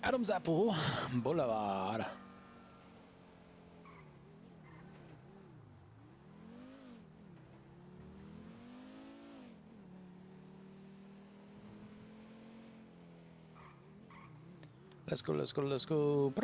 Adam's Apple Boulevard. Let's go, let's go, let's go.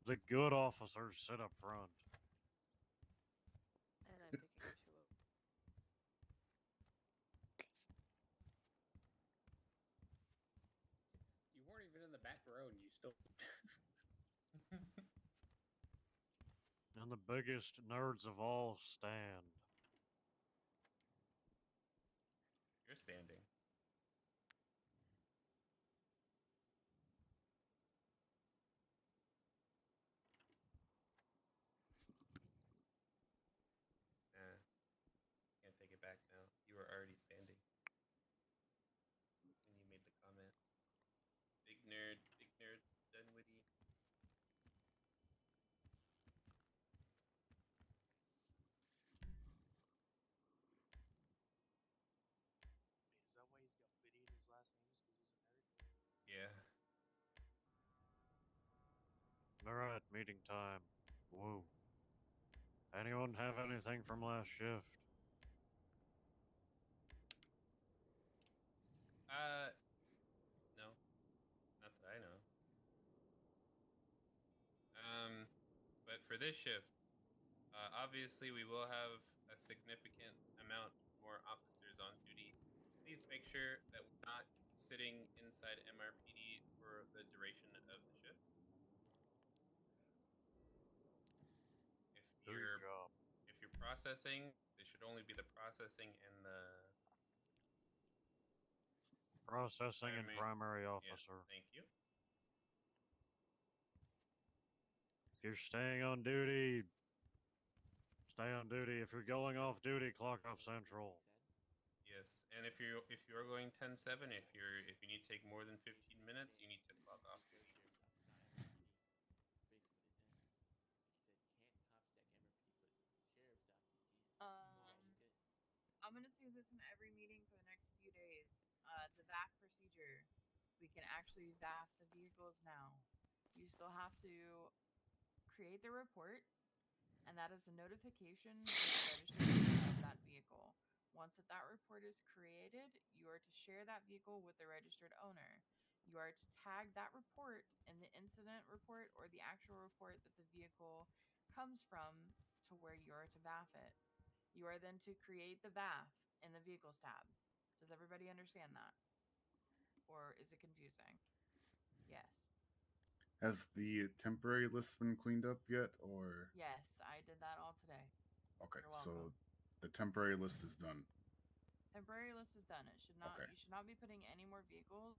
The good officers sit up front. And I'm picking two up. You weren't even in the back row and you still. And the biggest nerds of all stand. You're standing. Can't take it back now. You were already standing when you made the comment. Big nerd, Dunwitty. Wait, is that why he's got Biddy in his last name? Is because he's a nerd? Yeah. Alright, meeting time. Woo. Anyone have anything from last shift? No, not that I know. But for this shift, obviously we will have a significant amount more officers on duty. Please make sure that we're not sitting inside MRPD for the duration of the shift. Do your job. If you're processing, it should only be the processing and the Processing and primary officer. Yeah, thank you. If you're staying on duty, stay on duty. If you're going off duty, clock off central. Yes, and if you are going 10-7, if you need to take more than 15 minutes, you need to clock off duty. I'm gonna say this in every meeting for the next few days. The VAF procedure. We can actually VAF the vehicles now. You still have to create the report, and that is a notification with the registration of that vehicle. Once that report is created, you are to share that vehicle with the registered owner. You are to tag that report in the incident report or the actual report that the vehicle comes from to where you are to VAF it. You are then to create the VAF in the vehicles tab. Does everybody understand that? Or is it confusing? Yes. Has the temporary list been cleaned up yet, or? Yes, I did that all today. Okay, You're so welcome. the temporary list is done. Temporary list is done. It should not. Okay. You should not be putting any more vehicles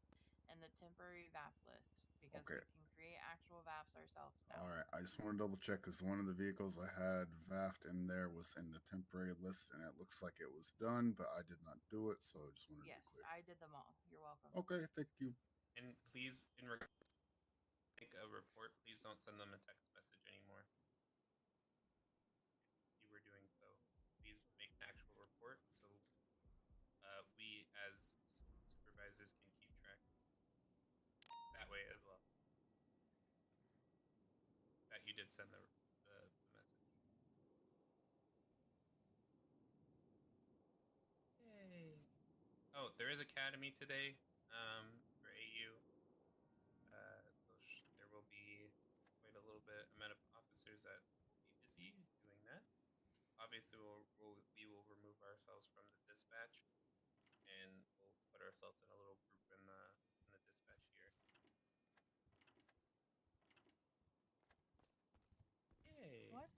in the temporary VAF list because Okay. we can create actual VAFs ourselves now. All right, I just want to double check because one of the vehicles I had VAFed in there was in the temporary list, and it looks like it was done, but I did not do it, so I just wanted to be Yes, clear. I did them all. You're welcome. Okay, thank you. And please, in regards to make a report, please don't send them a text message anymore. If you were doing so, please make an actual you did send the message. Yay! Oh, there is academy today. For AU. So there will be quite a little bit amount of officers that will be busy doing that. Obviously, we will remove ourselves from the dispatch, and we'll put ourselves in a little group in the dispatch here. Yay! What?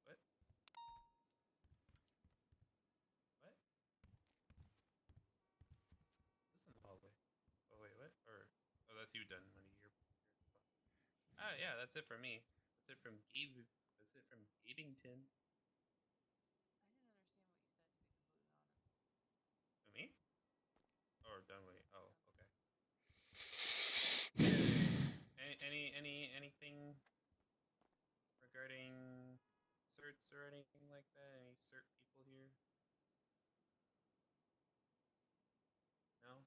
What? What? Who's in the hallway? Oh wait, what? Or oh, that's you done, money. You're. Ah, yeah, that's it for me. That's it from Gabe. That's it from Gabington. I didn't understand what you said, to be completely honest. To me? Or Dunway? Oh, okay. Anything regarding certs or anything like that? Any cert people here? No?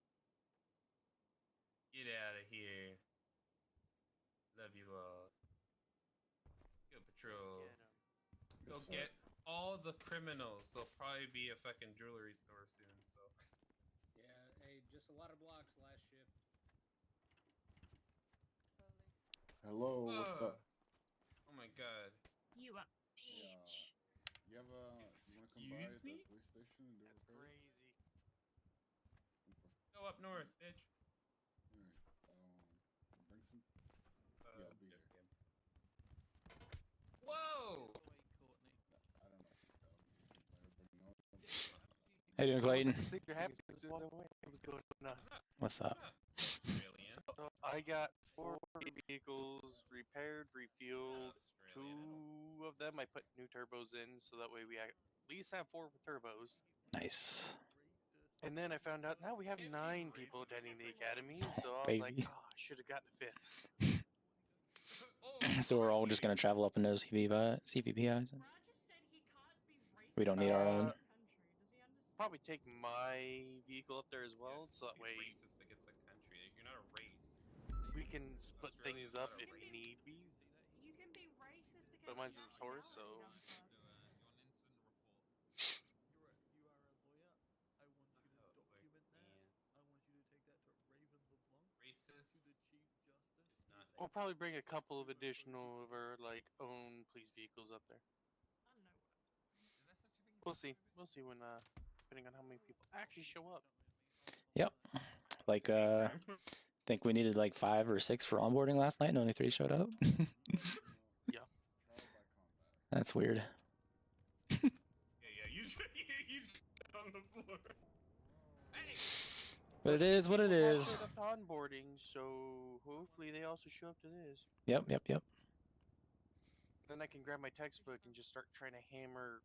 Get out of here. Love you all. Go patrol. Get 'em. Go Yes, sir. get all the criminals. There'll probably be a fucking jewelry store soon, so. Yeah, hey, just a lot of blocks last shift. Hello, what's up? Oh my god. You are Yeah. bitch. You have a? You want to come by Excuse at me? the police station and do That's repairs? crazy. Okay. Go up north, bitch. All right. Bring some. Uh, Yeah, I'll be here. Whoa! I don't know. Just let everybody know. How you doing, Clayton? Sleep your happy. What's going on? What's up? Australian. So I got 4 vehicles repaired, refueled. Australian. 2 of them I put new turbos in, so that way we at least have 4 turbos. Nice. And then I found out now we have 9 people attending the academy, so I was like, Baby. oh, I should have gotten a 5th. So we're all just gonna travel up in those CVPIs. We don't need our own. Probably take my vehicle up there as well, Yes, so that be way racist against a country. You're not a race. we can split Australia's things up not a if race. need be. You can be racist against But mine's a Taurus, nationality, so dumb fuck. You are a lawyer. I want you to Oh, wait, document that. yeah. I want you to take that to Raven LeBlanc, to Racist the Chief Justice. is not we'll probably bring a couple of additional of our own police vehicles up there. I don't know what I'm doing. We'll see. We'll see when depending on how many people actually show up. Yep. Like think we needed like 5 or 6 for onboarding last night, and only 3 showed up. Yeah. Trial by combat. That's weird. Yeah, you on the floor. Hey! But it is what it People all is. showed up to onboarding, so hopefully they also show up to this. Yep. Then I can grab my textbook and just start trying to hammer,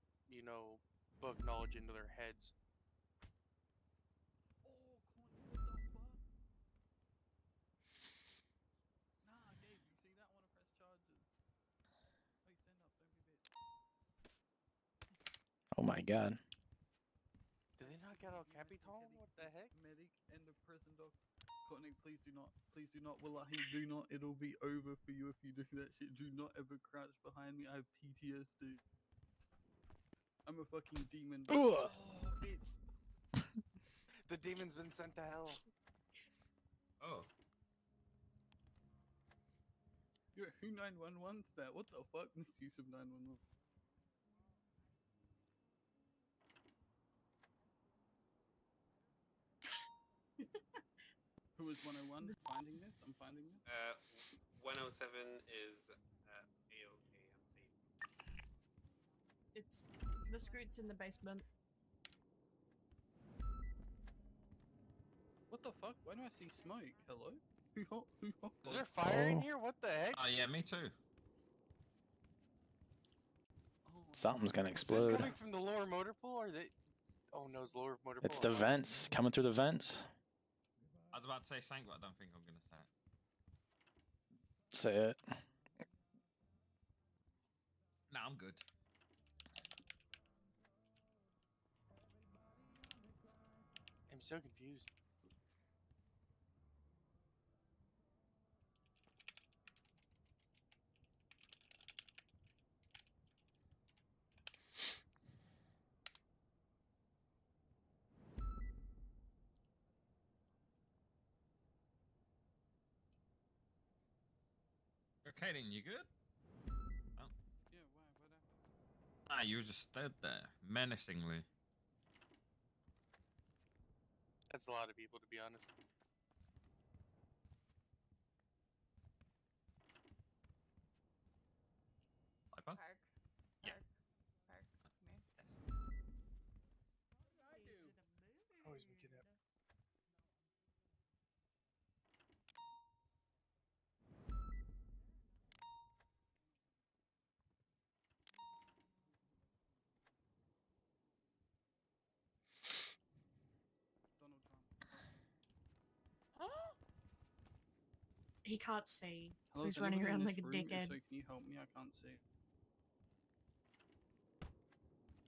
book knowledge into their heads. Oh, Corny, what the fuck? Nah, Gabe, you see that? I want to press charges. Wait, stand up, don't be a bitch. Oh my god. Did they not get El Capitan? What the heck? Medic and the prison doc. Corny, please do not. Please do not. Wallahi, do not. It'll be over for you if you do that shit. Do not ever crouch behind me. I have PTSD. I'm a fucking demon. Ugh. Oh, bitch. The demon's been sent to hell. Oh. You're who 911's that? What the fuck? Misuse of 911. Who is 101 finding this? I'm finding this. 107 is A-OK. I'm safe. It's the Scroot's in the basement. What the fuck? Why do I see smoke? Hello? Who Is there fire in Oh. here? What the heck? Yeah, me too. Something's gonna Is this explode. coming from the lower motor pool or the... Oh no, it's lower motor pool. It's the vents coming through the vents. I was about to say something, but I don't think I'm gonna say it. Say it. Nah, I'm good. I'm so confused. Okay, then you good? Yeah, why? What happened? Ah, you just stood there menacingly. That's a lot of people, to be honest. Piper? Park. Yeah. Park. Come here. I do. Always been kidnapped. Donald Trump. He can't see, so Hello, he's is running anybody in around this like a room? If dickhead. so, can you help me? I can't see.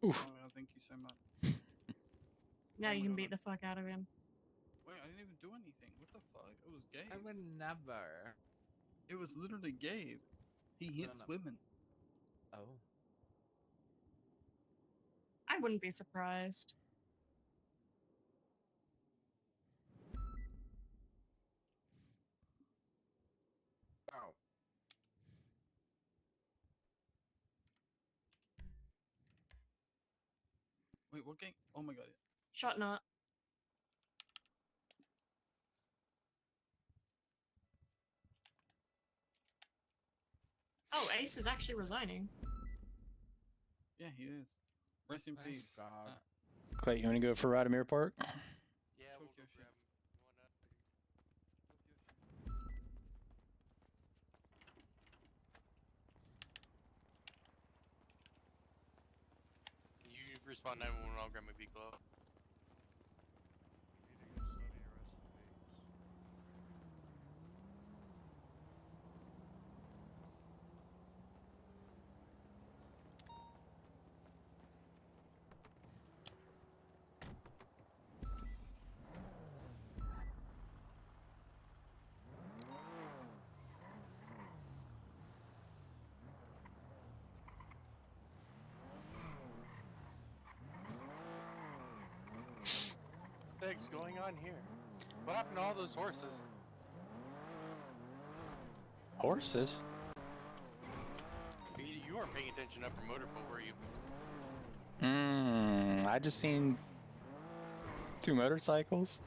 Oof. Oh, yeah, thank you so much. Now Oh you my can God, beat the fuck out of him. Wait, I didn't even do anything. What the fuck? It was Gabe. I would never. It was literally Gabe. He hits no. women. Oh. I wouldn't be surprised. Oh. Wait, what game? Oh my god. Shot not. Oh, Ace is actually resigning. Yeah, he is. Rest in Thank peace. God. Clay, you want to go for Radimir Park? Yeah, we'll go Tokyo grab shit. him. You wanna? You respond 911, I'll grab my vehicle out. You need to go study your SOPs. What the heck's going on here? What happened to all those horses? Horses? You weren't paying attention up your motorboat, were you? I just seen 2 motorcycles.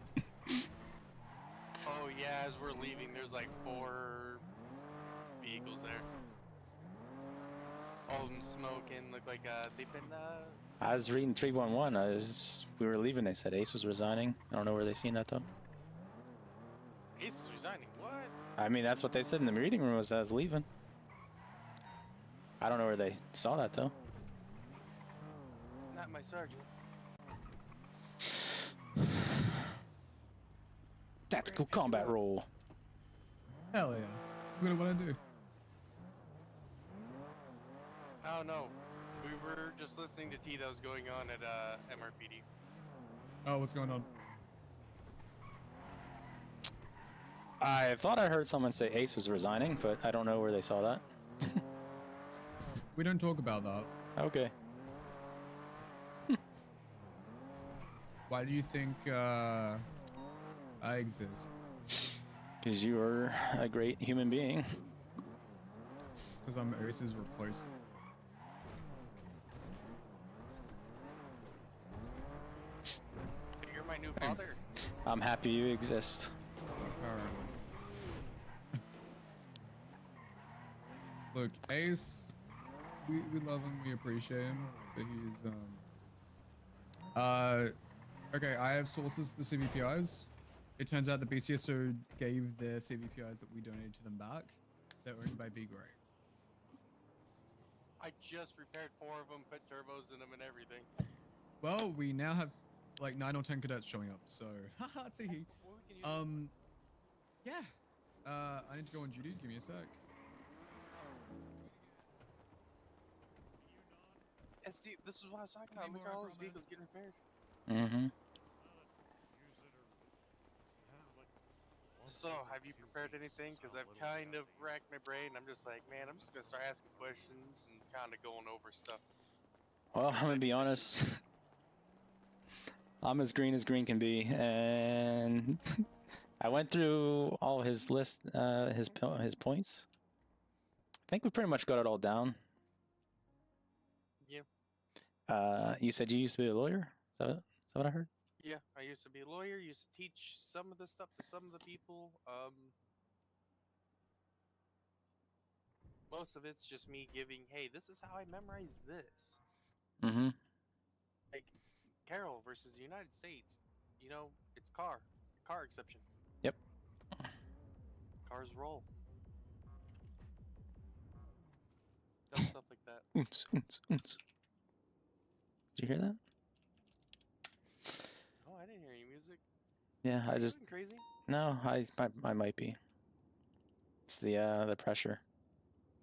Oh yeah, as we're leaving, there's like 4 vehicles there. All of them smoking, look like they've been I was reading 311. We were leaving. They said Ace was resigning. I don't know where they seen that though. Ace is resigning. What? I mean, that's what they said in the meeting room as I was leaving. I don't know where they saw that though. Not my sergeant. Tactical combat role. Hell yeah. What do I want to do? I don't know. We were just listening to tea that was going on at MRPD. Oh, what's going on? I thought I heard someone say Ace was resigning, but I don't know where they saw that. We don't talk about that. Okay. Why do you think I exist? Because you are a great human being. Because I'm Ace's replacement. You're my new father. I'm happy you exist. Apparently. Look, Ace, we love him, we appreciate him, but he's okay, I have sources for the CVPIs. It turns out the BCSO gave their CVPIs that we donated to them back. They're owned by V-Gray. I just repaired 4 of them, put turbos in them and everything. Well, we now have like 9 or 10 cadets showing up, so haha, tee. Well, we can use Yeah. I need to go on duty. Give me a sec. And see, this is what I was talking about. Look at all those vehicles getting repaired. Mm-hmm. Use it or have like. So, have you prepared anything? Because I've kind of racked my brain. I'm just like, man, I'm just gonna start asking questions and kind of going over stuff. Well, I'm gonna be honest. I'm as green can be, and I went through all his list, his points. think we pretty much got it all down. Yeah. You said you used to be a lawyer? Is that what I heard? Yeah, I used to be a lawyer. Used to teach some of the stuff to some of the people. Most of it's just me giving, hey, this is how I memorize this. Mm-hmm. Like Carol versus the United States. You know, it's car exception. Yep. Cars roll. Dumb stuff like that. Oons, oons, oons. Did you hear that? Oh, I didn't hear any music. Yeah, Are I you just going crazy? no. I might be. It's the pressure.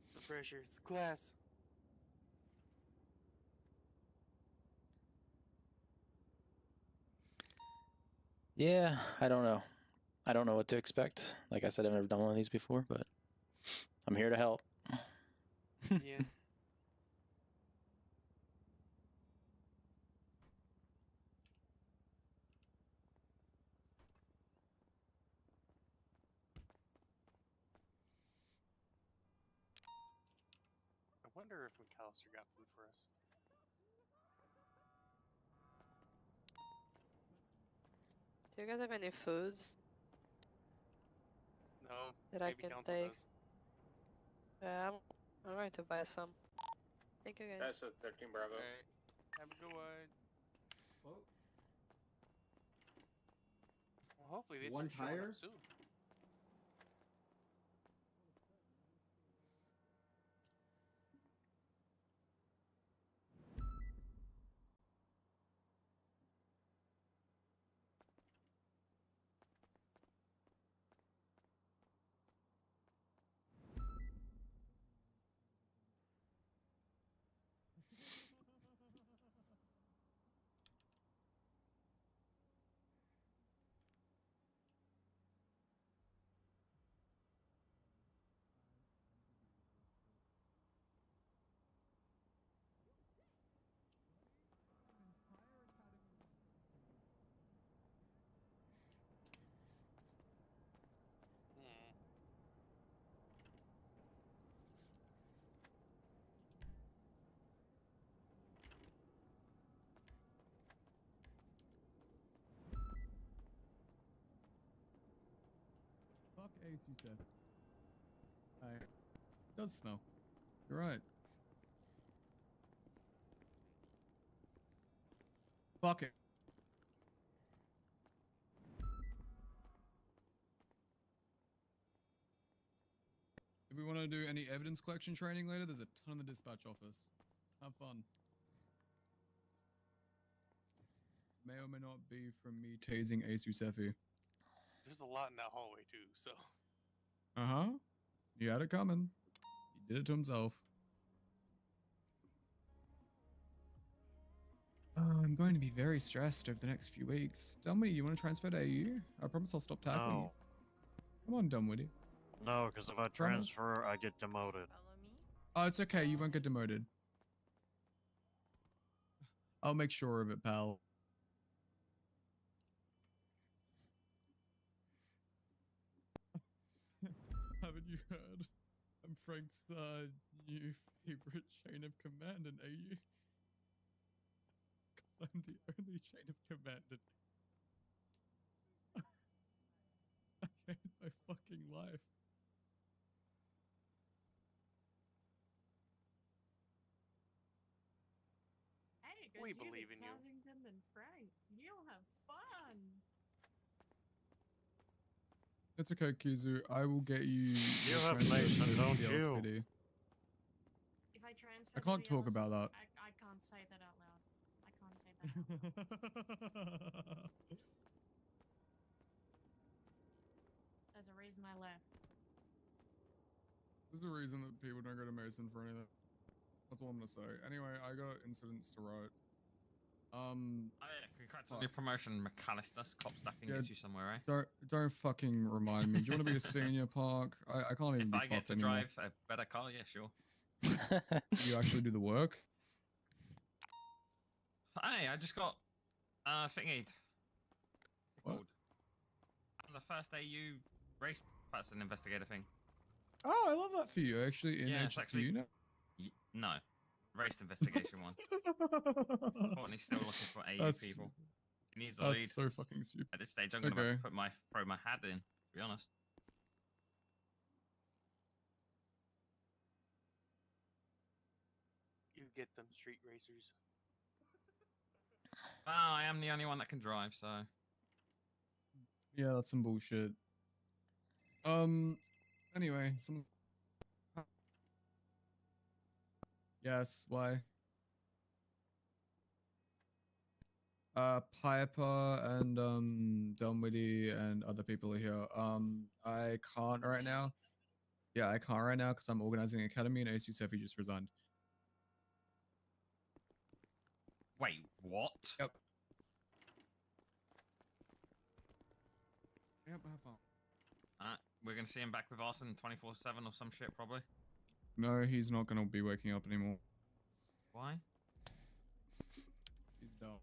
It's the pressure. It's the class. Yeah, I don't know. I don't know what to expect. Like I said, I've never done one of these before, but I'm here to help. Yeah. I wonder if McAllister got food for us. Do you guys have any foods No, that I maybe can council take? does. Yeah, I'm going to buy some. Thank you guys. That's a 13 Bravo. Alright. Have a good one. Well, Well, hopefully they one start showing tire? up soon. Hmm. Fuck Ace, you said. It does smell. You're right. Fuck it. If we want to do any evidence collection training later, there's a ton in the dispatch office. Have fun. May or may not be from me tasing Ace Yousefi. There's a lot in that hallway too, so. Uh-huh. He had it coming. He did it to himself. I'm going to be very stressed over the next few weeks. Dunwitty, you want to transfer to AU? I promise I'll stop tackling you. No. Come on, Dunwitty. No, because if I Promise? transfer, I get demoted. Follow me. Oh, it's okay. You won't get demoted. I'll make sure of it, pal. Haven't you heard? I'm Frank's new favorite chain of command in AU. Because I'm the only chain of command in I hate my fucking life. Hey, We good believe in you. Kensington and Frank. You'll have fun. It's okay, Kizu. I will get you. You have transferred Mason, to don't the you? LSPD. If I transfer, I can't talk about that. I can't say that out loud. I can't say that out loud. There's a reason I left. There's a reason that people don't go to Mason for anything. That's all I'm gonna say. Anyway, I got incidents to write. Oh yeah, congrats on fuck. your promotion, McAllister. Cop stacking Yeah, gets you somewhere, eh? Don't fucking remind me. Do you want to be a senior, Park? I can't even If be I get fucked to anymore. drive a better car, yeah, sure. You actually do the work. Hey, I just got thing aid. What? Called. I'm the first AU race person investigator thing. Oh, I love that for you. Actually, in Yeah, it's HQ actually now. No, race investigation one. Courtney's still looking for AU That's people. He needs a lead. that's so fucking stupid. At this stage, I'm gonna about Okay. to throw my hat in. To be honest. You get them street racers. Well, I am the only one that can drive, so. Yeah, that's some bullshit. Anyway, some. Yes, why? Piper and Dunwitty and other people are here. I can't right now. Yeah, I can't right now because I'm organizing an academy and ASU Sefi just resigned. Wait, what? Yep. Yep, have fun. We're gonna see him back with Arson 24/7 or some shit, probably. No, he's not gonna be waking up anymore. Why? He's dumb.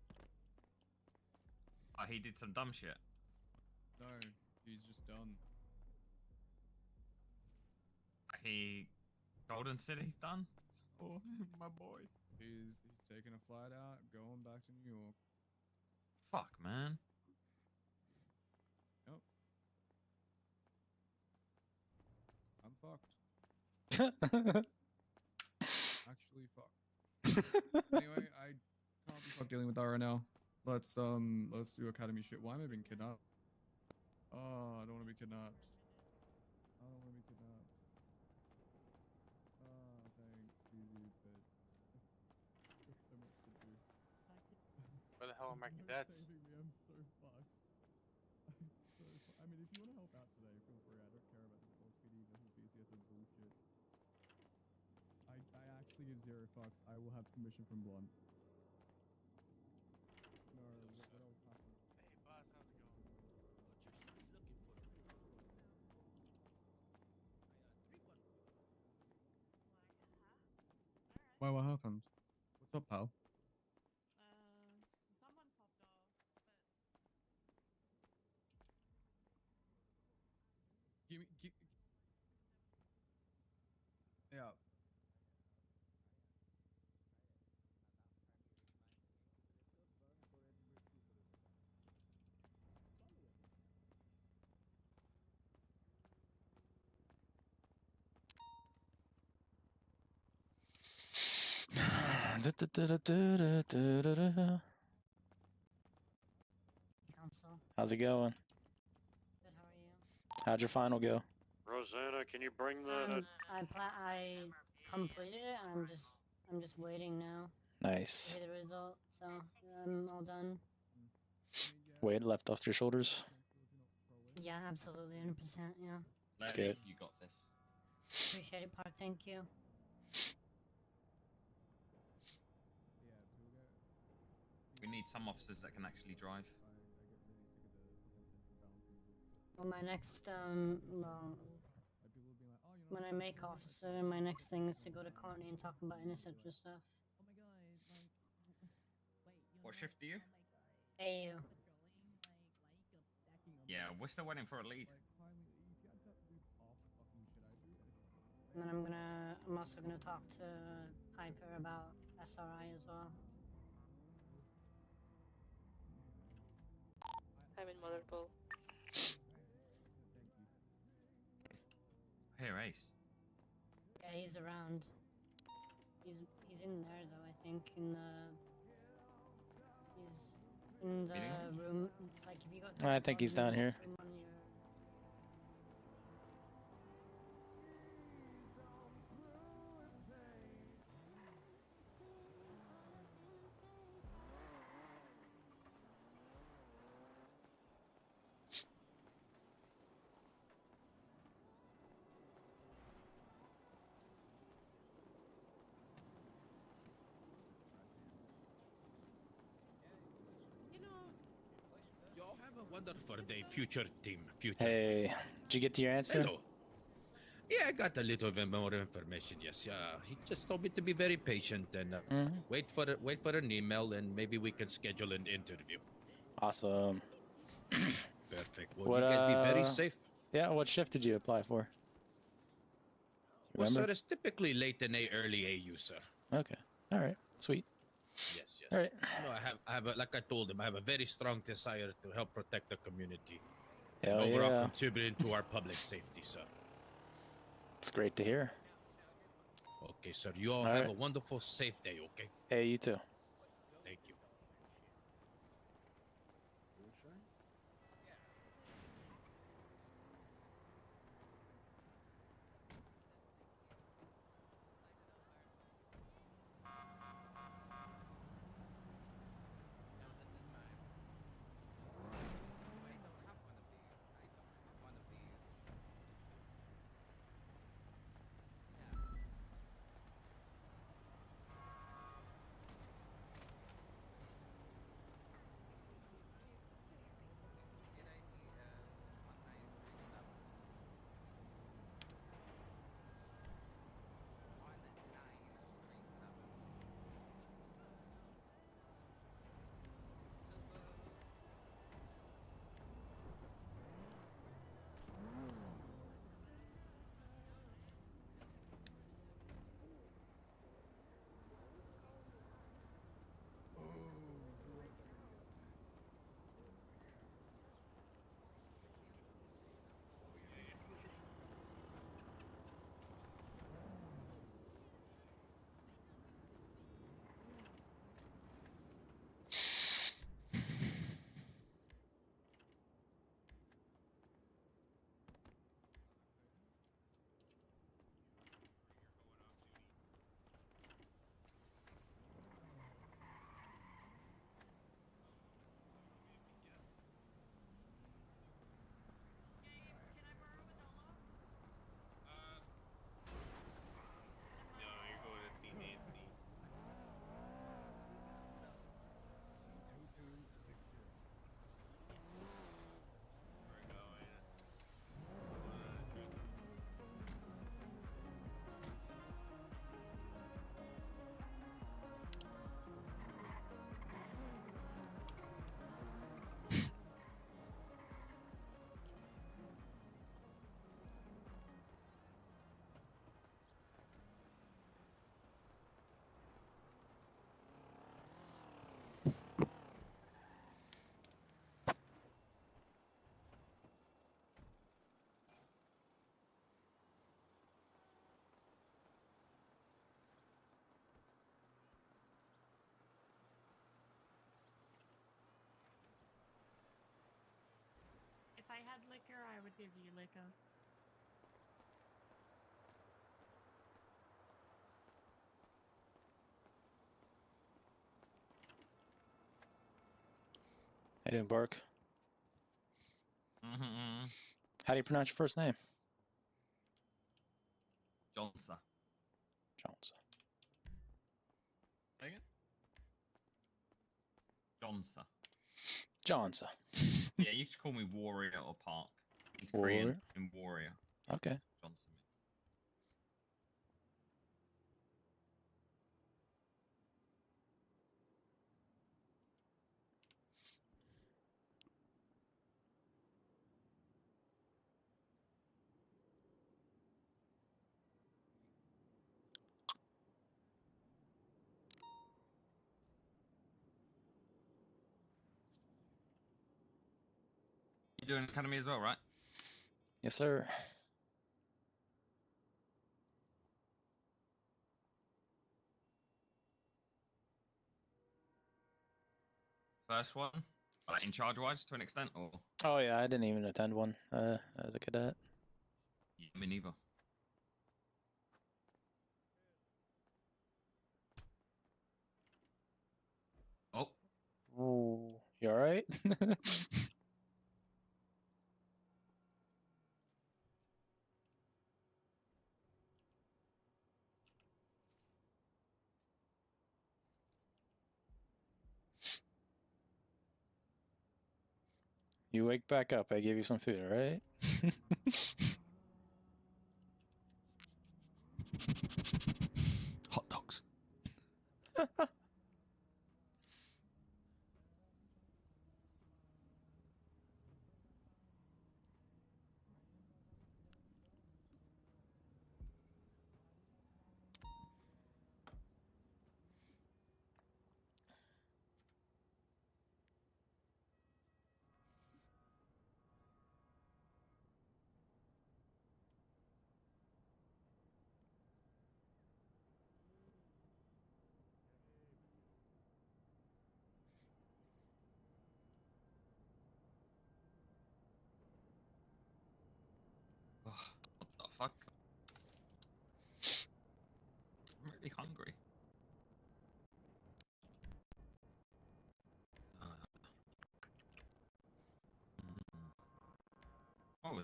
Oh, he did some dumb shit. No, he's just done. He Golden City done? Oh, my boy. He's taking a flight out, going back to New York. Fuck, man. Yep. I'm fucked. Actually fucked. Anyway, I can't be fucked dealing with that right now. Let's do academy shit. Why am I being kidnapped? Oh, I don't want to be kidnapped. I don't want to be kidnapped. Oh, thanks, easy, but there's so much to do. Where the hell are my cadets? Saving me, I'm so fucked. I mean, if you want to help out today, feel free. I don't care about this LSPD versus BCSO bullshit. I actually give zero fucks. I will have permission from Blunt. No, what else happened? Hey, boss, how's it going? Why, what happened? What's up, pal? Someone popped off, but Give me, yeah. Council. How's it going? Good, how are you? How'd your final go? Rosanna, can you bring the? I completed it. I'm just waiting now Nice. to hear the result. So I'm all done. Weight left off your shoulders. Yeah, absolutely, 100%. Yeah. That's good. You got this. Appreciate it, Park. Thank you. We need some officers that can actually drive. Well, my next well, when I make officer, my next thing is to go to Courtney and talk about innocent stuff. What shift do you? AU. Yeah, we're still waiting for a lead. And then I'm also gonna talk to Piper about SRI as well. I'm in Motherpool. Here, Ace. Yeah, he's around. He's in there though. I think he's in the room. Like if you go. To I think he's down here. Y'all have a wonderful day, future team. Future. Hey, did you get your answer? Hello. Yeah, I got a little bit more information. Yes, he just told me to be very patient and wait for an email, and maybe we can schedule an interview. Awesome. Perfect. Well, you guys be very safe. Yeah, what shift did you apply for? Well, Remember? sir, it's typically late NA, early AU, sir. Okay. All right. Sweet. Yes, yes. All right. No, I have, like I told him, I have a very strong desire to help protect the community. Hell and overall yeah. contributing to our public safety, sir. It's great to hear. Okay, sir. You all All have right. a wonderful, safe day, okay? Hey, you too. Thank you. No, you're going to see Nancy. 2260. We're going. If I had liquor, I would give you liquor. How you doing, Bark? Mm-hmm. How do you pronounce your first name? Johnson. Johnson. Say again? Johnson. Johnson. Yeah, you just call me Warrior or Park. It's Warrior? Korean in Warrior. Okay. Johnson. You're doing academy as well, right? Yes, sir. First one? Like in charge wise to an extent, or? Oh yeah, I didn't even attend one as a cadet. Yeah, me neither. Oh. Ooh, you all right? You wake back up. I gave you some food, all right? Hot dogs.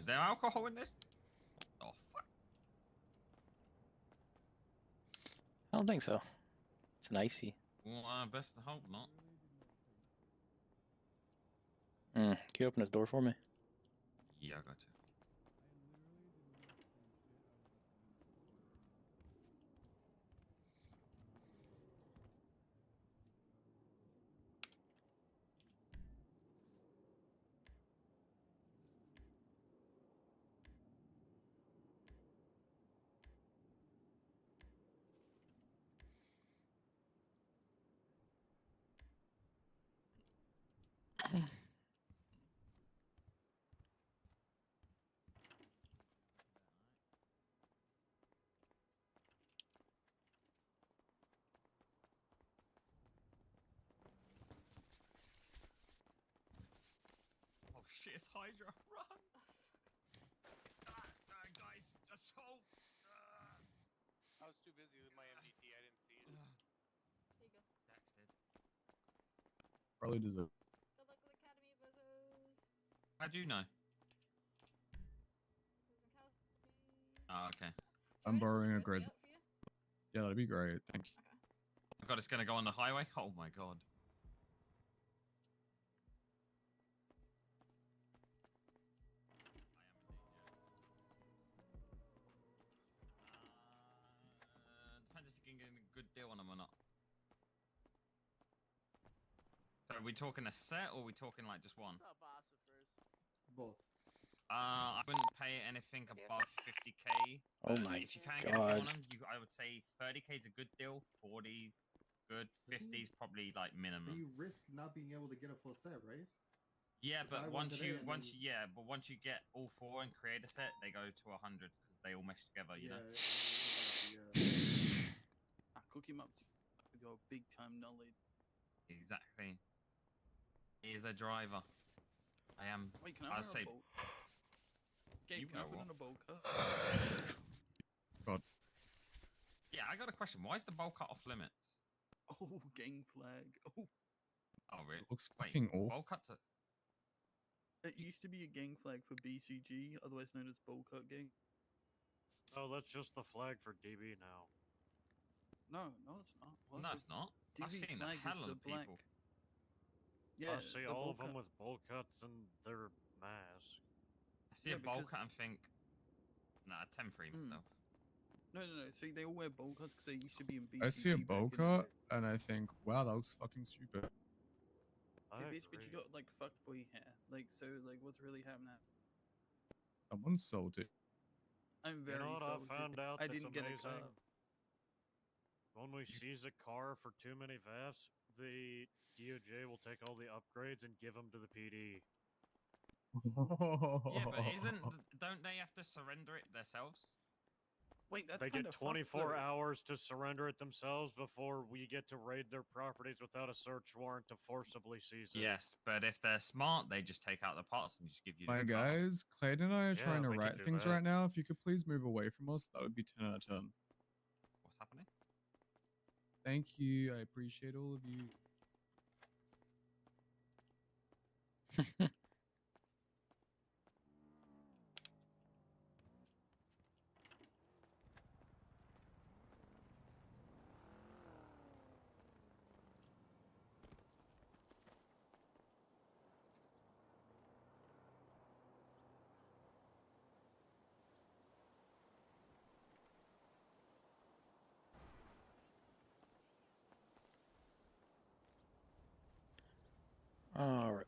is there alcohol in this? Oh fuck! I don't think so. It's an icy. Well, best to hope not. Can you open this door for me? Yeah, I got you. Oh shit, it's Hydra. Run! Guys, assault! I was too busy with my MDT. I didn't see it. There you go. Texted. Probably deserve. Good luck with Academy Buzzos. How'd you know? Oh, okay. I'm borrowing a Josie grizz. out for you? Yeah, that'd be great. Thank you. Okay. Oh god, it's gonna go on the highway? Oh my god. Depends if you can get a good deal on them or not. So are we talking a set or are we talking like just one? Both. I wouldn't pay anything above 50k. Oh my If you can get a deal god. on them, I would say 30k is a good deal. 40s good. 50s probably like Then minimum. you risk not being able to get a full set, right? Yeah, If I but went once today you and once then- you, yeah, but once you get all four and create a set, they go to 100 because they all mesh together. You know. I cook him up with your big time knowledge. Exactly. He is a driver. I am. Wait, can I I'll order say. a bolt? Gabe, You can I go put what? in a bowl cut? God. Yeah, I got a question. Why is the bowl cut off limits? Oh, gang flag. Oh. Oh, really? It looks Wait, fucking awful. bowl cuts are. It used to be a gang flag for BCG, otherwise known as bowl cut gang. Oh, that's just the flag for DB now. No, it's not. What? No, it's not. I've DB's seen a flag is hell the of black. people. Yeah, I see the all bowl of them cut. with bowl cuts and their masks. I see Yeah, a bowl because- cut and think, nah, 10 free myself. No. See, they all wear bowl cuts because they used to be in BCG. I see a back bow in the cut day. and I think, wow, that looks fucking stupid. I Okay, bitch, but you agree. got like fuckboy hair. Like, so, like, what's really happening? Someone's salty. I'm very You know what salty. I found out I that's didn't get a amazing? car. When we seize a car for too many VAFs, the DOJ will take all the upgrades and give them to the PD. Yeah, but don't they have to surrender it themselves? Wait, that's They kind get of 24 hours to surrender it themselves before we get to raid their properties without a search warrant to forcibly seize it. Yes, but if they're smart, they just take out the parts and just give you My the car. guys, Clayton and I are Yeah, trying to we could write do things that. right now. If you could please move away from us, that would be 10 out of 10. What's happening? Thank you. I appreciate all of you. All right.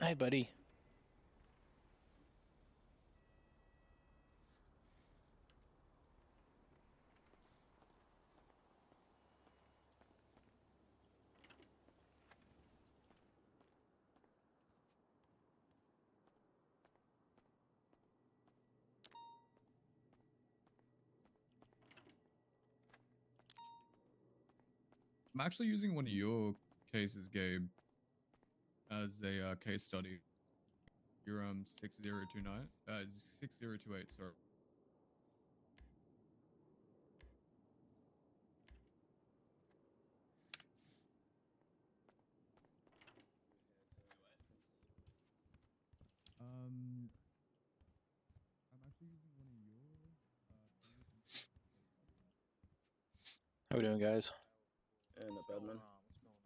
Hey, buddy. I'm actually using one of your cases, Gabe, as a case study. You're 6029, 6028, sorry. I'm actually using one of your previous instances. How we doing, guys? Yeah, not bad, man. What's going on?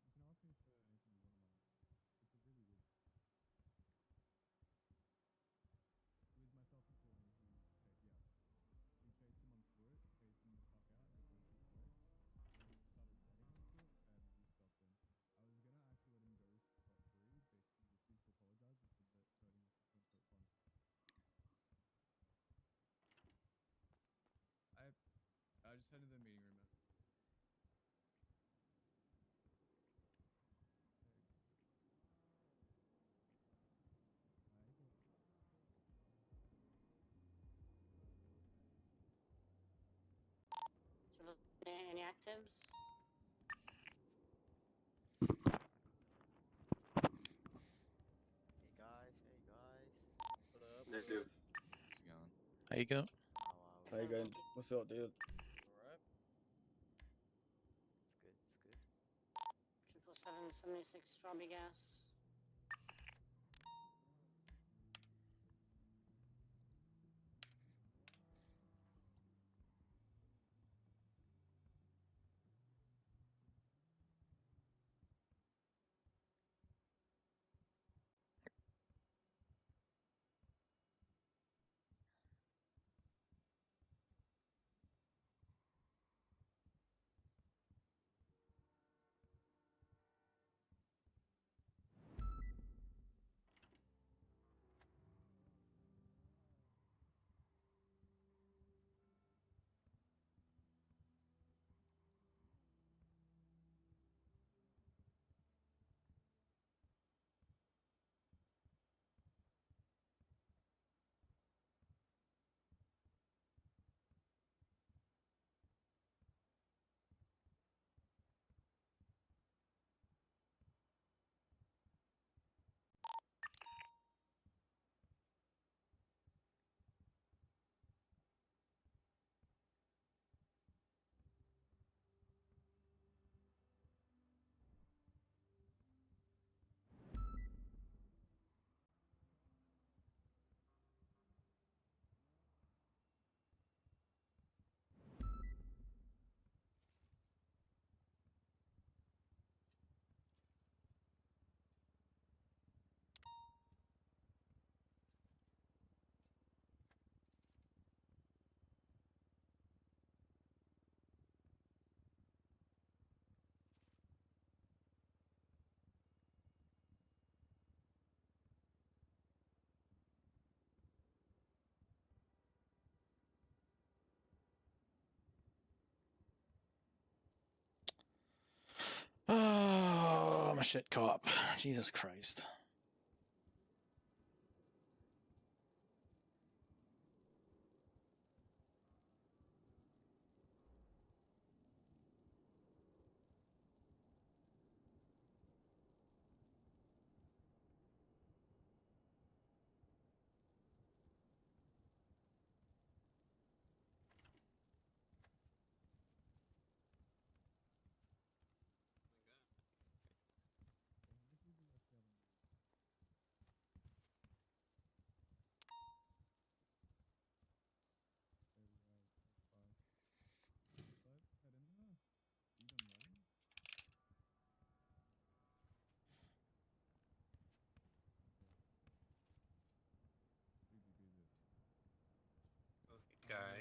You can ask me for anything you want, man. It's a really weird. It was myself and Courtney who, yeah, we chased him on foot, chased him the fuck out, and it went too quick. And then he started running on foot, and we stopped him. I was gonna actually let him go scot-free, but he refused to apologize and said that hurting us is not so fun. I just headed to the meeting room, man. Any actives? Hey guys, what up? Hey, dude. How's it going? How you go? How you going? What's up, dude? Alright. It's good, it's good. 777-76 strawberry gas. Oh, I'm a shit cop. Jesus Christ. Well, how many people you actually have on you?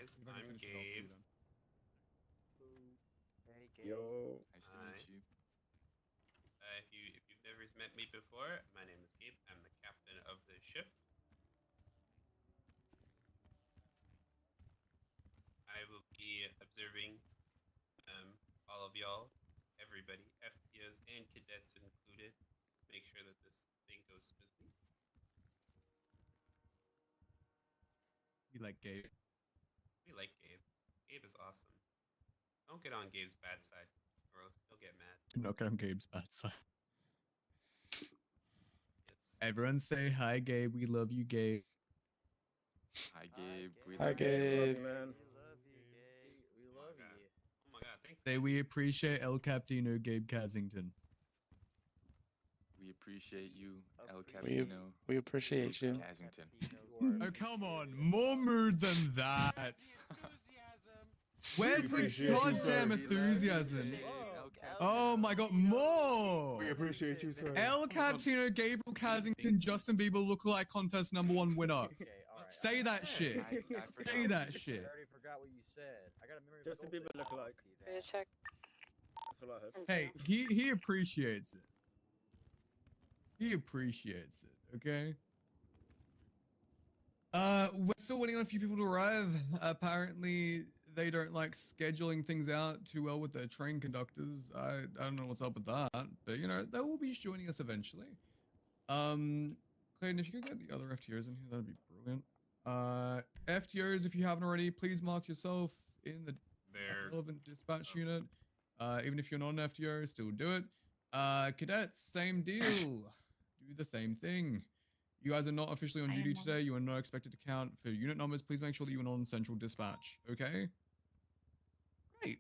guys. See if I can I'm finish it off for you Gabe. then. Hey, Gabe. Yo. Nice to meet you. If you've never met me before, my name is Gabe. I'm the captain of the ship. I will be observing all of y'all, everybody, FTOs and cadets included. Make sure that this thing goes smoothly. You like Gabe? We like Gabe. Gabe is awesome. Don't get on Gabe's bad side, or else he'll get mad. Not on Gabe's bad side. Yes. Everyone say hi, Gabe. We love you, Gabe. Hi, Gabe. We Hi, love you. Gabe. man. We love you, Gabe. We Oh love my god. you. Oh my god, thanks. Say Guys. we appreciate El Captino, Gabe Casington. We appreciate you, El We Capino. we appreciate you. Casington. Oh, come on. More mood than that. Where's the appreciate you, goddamn sir. enthusiasm? El Oh my god, more! We appreciate you, sir. El Captino, Gabriel Casington, Justin Bieber lookalike contest #1 winner. Okay, alright. Say that shit. I forgot Say what that you shit. said. I already forgot what you said. I got a memory of Justin Bieber look alike. Check. That's all I heard. Hey, he appreciates it. He appreciates it, okay? We're still waiting on a few people to arrive. Apparently, they don't like scheduling things out too well with their train conductors. I don't know what's up with that, but you know, they will be joining us eventually. Clayton, if you could get the other FTOs in here, that'd be brilliant. FTOs, if you haven't already, please mark yourself in the relevant dispatch unit. Even if you're not an FTO, still do it. Cadets, same deal. Do the same thing. You guys are not officially on duty today. You are not expected to count for unit numbers. Please make sure that you are not on central dispatch. Okay? Great.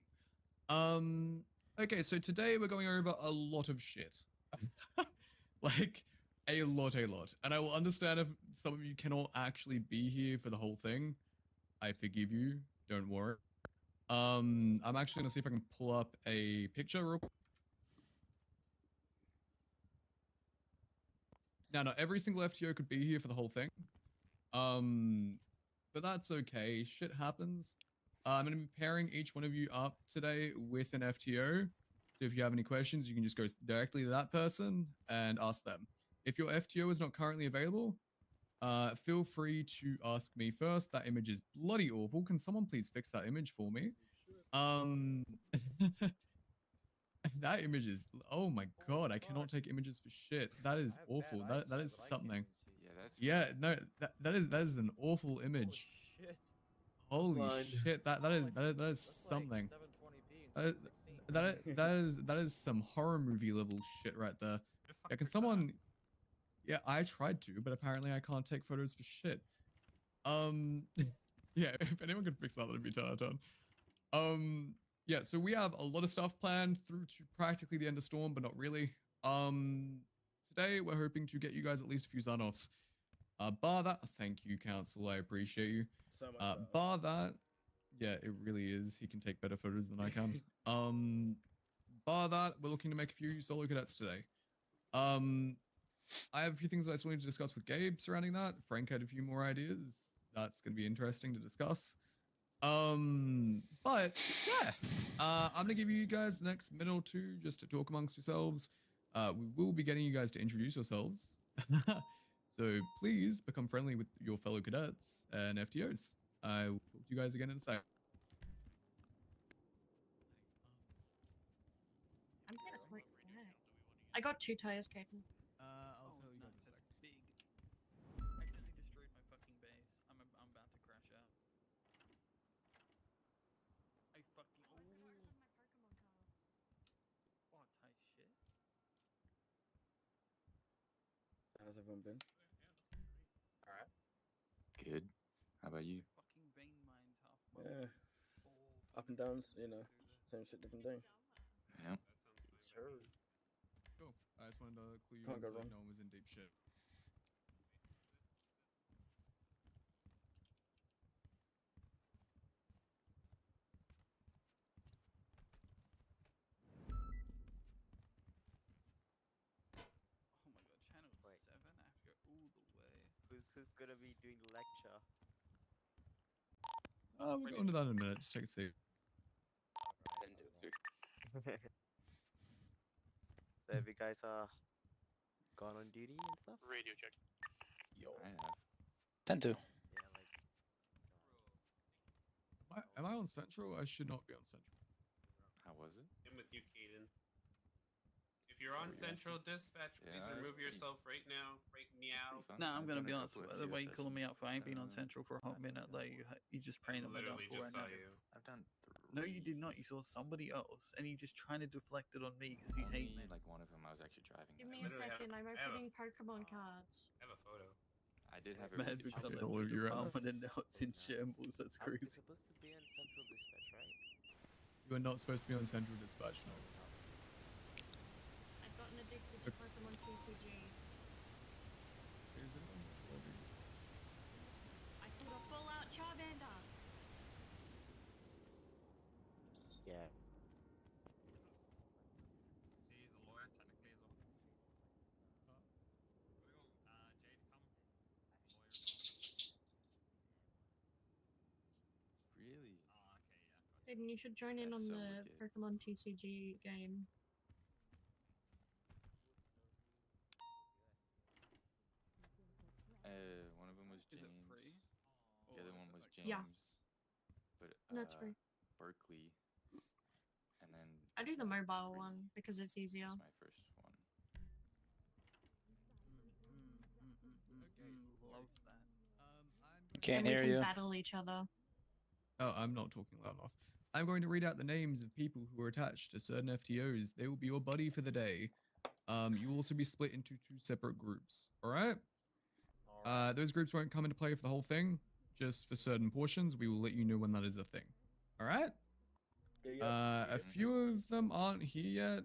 Okay, so today we're going over a lot of shit. Like, a lot. And I will understand if some of you cannot actually be here for the whole thing. I forgive you. Don't worry. I'm actually gonna see if I can pull up a picture real quick. Now, not every single FTO could be here for the whole thing. But that's okay. Shit happens. I'm going to be pairing each one of you up today with an FTO. So if you have any questions, you can just go directly to that person and ask them. If your FTO is not currently available, feel free to ask me first. That image is bloody awful. Can someone please fix that image for me? That image is, oh my god, I cannot take images for shit. That is awful. That is something. Yeah, that's Yeah, no, that is an awful image. shit. Holy shit, that is something. That is some horror movie level shit right there. Yeah, can someone? Yeah, I tried to, but apparently I can't take photos for shit. Yeah, if anyone could fix that, that'd be 10 out of 10. Yeah, so we have a lot of stuff planned through to practically the end of Storm, but not really. Today we're hoping to get you guys at least a few sign-offs. Bar that, thank you, Council, I appreciate you. So much better. Bar that, yeah, it really is. He can take better photos than I can. Bar that, we're looking to make a few solo cadets today. I have a few things that I still need to discuss with Gabe surrounding that. Frank had a few more ideas. That's going to be interesting to discuss. But yeah, I'm gonna give you guys the next minute or two just to talk amongst yourselves. We will be getting you guys to introduce yourselves. So please become friendly with your fellow cadets and FTOs. I will talk to you guys again in a sec. I'm gonna smoke crack. I got 2 tires, Caden. I'll tell you guys in a sec. Big. Accidentally destroyed my fucking base. I'm about to crash out. I fucking what type shit? How's everyone been? Alright. Good. How about you? Fucking vein mine tough. Yeah. Up and downs, you know, same shit, different day. Yeah. Sure. Cool. I just wanted to clue you Can't in go so that wrong. no one was in deep shit. Oh my god, channel 7. I have to go all the way. Who's gonna be doing the lecture? We'll go into that in a minute. Just take a seat. I didn't do it too. So have you guys gone on duty and stuff? Radio check. Yo. I have. Tend to. Yeah, like. Am I on Central? I should not be on Central. How was it? I'm with you, Kaden. If you're on Sorry, Central Dispatch, please Yeah, remove it's pretty- yourself right now. Right meow. Nah, I'm I've gonna done be a honest. couple The FTO way you calling me out for, I ain't been on sessions. Central for a hot minute. Like you just praying on my Literally downfall just right saw now. you. I've done No, you did not. You saw somebody else, and you just trying to deflect it on me because you hate me. Only like one of them I was actually driving. Give that me a day. second. I'm opening Pokemon cards. I have a photo. I did have a Mad really because I'm good all over you right now. department and now it's in shambles. That's You're crazy. supposed to be in Central Dispatch, right? You are not supposed to be on Central Dispatch, no. I've gotten addicted to Pokemon TCG. Is it on the lobby? I pulled a full-out Charmander. Yeah. She's a lawyer, technically, as well. Jade, come. Really? Oh, okay, yeah. Aiden, you should join in That's on so the wicked. Pokemon TCG game. One of them was Is James. it free? The other Or one is it was like James. Yeah. But That's free. Berkeley. And then I do the mobile one because it's easier. was my first one. Love that. Can't And we hear can you. battle each other. Oh, I'm not talking loud enough. I'm going to read out the names of people who are attached to certain FTOs. They will be your buddy for the day. You will also be split into 2 separate groups. All right? Those groups won't come into play for the whole thing. Just for certain portions, we will let you know when that is a thing. All right? A few of them aren't here yet,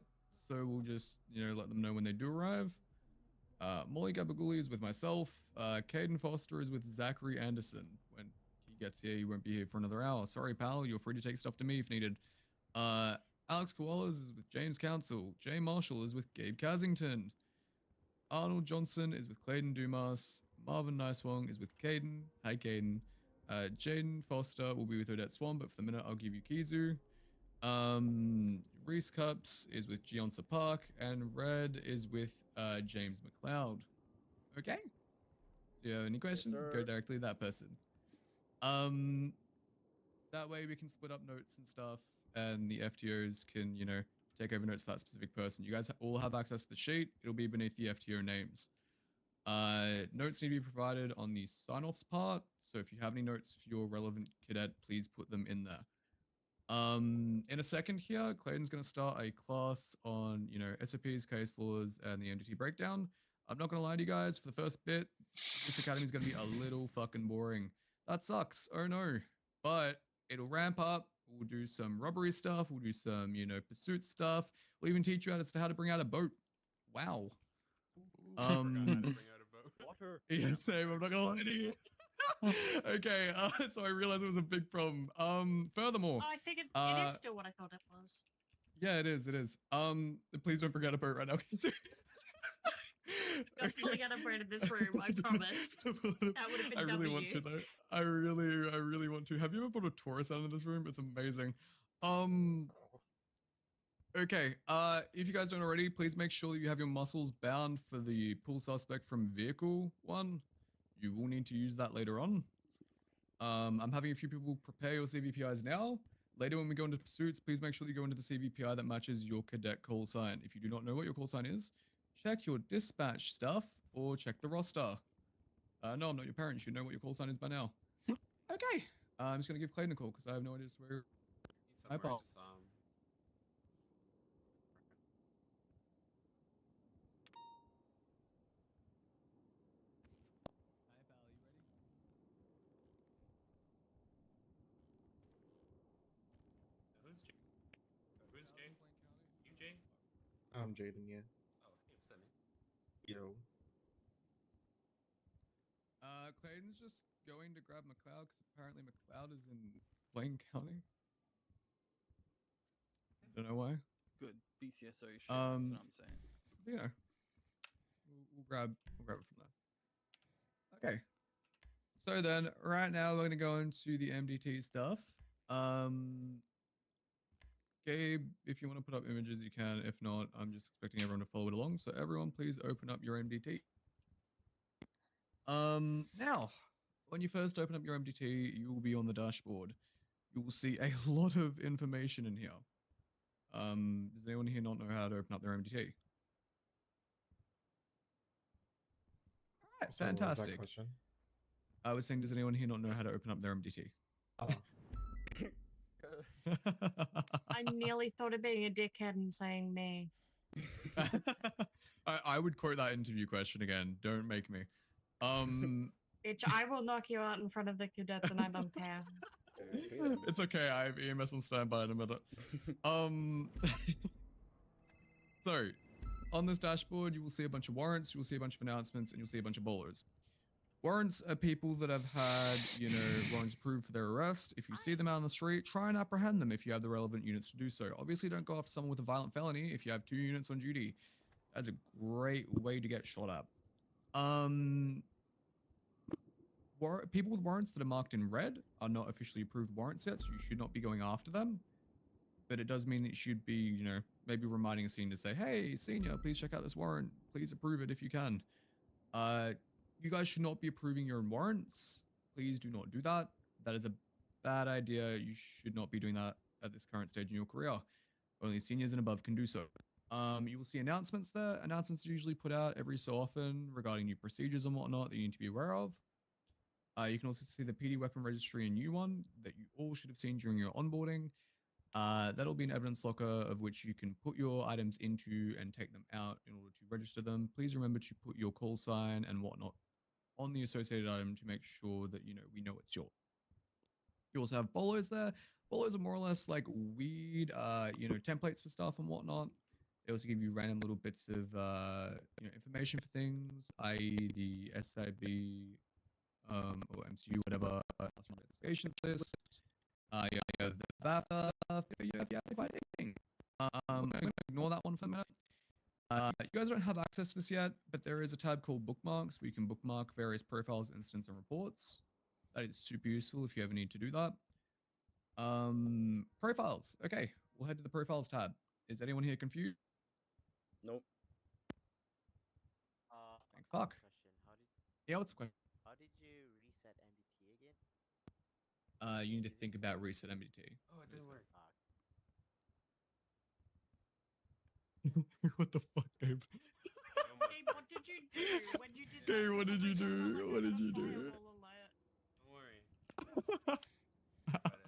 so we'll just, let them know when they do arrive. Molly Gabagouli is with myself. Caden Foster is with Zachary Anderson. When he gets here, he won't be here for another hour. Sorry, pal. You're free to take stuff to me if needed. Alex Koalas is with James Council. Jay Marshall is with Gabe Casington. Arnold Johnson is with Clayton Dumas. Marvin Nicewong is with Caden. Hi, Caden. Jaden Foster will be with Odette Swan, but for the minute, I'll give you Kizu. Reese Cups is with Gionsa Park, and Red is with James McLeod. Okay? Do you have any questions? Go directly to that person. That way we can split up notes and stuff, and the FTOs can, take over notes for that specific person. You guys all have access to the sheet. It'll be beneath the FTO names. Notes need to be provided on the sign-offs part, so if you have any notes for your relevant cadet, please put them in there. In a second here, Clayton's going to start a class on, SOPs, case laws, and the entity breakdown. I'm not going to lie to you guys, for the first bit, this academy is going to be a little fucking boring. That sucks, oh no. But it'll ramp up, we'll do some robbery stuff, we'll do some, pursuit stuff. We'll even teach you as to how to bring out a boat. Wow. Water. Yeah, same, I'm not going to lie to you. Okay, so I realized it was a big problem. Furthermore, Oh, I figured it is still what I thought it was. yeah, it is. Please don't bring out a boat right now. Not pulling out a bird in this room, I promise. That would have been I really W. want to though. I really want to. Have you ever put a Taurus out in this room? It's amazing. Okay, if you guys don't already, please make sure you have your muscles bound for the pull suspect from vehicle 1. You will need to use that later on. I'm having a few people prepare your CVPIs now. Later when we go into pursuits, please make sure you go into the CVPI that matches your cadet call sign. If you do not know what your call sign is, check your dispatch stuff or check the roster. No, I'm not your parent. You should know what your call sign is by now. Okay, I'm just going to give Clayton a call because I have no idea where... Somewhere to Who's Jay? Who's Jay? You Jay? I'm Jaden, yeah. Oh, hey, what's up, man? Yo. Clayton's just going to grab McLeod because apparently McLeod is in Blaine County. Don't know why. Good BCSO shit. That's what I'm saying. You know, we'll grab it from there. Okay. So then, right now we're gonna go into the MDT stuff. Gabe, if you want to put up images, you can. If not, I'm just expecting everyone to follow it along. So everyone, please open up your MDT. Now, when you first open up your MDT, you will be on the dashboard. You will see a lot of information in here. Does anyone here not know how to open up their MDT? Alright, So what was that fantastic. question? I was saying, does anyone here not know how to open up their MDT? Oh. I nearly thought of being a dickhead and saying me. I would quote that interview question again. Don't make me. Bitch, I will knock you out in front of the cadets and I don't care. It's okay. I have EMS on standby in a minute. So, on this dashboard, you will see a bunch of warrants, you will see a bunch of announcements, and you'll see a bunch of bowlers. Warrants are people that have had, warrants approved for their arrest. If you see them out on the street, try and apprehend them if you have the relevant units to do so. Obviously, don't go after someone with a violent felony if you have 2 units on duty. That's a great way to get shot at. People with warrants that are marked in red are not officially approved warrants yet, so you should not be going after them. But it does mean that you should be, maybe reminding a senior to say, hey, senior, please check out this warrant. Please approve it if you can. You guys should not be approving your own warrants. Please do not do that. That is a bad idea. You should not be doing that at this current stage in your career. Only seniors and above can do so. You will see announcements there. Announcements are usually put out every so often regarding new procedures and whatnot that you need to be aware of. You can also see the PD weapon registry, a new one that you all should have seen during your onboarding. That'll be an evidence locker of which you can put your items into and take them out in order to register them. Please remember to put your call sign and whatnot on the associated item to make sure that, we know it's yours. You also have bolos there. Bolos are more or less like weed, templates for stuff and whatnot. They also give you random little bits of, information for things, i.e. the SIB, or MCU, whatever, investigations list. You have the VAP stuff, you have the fighting. I'm going to ignore that one for a minute. You guys don't have access to this yet, but there is a tab called bookmarks where you can bookmark various profiles, incidents, and reports. That is super useful if you ever need to do that. Profiles. Okay, we'll head to the profiles tab. Is anyone here confused? Nope. Thank fuck. Question. Yeah, what's the question? How did you reset MDT again? You need to think about reset MDT. Oh, it didn't work. What the fuck, Gabe? Gabe, what did you do when you did that? Gabe, what did you For some reason, do? I What got did a you do? firewall alert. Don't worry.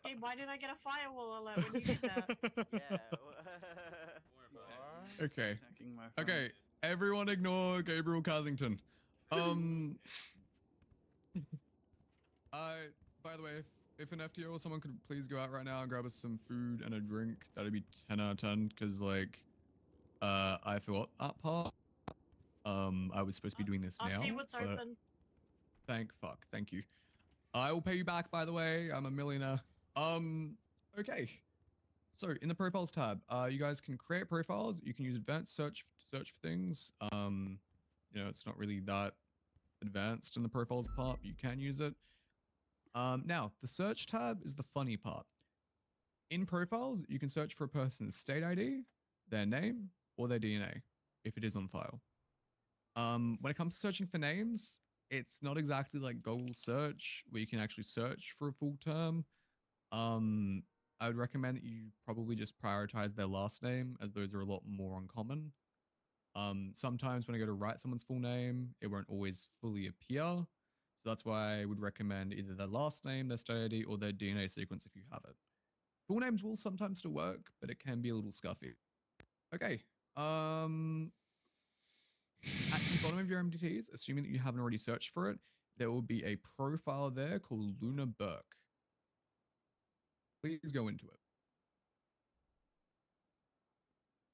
Gabe, why did I get a firewall alert when you did that? Okay. Okay. Everyone ignore Gabriel Casington. By the way, if an FTO or someone could please go out right now and grab us some food and a drink, that'd be 10 out of 10, because, I forgot that part. I was supposed to be doing this I'll now. see what's but open. Thank you. I will pay you back, by the way. I'm a millionaire. Okay. So in the profiles tab, you guys can create profiles. You can use advanced search to search for things. It's not really that advanced in the profiles part, but you can use it. Now, the search tab is the funny part. In profiles, you can search for a person's state ID, their name, or their DNA, if it is on file. When it comes to searching for names, it's not exactly like Google search, where you can actually search for a full term. I would recommend that you probably just prioritize their last name, as those are a lot more uncommon. Sometimes when I go to write someone's full name, it won't always fully appear. So that's why I would recommend either their last name, their state ID, or their DNA sequence if you have it. Full names will sometimes still work, but it can be a little scuffy. Okay. At the bottom of your MDTs, assuming that you haven't already searched for it, there will be a profile there called Luna Burke. Please go into it.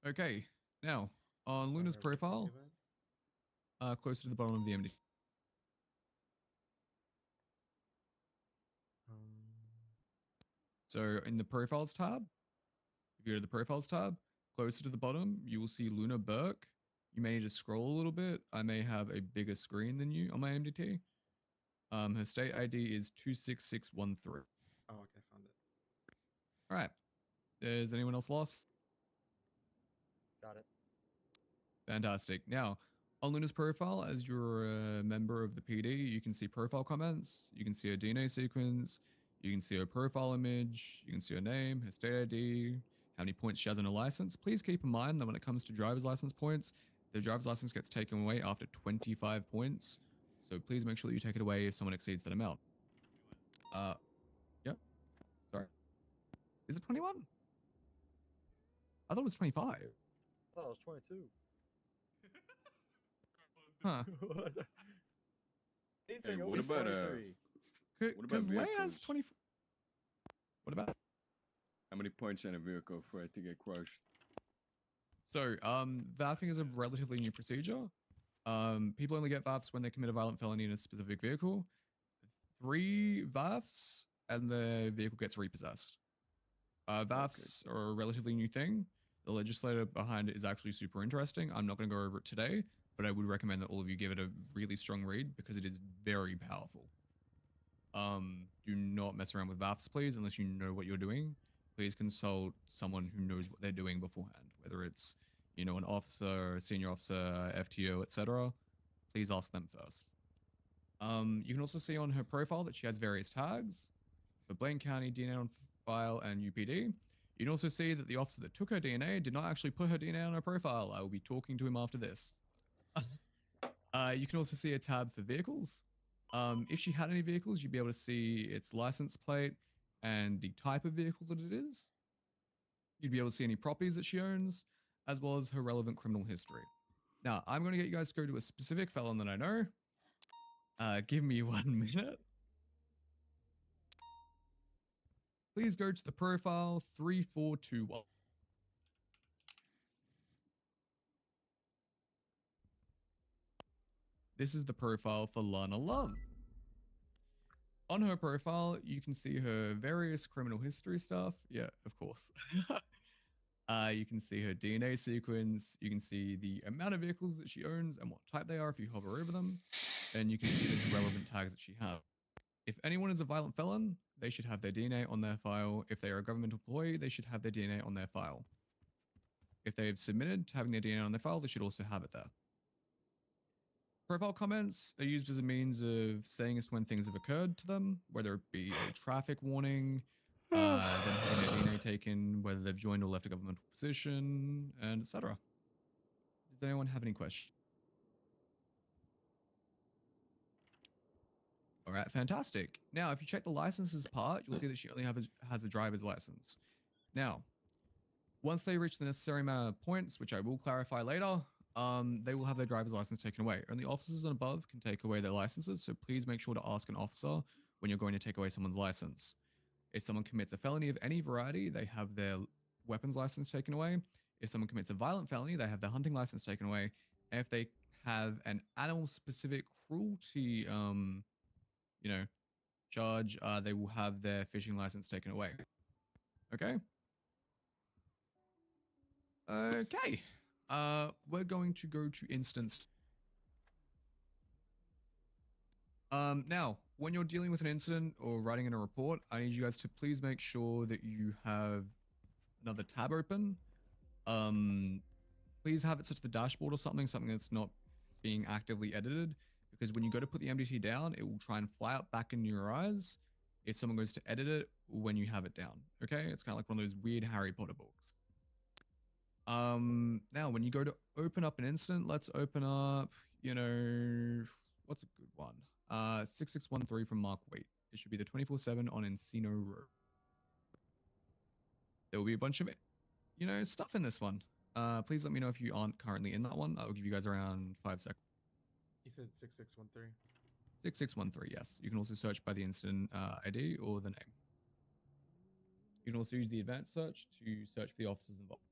Okay. Now, on Luna's profile, closer to the bottom of the MDT. So in the profiles tab, if you go to the profiles tab, closer to the bottom, you will see Luna Burke. You may need to scroll a little bit. I may have a bigger screen than you on my MDT. Her state ID is 26613. Oh, okay, found it. All right. Is anyone else lost? Got it. Fantastic. Now, on Luna's profile, as you're a member of the PD, you can see profile comments, you can see her DNA sequence, you can see her profile image, you can see her name, her state ID, how many points she has on her license. Please keep in mind that when it comes to driver's license points, the driver's license gets taken away after 25 points. So please make sure that you take it away if someone exceeds that amount. Yep. Sorry. Is it 21? I thought it was 25. Oh, it was 22. Huh. Anything what over about 23. what about Because Leia's vehicles? 20. What about? How many points in a vehicle for it to get crushed? So, VAFing is a relatively new procedure. People only get VAFs when they commit a violent felony in a specific vehicle. 3 VAFs and the vehicle gets repossessed. VAFs are a relatively new thing. The legislator behind it is actually super interesting. I'm not going to go over it today, but I would recommend that all of you give it a really strong read because it is very powerful. Do not mess around with VAFs, please, unless you know what you're doing. Please consult someone who knows what they're doing beforehand, whether it's, you know, an officer, a senior officer, FTO, etc. Please ask them first. You can also see on her profile that she has various tags for Blaine County, DNA on file, and UPD. You can also see that the officer that took her DNA did not actually put her DNA on her profile. I will be talking to him after this. You can also see a tab for vehicles. If she had any vehicles, you'd be able to see its license plate and the type of vehicle that it is. You'd be able to see any properties that she owns, as well as her relevant criminal history. Now, I'm going to get you guys to go to a specific felon that I know. Give me 1 minute. Please go to the profile 3421. This is the profile for Lana Love. On her profile, you can see her various criminal history stuff. Yeah, of course. You can see her DNA sequence. You can see the amount of vehicles that she owns and what type they are if you hover over them. And you can see the relevant tags that she has. If anyone is a violent felon, they should have their DNA on their file. If they are a government employee, they should have their DNA on their file. If they have submitted to having their DNA on their file, they should also have it there. Profile comments are used as a means of saying as to when things have occurred to them, whether it be a traffic warning, them having their DNA taken, whether they've joined or left a governmental position, and etc. Does anyone have any questions? All right, fantastic. Now, if you check the licenses part, you'll see that she only has a driver's license. Now, once they reach the necessary amount of points, which I will clarify later, they will have their driver's license taken away. Only officers and above can take away their licenses, so please make sure to ask an officer when you're going to take away someone's license. If someone commits a felony of any variety, they have their weapons license taken away. If someone commits a violent felony, they have their hunting license taken away. And if they have an animal-specific cruelty, charge, they will have their fishing license taken away. Okay? Okay. We're going to go to instance. Now, when you're dealing with an incident or writing in a report, I need you guys to please make sure that you have another tab open. Please have it set to the dashboard or something that's not being actively edited, because when you go to put the MDT down, it will try and fly up back in your eyes if someone goes to edit it when you have it down. Okay? It's kind of like one of those weird Harry Potter books. Now when you go to open up an incident, let's open up, what's a good one? 6613 from Mark Waite. It should be the 24/7 on Encino Road. There will be a bunch of, stuff in this one. Please let me know if you aren't currently in that one. I'll give you guys around 5 seconds. He said 6613. 6613, yes. You can also search by the incident ID or the name. You can also use the advanced search to search for the officers involved.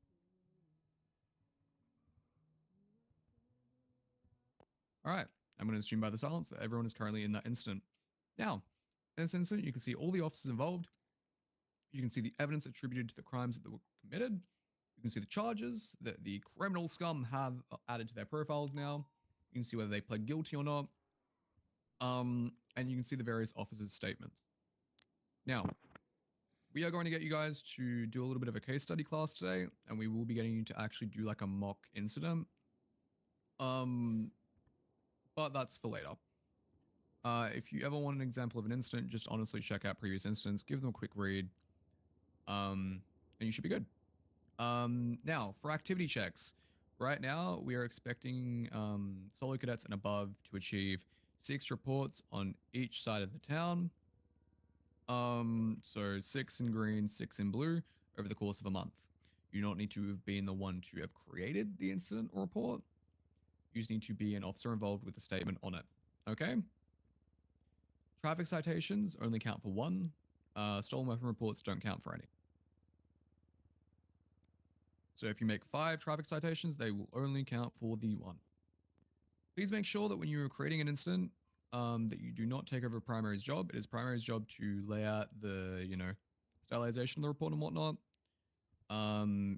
All right, I'm going to assume by the silence that everyone is currently in that incident. Now, in this incident, you can see all the officers involved. You can see the evidence attributed to the crimes that were committed. You can see the charges that the criminal scum have added to their profiles now. You can see whether they pled guilty or not. and you can see the various officers' statements. Now, we are going to get you guys to do a little bit of a case study class today, and we will be getting you to actually do like a mock incident. But that's for later. If you ever want an example of an incident, just honestly check out previous incidents, give them a quick read, and you should be good. Now, for activity checks, right now we are expecting solo cadets and above to achieve 6 reports on each side of the town. So 6 in green, 6 in blue over the course of a month. You do not need to have been the one to have created the incident or report. You just need to be an officer involved with a statement on it. Okay? Traffic citations only count for 1. Stolen weapon reports don't count for any. So if you make 5 traffic citations, they will only count for the 1. Please make sure that when you are creating an incident, that you do not take over primary's job. It is primary's job to lay out the, stylization of the report and whatnot.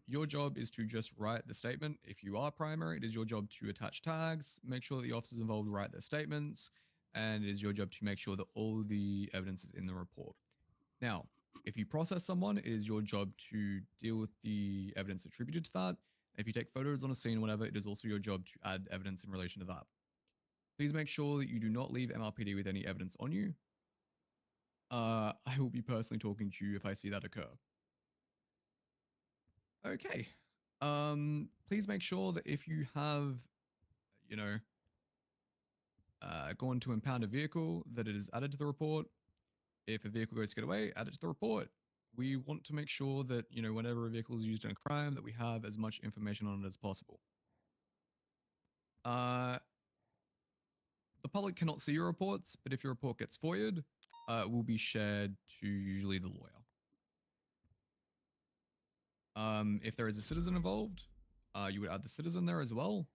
Your job is to just write the statement. If you are primary, it is your job to attach tags, make sure that the officers involved write their statements, and it is your job to make sure that all the evidence is in the report. Now, if you process someone, it is your job to deal with the evidence attributed to that. If you take photos on a scene or whatever, it is also your job to add evidence in relation to that. Please make sure that you do not leave MLPD with any evidence on you. I will be personally talking to you if I see that occur. Okay. Please make sure that if you have, gone to impound a vehicle, that it is added to the report. If a vehicle goes to get away, add it to the report. We want to make sure that, whenever a vehicle is used in a crime, that we have as much information on it as possible. The public cannot see your reports, but if your report gets FOIA'd, it will be shared to usually the lawyer. If there is a citizen involved, you would add the citizen there as well.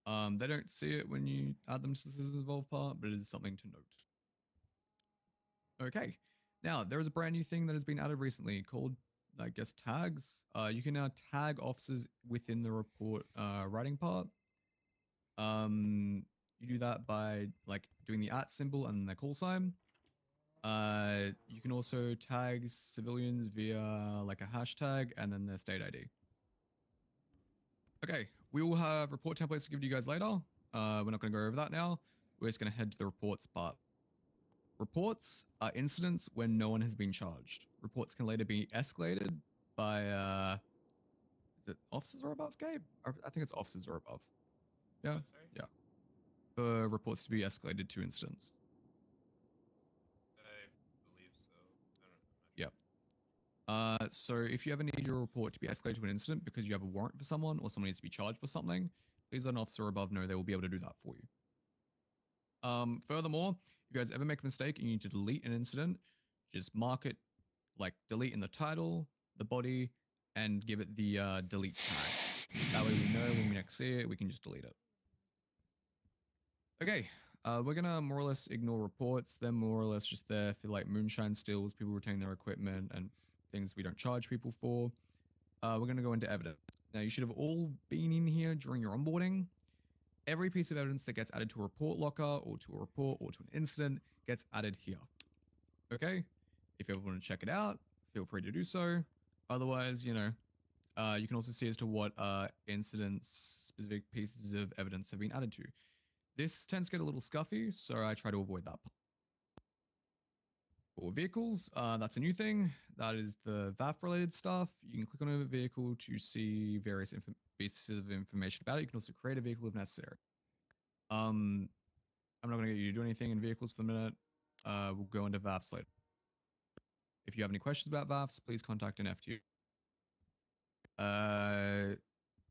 They don't see it when you add them to the citizen involved part, but it is something to note. Okay. Now, there is a brand new thing that has been added recently called, I guess, tags. You can now tag officers within the report writing part. You do that by doing the @ symbol and the call sign. You can also tag civilians via a hashtag and then their state ID. Okay, we will have report templates to give to you guys later. We're not going to go over that now. We're just going to head to the reports part. Reports are incidents when no one has been charged. Reports can later be escalated by, is it officers or above, Gabe? I think it's officers or above. Yeah? What, sorry? Yeah. For reports to be escalated to incidents. I believe so. I don't know. Yep. So if you ever need your report to be escalated to an incident because you have a warrant for someone or someone needs to be charged with something, please let an officer above know. They will be able to do that for you. Furthermore, if you guys ever make a mistake and you need to delete an incident, just mark it delete in the title, the body, and give it the delete tag. That way we know when we next see it, we can just delete it. Okay, we're gonna more or less ignore reports. They're more or less just there for moonshine stills, people retaining their equipment, and things we don't charge people for. We're gonna go into evidence. Now, you should have all been in here during your onboarding. Every piece of evidence that gets added to a report locker or to a report or to an incident gets added here. Okay? If you ever want to check it out, feel free to do so. Otherwise, you can also see as to what incidents, specific pieces of evidence have been added to. This tends to get a little scuffy, so I try to avoid that. For vehicles, that's a new thing. That is the VAF-related stuff. You can click on a vehicle to see various pieces of information about it. You can also create a vehicle if necessary. I'm not going to get you to do anything in vehicles for the minute. We'll go into VAFs later. If you have any questions about VAFs, please contact an FTU.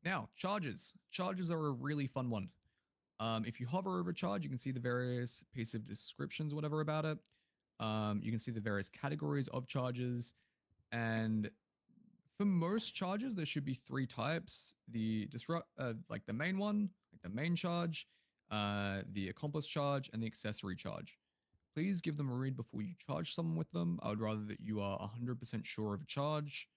Now, charges. Charges are a really fun one. If you hover over a charge, you can see the various pieces of descriptions, whatever about it. You can see the various categories of charges. And for most charges, there should be 3 types. The the main one, the main charge, the accomplice charge, and the accessory charge. Please give them a read before you charge someone with them. I would rather that you are 100% sure of a charge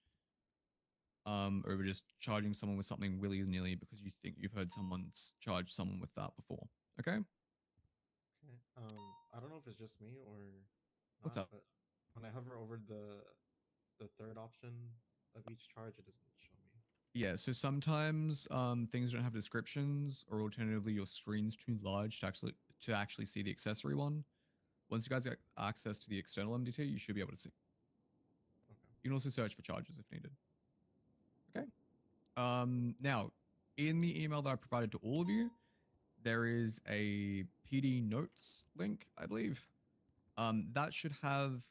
over just charging someone with something willy-nilly because you think you've heard someone's charged someone with that before. Okay? Okay. I don't know if it's just me or What's not, up? but when I hover over the third option of each charge, it doesn't show me. Yeah, so sometimes things don't have descriptions, or alternatively, your screen's too large to actually see the accessory one. Once you guys get access to the external MDT, you should be able to see. You can also search for charges if needed. Okay. Now, in the email that I provided to all of you, there is a PD notes link, I believe. That should have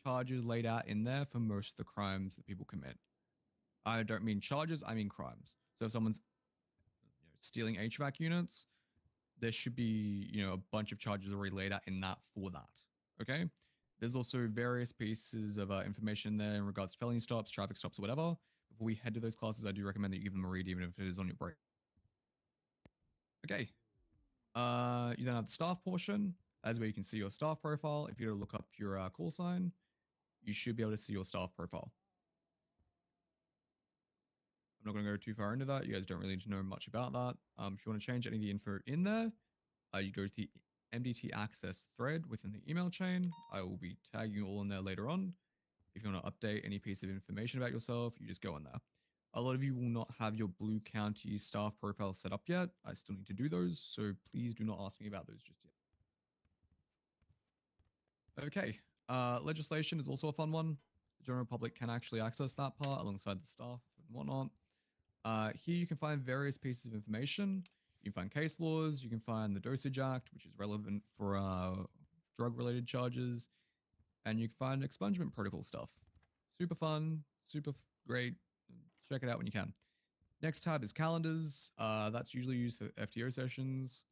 charges laid out in there for most of the crimes that people commit. I don't mean charges, I mean crimes. So if someone's stealing HVAC units, there should be, a bunch of charges already laid out in that for that. Okay. There's also various pieces of information there in regards to felony stops, traffic stops, or whatever. Before we head to those classes, I do recommend that you give them a read, even if it is on your break. Okay. You then have the staff portion. That's where you can see your staff profile. If you look up your call sign, you should be able to see your staff profile. I'm not going to go too far into that. You guys don't really need to know much about that. If you want to change any of the info in there, you go to the MDT access thread within the email chain. I will be tagging you all in there later on. If you want to update any piece of information about yourself, you just go in there. A lot of you will not have your Blue County staff profile set up yet. I still need to do those, so please do not ask me about those just yet. Okay, legislation is also a fun one. The general public can actually access that part alongside the staff and whatnot. Here you can find various pieces of information. You can find case laws, you can find the Dosage Act, which is relevant for drug-related charges, and you can find expungement protocol stuff. Super fun, super great. Check it out when you can. Next tab is calendars. That's usually used for FTO sessions.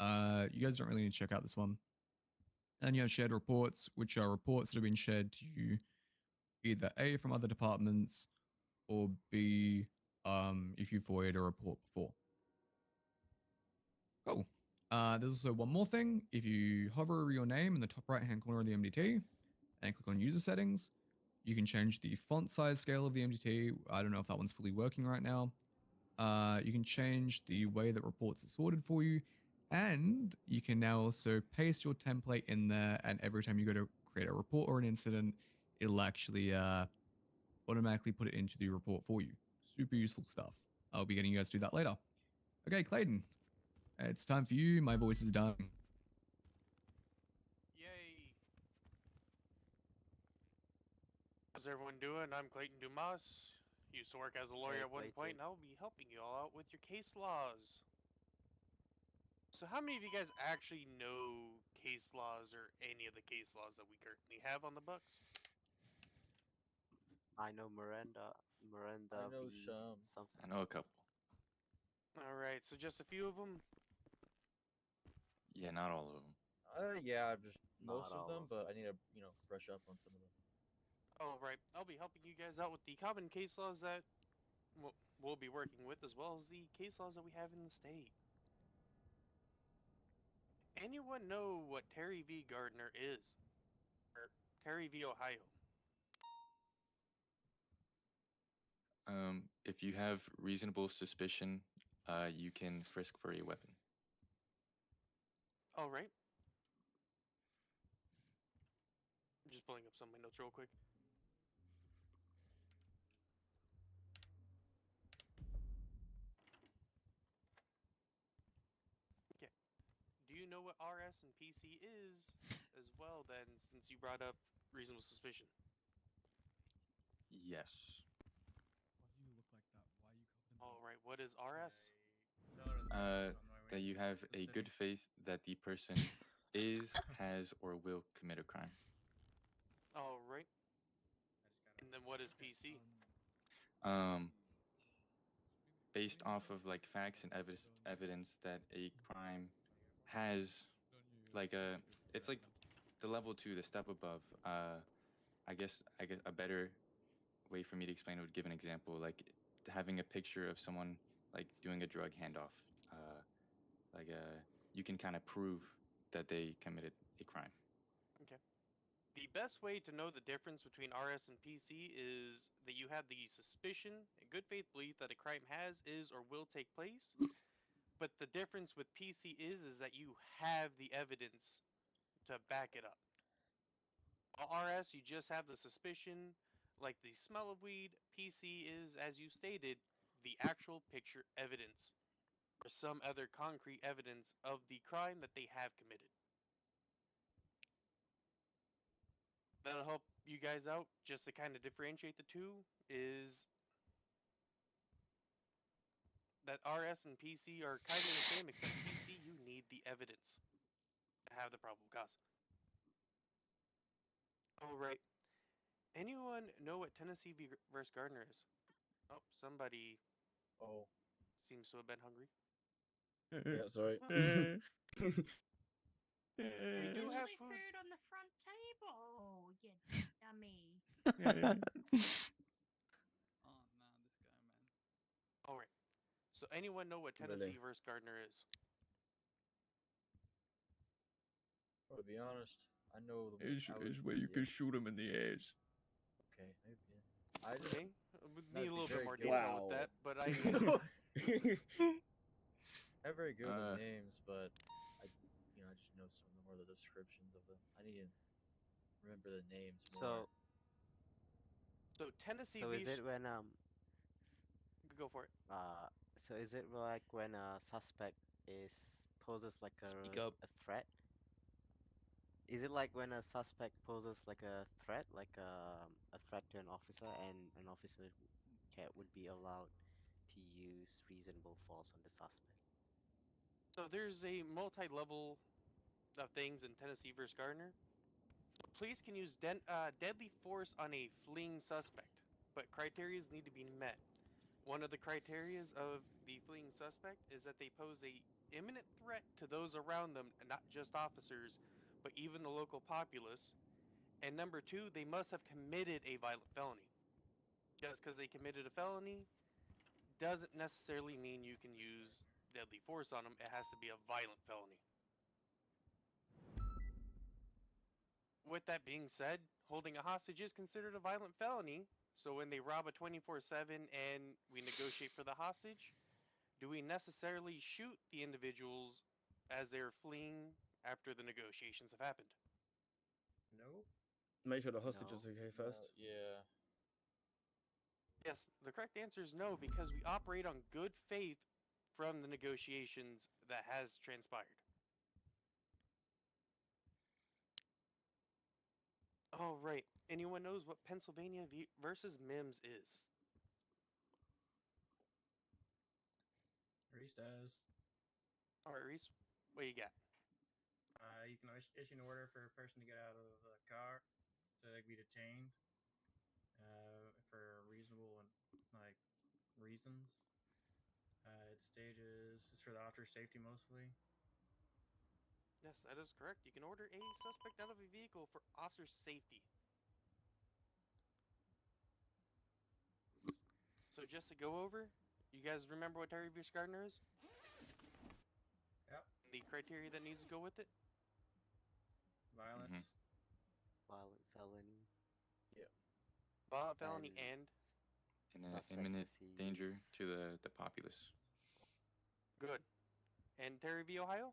You guys don't really need to check out this one. And you have shared reports, which are reports that have been shared to you either A, from other departments, or B, if you voided a report before. Cool. There's also one more thing. If you hover over your name in the top right-hand corner of the MDT and click on user settings, you can change the font size scale of the MDT. I don't know if that one's fully working right now. You can change the way that reports are sorted for you, and you can now also paste your template in there, and every time you go to create a report or an incident, it'll actually automatically put it into the report for you. Super useful stuff. I'll be getting you guys to do that later. Okay, Clayton, it's time for you. My voice is done. Yay! How's everyone doing? I'm Clayton Dumas. Used to work as a lawyer Hey, at one point, Clayton. and I'll be helping you all out with your case laws. So how many of you guys actually know case laws or any of the case laws that we currently have on the books? I know Miranda know v some. something. I know a couple. Alright, so just a few of them? Yeah, not all of them. Yeah, just Not most of all them, of but I need to, brush up on some of them. Alright, I'll be helping you guys out with the common case laws that we'll be working with, as well as the case laws that we have in the state. Anyone know what Terry v. Gardner is? Or Terry v. Ohio? If you have reasonable suspicion, you can frisk for a weapon. Alright. I'm just pulling up some of my notes real quick. Okay. Do you know what RS and PC is as well, then, since you brought up reasonable suspicion? Yes. Why do you look like that? Why are you covered in Alright, what is RS? That you have a good faith that the person is, has, or will commit a crime. Alright. And then what is PC? Based off of like facts and evidence that a crime has, it's like the level 2, the step above. I guess a better way for me to explain it would give an example, like having a picture of someone like doing a drug handoff. You can kind of prove that they committed a crime. Okay. The best way to know the difference between RS and PC is that you have the suspicion and good faith belief that a crime has, is, or will take place. But the difference with PC is that you have the evidence to back it up. While RS, you just have the suspicion, like the smell of weed. PC is, as you stated, the actual picture evidence or some other concrete evidence of the crime that they have committed. That'll help you guys out just to kind of differentiate the two is that RS and PC are kind of the same, except PC, you need the evidence to have the probable cause. Oh, right. Anyone know what Tennessee versus Gardner is? Oh, somebody seems to have been hungry. Yeah, sorry. We do have Usually food. food on the front table, you dummy. Oh man, this guy, man. All right. So anyone know what Really? Tennessee versus Gardner is? Well, to be honest, I know the Is where you can shoot him in the ass. Okay, maybe. I just Okay, we not need a little bit very more good- detail with that, but I I'm very good with names, but I just know some of the more the descriptions of them. I need to remember the names more. So Tennessee So is beef. it when Go for it. so is it like when a suspect poses like Speak up. a threat? Is it like when a suspect poses like a threat, like a threat to an officer, and an officer would be allowed to use reasonable force on the suspect? So there's a multi-level of things in Tennessee versus Gardner. So police can use deadly force on a fleeing suspect, but criteria need to be met. One of the criterias of the fleeing suspect is that they pose a imminent threat to those around them, and not just officers, but even the local populace. And number two, they must have committed a violent felony. Just because they committed a felony doesn't necessarily mean you can use deadly force on them. It has to be a violent felony. With that being said, holding a hostage is considered a violent felony. So when they rob a 24/7 and we negotiate for the hostage, do we necessarily shoot the individuals as they're fleeing after the negotiations have happened? No. Make sure the hostage is No. okay first. Yeah. Yes, the correct answer is no, because we operate on good faith from the negotiations that has transpired. All right. Anyone knows what Pennsylvania versus Mims is? Reese does. All right, Reese, what you got? You can issue an order for a person to get out of a car so they can be detained for reasonable and like reasons. It stages it's for the officer's safety mostly. Yes, that is correct. You can order a suspect out of a vehicle for officer safety. So just to go over, you guys remember what Terry Vs. Gardner is? Yep. The criteria that needs to go with it? Violence. Violent felony. Yeah. Violent felony And and In imminent danger to the populace. good. And Terry v. Ohio?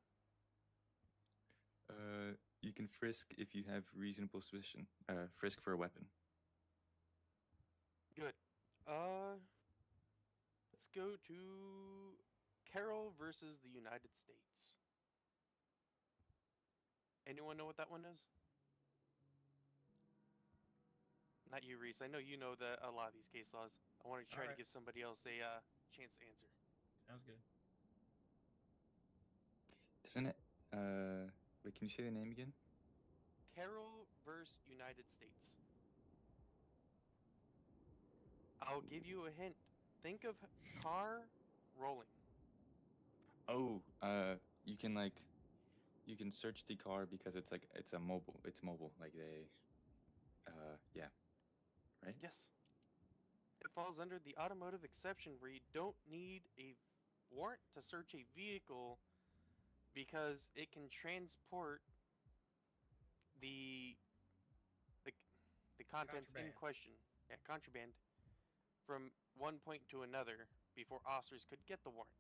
You can frisk if you have reasonable suspicion. Frisk for a weapon. Good. Let's go to Carroll versus the United States. Anyone know what that one is? Not you, Reese. I know you know a lot of these case laws. I want to try to give somebody else a chance to answer. Sounds good. Doesn't it? Wait, can you say the name again? Carroll versus United States. I'll give you a hint. Think of car rolling. Oh, you can search the car because it's mobile. It's mobile. Like they, yeah, right? Yes. It falls under the automotive exception where you don't need a warrant to search a vehicle because it can transport the the, the contents in Contraband. question, contraband, from one point to another before officers could get the warrant.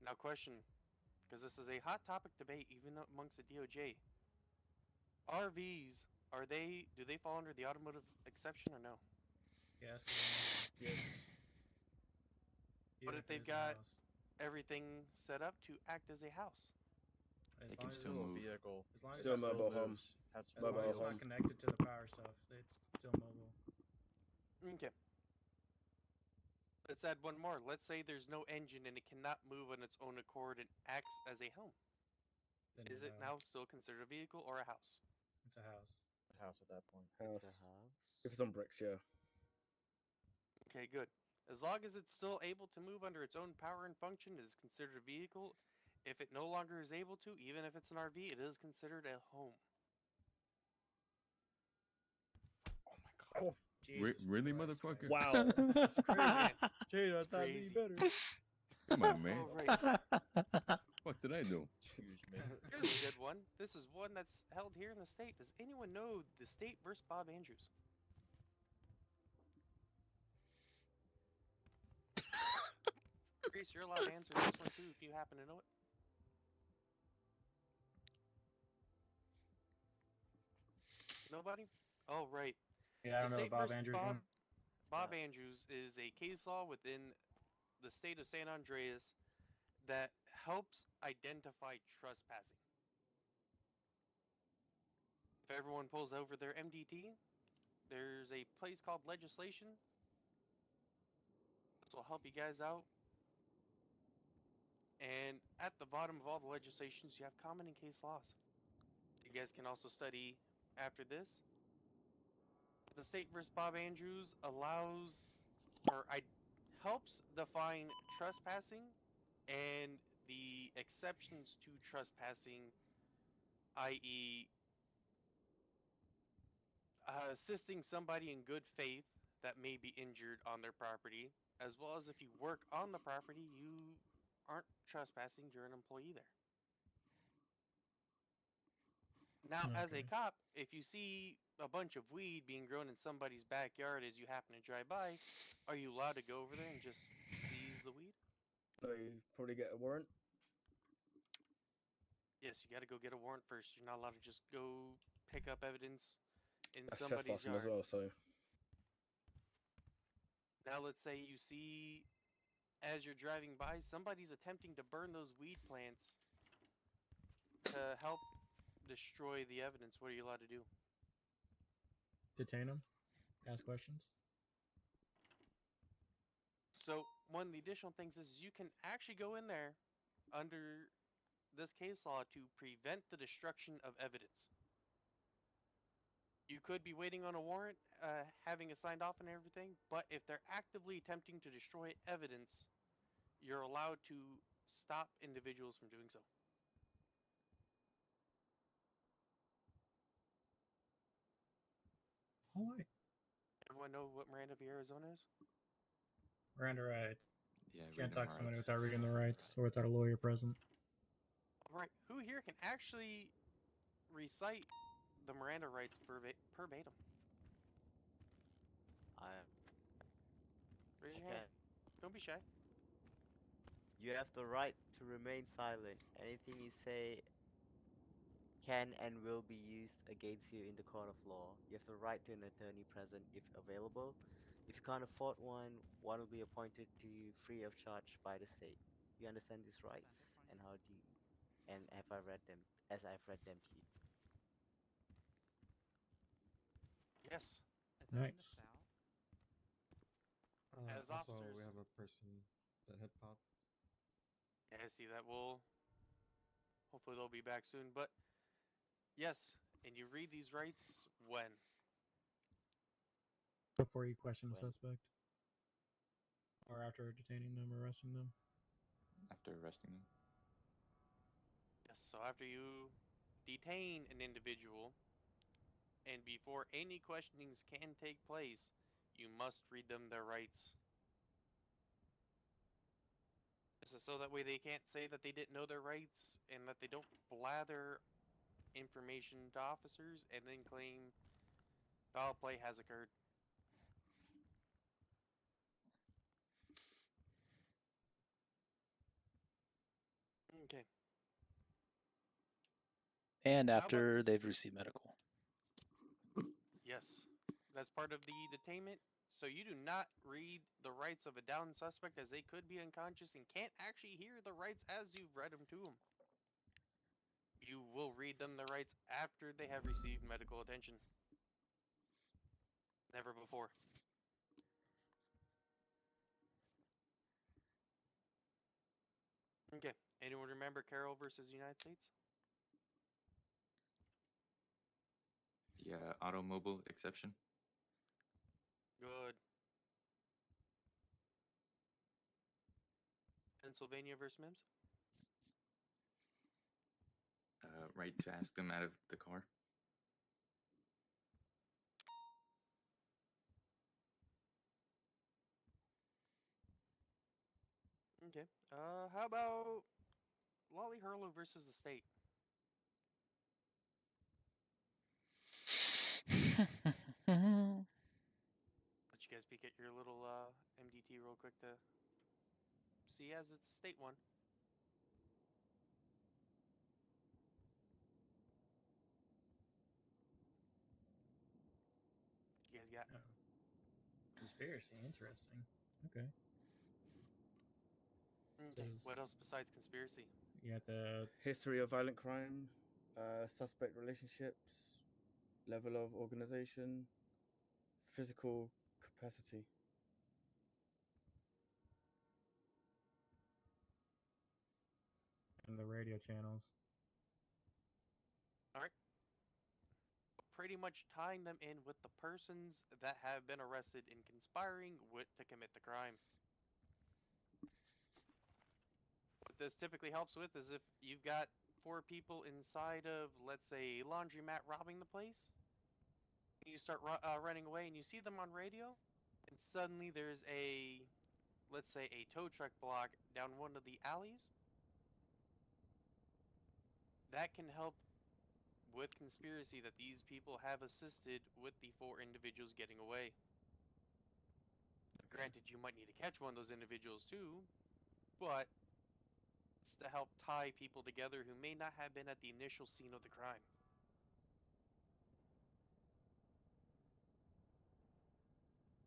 Now question, because this is a hot topic debate even amongst the DOJ. RVs, do they fall under the automotive exception or no? Yes. 'Cause What even if if it they've is a got house. everything set up to act as a house? As They long can as still it's- move. Vehicle. As long as Still it's mobile home. As Has long mobile as it's home. not connected to the power stuff, it's still mobile. Okay. Let's add one more. Let's say there's no engine and it cannot move on its own accord and acts as a home. Then Is it now still considered a vehicle or a house? It's a house. A house at that point. It's a house. If it's on bricks, yeah. Okay, good. As long as it's still able to move under its own power and function, it is considered a vehicle. If it no longer is able to, even if it's an RV, it is considered a home. Oh, Really, motherfucker? wow. That's crazy. Jade, I It's thought me crazy. better. Come on, man. All right. What did I do? Excuse me. Here's a good one. This is one that's held here in the state. Does anyone know the state versus Bob Andrews? Grace, you're allowed to answer this one too if you happen to know it. Nobody? Oh, right. Yeah, I don't The know the state Bob versus Andrews one. Bob Andrews is a case law within the state of San Andreas that helps identify trespassing. If everyone pulls over their MDT, there's a place called legislation. This will help you guys out. And at the bottom of all the legislations, you have common and case laws. You guys can also study after this. The state versus Bob Andrews allows or helps define trespassing and the exceptions to trespassing, i.e., assisting somebody in good faith that may be injured on their property, as well as if you work on the property, you aren't trespassing, you're an employee there. Now, as a Okay. cop, if you see a bunch of weed being grown in somebody's backyard as you happen to drive by, are you allowed to go over there and just seize the weed? No, you probably get a warrant. Yes, you got to go get a warrant first. You're not allowed to just go pick up evidence in That's somebody's trespassing as yard. well, so. Now, let's say you see, as you're driving by, somebody's attempting to burn those weed plants to help destroy the evidence. What are you allowed to do? Detain them. Ask questions. So, one of the additional things is you can actually go in there under this case law to prevent the destruction of evidence. You could be waiting on a warrant, having it signed off and everything, but if they're actively attempting to destroy evidence, you're allowed to stop individuals from doing so. All right. Everyone know what Miranda v. Arizona is? Miranda right. Yeah, Can't reading talk the to somebody rights. without reading the rights or without a lawyer present. All right, who here can actually recite the Miranda rights verbatim? Raise your hand. Don't be shy. You have the right to remain silent. Anything you say can and will be used against you in the court of law. You have the right to an attorney present if available. If you can't afford one, one will be appointed to you free of charge by the state. You understand these rights, and how do you, and have I read them as I've read them to you? Yes. Nice. As Also, officers. we have a person that hit pop. Yeah, I see that. Hopefully they'll be back soon. But yes, and you read these rights when? Before you question the When? suspect. Or after detaining them, arresting them. After arresting them. Yes, so after you detain an individual and before any questionings can take place, you must read them their rights. This is so that way they can't say that they didn't know their rights and that they don't blather information to officers and then claim foul play has occurred. Okay. And How about after this? they've received medical. Yes, that's part of the detainment. So you do not read the rights of a downed suspect as they could be unconscious and can't actually hear the rights as you've read them to them. You will read them the rights after they have received medical attention. Never before. Okay. Anyone remember Carroll versus United States? The automobile exception. Good. Pennsylvania versus Mims? Right to ask them out of the car. Okay. How about Lolly Hurlo versus the state? Let you guys peek at your little MDT real quick to see as it's a state one. What you guys got? Oh. Conspiracy, interesting. Okay. Okay. What else besides conspiracy? You got the History of violent crime, suspect relationships, level of organization, physical capacity. and the radio channels. All right. Pretty much tying them in with the persons that have been arrested in conspiring to commit the crime. What this typically helps with is if you've got 4 people inside of, let's say, laundromat robbing the place, you start running away and you see them on radio, and suddenly there's a, let's say, a tow truck block down one of the alleys. That can help with conspiracy that these people have assisted with the 4 individuals getting away. Granted, you might need to catch one of those individuals too, but it's to help tie people together who may not have been at the initial scene of the crime.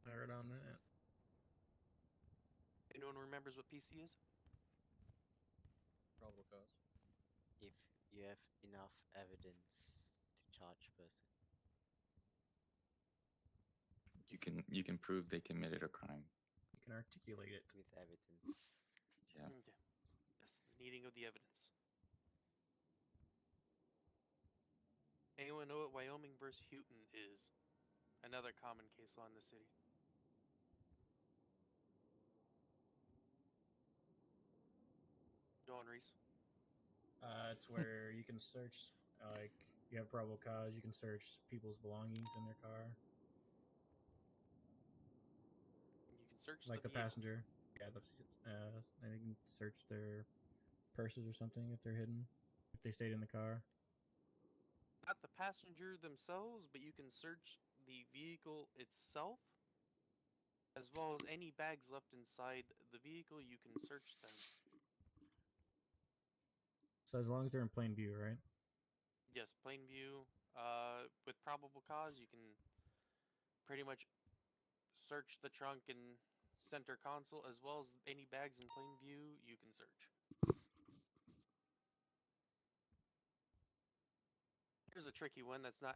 I heard on that. Anyone remembers what PC is? Probable cause. If you have enough evidence to charge person. You can prove they committed a crime. You can articulate it with evidence. Yeah. Okay. Yes, the needing of the evidence. Anyone know what Wyoming versus Houghton is? Another common case law in the city. Go on, Reese. It's where you can search, like, you have probable cause, you can search people's belongings in their car. You can search Like the vehicle. passenger. Yeah, and you can search their purses or something if they're hidden, if they stayed in the car. Not the passenger themselves, but you can search the vehicle itself, as well as any bags left inside the vehicle. You can search them. So as long as they're in plain view, right? Yes, plain view. With probable cause, you can pretty much search the trunk and center console, as well as any bags in plain view. You can search. Here's a tricky one that's not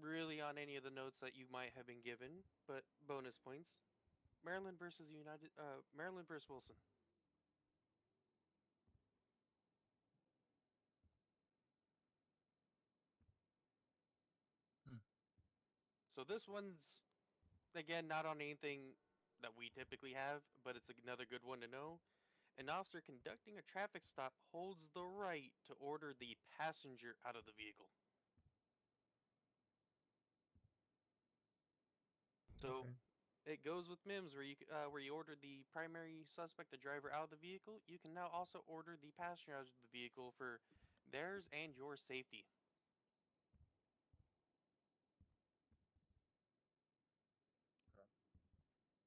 really on any of the notes that you might have been given, but bonus points. Maryland versus Maryland versus Wilson. So this one's, again, not on anything that we typically have, but it's another good one to know. An officer conducting a traffic stop holds the right to order the passenger out of the vehicle. So Okay. it goes with MIMS where you order the primary suspect, the driver, out of the vehicle. You can now also order the passenger out of the vehicle for theirs and your safety.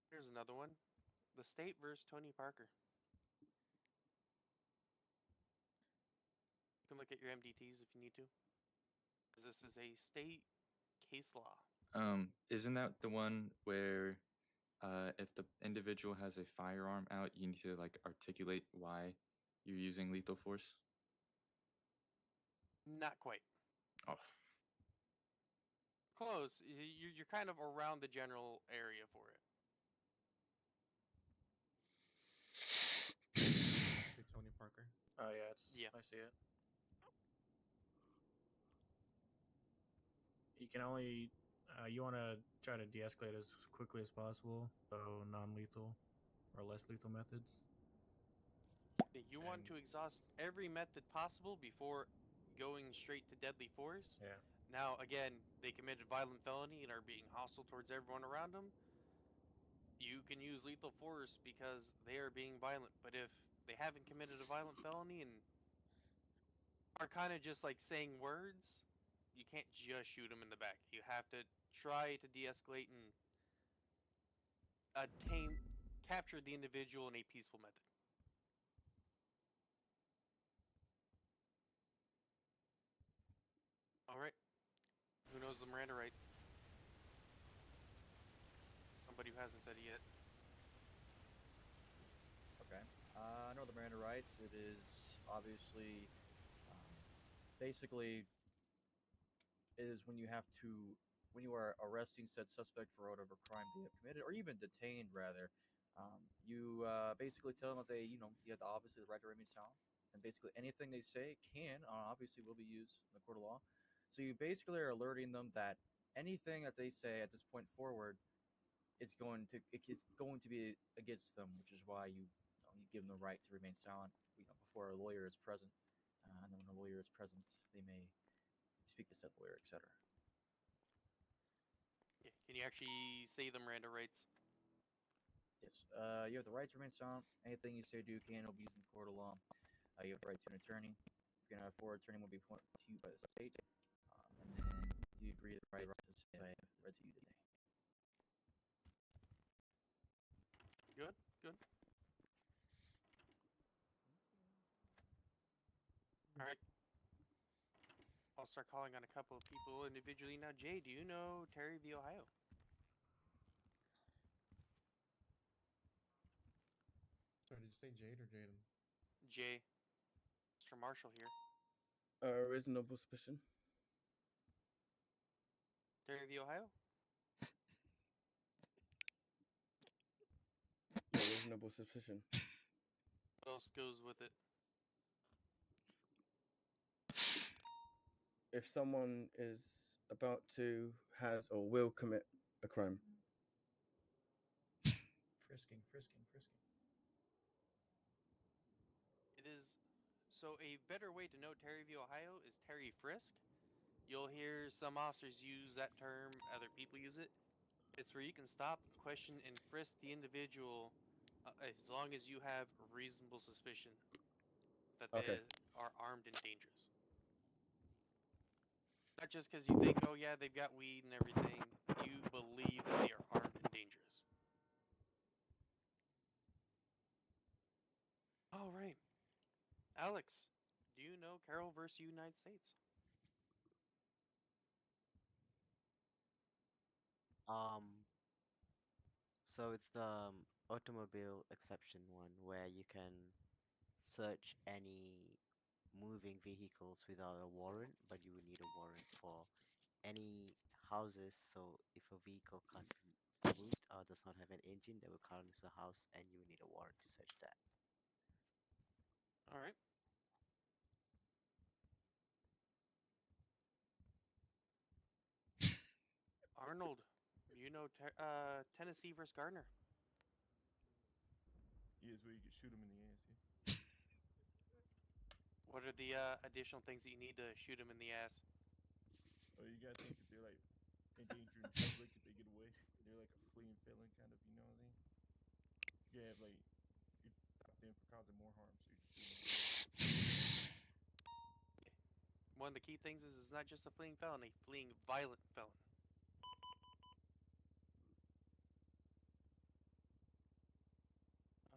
Here's another one. The State versus Tony Parker. You can can look at your MDTs if you need to. Because this is a state case law. Isn't that the one where if the individual has a firearm out, you need to like articulate why you're using lethal force? Not quite. Oh. Close. You're kind of around the general area for it. Say Tony Parker. Oh yeah, Yeah. I see it. You can only you want to try to de-escalate as quickly as possible, so non-lethal or less lethal methods. You want to exhaust every method possible before going straight to deadly force. Yeah. Now, again, they committed violent felony and are being hostile towards everyone around them. You can use lethal force because they are being violent. But if they haven't committed a violent felony and are kind of just like saying words, you can't just shoot them in the back. You have to try to de-escalate and capture the individual in a peaceful method. All right. Who knows the Miranda right? Somebody who hasn't said it yet. Okay. I know the Miranda rights. It is obviously, basically, it is when you have to, when you are arresting said suspect for whatever crime they have committed, or even detained rather. You basically tell them that they, you have obviously the right to remain silent, and basically anything they say can, obviously, will be used in the court of law. So you basically are alerting them that anything that they say at this point forward is going to be against them, which is why you give them the right to remain silent, before a lawyer is present. And then when a lawyer is present, they may speak to said lawyer, etc. Yeah. Can you actually say the Miranda rights? Yes. You have the right to remain silent. Anything you say, do, can, will be used in the court of law. You have the right to an attorney. You're gonna afford attorney will be appointed to you by the state. And then you agree to the rights that I have read to you today. Good. Good. All right. I'll start calling on a couple of people individually now. Jay, do you know Terry v. Ohio? Sorry, did you say Jade or Jaden? Jay. Mr. Marshall here. Reasonable suspicion. Terry v. Ohio? Yeah, reasonable suspicion. What else goes with it? If someone is about to, has, or will commit a crime. Frisking. It is. So a better way to know Terry v. Ohio is Terry Frisk. You'll hear some officers use that term, other people use it. It's where you can stop, question, and frisk the individual as long as you have reasonable suspicion that they are armed and dangerous. Not just because you think, oh yeah, they've got weed and everything. You believe that they are armed and dangerous. All right. Alex, do you know Carroll versus United States? So it's the automobile exception one where you can search any moving vehicles without a warrant, but you would need a warrant for any houses. So if a vehicle can't be moved or does not have an engine, that will count as a house, and you would need a warrant to search that. All right. Arnold, do you know Tennessee versus Gardner? Yes, where you can shoot him in the ass. Yeah. What are the additional things that you need to shoot him in the ass? Oh, you gotta think if they're like endangering public, if they get away, they're like a fleeing felon, kind of. You know what I mean? You have like you stop them for causing more harm, so you just shoot them. One of the key things is it's not just a fleeing felon, a fleeing violent felon.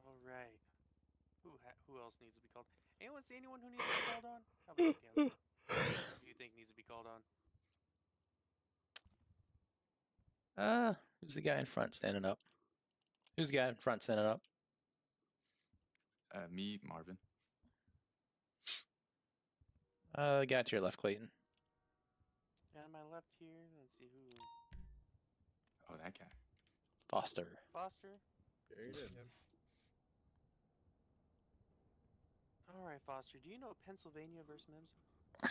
All right. who else needs to be called? Anyone see anyone who needs to be called on? How about you, Cams? Who do you think needs to be called on? Who's the guy in front standing up? Who's the guy in front standing up? Me, Marvin. The guy to your left, Clayton. Yeah, on my left here. Let's see who. Oh, that guy. Foster. Foster. There you did. All right, Foster. Do you know Pennsylvania versus Mims? No.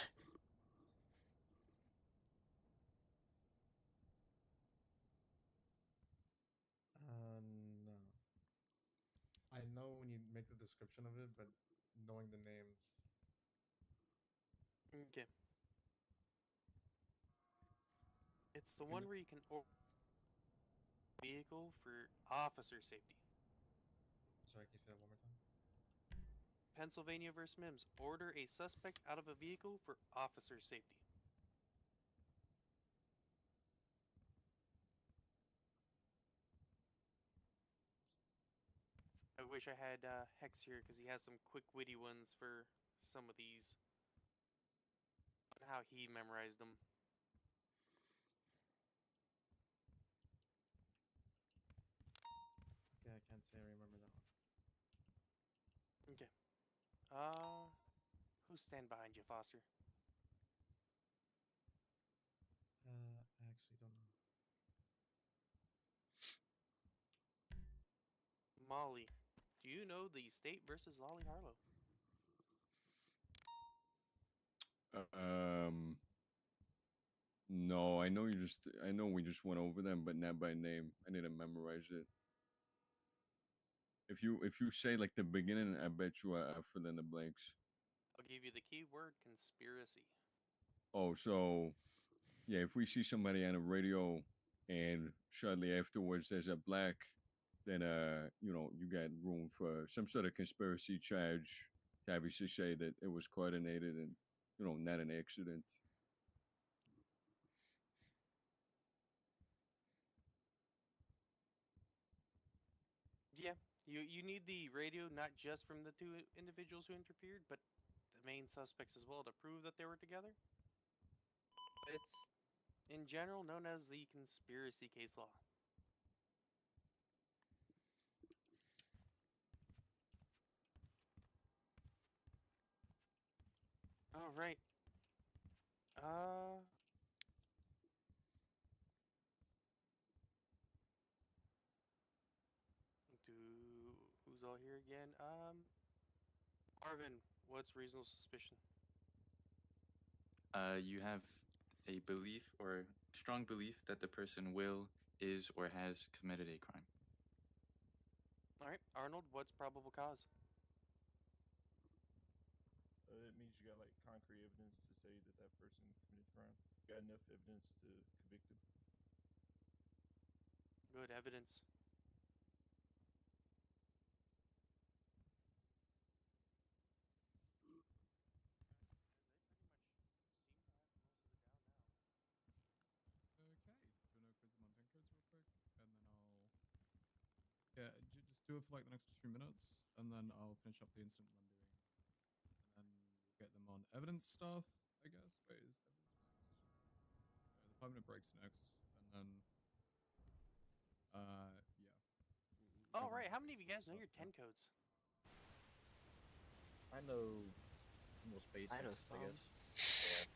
I know when you make the description of it, but knowing the names. Okay. It's the Can one you- where you can order a vehicle for officer safety. Sorry, can you say that one more time? Pennsylvania versus Mims. Order a suspect out of a vehicle for officer safety. I wish I had Hex here because he has some quick, witty ones for some of these. On how he memorized them. Okay, I can't say I remember that one. Okay. Who's stand behind you, Foster? I actually don't know. Molly. Do you know the state versus Lolly Harlow? No, I know I know we just went over them, but not by name. I need to memorize it. If you say like the beginning, I bet you I fill in the blanks. I'll give you the key word: conspiracy. Oh, so yeah, if we see somebody on the radio and shortly afterwards there's a black, then you got room for some sort of conspiracy charge to obviously say that it was coordinated and not an accident. Yeah, you need the radio not just from the two individuals who interfered, but the main suspects as well to prove that they were together. It's in general known as the conspiracy case law. All right. Who's all here again? Marvin, what's reasonable suspicion? You have a belief or strong belief that the person will, is, or has committed a crime. All right, Arnold, what's probable cause? It means you got like concrete evidence to say that that person committed crime. You got enough evidence to convict him. Good evidence. Okay. Do you want to quiz them on 10 codes real quick? And then I'll... Yeah, just do it for like the next 2 minutes, and then I'll finish up the incident that I'm doing. And then we'll get them on evidence stuff, I guess. Wait, is evidence next? The 5-minute break's next, and then... yeah. All right, how many of you guys know your 10 codes? I know most basics, I guess.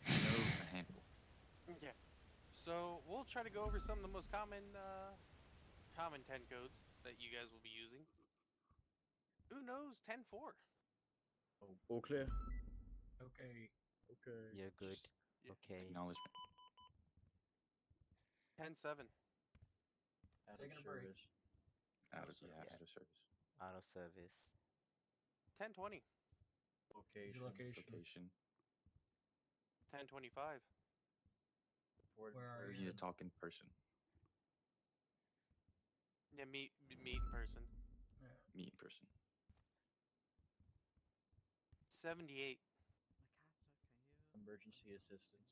I know a handful. Okay. So we'll try to go over some of the most common 10 codes that you guys will be using. Who knows 10-4? Oh, all clear. Okay. Okay. You're good. Okay. Acknowledgement. 10-7. Out Taking of a break. service. Out of service. Out of service. 10-20. Location. Location. 10-25. Where are We you? need to talk in person. Yeah, meet in person. Meet in person. 78. Emergency assistance.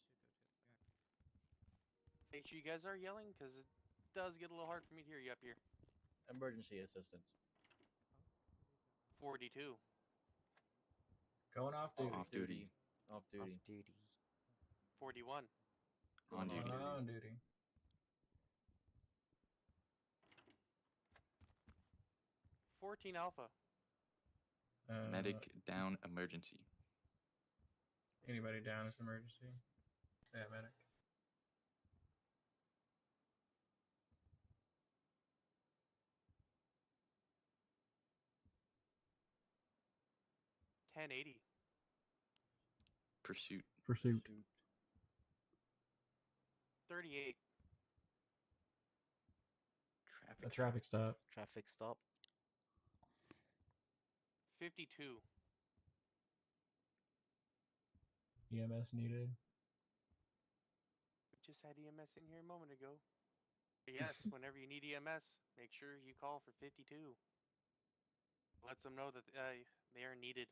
Make sure you guys are yelling, because it does get a little hard for me to hear you up here. Emergency assistance. 42. Going off duty. Off duty. Off duty. Off duty. 41. On duty. On duty. Alpha. Medic down emergency. Anybody down is emergency. Yeah, medic. $10.80. Pursuit. Pursuit. 38. A traffic stop. Traffic stop. 52. EMS needed. We just had EMS in here a moment ago. But yes, whenever you need EMS, make sure you call for 52. Lets them know that they are needed.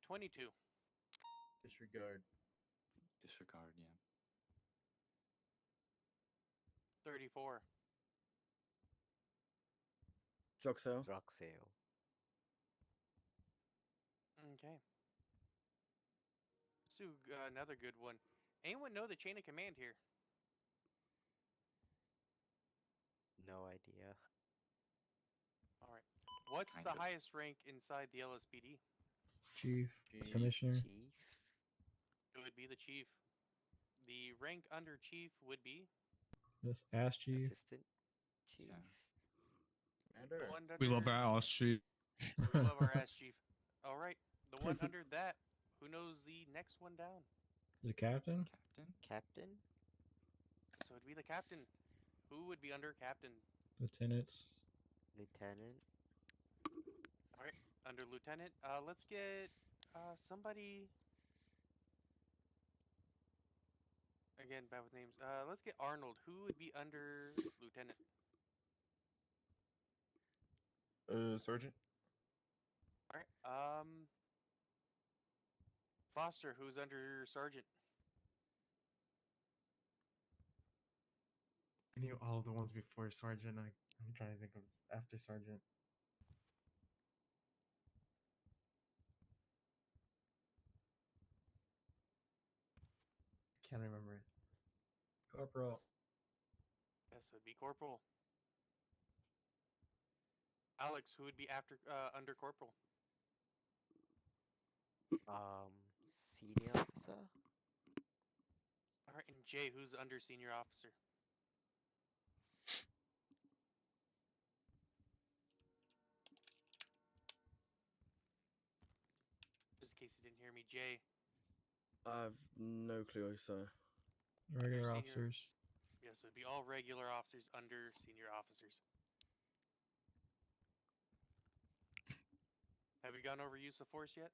$22. Disregard. Disregard, yeah. 34. Drug sale. Drug sale. Okay. Let's do another good one. Anyone know the chain of command here? No idea. All right. What's Kind the of. highest rank inside the LSPD? Chief. Chief. Commissioner. Chief. It would be the chief. The rank under chief would be This ass chief. Assistant chief. Yeah. the one We love under- our ass chief. We love our ass chief. All right. The one under that. Who knows the next one down? The captain. Captain. Captain. So it'd be the captain. Who would be under captain? Lieutenants. Lieutenant. All right. Under lieutenant. Let's get somebody. Again, bad with names. Let's get Arnold. Who would be under lieutenant? Sergeant. All right. Foster, who's under sergeant? I knew all of the ones before sergeant. I'm trying to think of after sergeant. Can't remember it. Corporal. Yes, it would be corporal. Alex, who would be after under corporal? Senior officer. All right, and Jay, who's under senior officer? Just in case you didn't hear me, Jay. I've no clue, so. Regular Senior- officers. Yes, it would be all regular officers under senior officers. Have you gone over use of force yet?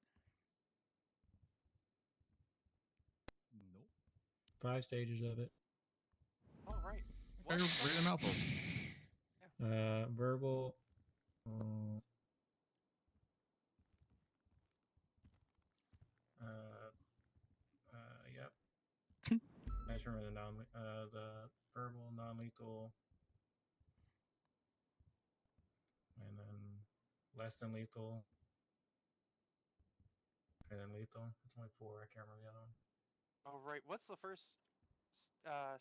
Nope. 5 stages of it. All right. Hey, read them out, folks. Verbal. Yep. I just remember the verbal, non-lethal, and then less than lethal, and then lethal. It's only 4. I can't remember the other one. All right. What's the first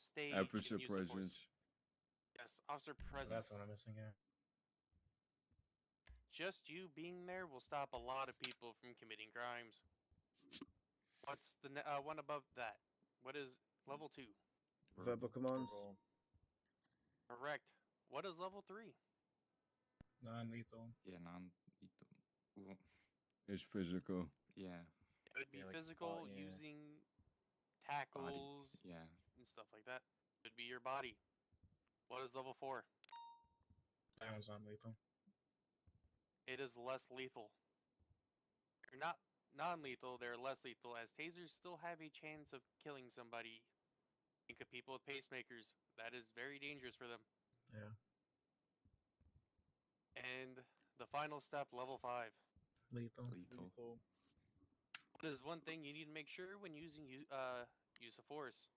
stage? Officer in use of force? presence. Yes, officer presence. That's what I'm missing. Yeah. Just you being there will stop a lot of people from committing crimes. What's the one above that? What is level 2? Verbal commands. Correct. What is level 3? Non-lethal. Yeah, non-lethal. Ooh, It's physical. yeah. It would be Yeah, like physical, yeah. using Body. tackles Yeah. and stuff like that. It would be your body. What is level 4? That one's non-lethal. It is less lethal. They're not non-lethal, they're less lethal, as tasers still have a chance of killing somebody. Think of people with pacemakers. That is very dangerous for them. Yeah. And the final step, level 5. Lethal. Lethal. What is one thing you need to make sure when using use of force?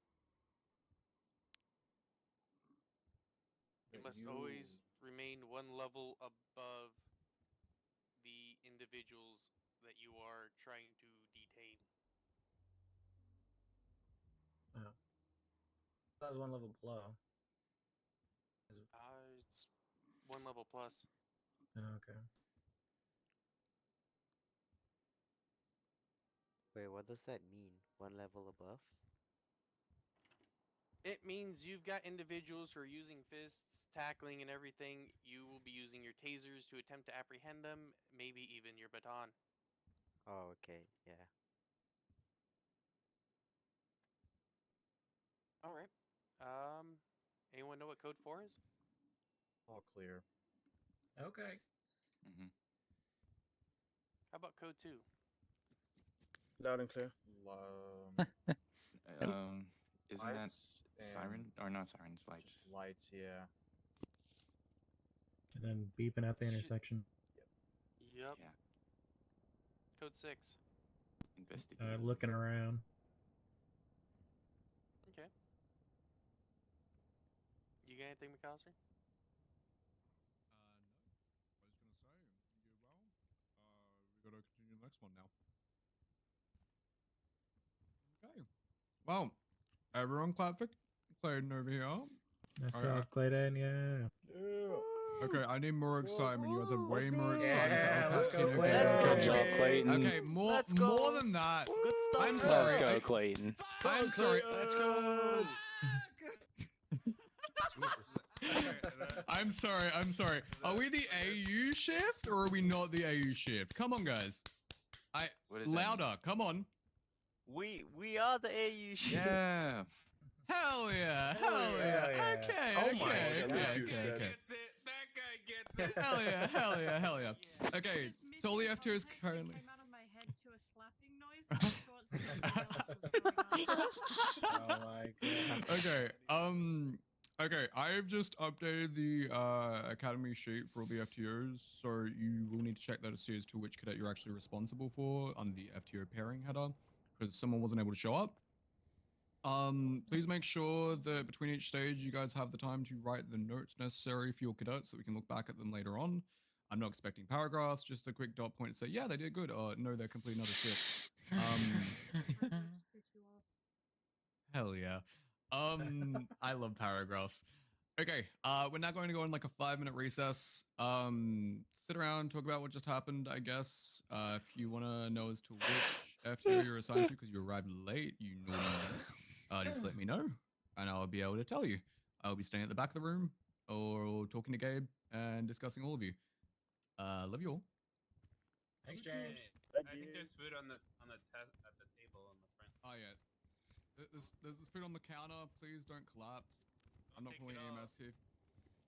must always remain one level above the individuals that you are trying to detain. Oh. That was one level below. It's one level plus. Oh, okay. Wait, what does that mean? One level above? It means you've got individuals who are using fists, tackling, and everything. You will be using your tasers to attempt to apprehend them, maybe even your baton. Oh, okay, yeah. All right. Anyone know what code 4 is? All clear. Okay. Mm-hmm. How about code 2? Loud and clear. Isn't that Lights siren and or not sirens? Lights. just lights, yeah. And then beeping at the intersection. Yep. Yeah. Code 6. Investigate. Looking around. Okay. You got anything, McAllister? I was gonna say, you did well. We gotta continue the next one now. Okay. Well, everyone clap for Clayton over here. Let's I- go, I- Clayton, yeah. Okay, I need more excitement. You guys are way more excited Yeah, for El let's go, Castillo Clayton. getting Good paid. job, Clayton. Okay, more than that. Good stuff. I'm Let's sorry. go, Clayton. I'm sorry. Let's go. I'm sorry. Are we the AU shift or are we not the AU shift? Come on, guys. What does that Louder. mean? Come on. We are the AU shit. Yeah. Hell yeah. Hell Hell yeah. yeah. Okay. Oh my okay. God. Okay. That guy gets it. Hell yeah. Hell yeah. Hell yeah. Okay. So all you have to do is currently. Came out of my head to a slapping noise. I thought something else was going on. Oh my god. Okay. Okay, I've just updated the academy sheet for all the FTOs, so you will need to check that to see as to which cadet you're actually responsible for on the FTO pairing header, because someone wasn't able to show up. Please make sure that between each stage you guys have the time to write the notes necessary for your cadets so we can look back at them later on. I'm not expecting paragraphs, just a quick dot point to say, yeah, they did good, or no, they're completely not a shit. Hell yeah. I love paragraphs. Okay, we're now going to go on like a 5-minute recess. Sit around, talk about what just happened, I guess. If you want to know as to which FTO you're assigned to because you arrived late, you normally just let me know, and I'll be able to tell you. I'll be staying at the back of the room or talking to Gabe and discussing all of you. Love you all. Thanks, James. I think there's food on the at the table on the front. Oh yeah. There's food on the counter. Please don't collapse. I'm not calling EMS here.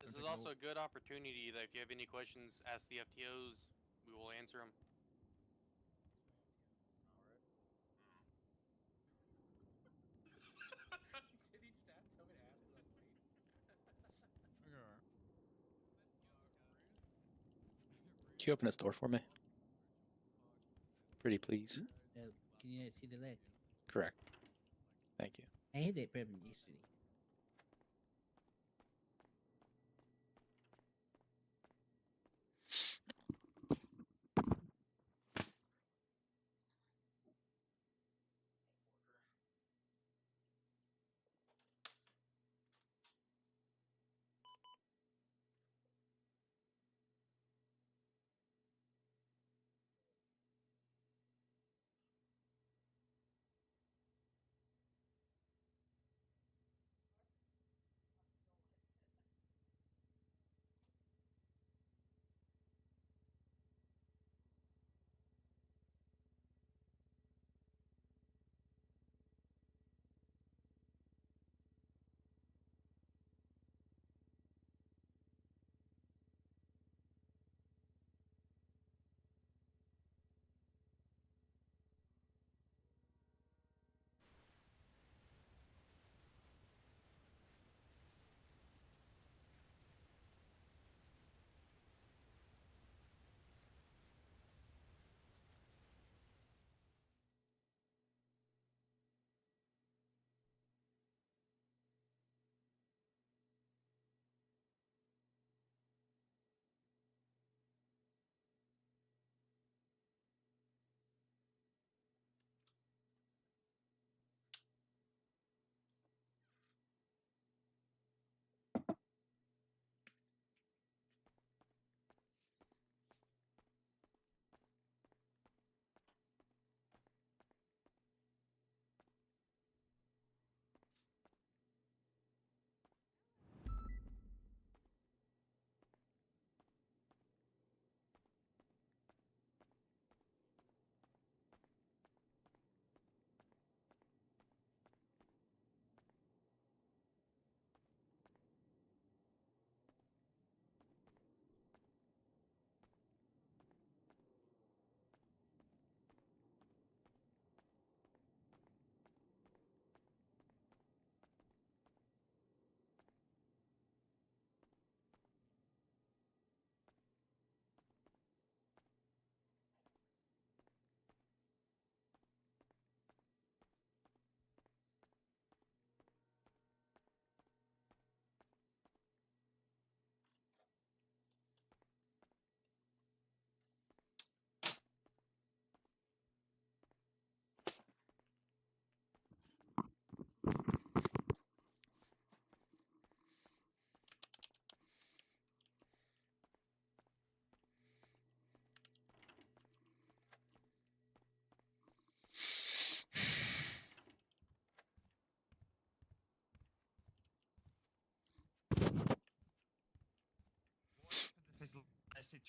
This is also a good opportunity that if you have any questions, ask the FTOs. We will answer them. Did he just tell me to ask because I'm late? Can you open this door for me? Pretty please. Can you not see the light? Correct. Thank you. I had that problem yesterday.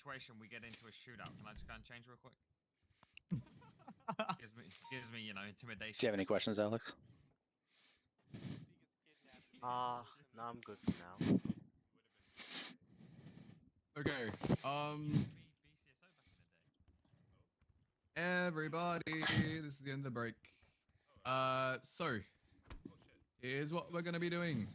situation we get into a shootout, can I just go and change real quick? gives me, you know, intimidation. Do you have any questions, Alex? No, I'm good for now. Okay. Everybody, this is the end of the break. So here's what we're gonna be doing.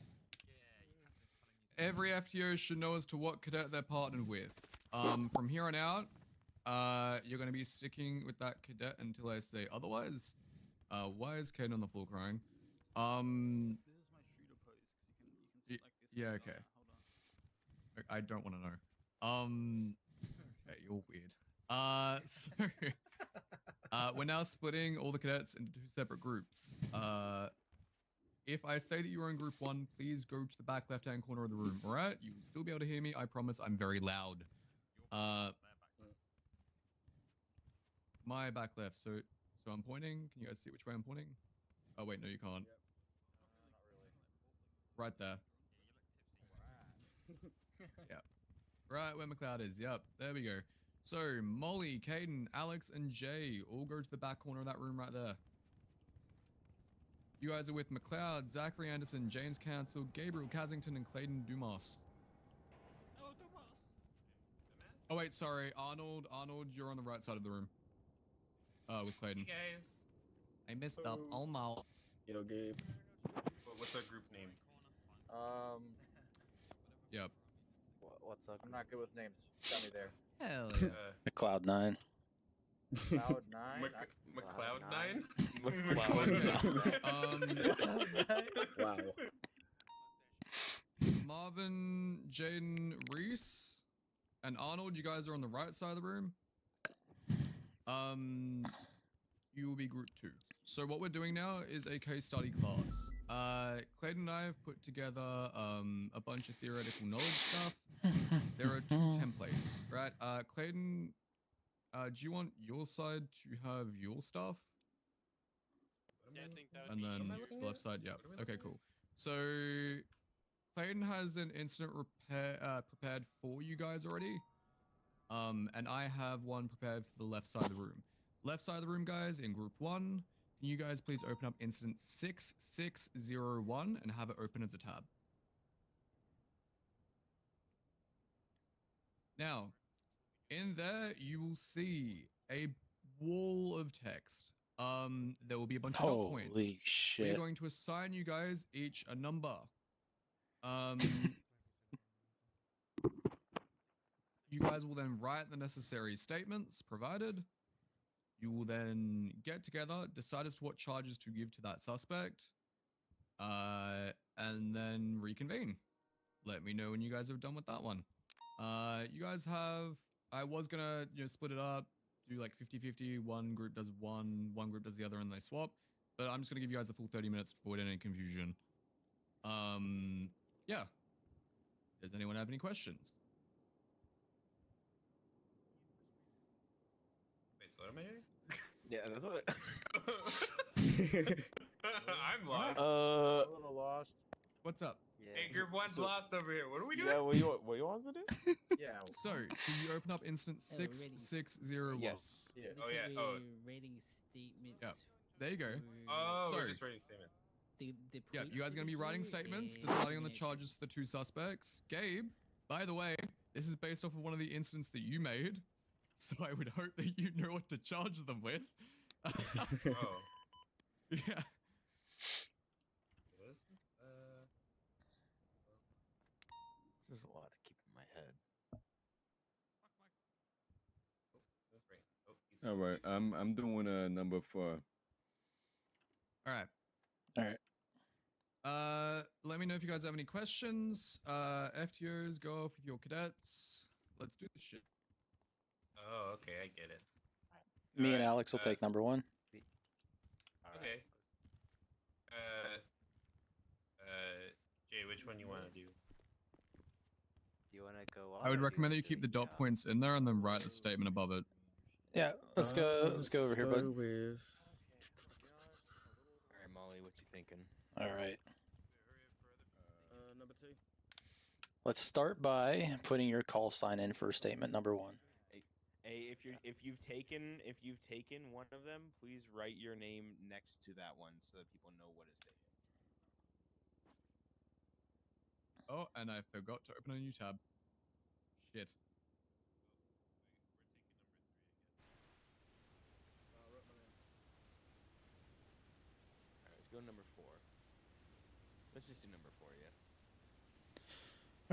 Every FTO should know as to what cadet they're partnered with. From here on out, you're gonna be sticking with that cadet until I say otherwise. Why is Kate on the floor crying? This is my shooter pose. You can sit like this. Yeah, and okay. hold on. I don't want to know. Okay, you're weird. So we're now splitting all the cadets into 2 separate groups. If I say that you're in group 1, please go to the back left-hand corner of the room. All right? You will still be able to hear me. I promise. I'm very loud. My back left. So I'm pointing. Can you guys see which way I'm pointing? Oh wait, no, you can't. Right there. Yeah. Right where McLeod is. Yep. There we go. So Molly, Caden, Alex, and Jay all go to the back corner of that room right there. You guys are with McLeod, Zachary Anderson, James Cancel, Gabriel Casington, and Clayton Dumas. Oh, Dumas. Oh wait, sorry, Arnold, you're on the right side of the room. With Clayton. Hey guys. I missed up. Almost. Yo, Gabe. What's our group name? Yep. What's up? I'm not good with names. Got me there. Hell yeah. McLeod 9. Cloud 9. McLeod 9. Wow. Marvin, Jaden, Reese, and Arnold, you guys are on the right side of the room. You will be group 2. So what we're doing now is a case study class. Clayton and I have put together a bunch of theoretical knowledge stuff. There are 2 templates, right? Clayton, do you want your side to have your stuff? Yeah, I think that would And be then easier. the left side, yeah. Okay, cool. So Clayton has an incident prepared for you guys already. And I have one prepared for the left side of the room. Left side of the room, guys, in group 1, can you guys please open up incident 6601 and have it open as a tab? Now, in there, you will see a wall of text. There will be a bunch of dot points. Holy shit. We're going to assign you guys each a number. You guys will then write the necessary statements provided. You will then get together, decide as to what charges to give to that suspect, and then reconvene. Let me know when you guys have done with that one. You guys have... I was gonna, split it up, do like 50-50. One group does one group does the other, and they swap. But I'm just gonna give you guys the full 30 minutes to avoid any confusion. Yeah. Does anyone have any questions? Wait, so what am I doing? Yeah, that's what. I'm lost. A little lost. What's up? Hey, group 1's lost over here. What are we doing? Yeah, what you want to do? Yeah. So, can you open up incident 6601? Yes. Yeah. Oh yeah. Oh. Rating statement. Yeah. There you go. Oh, So, we're just writing statements. yeah, you guys are going to be writing statements, deciding on the charges for the 2 suspects. Gabe, by the way, this is based off of one of the incidents that you made, so I would hope that you know what to charge them with. Oh. Yeah. This is a lot to keep in my head. All right, I'm doing a number 4. All right. All right. Let me know if you guys have any questions. FTOs, go off with your cadets. Let's do this shit. Oh, okay, I get it. Me and Alex will take number 1. Okay. Jay, which one you want to do? Do you want to go on? I would or do recommend that wanna you do keep it the dot points in there and then write the statement above it. Yeah, let's go over here, bud. With... All right, Molly, what you thinking? All right. Number 2. Let's start by putting your call sign in for statement number 1. Hey, if you've taken one of them, please write your name next to that one so that people know what is taken. Oh, and I forgot to open a new tab. Shit. Alright, let's go to number 4. Let's just do number 4, yeah.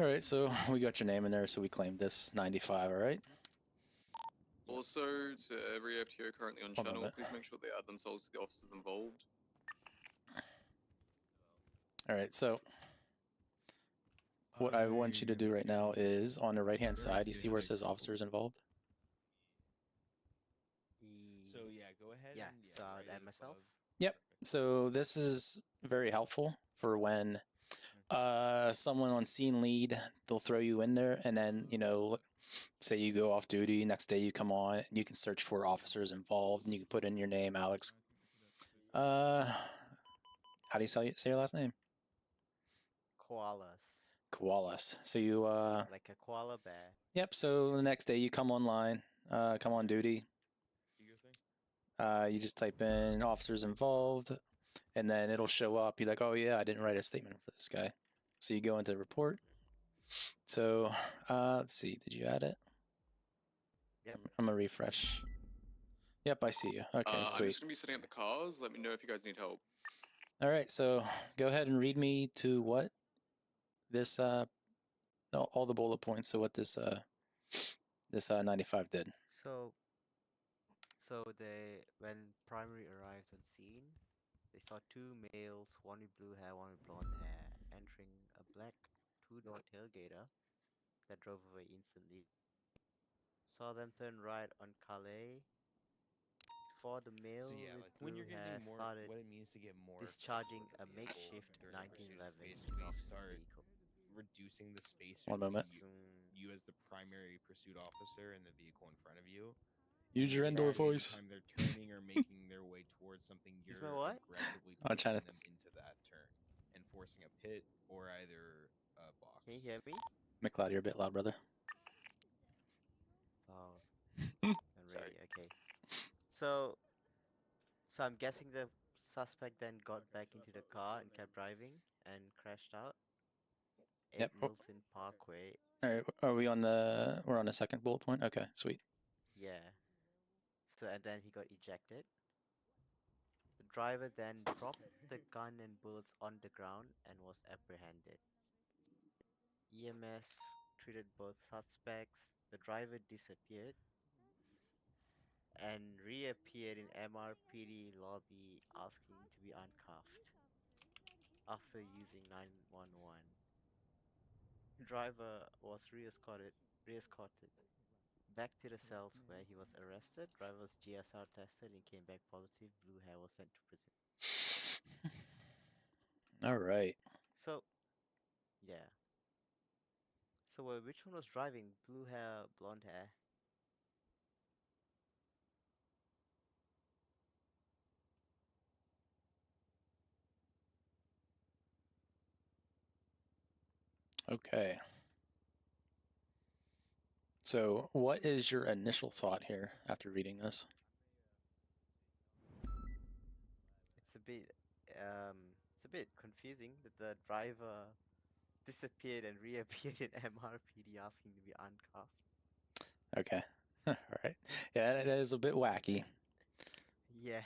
All right, so we got your name in there, so we claimed this 95. All right. Also, to every FTO currently on One channel, moment. please make sure they add themselves to the officers involved. All right, so what I want you to do right now is on the right-hand side, you see where it says officers involved? So yeah, go ahead. Yeah, and, so write add it myself. above. Yep. So this is very helpful for when someone on scene lead, they'll throw you in there, and then, you know, say you go off duty, next day you come on, and you can search for officers involved, and you can put in your name, Alex. How do you say your last name? Koalas. Koalas. So you Like a koala bear. Yep, so the next day you come online, come on duty. You just type in officers involved, and then it'll show up. You're like, oh yeah, I didn't write a statement for this guy. So you go into report. So let's see, did you add it? Yep. I'm gonna refresh. Yep, I see you. Okay, I'm sweet. just gonna be setting up the cars. Let me know if you guys need help. All right, so go ahead and read me to what this all the bullet points. So what this 95 did. So when primary arrived on scene, they saw 2 males, one with blue hair, one with blonde hair, entering a black 2-door tailgater that drove away instantly. Saw them turn right on Calais. Before the male So yeah, with like when blue you're hair getting more, started what it means to get more discharging a vehicle makeshift during the pursuit is 1911 basically officer's start vehicle. reducing the space One between moment. you as the primary pursuit officer and the vehicle in front of you. Use your indoor voice. Anytime they're turning or making their way towards something, Use you're my what? aggressively I'm pushing trying to. them into that turn and forcing a pit or either a box. Can you hear me? McLeod, you're a bit loud, brother. Oh, I'm ready. Okay. So I'm guessing the suspect then got back into the car and kept driving and crashed out. 8 Yep. Milton Parkway. All right, are we on the? We're on the second bullet point. Okay, sweet. Yeah. So and then he got ejected. The driver then dropped the gun and bullets on the ground and was apprehended. EMS treated both suspects. The driver disappeared and reappeared in MRPD lobby asking to be uncuffed after using 911. Driver was re-escorted back to the cells where he was arrested. Driver's GSR tested and came back positive. Blue hair was sent to prison. All right. So, yeah. So, which one was driving? Blue hair, blonde hair? Okay. So, what is your initial thought here after reading this? It's a bit confusing that the driver disappeared and reappeared in MRPD asking to be uncuffed. Okay. All right. Yeah, that is a bit wacky. Yeah.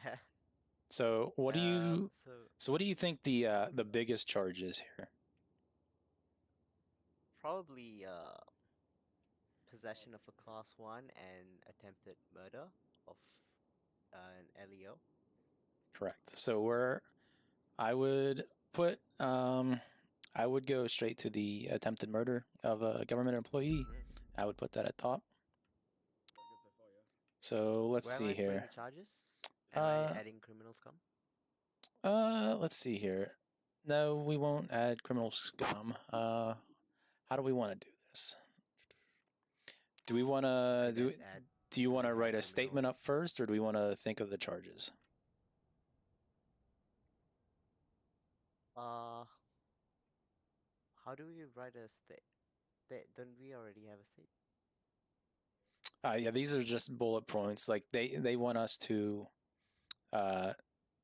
So, what do you? So So, what do you think the biggest charge is here? probably possession of a class 1 and attempted murder of an LEO. Correct. So, where I would put I would go straight to the attempted murder of a government employee. I would put that at top. So let's Where am see I putting here. the charges? Am I adding criminal scum? Let's see here. No, we won't add criminal scum. How do we want to do this? Do we want to do? Do you want to write a statement up first, or do we want to think of the charges? How do we write a Don't we already have a state? Yeah, these are just bullet points. Like they want us to.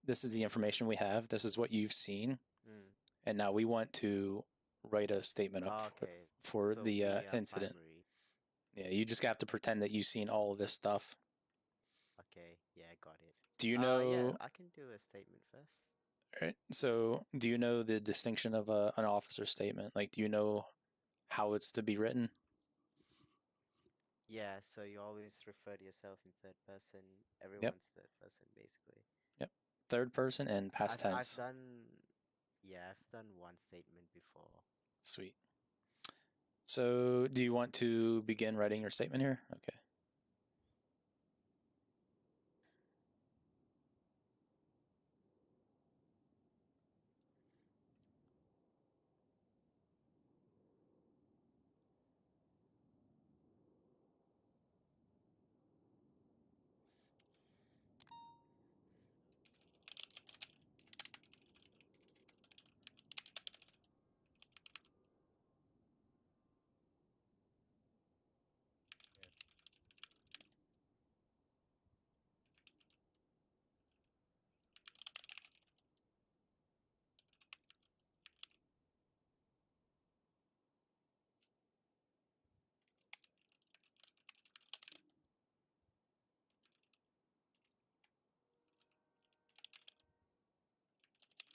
This is the information we have. This is what you've seen, Mm. and now we want to write a statement up Okay. for So the we are incident. primary. Yeah, you just have to pretend that you've seen all of this stuff. Okay. Yeah, I got it. Do you Yeah, know? I can do a statement first. Right. So, do you know the distinction of an officer statement? Like, do you know how it's to be written? Yeah, so you always refer to yourself in third person. Yep. Everyone's third person, basically. Yep. Third person and past I've tense. done, yeah, I've done one statement before. Sweet. So, do you want to begin writing your statement here? Okay.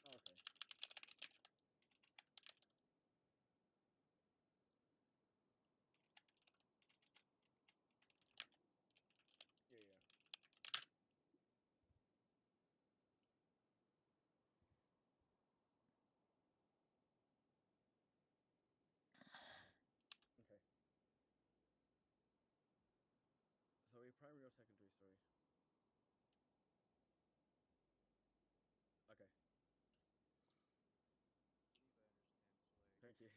Okay. Yeah. Okay. So a primary or secondary story? Okay. Thank you.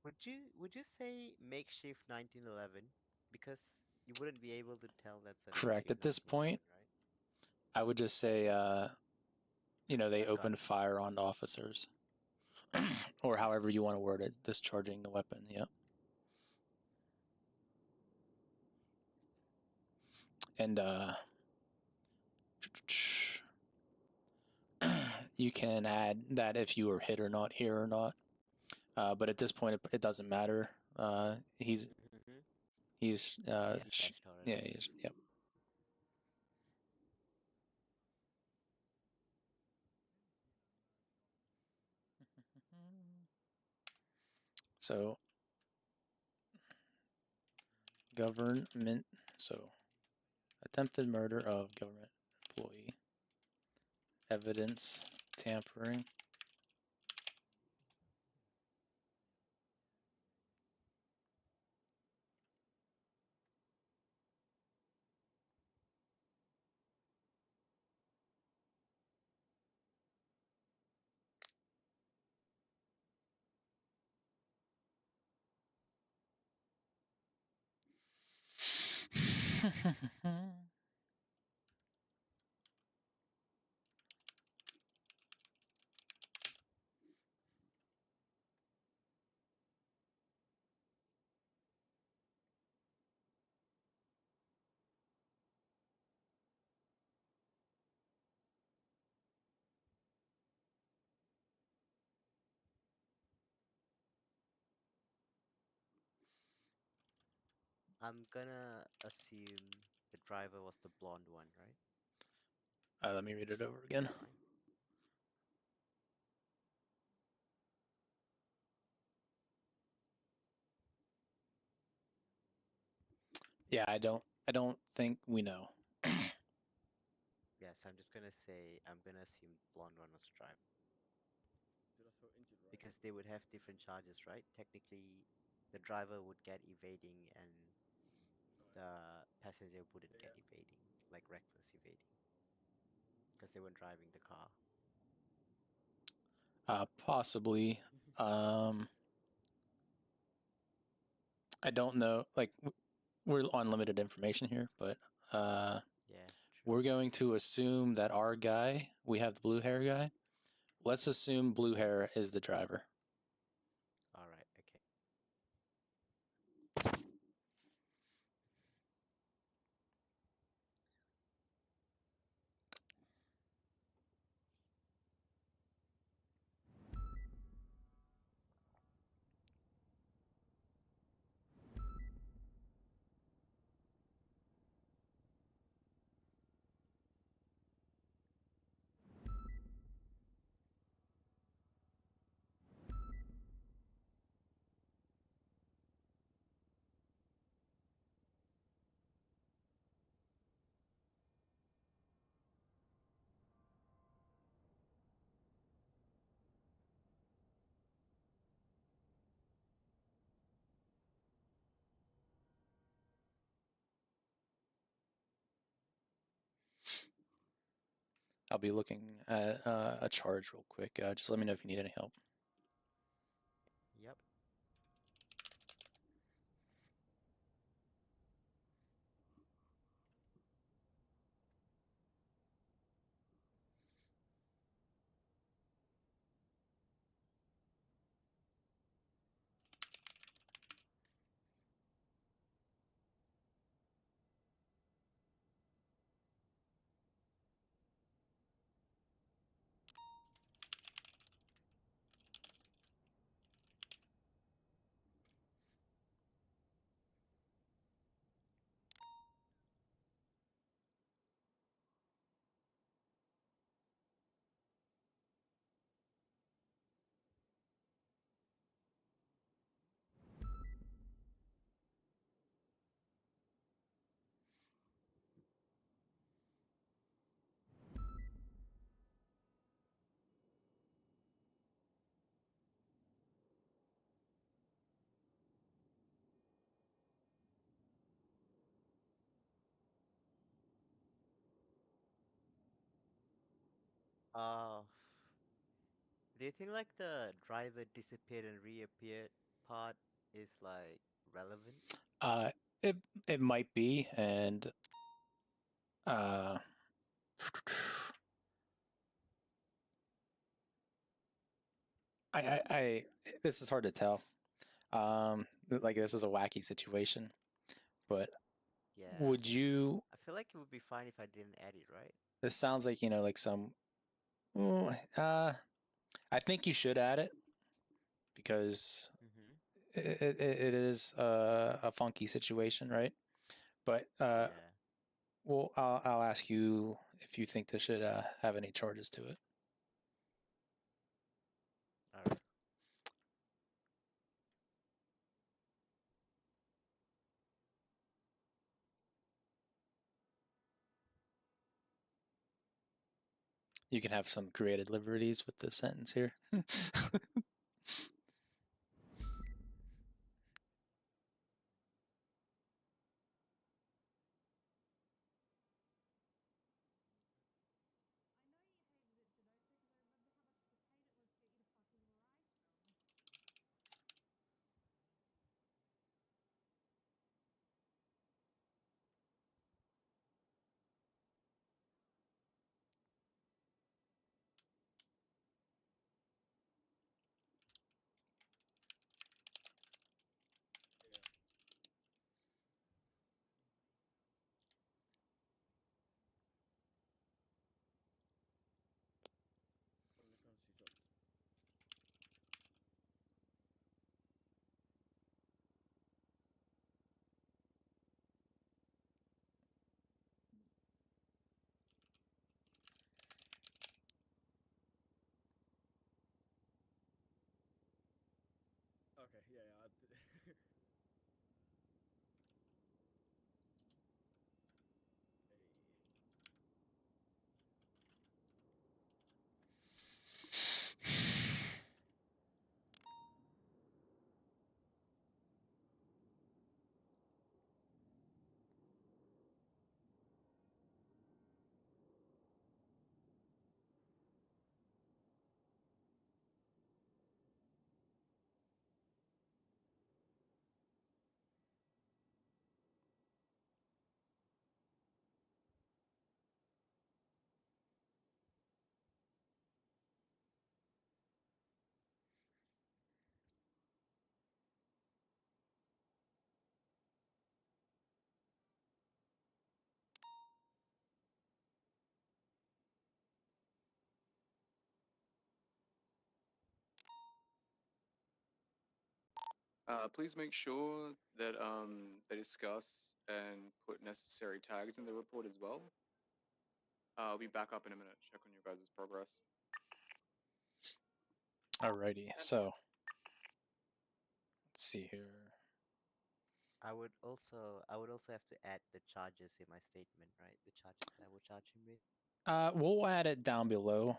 Would you say makeshift 1911? Because you wouldn't be able to tell that's a Correct. makeshift At this 1911, point, right? I would just say, they A gun. opened fire on officers, or however you want to word it, discharging the weapon. Yep. And you can add that if you were hit or not, here or not. But at this point, it doesn't matter. He's Mm-hmm. he's Yeah, dash Taurus. yeah, he's yep. So government. So attempted murder of government employee. Evidence tampering. I'm gonna assume the driver was the blonde one, right? Let me read it over again. Fine. Yeah, I don't think we know. Yes, I'm just gonna say I'm gonna assume blonde one was the driver. Because they would have different charges, right? Technically, the driver would get evading and the passenger wouldn't get evading, like reckless evading. Because they weren't driving the car. Possibly. I don't know. Like, we're on limited information here, but Yeah, we're going to assume that our guy, we have the blue hair guy. Let's assume blue hair is the driver. Alright, okay. I'll be looking at a charge real quick. Just let me know if you need any help. Yep. Uh, do you think like the driver disappeared and reappeared part is like relevant? Uh, it it might be, and uh, I this is hard to tell. Like, this is a wacky situation, but Yeah. would you? I feel like it would be fine if I didn't add it, right? This sounds like, like some. I think you should add it because Mm-hmm. it is a funky situation, right? But Yeah. well, I'll ask you if you think this should have any charges to it. Alright. You can have some creative liberties with the sentence here. Please make sure that they discuss and put necessary tags in the report as well. I'll be back up in a minute. Check on your guys' progress. Alrighty, so let's see here. I would also have to add the charges in my statement, right? The charges that I would charge him with. We'll add it down below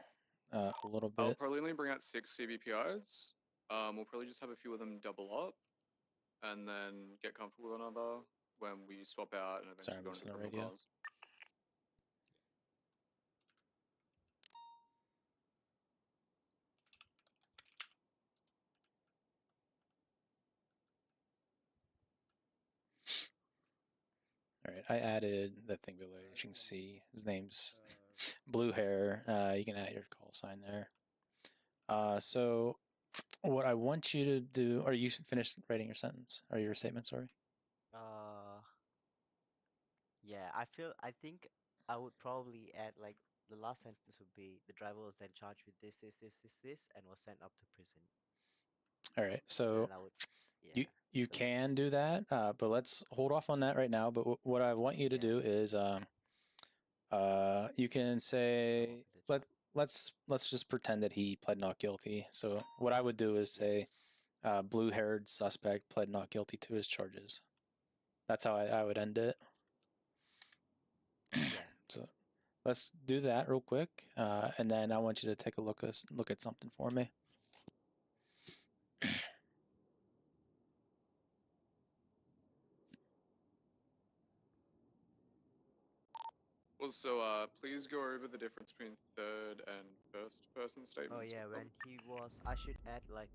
a little I'll bit. probably only bring out 6 CVPIs. We'll probably just have a few of them double up, and then get comfortable with one another when we swap out and Sorry, eventually I'm go into missing the criminal radio. cars. All right, I added the thing below. As you can see, his name's Blue Hair. You can add your call sign there. So what I want you to do, are you finished writing your sentence or your statement? Sorry. Yeah, I think I would probably add like the last sentence would be the driver was then charged with this, and was sent up to prison. All right, so And I would, you so- can do that, but let's hold off on that right now. But what I want you to do is, you can say let's just pretend that he pled not guilty. So what I would do is say, blue-haired suspect pled not guilty to his charges. That's how I would end it. Yeah. So let's do that real quick, and then I want you to take a look at something for me. Also, please go over the difference between third and first person statements. Oh yeah, when he was, I should add like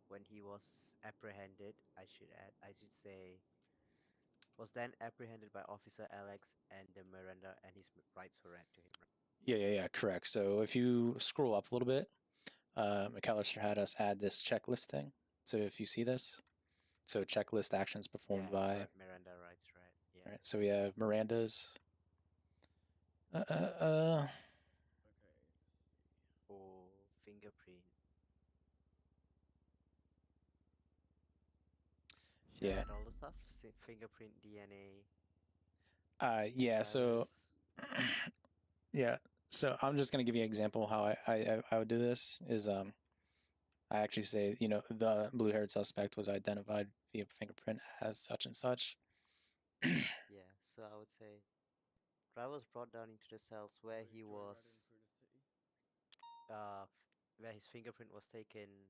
when he was apprehended, I should say, was then apprehended by Officer Alex and the Miranda, and his rights were read to him. Yeah, correct. So if you scroll up a little bit, McAllister had us add this checklist thing. So if you see this, so checklist actions performed by Miranda rights, right? Yeah. Right. So we have Miranda's. Or fingerprint. Should I Yeah. add all the stuff? Fingerprint, DNA. Yeah. So, yeah. So I'm just gonna give you an example how I would do this. Is I actually say, the blue-haired suspect was identified via fingerprint as such and such. Yeah. So I would say, driver was brought down into the cells where he was, where his fingerprint was taken.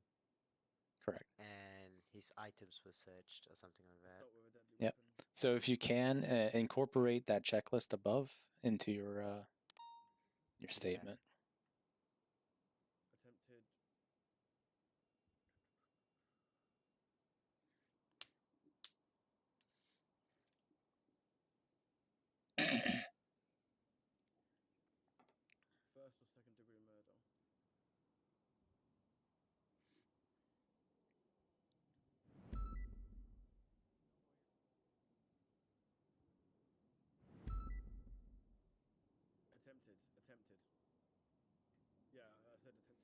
Correct. And his items were searched or something like that. Yep. So if you can incorporate that checklist above into your statement. Attempted. First or second degree murder. Attempted. Yeah, I said attempted.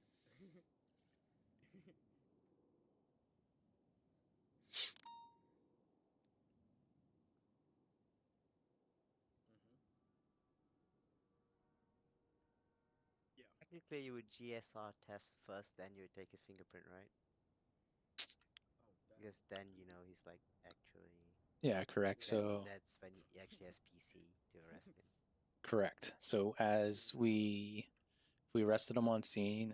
Yeah. Technically, you would GSR test first, then you would take his fingerprint, right? Because then he's like actually. Yeah, correct. So that's when he actually has PC to arrest him. Correct. So as we arrested him on scene,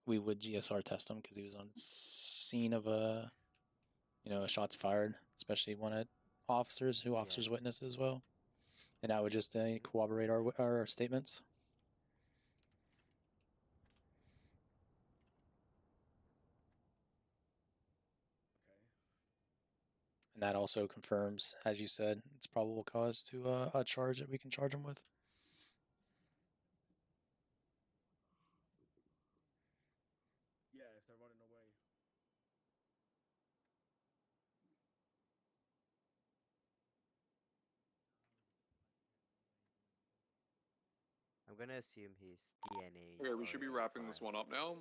we would GSR test him because he was on scene of a shots fired, especially one at officers who officers witnessed as well, and I would just corroborate our statements. And that also confirms, as you said, it's probable cause to a charge that we can charge him with. Yeah, if they're running away. I'm gonna assume his DNA. Okay, we should be wrapping this one up now.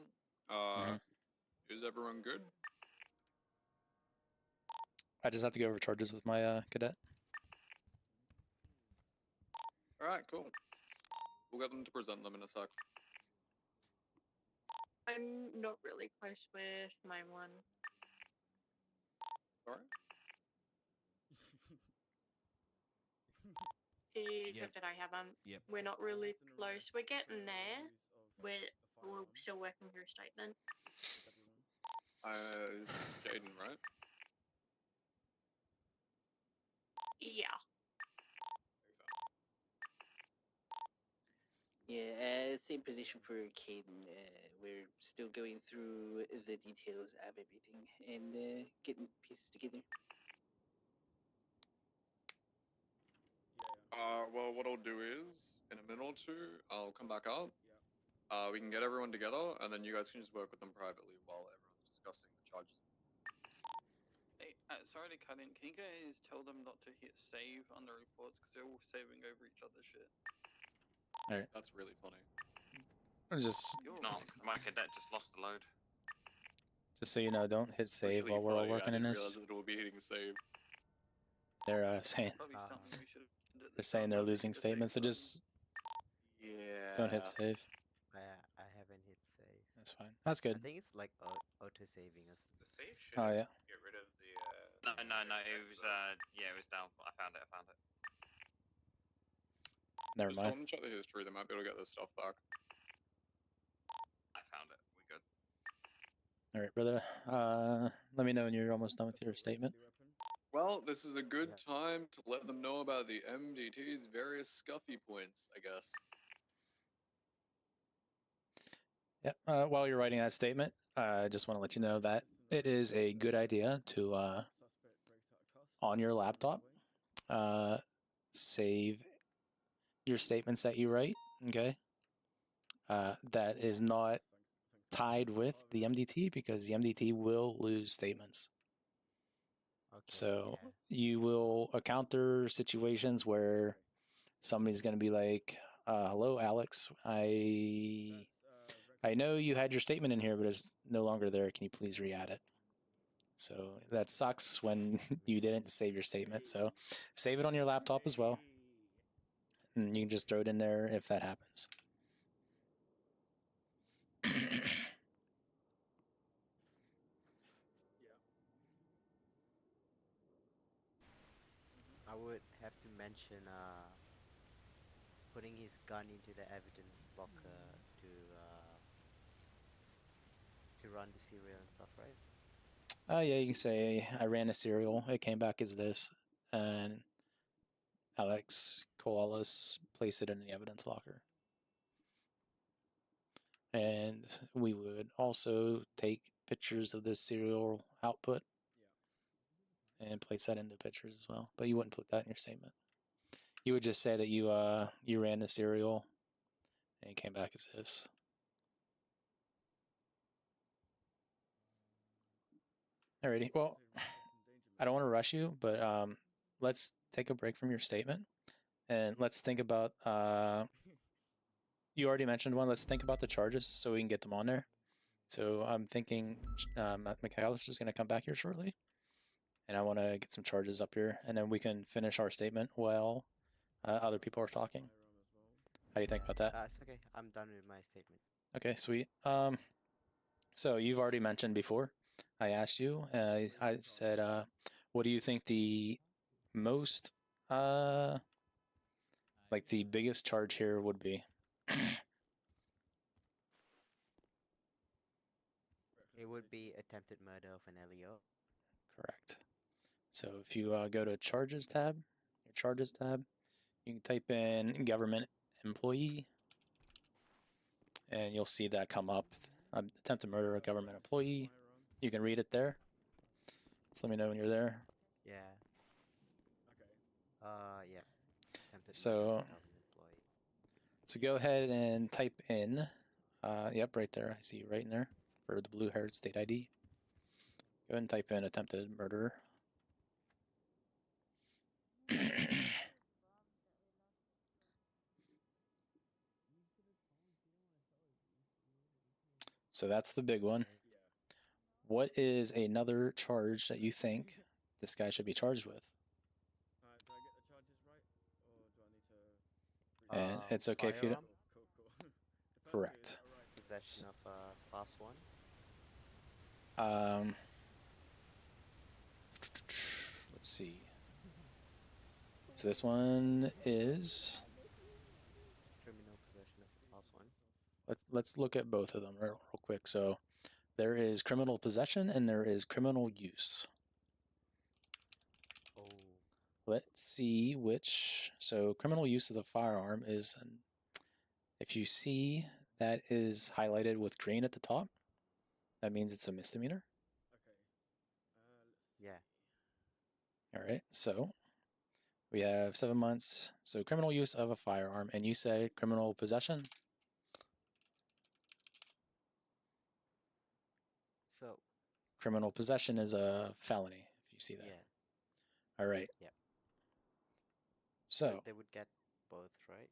Is everyone good? I just have to go over charges with my cadet. All right, cool. We'll get them to present them in a sec. I'm not really close with my one. Sorry. The Yep. that I have on. Yep. We're not really close. We're getting there. We're still working through statement. Jaden, right? Yeah. Yeah, same position for Caden. We're still going through the details of everything and getting pieces together. Well, what I'll do is, in a minute or two, I'll come back up. We can get everyone together, and then you guys can just work with them privately while everyone's discussing the charges. Hey, sorry to cut in. Can you guys tell them not to hit save on the reports because they're all saving over each other's shit? All right. That's really funny. Just No, my cadet just lost the load. so you know, don't hit save Really while we're all funny. working I in didn't this. realize that it will be hitting save. They're saying they're losing statements, so just Yeah. don't hit save. I haven't hit save. That's fine. That's good. I think it's like auto saving us. The save should Oh yeah. get rid of the. No, it was yeah, it was down. I found it. Never Just tell mind. them to check the history. They might be able to get this stuff back. I found it. We good. All right, brother. Let me know when you're almost done with your statement. Well, this is a good time to let them know about the MDT's various scuffy points, I guess. Yeah. While you're writing that statement, I just want to let you know that it is a good idea to on your laptop save your statements that you write. Okay. That is not tied with the MDT because the MDT will lose statements. So you will encounter situations where somebody's going to be like, hello, Alex, I know you had your statement in here, but it's no longer there. Can you please re-add it? So that sucks when you didn't save your statement. So save it on your laptop as well. And you can just throw it in there if that happens. I would have to mention putting his gun into the evidence locker to run the serial and stuff, right? Yeah, you can say I ran a serial. It came back as this, and Alex Koalas placed it in the evidence locker. And we would also take pictures of this serial output and place that into pictures as well. But you wouldn't put that in your statement. You would just say that you ran the serial and it came back as this. Alrighty. Well, I don't want to rush you, but let's take a break from your statement and let's think about. You already mentioned one. Let's think about the charges so we can get them on there. So I'm thinking McAllister's is going to come back here shortly, and I want to get some charges up here, and then we can finish our statement while other people are talking. How do you think about that? It's okay. I'm done with my statement. Okay, sweet. So you've already mentioned before. I asked you. I said, what do you think the most, like the biggest charge here would be? It would be attempted murder of an LEO. Correct. So if you go to charges tab, your charges tab, you can type in government employee, and you'll see that come up. Attempted murder of a government employee. You can read it there. Just let me know when you're there. Yeah. Yeah. Attempted murder So, of a government employee. so go ahead and type in, yep, right there. I see you right in there for the blue-haired state ID. Go ahead and type in attempted murder. So that's the big one. What is another charge that you think this guy should be charged with. Alright, do I get the charges right? Or do I need to. And it's okay if you don't. Firearm, Cool, cool. The first two, is Correct. that alright? possession of class 1. Let's see. So this one is. Criminal possession of class 1. Let's look at both of them real quick. So there is criminal possession and there is criminal use. Oh. Let's see which. So criminal use of a firearm is, if you see that is highlighted with green at the top, that means it's a misdemeanor. Yeah. All right. So we have 7 months. So criminal use of a firearm, and you say criminal possession. So. Criminal possession is a felony. If you see that. Yeah. All right. Yep. So they would get both, right?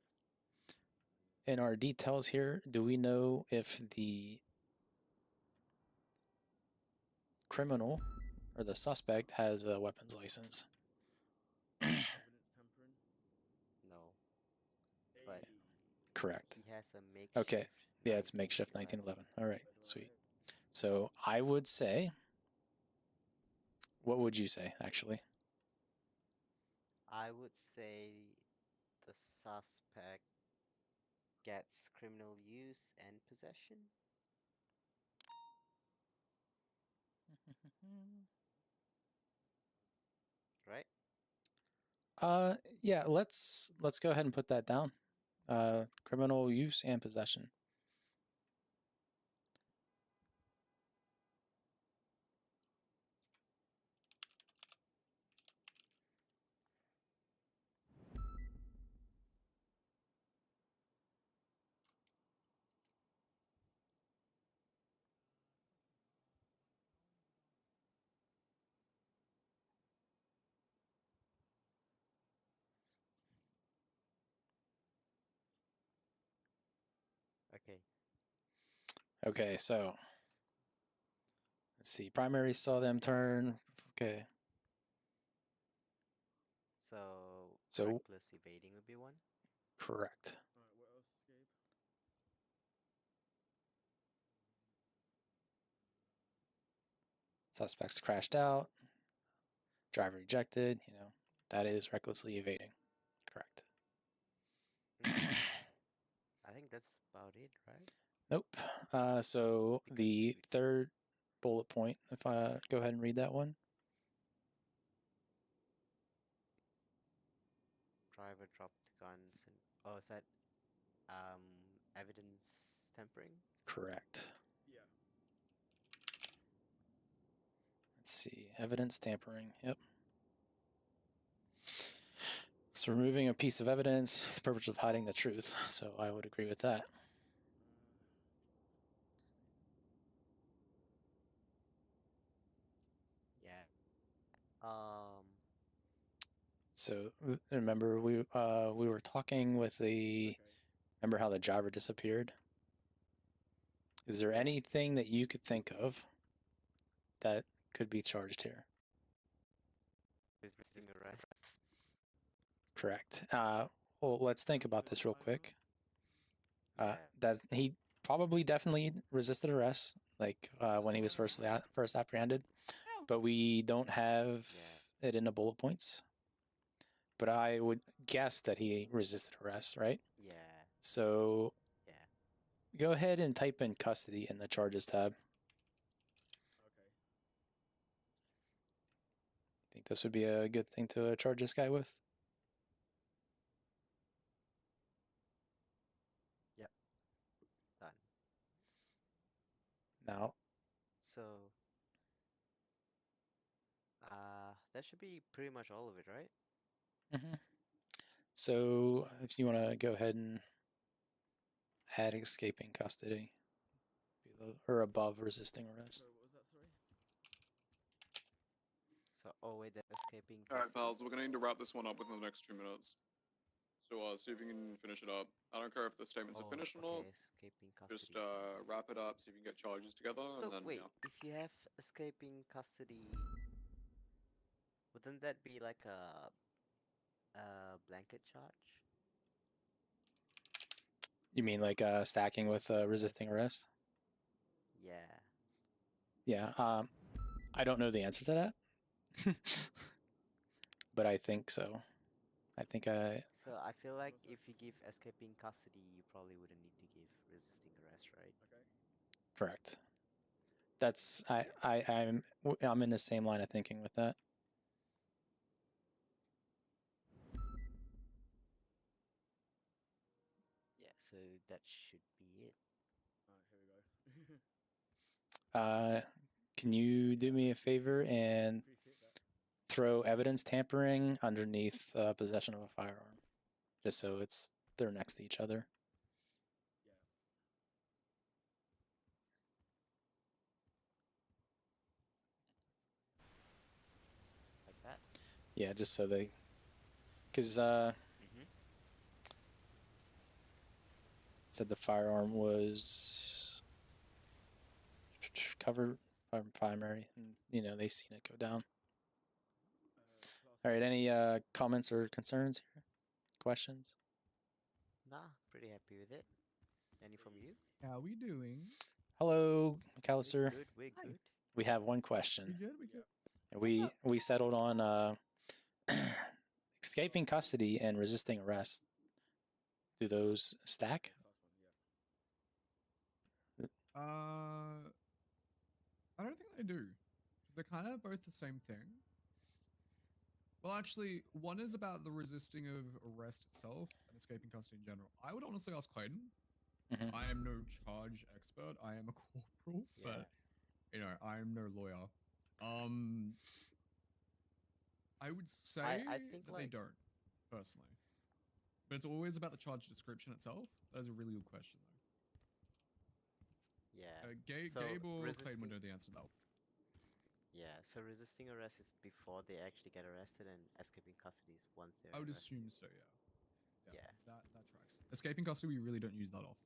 in our details here, do we know if the criminal or the suspect has a weapons license? Evidence tampering? No. But Correct. he has a makeshift. Okay. Yeah, it's makeshift 1911. All right. Sweet. So I would say, what would you say, actually? I would say the suspect gets criminal use and possession. Right? Yeah, let's go ahead and put that down. Criminal use and possession. Okay. Okay, so let's see. Primary saw them turn. Okay. So reckless evading would be one. Correct. Alright, what else, Gabe? Suspects crashed out. Driver ejected. That is recklessly evading. Correct. I think that's about it, right? Nope. So the third bullet point, if I go ahead and read that one. Driver dropped guns and is that evidence tampering? Correct. Yeah. Let's see. Evidence tampering. Yep. So removing a piece of evidence for the purpose of hiding the truth. So I would agree with that. Yeah. So remember we were talking with the. Remember how the driver disappeared? Is there anything that you could think of that could be charged here? Resisting arrest. Correct. Well, let's think about this real quick. That he probably definitely resisted arrest, like when he was first apprehended, but we don't have it in the bullet points. But I would guess that he resisted arrest, right? Yeah. So go ahead and type in custody in the charges tab. Okay. Think this would be a good thing to charge this guy with? Yep. Done. Now. So that should be pretty much all of it, right? Mm-hmm. So if you want to go ahead and add escaping custody, or above resisting arrest. So what was that, sorry? So wait, that escaping All right, custody. pals, we're gonna need to wrap this one up within the next 2 minutes. So see if you can finish it up. I don't care if the statements are finished or not. Escaping custody. Just wrap it up, see if you can get charges together, So and then wait, if you have escaping custody, Wouldn't that be like a blanket charge? You mean like stacking with resisting arrest? Yeah. Yeah. I don't know the answer to that, but I think so. I think So I feel like if you give escaping custody, you probably wouldn't need to give resisting arrest, right? Okay. correct. That's I'm in the same line of thinking with that. Yeah, so that should be it. Alright, here we go. Can you do me a favor and throw evidence tampering underneath possession of a firearm, just so they're next to each other. Like that? Yeah, just so they, because said the firearm was covered by primary, and they seen it go down. All right, any comments or concerns here? Questions? Nah, pretty happy with it. Any from you? How we doing? Hello, McAllister. We're good. We have one question. We good. And we settled on escaping custody and resisting arrest. Do those stack? I don't think they do. They're kind of both the same thing. Well, actually, one is about the resisting of arrest itself and escaping custody in general. I would honestly ask Clayton. I am no charge expert. I am a corporal, but I am no lawyer. I would say I think that they don't, personally. But it's always about the charge description itself. That is a really good question, though. Yeah. Gabe or Clayton would know the answer to that. Yeah, so resisting arrest is before they actually get arrested, and escaping custody is once they're I would arrested. assume so, yeah. Yeah. That tracks. Escaping custody, we really don't use that off.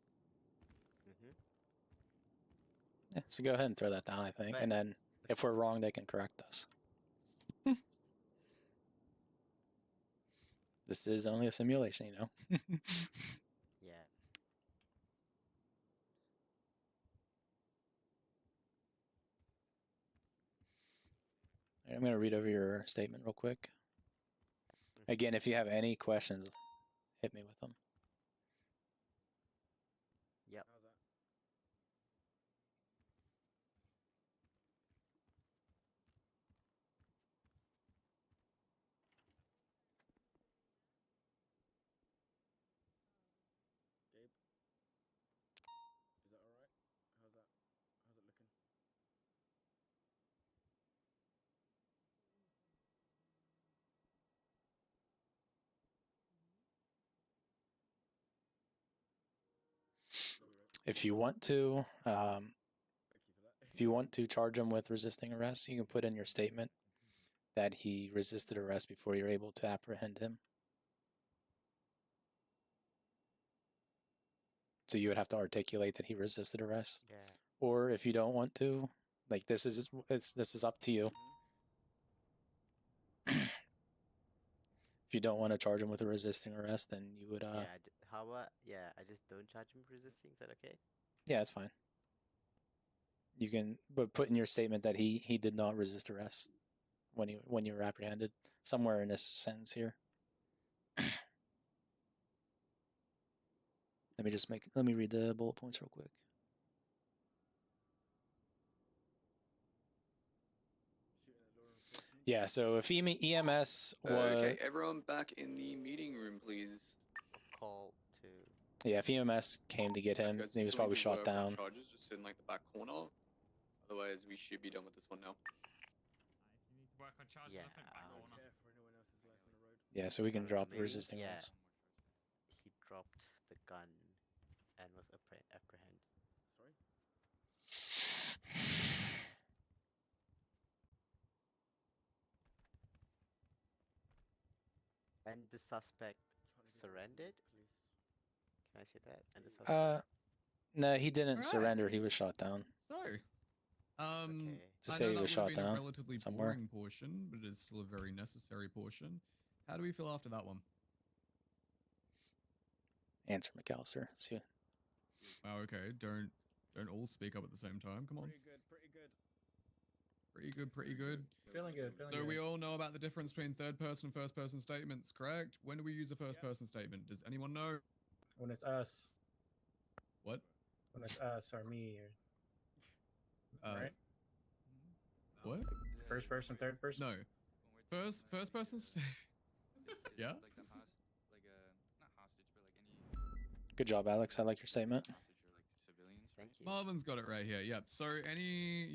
Yeah, so go ahead and throw that down, I think. And then if we're wrong, they can correct us. This is only a simulation, Yeah. I'm going to read over your statement real quick. Again, if you have any questions, hit me with them. Yep. How's that? Gabe? Is that alright? How's that? How's it looking? If you want to, charge him with resisting arrest, you can put in your statement that he resisted arrest before you're able to apprehend him. So you would have to articulate that he resisted arrest. Yeah. Or if you don't want to, like this is up to you. If you don't want to charge him with a resisting arrest, then you would. How about I just don't charge him for resisting. Is that okay? Yeah, that's fine. You can, but put in your statement that he did not resist arrest when you were apprehended, somewhere in this sentence here. Let me read the bullet points real quick. Yeah, so if EMS was... Okay, everyone back in the meeting room, please. Call to... Yeah, if EMS came to get him, he was probably shot down. Charges just sit in like the back corner. Otherwise, we should be done with this one now. Work on charges, I think back corner. Yeah, so we can drop the resisting arrest. He dropped the gun and was apprehended. Sorry? And the suspect surrendered? Can I say that? And the suspect... No, he didn't surrender. He was shot down. So, To I say know he that was would have shot been a down relatively somewhere. boring portion, but it is still a very necessary portion. How do we feel after that one? Answer McAllister. See. Oh, okay. Don't all speak up at the same time. Come on. Pretty good, pretty good. Pretty good, pretty good. Feeling good, feeling So good. we all know about the difference between third person and first person statements, correct? When do we use a first person statement? Does anyone know? When it's us. What? When it's us or me or right? What? First person, third person? No. First person yeah? Like the not hostage, but like any Good job, Alex. I like your statement. hostage or like civilians. Thank you. Marvin's got it right here. Yep. So any,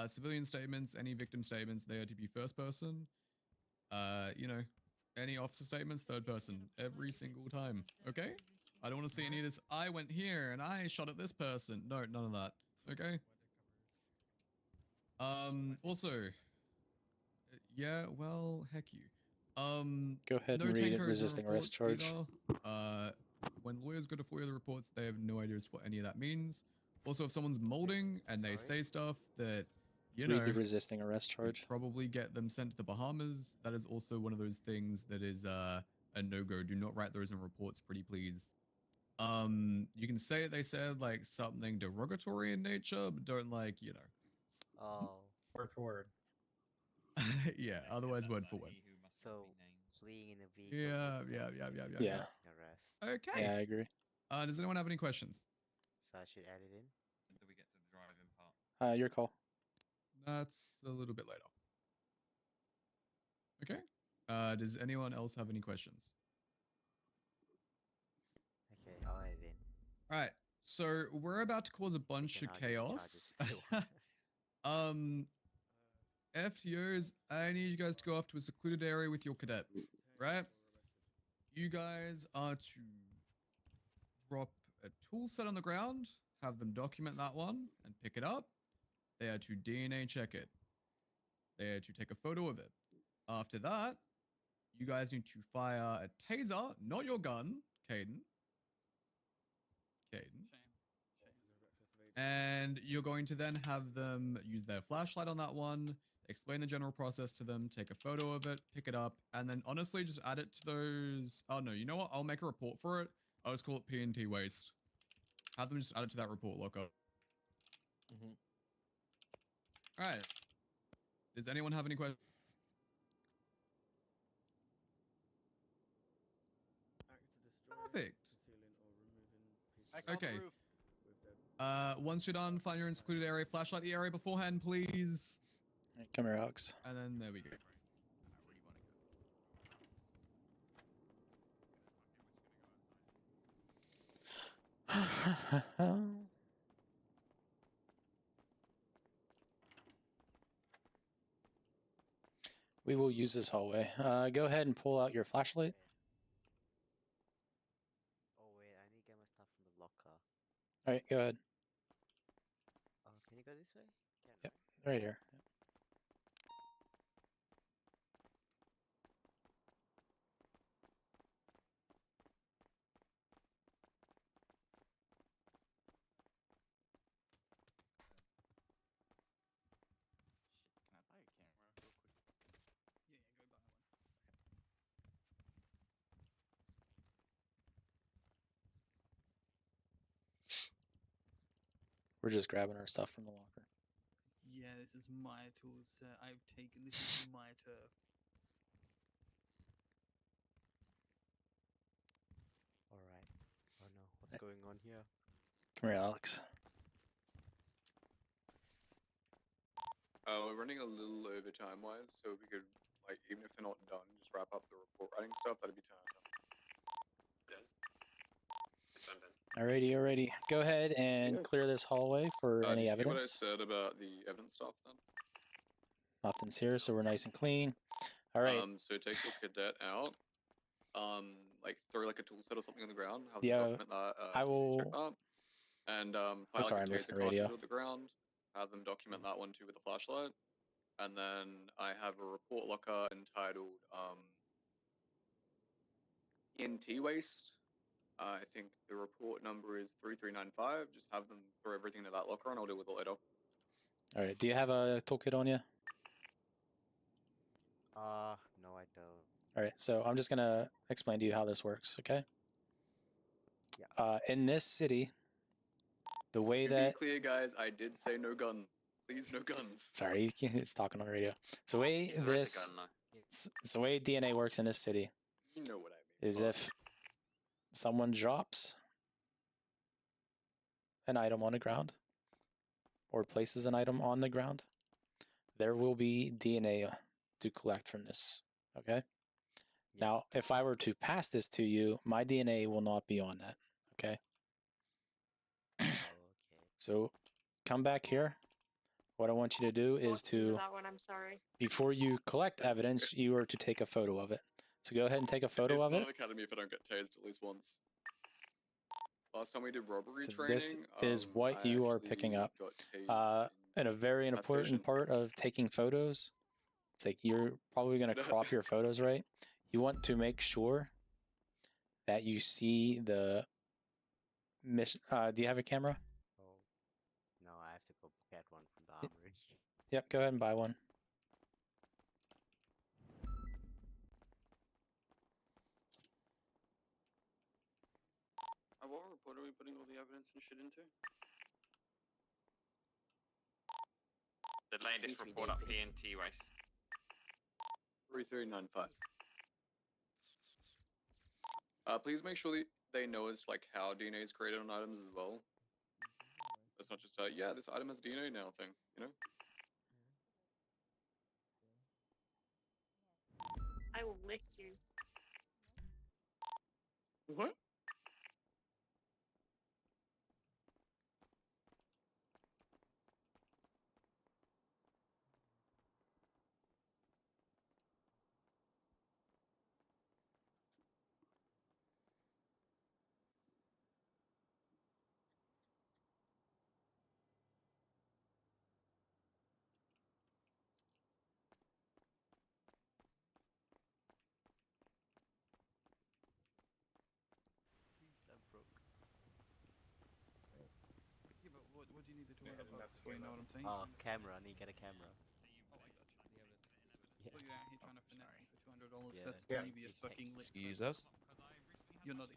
civilian statements, any victim statements, they are to be first person. Any officer statements, third person, every single time. Okay? I don't want to see any of this. I went here and I shot at this person. No, none of that. Okay? Also, yeah, well, heck you. Go ahead No and read it. tankos or Resisting arrest reports charge. either. When lawyers go to FOIA the reports, they have no idea what any of that means. Also, if someone's molding and they say stuff that, Read the resisting arrest charge. probably get them sent to the Bahamas, that is also one of those things that is a no-go. Do not write those in reports, pretty please. You can say they said like something derogatory in nature, but don't Oh. Word for word. yeah, otherwise word for word. So fleeing in a vehicle. Yeah. Yeah. Arrest. Okay. Yeah, I agree. Does anyone have any questions? So I should add it in. Until we get to the driving part. Your call. That's a little bit later. Okay. Does anyone else have any questions? Okay, I'll add it in. All right. So we're about to cause a bunch can of argue the chaos. charges if they want. FTOs, I need you guys to go off to a secluded area with your cadet. Right? You guys are to drop a tool set on the ground, have them document that one, and pick it up. They are to DNA check it. They are to take a photo of it. After that, you guys need to fire a taser, not your gun, Caden. And you're going to then have them use their flashlight on that one, explain the general process to them, take a photo of it, pick it up, and then honestly just add it to those. Oh no, you know what? I'll make a report for it. I'll just call it P&T waste. Have them just add it to that report lookup. All right. Does anyone have any questions? Perfect. Okay. Once you're done, find your secluded area, flashlight the area beforehand, please. Right, come here, Alex. And then there we go. We will use this hallway. Go ahead and pull out your flashlight. Oh wait, I need to get my stuff from the locker. All right, go ahead. Can you go this way? Yep, right here. We're just grabbing our stuff from the locker. Yeah, this is my tool set. I've taken this is my turf. Alright. Oh no, what's going on here? Come here, Alex. We're running a little over time-wise, so if we could, like, even if they're not done, just wrap up the report writing stuff, that'd be 10 out of 10. Alrighty. Go ahead and clear this hallway for any Did you hear evidence. what I said about the evidence stuff then? Nothing's here, so we're nice and clean. All right. So take your cadet out. Like throw like a tool set or something on the ground. Have Yeah, them document that. I will. Check that. And I'm fire sorry, like I'm a listening taser to radio. cartridge to the ground. Have them document that one too with a flashlight. And then I have a report locker entitled ENT waste. I think the report number is 3395. Just have them throw everything into that locker and I'll deal with it later. All right. Do you have a toolkit on you? No, I don't. All right. So I'm just gonna explain to you how this works. Okay. Yeah. In this city, the way To be that clear, guys, I did say no guns. Please, no guns. sorry, he's talking on the radio. So the way this, so the way DNA works in this city You know what I mean. is if someone drops an item on the ground or places an item on the ground, there will be DNA to collect from this. Okay. Now, if I were to pass this to you, my DNA will not be on that. Okay. So come back here. What I want you to do is to, that one, I'm sorry. before you collect evidence, you are to take a photo of it. So go ahead and take a photo It's of not it. an academy if I don't get tased at least once. Last time we did robbery So training, this is what I you are actually picking up. got tased And a very important part of taking photos, it's like you're probably going to crop your photos, right? You want to make sure that you see the mission. Do you have a camera? Oh, no, I have to go get one from the armory. Yep, go ahead and buy one. What report are we putting all the evidence and shit into? The latest report up PNT waste. 3395. Please make sure they know it's like how DNA is created on items as well. It's not just yeah, this item has DNA now thing, you know? I will lick you. What? Please, I'm broke. Yeah, but what do you need the toilet about? So you know what I'm saying? Camera. I need to get a camera. Oh, I got you. Yeah. So you're out here trying to finesse me for $200? Yeah. That's Yeah. maybe a fucking lick. Excuse us? You're not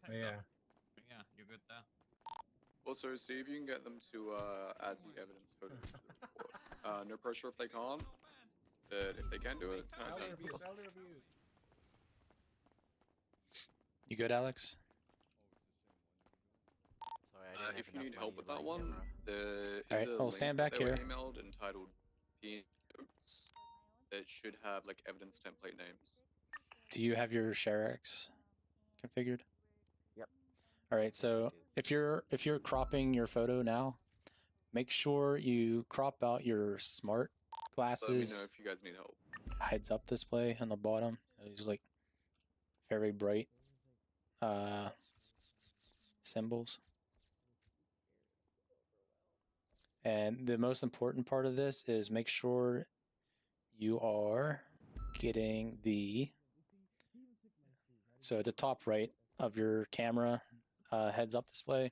Yeah. Yeah, you're good there. Also, see if you can get them to add the evidence photos to the report. No pressure if they can't, but if they can do it, Elder abuse, elder abuse. You good, Alex? Sorry, I didn't have if you enough need help money with to buy that a one, camera. there is Alright, a I'll link stand that back they were here. emailed entitled P Notes that should have like evidence template names. Do you have your ShareX configured? Yep. All right. So if you're cropping your photo now, make sure you crop out your smart Let me know glasses if you guys need help. heads up display on the bottom. There's like very bright symbols. And the most important part of this is make sure you are getting so at the top right of your camera heads up display,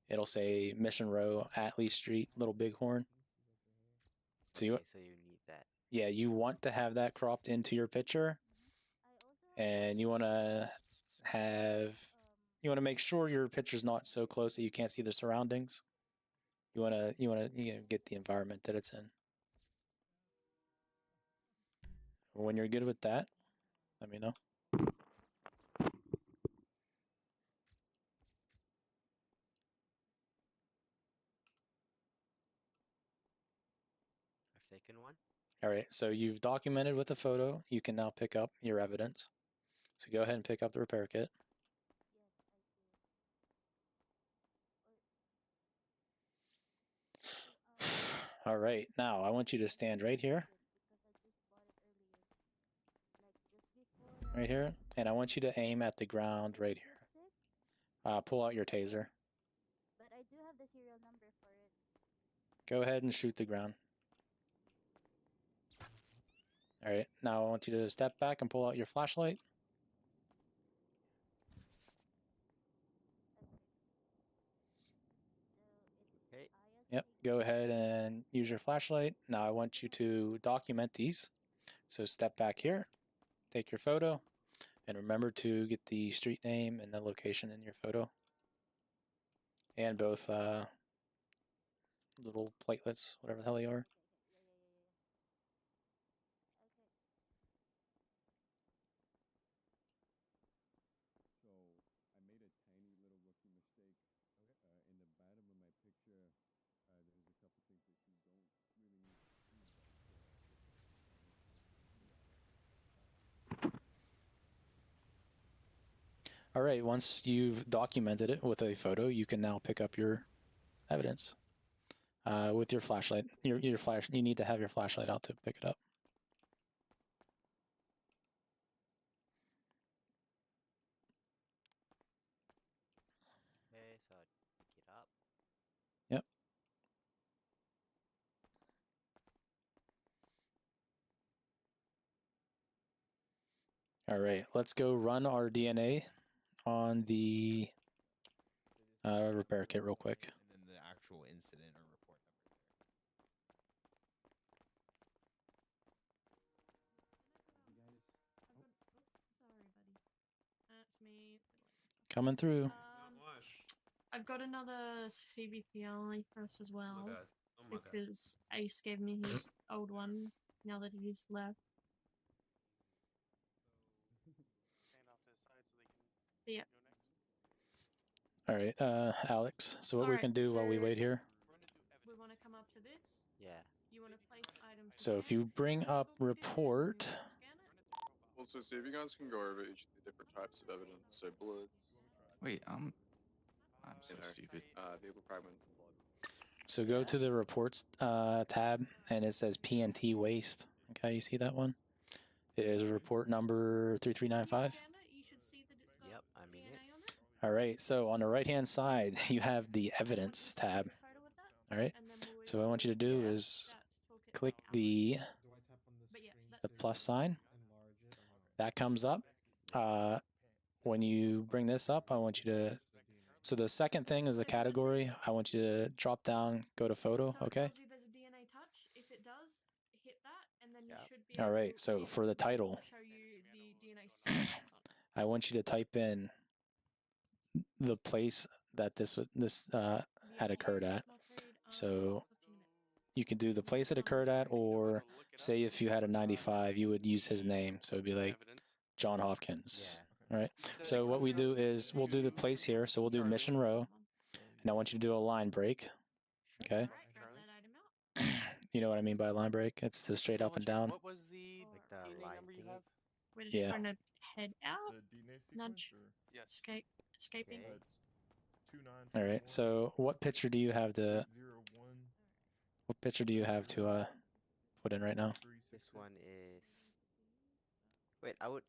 it'll say Mission Row, Atlee Street, Little Bighorn. So you need that. Yeah, you want to have that cropped into your picture, and you want to make sure your picture's not so close that you can't see the surroundings. You want to get the environment that it's in. When you're good with that, let me know. I've taken one. All right, so you've documented with a photo. You can now pick up your evidence. So go ahead and pick up the repair kit. All right, now I want you to stand right here. Right here, and I want you to aim at the ground right here. Pull out your taser. But I do have the serial number for it. Go ahead and shoot the ground. All right, now I want you to step back and pull out your flashlight. Okay. Yep. Go ahead and use your flashlight. Now I want you to document these. So step back here, take your photo, and remember to get the street name and the location in your photo. And both little platelets, whatever the hell they are. So I made a tiny little rookie mistake. In the bottom of my picture, there's a couple things that you don't really need to see, but All right, once you've documented it with a photo, you can now pick up your evidence with your flashlight. You need to have your flashlight out to pick it up. Okay, so pick it up. Yep. All right, let's go run our DNA on the repair kit real quick. And then the actual incident or report number there. Sorry, buddy. That's me. Coming through. I've got another CBPI for us as well. God. Oh my God. Because Ace gave me his old one now that he's left. Stand off to the side so they can Yeah. go next. All right, Alex. So what we Alright, can do while we so- wait here. We want to come up to this. Yeah. You want to place items. So if you bring up report, Also, see if you guys can go over each of the different types of evidence. So bullets. Wait, I'm so stupid. Vehicle fragments and blood. so go to the reports tab, and it says PNT waste. Okay, you see that one? It is report number 3395. Yep, I'm in it. All right, so on the right-hand side, you have the evidence tab. All right, so what I want you to do is click the plus sign. That comes up. When you bring this up, I want you to, so the second thing is the category. I want you to drop down, go to photo, okay? There's a DNA touch. If it does, hit that, and then you should be All able right, so for the title, to show you the DNA sequence on. I want you to type in the place that this had occurred at. So you could do the place it occurred at, or say if you had a 95, you would use his name. So it'd be like John Hopkins. All right. So what we do is we'll do the place here. So we'll do Mission Row, and I want you to do a line break. Okay. You know what I mean by a line break? It's the straight up and down. What was the Like the DNA line number you thingy? have? We're just Yeah. trying to head out. The DNA sequence, Nudge. or? Yes. Escaping. Okay. It's 29. All right. So what picture do you have to? 01. What picture do you have to put in right now? This one is. Wait, I would.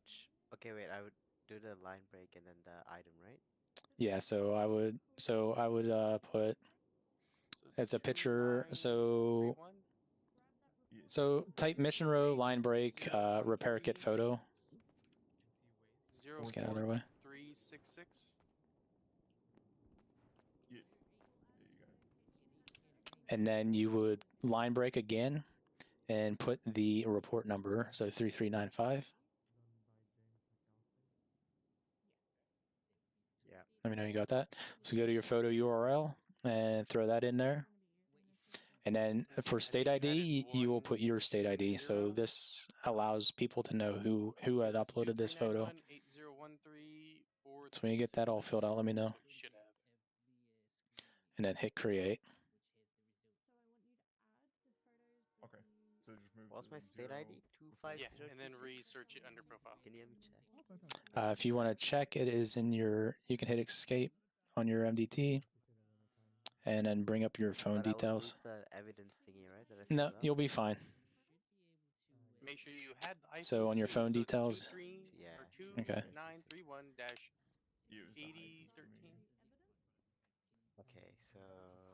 Okay, wait. I would do the line break and then the item, right? Yeah. So I would put. It's a picture. So. So type Mission Row line break repair kit photo. Let's get out of their way. 366. Yes. There you go. And then you would line break again and put the report number, so 3395. Yeah. Let me know you got that. So go to your photo URL and throw that in there. And then for state ID, you will put your state ID. So this allows people to know who had uploaded this photo. So when you get that all filled out, let me know. And then hit create. Okay. So just move. What's to my state 0. ID? 250. Yeah, and then research it under profile. Can you let me check? If you want to check, it is in your, you can hit escape on your MDT and then bring up your phone But I would details. lose the evidence thingy, right? That I No, filled out? you'll be fine. Make sure you had the iPhone. So on your phone details. Yeah. Okay. 2931-8013. Okay, so.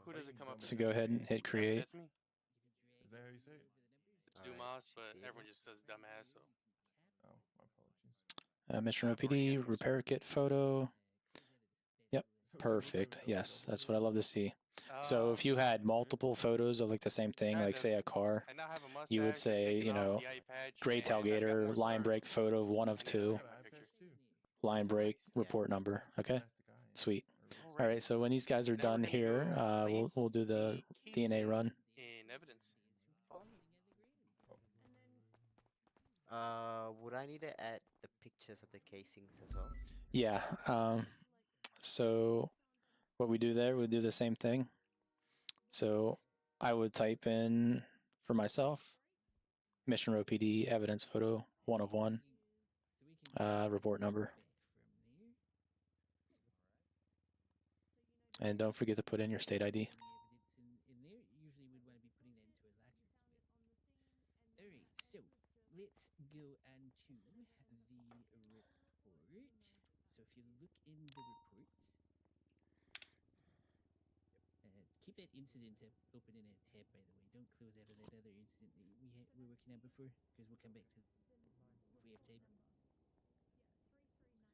Who does it come up? So go ahead and hit create. That's me. Is that how you say it? It's Alright, Dumas, should but see it everyone now. just says dumbass. So. Oh, my apologies. Mission Row PD repair kit photo. Yep, perfect. Yes, that's what I love to see. So if you had multiple photos of like the same thing, like say a car, I now have a you would mustache, I've say, taken you off know, the eye patch, gray and I've got tailgater, more line scars. break photo 1 of I need to 2, look at my picture. line break report number. Okay, sweet. All right, so when these guys are Now we're done gonna here, go we'll place do the case DNA run. in evidence. Follow me. Would I need to add the pictures of the casings as well? Yeah. So what we do there, we do the same thing. So I would type in for myself, Mission Row PD evidence photo 1 of 1, report number. And don't forget to put in your state ID. Alright, so let's go on to the report. So if you look in the reports, keep that incident tab open in a tab, by the way. Don't close out of that other incident that we're working on before, because we'll come back to if we have time.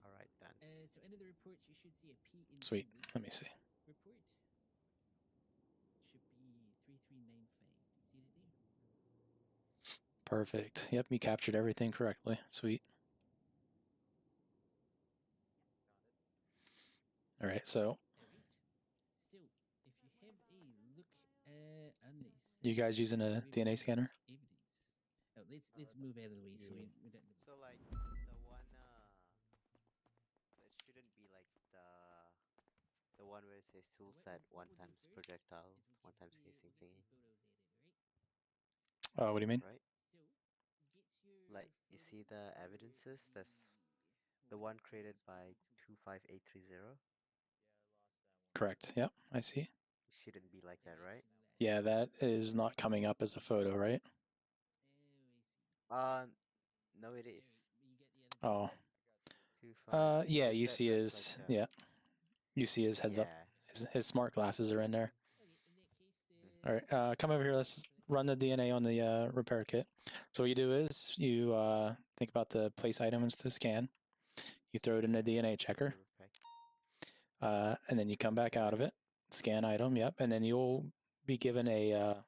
Alright, done. So under the reports, you should see a P in Sweet. Weeks Let me see. report. Should be 3395. Do you see that there? Perfect. Yep, you captured everything correctly. Sweet. All right, so So if you have a look on this, you guys using a DNA scanner? evidence. Oh, let's move out of the way so we don't. So like the one, so it shouldn't be like the one where it says tool set 1 times projectile, 1 times casing thingy. Oh, what do you mean? Right? Like you see the evidences, that's the one created by 25830. Correct. Yep, I see. It shouldn't be like that, right? Yeah, that is not coming up as a photo, right? No, it is. Oh. 25. Yeah, Just you that see there's his, like a- yeah. You see his heads up. His smart glasses are in there. All right, come over here. Let's run the DNA on the repair kit. So what you do is you think about the place items to scan. You throw it in the DNA checker. And then you come back out of it. Scan item, yep. And then you'll be given a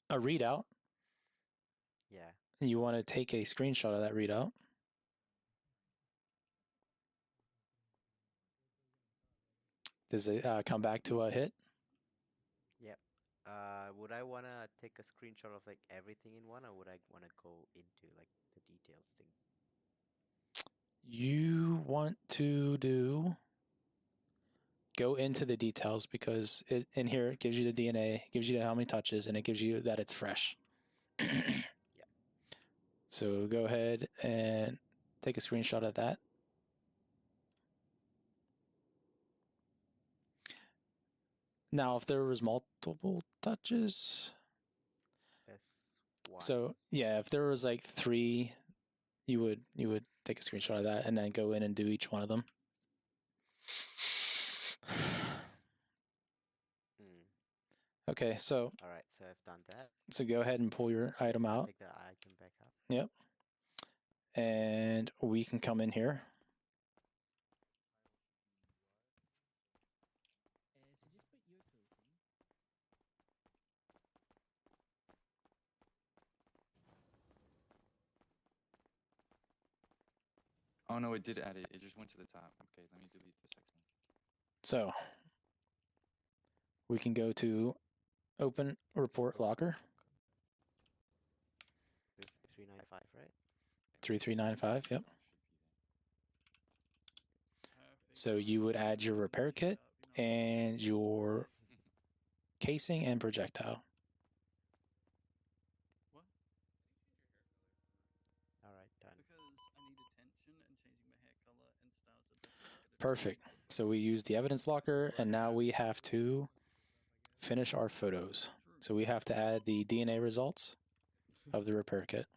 readout. Yeah. You want to take a screenshot of that readout. Does it come back to a hit? Yep. Would I wanna take a screenshot of like everything in one, or would I wanna go into like the details thing? You want to go into the details because it in here it gives you the DNA, gives you how many touches, and it gives you that it's fresh. Yeah. So go ahead and take a screenshot of that. Now, if there was multiple touches, S1. so yeah, if there was like 3, you would take a screenshot of that and then go in and do each one of them. Okay, so All right, so I've done that. So go ahead and pull your item out. Take the item back up. Yep. And we can come in here. Oh no, it did add it. It just went to the top. Okay, let me delete the second one. So we can go to open report locker. 395, right? 3395, yep. So you would add your repair kit and your casing and projectile. All right, done. Because I need attention and changing my hair color and style to look like a Perfect. So we use the evidence locker, and now we have to finish our photos. So we have to add the DNA results of the repair kit.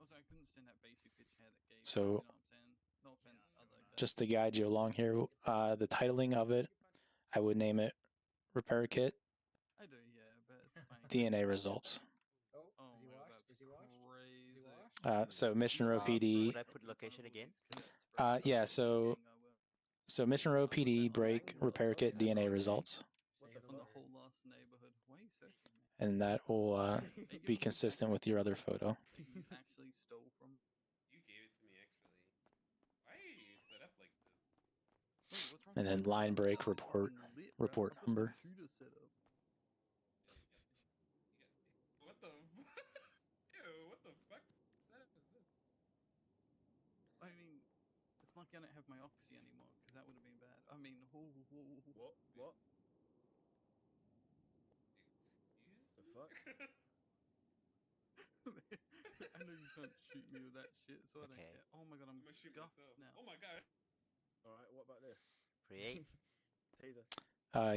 Also, I couldn't stand that basic bitch hair that gave. So You know what I'm saying? No offense, other guys. just to guide you along here, the titling of it, I would name it repair kit I do, yeah, but it's fine. DNA results. Oh, that's crazy. So Mission Row PD. Would I put location again? Yeah, so So Mission Row PD break repair kit DNA results, On the whole last neighborhood. Why are you searching me? and that will be consistent with your other photo. You actually stole from. You gave it to me, actually. Why are you set up like this? Wait, what's wrong? And then line break report number. Shooter setup. What the? Ew, what the fuck setup is this? I mean, it's lucky I don't have my oxy anymore, because that would have been bad. I mean, What? What? The fuck? I know you can't shoot me with that shit, so I don't Okay. care. Oh my god, I'm gonna shoot scuffed myself. now. Oh my god. All right. What about this? Create. Taser.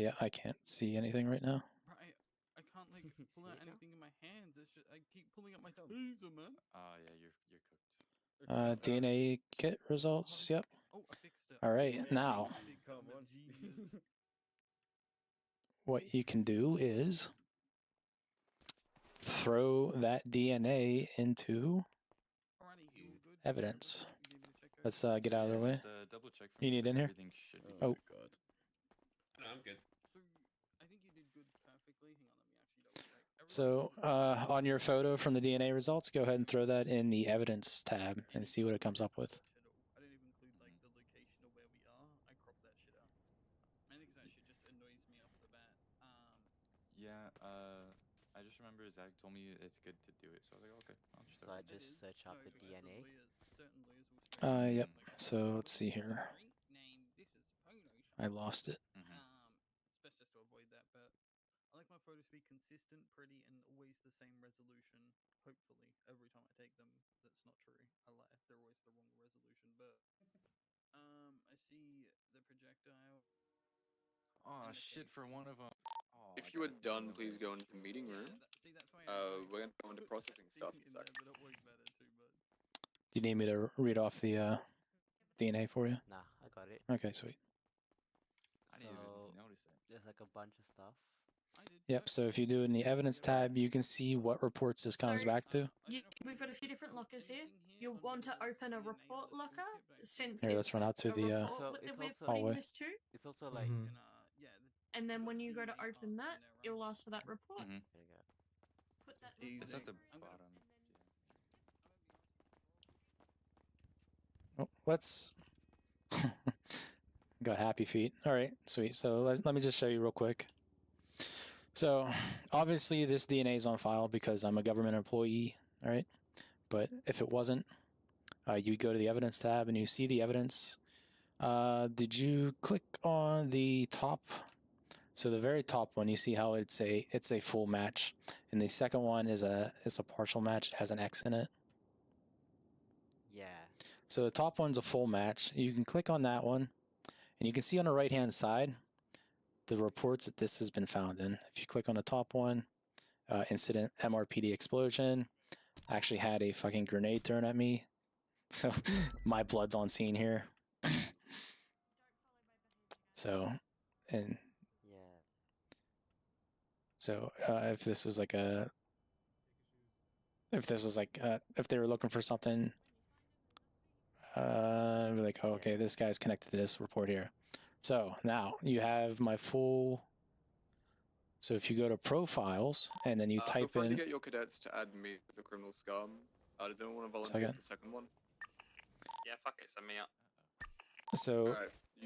Yeah, I can't see anything right now. Right, I can't like pull See out it now? anything in my hands. It's just I keep pulling up my taser, man. Oh yeah, you're cooked. DNA kit results. Yep. Oh, I fixed it. All right, now Come on. what you can do is throw that DNA into evidence. Let's get out of the way. Just, double check for You me, need but in here? everything should be Oh, God. No, I'm good. So I think you did good perfectly. Hang on, let me actually double check. so on your photo from the DNA results, go ahead and throw that in the evidence tab and see what it comes up with. I didn't even include like the location of where we are. I cropped that shit out. Mainly because that shit just annoys me off the bat. Yeah, I just remember Zach told me it's good to do it, so I was like, okay, I'll just So I just search up the DNA. Yep. So let's see here. I lost it. It's best just to avoid that, but I like my photos to be consistent, pretty, and always the same resolution. Hopefully, every time I take them, that's not true. I lie; they're always the wrong resolution. But I see the projectile. Oh shit! For one of them. Oh, If you are done, please go into the meeting room. We're going to go into processing stuff in a sec. But it works better too. But Do you need me to read off the DNA for you? Nah, I got it. Okay, sweet. I didn't even notice that. There's like a bunch of stuff. Yep. So if you do it in the evidence tab, you can see what reports this comes back to. We've got a few different lockers here. You'll want to open a report locker since Here, let's run out to it's the a report that we're putting hallway. this to. It's also like. And then when you go to open that, it'll ask for that report. There you go. Put that It's at the bottom. Oh, let's got happy feet. All right, sweet. So let me just show you real quick. So obviously this DNA is on file because I'm a government employee. All right, but if it wasn't, you'd go to the evidence tab and you see the evidence. Did you click on the top? So the very top one, you see how it's a full match, and the second one is a partial match. It has an X in it. Yeah. So the top one's a full match. You can click on that one, and you can see on the right-hand side the reports that this has been found in. If you click on the top one, incident MRPD explosion, I actually had a fucking grenade thrown at me, so my blood's on scene here. So, and yeah. So if this was like if they were looking for something, we're like, oh, okay, this guy's connected to this report here. So now you have my full. So if you go to profiles and then you type Before in. you get your cadets to add me to the criminal scum, does anyone want to volunteer for the second one? Yeah, fuck it, send me up. So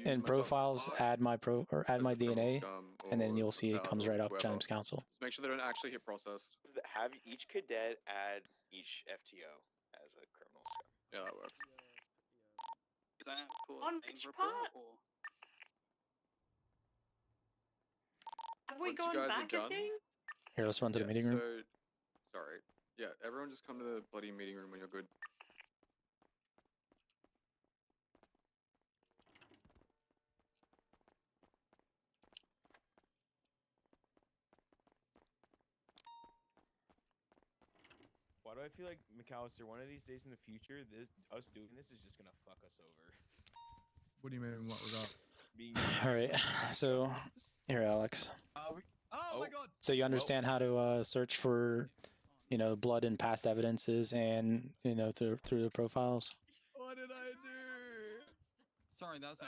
in profiles, add my DNA, and then you'll see it comes right up James Council. Just make sure they don't actually hit process. Have each cadet add each FTO as a criminal scum. Yeah, that works. On which part? Have we Once you gone guys back are a done, thing? Here, let's run to the meeting room. Sorry. Yeah, everyone just come to the bloody meeting room when you're good. Why do I feel like, McAllister, one of these days in the future, us doing this is just gonna fuck us over? What do you mean? In what regard? All right. So here, Alex. Oh my god! So you understand how to search for, blood and past evidences, and through the profiles. What did I do? Sorry, that's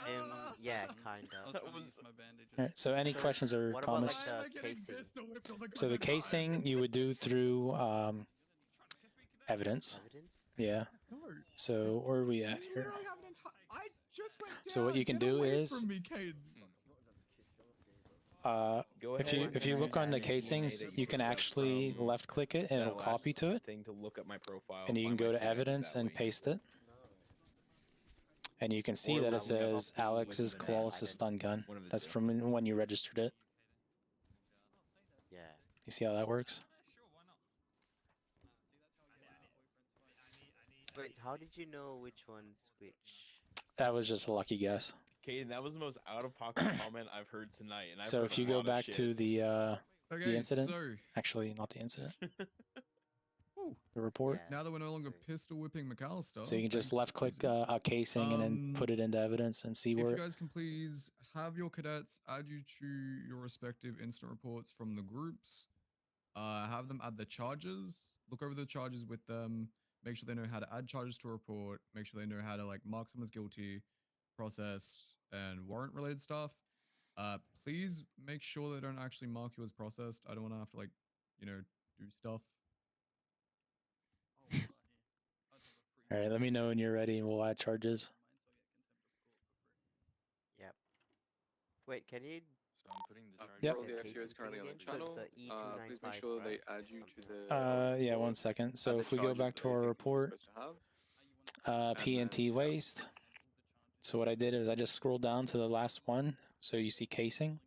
Yeah, kind I of. was trying to use my bandages. All right, so any questions or what about comments? like the casing? So the casing you would do through evidence. Evidence? Yeah. No. So where are we at You here? literally have an entire. I just went down. So what you can Get do away is, from me, Caden. Go if ahead you and if you look on add the DNA casings, that you can picked up actually from left click it and that it'll copy last to it, thing to look up my profile. and you can find go my to status evidence that and way. paste it. And you can see Or that it round up says the Alex's username. Koalas' stun gun. One of the That's two. from when you registered it. Yeah. You see how that works? Wait, how did you know which one's which? That was just a lucky guess. Caden, that was the most out of pocket comment I've heard tonight, and I've So heard if a you go lot of back shit. to the Okay, incident, so actually not the incident, Ooh. the report. Now that we're no longer pistol whipping McAllister, So you can just thanks, left click Susie. a casing and then put it into evidence and see If where. you guys can please have your cadets add you to your respective incident reports from the groups. Have them add the charges. Look over the charges with them. Make sure they know how to add charges to a report. Make sure they know how to like mark someone as guilty, process, and warrant related stuff. Please make sure they don't actually mark you as processed. I don't want to have to like, do stuff. All right, let me know when you're ready and we'll add charges. Yep. Wait, can you? So I'm putting the charges. Yep. Pro the casing FU is currently thing on the again? So channel. it's the E295, Please make sure they right? add you to Something the. Yeah, report, one second. add So the if we go charges back that to you our think you're report, supposed to have. P&T waste. So what I did is I just scrolled down to the last one. So you see casing.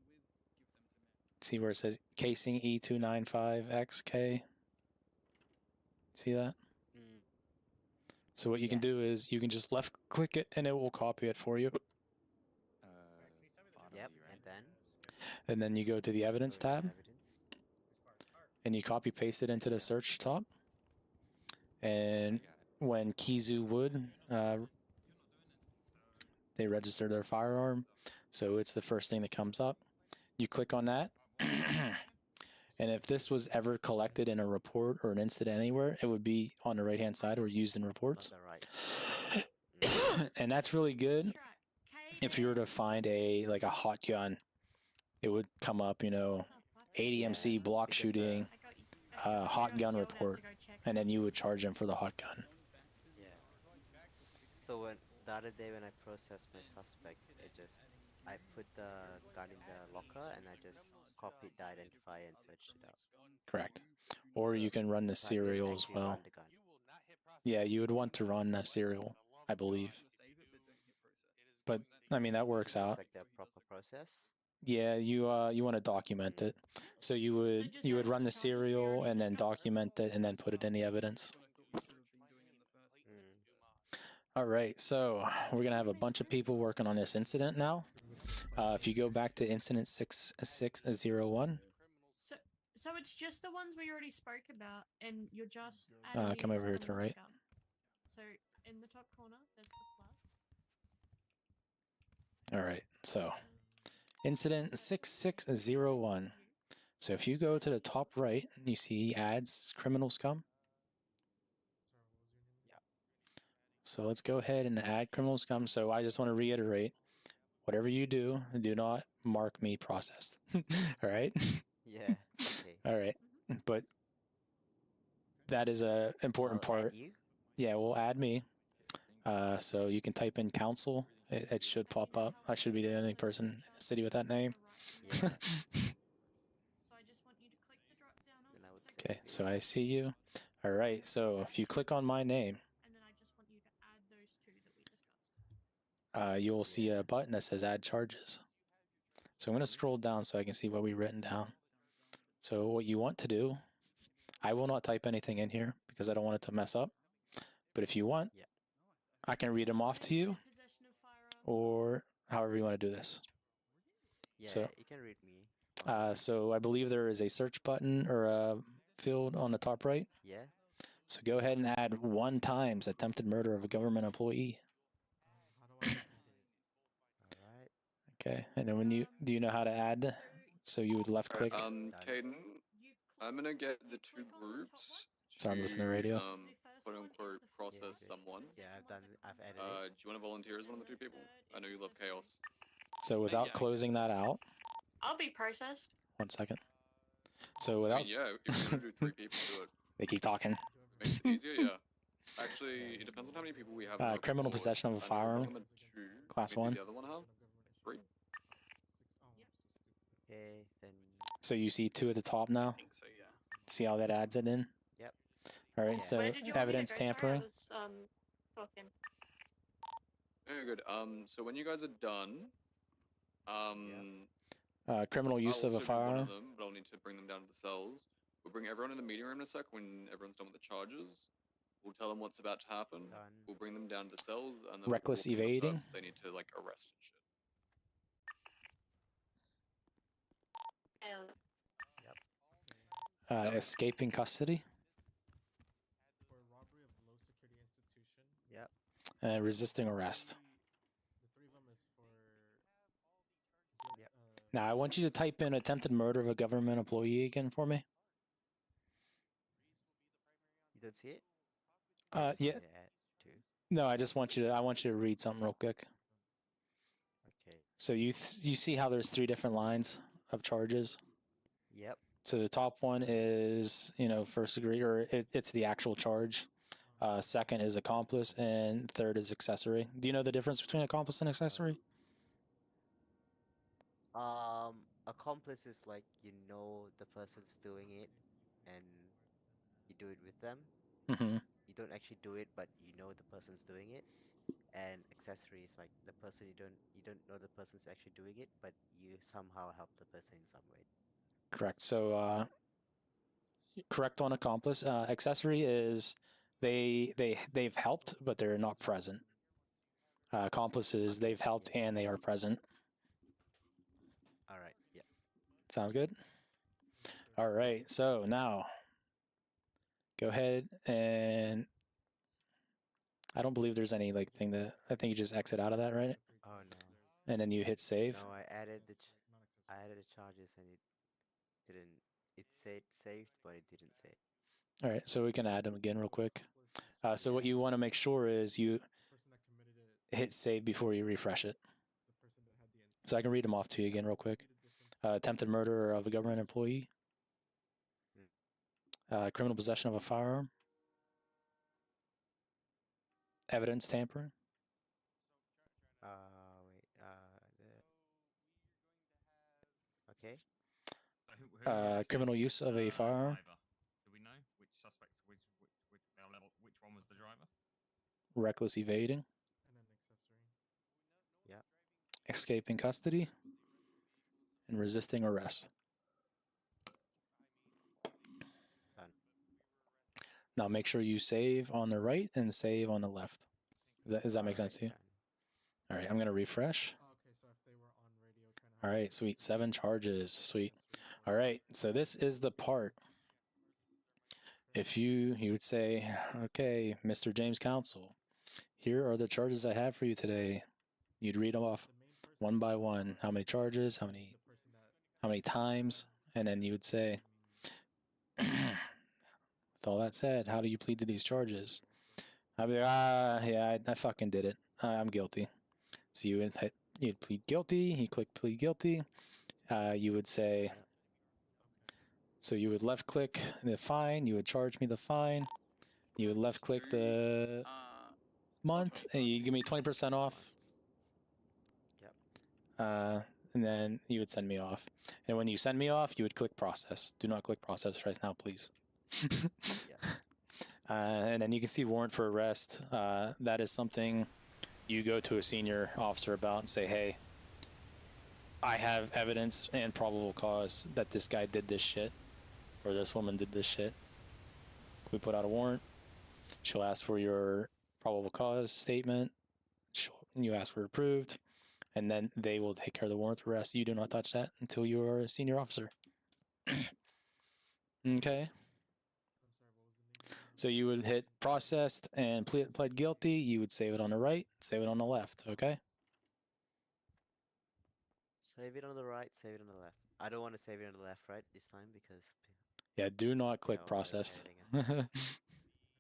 See where it says casing E295XK. See that? Mm. So what you can do is you can just left click it and it will copy it for you. Yep, and then? And then you go to the evidence tab Evidence. and you copy paste it into the search top. And when Kizu Wood, they register their firearm. So it's the first thing that comes up. You click on that. And if this was ever collected in a report or an incident anywhere, it would be on the right-hand side or used in reports. And that's really good. If you were to find a hot gun, it would come up, ADMC block shooting, hot gun report, and then you would charge them for the hot gun. Yeah. So the other day when I processed my suspect, I put the gun in the locker and I just copied the identifier and searched it out. Correct. Or you can run the So I didn't serial as actually well. run the gun. Yeah, you would want to run a serial, I believe. But I mean that works Is this out. like the proper process? Yeah, you want to document it. So you would run the serial and then document it and then put it in the evidence. All right, so we're gonna have a bunch of people working on this incident now. If you go back to incident 6601, So it's just the ones we already spoke about, and you're just adding come these over here to the criminal right. scum. So in the top corner, there's the plus. All right, so incident 6601. So if you go to the top right, you see adds criminal scum. So let's go ahead and add criminal scum. So I just want to reiterate, whatever you do not mark me processed. All right? Yeah, okay. All right. But that is a important So I'll add part. you? Yeah, we'll add me. So you can type in council. It should pop up. I should be the only person in the city with that name. Yeah. Okay, so I see you. All right, so if you click on my name, you'll see a button that says add charges. So I'm going to scroll down so I can see what we've written down. So what you want to do, I will not type anything in here because I don't want it to mess up. But if you want, I can read them off to you or however you want to do this. Yeah, So, you can read me. so I believe there is a search button or a field on the top right. Yeah. So go ahead and add 1 times attempted murder of a government employee. Alright. Okay, and then do you know how to add? So you would left click. Caden, I'm gonna get the 2 groups. Sorry, I'm listening to radio. quote unquote process someone. Yeah, I've done it. I've edited Do you want to volunteer as one of the two people? I know you love chaos. So without closing that out, I'll be processed. 1 second. So I without mean, yeah, if you're gonna do 3 people, do it. they keep talking. Makes it easier, yeah. Actually, it depends on how many people we have. on our Criminal board. possession of a I know firearm, one of them had 2. class Maybe 1. the other one have 3. Okay, then. So you see 2 at the top now. I think so, yeah. See how that adds it in. Yep. All right. Yeah. So Where did you want me to evidence go? Sorry, I tampering. was talking. Very good. So when you guys are done, Criminal use I'll of a also do one firearm. of them, but I'll need to bring them down to the cells. We'll bring everyone in the meeting room in a sec when everyone's done with the charges. We'll tell them what's about to happen. We'll bring them down to the cells, and then Reckless we'll walk them evading. first. They need to like arrest and shit. Escaping custody. For robbery of low security institution. Yep. Resisting arrest. The 3 of them is for. Yep. Now I want you to type in attempted murder of a government employee again for me. You don't see it? Yeah. Yeah. No, I just want you to. I want you to read something real quick. Okay. So you see how there's 3 different lines of charges. Yep. So the top one is, first degree, or it's the actual charge. Second is accomplice, and third is accessory. Do you know the difference between accomplice and accessory? Accomplice is like you know the person's doing it, and you do it with them. Mm-hmm. You don't actually do it, but you know the person's doing it. And accessory is like the person you don't know the person's actually doing it, but you somehow help the person in some way. Correct. So correct on accomplice. Accessory is they've helped, but they're not present. Accomplices, they've helped and they are present. All right. Yeah. Sounds good. All right. So now go ahead and I don't believe there's any thing that I think you just exit out of that, right? Oh no. And then you hit save. No, I added the charges and it didn't. It said saved, but it didn't save. All right, so we can add them again real quick. So what you want to make sure is you hit save before you refresh it. So I can read them off to you again real quick. Attempted murder of a government employee. Criminal possession of a firearm. Evidence tampering. Okay. Criminal use of a firearm. Driver. Do we know which suspect, which one was the driver? Reckless evading. Yeah. Escaping custody. And resisting arrest. Done. Now make sure you save on the right and save on the left. Does that make sense to you? All right, I'm going to refresh. All right, sweet. 7 charges. Sweet. All right, so this is the part. If you would say, okay, Mr. James Counsel, here are the charges I have for you today. You'd read them off one by one. How many charges? How many times? And then you would say, with all that said, how do you plead to these charges? I'd be like, yeah, I fucking did it. I'm guilty. So you'd plead guilty. You click plead guilty. You would say, so you would left click the fine. You would charge me the fine. You would left click the month, and you give me 20% off. Yep. And then you would send me off. And when you send me off, you would click process. Do not click process right now, please. And then you can see warrant for arrest. That is something you go to a senior officer about and say, hey, I have evidence and probable cause that this guy did this shit or this woman did this shit. We put out a warrant. She'll ask for your probable cause statement. You ask for it approved. And then they will take care of the warrant for arrest. You do not touch that until you are a senior officer. Okay. So you would hit processed and pled guilty. You would save it on the right, save it on the left. Okay. Save it on the right, save it on the left. I don't want to save it on the left, right, this time because. Yeah, do not click processed. Yeah.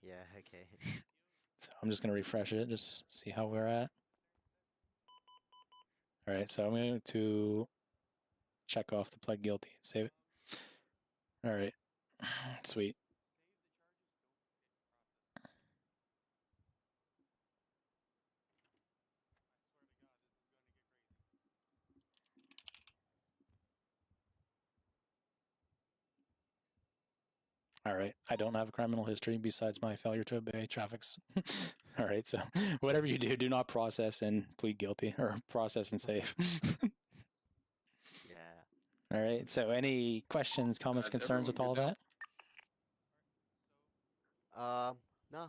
Yeah, okay. So I'm just going to refresh it, just see how we're at. All right, so I'm going to check off the pled guilty and save it. All right, sweet. All right, I don't have a criminal history besides my failure to obey traffic's. All right, so whatever you do not process and plead guilty, or process and save. Yeah. All right, so any questions, comments, Did concerns with everyone all good of now? that? No.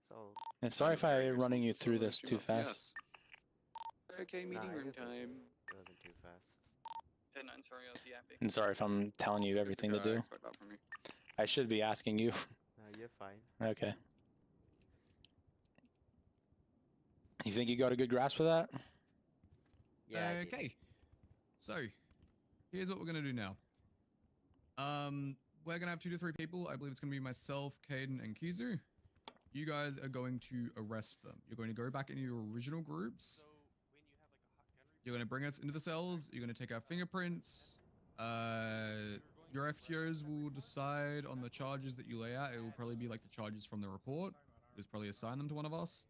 So. And sorry if Very I'm good. running you So through I this assume too that's a fast. yes. Okay, meeting room time. It wasn't too fast. 10-9, sorry, I was yapping. And sorry if I'm telling you everything to okay, I do. expect that from you. I should be asking you. No, you're fine. Okay. You think you got a good grasp of that? Yeah, Okay. So, here's what we're gonna do now. We're gonna have 2 to 3 people. I believe it's gonna be myself, Caden, and Kizu. You guys are going to arrest them. You're going to go back into your original groups. You're going to bring us into the cells. You're going to take our fingerprints. Your FTOs will decide on the charges that you lay out. It will probably be like the charges from the report. Just probably assign them to one of us.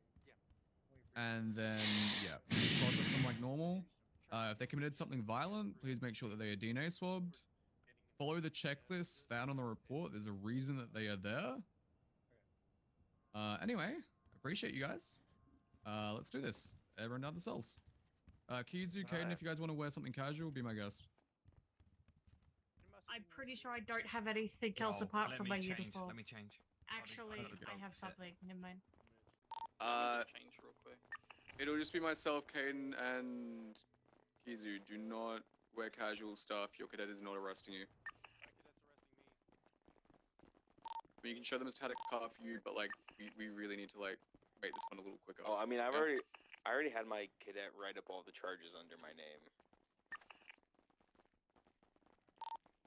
And then, yeah, we'll process them like normal. If they committed something violent, please make sure that they are DNA swabbed. Follow the checklist found on the report. There's a reason that they are there. Anyway, appreciate you guys. Let's do this. Everyone down the cells. Kizu, Caden, if you guys want to wear something casual, be my guest. I'm pretty sure I don't have anything else apart from my uniform. Let me change. Actually, That's okay. I have something. Never mind. Change real quick. It'll just be myself, Caden, and Kizu. Do not wear casual stuff. Your cadet is not arresting you. I mean, you can show them a static curfew, but like, we really need to like make this one a little quicker. Oh, I mean, I Yeah? already had my cadet write up all the charges under my name.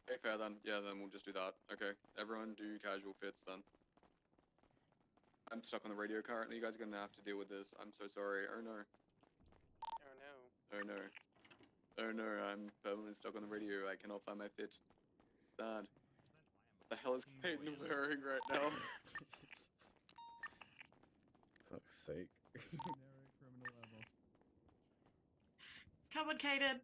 Okay, fair then. Yeah, then we'll just do that. Okay, everyone do casual fits then. I'm stuck on the radio currently. You guys are gonna have to deal with this. I'm so sorry. Oh no. Oh no. Oh no. Oh no, I'm permanently stuck on the radio. I cannot find my fit. Sad. What the hell is Caden wearing right now? Fuck's sake. Come on, Kaden.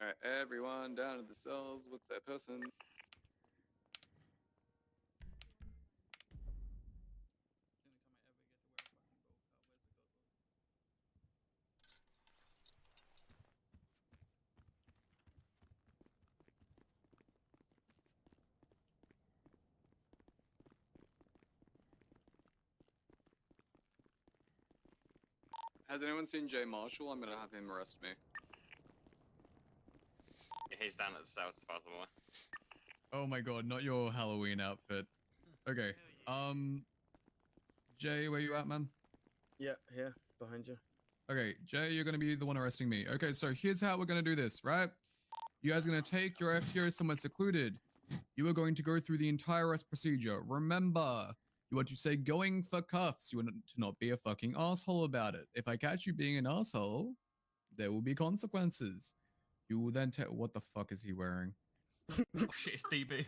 Alright, everyone down at the cells with their person. Has anyone seen Jay Marshall? I'm gonna have him arrest me. Yeah, he's down at the south as possible. Oh my god, not your Halloween outfit. Okay. Jay, where you at, man? Yeah, here, behind you. Okay, Jay, you're gonna be the one arresting me. Okay, so here's how we're gonna do this, right? You guys are gonna take your FTO somewhere secluded. You are going to go through the entire arrest procedure. Remember, you are to say going for cuffs. You are to not be a fucking asshole about it. If I catch you being an asshole, there will be consequences. You will then tell. What the fuck is he wearing? Oh shit, it's DB.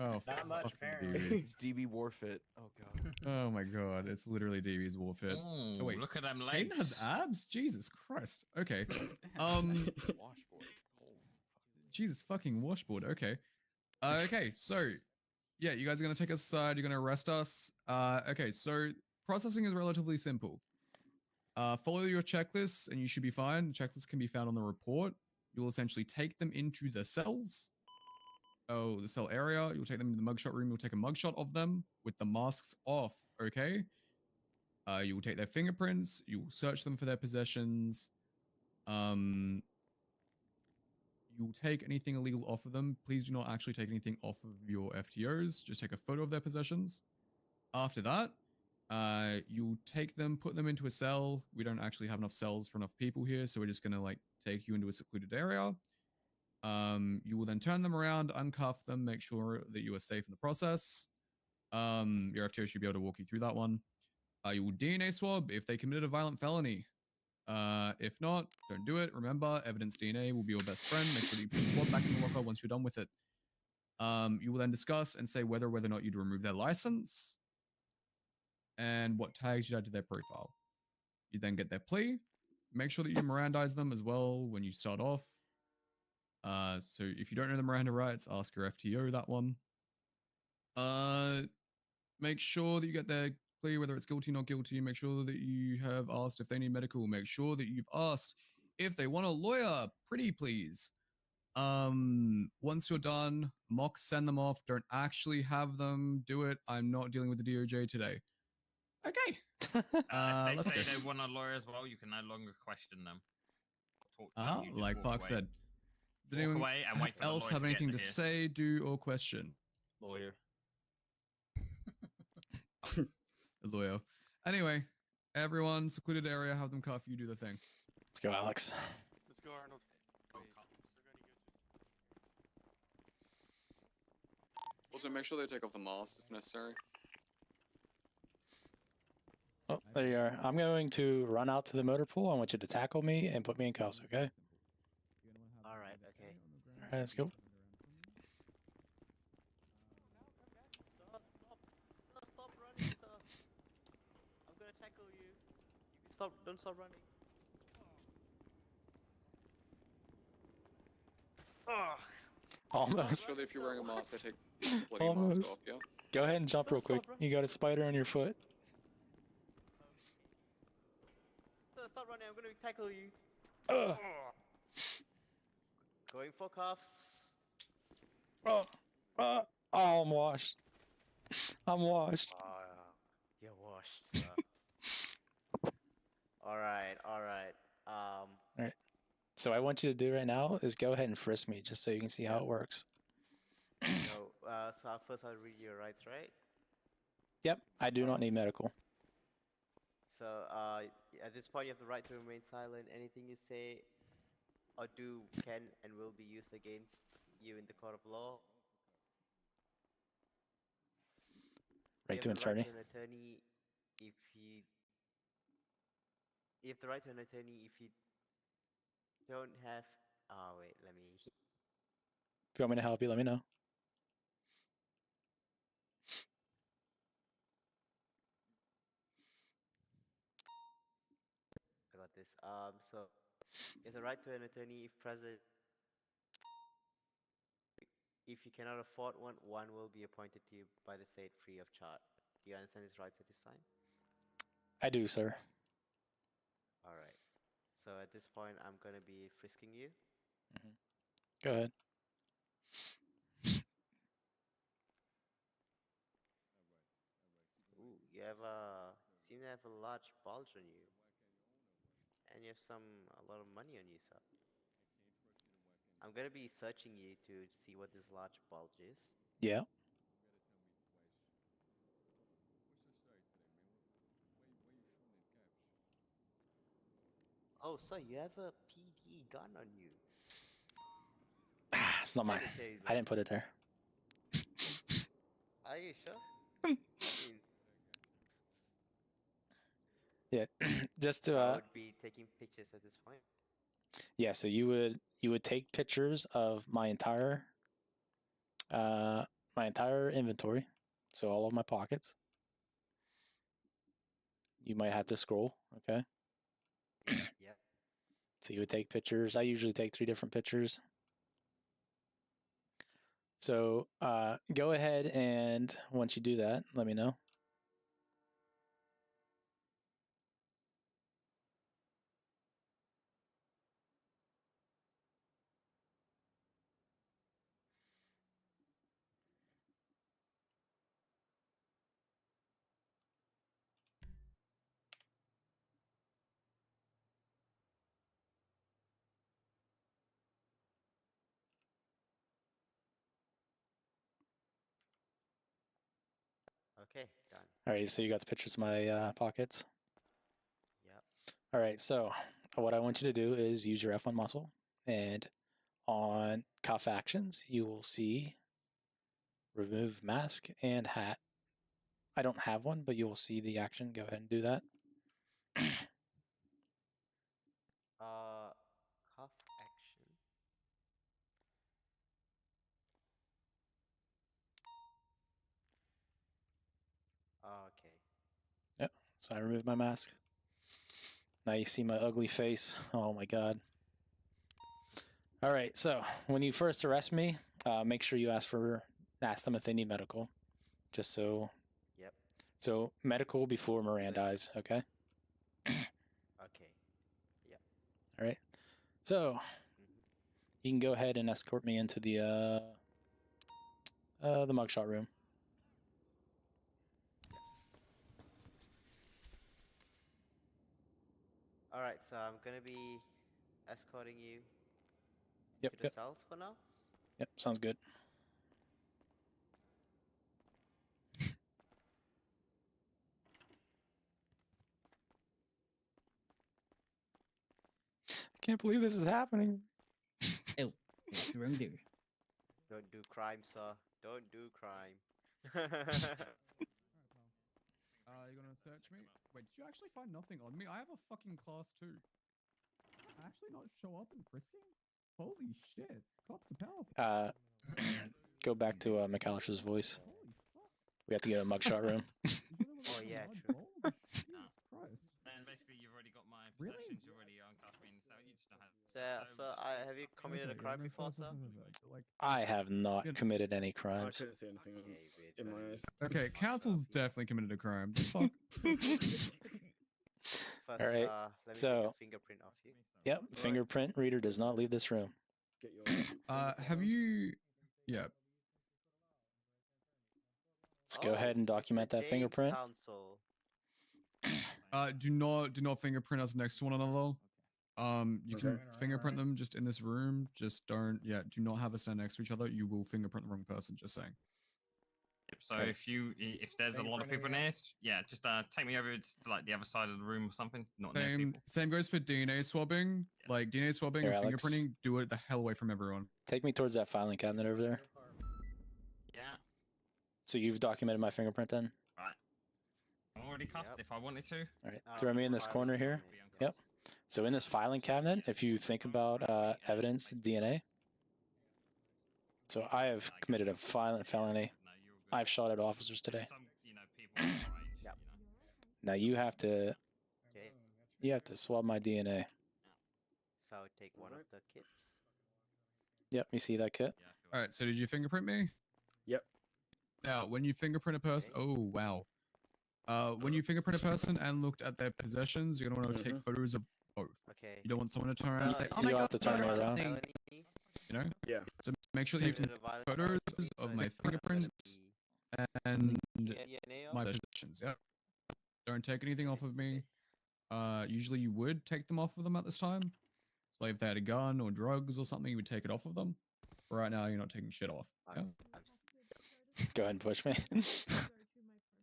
Oh, Not much, fucking apparently. DB. It's DB Warfit. Oh god. Oh my god, it's literally DB's Warfit. Ooh, Oh wait, look at them Caden has legs. abs? Jesus Christ. Okay. Washboard. Jesus fucking washboard. Okay. Okay, so yeah, you guys are gonna take us aside. You're gonna arrest us. Okay, so processing is relatively simple. Follow your checklists, and you should be fine. The checklist can be found on the report. You'll essentially take them into the cells. Oh, the cell area. You'll take them to the mugshot room. You'll take a mugshot of them with the masks off. Okay. You will take their fingerprints. You will search them for their possessions. You will take anything illegal off of them. Please do not actually take anything off of your FTOs. Just take a photo of their possessions. After that, you'll take them, put them into a cell. We don't actually have enough cells for enough people here, so we're just gonna like take you into a secluded area. You will then turn them around, uncuff them, make sure that you are safe in the process. Your FTO should be able to walk you through that one. You will DNA swab if they committed a violent felony. If not, don't do it. Remember, evidence DNA will be your best friend. Make sure that you put the swab back in the locker once you're done with it. You will then discuss and say whether or not you'd remove their license and what tags you'd add to their profile. You then get their plea. Make sure that you Mirandize them as well when you start off. So if you don't know the Miranda rights, ask your FTO that one. Make sure that you get their plea, whether it's guilty or not guilty. Make sure that you have asked if they need medical. Make sure that you've asked if they want a lawyer. Pretty please. Once you're done, mock send them off. Don't actually have them do it. I'm not dealing with the DOJ today. Okay. If they let's say go. they want a lawyer as well, you can no longer question them. Talk to them, you just Like walk Park away. said. Does Walk anyone away and wait for the else lawyer have to get anything to here. say, do, or question? Lawyer. A lawyer. Anyway, everyone, secluded area, have them cuff. You do the thing. Let's go, Alex. Let's go, Arnold. Also, make sure they take off the mask if necessary. Oh, there you are. I'm going to run out to the motor pool. I want you to tackle me and put me in cuffs, okay? All right. Okay. All right, let's go. Stop running, sir. I'm gonna tackle you. You can stop. Don't stop running. Almost. Surely if you're wearing a mask, they take the bloody mask Almost. off, yeah? Go ahead and jump real quick. You got a spider on your foot. Sir, stop running. I'm gonna tackle you. Ugh. Going for cuffs. Oh, I'm washed. I'm washed. You're washed, sir. All right. All right. So what I want you to do right now is go ahead and frisk me just so you can see how it works. So first I'll read your rights, right? Yep, I do not need medical. So at this point you have the right to remain silent. Anything you say or do can and will be used against you in the court of law. Right to You have the right attorney. to an attorney if you... You have the right to an attorney if you don't have... Oh, wait, let me... If you want me to help you, let me know. I got this. So you have the right to an attorney if present. If you cannot afford one, one will be appointed to you by the state free of charge. Do you understand his rights at this time? I do, sir. All right. So at this point, I'm gonna be frisking you. Go ahead. Ooh, seem to have a large bulge on you, and you have a lot of money on you, sir. I'm gonna be searching you to see what this large bulge is. Yeah. Oh, sir, you have a PD gun on you. It's not mine. And a taser. I didn't put it there. Are you sure? I mean, Yeah. Just to so I would be taking pictures at this point. yeah, so you would take pictures of my entire inventory, so all of my pockets. You might have to scroll, okay? Yeah. So you would take pictures. I usually take 3 different pictures. So go ahead and once you do that, let me know. Okay, done. All right, so you got the pictures of my pockets. Yep. All right, so what I want you to do is use your F1 muscle and on cuff actions, you will see remove mask and hat. I don't have one, but you will see the action. Go ahead and do that. Cuff action. Okay. Yep. So I remove my mask. Now you see my ugly face. Oh my god. All right. So when you first arrest me, make sure you ask them if they need medical, just so. Yep. So medical before Mirandize, okay? Okay. Yep. All right. So you can go ahead and escort me into the mugshot room. All right, so I'm gonna be escorting you Yep. to the Yep. cells for now. Yep. Sounds good. I can't believe this is happening. Oh, what's wrong there? Don't do crime, sir. Don't do crime. You're gonna search me? Wait, did you actually find nothing on me? I have a fucking class 2. Actually not show up in frisking? Holy shit. Cops are powerful. Go back to McAllister's voice. We have to get a mugshot room. Oh yeah, true. Jesus Christ. And basically, you've already got my possessions. You already uncuffed me in the cell. You just don't have. So, have you committed a crime before, sir? I have not committed any I crimes. couldn't see anything in my eyes. Okay, council's definitely committed a crime. The fuck? First, All right. let me So. take a fingerprint off you. Yep. Fingerprint reader does not leave this room. Get your have you? Yeah. Let's go ahead and document that fingerprint. Council. Do not fingerprint us next to one another. You can fingerprint them just in this room. Just don't. Yeah. Do not have us stand next to each other. You will fingerprint the wrong person. Just saying. Yep, so if there's a lot of people in there, yeah, just take me over to like the other side of the room or something. Not near people. Same goes for DNA swabbing. Yeah. Like DNA swabbing Here, and Alex. fingerprinting. Do it the hell away from everyone. Take me towards that filing cabinet over there. Yeah. So you've documented my fingerprint then? Right. I'm already cuffed if I wanted to. All right. Throw me in this corner here. Yep. So in this filing cabinet, if you think about evidence, DNA. So I have committed a violent felony. I've shot at officers today. Now you have to swab my DNA. So take one of the kits. Yep, you see that kit? All right. So did you fingerprint me? Yep. Now, when you fingerprint a person, oh wow. When you fingerprint a person and looked at their possessions, you're gonna want to take photos of both. Okay. You don't want someone to turn around and say, "Oh You my don't god, have to turn I it got around. something." You know? Yeah. So make sure that you take photos of my fingerprints and my possessions. Yeah. Don't take anything off of me. Usually you would take them off of them at this time. So like if they had a gun or drugs or something, you would take it off of them. But right now, you're not taking shit off. Yeah? Go ahead and push me.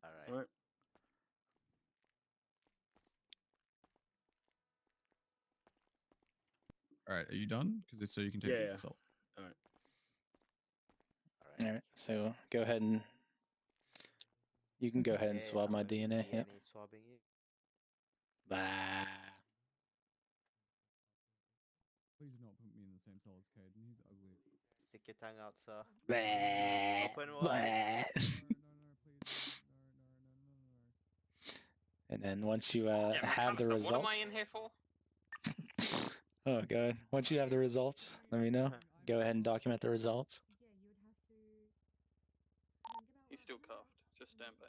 All right. All right. Are you done? Because if so, you can take it yourself. All right. All right. So go ahead and you can go ahead and swab my DNA. Yep. Swabbing you. Bah. Please do not put me in the same cell as Caden. He's ugly. Stick your tongue out, sir. Bah. Open Bah. wide. And then once you have the results. What am I in here for? Oh god. Once you have the results, let me know. Go ahead and document the results. He's still cuffed. Just stand by.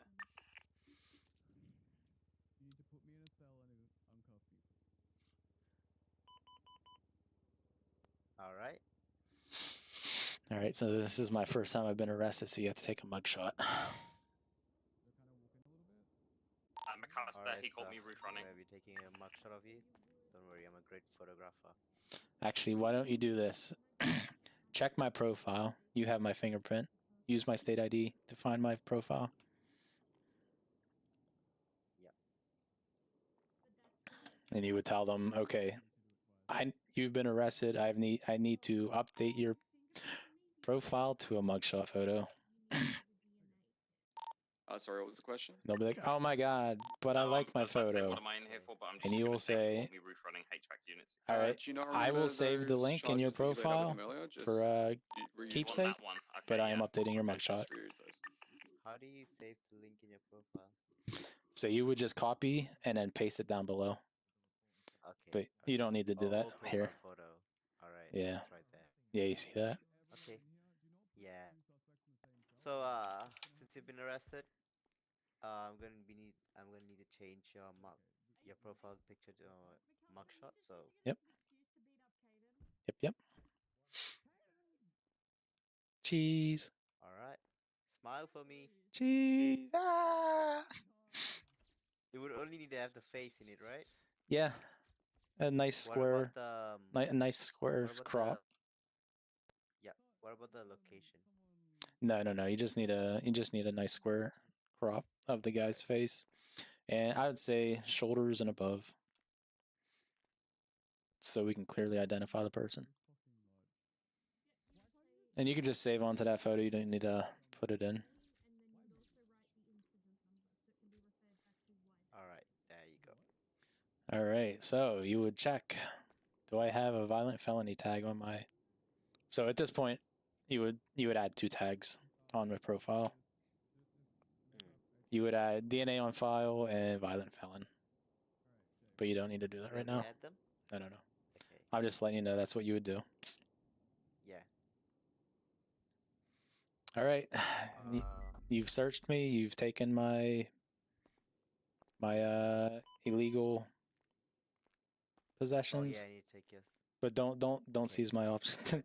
You need to put me in a cell and uncuff me. All right. All right, so this is my first time I've been arrested, so you have to take a mugshot. Alright, he caught me roof running. I'm gonna be taking a mugshot of you. Don't worry, I'm a great photographer. Actually, why don't you do this? Check my profile. You have my fingerprint. Use my state ID to find my profile. Yep. And you would tell them, okay, you've been arrested. I need to update your profile to a mugshot photo. Sorry, what was the question? They'll be like, "Oh my god, but I like my I was about to say, photo," what am I in here for? But I'm just and you gonna will say, me rerunning HVAC units. "All right, do you not I will remember save the those link in your charges that you laid out with profile Amelia? Just- for were you- keepsake, that one? but Okay, I am yeah. updating your Okay, mugshot." just reuse those. How do you save the link in your profile? So you would just copy and then paste it down below. Okay. But you don't need to do that Full here. profile photo. All right. Yeah. It's right there. Yeah, you see that? Okay. Yeah. So since you've been arrested, I'm gonna need to change your profile picture to mugshot. So. Yep. Yep. Cheese. All right. Smile for me. Cheese. Ah! You would only need to have the face in it, right? Yeah. A nice What square. about the, A nice square what about crop. Yeah. What about the location? No. You just need a nice square crop of the guy's face, and I would say shoulders and above, so we can clearly identify the person. And you can just save onto that photo. You don't need to put it in. All right. There you go. All right. So you would check. Do I have a violent felony tag on my? So at this point, you would add 2 tags on my profile. You would add DNA on file and violent felon. But you don't need to do that right now. Add them? No. Okay. I'm just letting you know that's what you would do. Yeah. All right. You've searched me. You've taken my illegal possessions. Oh yeah, I need to take yours. But don't seize my options. them?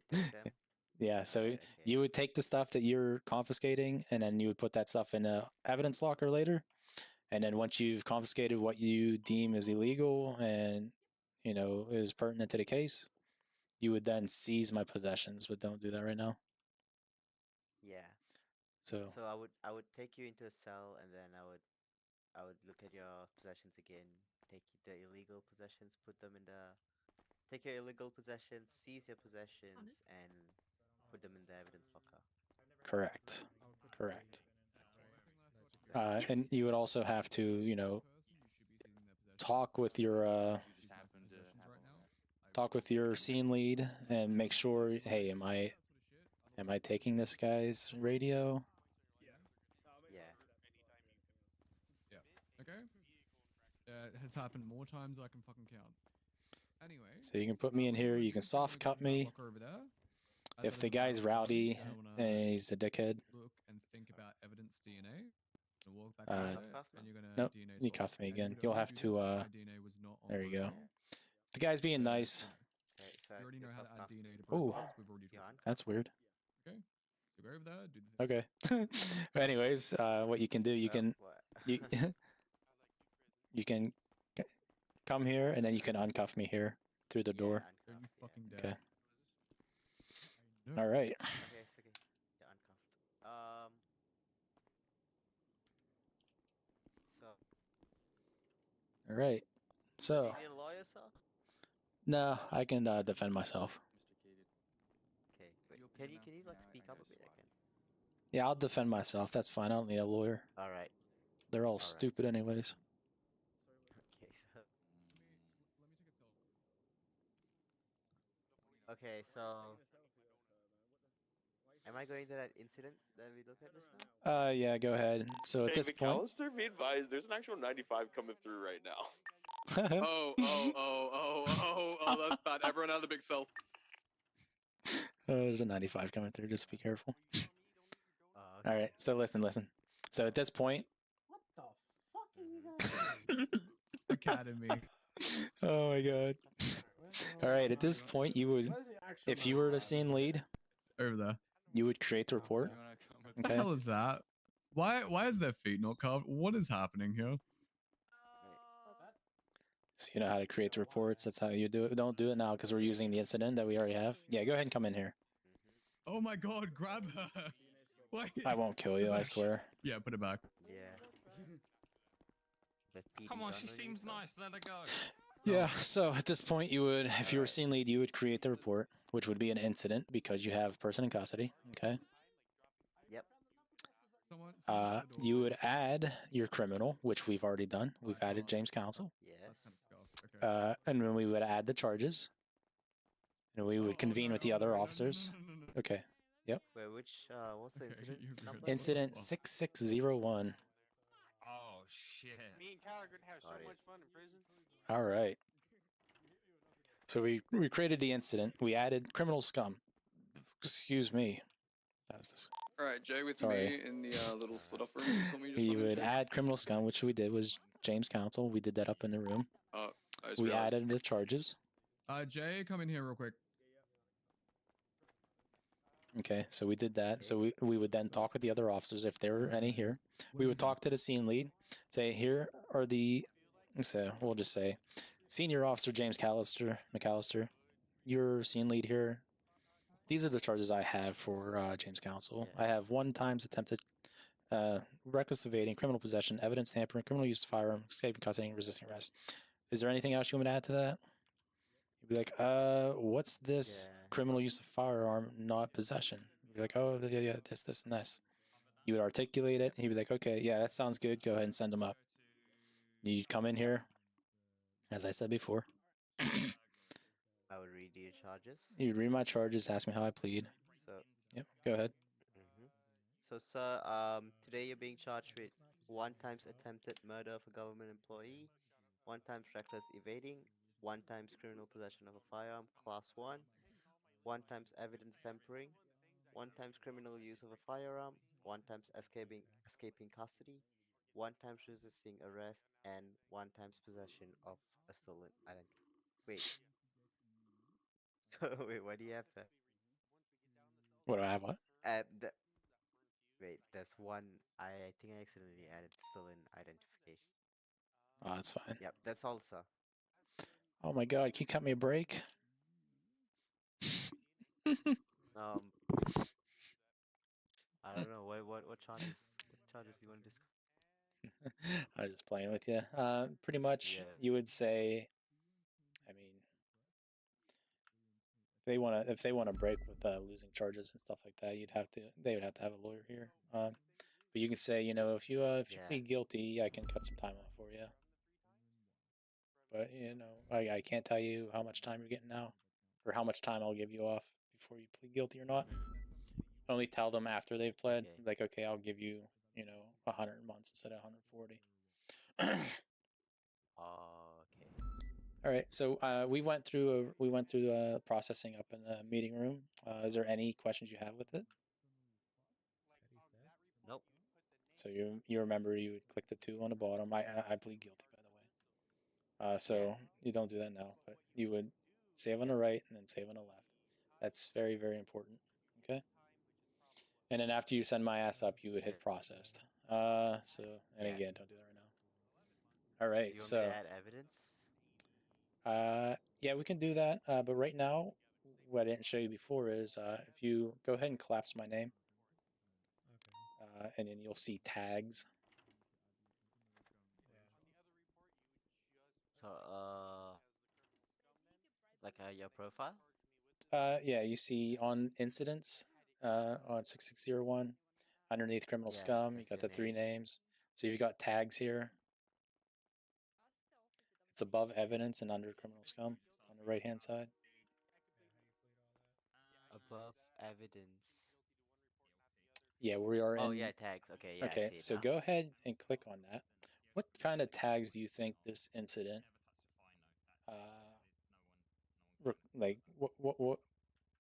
Yeah, so you would take the stuff that you're confiscating, and then you would put that stuff in a evidence locker later. And then once you've confiscated what you deem is illegal and is pertinent to the case, you would then seize my possessions. But don't do that right now. Yeah. So I would take you into a cell, and then I would look at your possessions again, take the illegal possessions, take your illegal possessions, seize your possessions, and put them in the evidence locker. Correct. And you would also have to, talk with your scene lead and make sure, hey, am I taking this guy's radio? Yeah. Okay. It has happened more times than I can fucking count. Anyway. So you can put me in here. You can soft cut me. If the guy's rowdy and he's a dickhead. Look and think about evidence DNA. And walk back and you're gonna nope, DNA you swap. cuff me And again. you You'll don't have do this to. if my DNA was not on There you my go. file. The guy's being nice. Okay, so You already know how to add DNA to Oh, profiles. We've already talked. that's weird. Okay. So go over there. Do the Okay. Anyways, what you can do, you can you can come here and then you can uncuff me here through the door. Don't you fucking dare. Okay. No. All right. Okay, it's okay. You're uncuffed. So. All right. Do So you need a lawyer, sir? no, I can defend myself. Okay, wait. Can you like speak up a bit? I can. Yeah, I'll defend myself. That's fine. I don't need a lawyer. All right. They're all stupid anyways. Okay, so. Okay, so. Am I going to that incident that we looked at just now? Yeah, go ahead. So at Hey, this point, McAllister, be advised, there's an actual 95 coming through right now. That's bad. Everyone out of the big cell. there's a 95 coming through. Just be careful. All right. So listen. So at this point, What the fuck are you guys Academy. oh my god. All right. At this point, you would, if you were the scene lead, over there, you would create the report. What the hell is that? Why is their feet not carved? What is happening here? So you know how to create the reports. That's how you do it. Don't do it now because we're using the incident that we already have. Yeah, go ahead and come in here. Oh my god, grab her. Wait. I won't kill you, I swear. Yeah, put it back. Yeah. Come on, she seems nice. Let her go. Yeah, so at this point, you would, if you were scene lead, you would create the report, which would be an incident because you have person in custody. Okay. Yep. You would add your criminal, which we've already done. We've added James Council. Yes. And then we would add the charges. And we would convene with the other officers. Okay. Yep. Wait, which what's the incident number? Incident 6601. Oh shit. Me and Kyle are gonna have so Got it. much fun in prison. All right. So we created the incident. We added criminal scum. Excuse me. That was this. All right, Jay with Sorry. me in the little split off room. You just want me to just We run would into it? add criminal scum, which we did was James Council. We did that up in the room. I just We realized. added the charges. Jay, come in here real quick. Okay, so we did that. So we would then talk with the other officers if there were any here. We would talk to the scene lead, say, here are the, so we'll just say, Senior Officer James McAllister, you're scene lead here. These are the charges I have for James Council. I have 1 times attempted reckless evading, criminal possession, evidence tampering, criminal use of firearm, escaping custody, and resisting arrest. Is there anything else you want me to add to that? You'd be like, what's this criminal use of firearm, not possession? You'd be like, oh, yeah, this, and this. You would articulate it, and he'd be like, okay, yeah, that sounds good. Go ahead and send them up. You'd come in here, as I said before. I would read your charges. You'd read my charges, ask me how I plead. So. Yep, go ahead. So, sir, today you're being charged with 1 times attempted murder of a government employee, 1 times reckless evading, 1 times criminal possession of a firearm, class 1, 1 times evidence tampering, 1 times criminal use of a firearm, 1 times escaping custody, 1 times resisting arrest, and 1 times possession of a stolen identity. Wait. So wait, why do you have that? What do I have? What? Wait, there's one. I think I accidentally added stolen identification. Oh, that's fine. Yep, that's all, sir. Oh my God, can you cut me a break? I don't know what charges do you want to discuss? I was just playing with you. Pretty much, you would say, I mean, if they want to break with losing charges and stuff like that, they would have to have a lawyer here. But you can say, if you plead guilty, I can cut some time off for you. But I can't tell you how much time you're getting now, or how much time I'll give you off before you plead guilty or not. Only tell them after they've pled. Like, okay, I'll give you 100 months instead of 140. Okay. All right, so we went through processing up in the meeting room. Is there any questions you have with it? Nope. So you remember you would click the 2 on the bottom. I plead guilty, by the way. So you don't do that now, but you would save on the right and then save on the left. That's very, very important. Okay. And then after you send my ass up, you would hit processed. Again, don't do that right now. All right. You want me to add evidence? Yeah, we can do that. But right now, what I didn't show you before is if you go ahead and collapse my name, and then you'll see tags. So, like your profile? Yeah, you see on incidents on 6601 underneath criminal scum, you got the 3 names. So you've got tags here. It's above evidence and under criminal scum on the right hand side. Above evidence. Yeah, we are in. Oh yeah, tags. Okay, yeah. Okay, I see it so now. go ahead and click on that. What kind of tags do you think this incident?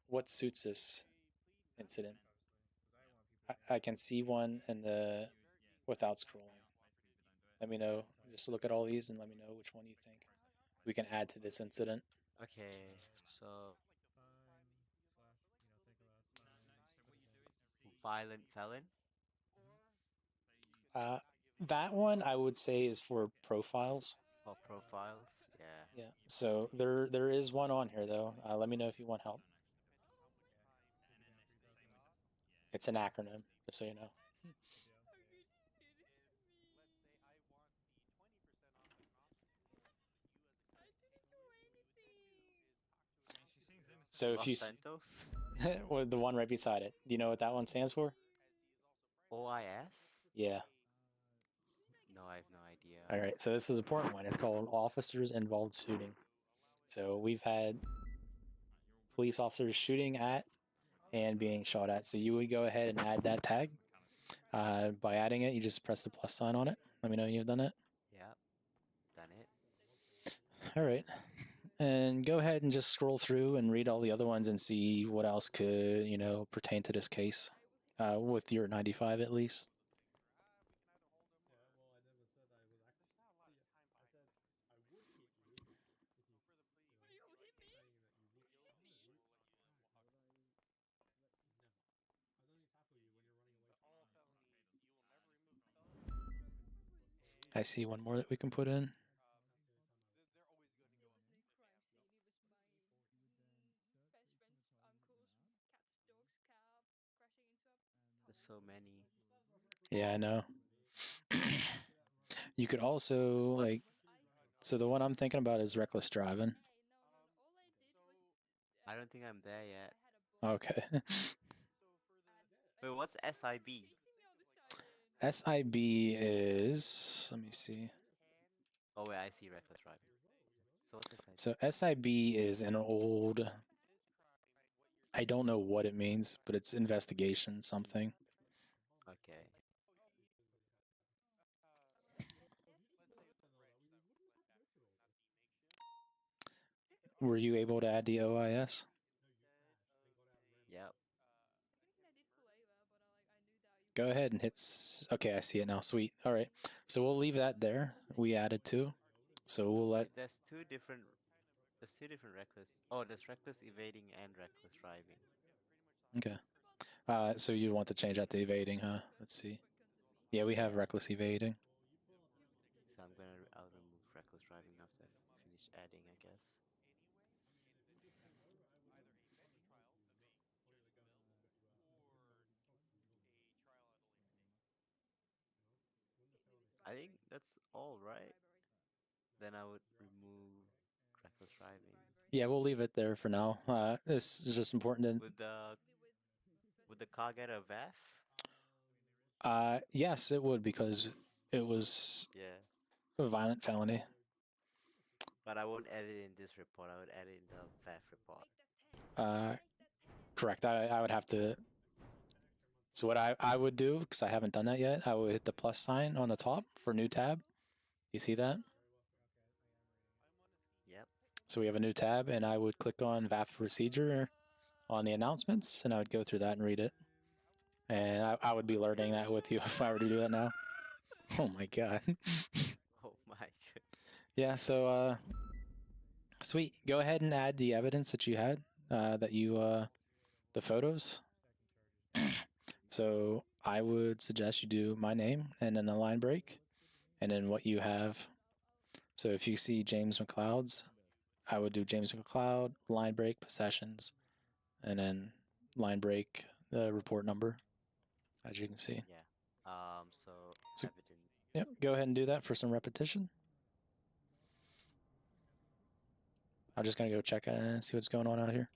What suits this incident? I can see one in the without scrolling. Let me know. Just look at all these and let me know which one you think we can add to this incident. Okay, so violent felon. That one I would say is for profiles. For profiles, yeah. Yeah. So there is one on here though. Let me know if you want help. It's an acronym, just so you know. So if Los you Santos? well, the one right beside it, do you know what that one stands for? OIS? Yeah. No, I have no idea. All right. So this is an important one. It's called Officers Involved Shooting. So we've had police officers shooting at and being shot at. So you would go ahead and add that tag. By adding it, you just press the plus sign on it. Let me know you've done it. Yep, done it. All right. And go ahead and just scroll through and read all the other ones and see what else could, pertain to this case, with your 95 at least. I see one more that we can put in. There's so many. Yeah, I know. You could also so the one I'm thinking about is reckless driving. I don't think I'm there yet. Okay. Wait, what's SIB? SIB is, let me see. Oh wait, I see reckless driving. So what's SIB? So SIB is an old, I don't know what it means, but it's investigation something. Okay. Were you able to add the OIS? Yep. Go ahead and hit. Okay, I see it now. Sweet. All right. So we'll leave that there. We added two. So we'll let. Wait, there's two different reckless. Oh, there's reckless evading and reckless driving. Okay. So you want to change that to evading, huh? Let's see. Yeah, we have reckless evading. So I'll remove reckless driving after I finish adding, I guess. I think that's all right. Then I would remove reckless driving. Yeah, we'll leave it there for now. This is just important to. Would the car get a VAF? Yes, it would because it was a violent felony. But I won't add it in this report. I would add it in the VAF report. Correct. I would have to. So what I would do, because I haven't done that yet, I would hit the plus sign on the top for new tab. You see that? Yep. So we have a new tab, and I would click on VAF procedure on the announcements, and I would go through that and read it. And I would be learning that with you if I were to do that now. Oh my god. Oh my. Yeah, so sweet. Go ahead and add the evidence that you had, the photos. So I would suggest you do my name and then a line break, and then what you have. So if you see James McLeod's, I would do James McLeod, line break, possessions, and then line break the report number, as you can see. Yeah. So evidence. Yep. Go ahead and do that for some repetition. I'm just gonna go check and see what's going on out here.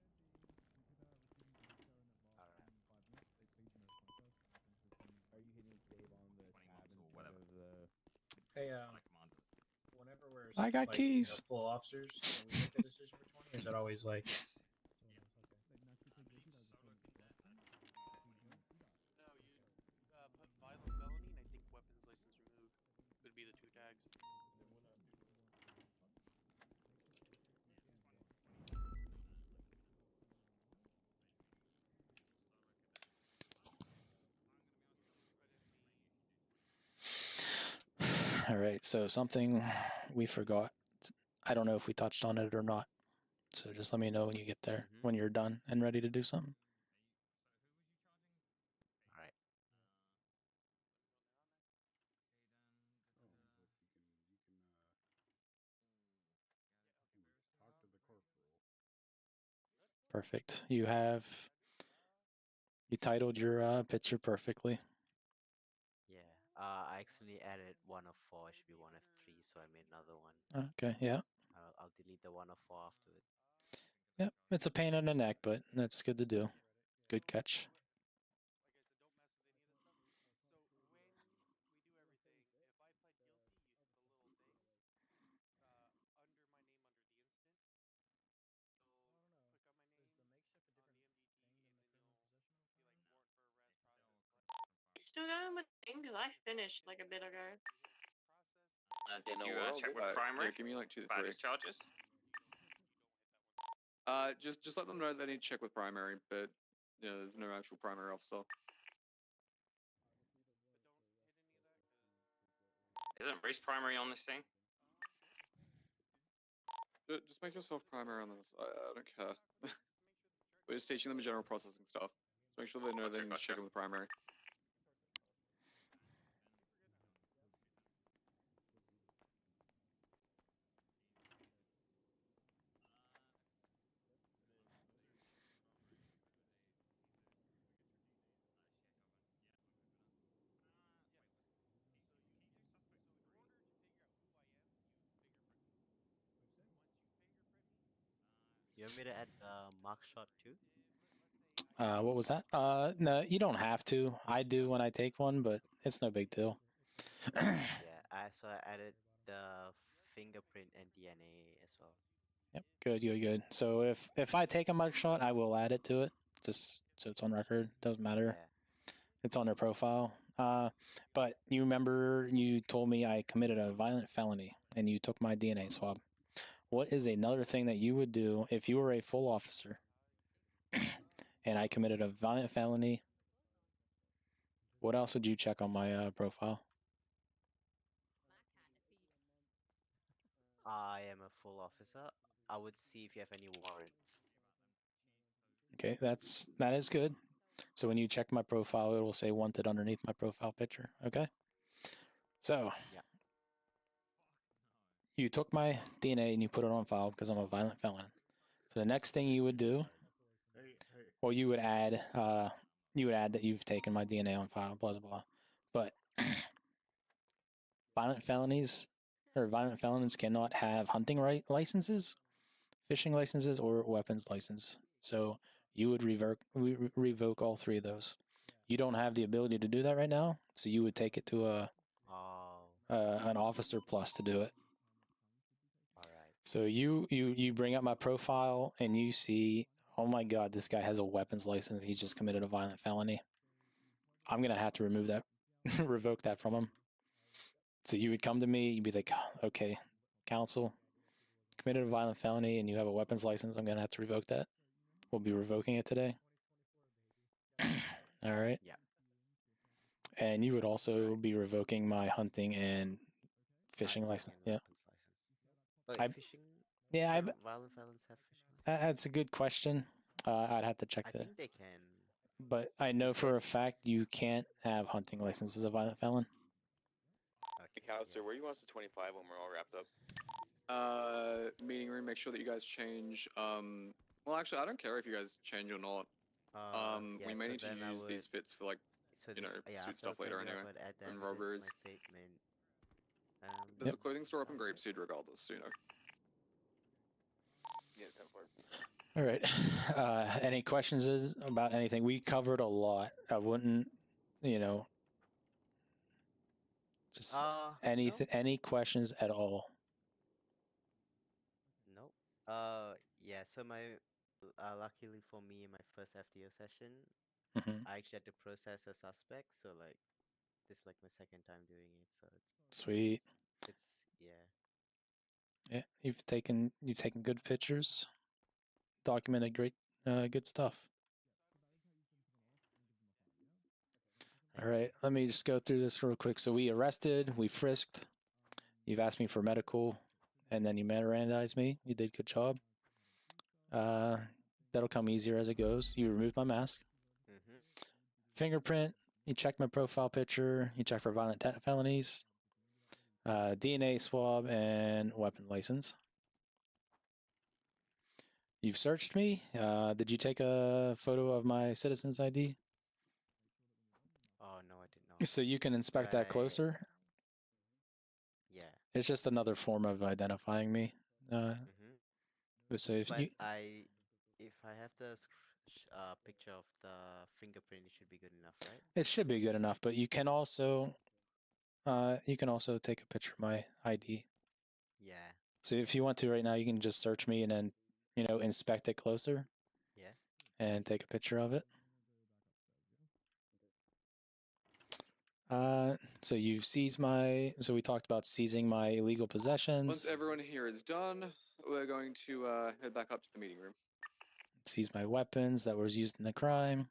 Are you hitting save on the tab instead of the? Hey, whenever we're I got keys. full officers and we make the decision for 20, is that always like? No, you put violent felony, and I think weapons license removed would be the two tags. All right, so something we forgot. I don't know if we touched on it or not. So just let me know when you get there, when you're done and ready to do something. All right. Perfect. You titled your picture perfectly. Yeah. I actually added 1 of 4. It should be 1 of 3, so I made another one. Okay, yeah. I'll delete the 1 of 4 afterward. Yep, it's a pain in the neck, but that's good to do. Good catch. Still going with thing because I finished like a bit ago. Did No, you we're all check good. with primary? Yeah, give me like 2 to about 3. his charges? Just let them know they need to check with primary, but there's no actual primary officer. Isn't Reese primary on this thing? Just make yourself primary on this. I don't care. We're just teaching them general processing stuff. Just make sure they know they need to check in with primary. You want me to add mark shot too? What was that? No, you don't have to. I do when I take one, but it's no big deal. Yeah, I added the fingerprint and DNA as well. Yep, good. So if I take a mugshot, I will add it to it, just so it's on record. Doesn't matter. It's on their profile. But you remember you told me I committed a violent felony, and you took my DNA swab. What is another thing that you would do if you were a full officer, and I committed a violent felony? What else would you check on my profile? I am a full officer. I would see if you have any warrants. Okay, that is good. So when you check my profile, it will say wanted underneath my profile picture. Okay. So you took my DNA and you put it on file because I'm a violent felon. So the next thing you would do, well, you would add that you've taken my DNA on file, blah blah blah. But violent felonies or violent felons cannot have hunting licenses, fishing licenses, or weapons license. So you would revoke all 3 of those. You don't have the ability to do that right now, so you would take it to an officer plus to do it. So you bring up my profile and you see, oh my God, this guy has a weapons license. He's just committed a violent felony. I'm gonna have to remove that, revoke that from him. So you would come to me, you'd be like, okay, counsel, committed a violent felony and you have a weapons license. I'm gonna have to revoke that. We'll be revoking it today. All right. Yeah. And you would also be revoking my hunting and fishing license. Yeah. Wait, fishing? Yeah, Can violent felons have fishing? that's a good question. I'd have to check I that. think they can. But I know for a fact you can't have hunting license as a violent felon. Counselor, where you want us to 25 when we're all wrapped up? Meeting room. Make sure that you guys change. Well, actually, I don't care if you guys change or not. Yeah, We may so need to then I use these fits for like, yeah, suit stuff later anyway. I would add that And into robberies. my statement. There's a clothing store up in Grapeseed regardless, so you know. Yeah, 10-4. All right. Any questions about anything? We covered a lot. I wouldn't, just anything. No. Any questions at all? Nope. Yeah. So luckily for me, in my first FDO session, Mhm. I actually had to process a suspect. So like, this is like my second time doing it. So it's Sweet. It's yeah. Yeah, you've taken good pictures, documented good stuff. All right, let me just go through this real quick. So we arrested, we frisked. You've asked me for medical, and then you Mirandized me. You did a good job. That'll come easier as it goes. You removed my mask. Fingerprint. You checked my profile picture. You checked for violent felonies. DNA swab and weapon license. You've searched me. Did you take a photo of my citizen's ID? Oh no, I did not. So you can inspect that closer. Yeah. It's just another form of identifying me. So if But you, If I have the picture of the fingerprint, it should be good enough, right? It should be good enough, but you can also take a picture of my ID. Yeah. So if you want to right now, you can just search me and then, inspect it closer. Yeah. And take a picture of it. So you've seized so we talked about seizing my illegal possessions. Once everyone here is done, we're going to head back up to the meeting room. Seize my weapons that was used in the crime.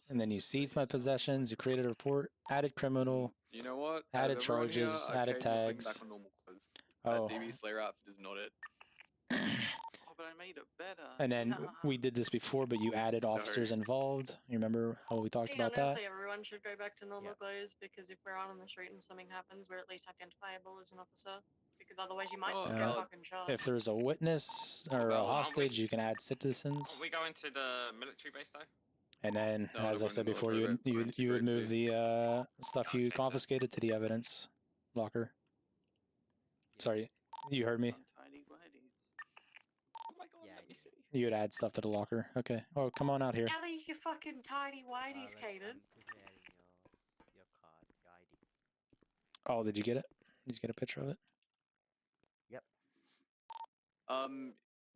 And then you seized my possessions, you created a report, added criminal, You know what? added Out of everyone here, charges, okay, added you're putting tags. back on normal clothes. Oh. That DB Slayer outfit is not it. Oh, but I made it better. And then we did this before, but you added officers involved. You remember how we talked Yeah, about that? honestly, everyone should go back to normal clothes because if we're out on the street and something happens, we're at least identifiable as an officer. Because otherwise, you might just get fucking shot. If there's a witness or a hostage, you can add citizens. Are we going to the military base though? And then, No, as we're I said going to before, military you base. We're in you would move security. the stuff you confiscated to the evidence locker. Sorry, you heard me. Tidy whities. Oh my god, let me see. You would add stuff to the locker. Okay. Oh, come on out here. Ellie, you fucking tiny whiteys, Kaden. Quickly adding your card, your ID. Oh, did you get it? Did you get a picture of it? Yep.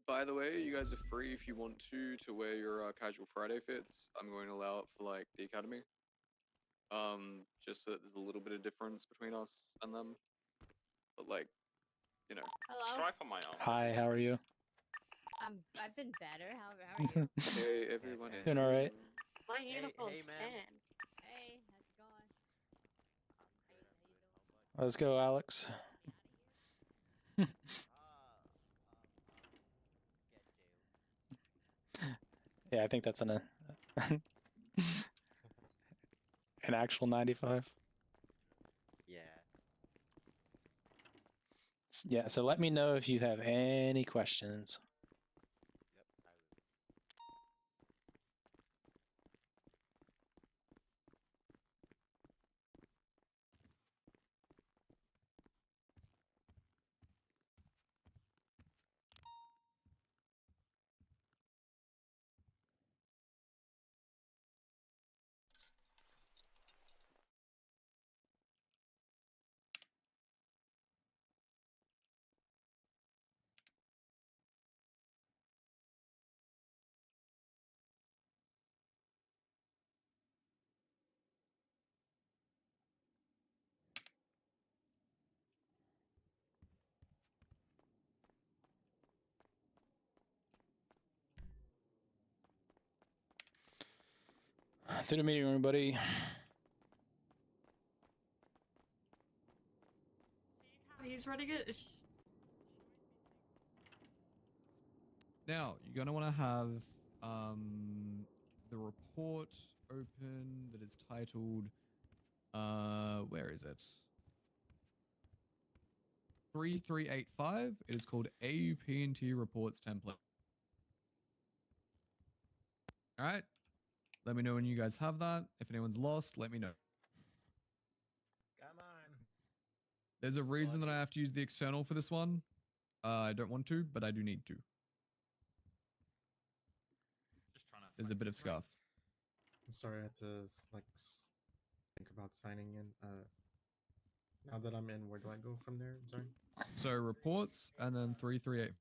By the way, you guys are free if you want to wear your casual Friday fits. I'm going to allow it for like the academy. Just so that there's a little bit of difference between us and them. But like, Hello. Stripe on my arm. Hi, how are you? I've been better. How are you? hey, everyone. Doing all right. My uniform's hey, ma'am. tan. Hey, how's it going? Let's go, Alex. Yeah, I think that's an actual 95. Yeah. Yeah, so let me know if you have any questions. To the meeting room, buddy. He's running it. Now, you're going to want to have the report open that is titled, where is it? 3385. It is called AUP&T Reports Template. All right. Let me know when you guys have that. If anyone's lost, let me know. Come on. There's a reason that I have to use the external for this one. I don't want to, but I do need to. Just trying to. There's a bit of scuff. I'm sorry, I had to think about signing in. Now that I'm in, where do I go from there? I'm sorry. So reports and then 338.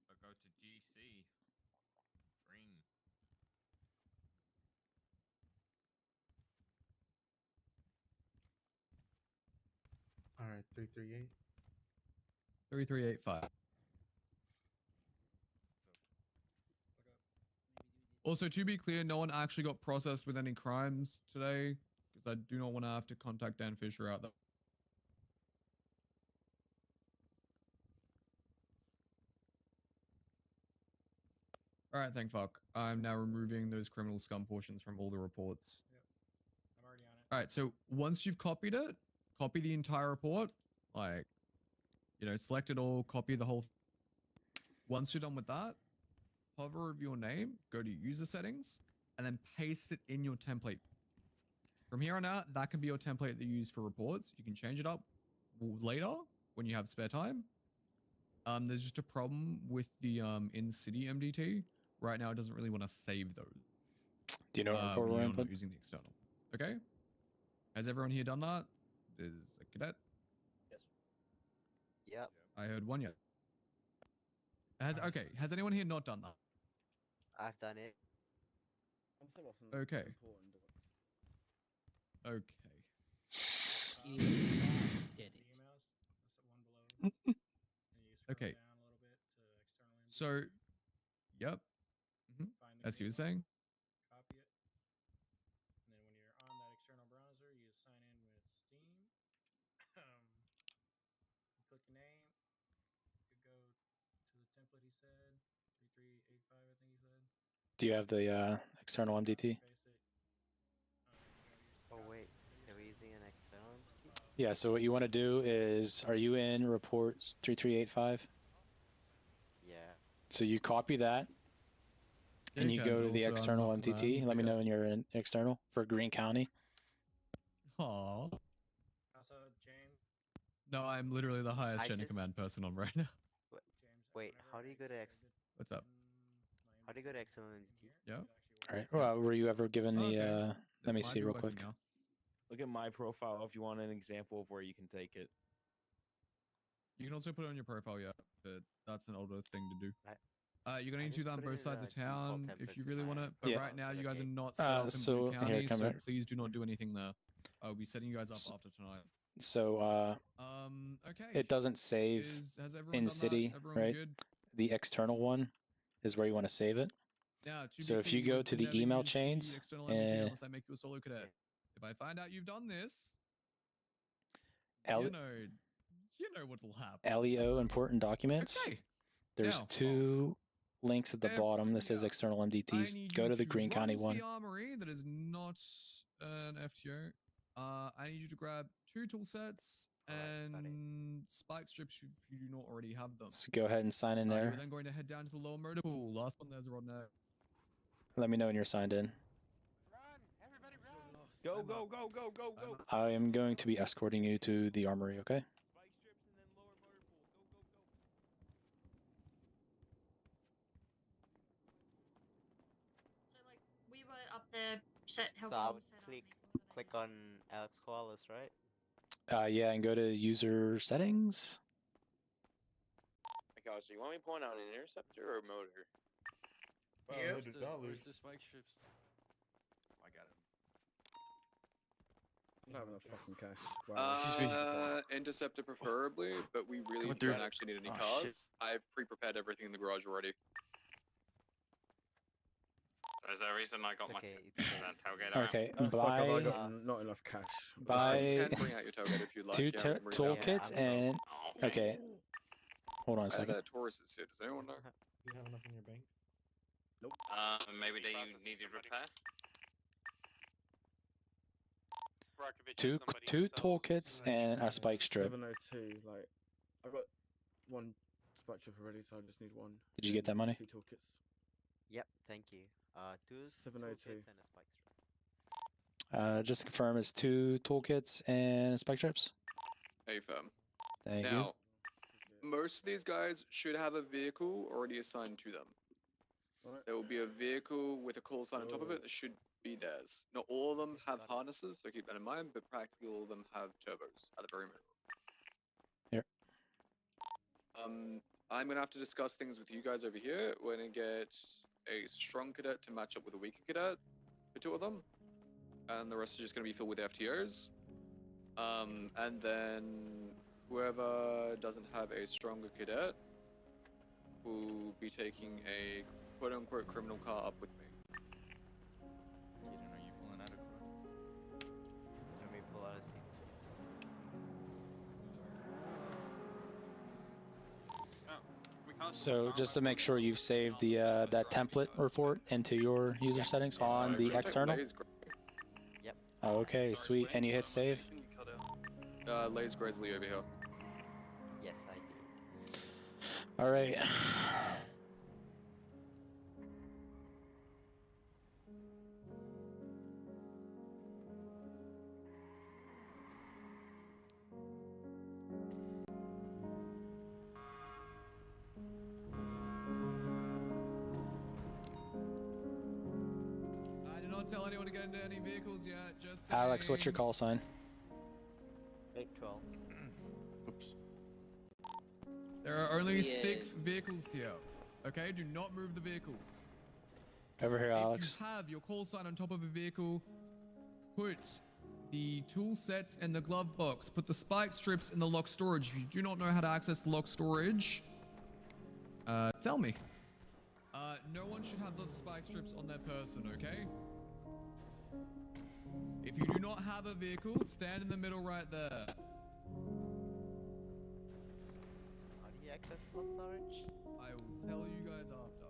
So go to GC. Green. All right, 338. 3385. Also, to be clear, no one actually got processed with any crimes today, because I do not want to have to contact Dan Fisher out there. All right, thank fuck. I'm now removing those criminal scum portions from all the reports. Yep. I'm already on it. All right, so once you've copied it, copy the entire report. Like, select it all, copy the whole. Once you're done with that, hover over your name, go to user settings, and then paste it in your template. From here on out, that can be your template that you use for reports. You can change it up later when you have spare time. There's just a problem with the in-city MDT. Right now, it doesn't really want to save those. Do you know what report when we're you're input? not using the external. Okay. Has everyone here done that? Is a cadet? Yes. Yep. I heard one yet. Has anyone here not done that? I've done it. Okay. Okay. Did it. Okay. So, yep. As you were saying. Copy it. And then when you're on that external browser, you sign in with Steam. You click your name. You go to the template he said. 3385, I think he said. Do you have the external MDT? Oh wait, are we using an external MDT? Yeah. So what you want to do is, are you in reports 3385? Yeah. So you copy that, and you Okay, go to the also external unlock MTT. that. Let me Okay. know when you're in external for Greene County. Aww. Also, James. No, I'm literally the highest chain of command person on right now. Wait, how do you go to What's up? How do you go to external MDT? Yeah. All right. Well, were you ever given the? Okay. Let me Might see be real working quick. now. Look at my profile if you want an example of where you can take it. You can also put it on your profile, yeah, but that's an older thing to do. You're I gonna need to do just that on put it both in sides the of town default if you templates really in want my to. But Yeah. right now, you guys are okay. not set up in So Boone here, County, come so here. please do not do anything there. I'll be setting you guys up after tonight. So Okay. it doesn't save Has everyone in done city, that? Everyone right? good? The external one is where you want to save it. Now, to So be if you clear, go would to the never email use the chains, external MDT unless I make you a solo cadet. If I find out you've done this, you know what'll happen. LEO important documents. Okay. There's Now, two links at the bottom. This is external I MDTs. need Go you to the Greene run County to one. the armory that is not an FTO. I need you to grab 2 tool sets and spike strips if you do not already have them. So go ahead and sign in You're there. then going to head down to the lower motor pool. Last one there's a rod now. Let me know when you're signed in. Go, go, go, go, go, go. I am going to be escorting you to the armory, okay? So like we were up there set So helping I set would up click on Alex Koalas, right? Yeah, and go to user settings. Okay, so you want me to point out an interceptor or a motor? Wow, Where's the spike strips? I got it. I don't have enough fucking cash. Wow. Interceptor preferably, but we really Coming through. don't actually need any Oh, cars. shit. I've pre-prepared everything in the garage already. Is there a reason I got my that tailgate Okay, Oh, fuck, have I buy got not enough cash? You buy can bring out your tailgate if you like. two Yeah, we can bring it out. toolkits and okay. Hold on a second. That Taurus is here. Does anyone know? Do you have enough in your bank? Nope. Maybe they needed repair. Two toolkits and a spike strip. 702. Like, I've got 1 spike strip already, so I just need 1. Did you get that money? 2 toolkits. Yep, thank you. 2 702. toolkits and a spike strip. Just to confirm, it's 2 toolkits and spike strips. AFM. Thank you. Now, most of these guys should have a vehicle already assigned to them. Right. There will be a vehicle with a call sign on top of it that should be theirs. Not all of them have harnesses, so keep that in mind, but practically all of them have turbos at the very minimum. Here. I'm going to have to discuss things with you guys over here. We're going to get a strong cadet to match up with a weaker cadet for 2 of them. And the rest is just going to be filled with FTOs. And then whoever doesn't have a stronger cadet will be taking a quote-unquote criminal car up with me. Kaden, are you pulling out a crook? Let me pull out a seat. So just to make sure you've saved the that template report into your user settings on the external. Yep. Okay, sweet. And you hit save. Lays Grizzly over here. Yes, I did. All right. not tell anyone to get into any vehicles yet. Just saying. Alex, what's your call sign? 812. Oops. There are only Yeah. 6 vehicles here. Okay, do not move the vehicles. Over here, Alex. If you have your call sign on top of a vehicle, put the tool sets in the glove box. Put the spike strips in the lock storage. If you do not know how to access the lock storage, tell me. No one should have the spike strips on their person, okay? If you do not have a vehicle, stand in the middle right there. How do you access lock storage? I will tell you guys after.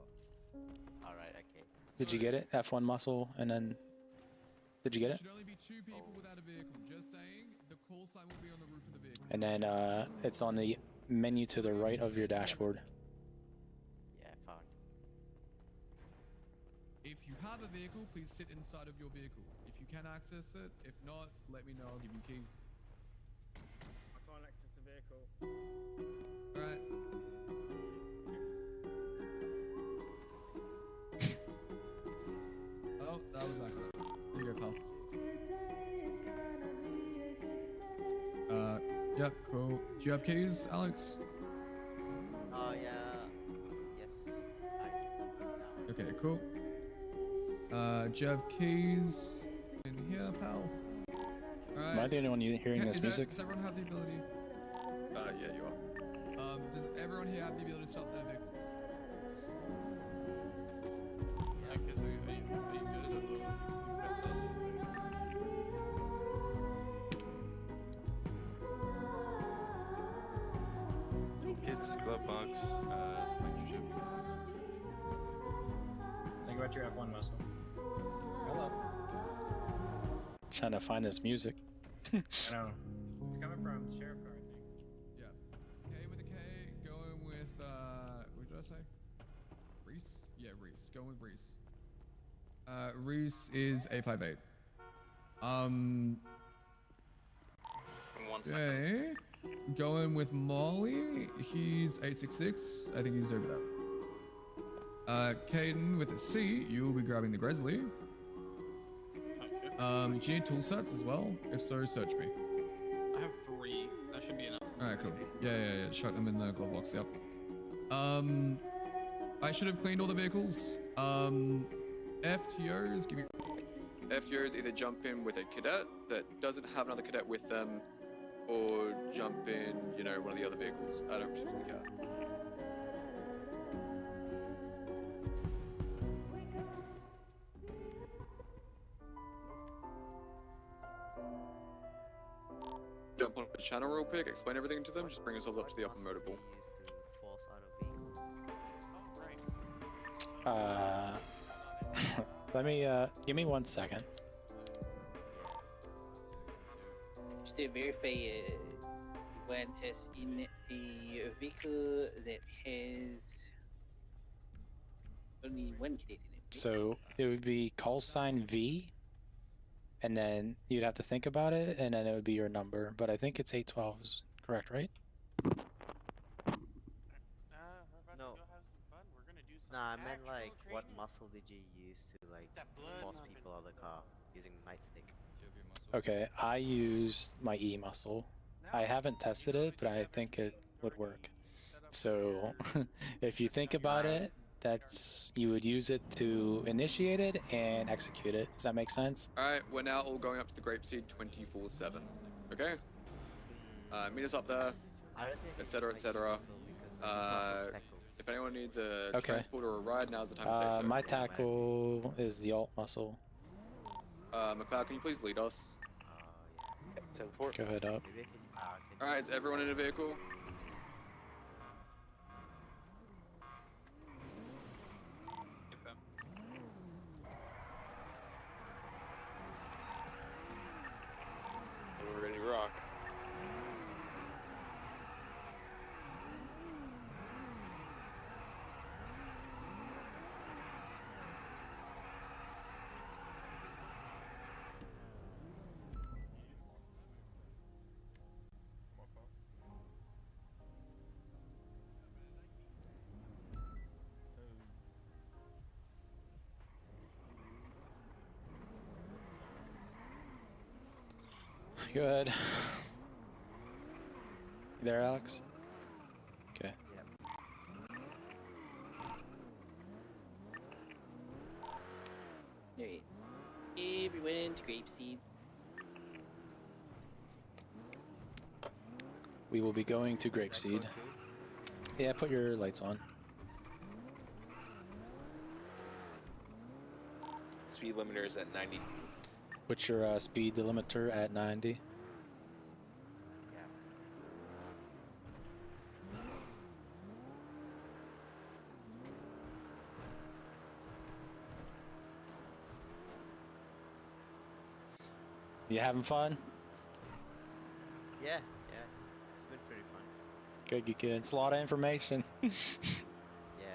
Alright, okay. Did you get it? F1 muscle, and then... Did you get it? Should only be 2 people without a vehicle. Just saying, the call sign will be on the roof of the vehicle. And then it's on the menu to the right of your dashboard. Yeah, found. If you have a vehicle, please sit inside of your vehicle. If you can access it, if not, let me know. I'll give you a key. I can't access the vehicle. Alright. Oh, that was accidental. Here you go, pal. Yeah, cool. Do you have keys, Alex? Oh, yeah. Yes, I do. Okay, cool. Do you have keys in here, pal? Alright. Am I the only one hearing this music? Does everyone have the ability? Yeah, you are. Does everyone here have the ability to stop their vehicles? Kids, glove box, spike strip. Think about your F1 muscle. Hello. Trying to find this music. I know. It's coming from sheriff car, I think. Yeah. K with a K, going with, what did I say? Reese? Yeah, Reese. Going with Reese. Reese is 858. Okay. Going with Molly, he's 866. I think he's over there. Caden with a C, you'll be grabbing the Grizzly. Do you need tool sets as well? If so, search me. I have 3. That should be enough. Alright, cool. Yeah. Shut them in the glove box, yep. I should have cleaned all the vehicles. FTOs, give me... FTOs either jump in with a cadet that doesn't have another cadet with them, or jump in, you know, one of the other vehicles. I don't particularly care. Jump on the channel real quick, explain everything to them, just bring yourselves up to the upper motor pool. Let me, give me 1 second. Just to verify, one test in a vehicle that has only 1 cadet in it. So it would be call sign V, and then you'd have to think about it, and then it would be your number. But I think it's 812 is correct, right? No. Go have some fun. We're gonna do some Nah, I meant actual like, what training. muscle did you use to like force people out of the car using nightstick? Okay, I used my E muscle. I haven't tested it, but I think it would work. So if you think about it, that's you would use it to initiate it and execute it. Does that make sense? Alright, we're now all going up to the Grapeseed 24/7. Okay? Meet us up there, etc., etc. If anyone needs a Okay. transport or a ride, now's the time to say so. My tackle is the alt muscle. McLeod, can you please lead us? 10-4. Go ahead up. Alright, is everyone in a vehicle? We're ready to rock. Good. You there, Alex? Okay. Yep. Alright. Everyone to Grapeseed. We will be going to Grapeseed. Yeah, put your lights on. Speed limiter is at 90. What's your speed delimiter at 90? You having fun? Yeah, yeah. It's been pretty fun. Good, good. It's a lot of information. Yeah, yeah.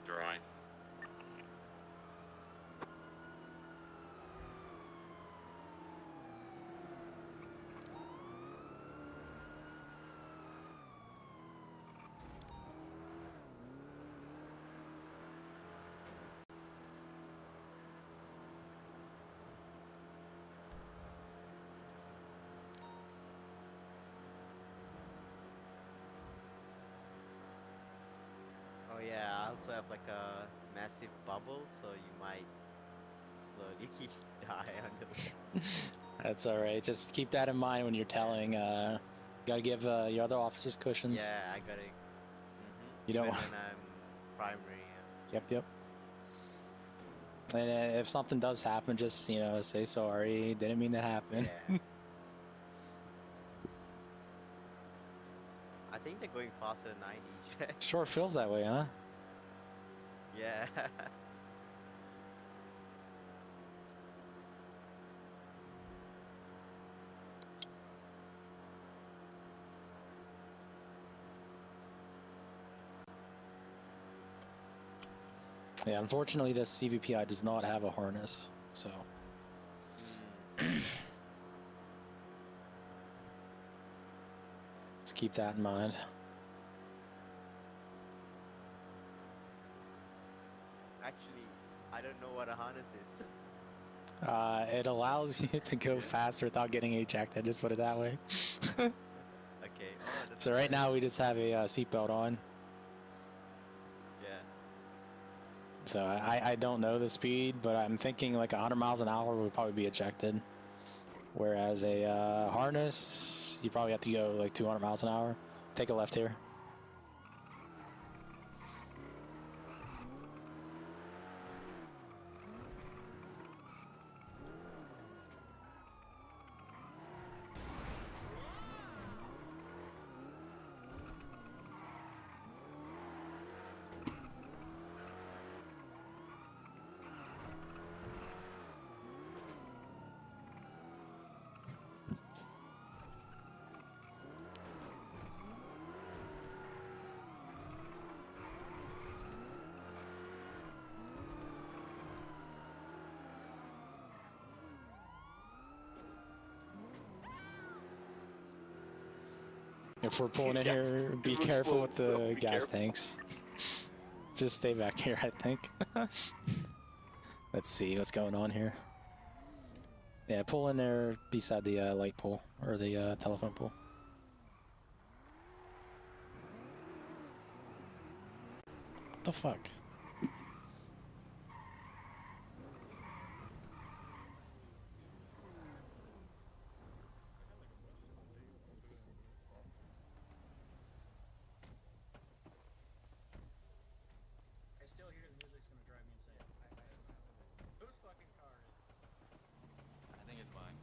Dry. Oh yeah, I also have like a massive bubble, so you might slowly die under the. That's alright. Just keep that in mind when you're telling. Gotta give your other officers cushions. Yeah, I gotta. You don't. Even when I'm primary. Yep, yep. And if something does happen, just, you know, say sorry. Didn't mean to happen. Yeah. I think they're going faster than 90. Sure feels that way, huh? Yeah. Yeah, unfortunately, this CVPI does not have a harness, so. Let's keep that in mind. Actually, I don't know what a harness is. It allows you to go faster without getting ejected, just put it that way. Okay. Oh, So right now we just have a seatbelt on. Yeah. So I don't know the speed, but I'm thinking like 100 miles an hour would probably be ejected. Whereas a harness, you probably have to go like 200 miles an hour. Take a left here. If we're pulling in here, be careful with the gas tanks. Just stay back here, I think. Let's see what's going on here. Yeah, pull in there beside the light pole, or the telephone pole. What the fuck? I still hear the music's gonna drive me insane. Whose fucking car is it? I think it's mine.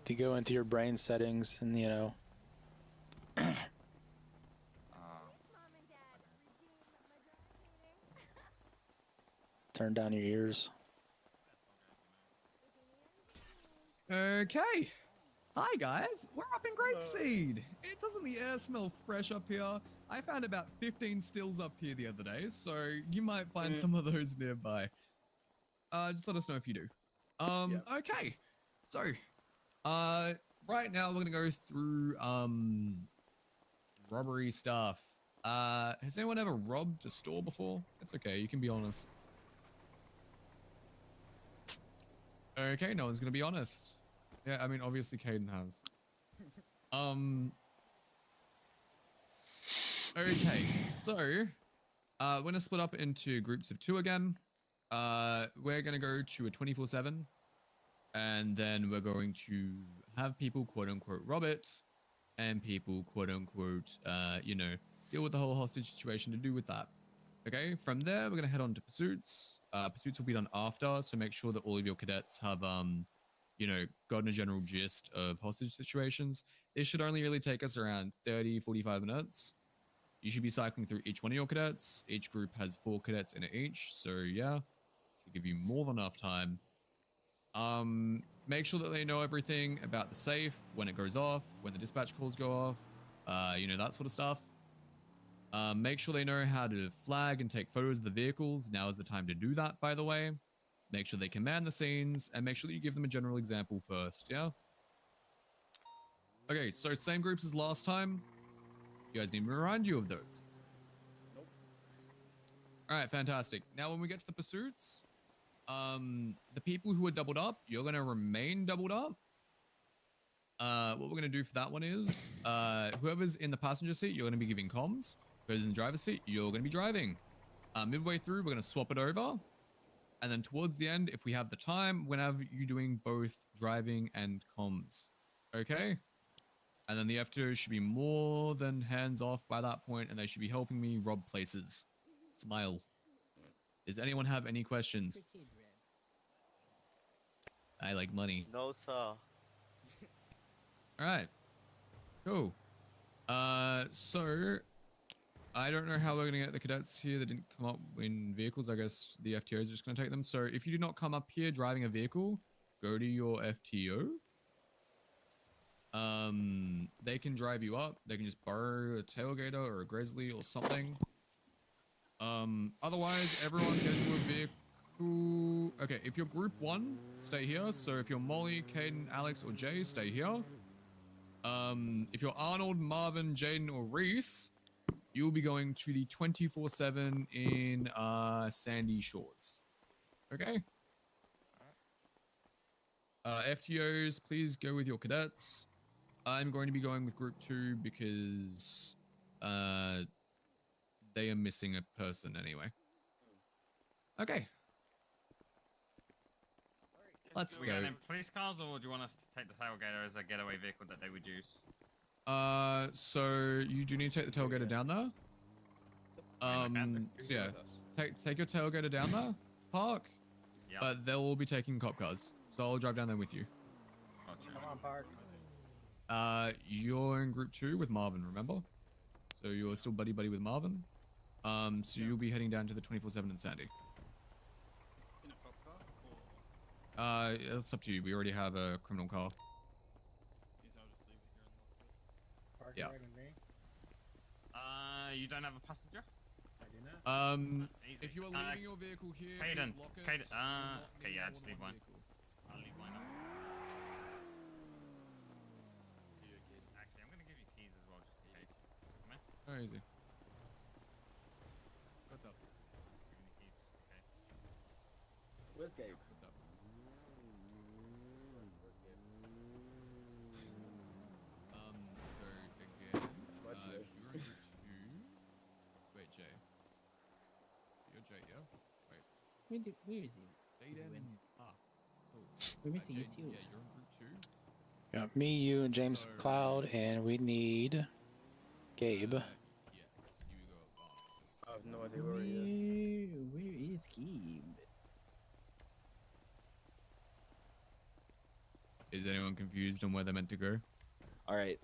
To go into your brain settings and, you know, turn down your ears. Okay. Hi guys, we're up in Grapeseed. Doesn't the air smell fresh up here? I found about 15 stills up here the other day, so you might find Mm. some of those nearby. Just let us know if you do. Okay. So, right now we're gonna go through robbery stuff. Has anyone ever robbed a store before? It's okay, you can be honest. Okay, no one's gonna be honest. Yeah, I mean, obviously Caden has. Okay, so, we're gonna split up into groups of 2 again. We're gonna go to a 24/7, and then we're going to have people quote-unquote rob it, and people quote-unquote, deal with the whole hostage situation to do with that. Okay, from there, we're gonna head on to pursuits. Pursuits will be done after, so make sure that all of your cadets have, gotten a general gist of hostage situations. This should only really take us around 30, 45 minutes. You should be cycling through each one of your cadets. Each group has 4 cadets in it each, so yeah, should give you more than enough time. Make sure that they know everything about the safe, when it goes off, when the dispatch calls go off, that sort of stuff. Make sure they know how to flag and take photos of the vehicles. Now is the time to do that, by the way. Make sure they command the scenes, and make sure that you give them a general example first, yeah? Okay, so same groups as last time. You guys need me to remind you of those. Nope. Alright, fantastic. Now when we get to the pursuits, the people who are doubled up, you're gonna remain doubled up. What we're gonna do for that one is, whoever's in the passenger seat, you're gonna be giving comms. Whoever's in the driver's seat, you're gonna be driving. Midway through, we're gonna swap it over. And then towards the end, if we have the time, we're gonna have you doing both driving and comms. Okay? And then the F2 should be more than hands off by that point, and they should be helping me rob places. Smile. Does anyone have any questions? I like money. No, sir. All right. Cool. So I don't know how we're gonna get the cadets here that didn't come up in vehicles. I guess the FTO is just gonna take them. So if you do not come up here driving a vehicle, go to your FTO. They can drive you up. They can just borrow a tailgater or a grizzly or something. Otherwise, everyone get into a vehicle. Okay, if you're group 1, stay here. So if you're Molly, Caden, Alex, or Jay, stay here. If you're Arnold, Marvin, Jaden, or Reese, you'll be going to the 24/7 in Sandy Shores. Okay? FTOs, please go with your cadets. I'm going to be going with group 2 because they are missing a person anyway. Okay. Let's Do we got go. any police cars, or do you want us to take the tailgater as a getaway vehicle that they would use? So you do need to take the tailgater down there. So yeah, take your tailgater down there, park. Yeah. But they'll all be taking cop cars, so I'll drive down there with you. Gotcha. Come on, Park. You're in group 2 with Marvin, remember? So you're still buddy with Marvin. So you'll be heading down to the 24/7 in Sandy. In a cop car? Or... It's up to you. We already have a criminal car. Guess I'll just leave it here and lock it. Park Yeah. right with me. You don't have a passenger? I do not. Easy. If you are leaving your vehicle here, Caden, please lock it. Caden, Do not okay, leave yeah, more just than leave one mine. vehicle. I'll leave mine up. Actually, I'm gonna give you keys as well, just in case. Come in. Oh, easy. What's up? Give me the keys, just in case. Where's Gabe? What's up? So again, What's if it? you're in group 2, wait, Jay. You're Jay, yeah? Wait. Where is he? Jaden. Ah, cool. We're missing Jaden, your yeah, twos. you're in group 2. Got me, you, and James So- Cloud, and we need Gabe. Yes, you go up. I have no idea where he is. Where is Gabe? Is anyone confused on where they're meant to go? All right.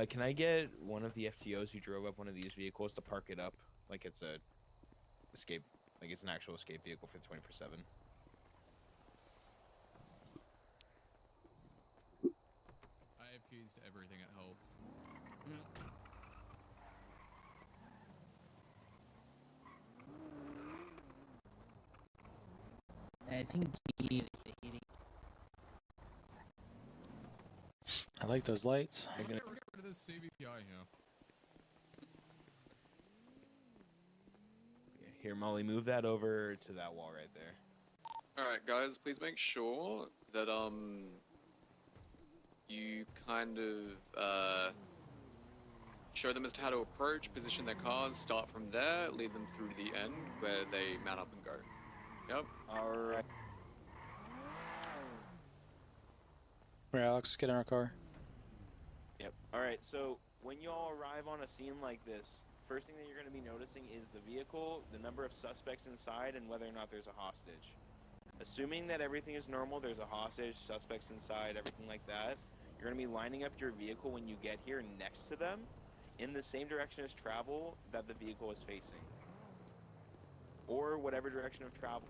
Can I get one of the FTOs who drove up one of these vehicles to park it up like it's a escape, like it's an actual escape vehicle for the 24/7? I have keys to everything, it helps. I think he I like those lights. Get rid of this CVPI here. Here, Molly, move that over to that wall right there. Alright, guys, please make sure that, you kind of, show them as to how to approach, position their cars, start from there, lead them through to the end where they mount up and go. Yep. Alright. Right, Alex, get in our car. Yep. Alright, so when you all arrive on a scene like this, first thing that you're going to be noticing is the vehicle, the number of suspects inside, and whether or not there's a hostage. Assuming that everything is normal, there's a hostage, suspects inside, everything like that, you're going to be lining up your vehicle when you get here next to them in the same direction as travel that the vehicle is facing. Or whatever direction of travel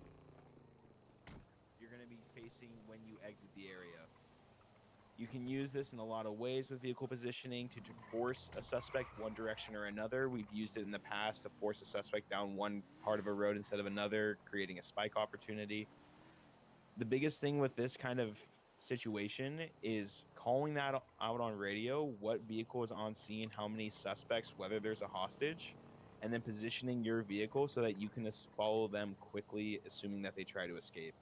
you're going to be facing when you exit the area. You can use this in a lot of ways with vehicle positioning to force a suspect one direction or another. We've used it in the past to force a suspect down one part of a road instead of another, creating a spike opportunity. The biggest thing with this kind of situation is calling that out on radio, what vehicle is on scene, how many suspects, whether there's a hostage, and then positioning your vehicle so that you can follow them quickly, assuming that they try to escape.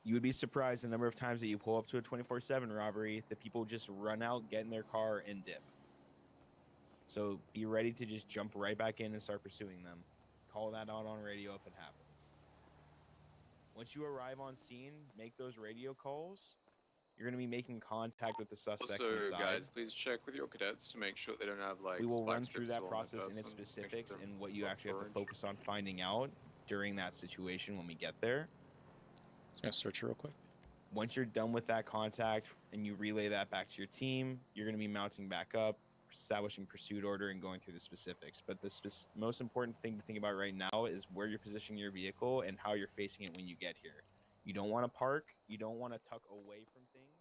You would be surprised the number of times that you pull up to a 24/7 robbery, the people just run out, get in their car, and dip. So be ready to just jump right back in and start pursuing them. Call that out on radio if it happens. Once you arrive on scene, make those radio calls. You're going to be making contact with the suspects Also, inside. guys, please check with your cadets to make sure they don't have, like, We will spike run through strips that all on their process in its person. Make sure specifics they're and what you not actually have to storage. focus on finding out during that situation when we get there. Just gonna search it real quick. Once you're done with that contact and you relay that back to your team, you're going to be mounting back up, establishing pursuit order, and going through the specifics. But the most important thing to think about right now is where you're positioning your vehicle and how you're facing it when you get here. You don't want to park. You don't want to tuck away from things.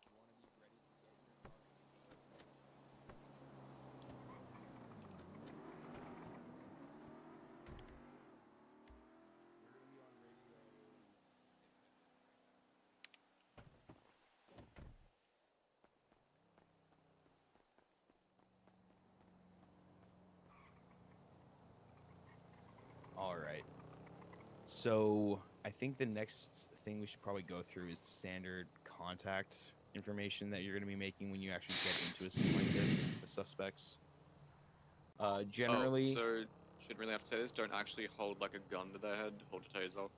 You want to be ready to get in your car and go. We're going to be on radio 6. All right. So I think the next thing we should probably go through is the standard contact information that you're going to be making when you actually get into a scene like this, the suspects. Generally, so shouldn't really have to say this. Don't actually hold like a gun to their head. Hold a taser.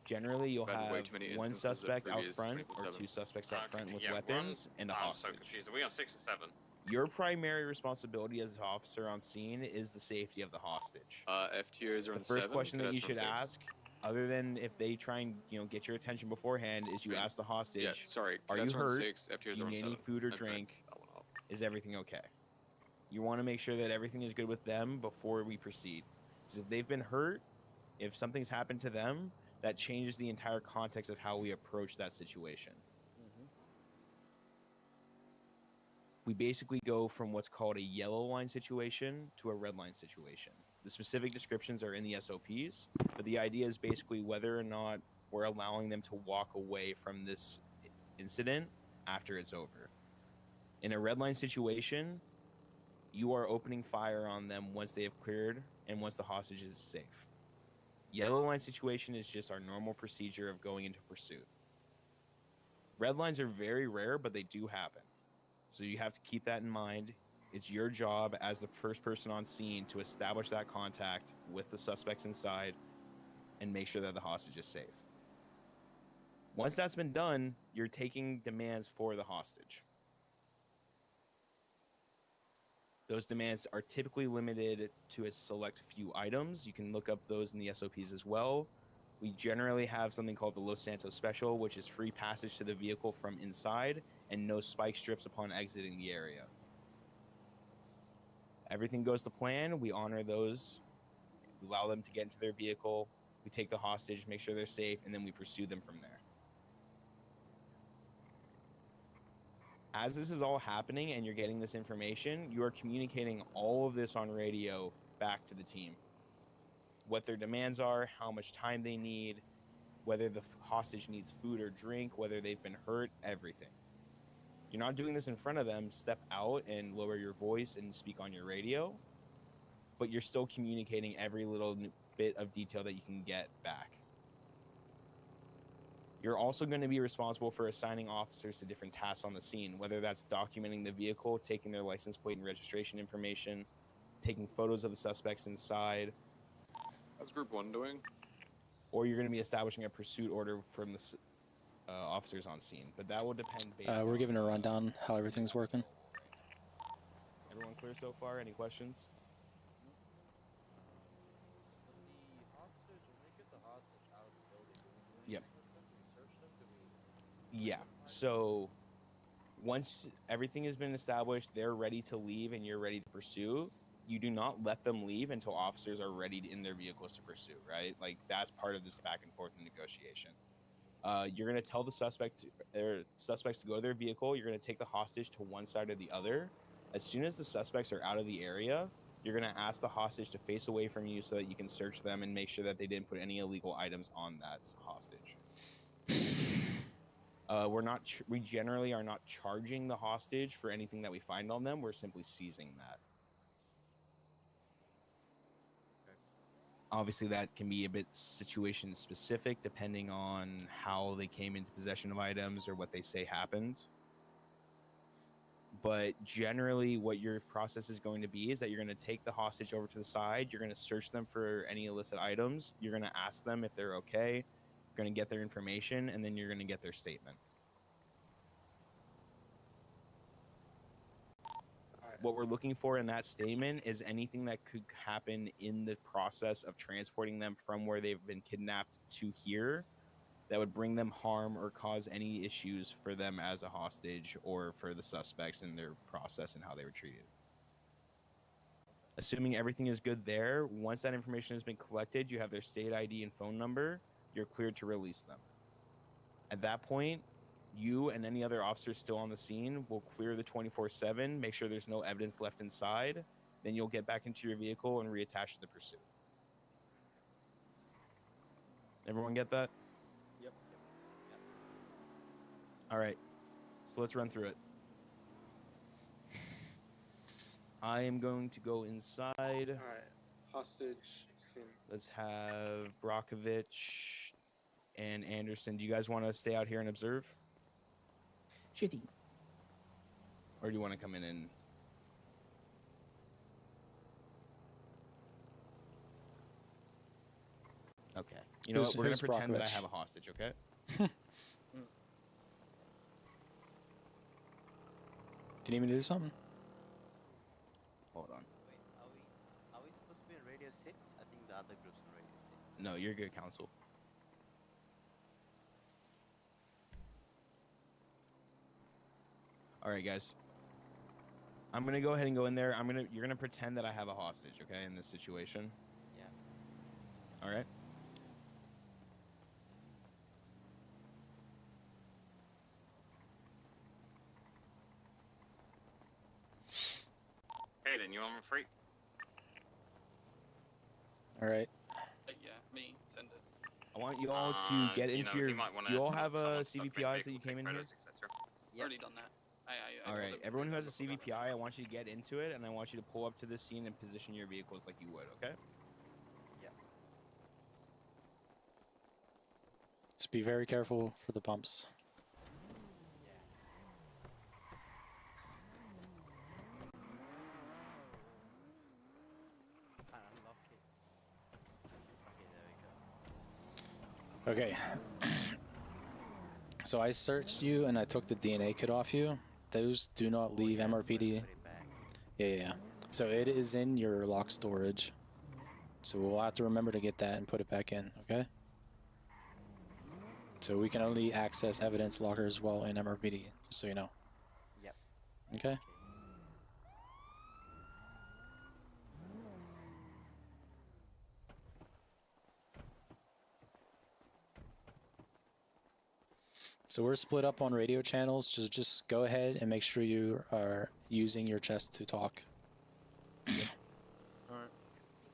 Generally, you'll I've had have way too many one instances of suspect out previous front or 24/7s. two suspects out front with yeah, weapons and a I'm so hostage. confused. Are we on 6 or 7? Your primary responsibility as an officer on scene is the safety of the hostage. FTOs are on The first 7. question that you cadets are should on 6. ask, other than if they try and get your attention beforehand, is you ask the hostage, Yeah, sorry. are you cadets are on hurt? 6, FTOs Do are you on need 7. any food or Okay, drink? that one up. Is everything okay? You want to make sure that everything is good with them before we proceed. Because if they've been hurt, if something's happened to them, that changes the entire context of how we approach that situation. We basically go from what's called a yellow line situation to a red line situation. The specific descriptions are in the SOPs, but the idea is basically whether or not we're allowing them to walk away from this incident after it's over. In a red line situation, you are opening fire on them once they have cleared and once the hostage is safe. Yellow line situation is just our normal procedure of going into pursuit. Red lines are very rare, but they do happen. So you have to keep that in mind. It's your job as the first person on scene to establish that contact with the suspects inside and make sure that the hostage is safe. Once that's been done, you're taking demands for the hostage. Those demands are typically limited to a select few items. You can look up those in the SOPs as well. We generally have something called the Los Santos Special, which is free passage to the vehicle from inside and no spike strips upon exiting the area. Everything goes to plan. We honor those. We allow them to get into their vehicle. We take the hostage, make sure they're safe, and then we pursue them from there. As this is all happening and you're getting this information, you are communicating all of this on radio back to the team. What their demands are, how much time they need, whether the hostage needs food or drink, whether they've been hurt, everything. You're not doing this in front of them. Step out and lower your voice and speak on your radio, but you're still communicating every little bit of detail that you can get back. You're also going to be responsible for assigning officers to different tasks on the scene, whether that's documenting the vehicle, taking their license plate and registration information, taking photos of the suspects inside. How's Group 1 doing? Or you're going to be establishing a pursuit order from the officers on scene, but that will depend based We're on, giving a rundown how everything's working. Everyone clear so far? Any questions? Yep. Yeah. So once everything has been established, they're ready to leave and you're ready to pursue. You do not let them leave until officers are ready in their vehicles to pursue, right? Like that's part of this back and forth negotiation. You're going to tell the suspects to go to their vehicle. You're going to take the hostage to one side or the other. As soon as the suspects are out of the area, you're going to ask the hostage to face away from you so that you can search them and make sure that they didn't put any illegal items on that hostage. We generally are not charging the hostage for anything that we find on them. We're simply seizing that. Obviously, that can be a bit situation specific depending on how they came into possession of items or what they say happened. But generally, what your process is going to be is that you're going to take the hostage over to the side. You're going to search them for any illicit items. You're going to ask them if they're okay. You're going to get their information, and then you're going to get their statement. What we're looking for in that statement is anything that could happen in the process of transporting them from where they've been kidnapped to here that would bring them harm or cause any issues for them as a hostage or for the suspects in their process and how they were treated. Assuming everything is good there, once that information has been collected, you have their state ID and phone number, you're cleared to release them. At that point, you and any other officers still on the scene will clear the 24/7, make sure there's no evidence left inside, then you'll get back into your vehicle and reattach to the pursuit. Everyone get that? Yep. All right, so let's run through it. I am going to go inside. All right, hostage scene. Let's have Brockovich and Anderson. Do you guys want to stay out here and observe? Sure thing. Or do you want to come in and... Okay. You know what? We're going to pretend that I have a hostage, okay? Do you need me to do something? Hold on. Wait, are we supposed to be in Radio 6? I think the other group's in Radio 6. No, you're good, Counsel. All right, guys. I'm gonna go ahead and go in there. You're gonna pretend that I have a hostage, okay, in this situation. Yeah. All right. Hey, then you want me free? All right. Yeah, me. Send it. I want you all to get into your. Do you all have CVPIs that you came in here? Yep. Already done that. I All know right, that everyone who we've has a done that before. CVPI, I want you to get into it, and I want you to pull up to the scene and position your vehicles like you would, okay? Yeah. Just be very careful for the bumps. Unlock it. Okay, there we go. Okay. So I searched you and I took the DNA kit off you. Those do not leave MRPD. Yeah. So it is in your lock storage. So we'll have to remember to get that and put it back in, okay? So we can only access evidence lockers while in MRPD, just so you know. Yep. Okay? So we're split up on radio channels. Just go ahead and make sure you are using your chest to talk. Yep. All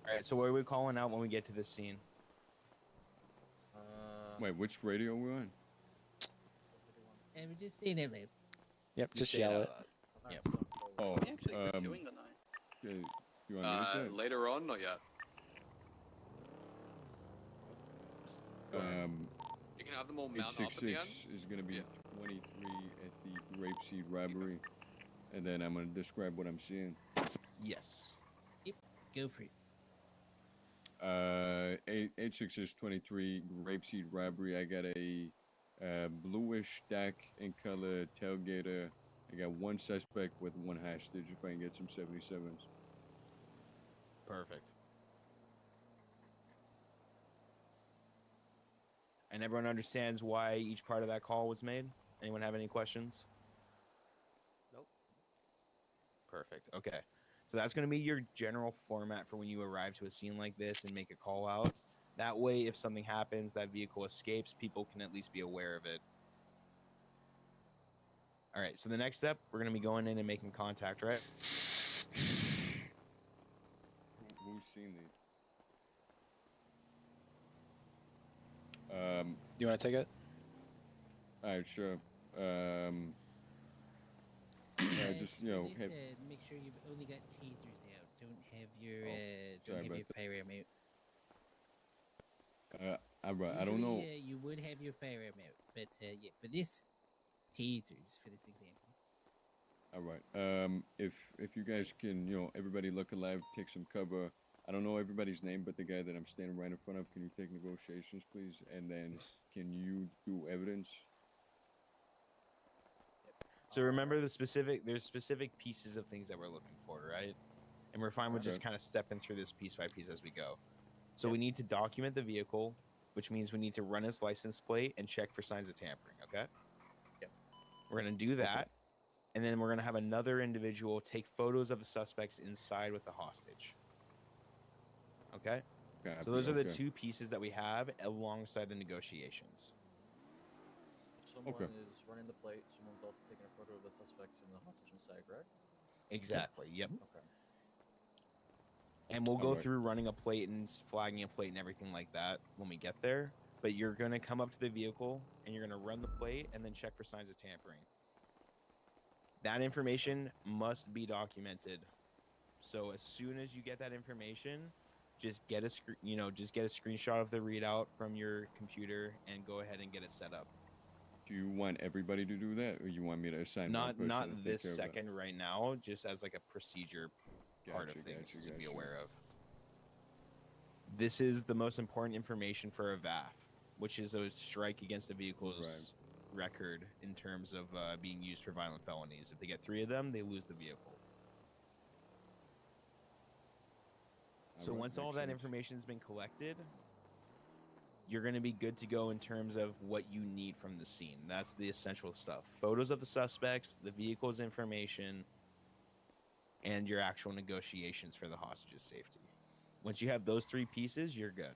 right. So what are we calling out when we get to this scene? Wait, which radio we're on? And we're just saying it loud. Yep, just say it yell out it. loud. Yep. Oh, What are you actually doing tonight? okay, you want me to say it? Later on, not yet. You can have them all mount up at the end. 866 is going to be 23 at the rapeseed robbery. And then I'm going to describe what I'm seeing. Yes. Yep, go for it. 866 23 rapeseed robbery. I got a bluish stack in color tailgater. I got one suspect with one hostage if I can get some 77s. Perfect. And everyone understands why each part of that call was made? Anyone have any questions? Nope. Perfect. Okay. So that's going to be your general format for when you arrive to a scene like this and make a call out. That way, if something happens, that vehicle escapes, people can at least be aware of it. All right. So the next step, we're going to be going in and making contact, right? Who's seen these? You want to take it? All right, sure. Just you know, Please, hey, make sure you've only got tasers out. Don't have your sorry don't have about your firearm out. I don't know. Usually, you would have your firearm out, but yeah, for this, tasers for this example. All right. If you guys can, you know, everybody look alive, take some cover. I don't know everybody's name, but the guy that I'm standing right in front of, can you take negotiations, please? And then can you do evidence? So remember there's specific pieces of things that we're looking for, right? And we're fine with just Okay. kind of stepping through this piece by piece as we go. So we need to document the vehicle, which means we need to run its license plate and check for signs of tampering, okay? Yep. We're going to do that. And then we're going to have another individual take photos of the suspects inside with the hostage. Okay? So those are the two pieces that we have alongside the negotiations. Someone is running the plate. Someone's also taking a photo of the suspects in the hostage inside, correct? Exactly. Yep. Okay. And we'll go Alright. through running a plate and flagging a plate and everything like that when we get there. But you're going to come up to the vehicle and you're going to run the plate and then check for signs of tampering. That information must be documented. So as soon as you get that information, just get a screenshot of the readout from your computer and go ahead and get it set up. Do you want everybody to do that, or you want me to assign one person Not to take this care of that? second right now, just as like a procedure part of things to be aware of. This is the most important information for a VAF, which is a strike against a vehicle's record in terms of being used for violent felonies. If they get 3 of them, they lose the vehicle. So Alright, once all makes that sense. information has been collected, you're going to be good to go in terms of what you need from the scene. That's the essential stuff. Photos of the suspects, the vehicle's information, and your actual negotiations for the hostage's safety. Once you have those 3 pieces, you're good.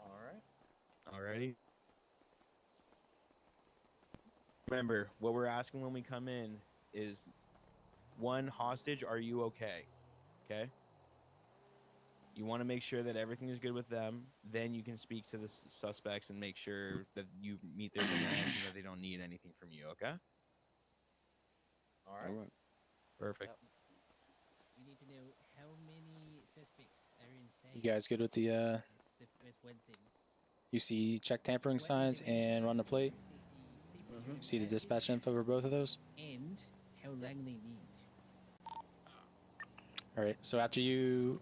All right. Alrighty. Remember, what we're asking when we come in is, 1, hostage, are you okay? Okay? You want to make sure that everything is good with them. Then you can speak to the suspects and make sure that you meet their demands and that they don't need anything from you, okay? All right. All right. Perfect. Yep. We need to know how many suspects are inside. You guys good with the That's one thing. you see check tampering signs and run the plate? You see the dispatch info for both of those? And how long they need. All right. So after you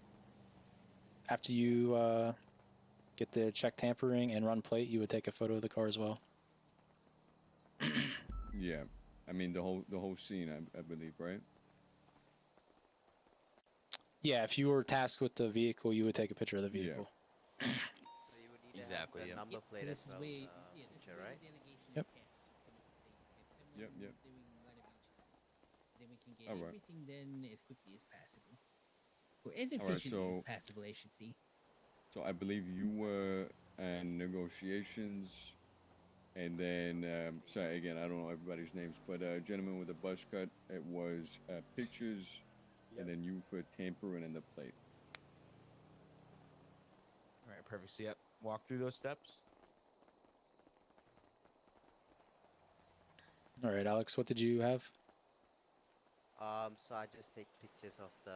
get the check tampering and run plate, you would take a photo of the car as well. Yeah, I mean the whole scene, I believe, right? Yeah, if you were tasked with the vehicle, you would take a picture of the vehicle. So you would need Exactly, to yeah. have the number plate So as this is well, where, picture, this is where right? the delegation Yep. tasks come into play. Have someone Yep, yep. doing one of each thing. So then we can get Alright. everything done as quickly as possible. Or as Alright, efficiently as so- possible, I should say. So I believe you were in negotiations, and then sorry again, I don't know everybody's names, but gentleman with the buzz cut, it was pictures, and then you for tampering and the plate. All right, perfect. So, yep, walk through those steps. All right, Alex, what did you have? So I just take pictures of the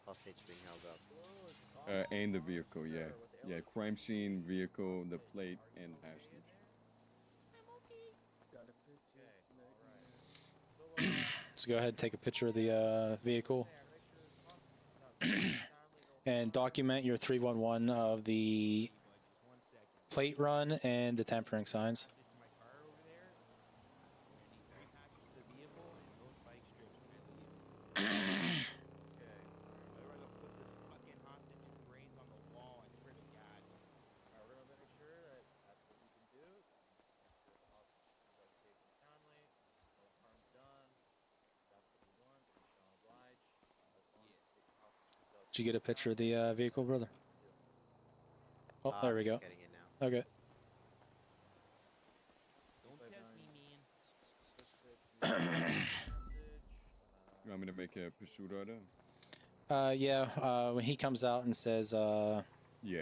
hostage being held up. And the vehicle, yeah. Yeah, crime scene, vehicle, the plate, and hostage. So go ahead and take a picture of the vehicle. And document your 311 of the plate run and the tampering signs. Did you get a picture of the vehicle, brother? Oh, there we Just go. getting it now. Okay. You want me to make a pursuit order? Yeah, when he comes out and says Yeah,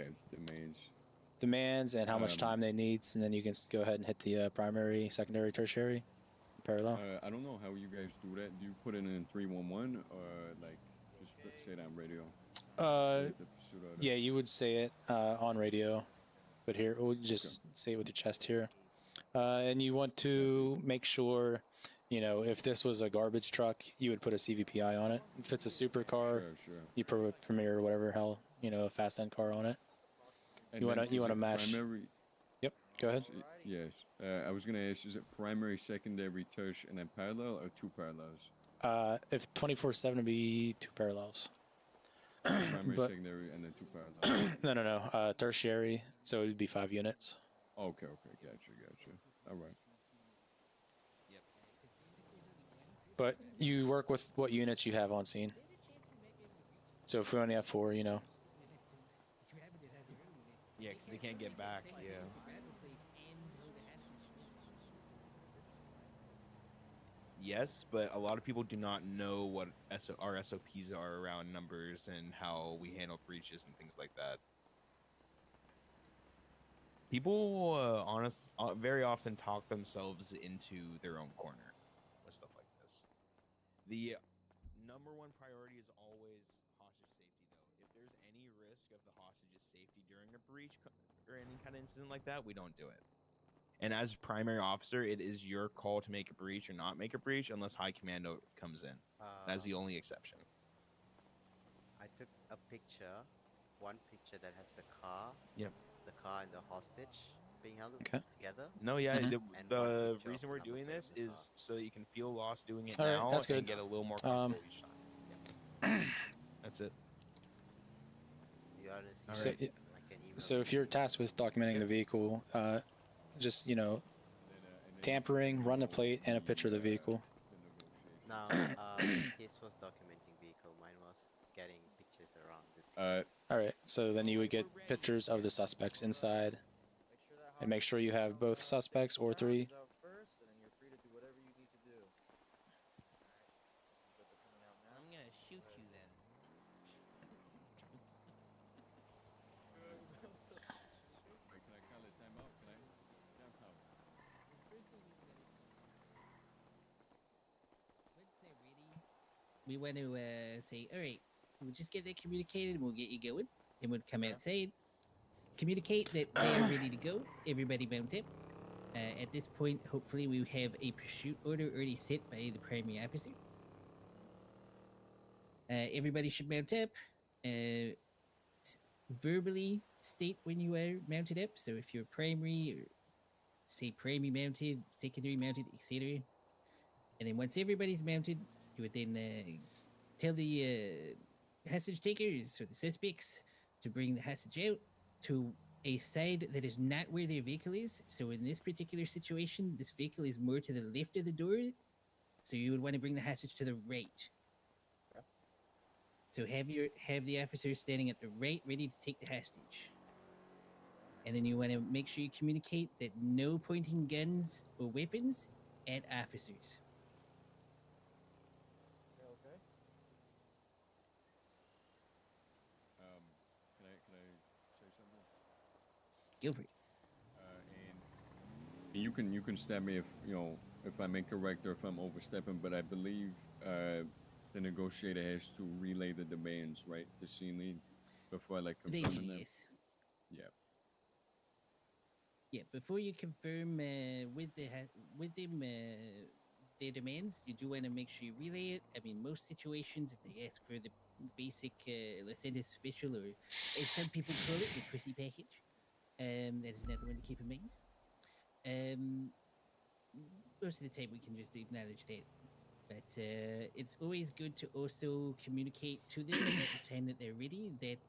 demands and how much time they needs, and then you can go ahead and hit the primary, secondary, tertiary, parallel. I don't know how you guys do that. Do you put it in 311 or like just say it on radio? The pursuit order? Yeah, you would say it on radio, but here we'll just say it with your chest here. And you want to make sure, you know, if this was a garbage truck, you would put a CVPI on it. If it's a supercar, you put a Premier or whatever hell, you know, a fast end car on it. And You want then to is it match. Primary, Yep. Go ahead. yes. I was gonna ask: is it primary, secondary, tertiary, and then parallel, or two parallels? If 24/7 would be two parallels. Primary, But- secondary, and then two parallels. No. Tertiary, so it would be 5 units. Okay. Gotcha. All right. But you work with what units you have on scene. So if we only have 4, you know. Yeah, because they can't get back. Yeah. Yes, but a lot of people do not know what our SOPs are around numbers and how we handle breaches and things like that. People, very often talk themselves into their own corner with stuff like this. The number one priority is always hostage safety, though. If there's any risk of the hostage's safety during a breach or any kind of incident like that, we don't do it. And as primary officer, it is your call to make a breach or not make a breach unless high commando comes in. That's the only exception. I took a picture, one picture that has the car. Yep. The car and the hostage being held together. No, yeah. And The one picture reason of we're number doing plate this of the car. is so that you can feel lost doing it All right, now that's good. and get a little more comfortable each time. That's it. You honestly, So, I can email so you. if you're tasked with documenting the vehicle, just, you know, tampering, run the plate, and a picture of the vehicle. Now, his was documenting vehicle. Mine was getting pictures around the scene. All right, so then you would get pictures of the suspects inside, and make sure you have both suspects or 3. I'm gonna shoot you then. Wait, can I call it timeout? Can I? Jump out. We want to say, all right, we'll just get that communicated and we'll get you going. Then we'll come outside, communicate that they are ready to go. Everybody mount up. At this point, hopefully, we have a pursuit order already set by the primary officer. Everybody should mount up. Verbally state when you are mounted up. So if you're primary, or say primary mounted, secondary mounted, etc. And then once everybody's mounted, you would then tell the hostage takers or the suspects to bring the hostage out to a side that is not where their vehicle is. So in this particular situation, this vehicle is more to the left of the door. So you would want to bring the hostage to the right. So have the officer standing at the right, ready to take the hostage. And then you want to make sure you communicate that no pointing guns or weapons at officers. Okay. Can I say something? Go for it. And you can stop me if I'm incorrect or if I'm overstepping, but I believe the negotiator has to relay the demands right to scene lead before I confirming them. Yes. Yeah. Yeah, before you confirm with them their demands, you do want to make sure you relay it. I mean, most situations, if they ask for the basic Lysander special, or as some people call it, the pussy package, that is another one to keep in mind. Most of the time, we can just acknowledge that. But it's always good to also communicate to them at the time that they're ready that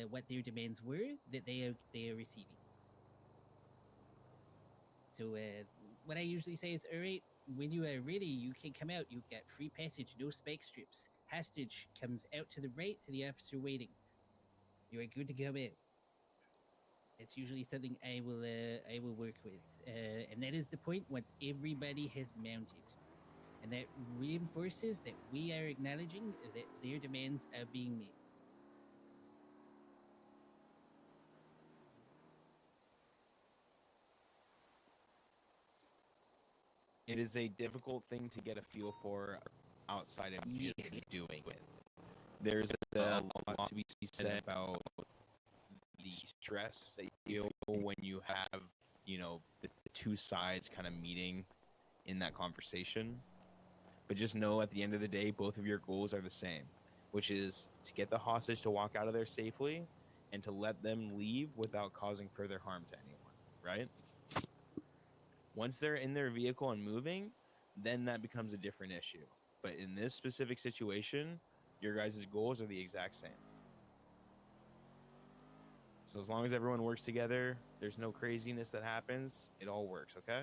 what their demands were that they are receiving. So what I usually say is, all right, when you are ready, you can come out. You've got free passage, no spike strips. Hostage comes out to the right to the officer waiting. You are good to come out. It's usually something I will work with, and that is the point. Once everybody has mounted, and that reinforces that we are acknowledging that their demands are being met. It is a difficult thing to get a feel for outside of just doing it. There's a lot to be said about the stress that you feel when you have, the two sides kind of meeting in that conversation. But just know at the end of the day, both of your goals are the same, which is to get the hostage to walk out of there safely and to let them leave without causing further harm to anyone, right? Once they're in their vehicle and moving, then that becomes a different issue. But in this specific situation, your guys' goals are the exact same. So as long as everyone works together, there's no craziness that happens, it all works, okay?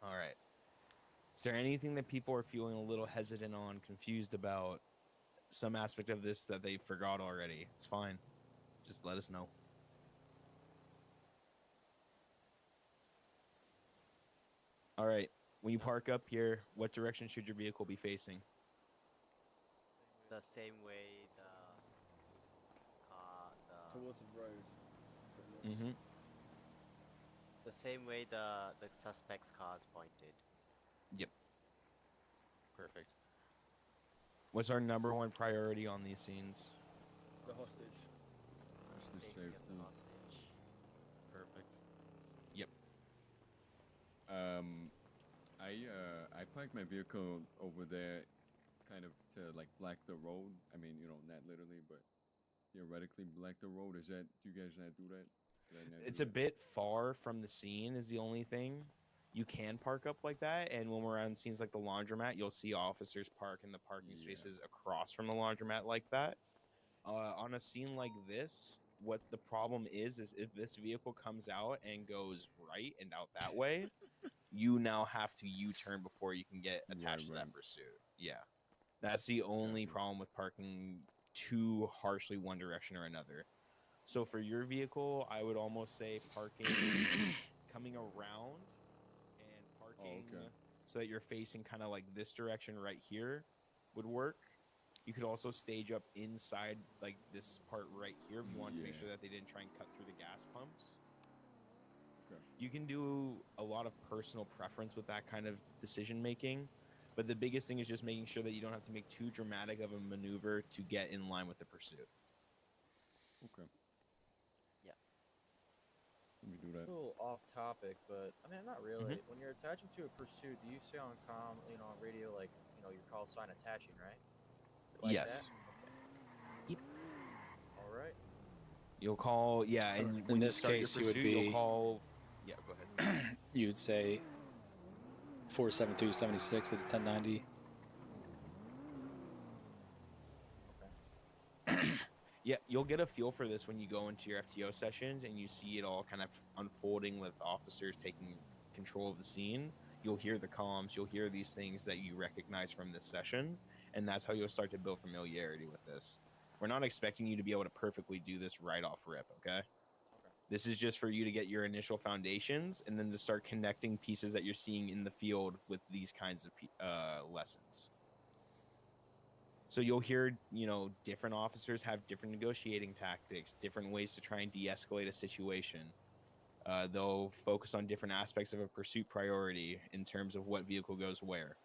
All right. Is there anything that people are feeling a little hesitant on, confused about, some aspect of this that they forgot already? It's fine. Just let us know. All right. When you park up here, what direction should your vehicle be facing? The same way towards the road. Mm-hmm. The same way the suspect's car is pointed. Yep. Perfect. What's our number one priority on these scenes? The hostage. Safety of the hostage. Perfect. Yep. I parked my vehicle over there, kind of to block the road. I mean, not literally, but theoretically block the road. Do you guys not do that? It's a bit far from the scene is the only thing. You can park up like that, and when we're on scenes like the laundromat, you'll see officers park in the parking spaces across from the laundromat like that. On a scene like this, what the problem is if this vehicle comes out and goes right and out that way, you now have to U-turn before you can get attached to that pursuit. Yeah. That's the only problem with parking too harshly one direction or another. So for your vehicle, I would almost say parking coming around and parking so that you're facing kind of like this direction right here would work. You could also stage up inside like this part right here if you wanted to make sure that they didn't try and cut through the gas pumps. Okay. You can do a lot of personal preference with that kind of decision making, but the biggest thing is just making sure that you don't have to make too dramatic of a maneuver to get in line with the pursuit. Okay. Yeah. Let me do that. A little off topic, but I mean, not really. When you're attaching to a pursuit, do you say on on radio, like, your call sign attaching, right? Like Yes. that? Okay. Yep. All right. You'll call, and when In you this start case, your you would pursuit, you'll be. call. Yeah, go ahead. You would say 47276 at 1090. Yeah, you'll get a feel for this when you go into your FTO sessions and you see it all kind of unfolding with officers taking control of the scene. You'll hear the comms, you'll hear these things that you recognize from this session, and that's how you'll start to build familiarity with this. We're not expecting you to be able to perfectly do this right off rip, okay? This is just for you to get your initial foundations and then to start connecting pieces that you're seeing in the field with these kinds of lessons. So you'll hear, different officers have different negotiating tactics, different ways to try and de-escalate a situation. They'll focus on different aspects of a pursuit priority in terms of what vehicle goes where.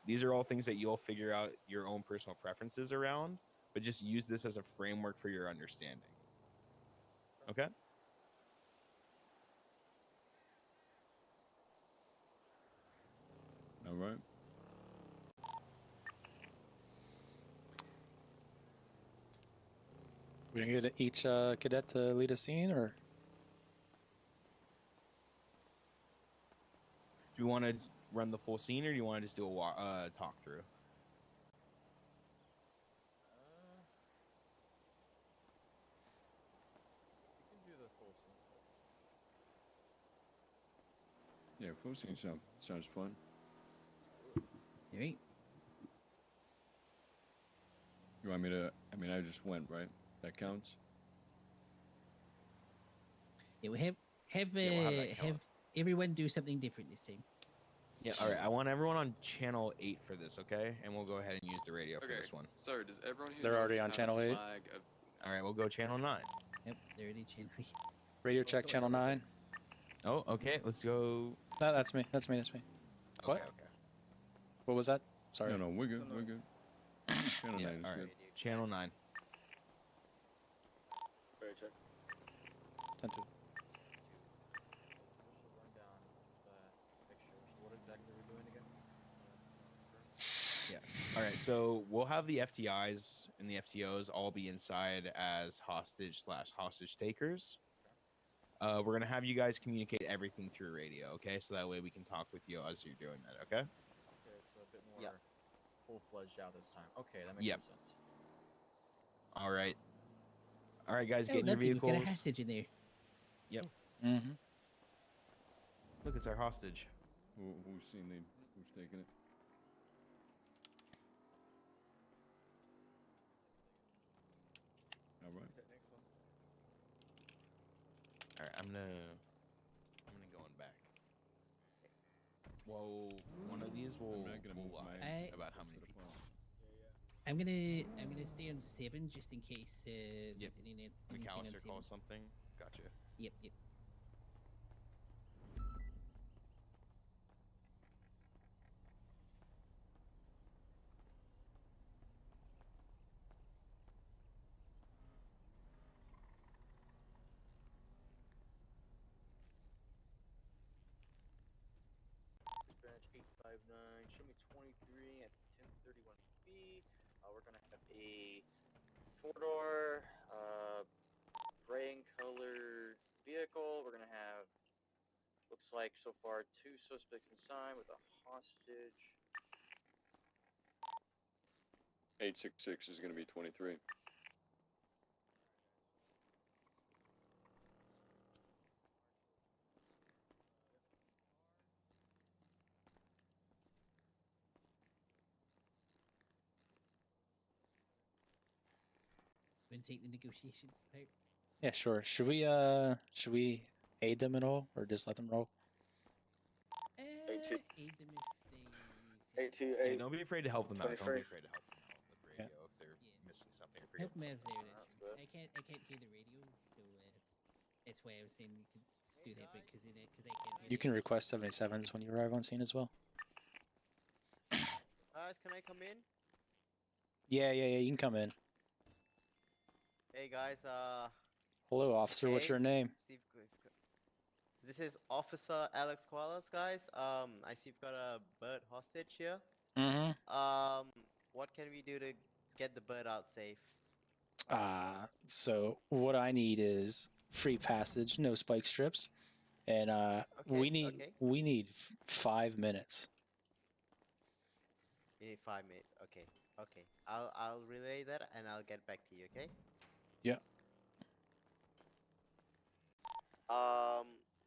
These are all things that you'll figure out your own personal preferences around, but just use this as a framework for your understanding. Okay? All right. We gonna get each cadet to lead a scene, or Do you want to run the full scene, or do you want to just do a talk through? You can do the full scene. Yeah, full scene sounds fun. All right. You want me to? I mean, I just went, right? That counts. Yeah, we have we'll have that count. everyone do something different this time. Yeah, all right. I want everyone on channel 8 for this, okay? And we'll go ahead and use the radio for this one. So does everyone here They're know already to on have channel a 8? flag of- All right, we'll go channel 9. Yep, they're already channel 8. radio check channel 9? Oh, okay. Let's go. No, that's me. That's me. That's me. What? Okay. What was that? Sorry. No, we're good. We're good. Channel 9 is all right. good. Channel 9. Radio check. 10-2. Rundown. Picture. So what exactly are we doing again? Yeah. All right. So we'll have the FTIs and the FTOs all be inside as hostage/hostage takers. We're going to have you guys communicate everything through radio, okay? So that way we can talk with you as you're doing that, okay? Okay, so a bit more full-fledged out this time. Okay, that makes more sense. All right. All right, guys, Oh, get in your lovely, we've got vehicles. a hostage in there. Yep. Mm-hmm. Look, it's our hostage. Who's seen lead? Who's taking it? All right. Next one. All right, I'm gonna go in back. Whoa, one of these will lie about how many people. I'm gonna stay on 7 just in case there's anything on McAllister 7. calls something. Gotcha. Yep. Dispatch 859. Show me 23 at 1031B. We're gonna have a 4-door, gray in color vehicle. We're gonna have, looks like so far 2 suspects inside with a hostage. 866 is going to be 23. Want to take the negotiation part? Yeah, sure. Should we aid them at all, or just let them roll? Aid them if they. 828. Hey, don't be afraid to help them out. Don't be 23. afraid to help them out with radio if they're missing something or Help forgetting them out something. there. I can't hear the radio, so that's why I was saying we could do that, but because I can't hear. You can request 77s when you arrive on scene as well. Guys, can I come in? Yeah. You can come in. Hey guys, Hello, officer. What's your name? This is Officer Alex Koalas, guys. I see you've got a bird hostage here. Mm-hmm. What can we do to get the bird out safe? So what I need is free passage, no spike strips, and we need 5 minutes. We need 5 minutes. Okay. I'll relay that and I'll get back to you. Okay. Yeah.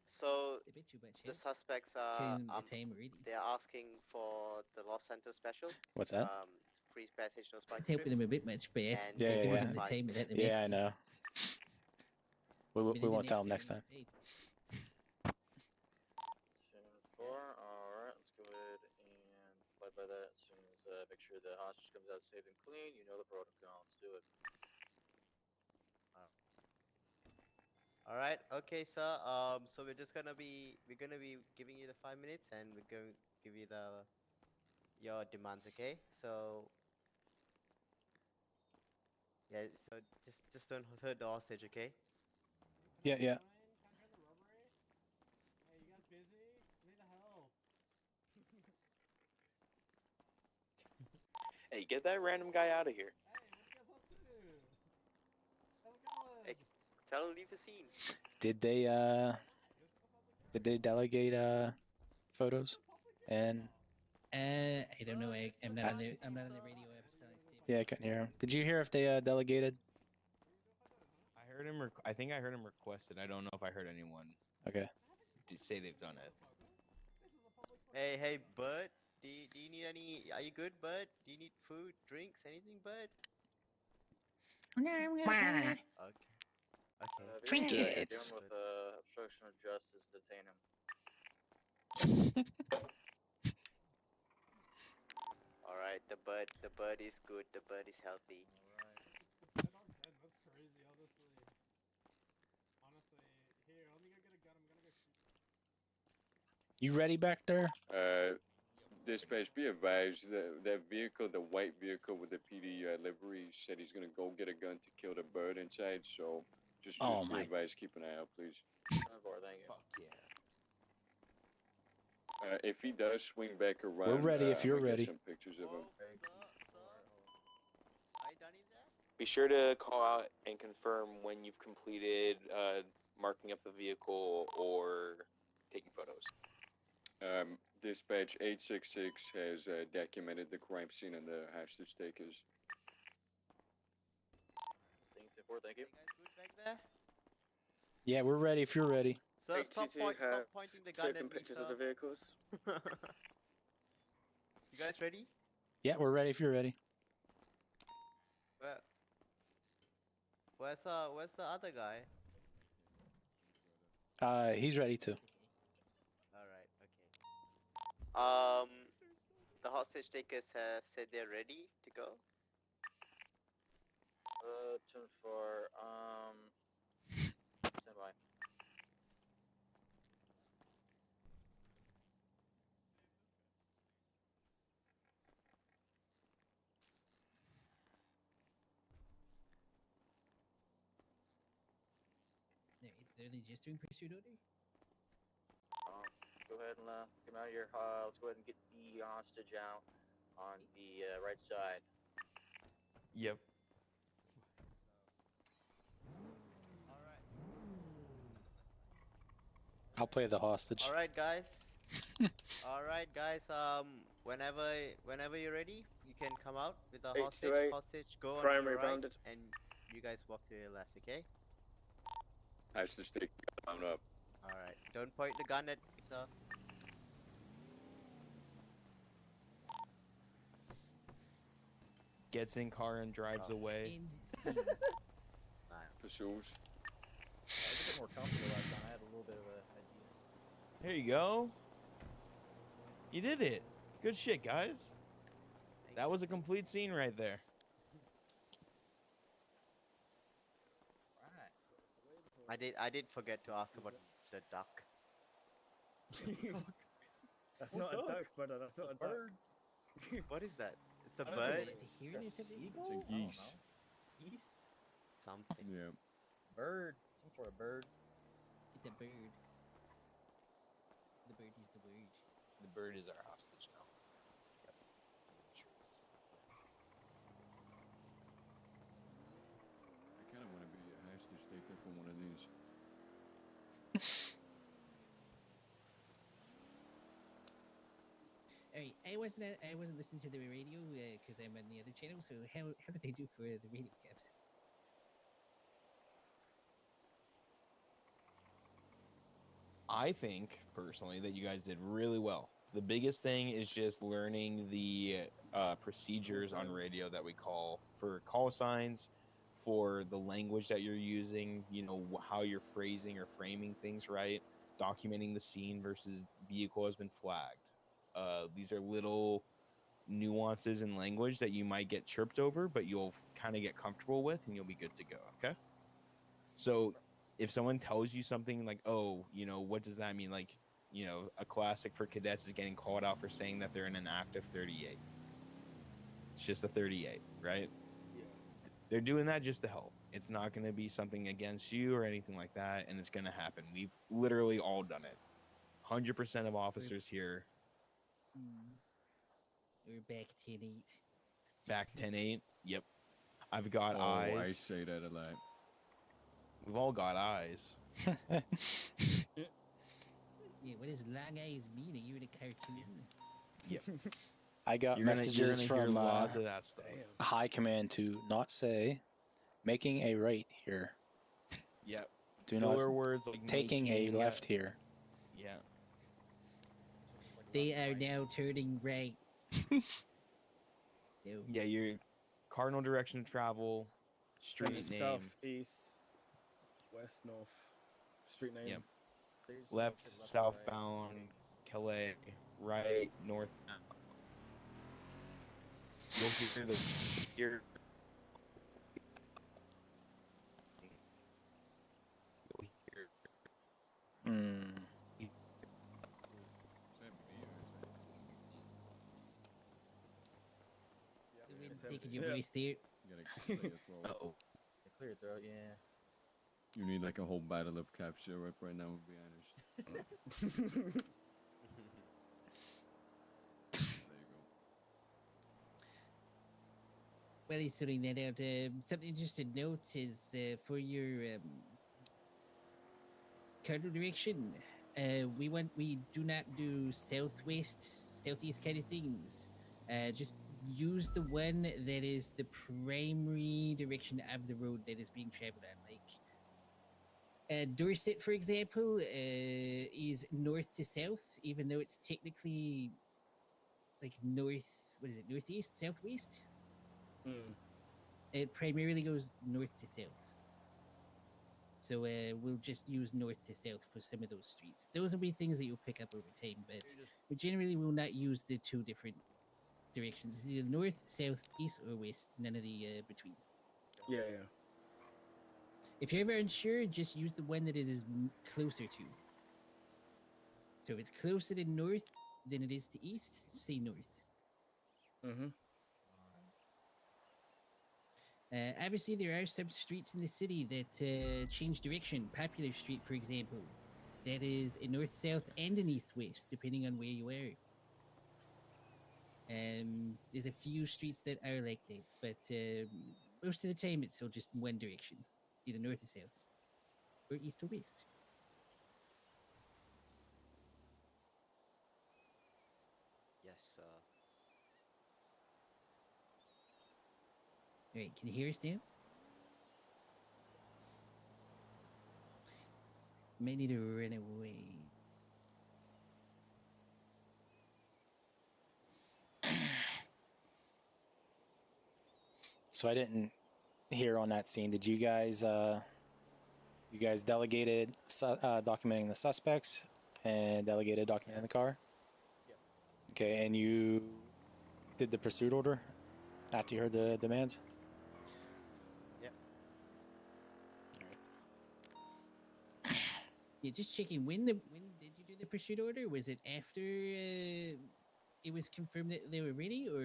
So a bit too much, the suspects are they're asking for the Los Santos special. What's that? Free passage, no spike It's helping them a bit much, but yes, And Yeah. giving them the time without the Yeah, I mess. know. We won't tell them next time. 4. All right, let's go ahead and play by that as soon as make sure sure the hostage comes out safe and clean. You know the protocol. Let's do it. All right. Okay, sir. So we're gonna be giving you the 5 minutes, and we're going to give you your demands. Okay. So yeah. So just don't hurt the hostage. Okay. Yeah, yeah. Hey, you guys busy? I need the help. Hey, get that random guy out of here. Hey, what are you guys up to? How's it going? Hey, tell him leave the scene. Did they delegate photos? And I don't know. I'm not on the radio. I'm still yeah, I couldn't hear him. Did you hear if they delegated? I heard him. I think I heard him request it. I don't know if I heard anyone Okay. say they've done it. Hey, Bud. Do you need any? Are you good, Bud? Do you need food, drinks, anything, Bud? Okay. Okay. If you're Trinkets. dealing with obstruction of justice, detain him. All right. The Bud is good. The Bud is healthy. That's crazy, honestly. Honestly, here, let me go get a gun. I'm gonna go shoot. You ready back there? Dispatch, be advised that vehicle, the white vehicle with the PD livery, said he's gonna go get a gun to kill the bird inside. So just Oh be my. advised, keep an eye out, please. Thank you. Fuck yeah. If he does swing back around, We're ready if you're I'm gonna ready. get some pictures of him. Are you done in there? Be sure to call out and confirm when you've completed marking up the vehicle or taking photos. Dispatch 866 has documented the crime scene and the hostage takers. Thank you. You guys good back there? Yeah, we're ready if you're ready. Sir, stop pointing the gun at me, sir. vehicles. You guys ready? Yeah, we're ready if you're ready. Where's the other guy? He's ready too. All right. Okay. The hostage takers have said they're ready to go. 10-4. Stand by. No, it's literally just doing pursuit order. Go ahead and let's get him out of here. Let's go ahead and get the hostage out on the right side. Yep. I'll play the hostage. All right, guys. All right, guys. Whenever you're ready, you can come out with the hostage. 828, Hostage, go on to primary your right, bounded. and you guys walk to your left. Okay. Hostage taker, mount up. All right. Don't point the gun at me, sir. Gets in car and drives away. Pursues. I was a bit more comfortable last time. I had a little bit of a idea. There you go. You did it. Good shit, guys. That was a complete scene right there. I did forget to ask about the duck. That's not a duck, brother. That's not a bird. What is that? It's a I don't bird. know, it's a heron or something? It's a geese. Geese? Something. Yeah. Bird. Some sort of bird. It's a bird. The bird is the word. The bird is our hostage now. Yep. I kind of want to be a hostage taker for one of these. Alright, I wasn't listening to the radio because I'm on the other channel. So how did they do for the radio caps? I think personally that you guys did really well. The biggest thing is just learning the procedures on radio that we call for call signs, for the language that you're using, you know, how you're phrasing or framing things right, documenting the scene versus vehicle has been flagged. These are little nuances in language that you might get chirped over, but you'll kind of get comfortable with, and you'll be good to go. Okay. So if someone tells you something like, oh, you know, what does that mean? Like, you know, a classic for cadets is getting called out for saying that they're in an active 38. It's just a 38, right? Yeah. They're doing that just to help. It's not going to be something against you or anything like that, and it's going to happen. We've literally all done it. 100% of officers here. We're back 10-8. Back 10-8. Yep. I've got Oh, eyes. I say that a lot. We've all got eyes. Yeah, what does long eyes mean? Are you in a cartoon? Yep. I got You're gonna messages hear from lots of that stuff. high command to not say making a right here. Yep. Do Filler not words like taking making, a left here. Yeah. They are now turning right. No. Yeah, your cardinal direction of travel, street name. South, east, west, north, street name. Yep. Left, southbound, Calais, right, north. You'll hear the here. The wind's taking your voice there. Uh-oh. Clear your throat, yeah. You need like a whole bottle of cough syrup right now, to be honest. While he's sorting that out, something just to note is for your cardinal direction, we do not do southwest, southeast kind of things. Just use the one that is the primary direction of the road that is being traveled on. Like Dorset, for example, is north to south, even though it's technically like north. What is it? Northeast, southwest. It primarily goes north to south. So we'll just use north to south for some of those streets. Those will be things that you'll pick up over time, but we generally will not use the two different directions. It's either north, south, east, or west. None of the between. Yeah, yeah. If you're ever unsure, just use the one that it is closer to. So if it's closer to north than it is to east, say north. Mm-hmm. Obviously, there are some streets in the city that change direction. Popular Street, for example, that is a north-south and an east-west, depending on where you are. There's a few streets that are like that, but most of the time it's still just one direction, either north or south, or east or west. Yes, sir. All right, can you hear us now? May need to run away. So I didn't hear on that scene. Did you guys delegated documenting the suspects and delegated documenting the car? Yep. Okay, and you did the pursuit order after you heard the demands? Yep. Yeah, just checking. When did you do the pursuit order? Was it after it was confirmed that they were ready, or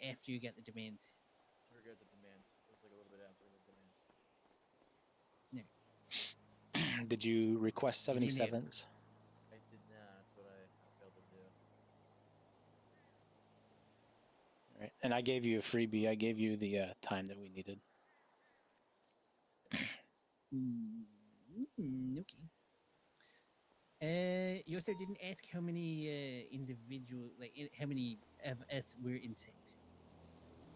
after you got the demands? Forget the demands. It was like a little bit after the demands. Did you request You didn't 77s? I did not. That's what I failed to do. Right. And I gave you a freebie. I gave you the time that we needed. Okay. You also didn't ask how many how many of us were inside.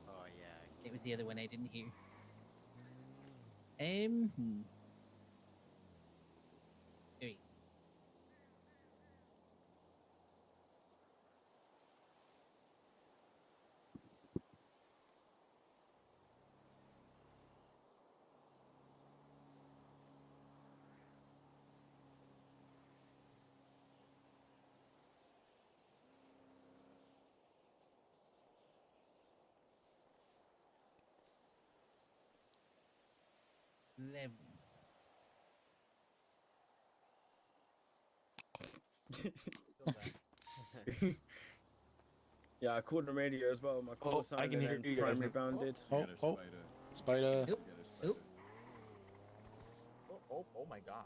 Oh yeah. That was the other one I didn't hear. Alright. level. Yeah, I called the radio as well. My call sign I can and hear then you guys. primary bounded. Spider. Oh my god.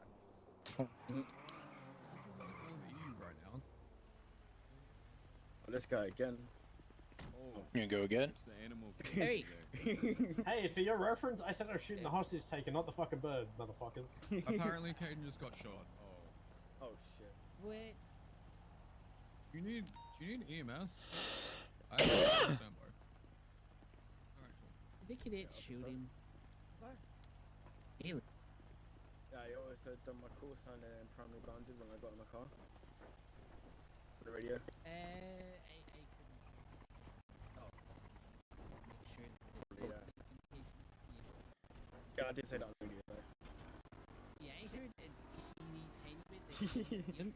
Right now. This guy again. You gonna go again? Hey. Hey, for your reference, I said I was shooting the hostage taker, not the fucking bird, motherfuckers. Apparently, Caden just got shot. Oh shit. What? Do you need EMS? I have a standby. Alright, cool. The cadets shoot him. Really? Yeah, I always done my call sign and then primary bounded when I got in my car. The radio. I couldn't hear it. Yeah. Yeah, I did say that on the radio though. Yeah, I heard a teeny tiny bit.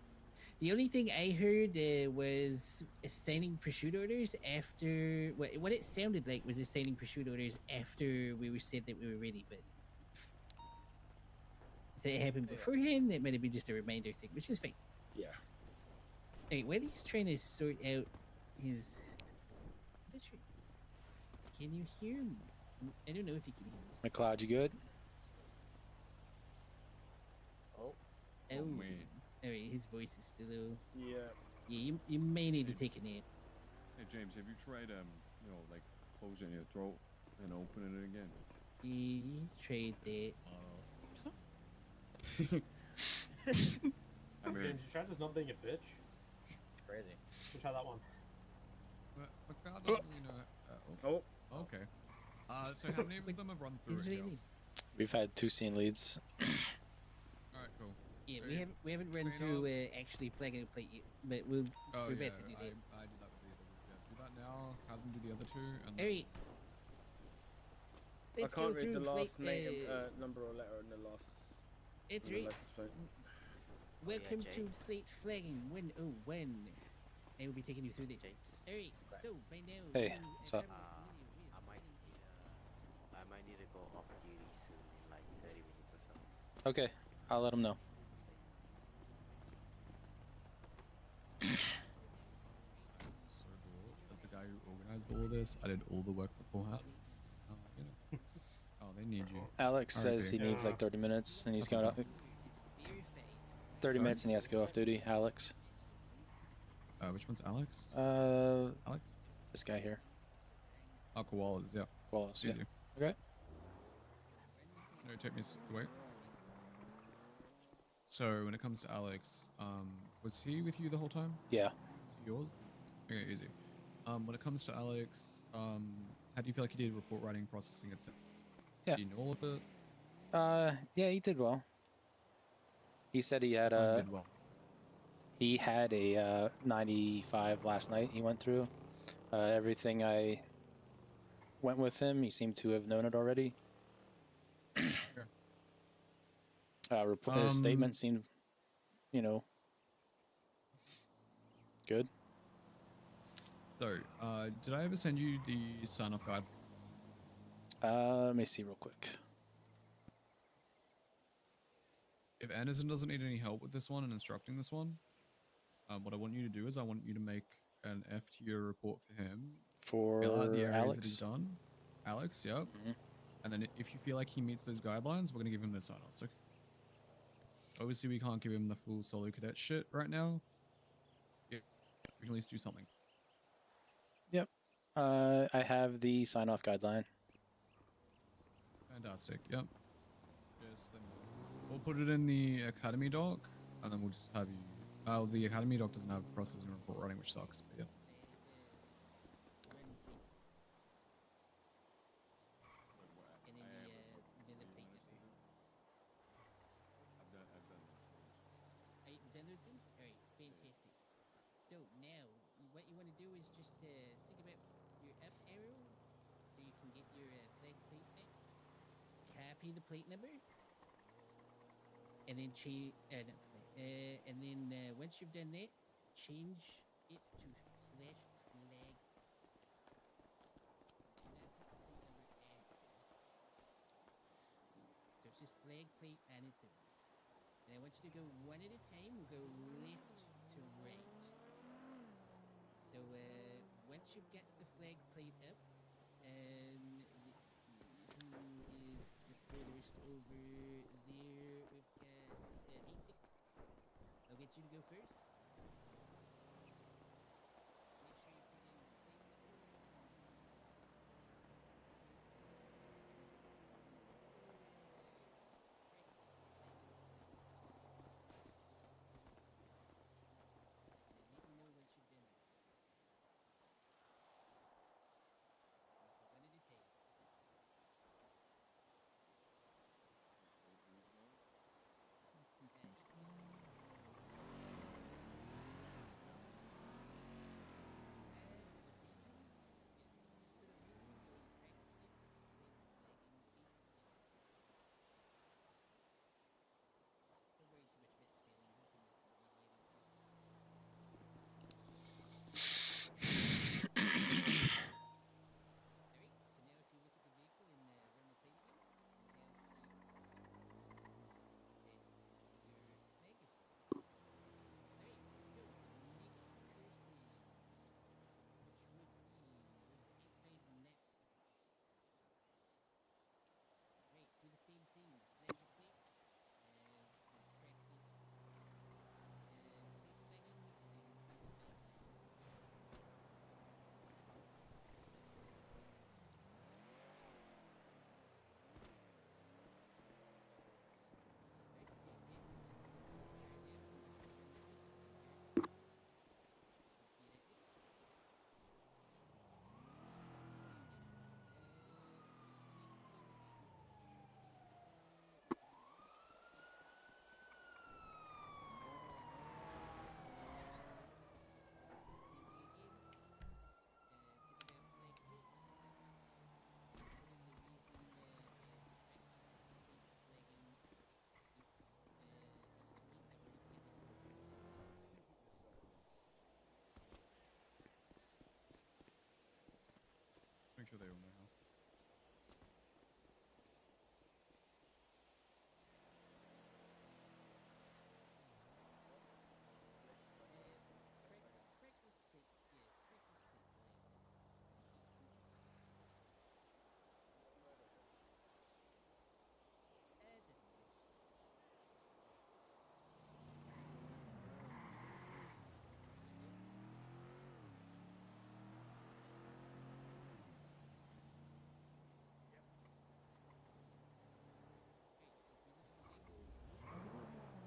The only thing I heard was signing pursuit orders after. What it sounded like was signing pursuit orders after we were said that we were ready, but if it happened beforehand, it might have been just a reminder thing, which is fine. Yeah. Hey, while he's trying to sort out his. Can you hear me? I don't know if you can hear me. McLeod, you good? Oh, man. Alright, his voice is still low. Yeah. Yeah, you may need to take a nap. Hey James, have you tried like closing your throat and opening it again? Yeah, tried that. I mean, James, you tried just not being a bitch? Crazy. You try that one. McLeod doesn't really know. Okay. So how many of them have run through it now? We've had 2 scene leads. Alright, cool. Yeah, we haven't run through actually flagging a plate yet, but we're about to do that. I did that with the other group. Yeah, do that now. Have them do the other 2. And Alright. Let's I can't go read the through last flight, name, number or letter in the last. It's in the right. license plate. Welcome to James. plate flagging. When I will be taking you through this. Alright, so by now. Hey, you what's up? I might need to go off duty soon in like 30 minutes or so. Okay, I'll let him know. So cool. As the guy who organized all of this, I did all the work beforehand. Oh, they need you. Alex Alright, says he babe. needs like 30 minutes, and he's going up. 30 minutes, and he has to go off duty. Alex. Which one's Alex? Alex. This guy here. Oh, koalas, yeah. Koalas, yeah. Easy. Okay. No, take me wait. So when it comes to Alex, was he with you the whole time? Yeah. Is he yours? Okay, easy. When it comes to Alex, how do you feel like he did report writing, processing, etc.? Yeah. Do you know all of it? Yeah, he did well. He said he had Did well. He had a 95 last night. He went through everything I went with him. He seemed to have known it already. His statement seemed, good. So, did I ever send you the sign-off guide? Let me see real quick. If Anderson doesn't need any help with this one and instructing this one, what I want you to do is I want you to make an FTO report for him. For Fill out the areas that he's Alex? done. Alex, yep. And then if you feel like he meets those guidelines, we're going to give him the sign-offs. Okay? Obviously, we can't give him the full solo cadet shit right now. Yeah, we can at least do something. Yep. I have the sign-off guideline. Fantastic, yep. Just then we'll put it in the academy doc, and then we'll just have you... the academy doc doesn't have processing report writing, which sucks, but yeah. You've done those things? Alright, fantastic. So now, what you want to do is just think about your up arrow so you can get your flag plate back. Copy the plate number. And then once you've done that, change it to /flag. So it's just flag plate and its owner. And I want you to go one at a time. We'll go left to right. So once you've got the flag plate up, let's see who is the furthest over there. We've got 8 seconds. I'll get you to go first. Make sure you put in the plate number. Let me know once you've done that. One at a time. Don't worry too much about spelling. We can just abbreviate it. Alright, so now if you look at the vehicle and run the plate again, you now see that your flag is there. Alright, so next person, which would be 859. Alright, do the same thing. Flag the plate. Let's practice plate flagging and then plate flag. Make sure they own their house. Practice plate, yeah, practice plate flagging. It doesn't matter. Alright, so if you look at the vehicle, get the plate number. You run the plate again and get the same vehicle, same lady. Alright, so instead of saying flag plate, say front page plate. And then same thing with the seat numbers. Did you flag the plate? When did you flag it? I didn't flag anything. Oh, you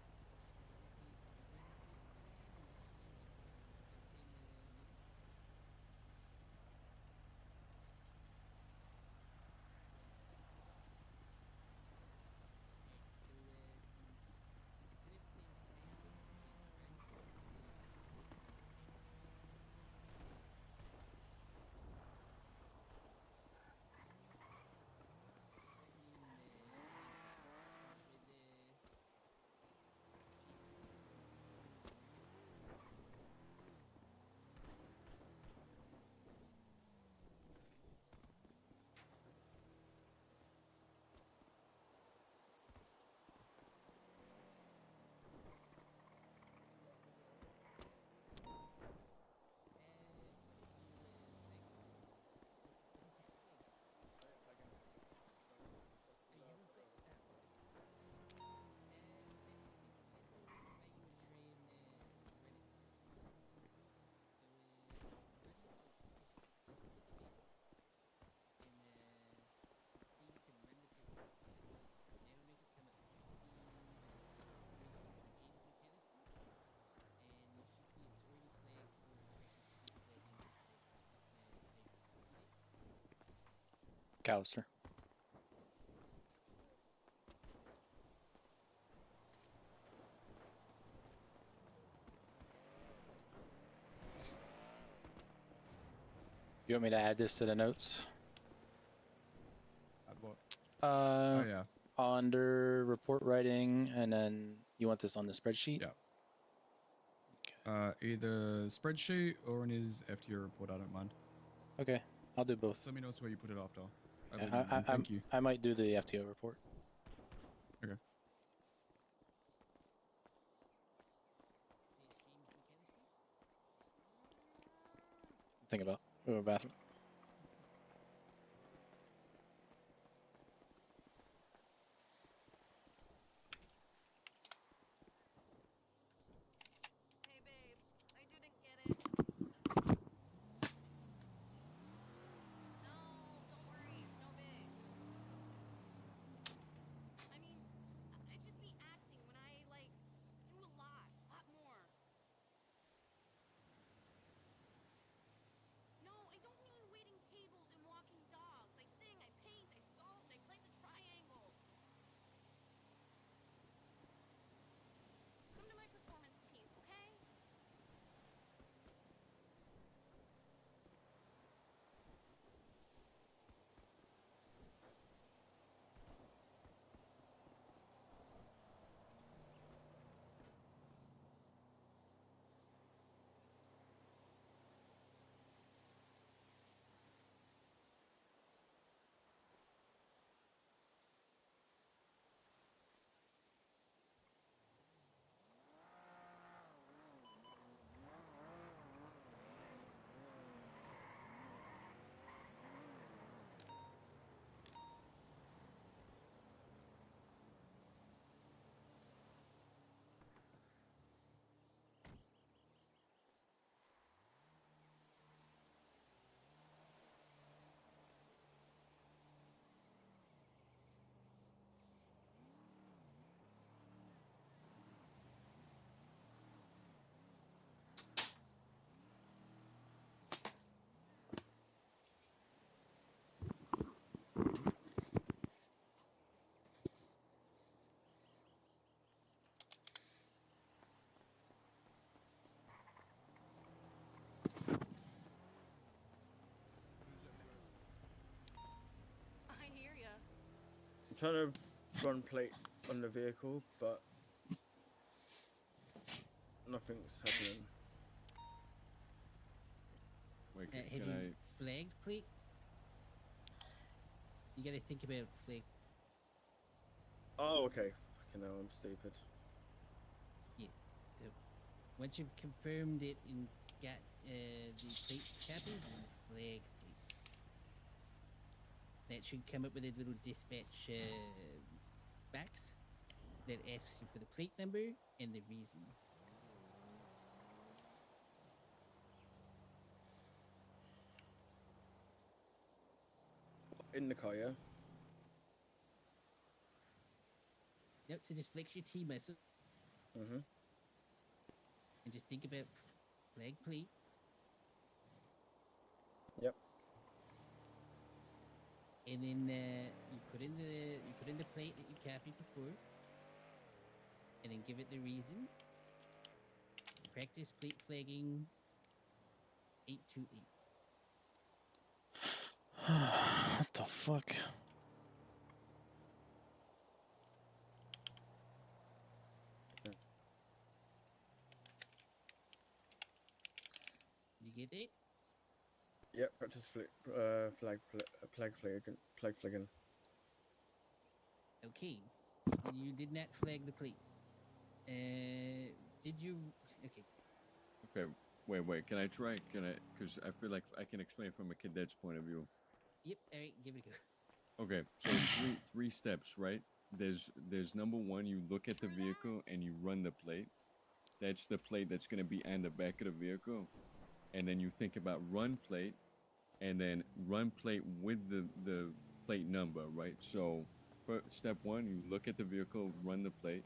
haven't flagged. Ah, okay. That makes sense. That's probably why you would try and run it first. So run. Oh, just look at the vehicle and see if you can run the plate. Now make it come up. You should see that it's registered for James McAllister, and you should see it's already flagged for practice plate flagging type site. Callister. You want me to add this to the notes? Add what? Oh yeah. Under report writing, and then you want this on the spreadsheet? Yeah. Either spreadsheet or in his FTO report. I don't mind. Okay. I'll do both. Let me know where you put it off, though. I Yeah, believe you, man. Thank you. I might do the FTO report. Okay. Think about go to the bathroom. Hey babe, I didn't get it. No, don't worry, it's no big. I mean, I just be acting when I like do a lot more. No, I don't mean waiting tables and walking dogs. I sing, I paint, I sculpt, I play the triangle. Come to my performance piece, okay? I hear ya. I'm trying to run plate on the vehicle, but nothing's happening. Wait, Have can you I? flagged plate? You gotta think about flag. Oh, okay. Fucking hell, I'm stupid. Yeah. So once you've confirmed it and got the plate copy, then flag plate. That should come up with a little dispatch box that asks you for the plate number and the reason. In the car, yeah? Nope, so just flex your T muscle Mm-hmm. and just think about flag plate. Yep. And then you put in the plate that you copied before, and then give it the reason. Practice plate flagging 828. What the fuck? You get it? Yep, practice flag flagging. Okay. You did not flag the plate. Did you? Okay. Okay, wait. Can I try? Can I? Because I feel like I can explain from a cadet's point of view. Yep. All right. Give it a go. Okay, so three steps, right? There's number one, you look at the vehicle and you run the plate. That's the plate that's gonna be on the back of the vehicle, and then you think about run plate, and then run plate with the plate number, right? So, for step one, you look at the vehicle, run the plate.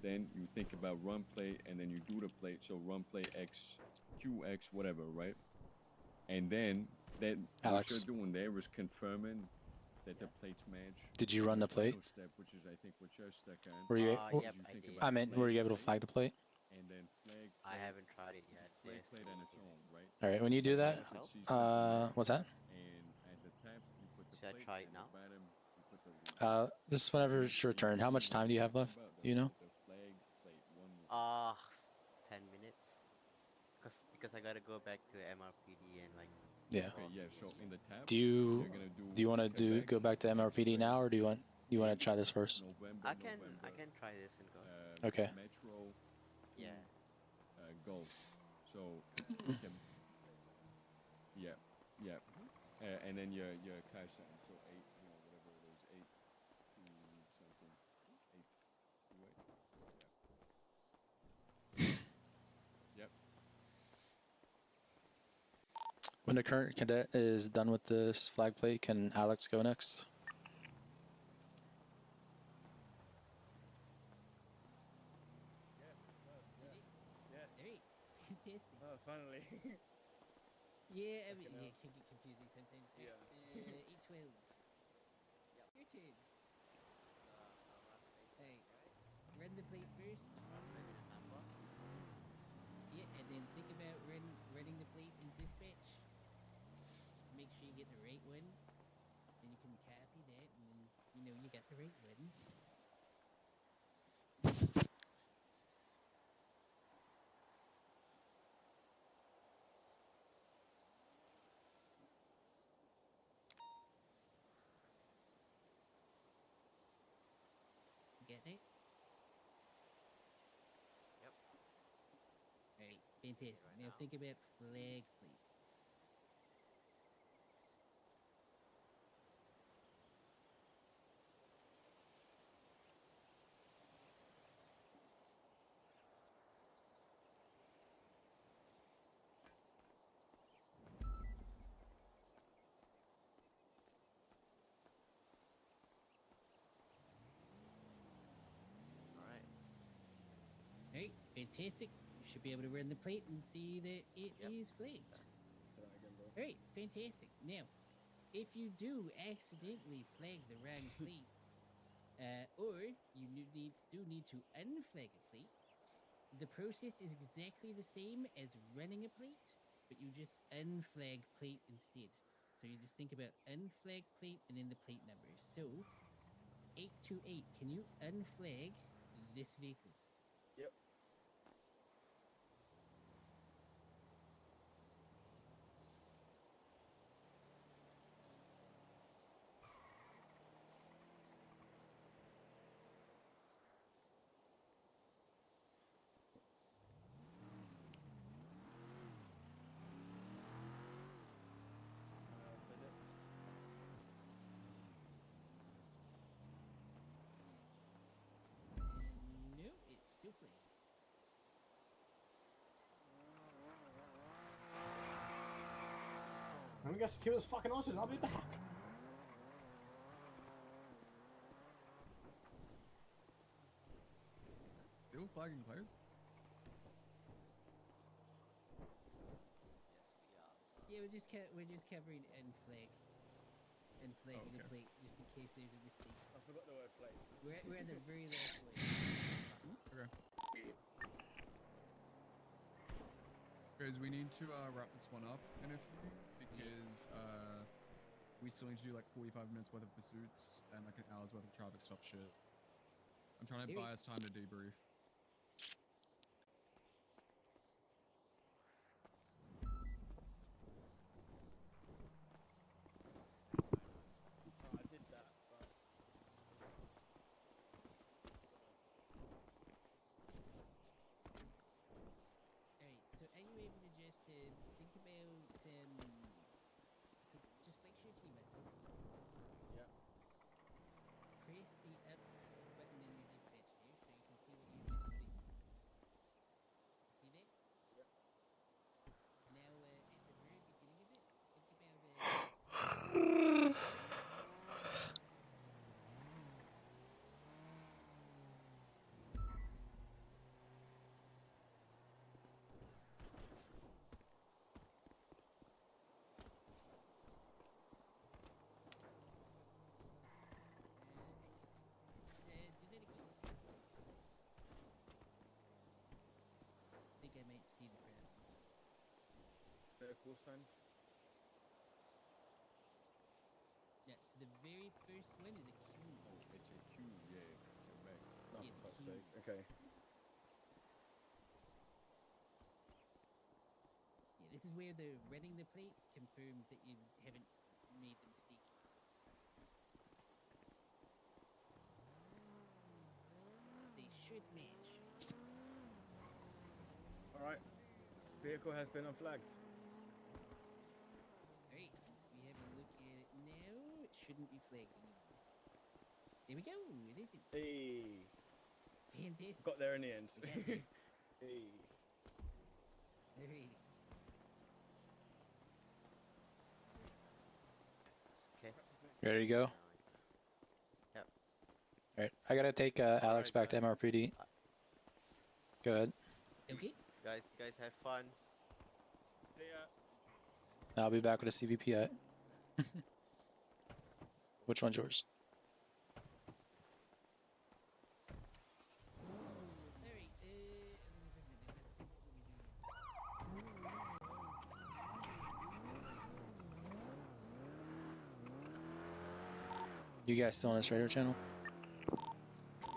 Then you think about run plate, and then you do the plate. So run plate X, QX, whatever, right? And then that Alex. what you're doing there is confirming that the plates match. Did you run the plate? Final step, which is I think what you're stuck on. Were you? Yep, I did. I meant, were you able to flag the plate? And then flag. I haven't tried it yet. Flag They're plate still on its looking own, at it. right? All right. When you do that, what's that? And at the top, you put the Should I plate. try it and now? the bottom, you put the. Just whenever it's your turn. How much time do you have left? Do you know? The flag plate one. 10 minutes. Because I gotta go back to MRPD and like. Yeah. Okay, yeah. So in the tab, Do you you're gonna do you want to Quebec, go back to MRPD now, or do you want to try this first? November, I November. can try this and go. Okay. Metro. Yeah. Golf. So Quebec. Yeah, yeah. And then your cash sign. So 8, whatever it is, 8 to something. 8 to 8. Yeah. Yep. When the current cadet is done with this flag plate, can Alex go next? Yes. Hey, fantastic. Oh, finally. Yeah, I mean, Fucking yeah, hell. it can get confusing sometimes. Yeah. 812. Yep. Your turn. Hey, run the plate first. Remember? Yeah, and then think about running the plate in dispatch. Just to make sure you get the right one. Then you can copy that, and you got the right one. Get it? Yep. Alright, fantastic. Now think about flag plate. Alright. Alright, fantastic. You should be able to run the plate and see that it is flagged. Say that again, bro. Alright, fantastic. Now, if you do accidentally flag the wrong plate, or you do need to unflag a plate, the process is exactly the same as running a plate, but you just unflag plate instead. So you just think about unflag plate and then the plate number. So 828, can you unflag this vehicle? Yep. Did it? No, it's still flagged. Let me go secure this fucking horses. I'll be back. Still flagging players? Yeah, we're just covering unflag. Unflagging the okay. plate just in case there's a mistake. I forgot the word plate. We're at the very last one. Okay. Guys, we need to wrap this one up in a few because we still need to do like 45 minutes worth of pursuits and like an hour's worth of traffic stop shit. I'm trying to buy us time to debrief. Oh, I did that, but... Alright, so are you able to just think about so just flex your T muscle. Yep. Press the up button in your dispatch there so you can see what you just put in. You see that? Yep. Now at the very beginning of it, think about do that again. I think I might see the problem. The call sign. Yeah, so the very first one is a Q. Oh, it's a Q, yeah. Quebec. Oh, Yeah, for it's a fuck's Q. sake. Okay. Yeah, this this is where the running the plate confirms that you haven't made the mistake. They should match. Alright. Vehicle has been unflagged. Alright, we have a look at it now. It shouldn't be flagged anymore. There we go. It isn't. Hey. Fantastic. Got there in the end. We got there. Hey. Alrighty. Okay. Ready to go? Yep. All right. I gotta take Alex back to MRPD. Go ahead. Okay. Guys, you guys have fun. See ya. I'll be back with a CVPI. Which one's yours? Alright, You guys still on this radio channel?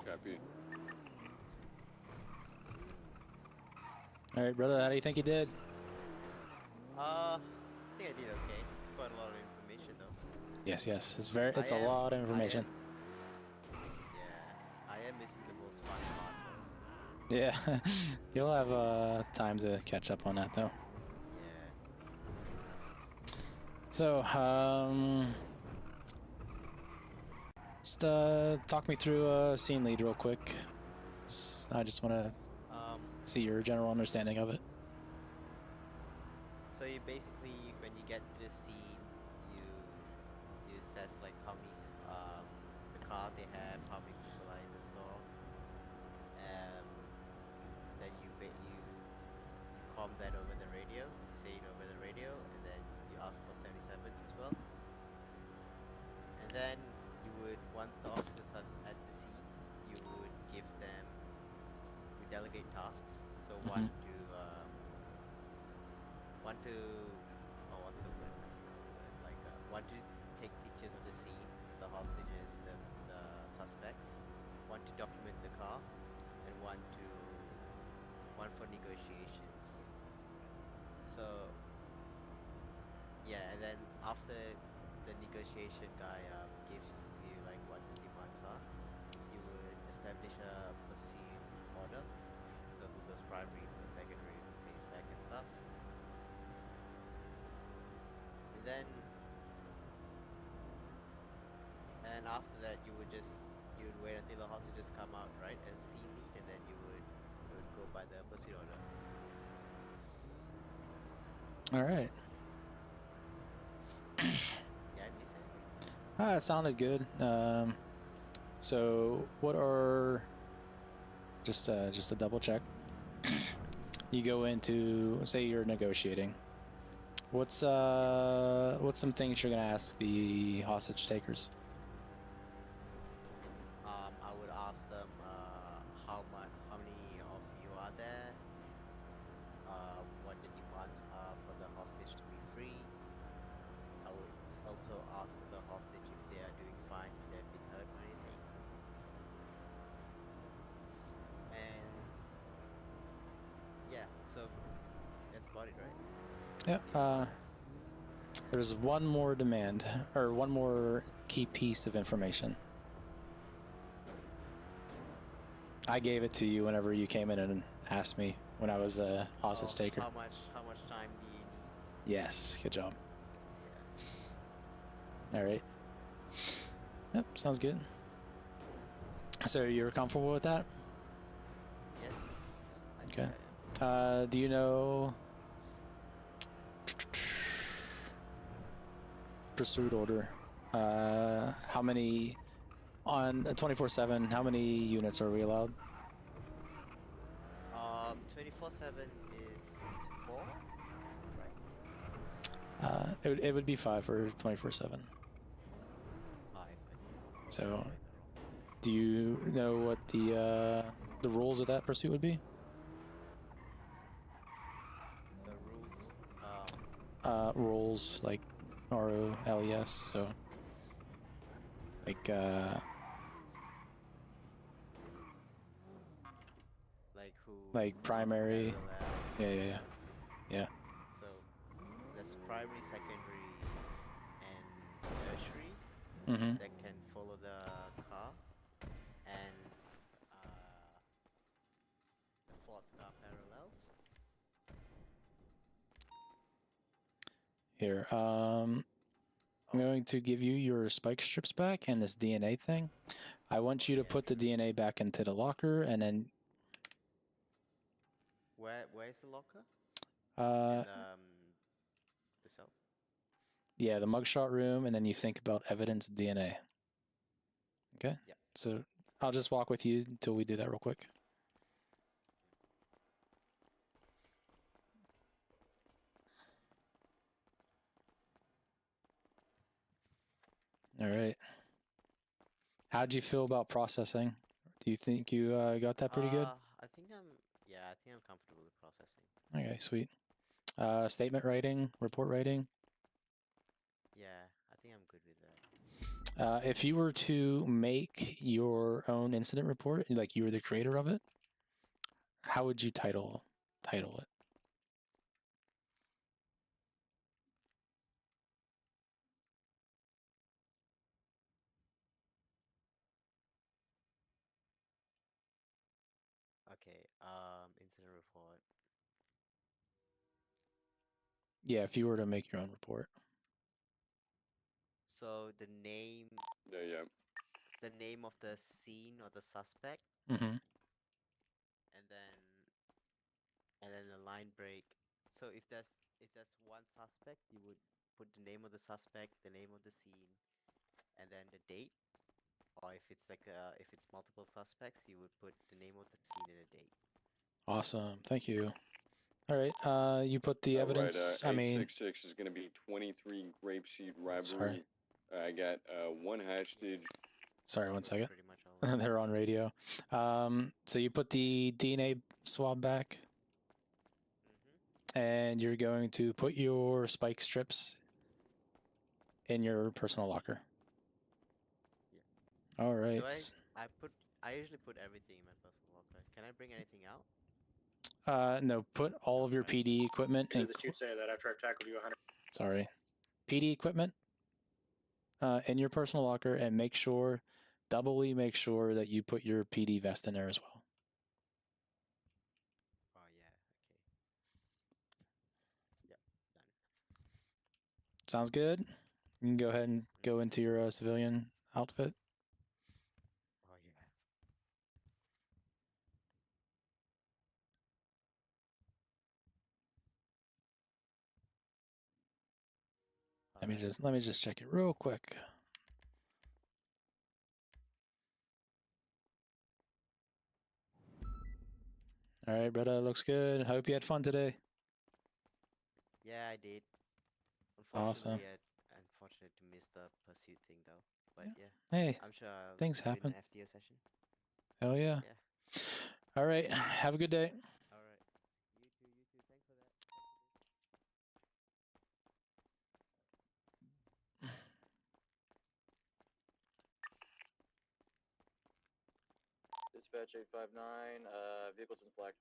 Copy. All right, brother. How do you think you did? I think I did okay. It's quite a lot of information though. Yes, yes. It's a lot of information. I am missing the most fun part though. Yeah, you'll have time to catch up on that though. Yeah. So, just talk me through scene lead real quick. I just want to see your general understanding of it. So you basically, when you get to the scene, you assess like how many the car they have, how many people are in the store. Then you com that over the radio, you say it over the radio, and then you ask for 77s as well. And then you would, once the officers are at the scene, you would give them, we delegate tasks. So one to oh, what's the word? Like one to take pictures of the scene, the hostages, the suspects. One to document the car, and one for negotiations. So yeah, and then after the negotiation guy gives you like what the demands are, you would establish a pursuit order. So who goes primary, who goes secondary, who stays back and stuff. And after that you would wait until the hostages come out, right, as scene lead, and then you would go by the pursuit order. All right. Yeah, I miss anything? It sounded good. So what are just a double check? You go into, say you're negotiating. What's some things you're gonna ask the hostage takers? I would ask them how many of you are there, what the demands are for the hostage to be free. I would also ask the hostage if they are doing fine, if they've been hurt or anything. And yeah, so that's about it, right? Yeah. There's one more demand, or one more key piece of information. I gave it to you whenever you came in and asked me when I was a hostage taker. How much time do you need? Yes, good job. All right. Yep, sounds good. So you're comfortable with that? Yes. Okay. Do you know pursuit order? How many on 24/7? How many units are we allowed? 24/7 is 4, right? It would be 5 for 24/7. 5. So, do you know what the rules of that pursuit would be? The rules. Roles like ROLES. So, like like who? Like primary. Parallels. Yeah. So primary, secondary, and tertiary Mhm. that can follow the car, and the fourth car parallels. Here, I'm going to give you your spike strips back and this DNA thing. I want you to put the DNA back into the locker, and then Where's the locker? uh, In the cell. yeah, the mugshot room, and then you think about evidence DNA. Okay. Yeah. So I'll just walk with you until we do that real quick. All right. How'd you feel about processing? Do you think you got that pretty good? I think I think I'm comfortable with processing. Okay, sweet. Statement writing, report writing. Yeah, I think I'm good with that. If you were to make your own incident report, like you were the creator of it, how would you title it? Okay, incident report. Yeah, if you were to make your own report. So the name. Yeah. The name of the scene or the suspect. Mm-hmm. And then the line break. So if there's one suspect, you would put the name of the suspect, the name of the scene, and then the date. Or if it's if it's multiple suspects, you would put the name of the scene and the date. Awesome. Thank you. All right. You put the evidence. Right, I mean, 866 is going to be 23 grapeseed rivalry. Sorry. I got one hostage. Sorry, one second. They're on radio. So you put the DNA swab back, and you're going to put your spike strips in your personal locker. Yeah. All right. I usually put everything in my personal locker. Can I bring anything out? No, put all of your PD equipment in. Did the chief say that after I tackled you 100? Sorry. PD equipment in your personal locker, and doubly make sure that you put your PD vest in there as well. Oh yeah, okay. Yep, done. Sounds good. You can go ahead and go into your civilian outfit. Oh yeah. Let me just check it real quick. All right, brother, looks good. Hope you had fun today. Yeah, I did. Awesome. Unfortunately, unfortunate to miss the pursuit thing though. But yeah. Hey, I'm sure I'll things win happen. the FTO session. Hell yeah. Yeah. All right. Have a good day. All right. You too. Thanks for that. Dispatch 859, vehicles in flag.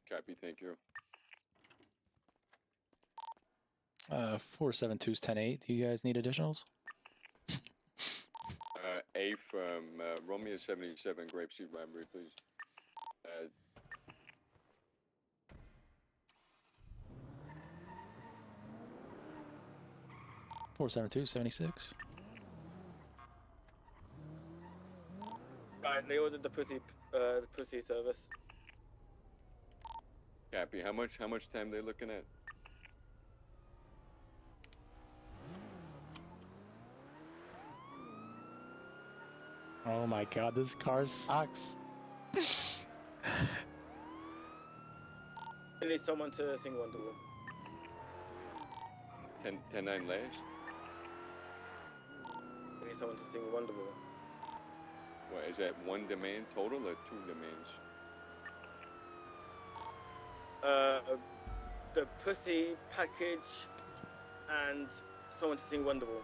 Copy, thank you. 472's 10-8. Do you guys need additionals? A from Romeo 77 grapeseed rivalry, please. 472-76. Right, they ordered the pussy service. Copy. How much time they looking at? Oh my god, this car sucks. I need someone to sing Wonderwall. 10-9 last? I need someone to sing Wonderwall. What, is that one demand total or two demands? The pussy package and someone to sing Wonderwall.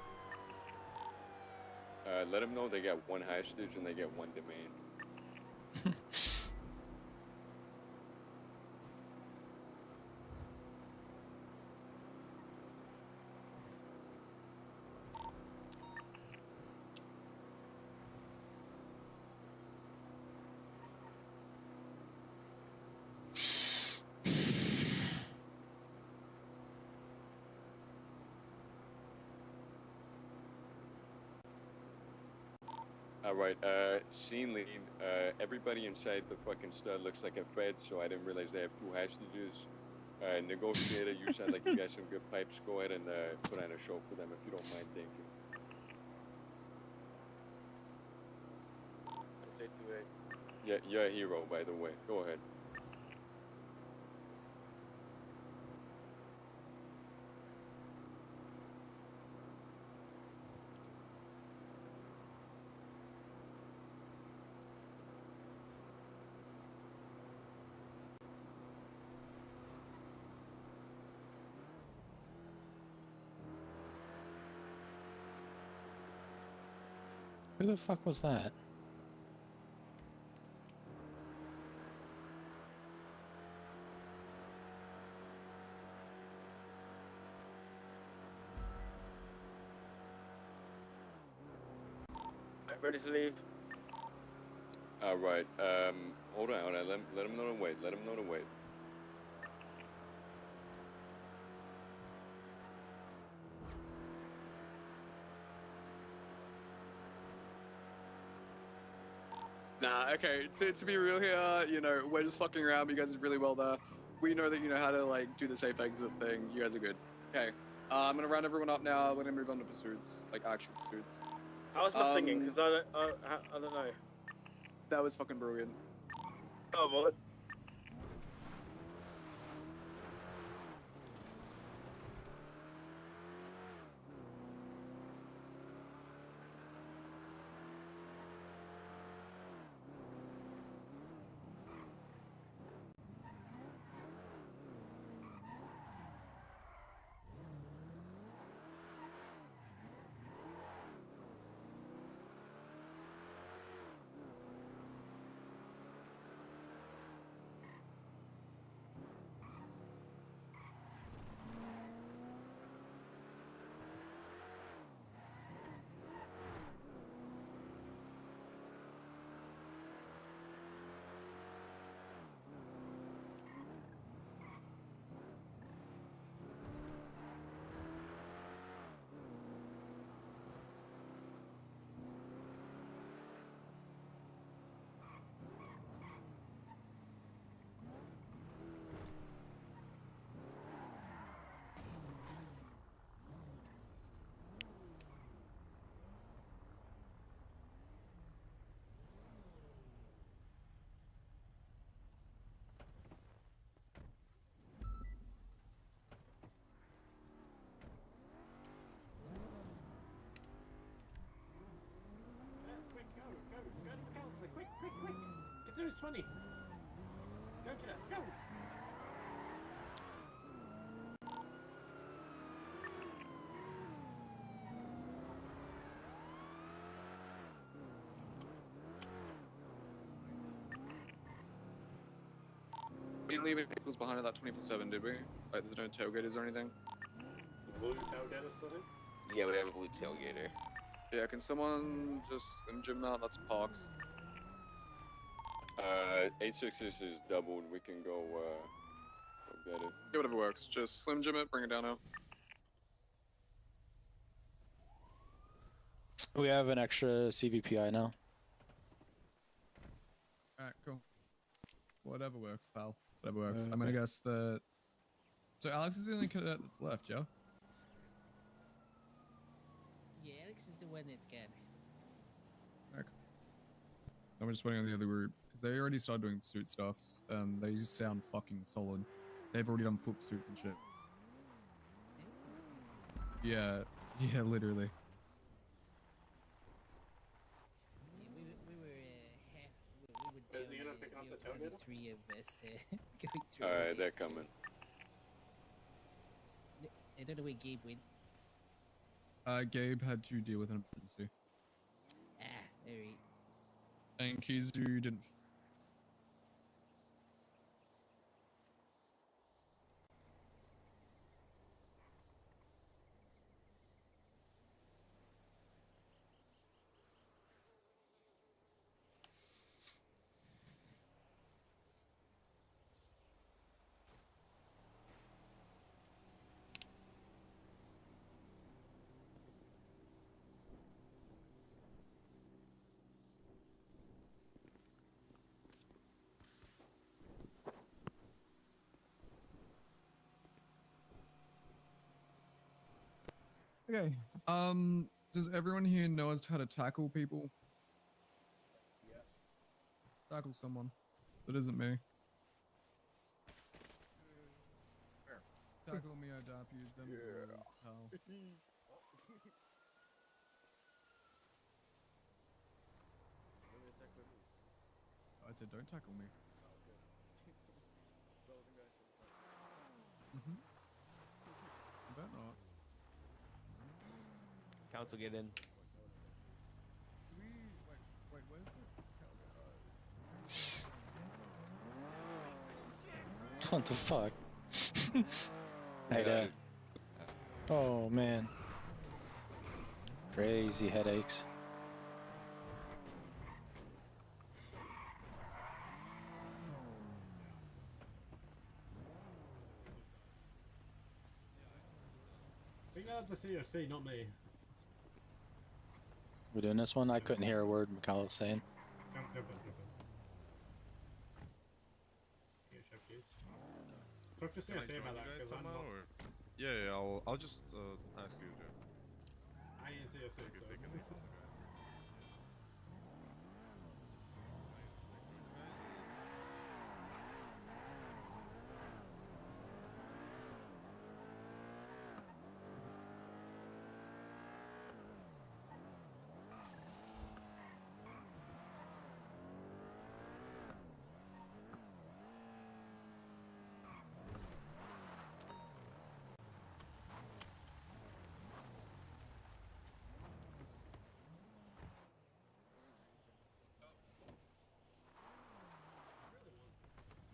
Let them know they got one hostage and they get one demand. All right, scene lead. Everybody inside the fucking stud looks like a fed, so I didn't realize they have 2 hostages. Negotiator, you sound like you got some good pipes. Go ahead and put on a show for them if you don't mind. Thank you. Say 2-8. Yeah, you're a hero, by the way. Go ahead. Who the fuck was that? Ready to leave. All right. Hold on. Let him know to wait. Let him know to wait. Nah, okay, to be real here, you know, we're just fucking around, but you guys did really well there. We know that you know how to, like, do the safe exit thing. You guys are good. Okay, I'm gonna round everyone up now. We're gonna move on to pursuits, like actual pursuits. How's my singing? Because I don't know. That was fucking brilliant. Oh, what? Quick, go to the counselor, quick, get to his 20. Go, cadets, go. We didn't leave any vehicles behind at that 24/7, did we? Like, there's no tailgaters or anything? Blue tailgater still here? Yeah, we have a blue tailgater. Yeah, can someone just Jim that? That's Parks. 866 is doubled. We can go get it. Yeah, whatever works. Just Slim Jim it, bring it down now. We have an extra CVPI now. Alright, cool. Whatever works, pal. Whatever works. I'm gonna guess that. So Alex is the only cadet that's left, yeah? Yeah, Alex is the one that's gone. Okay. I'm just waiting on the other group because they already started doing pursuit stuffs and they sound fucking solid. They've already done foot pursuits and shit. Yeah, literally. Is the unit picking up the tailgater? Three of us going through. All right, it, they're so- coming. I don't know where Gabe went. Gabe had to deal with an emergency. Alright. And Kizu didn't. Okay. Does everyone here know as to how to tackle people? Yeah. Tackle someone that isn't me. Fair. Tackle me, I dap you. Them's the rules, pal. You want me to tackle me? I said don't tackle me. Oh, okay. So I wasn't going to the front. I bet not. Council, get in. Do we wait, where's the What the fuck? Hey there. Oh man. Crazy headaches. Bring that up to COC, not me. We're doing this one? I couldn't hear a word Mikhail was saying. Jump in. Here, chef keys. Talk to Can I COC join about you that, guys because I'm somehow, not... or? Yeah, I'll just ask you, Joe. I ain't COC, Okay, so... take a leave.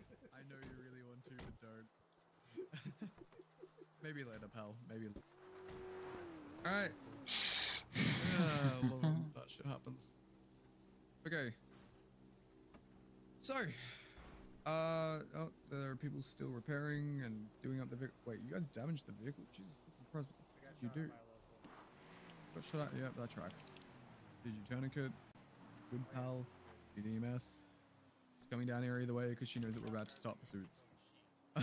Okay. I know you really want to, but don't. Maybe later, pal. Maybe. Alright. Yeah, I love when that shit happens. Okay. So, oh, there are people still repairing and doing up the vehicle. Wait, you guys damaged the vehicle? Jesus fucking Christ, what the fuck did you do? Got shot at? Yep, that tracks. Did you tourniquet? Good pal. EMS. She's coming down here either way because she knows that we're about to start pursuits. I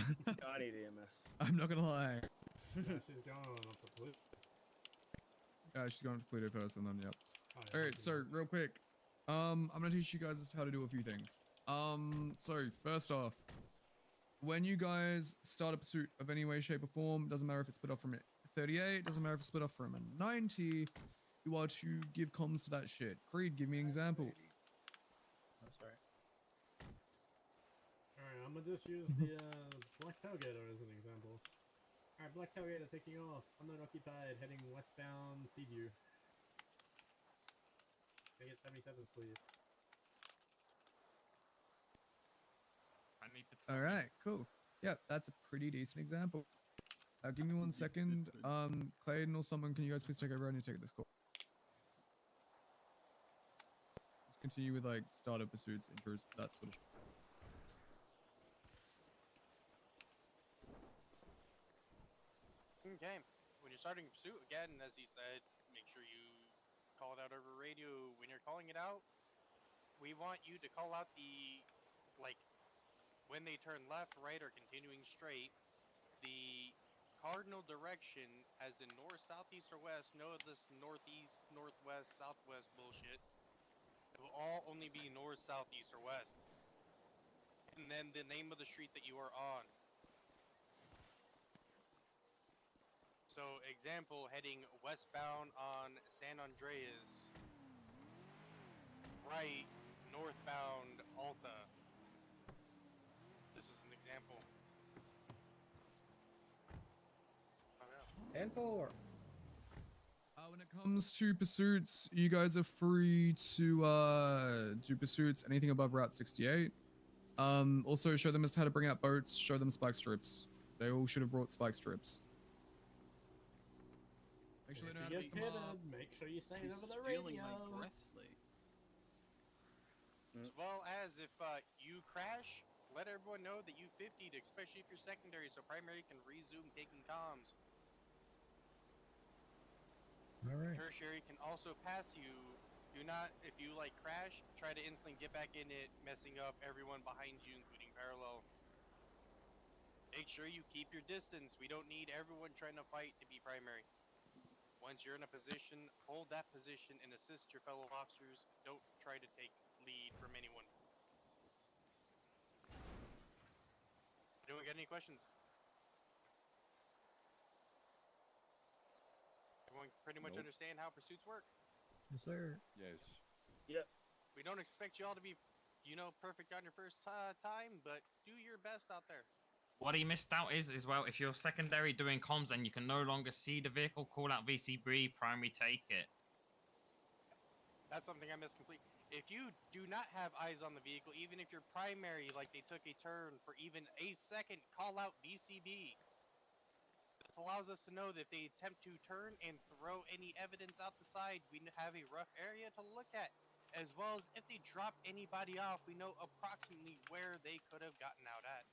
need EMS. I'm not gonna lie. Yeah, she's going up the blue. She's going to Pluto first and then, yep. Oh, yeah, Alright, so real quick. I'm gonna teach you guys how to do a few things. So first off, when you guys start a pursuit of any way, shape, or form, doesn't matter if it's split off from a 38, doesn't matter if it's split off from a 90, you are to give comms to that shit. Creed, give me an example. That's right. Alright, I'm gonna just use the Black Tailgater as an example. Alright, Black Tailgater taking off. Unoccupied, heading westbound Seaview. Can I get 77s, please? I need the All right, cool. Yeah, that's a pretty decent example. Give me 1 second. Clayton or someone, can you guys please take over and take this call? Let's continue with like startup pursuits, intros, that sort of shit. Okay. When you're starting a pursuit, again, as he said, make sure you call it out over radio. When you're calling it out, we want you to call out the, like, when they turn left, right, or continuing straight, the cardinal direction, as in north, south, east, or west. No of this northeast, northwest, southwest bullshit. It will all only be north, south, east, or west. And then the name of the street that you are on. So, example, heading westbound on San Andreas, right, northbound Alta. This is an example. 10-4. When it comes to pursuits, you guys are free to do pursuits anything above Route 68. Also show them as to how to bring out boats, show them spike strips. They all should have brought spike strips. Make sure they know how to pick them up. Make sure you say it over the Stealing radio. my breath, like. As well as if you crash, let everyone know that you 50'd, especially if you're secondary, so primary can resume taking comms. Alright. Tertiary can also pass you. Do not, if you like crash, try to instantly get back in it, messing up everyone behind you, including parallel. Make sure you keep your distance. We don't need everyone trying to fight to be primary. Once you're in a position, hold that position and assist your fellow officers. Don't try to take lead from anyone. Anyone got any questions? Everyone pretty much Nope. understand how pursuits work? Yes, sir. Yes. Yep. We don't expect you all to be, perfect on your first time, but do your best out there. What he missed out is, as well, if you're secondary doing comms and you can no longer see the vehicle, call out VCB, primary take it. That's something I missed completely. If you do not have eyes on the vehicle, even if you're primary, like they took a turn for even a second, call out VCB. This allows us to know that if they attempt to turn and throw any evidence out the side, we have a rough area to look at. As well as if they drop anybody off, we know approximately where they could have gotten out at.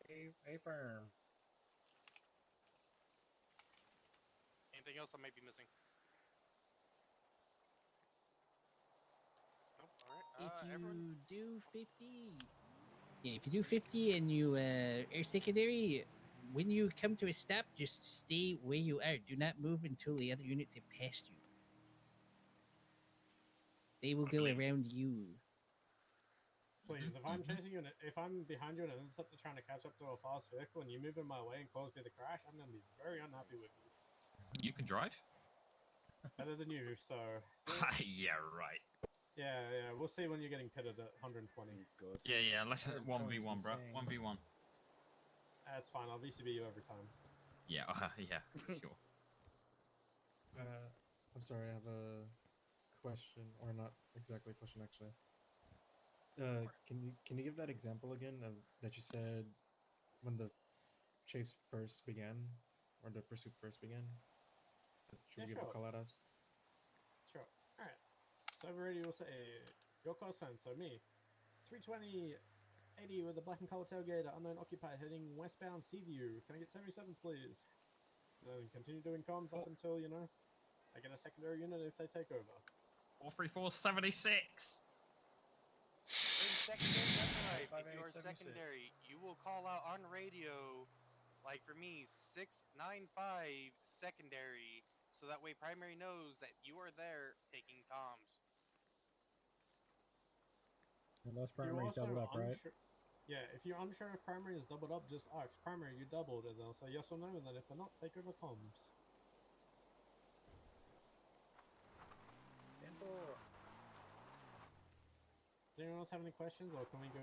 A firm. Anything else I might be missing? Nope. All right. If you Everyone. do 50, yeah, if you do 50 and you are secondary, when you come to a stop, just stay where you are. Do not move until the other units have passed you. They will go around you. Please, if I'm chasing you, and if I'm behind you and it's up to trying to catch up to a fast vehicle and you move in my way and cause me to crash, I'm going to be very unhappy with you. You can drive? Better than you, so... Yeah, right. Yeah, we'll see when you're getting pitted at 120. Good. Yeah, let's 1v1, bro. 1v1. That's fine, I'll VCB you every time. Yeah, yeah, sure. I'm sorry, I have a question, or not exactly a question, actually. Can you give that example again of that you said when the chase first began, or the pursuit first began? Should we give a call out us? Sure. Alright. So everybody will say, your call sign, so me. 320 80 with a black and color tailgate, unknown occupier heading westbound Seaview. Can I get 77s, please? And then continue doing comms up until, I get a secondary unit if they take over. 43476. Secondary, that's right. If you're secondary, you will call out on radio, like for me, 695 secondary, so that way primary knows that you are there taking comms. If Unless you're primary also doubled up, right? Yeah, if you're unsure if primary is doubled up, just ask primary, you doubled, and they'll say yes or no, and then if they're not, take over comms. 10-4. Does anyone else have any questions, or can we go?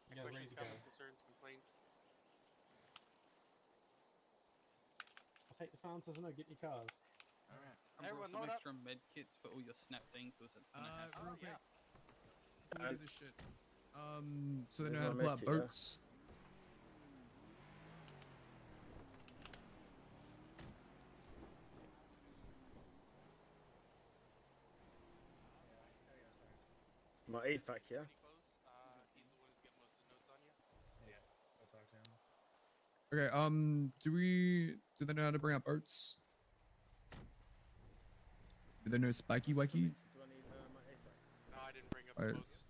You guys ready Questions, to go? comments, concerns, complaints? I'll take the silencers and no, get your cars. All right. Everyone Some load up. extra med kits for all your snap ankles. That's gonna happen. Oh, Real quick. yeah. Let me do this shit. So they know There's how to one pull out med kit, yeah. boats. My AFAC, yeah. He's the one who's getting most of the notes on you. Yeah, I'll talk to him. Okay, do they know how to bring up boats? Do they know spiky wacky? Do I need my AFAC? No, I didn't bring up Alright. the boats.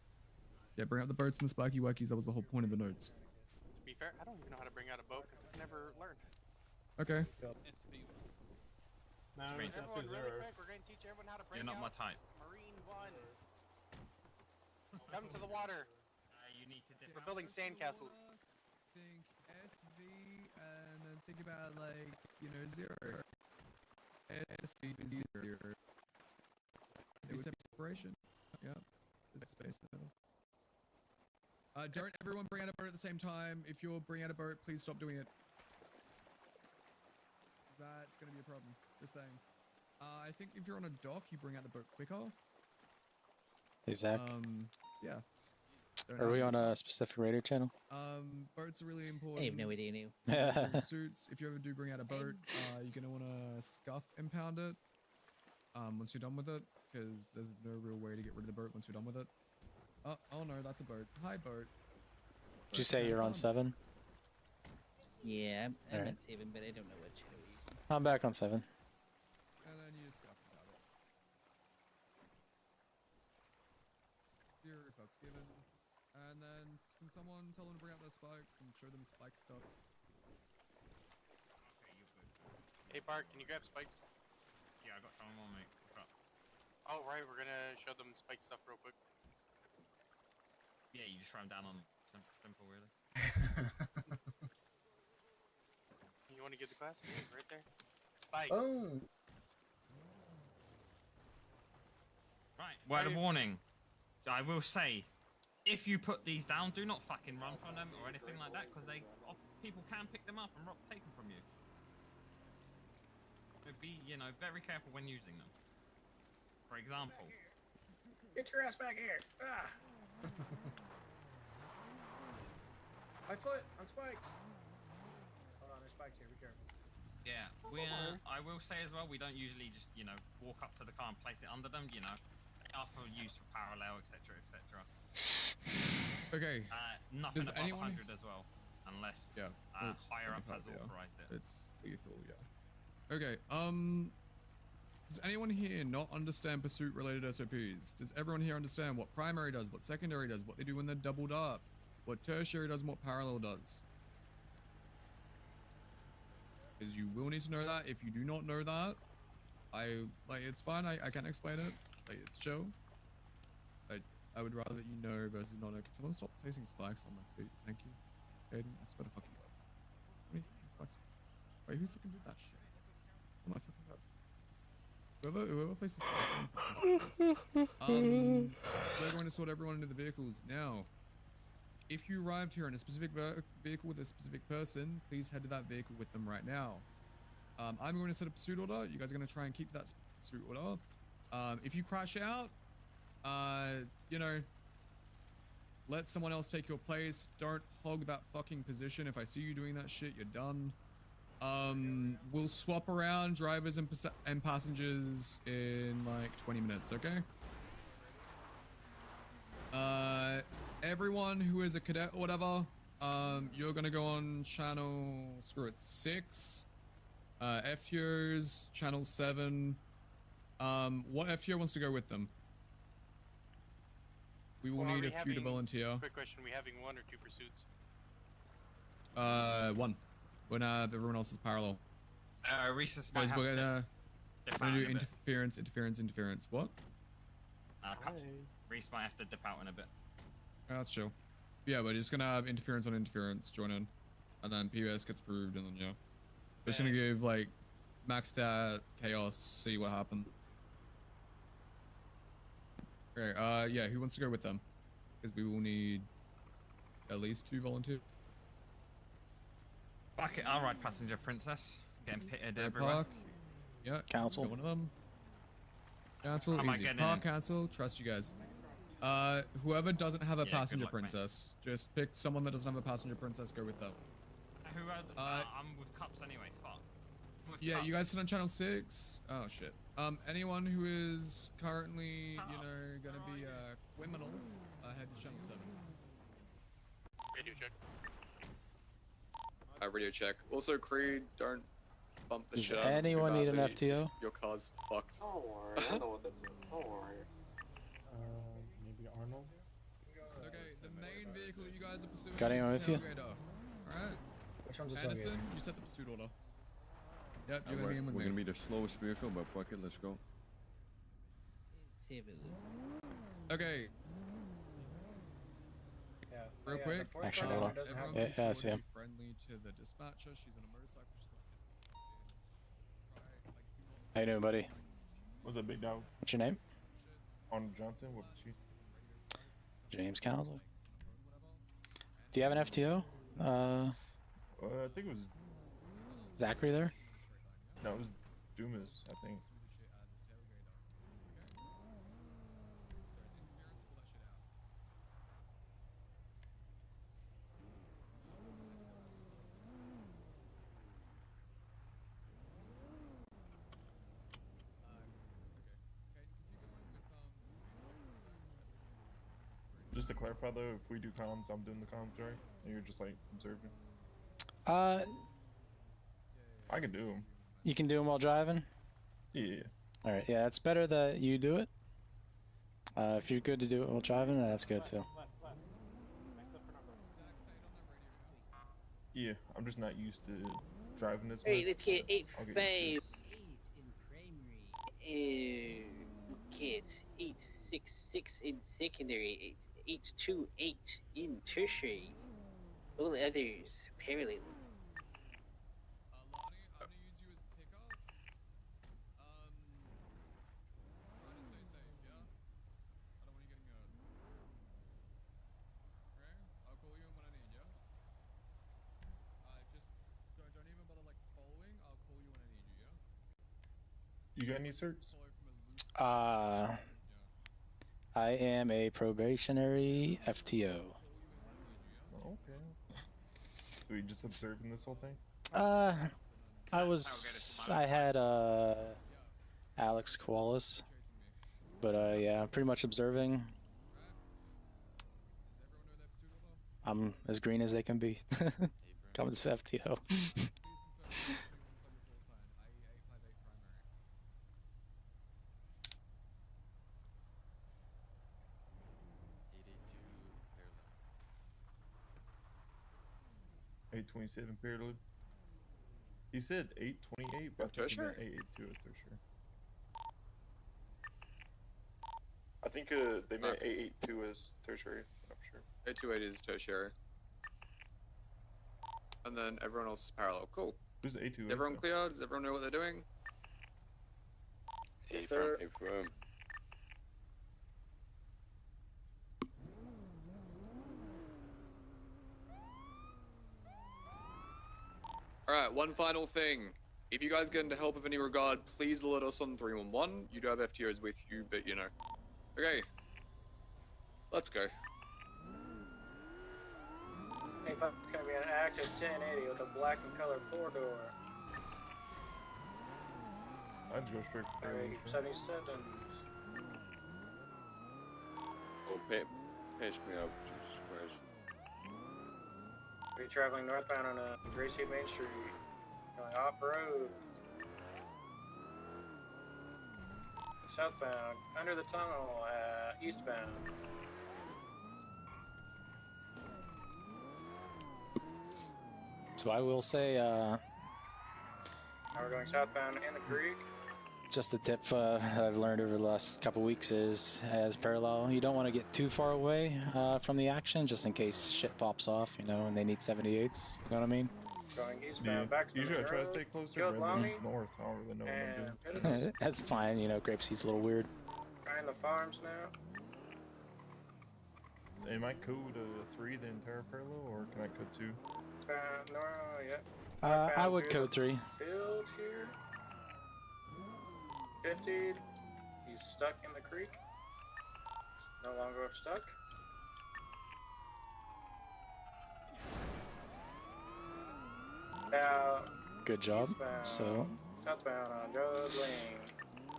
Yeah, bring out the boats and the spiky wackies. That was the whole point of the notes. To be fair, I don't even know how to bring out a boat because I've never learned. Okay. No, Great. it's Everyone, really zero. quick, we're going to teach everyone how to bring You're not out my type. Marine 1. Come to the water. You need to We're building sandcastles. Think SV and then think about zero. SV zero. Maybe separation. Yeah. It's space level. Don't everyone bring out a boat at the same time. If you're bringing out a boat, please stop doing it. That's gonna be a problem. Just saying. I think if you're on a dock, you bring out the boat quicker. Hey, Zach. Yeah. Are we on a specific radio channel? Boats are really important. I have no idea now. During suits, if you ever do bring out a boat, you're gonna want to scuff impound it. Once you're done with it, because there's no real way to get rid of the boat once you're done with it. Oh no, that's a boat. Hi, boat. Did you say you're on 7? Yeah, I'm Alright. at 7, but I don't know what channel we're using. I'm back on 7. And then you just scuff impound it. Your folks given. And then can someone tell them to bring out their spikes and show them spike stuff? Okay, you're good. Hey, Bart, can you grab spikes? Yeah, I got some on me. What's up? Oh, right, we're gonna show them spike stuff real quick. Yeah, you just throw them down on simple, really. You want to give the class? Yeah, right there. Spikes. Oh. Right, word of warning. I will say, if you put these down, do not fucking run from them or anything like that, because people can pick them up and take them from you. So be, very careful when using them. For example. Get your ass back here! Ah! My foot on spikes. Hold on, there's spikes here. Be careful. Yeah, I will say as well, we don't usually just, walk up to the car and place it under them, They are for use for parallel, etc., etc. Okay. Nothing Does above anyone... 100 as well, unless Yeah. higher up 75, has yeah. authorized it. It's lethal, yeah. Okay, does anyone here not understand pursuit-related SOPs? Does everyone here understand what primary does, what secondary does, what they do when they're doubled up, what tertiary does, and what parallel does? Because you will need to know that. If you do not know that, it's fine. I can't explain it. It's chill. I would rather that you know versus not know. Can someone stop placing spikes on my feet? Thank you. Aiden, I swear to fucking God. How many fucking spikes? Wait, who fucking did that shit? Oh my fucking God. Whoever places spikes on we're going to sort everyone into the vehicles now. If you arrived here in a specific vehicle with a specific person, please head to that vehicle with them right now. I'm going to set a pursuit order. You guys are going to try and keep that pursuit order. If you crash out, let someone else take your place. Don't hog that fucking position. If I see you doing that shit, you're done. We'll swap around drivers and passengers in like 20 minutes, okay? Everyone who is a cadet or whatever, you're gonna go on channel, screw it, 6. FTOs, channel 7. What FTO wants to go with them? We will need a few to volunteer. Quick question, we having 1 or 2 pursuits? 1. When everyone else is parallel. Recess Guys, might we're gonna do a bit. interference. What? Reese might have to dip out in a bit. Oh, that's chill. Yeah, we're just gonna have interference on interference, join in. And then POS gets approved, and then, yeah. We're just gonna give, like, max stat, chaos, see what happens. Okay, yeah, who wants to go with them? Because we will need at least 2 volunteers. Fuck it, I'll ride passenger princess. Getting pitted everywhere. Park. Yeah, council. One of them. Council, easy. Park, council, trust you guys. Whoever doesn't have a passenger princess, just pick someone that doesn't have a passenger princess, go with them. I'm with cops anyway, fuck. Yeah, you guys sit on channel 6. Oh shit. Anyone who is currently, gonna be a criminal, head to channel 7. Radio check. Radio check. Also, Creed, don't bump the shit. Does anyone need an FTO? Your car's fucked. Don't worry, I know what that's. Don't worry. Maybe Arnold. Okay, the main vehicle you guys are pursuing. Got anyone with you? Alright. Which one's the Anderson, tailgate? you set the pursuit order. Yep, you're Alright, gonna be in with we're me. gonna be the slowest vehicle, but fuck it, let's go. Okay. Yeah. Real quick. Actually, hold on. Everyone Yeah, be sure I see to him. be friendly to the dispatcher. She's on a motorcycle. She's How you doing, buddy? What's up, big dog? What's your name? Arnold Johnson. What about you? James Council. Do you have an FTO? I think it was. Zachary there? No, it was Dumas, I think. Just to clarify though, if we do comms, I'm doing the comms, right? And you're just like observing. I can do them. You can do them while driving? Yeah. All right. Yeah, it's better that you do it. If you're good to do it while driving, that's good too. Yeah, I'm just not used to driving this Hey, much, let's get I'll get used to 8-5. it. 8 in primary. Kids, 8-6-6 in secondary, 8-2-8 in tertiary. All others parallel. Lonnie, I'm gonna use you as pickup. Try to stay safe, yeah? I don't want you getting hurt. Okay? I'll call you in when I need you. Just don't even bother like following. I'll call you when I need you, yeah? You got any certs? I am a probationary FTO. Oh, okay. So you just observing this whole thing? I had Alex Koalas, but yeah, pretty much observing. I'm as green as they can be. Comes to FTO. Eight 27 parallel. He said 828, but I think he meant 882 as tertiary. I think they meant 882 as tertiary. I'm sure. 828 is tertiary. And then everyone else is parallel. Cool. Who's 828? Is everyone clear? Does everyone know what they're doing? Yes, sir. Affirm. Alright, one final thing. If you guys get into help of any regard, please alert us on 311. You do have FTOs with you, but you know. Okay. Let's go. Hey, it's gonna be an active 1080 with a black and color 4-door. I'd go straight for parallel. 77s. Oh, patch me up, Jesus Christ. Be traveling northbound on Gracie Main Street, going off-road. Southbound, under the tunnel, eastbound. So I will say, Now we're going southbound in the creek. just a tip I've learned over the last couple weeks is, as parallel, you don't want to get too far away from the action, just in case shit pops off, you know, and they need 78s. You know what I mean? Going eastbound, back to Usually I the try to road. stay closer Killed rather than Lonnie. north. I don't really know what I'm doing. That's fine, you know, Grapeseed's a little weird. Trying the farms now. Am I code 3 the entire parallel, or can I code 2? No, yeah. I would code 3. Field here. 50. He's stuck in the creek. No longer stuck. Now. Good job. Eastbound, So southbound on Joe's Lane.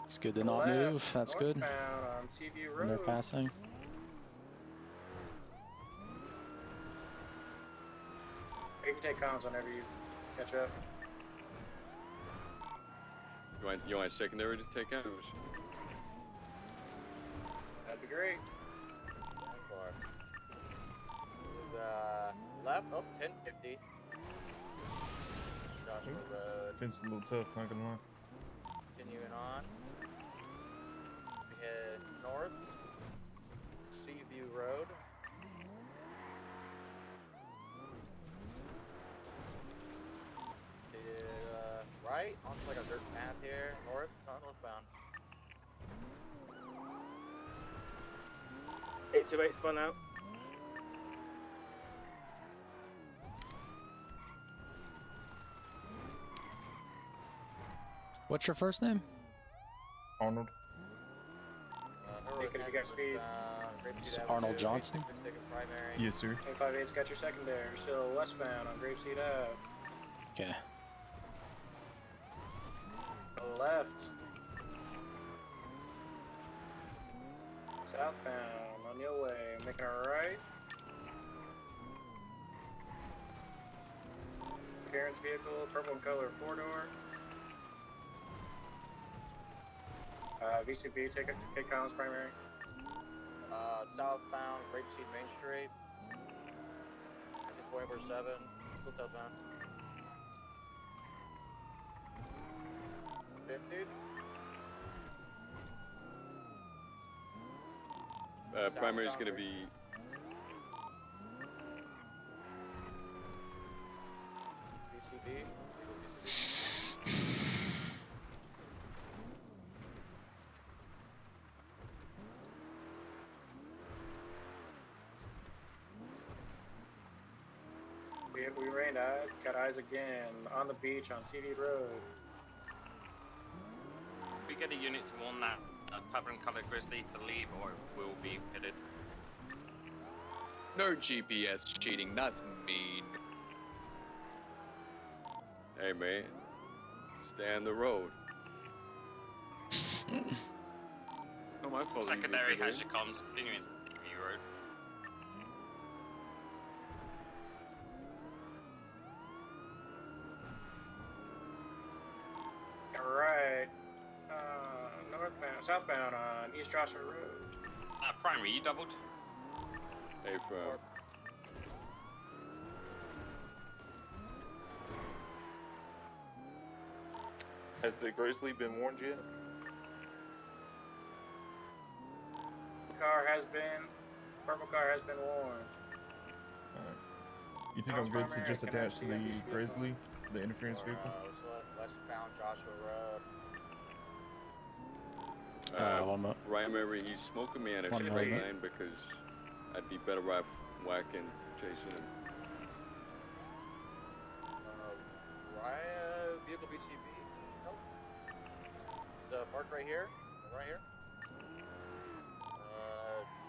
it's good to not Left, move. That's good. northbound on Seaview When they're Road. passing. You can take comms whenever you catch up. You want secondary to take out? That'd be great. Left, 1050. Joshua Road. Fence a little tough, not gonna lie. Continuing on. We head north. Seaview Road. Right, onto like a dirt path here, north, not northbound. 828 spun out. What's your first name? Arnold. Taking if you got speed. It's Arnold Johnson. Yes, sir. 858's got your secondary. Still westbound on Grapeseed Ave. Okay. Go left. Southbound on your way. Making a right. Karen's vehicle, purple in color, 4-door. VCP, take comms primary. Southbound, Grapeseed Main Street. 24/7, still southbound. 50. Primary is going to be BCB. We ran out. Got eyes again on the beach on CD Road. We get a unit to warn that purple and coloured grizzly to leave, or it will be pitted. no GPS cheating. That's mean. Hey man, stay on the road. Oh, my fault. Secondary has your comms, continuing to TV road. Alright. Northbound, southbound on East Joshua Road. Primary, you doubled? Hey, bro. Has the grizzly been warned yet? Car has been. Purple car has been warned. Alright. You think I'm good to just attach to the grizzly, the interference vehicle? Westbound Joshua Road. Primary, he's smoking me on a straight line because I'd be better off whacking, chasing him. Vehicle BCB. Nope. It's parked right here. Right here.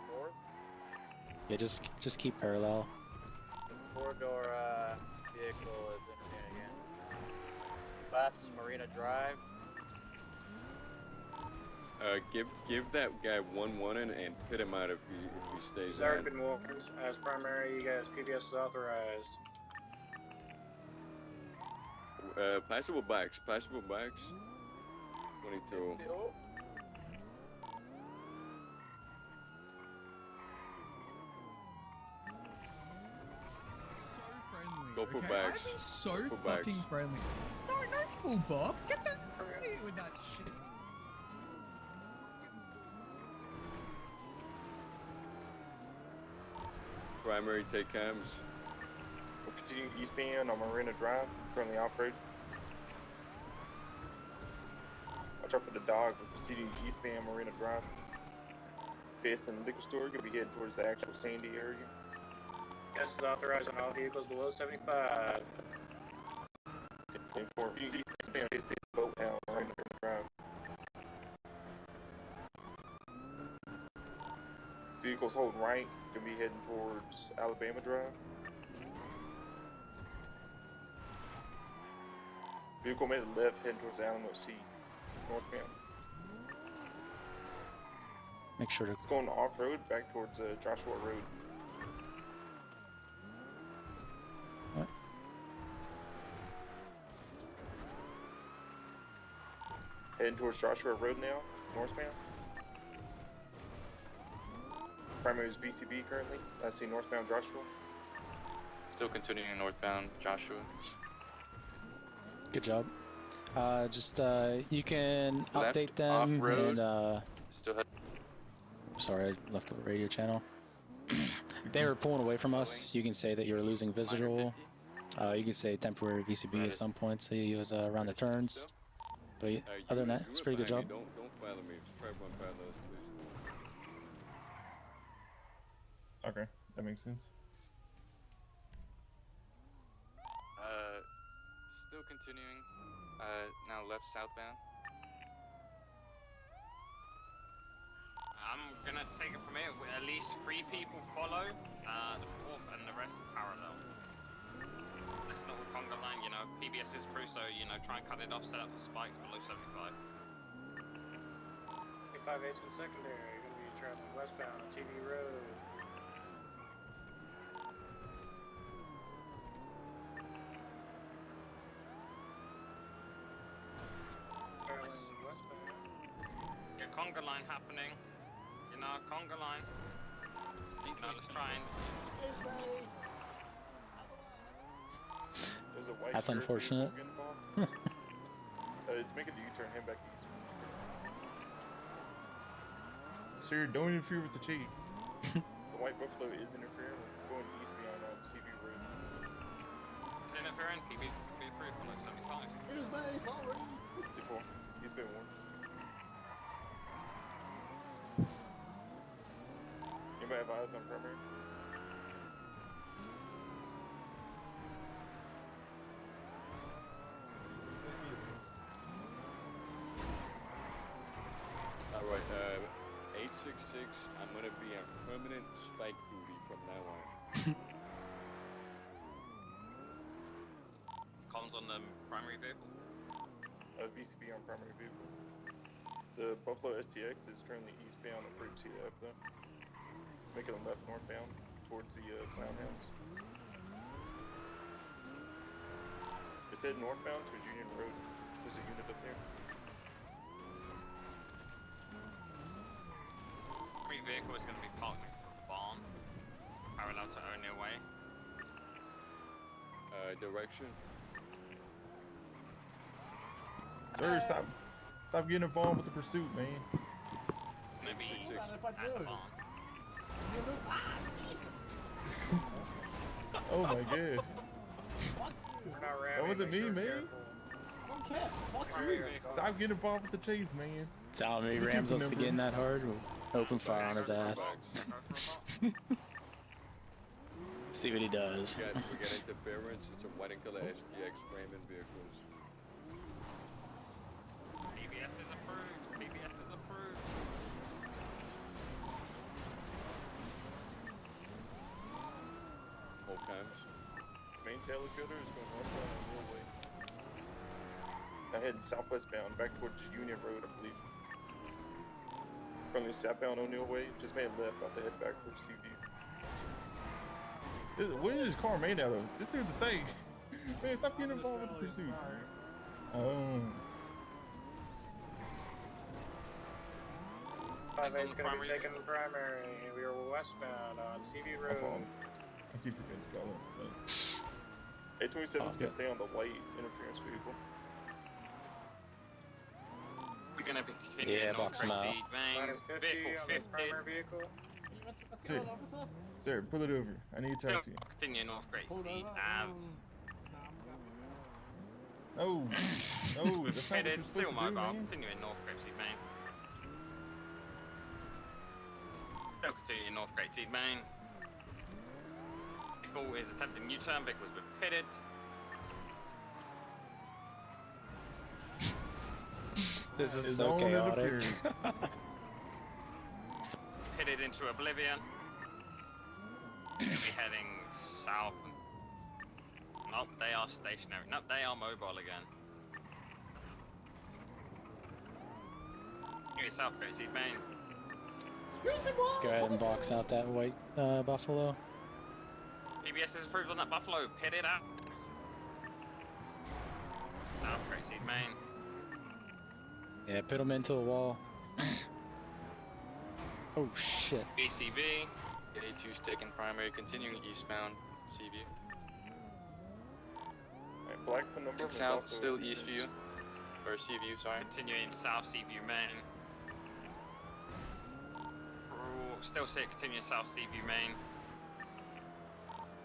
North. Yeah, just keep parallel. Four-door vehicle is intervening again. West Marina Drive. Give that guy 1-1 and pit him out if he stays He's already in. been warned. As primary, you guys, PBS is authorized. Passable backs. 22. Go for Okay, backs. I've been so Go for fucking backs. friendly. No full box. Get the out of here with that shit. Primary, take cams. We'll continue eastbound on Marina Drive, currently off-road. Watch out for the dog. We'll continue eastbound Marina Drive. Fist and liquor store, gonna be heading towards the actual Sandy area. Gas is authorized on all vehicles below 75. And for eastbound, it's the boat down Marina Drive. Vehicles holding right, gonna be heading towards Alabama Drive. Vehicle made a left, heading towards Alamo C, northbound. Make sure to. It's going off-road, back towards Joshua Road. What? Heading towards Joshua Road now, northbound. Primary is BCB currently. I see northbound Joshua. Still continuing northbound Joshua. Good job. You can Left, update them off-road. and Still head. sorry, I left the radio channel. They were pulling away from us. You can say that you're losing visual. You can say temporary VCB at some points. He was around the turns. But other than that, it's a pretty good job. Don't follow me. Just try one parallels, please. Okay, that makes sense. Still continuing. Now left southbound. I'm gonna take it from here. At least 3 people follow. The 4th and the rest parallel. That's not a conga line, you know. PBS is crew, so you know, try and cut it off. Set up for spikes below 75. 25H in secondary. You're gonna be traveling westbound on TV Road. Your conga line happening. You know, conga line. You know, let's try and. There's a white That's shirt unfortunate. It's making the U-turn, head back east. Sir, don't interfere with the chief. The white buffalo is interfering. We're going east beyond CV Road. It's interfering. PB approved. Follow 75. Here's base already. 54. He's been warned. Anybody have eyes on primary? Alright, 866, I'm gonna be on permanent spike duty from now on. Comms on the primary vehicle. VCB on primary vehicle. The Buffalo STX is currently eastbound on Bridge CF though. Making a left northbound towards the Clown House. It's heading northbound to Union Road. There's a unit up there. Primary vehicle is going to be parked next to a barn, parallel to O'Neill Way. Direction. Sir, stop getting involved with the pursuit, man. Maybe Not if I at the do. barn. You know, Jesus. Oh my god. Fuck you. That wasn't me, man. Okay, fuck you. Stop getting involved with the chase, man. Telling me Be Rams careful, us number. again that hard. We'll open fire on his ass. See what he does. We got interference. It's a white and color STX framing vehicles. PBS is approved. PBS is approved. Whole times. Main tailor fielder is going northbound on Mill Way. I head southwestbound back towards Union Road, I believe. Currently southbound O'Neill Way, just made a left off the head back towards Seaview. What is this car made out of? This dude's a tank. Man, stop getting involved with the pursuit. Oh. 5-8's gonna be taking the primary. We are westbound on CV Road. I keep forgetting to call it. 827 is gonna stay on the white interference vehicle. We're going to be continuing Yeah, box him out. Main. Vehicle 50. Primary vehicle. What's Sir, going on, officer? sir, pull it over. I need to Still talk to you. continue North Great Hold Seed. on. No, no, that's not what Headed, you're still supposed to do, mobile. man. Continuing North Great Seed Main. Still continuing North Great Seed Main. Vehicle is attempting U-turn. Vehicle has been pitted. This is His so own chaotic. interference. Pitted into oblivion. We'll be heading south. Nope, they are stationary. Nope, they are mobile again. Continue South Great Seed Main. Go ahead and box out that white buffalo. PBS is approved on that buffalo. Pitted out. South Great Seed Main. Yeah, pit him into a wall. Oh shit. BCB. 82's taking primary, continuing eastbound, Seaview. Alright, black phone number And was south, also still Eastview. Or Seaview, sorry. Continuing South Seaview Main. Still see it continuing South Seaview Main.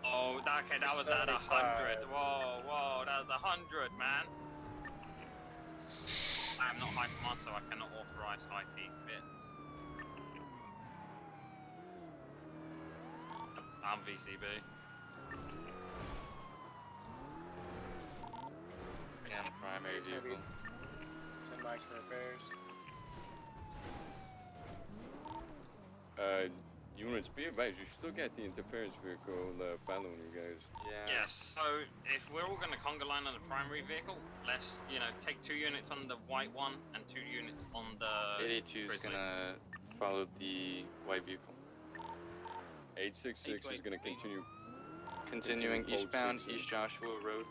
Oh, okay, that was at 100. Whoa, whoa, that was 100, man. I am not high command, so I cannot authorize high peaks bits. I'm VCB. And primary vehicle. 10 mics for repairs. Units, be advised, you still got the interference vehicle following you guys. Yeah. Yes, so if we're all going to conga line on the primary vehicle, let's, take 2 units on the white one and 2 units on the 82's Grizzly. gonna follow the white vehicle. 866 is gonna continue. Continuing code eastbound, 66. East Joshua Road.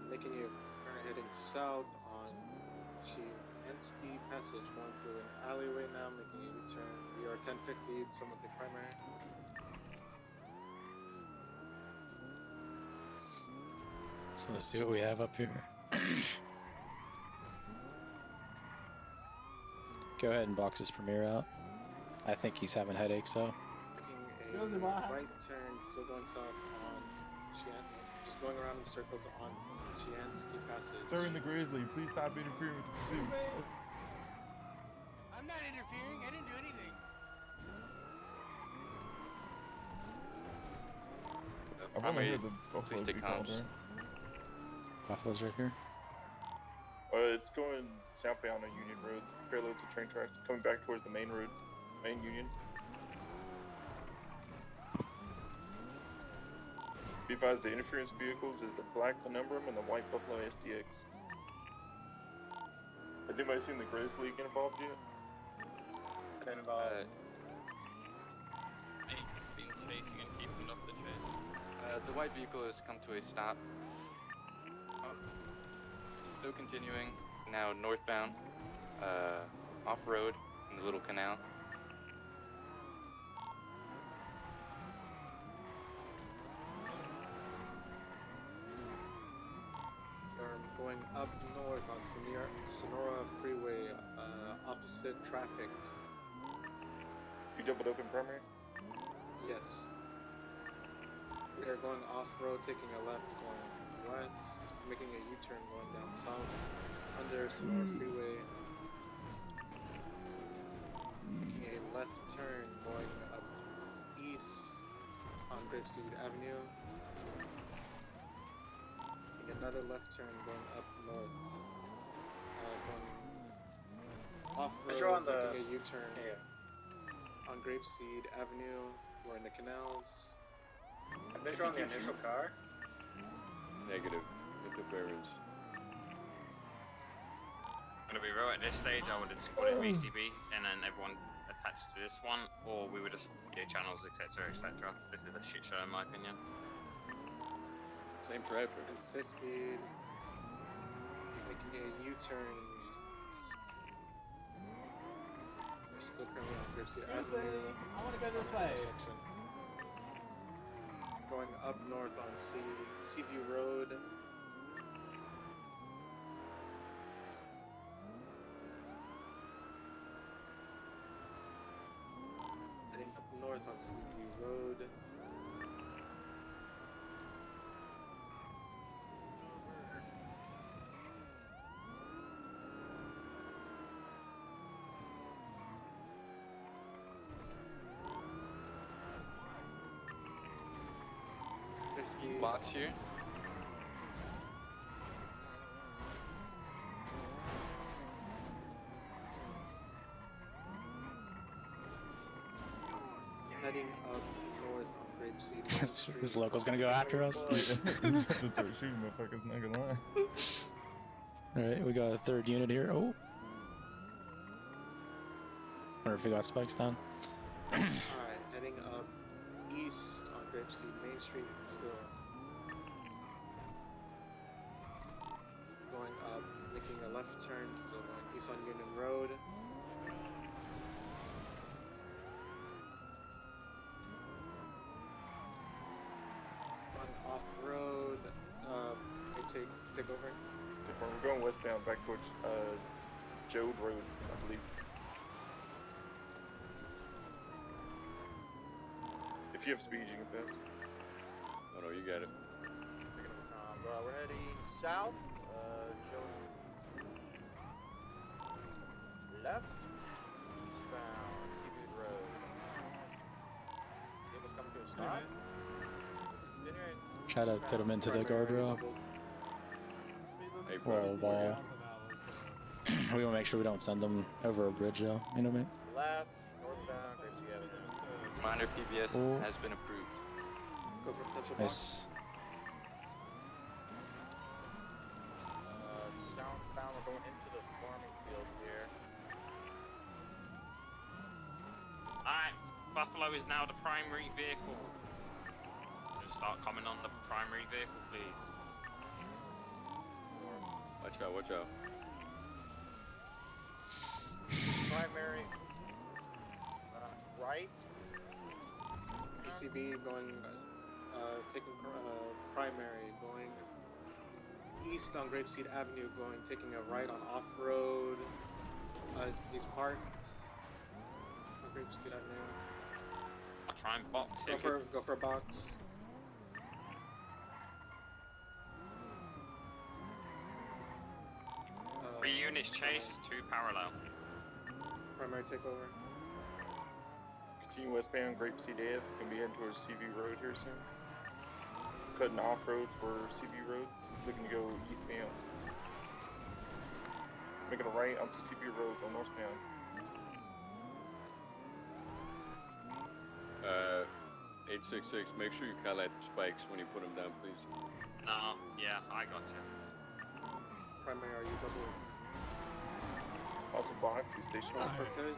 Making you heading south on Chiensky Passage, going through an alleyway now, making a U-turn. We are 1050, someone take primary. So let's see what we have up here. Go ahead and box his Premier out. I think he's having headaches, so. Making a right turn, still going south on just going around in circles on Chiansky Passage. Sir, in the Grizzly, please stop interfering with the pursuit. I'm not interfering. I didn't do anything. I've only heard the Buffalo be called, right? Buffalo's right here. It's going southbound on Union Road, parallel to train tracks, coming back towards the main road, main Union. Be advised, the interference vehicles is the black Penumbrum and the white Buffalo STX. Has anybody seen the Grizzly get involved yet? Been involved. Been chasing and keeping up the chase. The white vehicle has come to a stop. Still continuing, now northbound, off-road in the little canal. Going up north on Sonora Freeway, opposite traffic. You doubled open primary? Yes. We are going off-road, taking a left, going west, making a U-turn, going down south, under Sonora Freeway. Making a left turn, going up east on Grapeseed Avenue. Another left turn going up north. Going off-road, making a U-turn on Grapeseed Avenue. We're in the canals. Visual on the initial car. Negative. Interference. Gonna be real, at this stage I would have just called it VCB and then everyone attached to this one, or we would just channels, etc, etc. This is a shit show in my opinion. Same traffic. And 50, making a U-turn. We're still currently on Grapeseed Avenue. I want to go this way. Going up north on Seaview Road. Heading up north on Seaview Road. Box here. Heading up north on Grapeseed. This local's gonna go after us. Just start shooting motherfuckers, not gonna lie. Alright, we got a third unit here. Oh. Wonder if we got spikes down. Alright, heading up east on Grapeseed Main Street still. Going up, making a left turn, still going east on Union Road. Going off-road, take over. We're going westbound back towards Jode Road, I believe. If you have speed, you can pass. Oh no, you got it. We're heading south. Left. Eastbound. Seafood Road. Vehicle's coming to a stop. Continuing. Try to fit him into the guardrail. Whoa, ball. We want to make sure we don't send them over a bridge, though. You know what I mean? Left. Northbound. Grapeseed Avenue. Minor PBS has been approved. Go for potential Nice. Southbound, we're going into the farming fields here. Alright, Buffalo is now the primary vehicle. Just start coming on the primary vehicle, please. Watch out, watch out. Primary. Right. PCB going, taking primary, going east on Grapeseed Avenue, taking a right on off-road. He's parked on Grapeseed Avenue. I'll try and box him. Go for a box. Three units chase, 2 parallel. Primary takeover. Continue westbound Grapeseed Ave. Gonna be heading towards CV Road here soon. Cutting off-road for CV Road. Looking to go eastbound. Making a right onto CV Road on northbound. 866, make sure you call out spikes when you put them down, please. No, yeah, I got you. Primary, are you double? Also box, he's stationary. Okay.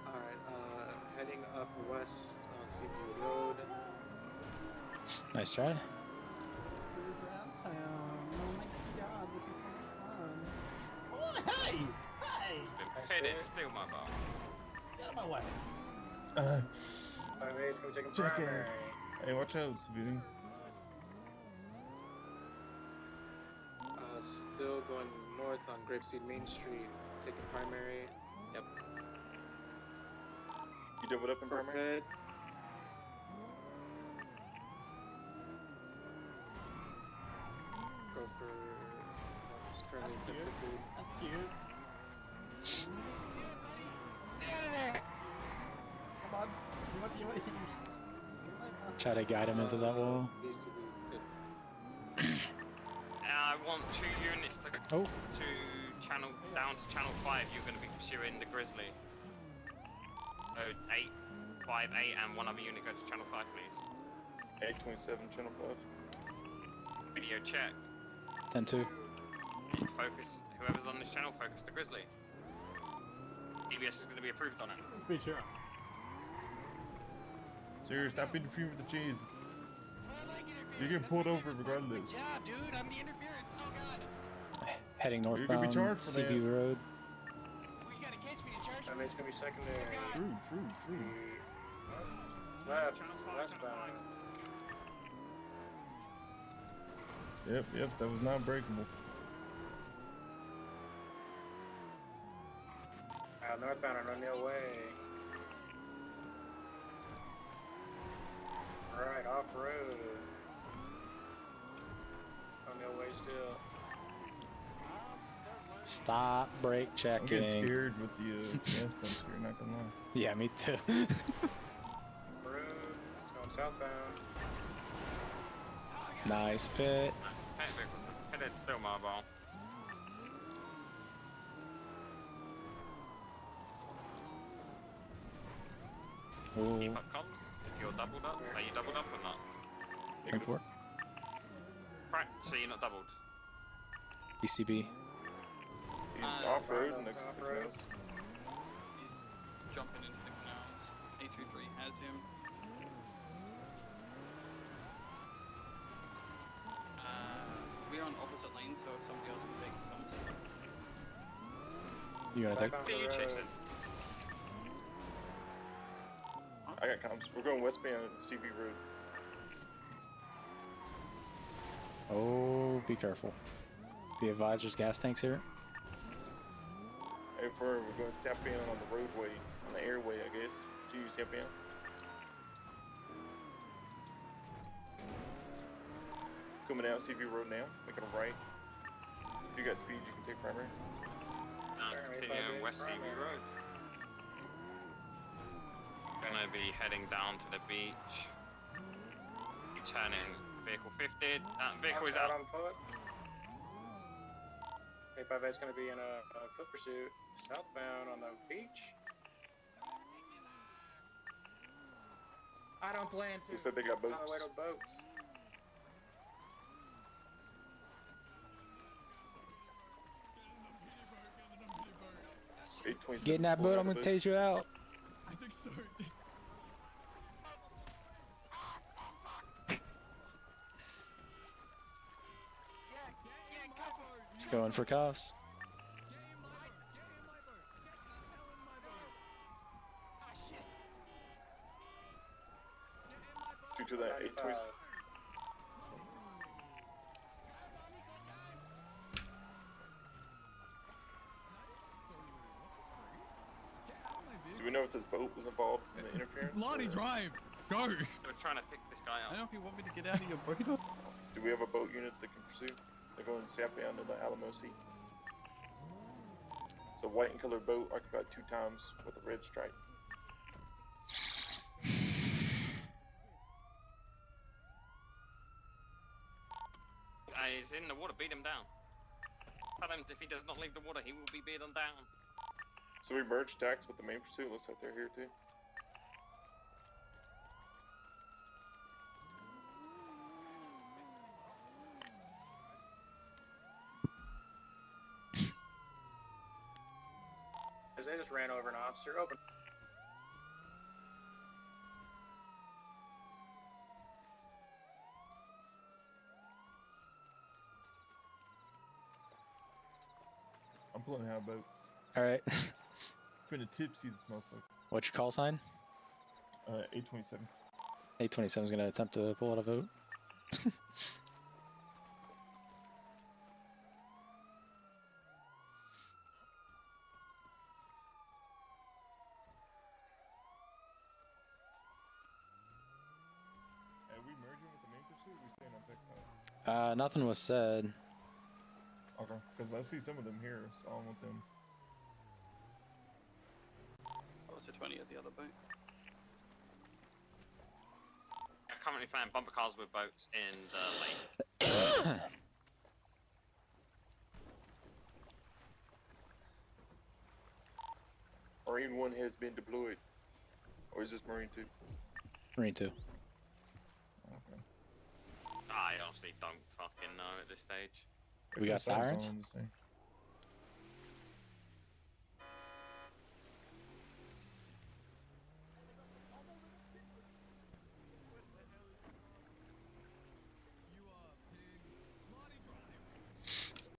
Alright, heading up west on CV Road. Nice try. Here's Rat Town. Oh my god, this is so much fun. Oh, hey! Hey! Hey, it's still my ball. Get out of my way. Primary's gonna take him Check it. primary. Hey, watch out, Savini. Still going north on Grapeseed Main Street, taking primary. Yep. You doubled up in primary? Go for currently That's cute. 1050. That's cute. Come on. You want Try to guide him into that wall. I want 2 units to go to channel down to channel 5. You're going to be pursuing the Grizzly. So 8, 5, 8, and one other unit go to channel 5, please. 827, channel 5. Video check. 10-2. Focus. Whoever's on this channel, focus the Grizzly. EBS is going to be approved on it. Speed sure. Sir, stop interfering with the cheese. You're getting pulled over regardless. Yeah, dude, I'm the interference. Oh god. Heading You're gonna be northbound, charged for that. CV Road. Well, you gotta catch me to charge me. Primary's gonna be secondary. True. Westbound. Yep, that was not breakable. Northbound on O'Neill Way. Alright, off-road. O'Neill Way still. Stop brake I'm checking. getting scared with the gas pumps here, not gonna lie. Yeah, me too. Road. It's going southbound. Nice pit. Headed still my ball. Ooh. Keep up comms. If you're doubled up, are you doubled up or not? 10-4. Right, so you're not doubled. ECB. He's off-road next to the off-road. canals. He's jumping into the canals. 823 has him. We're on opposite lanes, so if somebody else can take comes. You gonna take? Who are you chasing? I got comms. We're going westbound CV Road. Oh, be careful. Be advised, there's gas tanks here. We're going southbound on the roadway, on the airway, I guess. Do you southbound? Coming out CV Road now, making a right. If you got speed, you can take primary. Continuing West CV Road. Gonna be heading down to the beach. Turning vehicle 50. Vehicle is out. on foot. 858 is going to be in a foot pursuit southbound on the beach. I don't plan to. They said they got boats. On the way to boats. Get in that boat, I'm gonna tase you out. I think so. He's going for cuffs. Due to that 8 twist. Do we know if this boat was involved in the interference? Lonnie, drive! Go! They were trying to pick this guy I up. don't know if you want me to get out of your boat. Do we have a boat unit that can pursue? They're going southbound to the Alamo Sea. It's a white and colored boat occupied 2 times with a red stripe. He's in the water, beat him down. Tell him if he does not leave the water, he will be beaten down. So we merged stacks with the main pursuit. Looks like they're here too. As they just ran over an officer. Open. I'm pulling out a boat. All right. Finna tipsy this motherfucker. What's your call sign? 827. 827 is gonna attempt to pull out a vote. Are we merging with the main pursuit? We staying on pick Nothing was said. Okay, because I see some of them here, so I want them. Oh, it's a 20 at the other boat. I'm currently playing bumper cars with boats in the lake. Marine 1 has been deployed. Or is this Marine 2? Marine 2. Okay. I honestly don't fucking know at this stage. We got sirens?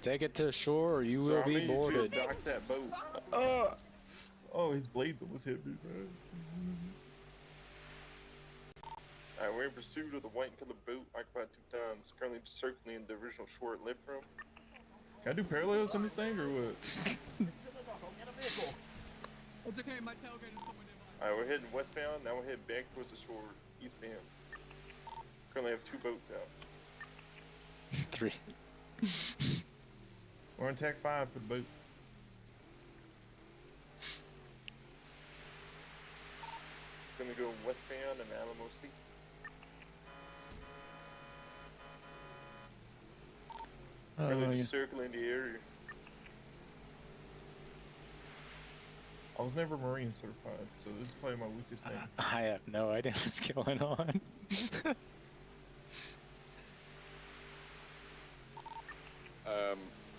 Take it to shore or you will be boarded. Dock that boat. Oh, his blades almost hit me, man. Alright, we're in pursuit of the white and colored boat occupied 2 times. Currently circling the original shore it left from. Can I do parallels on this thing or what? It's okay, my tailgate is somewhere nearby. Alright, we're heading westbound. Now we're heading back towards the shore eastbound. Currently have 2 boats out. 3. We're on tack 5 for the boat. Gonna go westbound and Alamo Sea. Currently just circling the area. I was never Marine certified, so this is probably my weakest thing. I have no idea what's going on.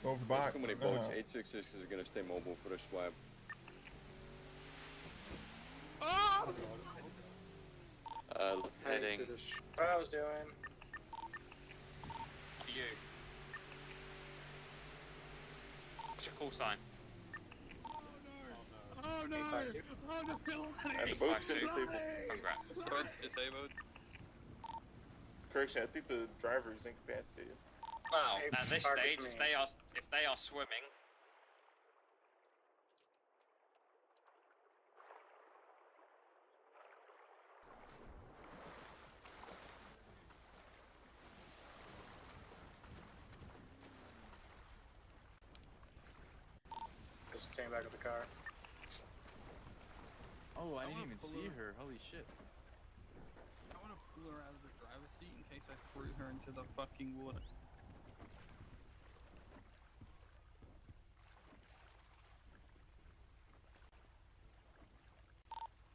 Go for box. Too many boats. 866 is going to stay mobile for the swap. Heading. What I was doing. You. What's your call sign? Oh no! Oh no! And the boat's been disabled. Congrats. Boat's disabled. Correction, I think the driver is incapacitated. Well, Hey, at this target stage, me. if they are swimming, Just came back with the car. Oh, I didn't wanna even pull see her. her. Holy shit. I want to pull her out of the driver's seat in case I threw her into the fucking water.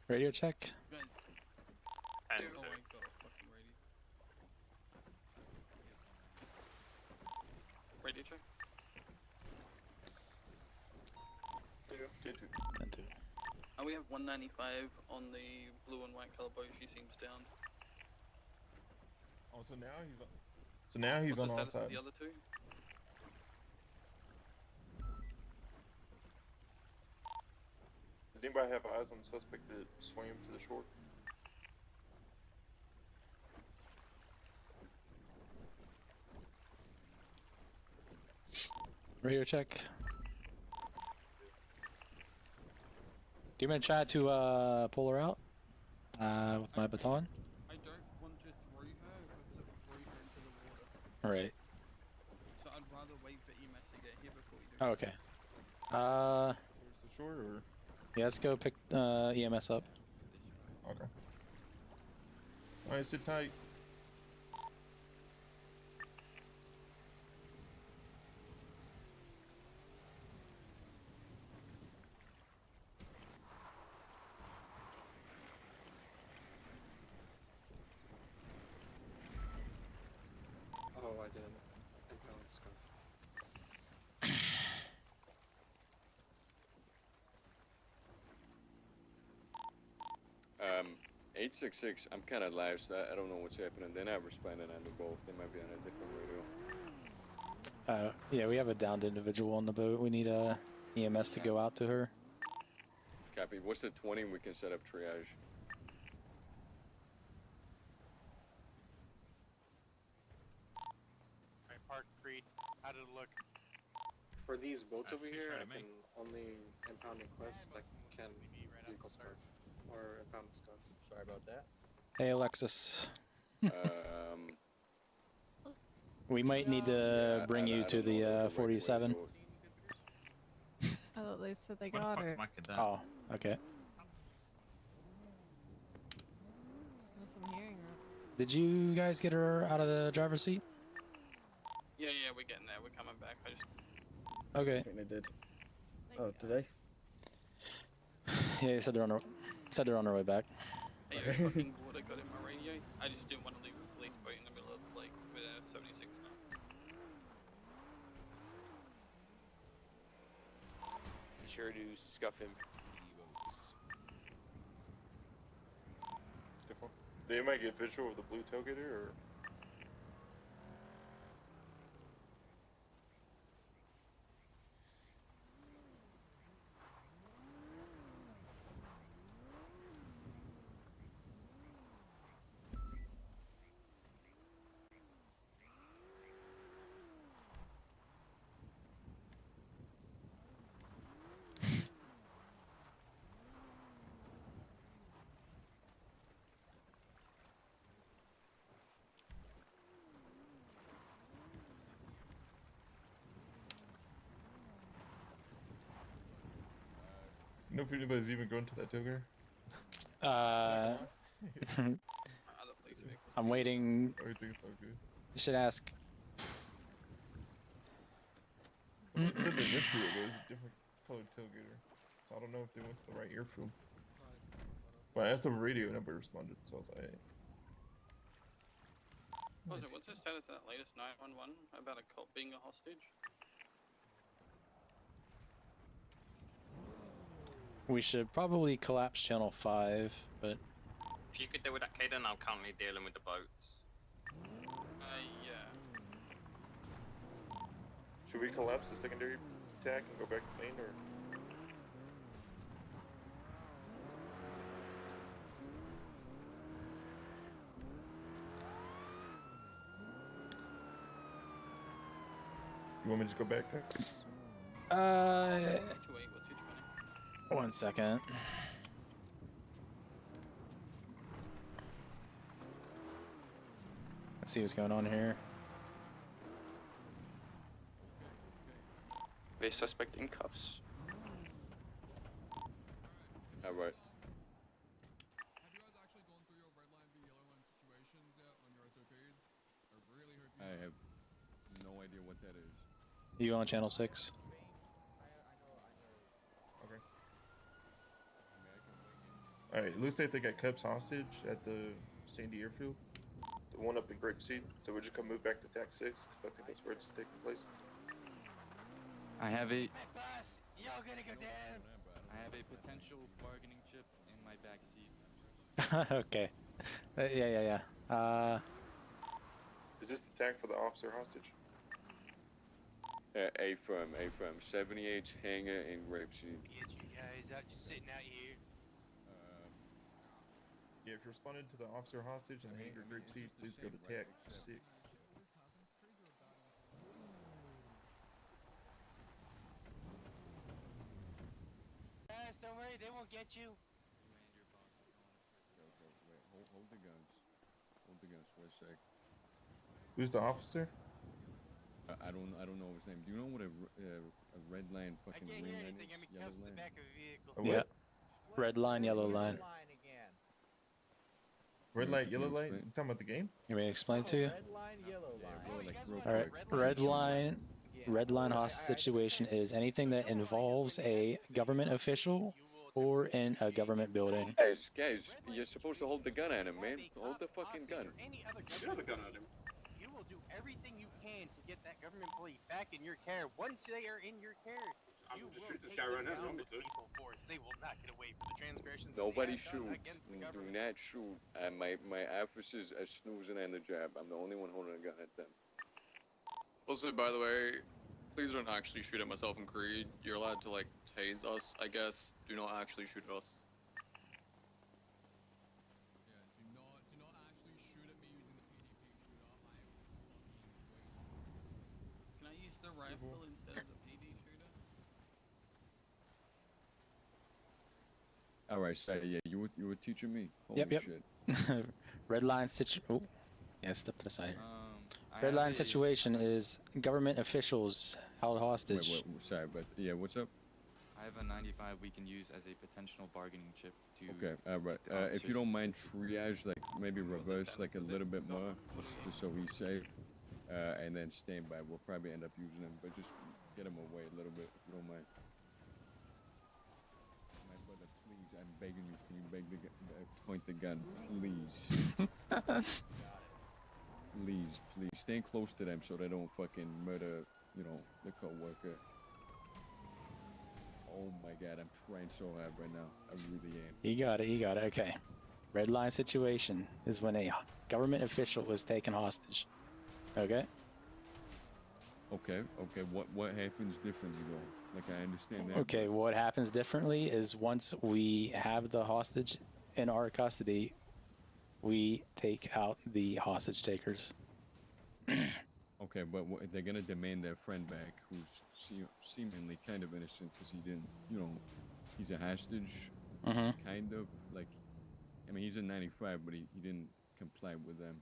Radio check. Guys, and oh, I got a fucking radio. Radio check. And 2. We have 195 on the blue and white color boat. She seems down. Oh, so now he's on. So now he's What's on the our status of side. the other 2? Does anybody have eyes on the suspect that swam to the shore? Radio check. Do you want me to try to pull her out with my baton? I don't want to throw her because it will throw her into the water. Right. So I'd rather wait for EMS to get here before we do. Oh, okay. Towards the shore, or? Yeah, let's go pick EMS up. Okay. Alright, sit tight. Oh, I didn't. Impound stuff. 866, I'm kind of live, so I don't know what's happening. They're not responding on the boat. They might be on a different radio. Yeah, we have a downed individual on the boat. We need a EMS to go out to her. Copy. What's the 20? We can set up triage. Alright, Park, Creed, how did it look? For these boats over seems here, right I to me. can only impound requests. I can vehicle stuff or impound stuff. Sorry about that. Hey, Alexis. Um, We might need to bring you to the 47. I thought they said they What the got fuck's her. my cadet? Oh, okay. Unless I'm hearing her. Did you guys get her out of the driver's seat? Yeah, we're getting there. We're coming back. I just. Okay. I think they did. Oh, did they? Yeah, they said they're on their way back. Hey, your fucking water got in my radio. I just didn't want to leave a police boat in the middle of the lake with a 76 now. Be sure to scuff him. They might get visual of the blue tailgater, or? You know if anybody's even going to that tailgater? I'm waiting. Oh, you think it's all good? You should ask. Someone said they went to it, but it was a different colored tailgater. So I don't know if they went to the right airfield. But I asked over radio and nobody responded, so I was like, hey. What's the status of that latest 911 about a cop being a hostage? We should probably collapse channel 5, but If you could deal with that, Kaden, I'm currently dealing with the boats. Yeah. Should we collapse the secondary attack and go back to main, or? You want me to just go back there? 1 second. Let's see what's going on here. The suspect in cuffs. All right. I have no idea what that is. You on channel 6? Okay. Alright, it looks like they got Cubs hostage at the Sandy Airfield. The one up in Grapeseed. So we're just gonna move back to TAC 6, because I think that's where it's taking place. I have a Boss, y'all gonna go down. I have a potential bargaining chip in my back seat. Okay. Yeah. Is this the tag for the officer hostage? A firm. 78 hangar in Grapeseed. Get you guys out, just sitting out here. Yeah, if you're responding to the officer hostage in the hangar Grapeseed, please go to TAC 6. worry, they won't get you. Okay, wait, hold the guns. Hold the guns for a sec. Who's the officer? I don't know his name. Do you know what a red line, I fucking can't green hear line anything. is? I'm in Yellow cuffs in the line? back of a vehicle. A Yeah. what? Red line, yellow line. Red Yeah, light, if you yellow can light. explain. You talking about the game? You want me to explain to you? Red line, yellow line. Like real All right. quick. Red line. Red line hostage situation is anything that involves a government official or in a government building. Guys, you're supposed to hold the gun at him, man. Hold the fucking gun. Any other government employee, you will do everything you can to get that government employee back in your care. Once they are in your care, you will shoot this take guy them right now if you down want me with to. lethal force. They will not get away for the transgressions Nobody that they have done shoot. against the Do government. not shoot. My officers are snoozing on the job. I'm the only one holding a gun at them. Also, by the way, please don't actually shoot at myself and Creed. You're allowed to, like, tase us, I guess. Do not actually shoot at us. Yeah, do not actually shoot at me using the PDP shooter. I am fucking wasted. Can I use the rifle instead of the PD shooter? All right, so yeah, you were teaching me. Holy Yep. shit. Red line situation. Oh, yeah, step to the side. I Red have line a- situation is government officials held hostage. Wait, sorry, but yeah, what's up? I have a 95 we can use as a potential bargaining chip to. Okay, all right. get the If you officers don't to mind, triage like maybe reverse like a little bit more, just so he's safe, and then stand by. We'll probably end up using him, but just get him away a little bit if you don't mind. My brother, please, I'm begging you. Can you beg the point the gun, please? Please, stand close to them so they don't fucking murder, the co-worker. Oh my god, I'm trying so hard right now. I really am. You got it. Okay. Red line situation is when a government official is taken hostage. Okay? Okay. What happens differently though? Like, I understand that. Okay, what happens differently is once we have the hostage in our custody, we take out the hostage takers. Okay, but they're gonna demand their friend back, who's seemingly kind of innocent because he didn't, he's a hostage, kind of like. I mean, he's a 95, but he didn't comply with them.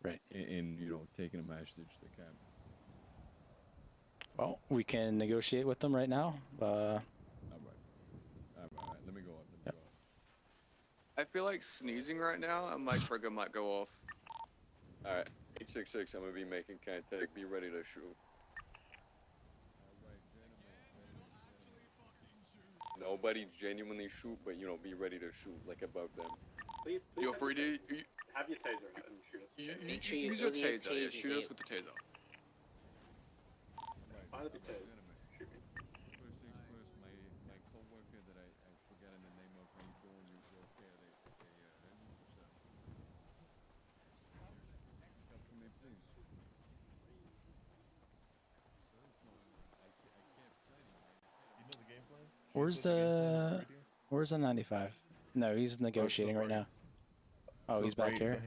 Right. In taking him hostage, the cop. Well, we can negotiate with them right now. All right. Let me go up. I feel like sneezing right now, and my trigger might go off. All right, 866. I'm gonna be making contact. Be ready to shoot. Nobody genuinely shoot, but be ready to shoot, like above them. Please You're free to have your taser out and shoot us. use your taser. Yeah, shoot us with the taser. Find the taser. Shoot me. First things first, my co-worker that I forgot the name of. How you doing? You okay? They hurt you? What's up? Speak up for me, please. You know the game plan? Where's the 95? No, he's negotiating right now. Oh, he's back here.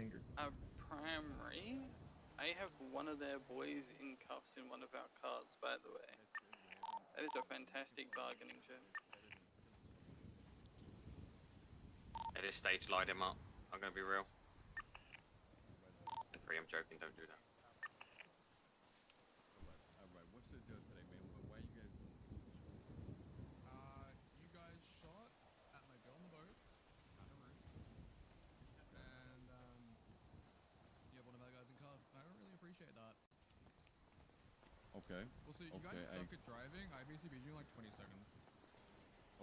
Primary. I have one of their boys in cuffs in one of our cars, by the way. That is a fantastic bargaining chip. At this stage, light him up. I'm gonna be real. And free, I'm joking, don't do that. Alright, what's the deal today, man? Why you guys doing this? You guys shot at my girl on the boat. Kinda rude. And, you have one of our guys in cuffs. I don't really appreciate that. Okay. Well, see, you guys suck at driving. I basically beat you in like 20 seconds.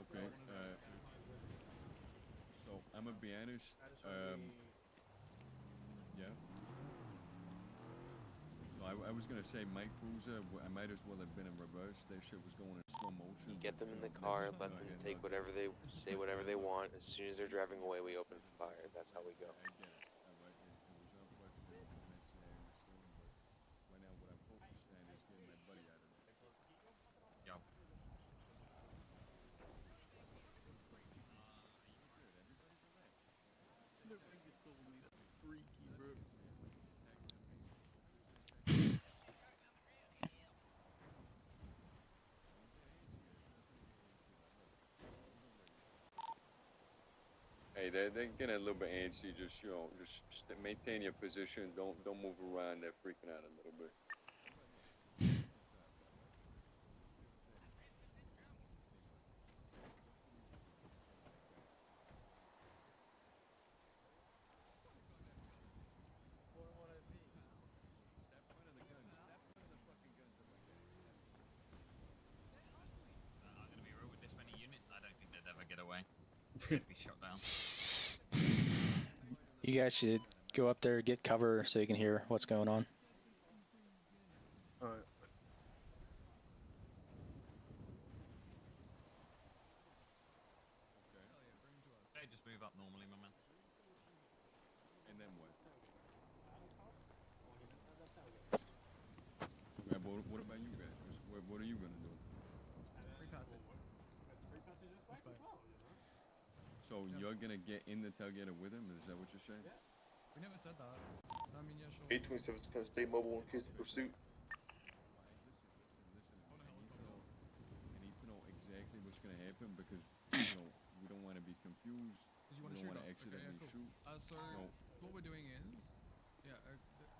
Okay. So I'm gonna be honest. Yeah. No, I was gonna say Mike Cruiser. I might as well have been in reverse. That shit was going in slow motion. Get them in the car, let them take whatever they say, whatever they want. As soon as they're driving away, we open fire. That's how we go. I get it. Alright, it was unfortunate. And I say I understand, but right now what I'm focused on is getting my buddy out of there. Yup. Nobody gets sold me. That's freaky, bro. Hey, they're getting a little bit antsy. Just maintain your position. Don't move around. They're freaking out a little bit. I'm gonna be real with this many units. I don't think they'd ever get away. They'd be shot down. You guys should go up there, get cover so you can hear what's going on. Alright. Okay, just move up normally, my man. And then what? Out of course, What about you guys? What are you gonna do? free passage. It's free passage this back as well, you know? So you're gonna get in the tailgater with him? Is that what you're saying? Yeah. We never said that. I mean, yeah, sure. 827 is gonna stay mobile in case of pursuit. I need to know exactly what's gonna happen because we don't want to be confused. Because you We want to don't shoot want to us. Okay, yeah, accidentally cool. shoot. So No. what we're doing is, yeah,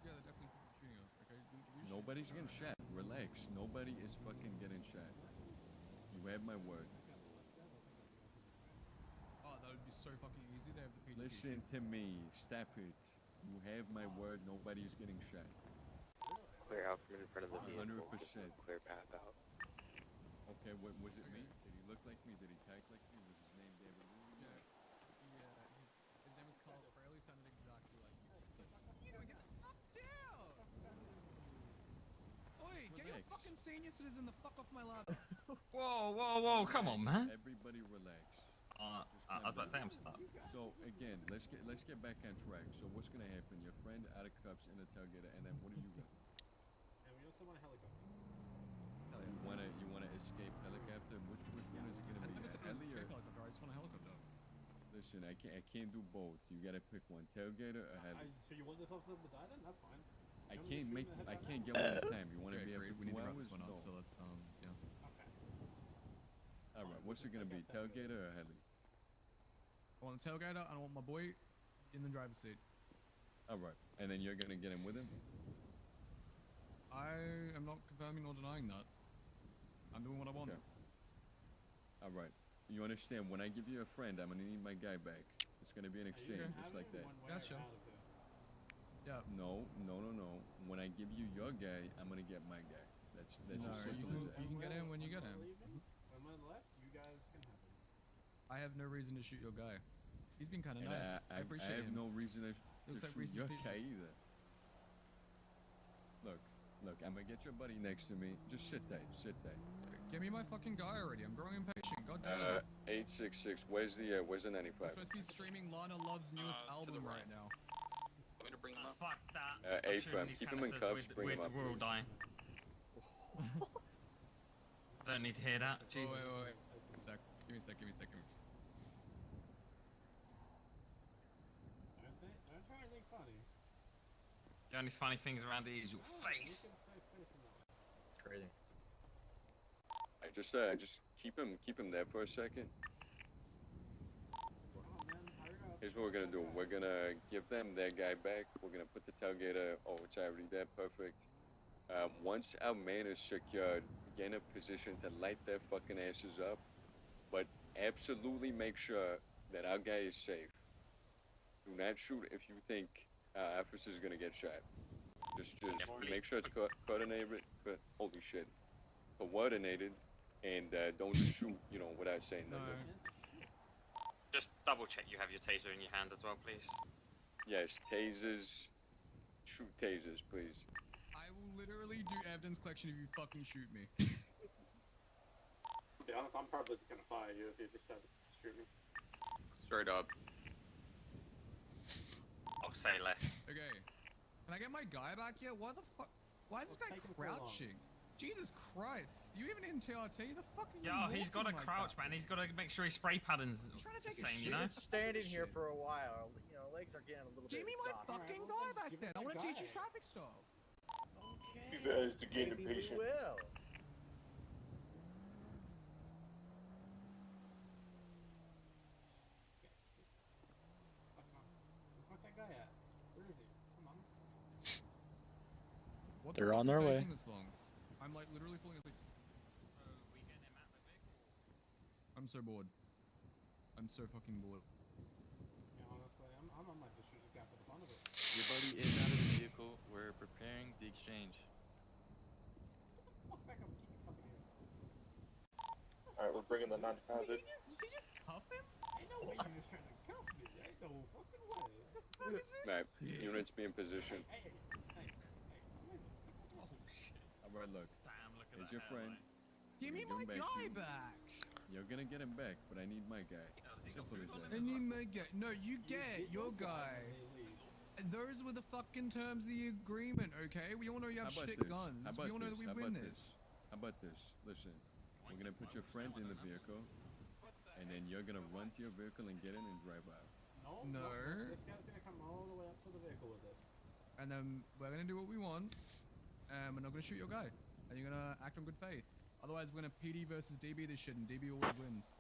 they're definitely fucking shooting us. Okay. We Nobody's getting shot. Relax. Nobody is fucking getting shot. You have my word. Oh, that would be so fucking easy. They have the PDP. Listen to me. Stop it. You have my word. Nobody's getting shot. Clear out from in front of the vehicle. 100%. Clear path out. Okay, what was it me? Did he look like me? Did he talk like me? Was his name David Lee? Yeah. His name is Carl Fraley. Sounded exactly like you. You know, get the fuck down! Oi, get your fucking senior citizen the fuck off my lap. Whoa, come on, man. Everybody relax. I was about to say I'm stuck. So again, let's get back on track. So what's gonna happen? Your friend out of cuffs in the tailgater, and then what are you gonna do? And we also want a helicopter. You wanna escape helicopter? Which one is it gonna be? I never said Heli escape or- helicopter. I just want a helicopter. Listen, I can't do both. You gotta pick one. Tailgater or heli. So you want this officer to die then? That's fine. I You want me to can't shoot him in the get head right one at a time. You wanna Okay, be great. after We need 2 to wrap hours? this one up. No. So let's yeah. now? Okay. All right. What's it gonna be? Tailgater or heli? I want the tailgater. And I want my boy in the driver's seat. All right. And then you're gonna get him with him. I am not confirming or denying that. I'm doing what I want. Okay. All right. You understand? When I give you a friend, I'm gonna need my guy back. It's gonna be an exchange, just like that. Yeah, sure. Yeah. No. When I give you your guy, I'm gonna get my guy. That's No, as simple as that. you can get him when you get him. When we're left, you guys can have him. I have no reason to shoot your guy. He's been kind of And nice. I appreciate I have him. no reason to Looks like shoot Reese's your Pieces. guy either. Look, I'm gonna get your buddy next to me. Just sit tight. Give me my fucking guy already. I'm growing impatient. God damn it. 866. Where's the I'm 95? supposed to be streaming Lana Love's newest album right now. Want me to bring them up? Fuck that. I'm H shooting fam, these keep him in canisters cuffs, bring him up. We're all dying. Don't need to hear that. Jesus. Wait. Give me a sec. Don't try anything funny. The only funny things around here is your face. Crazy. I just keep him there for a second. Here's what we're gonna do. We're gonna give them their guy back. We're gonna put the tailgater. Oh, it's already there. Perfect. Once our man is secured, get in a position to light their fucking asses up. But absolutely make sure that our guy is safe. Do not shoot if you think our officer is gonna get shot. Just make sure it's coordinated. Holy shit, coordinated, and don't just shoot. Without saying nothing. Just double check you have your taser in your hand as well, please. Yes, tasers. Shoot tasers, please. I will literally do evidence collection if you fucking shoot me. To be honest, I'm probably just gonna fire you if you decide to shoot me. Straight up. I'll say less. Okay. Can I get my guy back here? Why the fuck? Why is this guy crouching? Jesus Christ. You even in TRT? The fuck are you Yeah, he's got to walking like crouch, that? man. He's got to make sure his spray pattern's Trying to the take same, a you know? shit. Standing here for a while, legs are getting a little Give bit me my exhausted. fucking guy back then. I want to teach you traffic stop. Okay. You guys to gain the maybe we patient. will. They're why on is their this way. taking this long? I'm like literally falling asleep. I'm so bored. I'm so fucking bored. Yeah, honestly, I'm on my just shoot this guy for the fun of it. Your buddy is out of the vehicle. We're preparing the exchange. Fuck back up and keep your fucking ear. Alright, we're bringing the 95 in. Did she just cuff him? Ain't no way you just trying to cuff me. Ain't no fucking way. Right, units be in position. Hey, somebody look. Oh shit. Alright, look. Damn, look at Here's that your friend. hairline. Give me Give my him back guy to you. back. You're gonna get him back, but I need my guy. Simple as that. I need my guy. No, you get your guy. And those were the fucking terms of the agreement, okay? We all know you have How about shit this? guns. How about We all know this? that we How win about this. How about this? Listen, we're gonna put your friend in the vehicle, and then you're gonna run to your vehicle and get in and drive out. No. This guy's gonna come all the way up to the vehicle with us. And then we're gonna do what we want. And we're not gonna shoot your guy. And you're gonna act on good faith. Otherwise, we're gonna PD versus DB this shit, and DB always wins.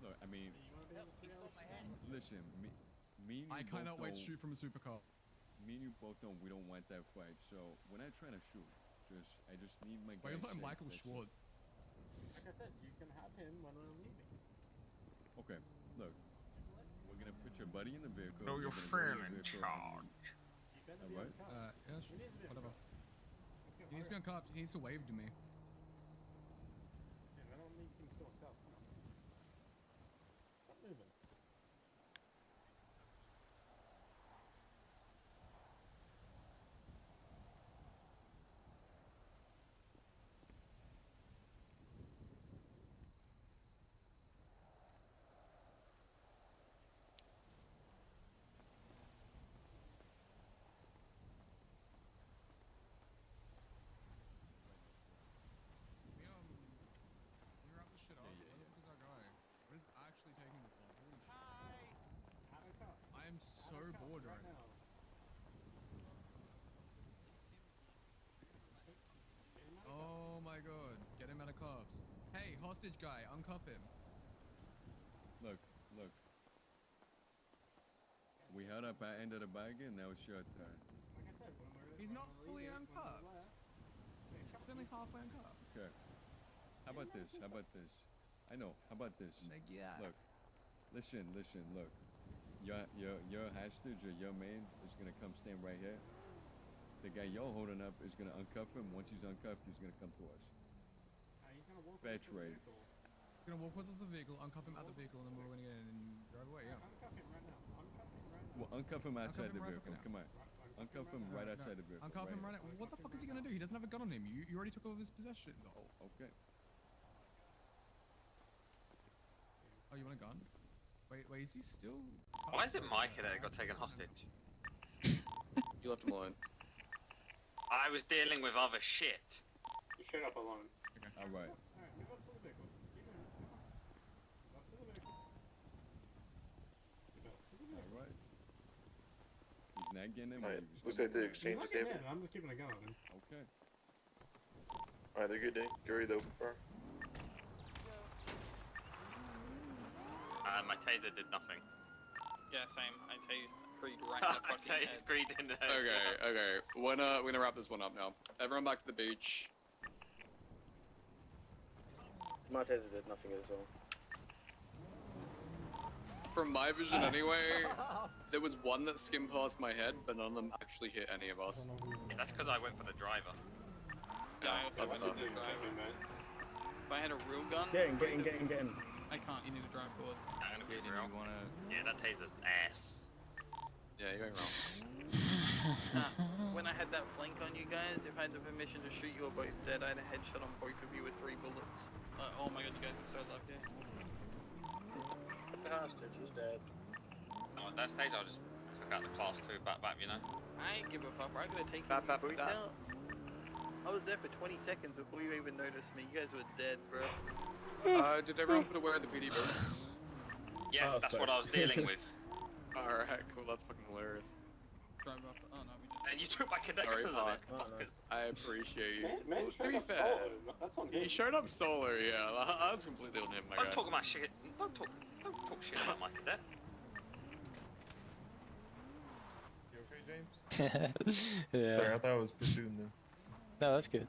Look, I mean, listen, me and you I cannot both wait to know- shoot from a supercar. Me and you both know we don't want that fight, so we're not trying to shoot. I just need my Why guy you like safe, Michael that's it. Schwartz? Like I said, you can have him when we're leaving. Okay, look, we're gonna put your buddy in the vehicle. No, you're you're gonna go fair your in vehicle, charge. You better All be right. uncuffed. Yeah, He needs to be whatever. uncuffed. He needs to be uncuffed. He needs to wave to me. Yeah, I don't need things still uncuffed. Come on. Stop moving. We wrap this shit up. Where the fuck is our guy? What is actually taking this long? Holy shit. Out of cuffs. I am so Out of cuffs bored right right now. now. Get him out of cuffs. Oh my god. Get him out of cuffs. Hey, hostage guy, uncuff him. Look. We held up our end of the bargain, now it's your turn. Like I said, when we're He's not fully leaving, when we're uncuffed. left, He's only halfway uncuffed. Okay. How about this? I know. How about this? Yeah. Look. Listen. Look. Your hostage or your man is gonna come stand right here. The guy you're holding up is gonna uncuff him. Once he's uncuffed, he's gonna come to us. he's gonna walk Fetch with us to the rate. vehicle. We're gonna walk with us to the vehicle, uncuff him at the vehicle, and then we're gonna get in and drive away, yeah. Uncuff him right now. Uncuff him right now. Well, uncuff him outside him the right vehicle. fucking Come on. Uncuff him right outside the vehicle. Uncuff him right right now. What the fuck is he gonna do? He doesn't have a gun on him. You already took all of his possessions. Oh, okay. Oh, you want a gun? Wait, is he still... Why is it my cadet that got taken hostage? You left him alone. I was dealing with other shit. You showed up alone. All right. Alright, move up to the vehicle. Keep moving. Come on. Move up to the vehicle. Move up to the vehicle. All right. He's not getting in. Alright, He's looks coming like the in. exchange He's is not getting happening. in. I'm just keeping a gun on him. Okay. Alright, they're good, Dave. Get ready to open fire. My taser did nothing. Yeah, same. I tased Creed right in the I fucking head. tased Creed in the head. Okay. We're gonna wrap this one up now. Everyone back to the beach. My taser did nothing as well. From my vision anyway, there was one that skimmed past my head, but none of them actually hit any of us. Yeah, that's because I went for the driver. Yeah, that's fair. If I had a real gun, Get in. I can't. You need to drive forward. I'm gonna be real. Yeah, that taser's ass. Yeah, you ain't wrong. When I had that flank on you guys, if I had the permission to shoot, you were both dead. I had a headshot on both of you with 3 bullets. Oh my god, you guys are so lucky. The hostage is dead. No, at that stage, I just took out the class 2 back, you know? I ain't give a fuck, bro. I could have taken Bap, you bap, both bap. out. I was there for 20 seconds before you even noticed me. You guys were dead, bro. Did everyone put away the PD boots? Yeah, that's what I was dealing with. Alright, cool. That's fucking hilarious. Drive up. Oh no, we just. And you took my cadet Sorry, because of it, Park. fuckers. I appreciate you. Man Well, to showed be up fair, solo. That's on he him. showed up solo, yeah. That's completely on him, my Don't guy. talk about shit. Don't talk shit about my cadet. You okay, James? Yeah. Sorry, I thought I was pursuing them. No, that's good.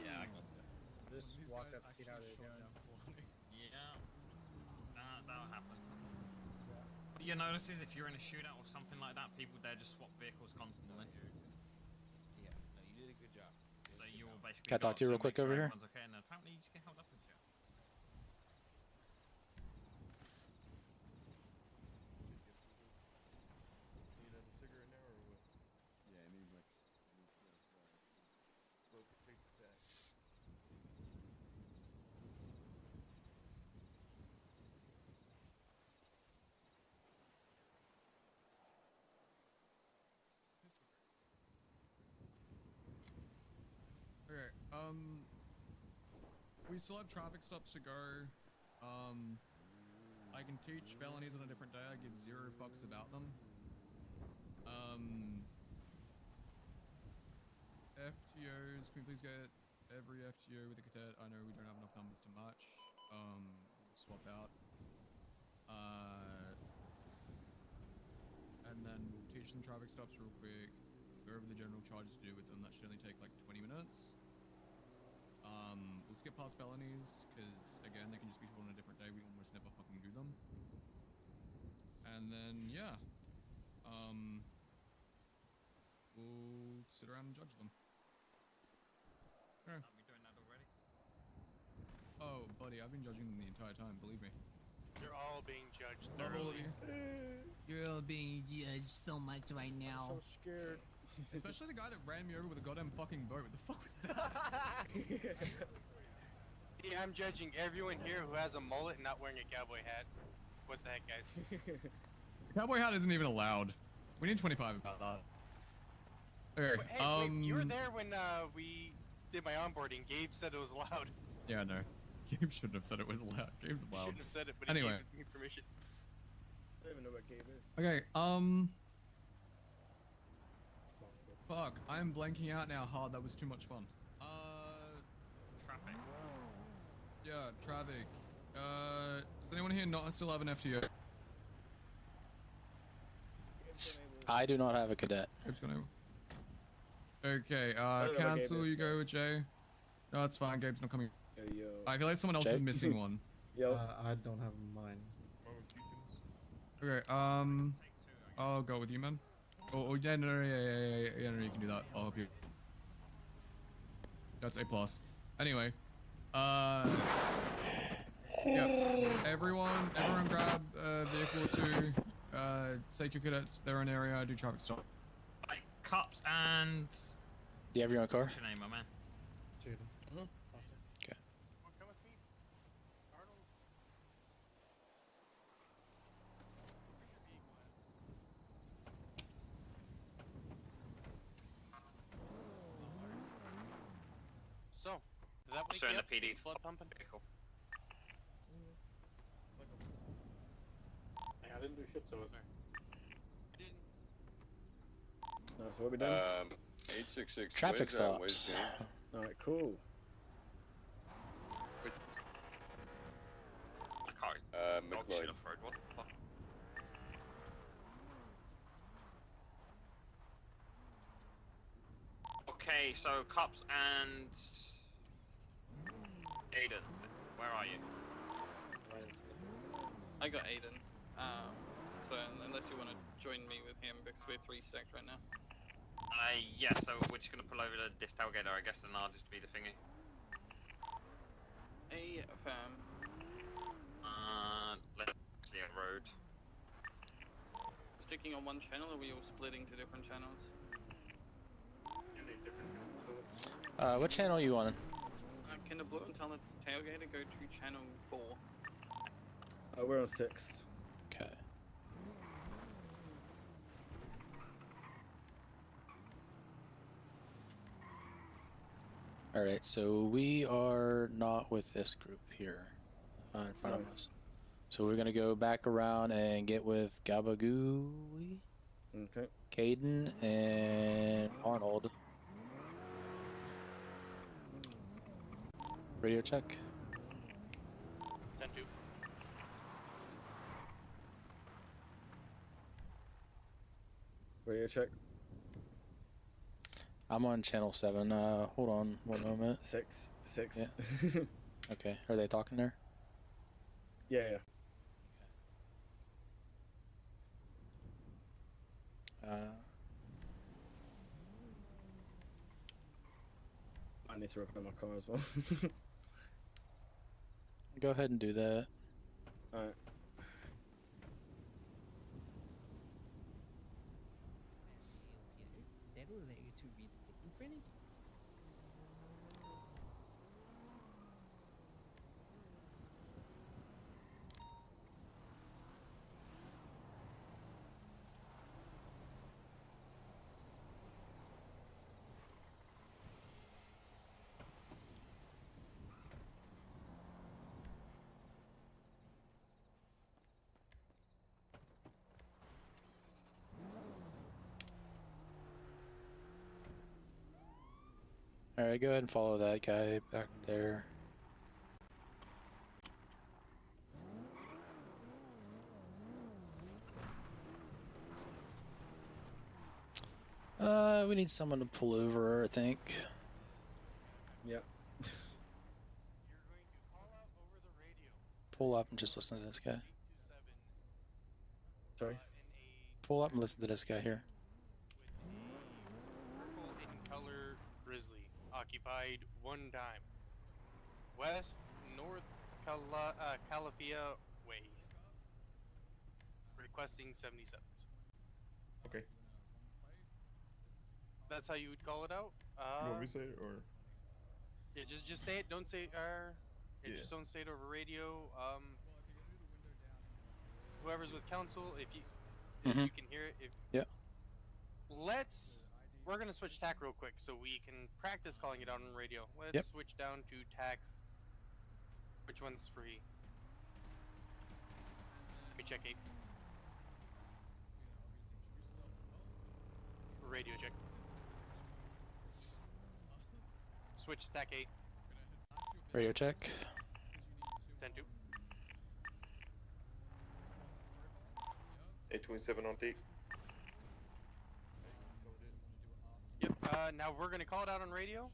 Yeah, I got you. Just walk up, see how they're doing. Yeah, that'll happen. But you notice is if you're in a shootout or something like that, people there just swap vehicles constantly. Yeah, no, you did a good job. So you will basically. Can I talk to you real quick over here? Everyone's okay, and then apparently you just get held up and shit. Need another cigarette now or what? Yeah, I need like Smoke it, take the pack. Okay, we still have traffic stops to go. I can teach felonies on a different day. I give 0 fucks about them. FTOs, can we please get every FTO with a cadet? I know we don't have enough numbers to match. We'll swap out. And then we'll teach them traffic stops real quick. Go over the general charges to do with them. That should only take like 20 minutes. We'll skip past felonies, because again, they can just be on a different day. We almost never fucking do them. And then, yeah. We'll sit around and judge them. Aren't we doing that already? Oh, buddy, I've been judging them the entire time, believe me. You're all being judged Love all of thoroughly. you. You're all being judged so much right now. I'm so scared. Especially the guy that ran me over with a goddamn fucking boat. What the fuck was that? Yeah, I'm judging everyone here who has a mullet and not wearing a cowboy hat. What the heck, guys? Cowboy hat isn't even allowed. We need 25 about that. Okay, Hey, wait, you were there when we did my onboarding. Gabe said it was loud. Yeah, no. Gabe shouldn't have said it was allowed. Gabe's He loud. shouldn't have said it, but Anyway. he gave me permission. I don't even know what Gabe is. Okay, fuck, I'm blanking out now hard. That was too much fun. Traffic. Yeah, traffic. Does anyone here not still have an FTO? I do not have a cadet. Gabe's gonna... Okay, don't know what cancel, Gabe you is, go with Jay. No, that's fine, Gabe's not coming. Yo. I feel like someone else Jay? is missing one. Yo. I don't have mine. Okay, I'll go with you, man. Oh, yeah, no, no, yeah, you can do that. I'll help you. That's A+. Anyway, yeah, everyone grab a vehicle or two, take your cadets to their own area, do traffic stop. Like, cops and... Do you have your own car? What's your name, my man? Jaden. Okay. Come with me, Arnold. So, did that wake Officer you in the up? PD Blood pumping? vehicle. I didn't do shit so far. So what we done? 866. Traffic where's that? stops. All right, cool. I can't. Dog shit McLeod. off road. What the fuck? Okay, so cops and Aiden, where are you? I got Aiden. So unless you want to join me with him because we're 3 stacked right now. Yeah, so we're just gonna pull over to this tailgater, I guess, and I'll just be the thingy. Hey, fam. Let's clear road. Sticking on one channel, or are we all splitting to different channels? What channel are you on? Can the blue and tell the tailgater go to channel 4? We're on 6. Okay. All right, so we are not with this group here in front of us. So we're gonna go back around and get with Gabagooli, Okay. Caden, and Arnold. Radio check. 10-2. Radio check. I'm on channel 7. Hold on one moment. 6. Yeah. Okay. Are they talking there? Yeah. I need to repair my car as well. Go ahead and do that. Alright. That'll allow you to read the thing in front of you. Alright, go ahead and follow that guy back there. We need someone to pull over, I think. Yep. Pull up and just listen to this guy. Sorry? Pull up and listen to this guy here. Purple in color Grizzly. Occupied one time. West, North Calafia Way. Requesting 77s. Okay. That's how you would call it out? You want me to say it, or? Yeah, just say it. Don't say Yeah. just don't say it over radio. Whoever's with council, if you can hear it. Yep. We're gonna switch tack real quick so we can practice calling it out on radio. Let's Yep. switch down to tack. Which one's free? Let me check 8. Radio check. Switch to tack 8. Radio check. 10-2. 827 on deep. Yep. Now we're gonna call it out on radio.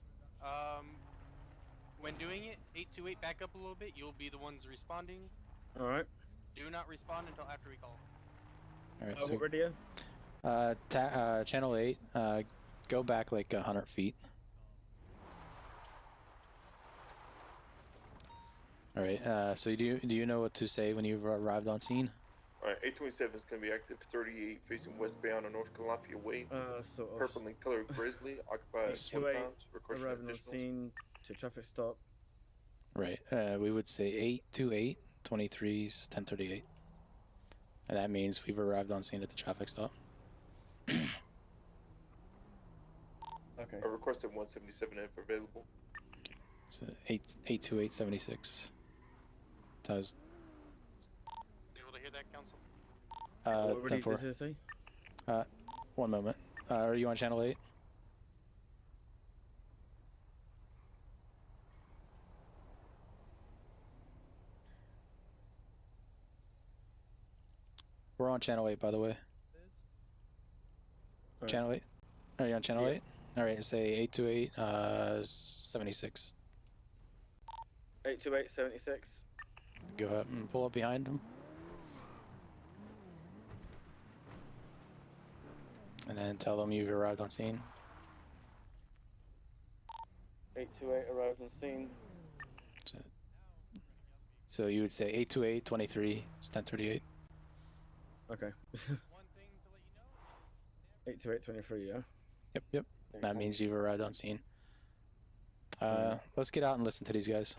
When doing it, 828 back up a little bit. You'll be the ones responding. All right. Do not respond until after we call. All right. What radio? Channel 8. Go back like 100 feet. All right. So do you know what to say when you've arrived on scene? Alright, 827 is going to be active 38 facing westbound on North Calafia Way. Sort of. Purple in color Grizzly, occupied 1 828 times, requesting arriving on additional. scene to traffic stop. Right. We would say 828, 23's 1038. And that means we've arrived on scene at the traffic stop. Okay. I requested 177 if available. It's 82876. That was Able to hear that, council? What radio 10-4. did it say? 1 moment. Are you on channel 8? We're on channel 8, by the way. Right. Channel 8? Are you on channel Yeah. 8? Alright, say 828 76. 82876. Go ahead and pull up behind him. And then tell them you've arrived on scene. 828 arrived on scene. So you would say 828 23 is 1038. Okay. 82823, yeah? Yep. That means you've arrived on scene. Let's get out and listen to these guys.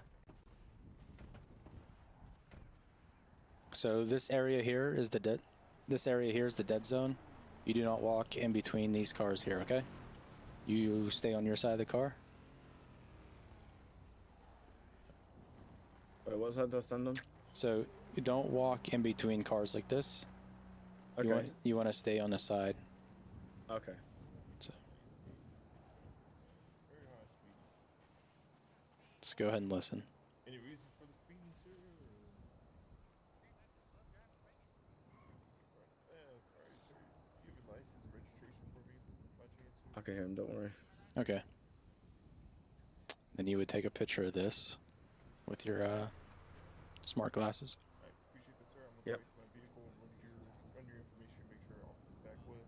So this area here is the dead. This area here is the dead zone. You do not walk in between these cars here, okay? You stay on your side of the car. Wait, what's that do I stand on? So you don't walk in between cars like this. Okay. You want to stay on the side. Just go ahead and listen. Any reason for the speeding, sir? Alright, sir. Do you have a license and registration for me by chance, sir? I can hear him. Don't worry. Okay. Then you would take a picture of this with your smart glasses. I appreciate that, sir. I'm gonna Yep. go back to my vehicle and run your information, make sure all comes back well.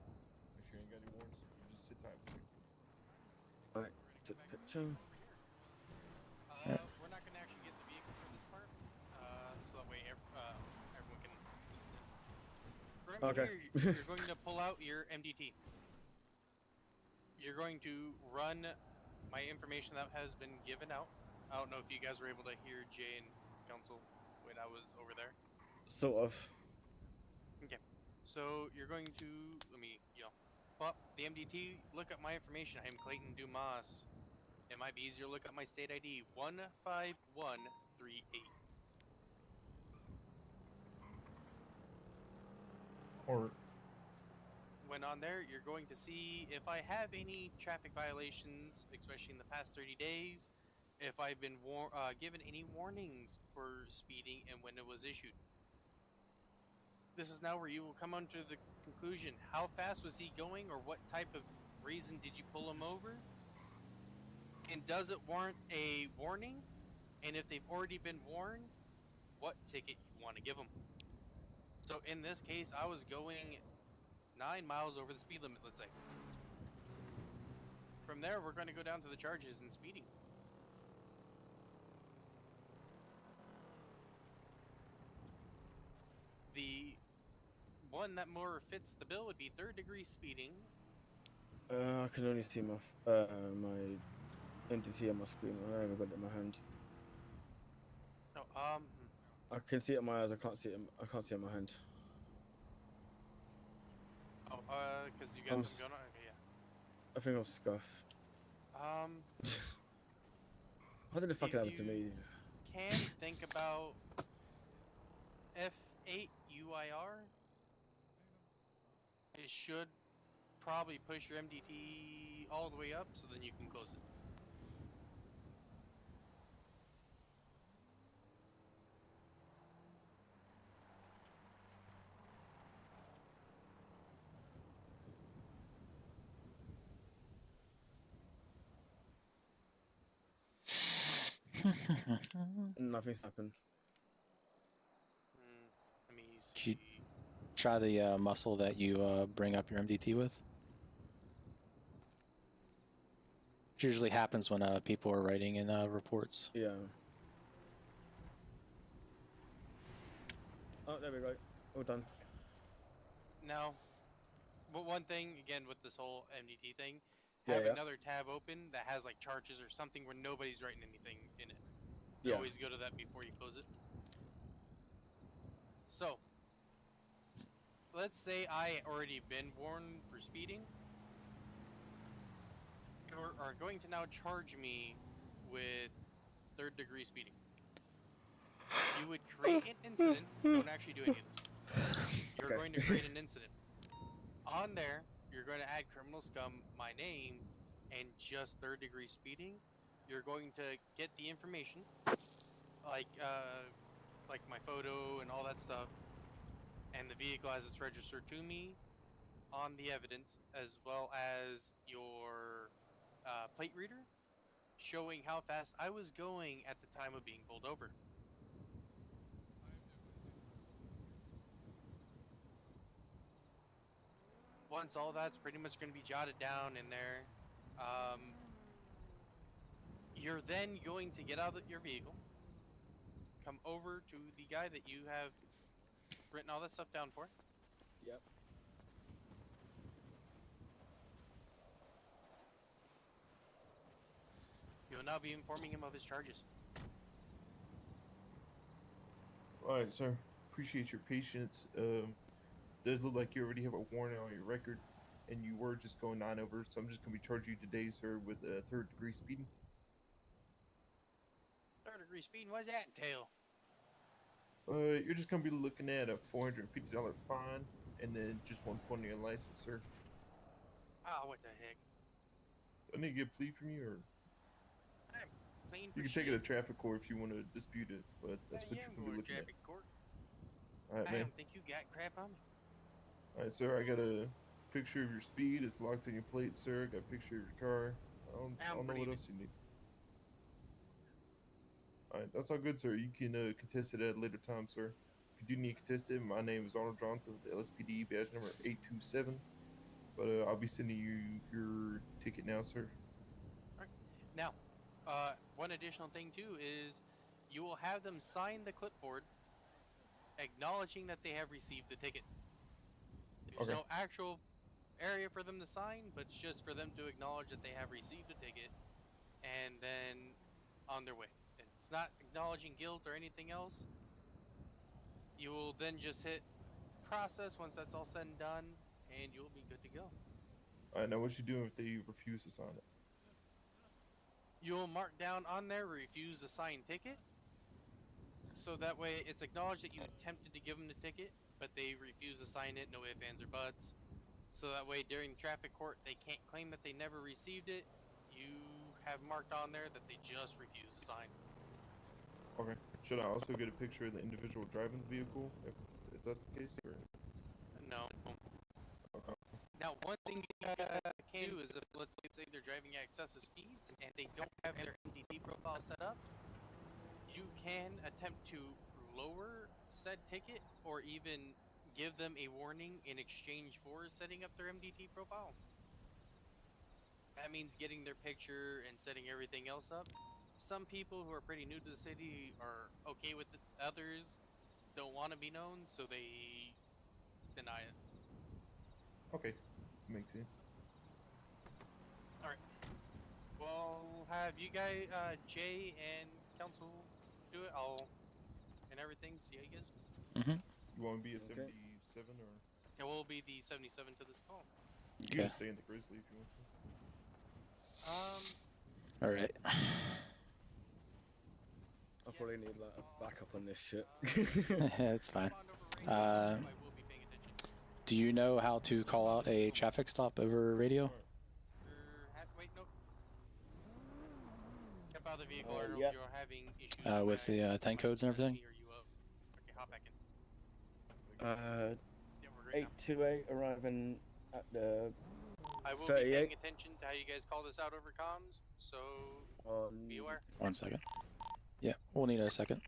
Make sure you ain't got any warrants. You just sit tight with me. Alright, took the picture. We're not going to actually get the vehicle for this part, so that way everyone can listen. From Okay. here, you're going to pull out your MDT. You're going to run my information that has been given out. I don't know if you guys were able to hear Jay and Council when I was over there. Sort of. Okay. So you're going to, let me, pull up the MDT, look at my information. I am Clayton Dumas. It might be easier to look up my state ID, 15138. Or When on there, you're going to see if I have any traffic violations, especially in the past 30 days, if I've been given any warnings for speeding and when it was issued. This is now where you will come onto the conclusion. How fast was he going, or what type of reason did you pull him over? And does it warrant a warning? And if they've already been warned, what ticket you want to give them? So in this case, I was going 9 miles over the speed limit, let's say. From there, we're going to go down to the charges and speeding. The one that more fits the bill would be third-degree speeding. I can only see my my entity on my screen. I haven't got it in my hand. Oh, I can see it in my eyes. I can't see it. I can't see it in my hand. Oh, because you guys have gone on. Okay, yeah. I think I'm scuffed. How did it fucking happen to me? Can think about F8 UIR. It should probably push your MDT all the way up, so then you can close it. Nothing's happened. Let me Can see. you try the muscle that you bring up your MDT with? It usually happens when people are writing in reports. Yeah. Oh, there we go. All done. Now, but one thing again with this whole MDT thing, Yeah, have yeah. another tab open that has like charges or something where nobody's writing anything in it. You Yeah. always go to that before you close it. So, let's say I already been warned for speeding. You are going to now charge me with third-degree speeding. You would create an incident. Don't actually do any of this. You're Okay. going to create an incident. On there, you're going to add criminal scum, my name, and just third-degree speeding. You're going to get the information, like my photo and all that stuff, and the vehicle as it's registered to me on the evidence, as well as your plate reader, showing how fast I was going at the time of being pulled over. Once all that's pretty much going to be jotted down in there, you're then going to get out of your vehicle, come over to the guy that you have written all that stuff down for. Yep. You will now be informing him of his charges. Alright, sir. Appreciate your patience. Does look like you already have a warrant on your record, and you were just going 9 over, so I'm just going to be charging you today, sir, with third-degree speeding. Third-degree speeding, what does that entail? You're just going to be looking at a $450 fine, and then just 1 point on your license, sir. Ah, what the heck? I need to get a plea from you, or? Clean You for can take it shit. to traffic court if you want to dispute it, but that's what Yeah, you're I'm gonna be going to looking at. traffic court. All right, I man. don't think you got crap on me. All right, sir. I got a picture of your speed. It's locked on your plate, sir. Got a picture of your car. I don't know what else you need. All right, that's all good, sir. You can contest it at a later time, sir. If you do need to contest it, my name is Arnold Johnson with the LSPD badge number 827. But I'll be sending you your ticket now, sir. Alright. Now, one additional thing too is you will have them sign the clipboard acknowledging that they have received the ticket. There's Okay. no actual area for them to sign, but it's just for them to acknowledge that they have received a ticket and then on their way. It's not acknowledging guilt or anything else. You will then just hit process once that's all said and done, and you'll be good to go. All right, now what you doing if they refuse to sign it? You'll mark down on there refuse to sign ticket, so that way it's acknowledged that you attempted to give them the ticket, but they refuse to sign it, no ifs, ands, or buts. So that way during traffic court they can't claim that they never received it. You have marked on there that they just refuse to sign. Okay. Should I also get a picture of the individual driving the vehicle if that's the case? Or? No. Okay. Now, one thing you can do is if, let's say they're driving at excessive speeds and they don't have their MDT profile set up, you can attempt to lower said ticket or even give them a warning in exchange for setting up their MDT profile. That means getting their picture and setting everything else up. Some people who are pretty new to the city are okay with it. Others don't want to be known, so they deny it. Okay. Makes sense. All right. Well, have you guys, Jay and council, do it. And everything. See how you guys. Mm-hmm. You want to be a 77 or? It will be the 77 to this call. You can just stay in the Grizzly if you want to. All right. I probably need like a backup on this shit. It's fine. Do you know how to call out a traffic stop over radio? Wait, no. Step out of the vehicle. I don't know Yep. if you're having issues With the 10 codes and everything? Okay, hop back in. 828 arriving at the I will 38. be paying attention to how you guys call this out over comms, so be aware. 1 second. Yeah, we'll need a second.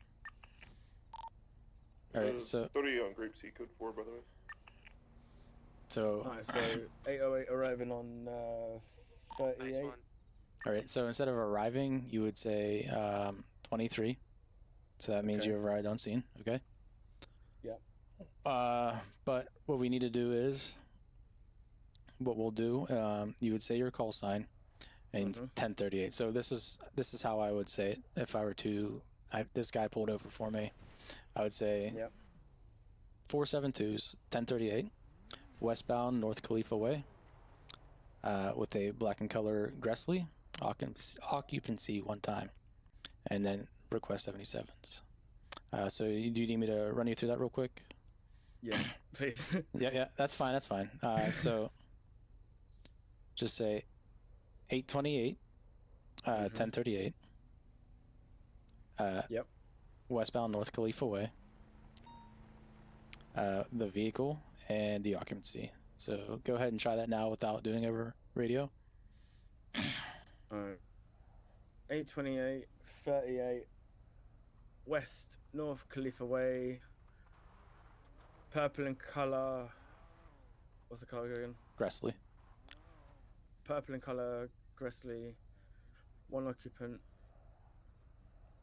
All right, so 30 on Grape Seed Code 4, by the way. So. Alright, so 808 arriving on 38. Nice one. All right, so instead of arriving, you would say 23. So that means Okay. you have arrived on scene. Okay. Yep. But what we need to do is, what we'll do, you would say your call sign, and 1038. So this is how I would say it if I were to. This guy pulled over for me. I would say. Yep. 472s 1038, westbound North Khalifa Way. With a black and color Gressley, occupancy 1 time, and then request 77s. So do you need me to run you through that real quick? Yeah, please. Yeah, that's fine. So just say 828, 1038. Yep. Westbound North Khalifa Way. The vehicle and the occupancy. So go ahead and try that now without doing it over radio. Alright. 828, 38, West North Khalifa Way. Purple in colour. What's the colour again? Gressley. Purple in colour, Gressley. 1 occupant.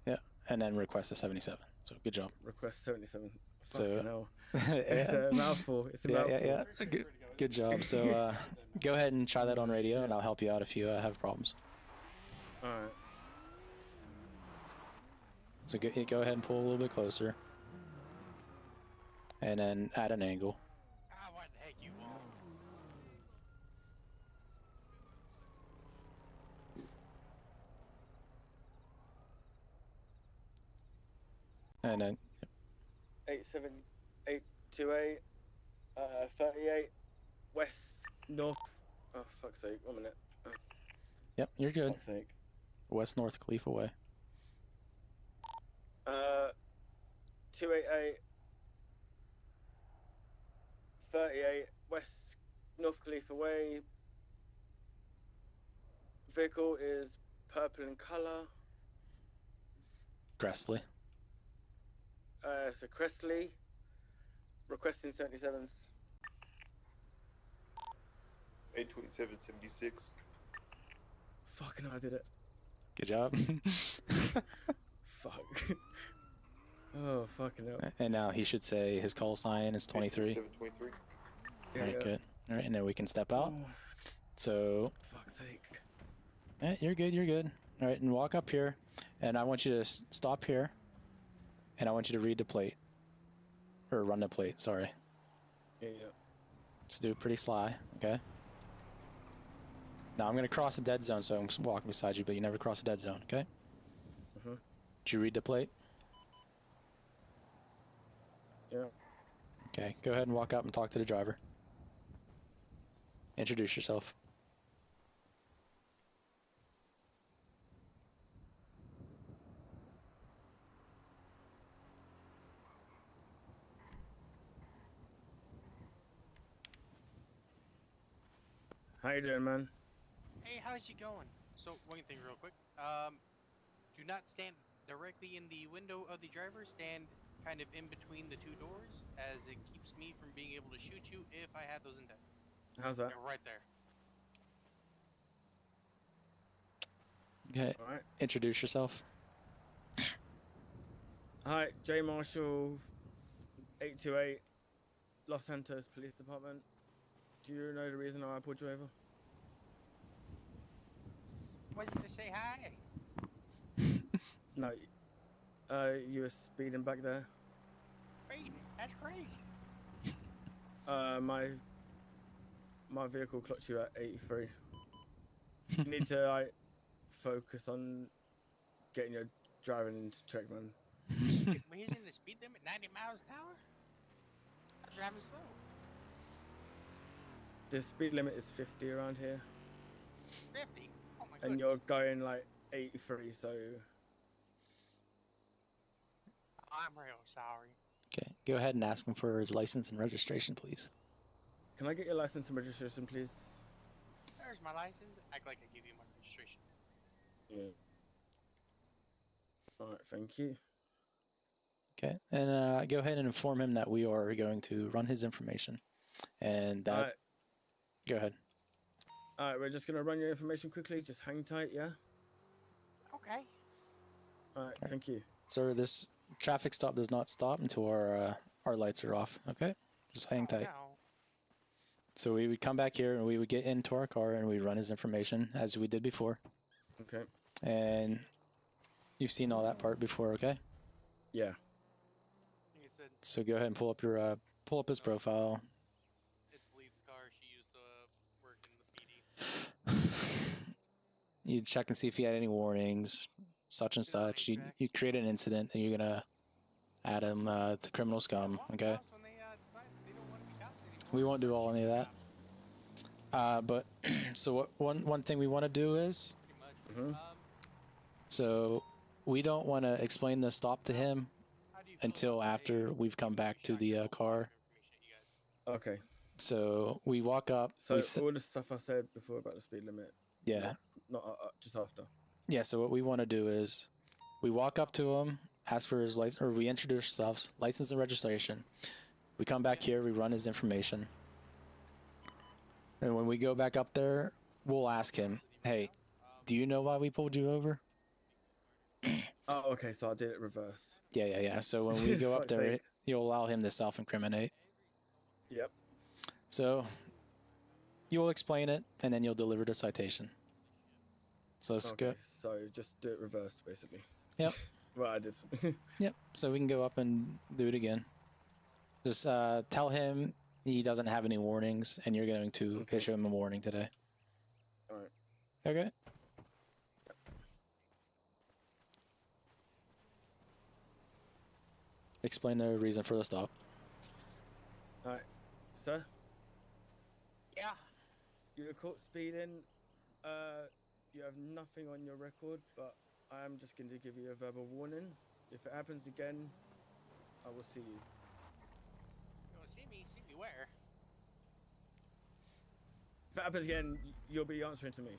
Yeah, and then request a 77. So good job. Request 77. So Fucking hell. It's a mouthful. It's a mouthful. Yeah. Good job. So go ahead and try that on radio, and I'll help you out if you have problems. All right. So go ahead and pull a little bit closer, and then at an angle. What the heck you want? And then 87828, 38, West North. Oh fuck's sake! 1 minute. Yep, you're good. Fuck's sake. West North Khalifa Way. 288 38 West North Khalifa Way. Vehicle is purple in colour. Gressley. It's a Crestley. Requesting 77s. 82776. Fucking hell, I did it. Good job. Fuck. Oh, fucking hell. And now he should say his call sign is 23. 723. Yeah, All right, yeah. good. All right, and then we can step out. Oh, So, fuck's sake. you're good, you're good. All right, and walk up here, and I want you to stop here, and I want you to read the plate. Or run the plate, sorry. Yeah, yeah. Just do it pretty sly, okay? Now I'm going to cross a dead zone, so I'm walking beside you, but you never cross a dead zone, okay? Uh-huh. Did you read the plate? Yeah. Okay, go ahead and walk up and talk to the driver. Introduce yourself. How you doing, man? Hey, how's it going? So, one thing real quick. Do not stand directly in the window of the driver. Stand kind of in between the two doors, as it keeps me from being able to shoot you if I had those intact. How's that? They're right there. Okay, All right. introduce yourself. Hi, J Marshall, 828, Los Santos Police Department. Do you know the reason why I pulled you over? Was it to say hi? No. You were speeding back there. Speeding? That's crazy. My vehicle clocked you at 83. You need to like focus on getting your driving into check, man. But he's in the speed limit, 90 miles an hour? I'm driving slow. The speed limit is 50 around here, 50? Oh my and goodness. you're going like 83, so I'm real sorry. Okay, go ahead and ask him for his license and registration, please. can I get your license and registration, please? There's my license. Act like I give you my registration. Yeah. Alright, thank you. Okay, and go ahead and inform him that we are going to run his information. And that... Alright. Go ahead. Alright, we're just gonna run your information quickly. Just hang tight, yeah? Okay. Alright, thank you. Sir, this traffic stop does not stop until our lights are off, okay? Just hang tight. No. So we would come back here and we would get into our car and we'd run his information as we did before. Okay. And you've seen all that part before, okay? Yeah. Like I said, So go ahead and pull up his profile. it's lead scar. She used to work in the PD. You check and see if he had any warnings, such and such. You create an incident and you're gonna add him to criminal scum, okay? When they decide they don't want to be cops anymore. We won't do all any of that. But so one thing we want to do is, so we don't want to explain the stop to him until after we've come back to the car. Okay. So we walk up. So all the stuff I said before about the speed limit. Yeah. Not just after. Yeah. So what we want to do is, we walk up to him, ask for his license, or we introduce ourselves, license and registration. We come back here, we run his information, and when we go back up there, we'll ask him, "Hey, do you know why we pulled you over?" Oh, okay. So I did it reverse. Yeah. So when we go up Fuck's there, sake. you'll allow him to self-incriminate. Yep. So you'll explain it, and then you'll deliver the citation. So let's go. Okay. So just do it reversed, basically. Yep. Well, I did. Yep. So we can go up and do it again. Just tell him he doesn't have any warnings, and you're going to issue him a warning today. All right. Okay. Explain the reason for the stop. All right, sir. Yeah. You were caught speeding. You have nothing on your record, but I am just going to give you a verbal warning. If it happens again, I will see you. You want to see me? See me where? If it happens again, you'll be answering to me.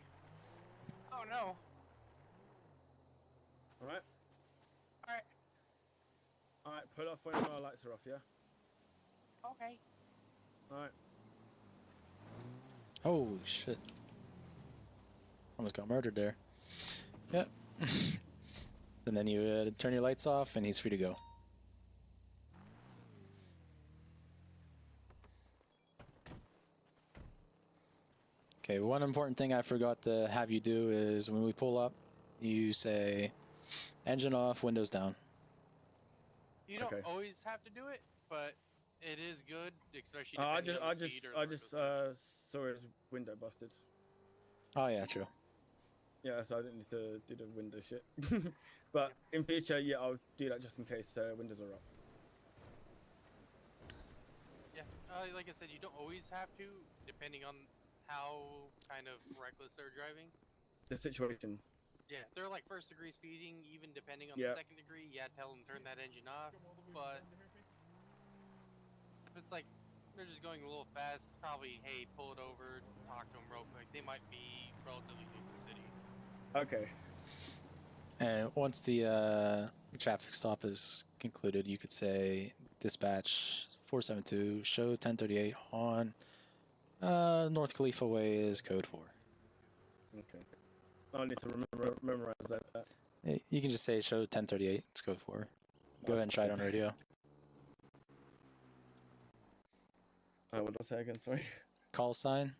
Oh no. All right. All right. All right. Pull off when our lights are off. Yeah. Okay. All right. Holy shit. Almost got murdered there. Yep. And then you turn your lights off and he's free to go. Okay, one important thing I forgot to have you do is when we pull up, you say engine off, windows down. You don't Okay. always have to do it, but it is good, especially I depending just, on the speed or I the just recklessness. saw his window busted. Oh yeah, true. Yeah, so I didn't need to do the window shit. But in future, yeah, I'll do that just in case windows are up. Yeah, like I said, you don't always have to, depending on how kind of reckless they're driving. The situation. Yeah, if they're like first degree speeding, even depending on Yeah. the second degree, yeah, tell them turn that engine off. But if it's like they're just going a little fast, it's probably, hey, pull it over, talk to them real quick. They might be relatively new to the city. Okay. And once the traffic stop is concluded, you could say dispatch 472 show 1038 on North Khalifa Way is code 4. Okay. I need to memorize that. You can just say show 1038 it's code 4. Go ahead and try it on radio. What did I say again? Sorry. Call sign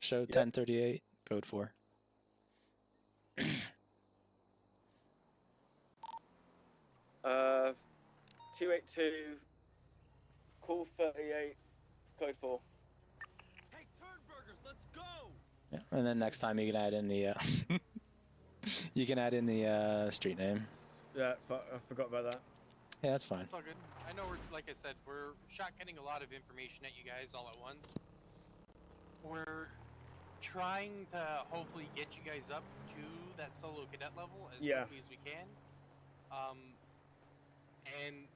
show 1038 code 4. 282, call 38, code 4. Hey, Turnburgers, let's go! Yeah, and then next time you can add in the you can add in the street name. Yeah, I forgot about that. Yeah, that's fine. It's all good. I know like I said, we're shotgunning a lot of information at you guys all at once. We're trying to hopefully get you guys up to that solo cadet level as quickly as we can. And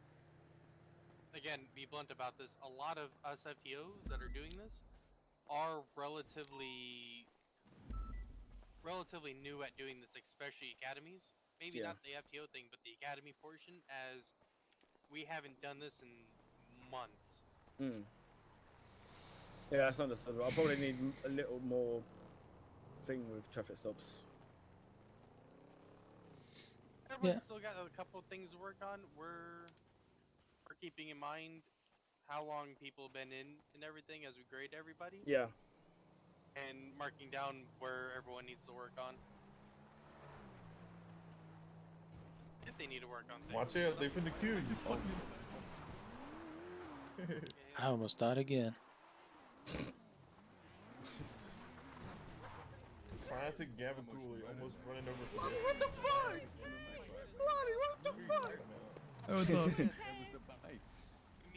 again, be blunt about this, a lot of us FTOs that are doing this are relatively new at doing this, especially academies. Maybe not the FTO thing, but the academy portion, as we haven't done this in months. Yeah, that's understandable. I'll probably need a little more thing with traffic stops. Everyone's still got a couple of things to work on. We're keeping in mind how long people have been in and everything as we grade everybody. Yeah. And marking down where everyone needs to work on. If they need to work on things. Watch out, they're finna kill you. I almost died again. Classic Gabagool, almost running over. What the fuck? Lonnie, what the fuck? Hey, what's up?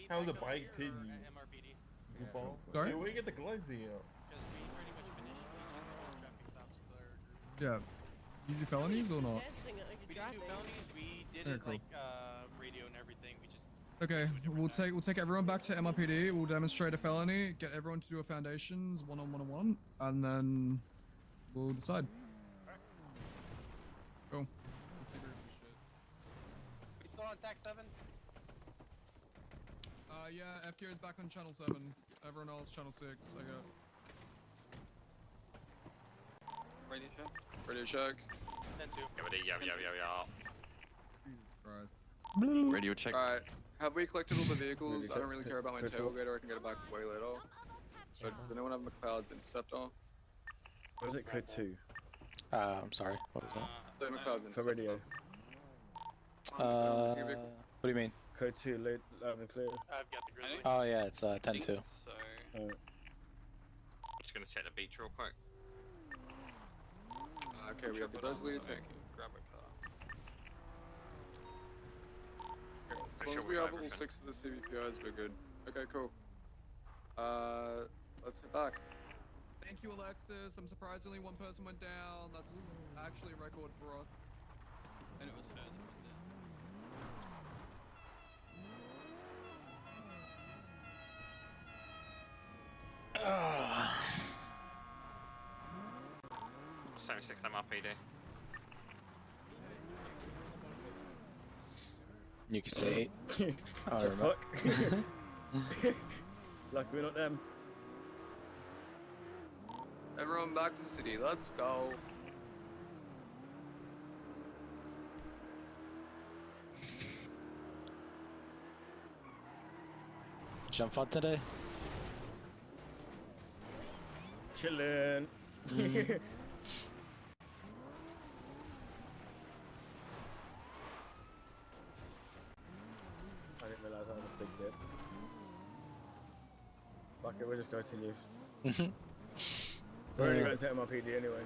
How's a bike hitting you? Goofball. Sorry? Hey, where you get the Galaxy out? Yeah. You do felonies or not? We didn't do felonies. We did Yeah, it cool. like radio and everything. We just Okay, we'll take everyone back to MRPD. We'll demonstrate a felony, get everyone to do a foundations, one-on-one, and then we'll decide. Cool. We still on TAC 7? Yeah, FTO is back on channel 7. Everyone else, channel 6. I got. Radio check. Radio check. Then 2. Jesus Christ. Radio check. Alright. Have we collected all the vehicles? I don't really care about my tailgater. I can get it back way later. But does anyone have McLeod's Interceptor? What is it, code 2? I'm sorry. What was that? So McLeod's For Interceptor. radio. What do you mean? Code 2, loud and clear. I've got the grizzly. Oh yeah, it's 10-2. So I'm just gonna check the beach real quick. Okay, we have the grizzly. Thank you. Grab a car. Okay, as long as we have all 6 of the CVPIs, we're good. Okay, cool. Let's head back. Thank you, Alexis. I'm surprised only one person went down. That's actually a record for us. And it was fair that 76 MRPD. You could say 8. I The don't remember. fuck? Like we're not them. Everyone back to the city. Let's go. Jump fun today? Chillin'. Mhm. I didn't realise that was a big dip. Fuck it, we'll just go to news. We're only Yeah. going to MRPD anyway.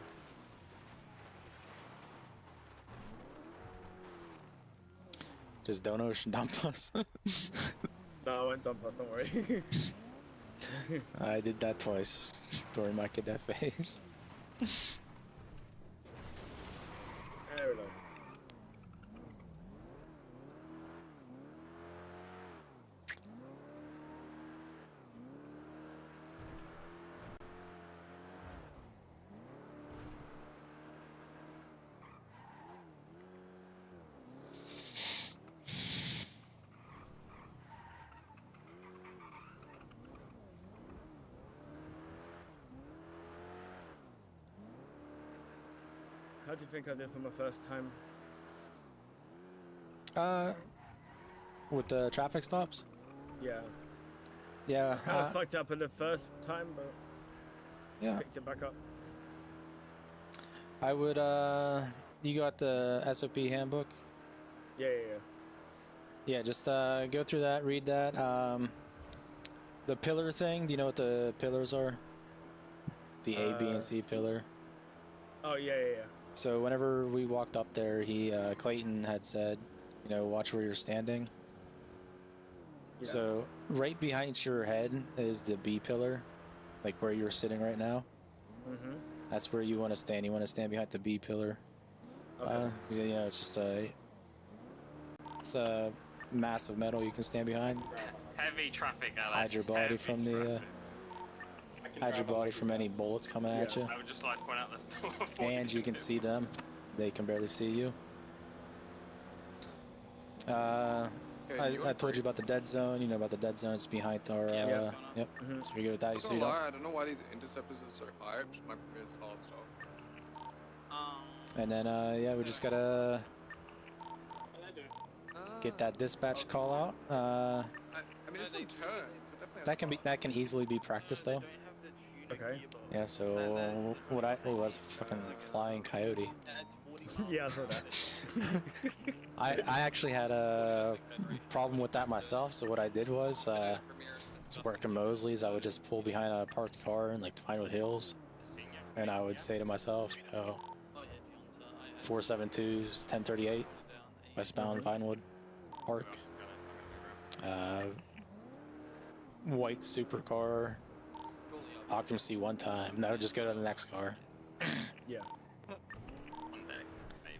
Just don't ocean dump us. No, I won't dump us, don't worry. I did that twice during my cadet phase. There we go. How do you think I did for my first time? With the traffic stops? Yeah. Yeah. Kind of fucked up at the first time, but Yeah. picked it back up. I would, you got the SOP handbook? Yeah. Yeah, just, go through that, read that. The pillar thing, do you know what the pillars are? The A, B, and C pillar. Oh, yeah. So whenever we walked up there, Clayton had said, you know, watch where you're standing. Yeah. So right behind your head is the B pillar, like where you're sitting right now. Mm-hmm. That's where you want to stand. You want to stand behind the B pillar. Okay. 'Cause, you know, it's just it's a massive metal you can stand behind. Heavy traffic, Alex. Hide your body Heavy from the traffic. hide your body from any bullets coming at you. I would just like to point out this door. for And you can see them. They can barely see you. I told you about the dead zone. You know about the dead zone. It's behind our. Yeah. Yep. Mhm. So you're good with that. Not So gonna you don't. lie, I don't know why these interceptors are so hyped. My previous faster. And then yeah, we just gotta get that dispatch call out. I mean, it's on turns. So definitely That can easily be practiced though. Okay. Yeah. So what was a fucking flying coyote. Yeah, I saw that. I actually had a problem with that myself. So what I did was, to work in Mosley's, I would just pull behind a parked car in like Vinewood Hills, and I would say to myself, you know, 472's 1038, westbound Vinewood Park, white supercar, occupancy one time. And I would just go to the next car. Yeah.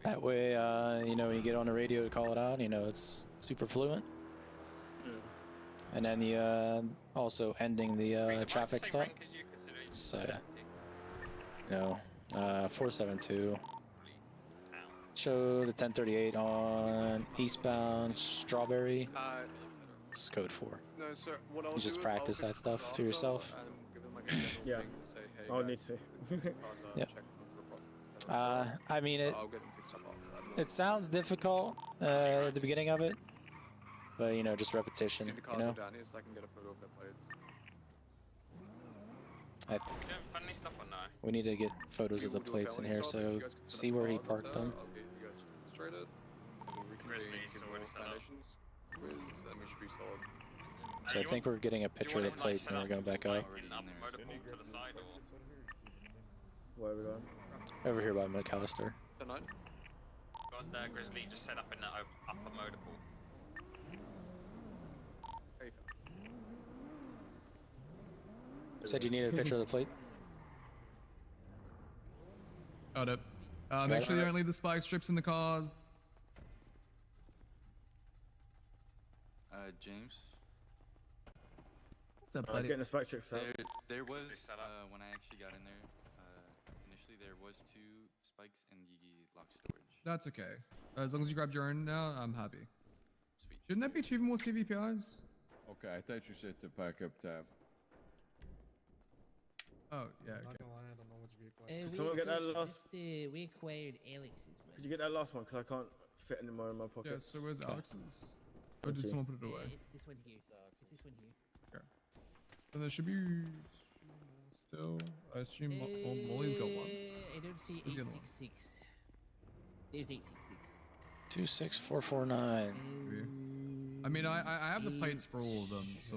That way, you know, when you get on the radio to call it out, you know, it's super fluent. And then the also ending the traffic stop. It's you know, 472. Show the 1038 on eastbound Strawberry. It's code 4. No, so what I'll You just do is practice I'll that get stuff some to yourself. data and give them like a general Yeah. thing to say, hey, I'll guys, need to. cars are Yep. checking for process, et cetera. I mean, I'll get them fixed up after that. it sounds difficult at the beginning of it, but you know, just repetition. See the You cars know, are down here so I can get a photo of their plates. I, You doing funny stuff or no? we need to get photos of the We'll do a plates in felony here, stop. If so you guys can set see up where he cars up parked there, them. I'll get you guys frustrated. And we'll reconvene, give more foundations. And we should be solid. So I think we're getting a picture of the plates, and then we're going back up. Where are we going? Over here by McAllister. Tonight? Got Grizzly just set up in the upper motor pool. Said you needed a picture of the plate. Got it. Got Make it. sure you don't leave the spike strips in the cars. James. What's up, buddy? Getting the spike strips out. There was when I actually got in there. Initially, there was 2 spikes in the locked storage. That's okay. As long as you grabbed your own now, I'm happy. Sweet. Shouldn't that be 2 more CVPIs? Okay, I thought you said to pack up tab. Oh, yeah, I'm not okay. gonna lie, I don't know which vehicle. We Someone get that last. just, we acquired Alex's one. Could you get that last one? Because I can't fit anymore in my Yeah, pockets. so where's Okay. Alex's? Or Thank did you. someone put it away? It's this one here. It's this one here. Okay. And there should be 2 more still. I assume Molly's got one. I don't see Who's the other one? 866. There's 866. 26449. I mean, I have the plates for all of them, so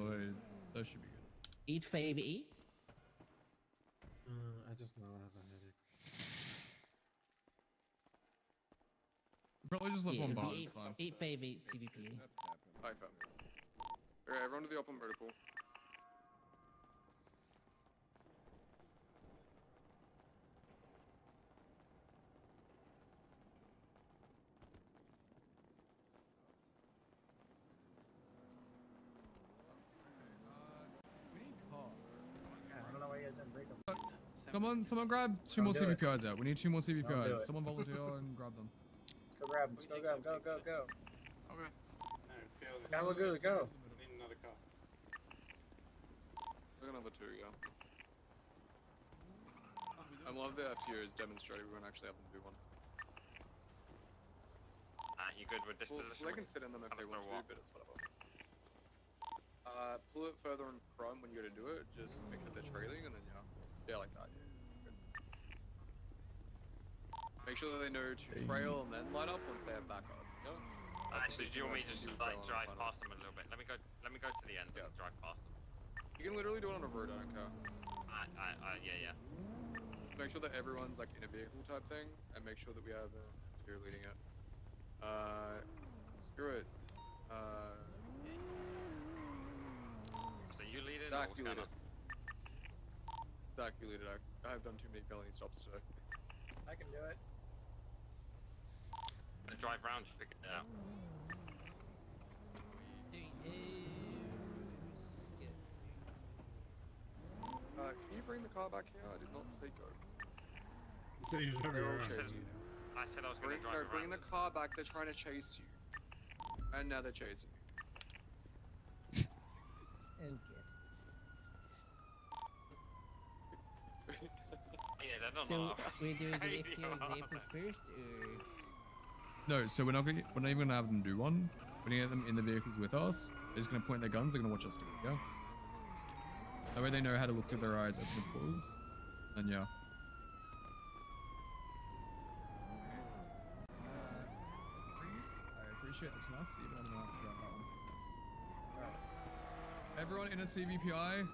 that should be good. 858. I just know I have a headache. Probably just left one bar. It'd It's fine. be 858 CVP. Alright, everyone to the open motor pool. We need cars. Yeah, I don't know why you guys didn't break them. Someone grab 2 more Don't do it. CVPIs out. We need 2 more Don't do CVPIs. it. Someone volunteer and grab them. Go grab them. Go grab them. Go, go, go. Okay. No, fail this. Go, go, go. I need another car. Look at number 2, yeah. I'm loving the FTOs demonstrating. We won't actually have them do one. You good with this Well, position? they can sit in them if they want to, but it's whatever. Pull it further in front when you go to do it. Just make sure they're trailing, and then yeah, like that. Yeah. Good. Make sure that they know to trail and then light up once they have backup. Yeah. Actually, do you want me to just like drive past them a little bit? Let me go to the end and drive past them. You can literally do it on a road. I don't care. Yeah. Make sure that everyone's like in a vehicle type thing, and make sure that we have two leading it. Screw it. So you lead it, Zach, or you lead what's it. Zach, you lead it. I have done too many felony stops today. I can do it. gonna drive round to figure it out. Can you bring the car back here? I did not say go. You said you were driving around. I said I was gonna drive around. Bring the car back. They're trying to chase you, and now they're chasing you. Yeah, they don't So know. we're doing an FTO example first, or No, so we're not even gonna have them do one. We're gonna get them in the vehicles with us. They're just gonna point their guns. They're gonna watch us do it. Yeah. That way they know how to look through their eyes, open and close, and yeah. I appreciate the tenacity, but I'm gonna have to drop that one. Everyone in a CVPI. I don't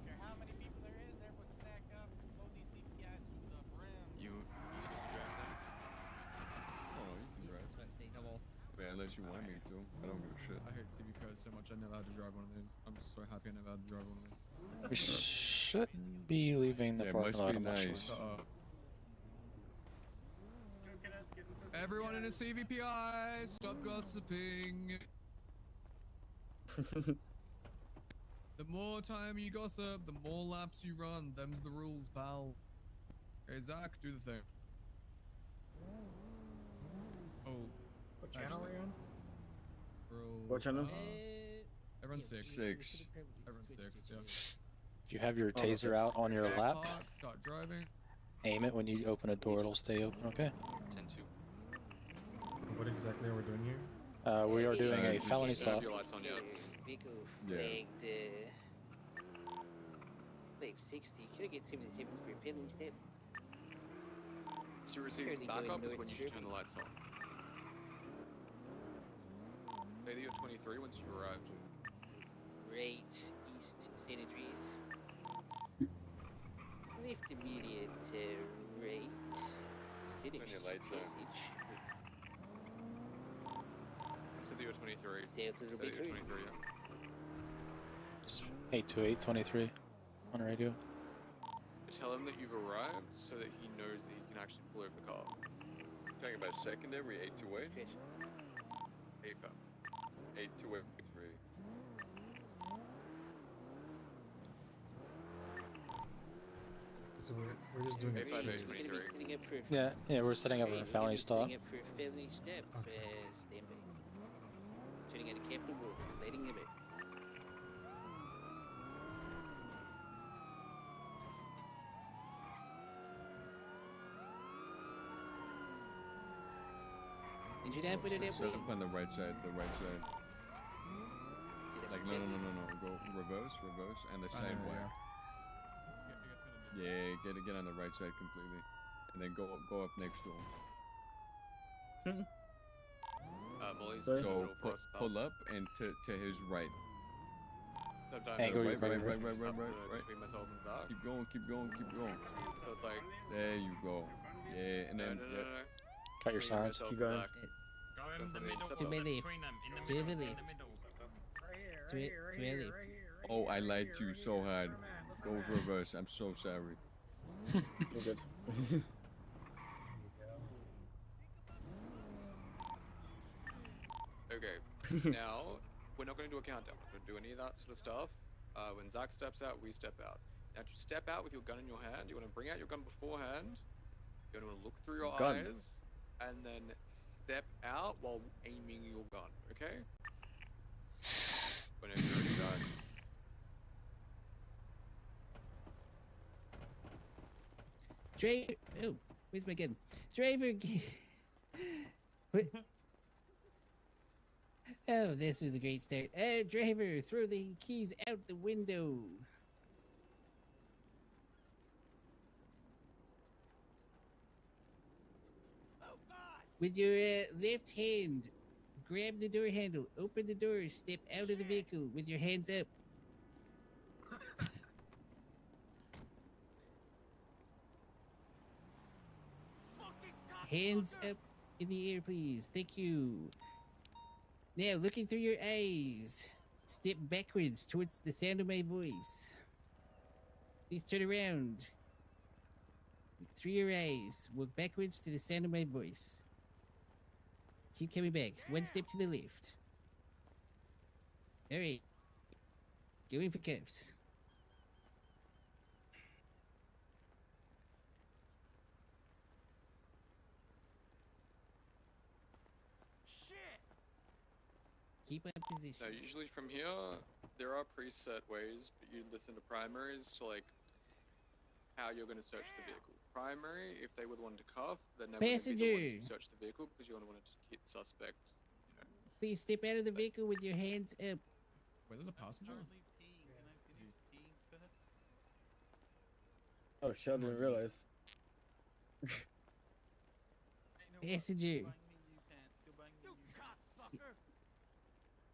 care how many people there is, everyone stack up, load these CPIs to the brim. You supposed to drive that? Oh, you can drive. Come on. Man, unless you want me to. I don't give a shit. I hate CVPIs so much. I never had to drive one of these. I'm so happy I never had to drive one of these. We shouldn't be leaving the Yeah, parking must lot. be I'm not sure. nice. Everyone in a CVPI, stop gossiping. The more time you gossip, the more laps you run. Them's the rules, pal. Hey, Zach, do the thing. Oh. What channel are you on? What channel? Everyone's six. Six. Everyone's six, yeah. If you have your taser out on your Okay, lap, park, start driving. aim it when you open a door. It'll stay open. Okay. 10-2. What exactly are we doing here? We are doing a felony Have stop. your lights on yet? Vico Yeah. flagged 60. Could I get 77 for a penalty step? So you receive Fairly backup going is when you north turn the lights on. Say that you're 23 once you've arrived. Right, east cemeteries. Left immediate right. Turn your lights on. Passage. Say that you're 23. Stay up a little Say that bit you're early. 23, yeah. 82823 on the radio. Tell him that you've arrived so that he knows that he can actually pull over the car. Talking about secondary 828? 8 828. So we're just doing a chase. Yeah, yeah, we're setting up a felony stop. Setting up for a felony stop. Stand by. Turning out a capital wall. Lighting number. Did you not put it that Set way? up on the right side, Like, no. Go reverse, and the side wire. Yeah, get on the right side completely. And then go up next to him. Boys, So pull up and to his right. Angle your right. Between myself and Zach. Keep going. So it's like. There you go. Yeah, and then. No. Cut your sirens. Keep going. Go in the middle. To my left. Between them. In the To middle. the In left. the middle. To my left. Oh, I lied to you so hard. Go reverse. I'm so sorry. You're good. Okay. Now we're not going to do a countdown. We're not going to do any of that sort of stuff. When Zach steps out, we step out. Now to step out with your gun in your hand, you want to bring out your gun beforehand. You're going to look through your eyes, and then step out while aiming your gun. Okay? Whenever you're ready, Zach. Driver. Oh, where's my gun? Driver. What? Oh, this was a great start. Driver, throw the keys out the window. With your left hand, grab the door handle, open the door, step out of the vehicle with your hands up. Hands up in the air, please. Thank you. Now, looking through your eyes, step backwards towards the sound of my voice. Please turn around. Look through your eyes. Walk backwards to the sound of my voice. Keep coming back. One step to the left. All right. Going for cuffs. Keep on position. Now, usually from here, there are preset ways, but you listen to primaries to like how you're going to search the vehicle. Primary, if they were the one to cuff, then they're going to be the one to search the vehicle because you're going to want to keep the suspect. You know. Please step out of the vehicle with your hands up. Wait, there's a passenger? Oh shit, I didn't realize. Passenger.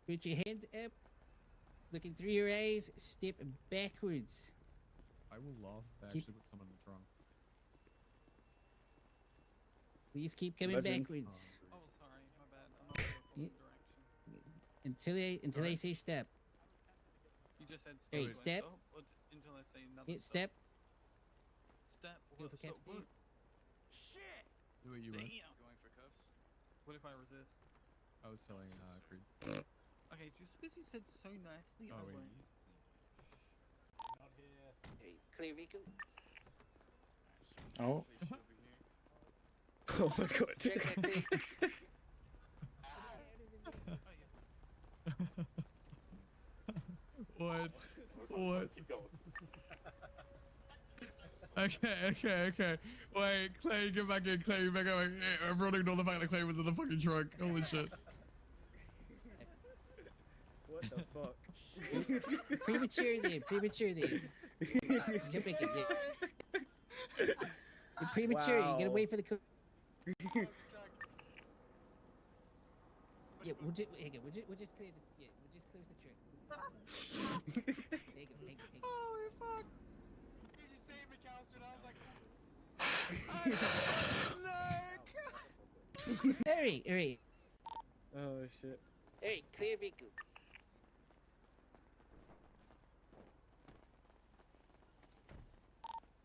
Put your hands up. Looking through your eyes. Step backwards. I will laugh if they actually put someone in the trunk. Please keep coming backwards. Oh, sorry, my bad. I'm not sure direction. Until I say step. You just said step. Alright, step. Until I say another Step. Step. Go for cuffs, Steve. Shit! Who are you in? Going for cuffs? What if I resist? I was telling Creed. Okay, just because you said so nicely, I wait. won't. Not here. Hey, clear vehicle. Oh. Oh my god. Check that thing. What? Okay. Wait, Clay, get back in. Clay, back up. Everyone ignore the fact that Clay was in the fucking trunk. Holy shit. What the fuck? Premature there. Jump back in. You're premature. You gotta wait for the. Yeah, we'll just clear the. Yeah, we'll just close the trick. Hang on. Holy fuck! Did you save me, counselor? I was like, Alright. Oh shit. Alright, clear vehicle.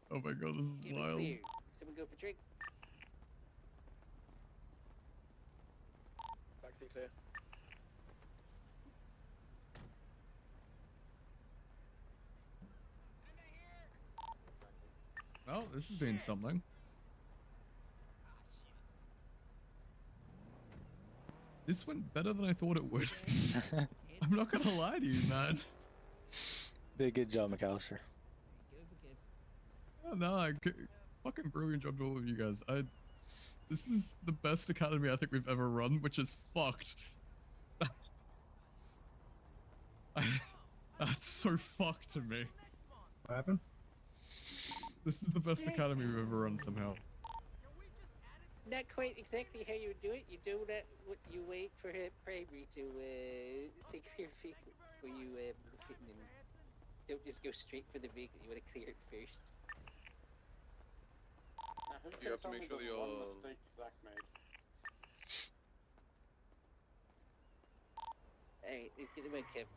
Oh my god, this is Give it wild. clear. Someone go for drink. Backseat clear. Well, this has been something. This went better than I thought it would. I'm not gonna lie to you, man. Did a good job, McAllister. Oh, no, fucking brilliant job to all of you guys. This is the best academy I think we've ever run, which is fucked. That's so fucked to me. What happened? This is the best academy we've ever run somehow. Not quite exactly how you would do it. You do that. You wait for him primary to say clear vehicle before you move it, and then don't just go straight for the vehicle. You want to clear it first. Now, who You can have to tell make me sure the that one you're- mistake Zach made? Alright, let's get him kept.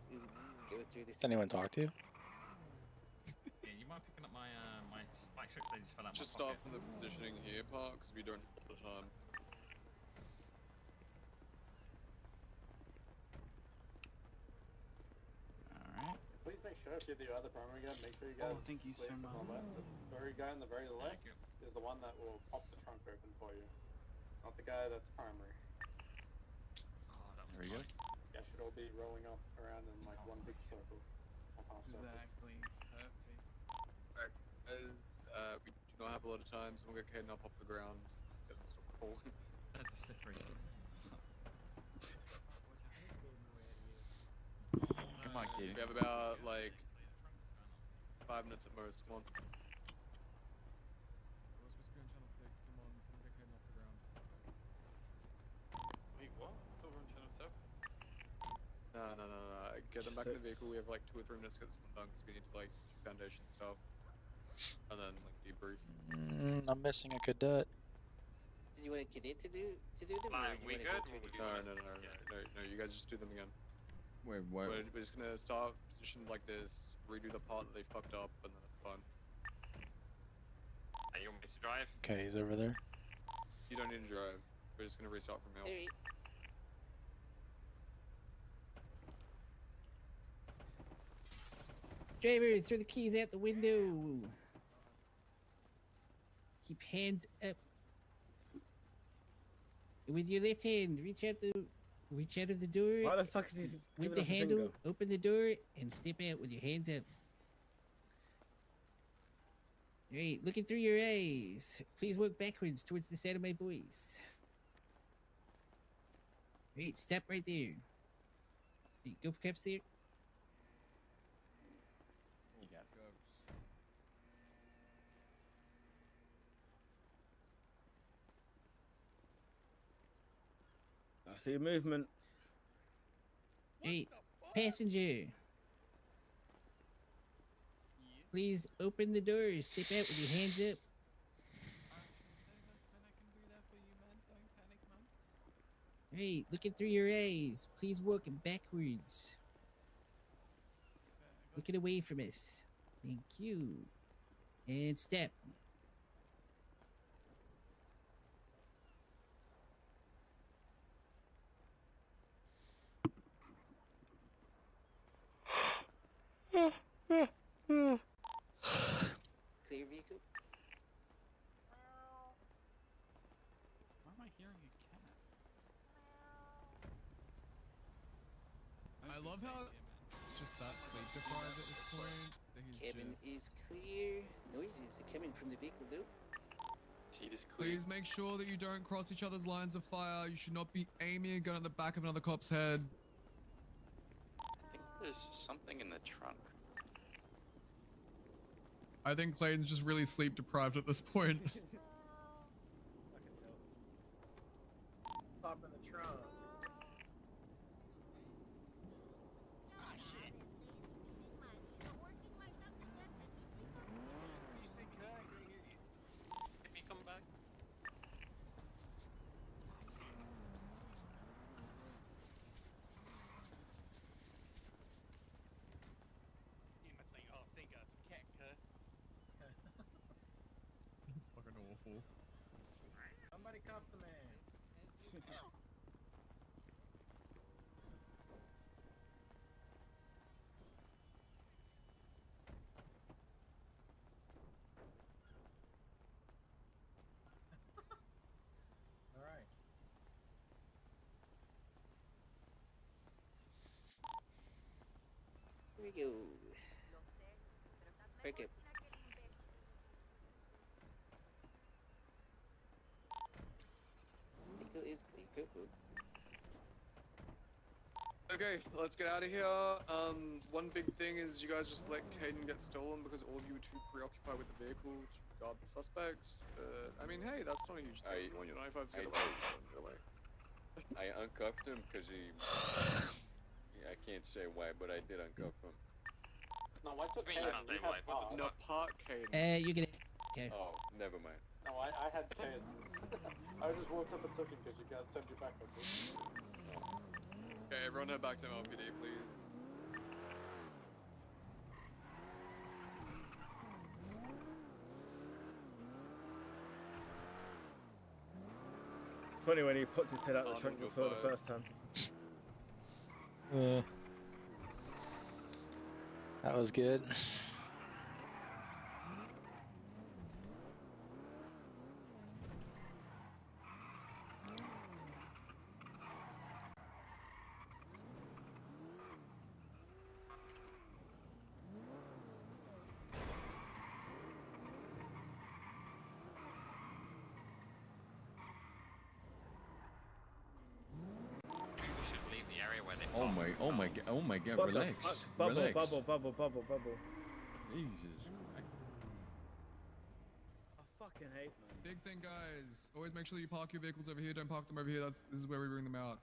Go through this. Does anyone talk to you? Yeah, you mind picking up my my spike strips? They just fell out Just my start pocket. from the positioning here part, because we don't have the time. Alright. Please make sure if you're the other primary guy, make sure you guys. Oh, thank you so leave from the much. left. The very guy on the very left is the one that will pop the trunk open for you, not the guy that's primary. There we go. You guys should all be rolling up around in like one big circle. Or half circle. Exactly. Perfect. Alright, as we do not have a lot of time, so we'll get Caden up off the ground. Get them to stop crawling. That's a slippery slope. Come on, Katie. We have about like 5 minutes at most. Come on. What's supposed to be on channel 6? Come on, someone get Caden off the ground. Wait, what? Over on channel 7? No. Get them back in the vehicle. We have like 2 or 3 minutes to get this one done because we need to like do foundation stuff. And then like debrief. I'm missing a cadet. Do you want a cadet to do them? Like, or do we you want good? to go through No, you guys just do them again. Wait, what? We're just gonna start positioned like this, redo the part that they fucked up, and then it's fine. Are you want me to drive? Okay, he's over there. You don't need to drive. We're just gonna restart from here. Driver, throw the keys out the window. Keep hands up. With your left hand, reach out of the door. Why the fuck is he with giving the us a handle? finger? Open the door and step out with your hands up. Alright, looking through your eyes. Please walk backwards towards the sound of my voice. Alright, stop right there. Hey, go for cuffs there. You got cuffs. I see movement. Hey, passenger. Please open the door. Step out with your hands up. Hey, looking through your eyes. Please walk backwards. Looking away from us. Thank you. And step. Clear vehicle? Why am I hearing a cat? I love how it's just that sleep deprived at this point. That he's Cabin just... is clear. Noises are coming from the vehicle, though. Seat is clear. Please make sure that you don't cross each other's lines of fire. You should not be aiming a gun at the back of another cop's head. I think there's something in the trunk. I think Clayton's just really sleep deprived at this point. Pop in the trunk. You say cut, I couldn't hear you. If you come back. You might think, oh, thank God, some cat cut. It's fucking awful. Somebody cuff the man. we go. Break it. Vehicle is clean. Go, go. Okay, let's get out of here. One big thing is you guys just let Caden get stolen because all of you were too preoccupied with the vehicle to guard the suspects. I mean, hey, that's not a huge thing. You want your 95s to get away, really. I uncuffed him because he. Yeah, I can't say why, but I did uncuff him. No, I took I mean, you can't say why. No, part Caden. You get it. Okay. Oh, never mind. No, I had Caden. I just walked up and took him because you guys turned your back on me. Okay, everyone head back to LPD, please. It's funny when he popped his head out the trunk before the first time. That was good. We should leave the area where they Oh parked. my god, What the relax. fuck? Bubble, relax. bubble. Jesus Christ. I fucking hate, man. Big thing, guys. Always make sure you park your vehicles over here. Don't park them over here. This is where we bring them out.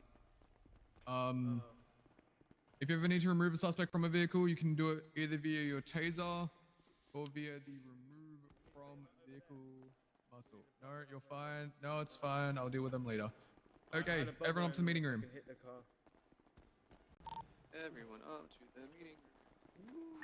If you ever need to remove a suspect from a vehicle, you can do it either via your taser or via the remove from vehicle muscle. No, you're fine. No, it's fine. I'll deal with them later. Okay, And a bubble everyone up to the meeting and room. fucking hit the car. Everyone up to the meeting room.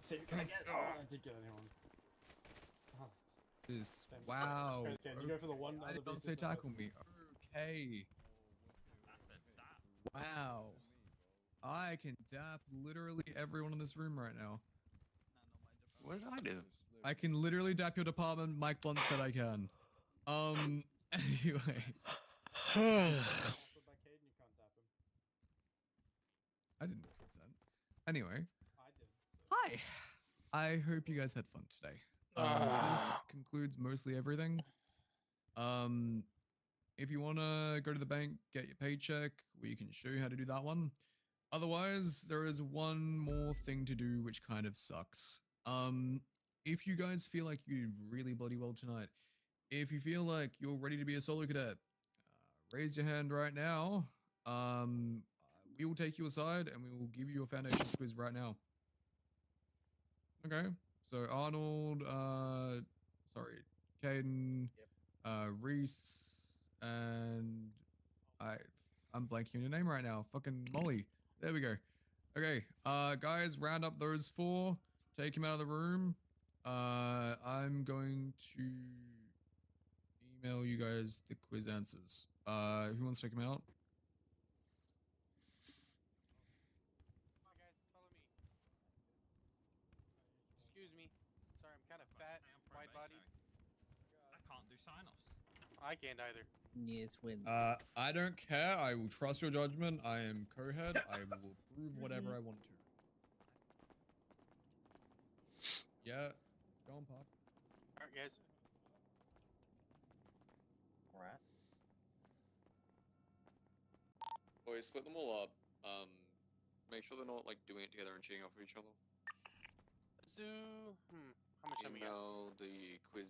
See, can I get? Oh, I did get anyone. Oh, This. damn. Wow. Okay, can you go for the one I other did not say business and tackle me. Okay. Wow. I can dap literally everyone in this room right now. What did I do? I can literally dap your department. Mike Blunt said I can. Anyway. Tackled by Caden, you can't tap him. I didn't consent. Anyway. I did. Hi. I hope you guys had fun today. This concludes mostly everything. If you want to go to the bank, get your paycheck, we can show you how to do that one. Otherwise, there is one more thing to do, which kind of sucks. If you guys feel like you did really bloody well tonight, if you feel like you're ready to be a solo cadet, raise your hand right now. We will take you aside and we will give you a foundations quiz right now. Okay. So Arnold, sorry, Caden, Reese, and I'm blanking on your name right now. Fucking Molly. There we go. Okay, guys, round up those four. Take him out of the room. I'm going to email you guys the quiz answers. Who wants to check him out? Come on, guys, follow me. Excuse me. Sorry, I'm kind of fat, wide-bodied. I can't do sign-offs. I can't either. Yeah, it's when. I don't care. I will trust your judgment. I am co-head. I will approve whatever I want to. Yeah, go on, Pop. Alright, guys. Alright. Boys, split them all up. Make sure they're not like doing it together and cheating off of each other. Let's do. How much time we got? Email the quiz.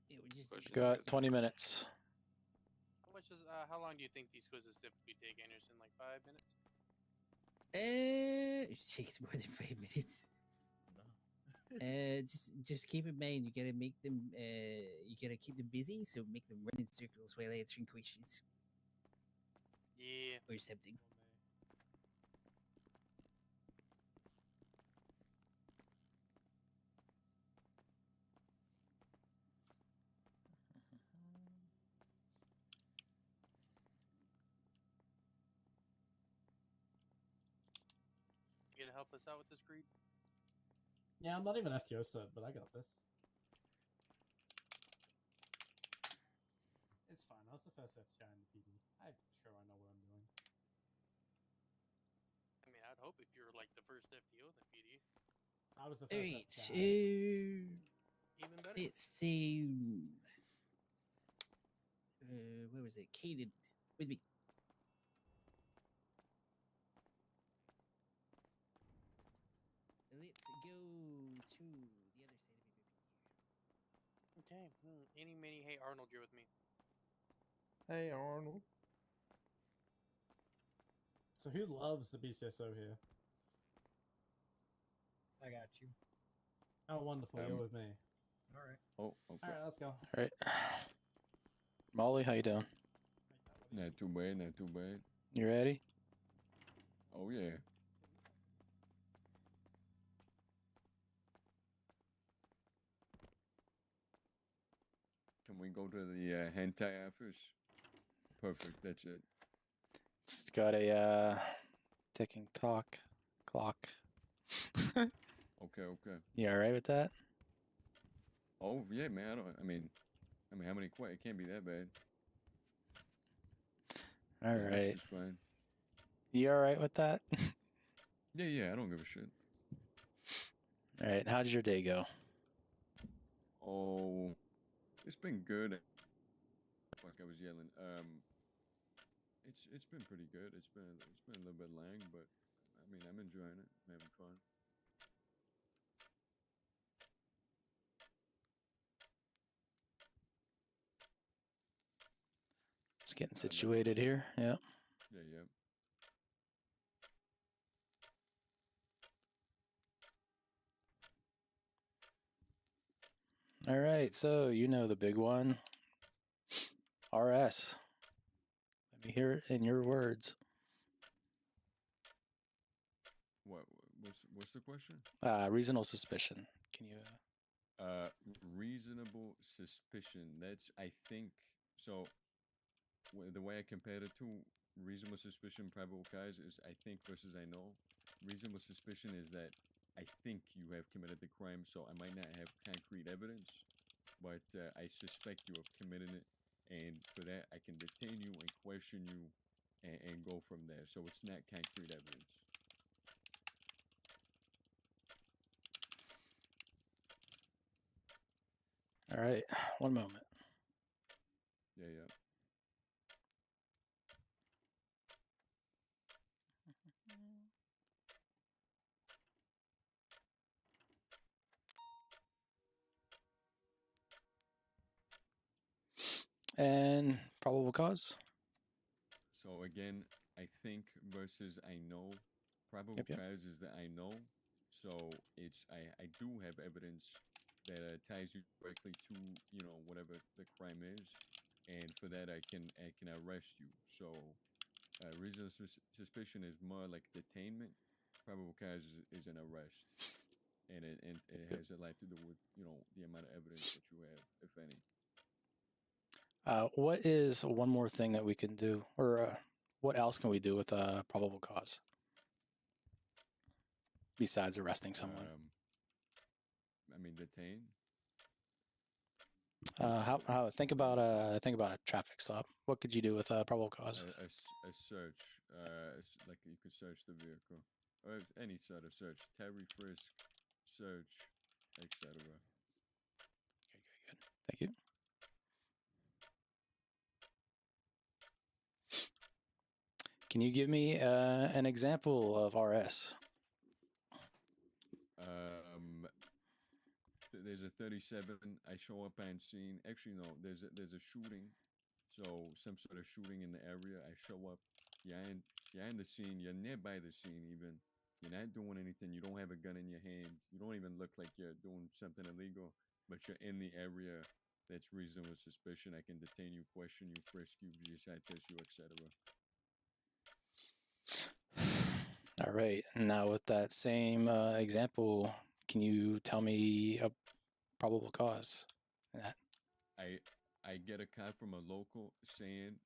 Yeah, we just questions Got you guys 20 minutes. How much is? How long do you think these quizzes typically take, Anderson? Like 5 minutes? It takes more than 5 minutes. Just keep in mind you gotta make them. You gotta keep them busy, so make them run in circles while answering questions Yeah. or something. You gonna help us out with this, Creed? Yeah, I'm not even FTO cert, but I got this. first FTI in the PD. I'm sure I know what I'm doing. I mean, I'd hope if you're like the first FTO in the PD. I was the first Alright, FTI. Even better. let's see. Where was it? Caden, with me. Let's go to the other side of it. Okay. Any, many, hey Arnold, you're with me. Hey, Arnold. So who loves the BCSO here? I got you. Oh, wonderful. You're with me. All right. Oh, okay. All right, let's go. All right. Molly, how you doing? Not too bad, not too bad. You ready? Oh, yeah. Can we go to the hentai office? Perfect, that's it. It's got a ticking clock. Okay, okay. You all right with that? Oh, yeah, man. I mean, how many quite? It can't be that bad. All Yeah, right. this is fine. You all right with that? Yeah, yeah, I don't give a shit. All right. How did your day go? Oh, it's been good. Fuck, I was yelling. It's been pretty good. It's been a little bit lang, but I mean, I'm enjoying it. I'm having fun. Just getting situated here. Yeah. Yeah, yeah. All right. So you know the big one. RS. Let me hear it in your words. What's the question? Reasonable suspicion. Can you? Reasonable suspicion. That's, I think, so the way I compared it to reasonable suspicion, probable cause is I think versus I know. Reasonable suspicion is that I think you have committed the crime, so I might not have concrete evidence, but I suspect you have committed it, and for that I can detain you and question you and go from there. So it's not concrete evidence. All right. One moment. Yeah, yeah. And probable cause. So again, I think versus I know. Probable Yep. cause is that I know. So it's I do have evidence that ties you directly to, you know, whatever the crime is, and for that I can arrest you. So reasonable suspicion is more like detainment. Probable cause is an arrest, and it has a lot to do with, you know, the amount of evidence that you have, if any. What is one more thing that we can do, or what else can we do with a probable cause besides arresting someone? I mean, detain. How think about a traffic stop. What could you do with a probable cause? A search, like you could search the vehicle, or any sort of search, Terry frisk, search, etc. Good. Thank you. Can you give me an example of RS? There's a 37. I show up on scene. Actually, no. There's a shooting. So some sort of shooting in the area. I show up. You're in the scene. You're nearby the scene. Even you're not doing anything. You don't have a gun in your hand. You don't even look like you're doing something illegal. But you're in the area. That's reasonable suspicion. I can detain you, question you, frisk you, GSI test you, etc. All right. Now, with that same example, can you tell me a probable cause? That. I get a call from a local saying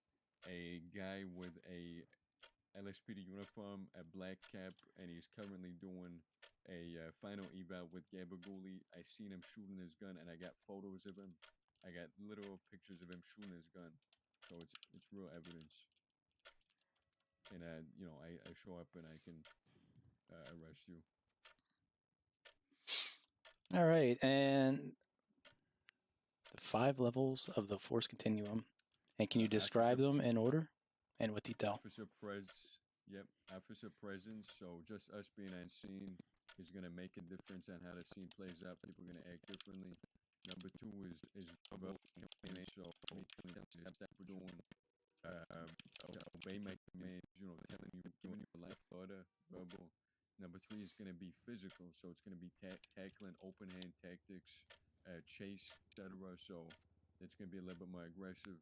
a guy with a LSPD uniform, a black cap, and he's currently doing a final eval with Gabaguli. I seen him shooting his gun, and I got photos of him. I got literal pictures of him shooting his gun. so it's real evidence. And you know, I show up and I can arrest you. All right, and the 5 levels of the force continuum. And can you describe them in order and with detail? Yep, officer presence. So just us being on scene is going to make a difference on how the scene plays out. People are going to act differently. Number 2 is verbal. So that we're doing. Obey my commands. You know, telling you, giving you a life order. Verbal. Number 3 is going to be physical. So it's going to be tackling, open hand tactics, chase, etc. So it's going to be a little bit more aggressive.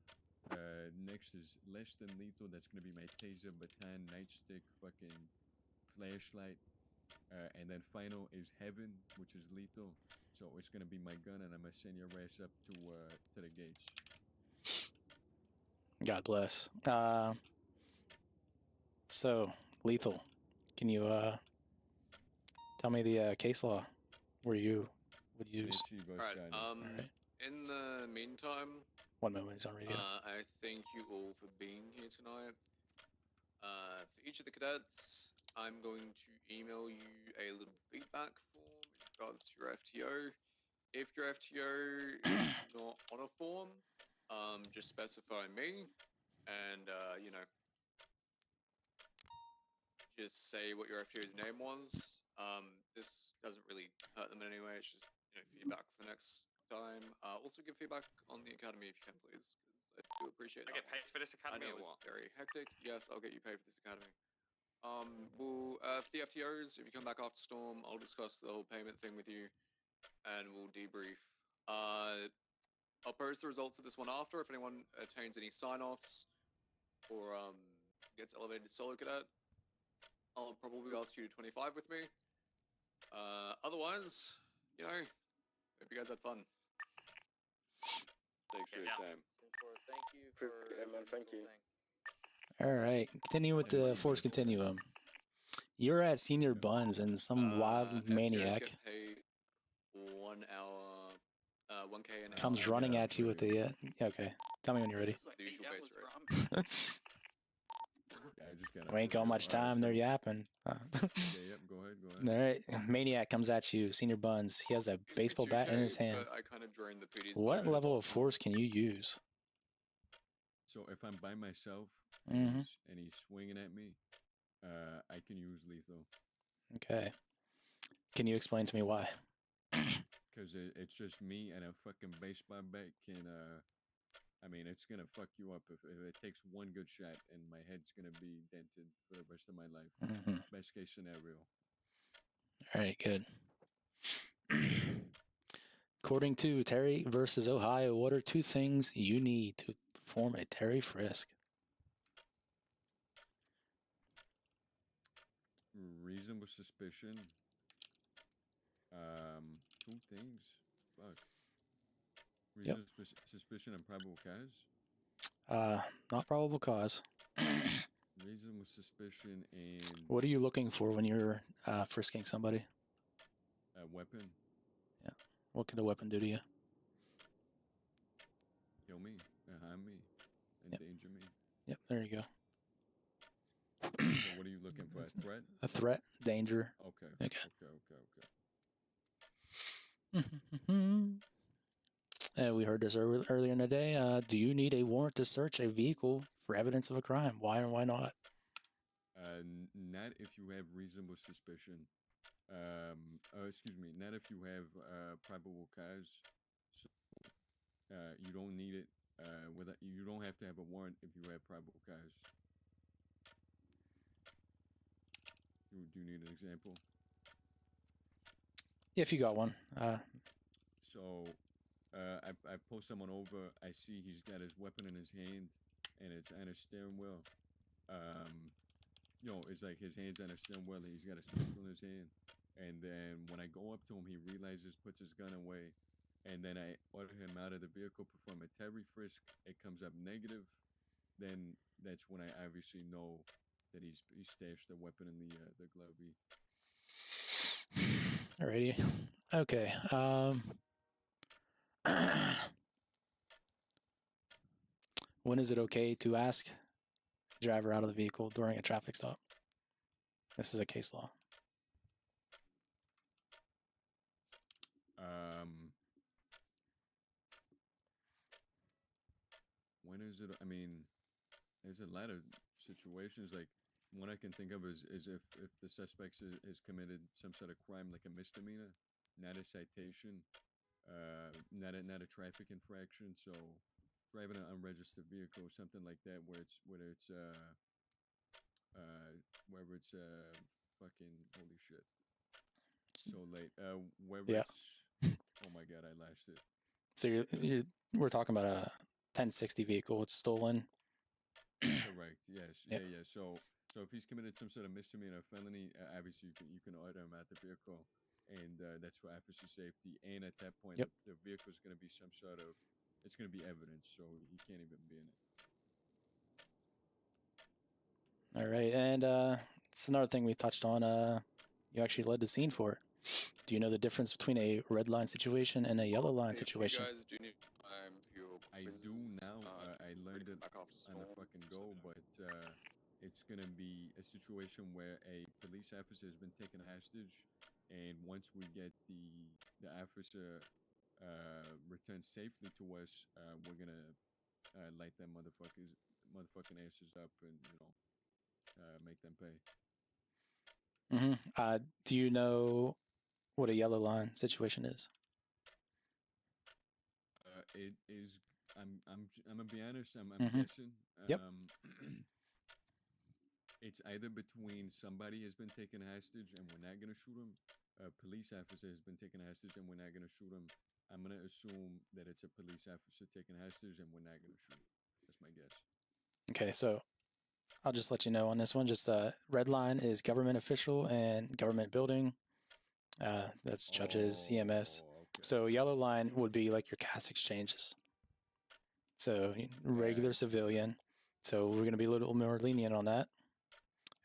Next is less than lethal. That's going to be my taser, baton, nightstick, fucking flashlight. And then final is heaven, which is lethal. So it's going to be my gun, and I'm going to send your ass up to the gates. God bless. So, lethal. Can you tell me the case law where you would use? Alright, in the meantime, 1 moment, he's on radio. I thank you all for being here tonight. For each of the cadets, I'm going to email you a little feedback form in regards to your FTO. If your FTO is not on a form, just specify me, and you know, just say what your FTO's name was. This doesn't really hurt them in any way. It's just, you know, feedback for next time. Also give feedback on the academy if you can, please, because I do appreciate that. I get paid for this academy I know or what? it's very hectic. Yes, I'll get you paid for this academy. We'll for the FTOs, if you come back after Storm, I'll discuss the whole payment thing with you, and we'll debrief. I'll post the results of this one after if anyone attains any sign-offs or gets elevated to solo cadet. I'll probably ask you to 25 with me. Otherwise, you know, hope you guys had fun. Thanks for your time. Thank you for man, thank you. All right, continue with the force continuum. You're at Senior Buns, and some wild FTOs maniac get paid 1 hour, 1K an hour. comes running at you with a. Okay, tell me when you're ready. The usual base rate. We ain't got much time. They're yapping. Yeah, yep, go ahead. All right, maniac comes at you, Senior Buns. He has a baseball bat in his hand. I kind of drained the PD's What budget. level of force can you use? So if I'm by myself Mhm. and he's swinging at me, I can use lethal. Okay. Can you explain to me why? Because it's just me and a fucking baseball bat can, I mean, it's going to fuck you up if it takes one good shot and my head's going to be dented for the rest of my life. Mhm. Best case scenario. All right, good. According to Terry versus Ohio, what are 2 things you need to perform a Terry frisk? Reasonable suspicion. 2 things. Fuck. Reasonable suspicion and probable cause. Not probable cause. Reasonable suspicion and What are you looking for when you're frisking somebody? a weapon. Yeah. What could a weapon do to you? Kill me, harm me, endanger me. Yep, there you go. So what are you looking for? A threat? A threat, danger. Okay. Okay. And we heard this earlier in the day. Do you need a warrant to search a vehicle for evidence of a crime? Why and why not? Not if you have reasonable suspicion. Excuse me, not if you have probable cause. So, you don't need it. You don't have to have a warrant if you have probable cause. Do you need an example? If you got one. So, I pull someone over. I see he's got his weapon in his hand, and it's on his steering wheel. You know, it's like his hand's on his steering wheel, and he's got his pistol in his hand. And then when I go up to him, he realizes, puts his gun away, and then I order him out of the vehicle, perform a Terry frisk. It comes up negative. Then that's when I obviously know that he stashed a weapon in the glovey. Alrighty. Okay. When is it okay to ask the driver out of the vehicle during a traffic stop? This is a case law. When is it? I mean, there's a lot of situations. Like one I can think of is if the suspect has committed some sort of crime, like a misdemeanor, not a citation, not a traffic infraction. So driving an unregistered vehicle, something like that, where it's fucking holy shit, so late. Where Yeah. it's oh my god, I lost it. So we're talking about a 1060 vehicle. It's stolen. Correct. Yes. Yep. Yeah. So if he's committed some sort of misdemeanor or felony, obviously you can order him at the vehicle, and that's for officer safety. And at that point, Yep. the vehicle is going to be some sort of it's going to be evidence, so he can't even be in it. All right, and it's another thing we touched on. You actually led the scene for it. Do you know the difference between a red line situation and a yellow line situation? If you guys do need time for your I do now. I learned it back after on the school. fucking go, but it's gonna be a situation where a police officer has been taken hostage, and once we get the officer returned safely to us, we're gonna light them motherfucking asses up, and make them pay. Do you know what a yellow line situation is? It is. I'm gonna be honest. I'm Mhm. guessing. Yep. It's either between somebody has been taken hostage and we're not gonna shoot him. A police officer has been taken hostage and we're not gonna shoot him. I'm gonna assume that it's a police officer taken hostage and we're not gonna shoot him. That's my guess. Okay, so I'll just let you know on this one. Just red line is government official and government building. That's judges, EMS. So yellow line would be like your cash exchanges. So regular civilian. So we're gonna be a little more lenient on that.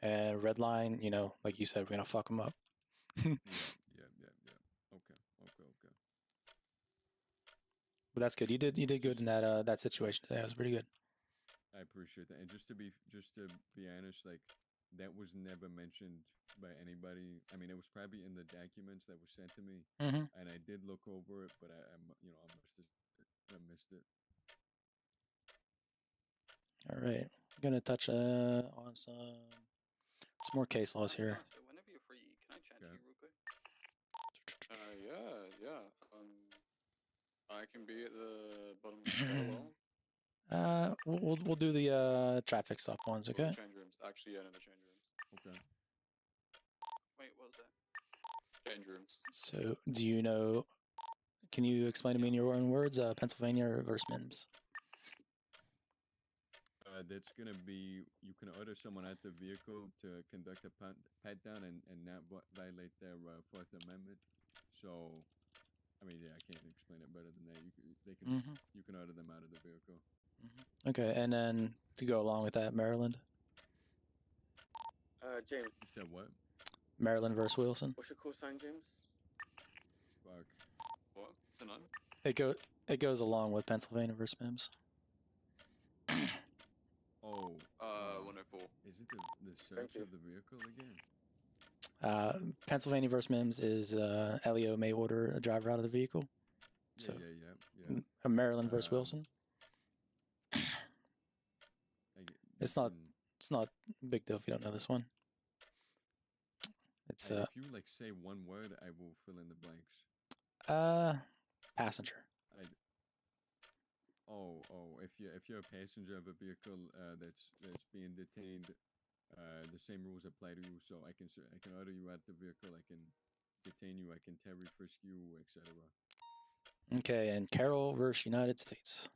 And red line, like you said, we're gonna fuck them up. Yeah. Okay. But that's good. You did good in that situation today. That was pretty good. I appreciate that. And just to be honest, like that was never mentioned by anybody. I mean, it was probably in the documents that were sent to me, and I did look over it, but I missed it. All right, I'm gonna touch on some more case laws here. Whenever you're free, can I chat to you real quick? Yeah. I can be at the bottom of the stairwell. We'll do the traffic stop ones, okay? The change rooms. Actually, yeah, no, the change rooms. Okay. Wait, what was that? Change rooms. So, do you know? Can you explain to me in your own words, Pennsylvania versus MIMS? That's gonna be you can order someone at the vehicle to conduct a pat down and not violate their Fourth Amendment. So, I mean, yeah, I can't explain it better than that. You can order them out of the vehicle. Okay, and then to go along with that, Maryland. James. You said what? Maryland versus Wilson. What's your call sign, James? Fuck. What? Tonight? It goes along with Pennsylvania versus MIMS. Oh. 104. Is it the search of the vehicle again? Pennsylvania versus MIMS is LEO may order a driver out of the vehicle. So, yeah. Maryland versus Wilson. It's not a big deal if you don't know this one. It's if you say one word, I will fill in the blanks. Passenger. If you're a passenger of a vehicle that's being detained, the same rules apply to you. So I can order you out the vehicle. I can detain you. I can Terry frisk you, etc. Okay, and Carroll versus United States.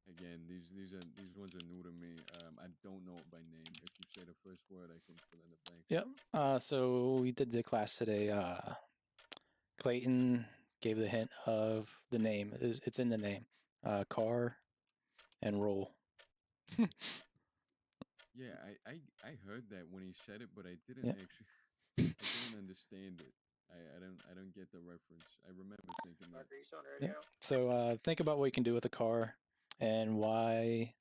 Again, these ones are new to me. I don't know it by name. If you say the first word, I can fill in the blanks. Yep. So we did the class today. Clayton gave the hint of the name. It's in the name. Car and roll. Yeah, I heard that when he said it, but I didn't I didn't understand it. I don't get the reference. I remember thinking that. Yeah. So think about what you can do with a car, and why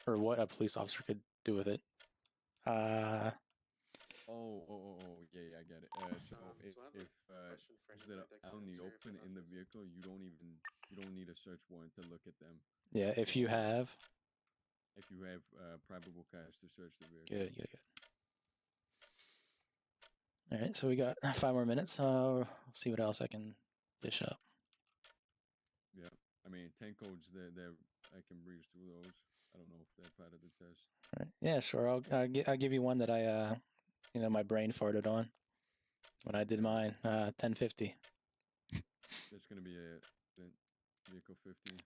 or what a police officer could do with it. Yeah, I get it. So if is that out in the open in the vehicle, you don't need a search warrant to look at them. Yeah, if you have. If you have probable cause to search the vehicle. Good. All right, so we got 5 more minutes. I'll see what else I can dish up. Yeah, I mean 10 codes. There, I can breeze through those. I don't know if they're part of the test. All right. Yeah, sure. I'll give you one that I my brain farted on when I did mine. 1050. That's gonna be a vehicle 50.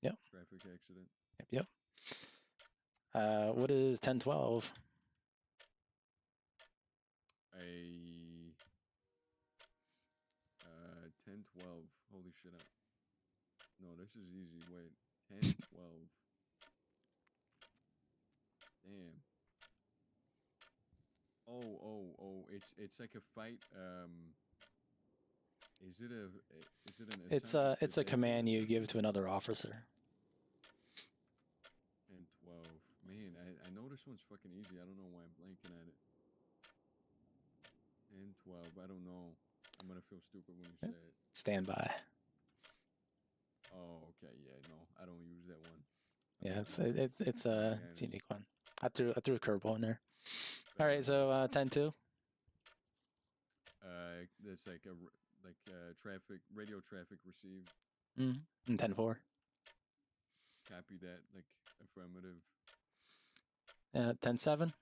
Yep. Traffic accident. Yep. What is 1012? A 1012. Holy shit! No, this is easy. Wait, 1012. Damn. Oh! It's like a fight. Is it an? It's a command you give to another officer. 1012. Man, I know this one's fucking easy. I don't know why I'm blanking at it. 1012. I don't know. I'm gonna feel stupid when you say it. Stand by. Oh, okay. Yeah, no, I don't use that one. Yeah, it's a unique one. I threw a curveball in there. All right, so 10-2. That's like traffic radio traffic received. And 10-4. Copy that, like affirmative. 10-7.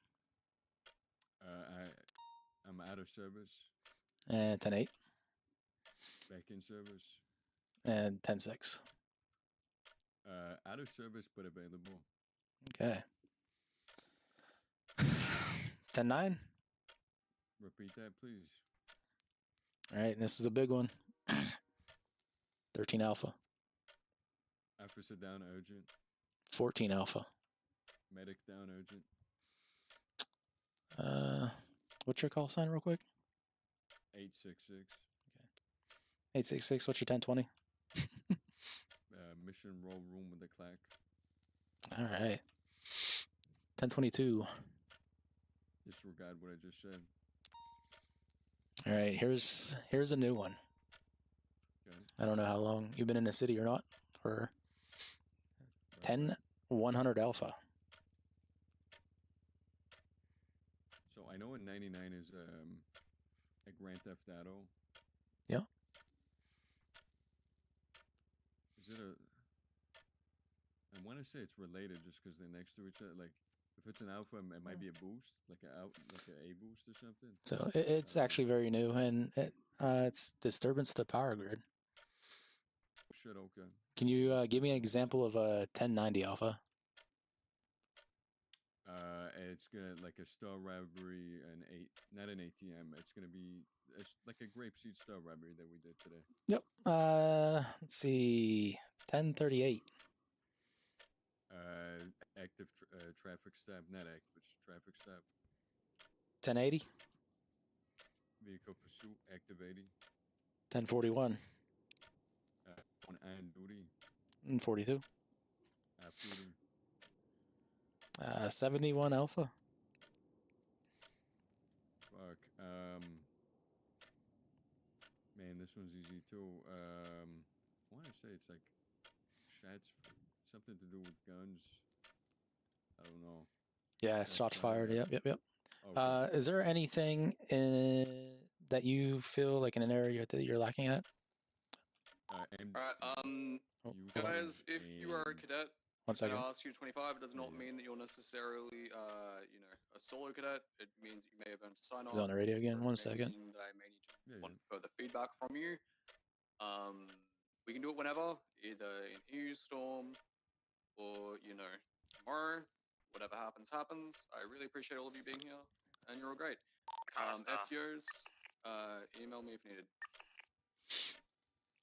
I'm out of service. And 10-8. Back in service. And 10-6. Out of service but available. Okay. 10-9. Repeat that, please. All right, this is a big one. 13 Alpha. Officer down urgent. 14 Alpha. Medic down urgent. What's your call sign real quick? 866. Okay. 866, what's your 1020? Mission roll room with the clack. All right. 1022. Disregard what I just said. All right, here's a new one. Okay. I don't know how long you've been in the city or not. For 10-100 Alpha. So I know in 99 is a Grand Theft Auto. Yeah. Is it a? I want to say it's related just because they're next to each other. Like if it's an alpha, it might be a boost, like a boost or something. So it's actually very new, and it's disturbance to the power grid. Shit, okay. Can you give me an example of a 1090 Alpha? It's gonna like a star robbery, not an ATM. It's gonna be like a grapeseed star robbery that we did today. Yep. Let's see. 1038. Active traffic stop, not active, but just traffic stop. 1080. Vehicle pursuit, active 80. 1041. On duty. And 42. Off duty. 71 Alpha. Fuck. Man, this one's easy too. I want to say it's like shots, something to do with guns. I don't know. Yeah, shots fired. Yep. Okay. Is there anything that you feel like in an area that you're lacking at? Alright, guys, if you are a cadet, 1 second. and I ask you 25, it does not mean that you're necessarily, a solo cadet. It means that you may have earned a sign-on. He's on the radio again. 1 second. That I may need to want further feedback from you. We can do it whenever, either in Storm or, tomorrow. Whatever happens, happens. I really appreciate all of you being here, and you're all great. FTOs, email me if needed.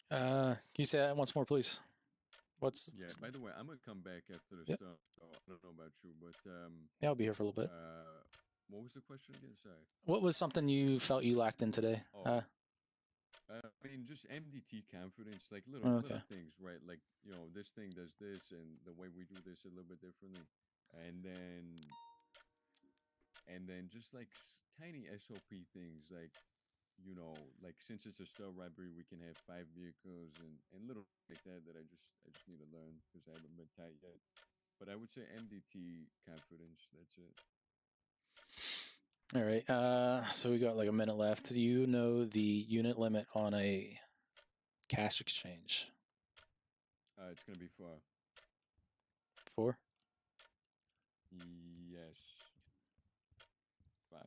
Can you say that once more, please? Yeah. By the way, I'm gonna come back after the stuff. So I don't know about you, but yeah, I'll be here for a little bit. What was the question again? Sorry. What was something you felt you lacked in today? I mean, just MDT confidence, like Oh, little okay. things, right? Like this thing does this, and the way we do this a little bit differently, and then just like tiny SOP things, like like since it's a stealth robbery, we can have 5 vehicles and little like that I just need to learn because I haven't been tight yet. But I would say MDT confidence. That's it. All right. So we got like a minute left. Do you know the unit limit on a cash exchange? It's gonna be 4. 4? Yes. 5.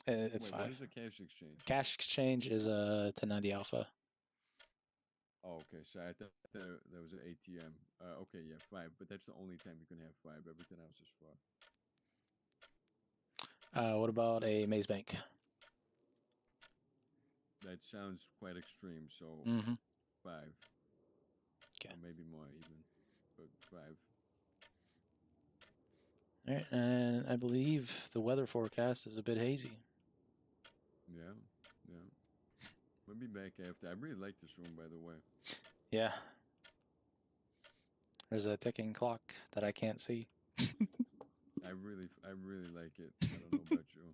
It's Wait, 5. what is a cash exchange? Cash exchange is a 1090 alpha. Oh, okay. So I thought there was an ATM. Okay, yeah, 5. But that's the only time you can have 5. Everything else is 4. What about a maze bank? That sounds quite extreme. So Mm-hmm. 5. Okay. Or maybe more even, but 5. All right, and I believe the weather forecast is a bit hazy. Yeah, yeah. We'll be back after. I really like this room, by the way. Yeah. There's a ticking clock that I can't see. I really like it. I don't know about you.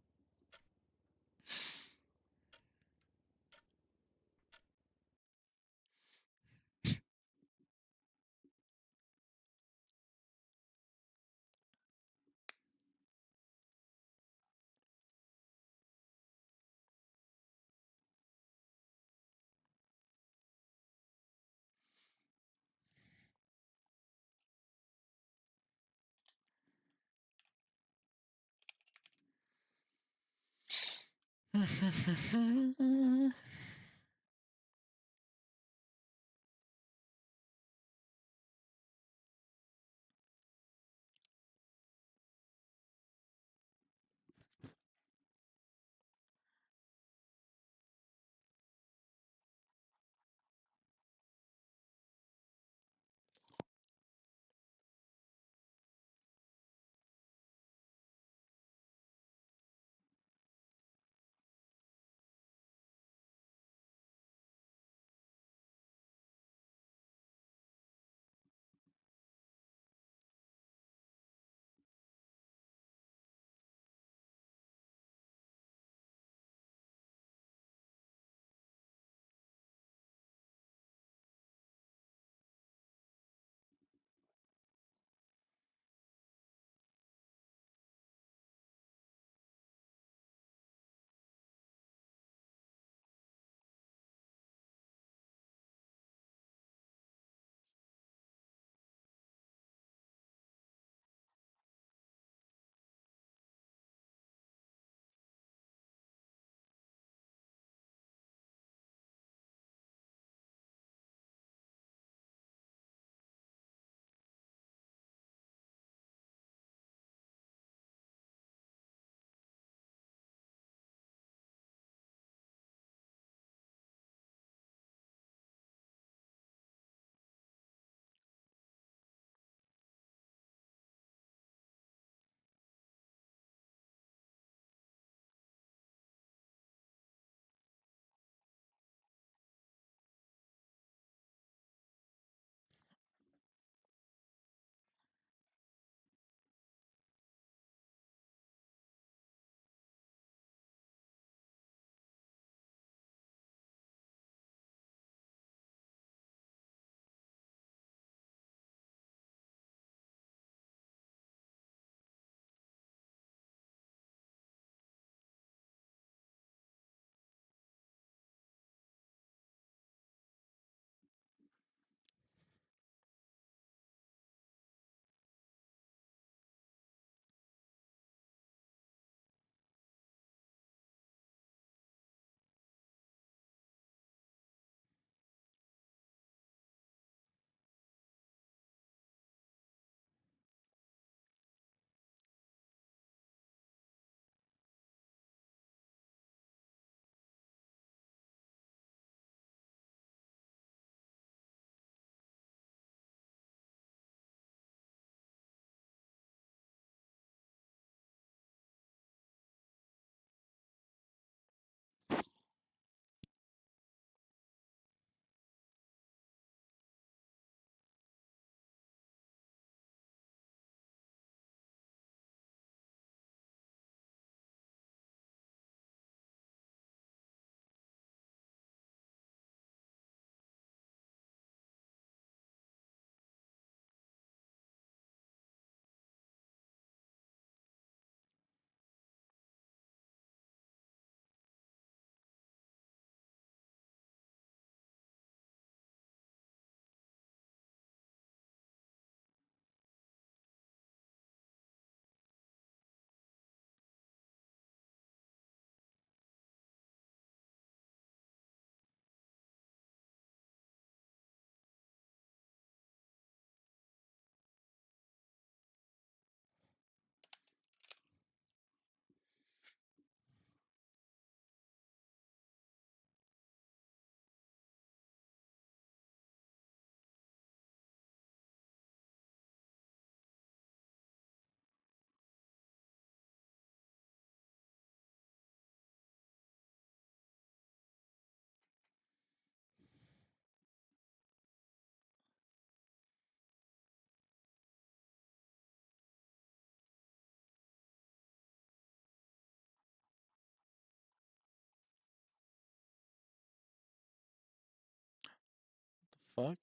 fuck?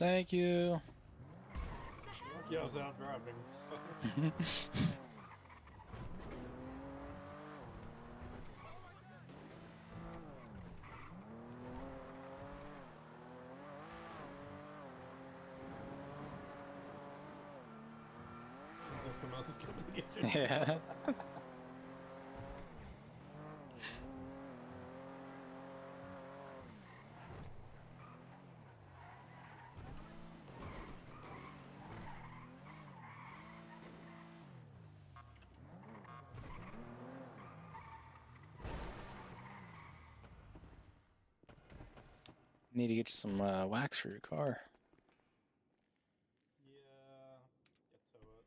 Thank you. Lucky I was out driving. So. Someone else is coming to get you. Yeah. Need to get you some wax for your car. Yeah, get to it.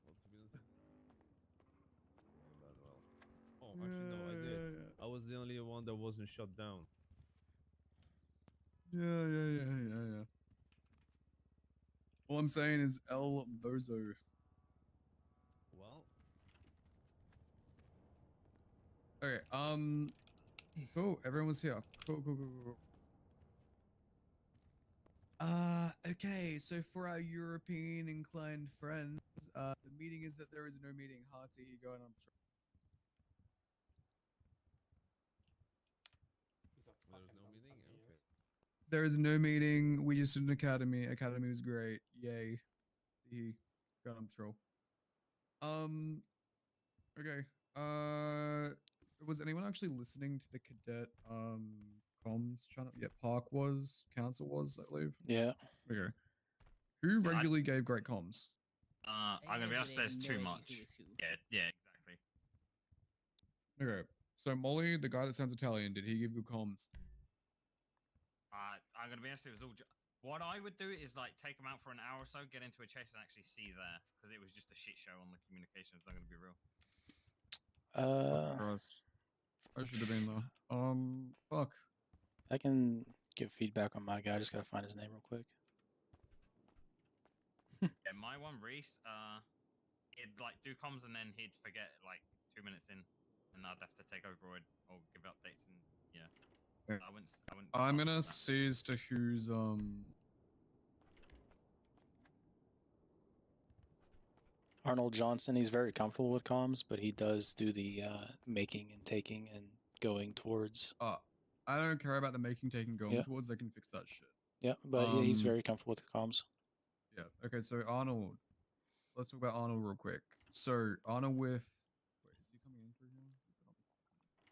Well, to be honest, well. Oh, actually, no, I did. I was the only one that wasn't shut down. Yeah. All I'm saying is El Bozo. Well, Okay, cool. Everyone was here. Cool. Okay, so for our European inclined friends, the meeting is that there is no meeting. Hearty, going on. there was no meeting. Okay. There is no meeting. We just did an academy. Academy was great. Yay. He got on patrol. Okay. Was anyone actually listening to the cadet comms channel? Yeah, Park was, Council was, I believe. Yeah. Okay. Who regularly gave great comms? I'm gonna be honest. There's too much. Yeah, exactly. Okay. So Molly, the guy that sounds Italian, did he give good comms? I'm gonna be honest. It was all. What I would do is like take them out for an hour or so, get into a chase, and actually see there because it was just a shit show on the communications. I'm gonna be real. Christ. I should have been there. Fuck. I can give feedback on my guy. I just gotta find his name real quick. Yeah, my one, Reese. He'd like do comms and then he'd forget like 2 minutes in, and I'd have to take over or give updates and yeah. Okay. I wouldn't. I'm gonna see as to who's Arnold Johnson. He's very comfortable with comms, but he does do the making and taking and going towards. I don't care about the making, taking, going Yeah. towards. They can fix that shit. Yeah, but he's very comfortable with the comms. Yeah. Okay. So Arnold, let's talk about Arnold real quick. So Arnold with, wait, is he coming in through here?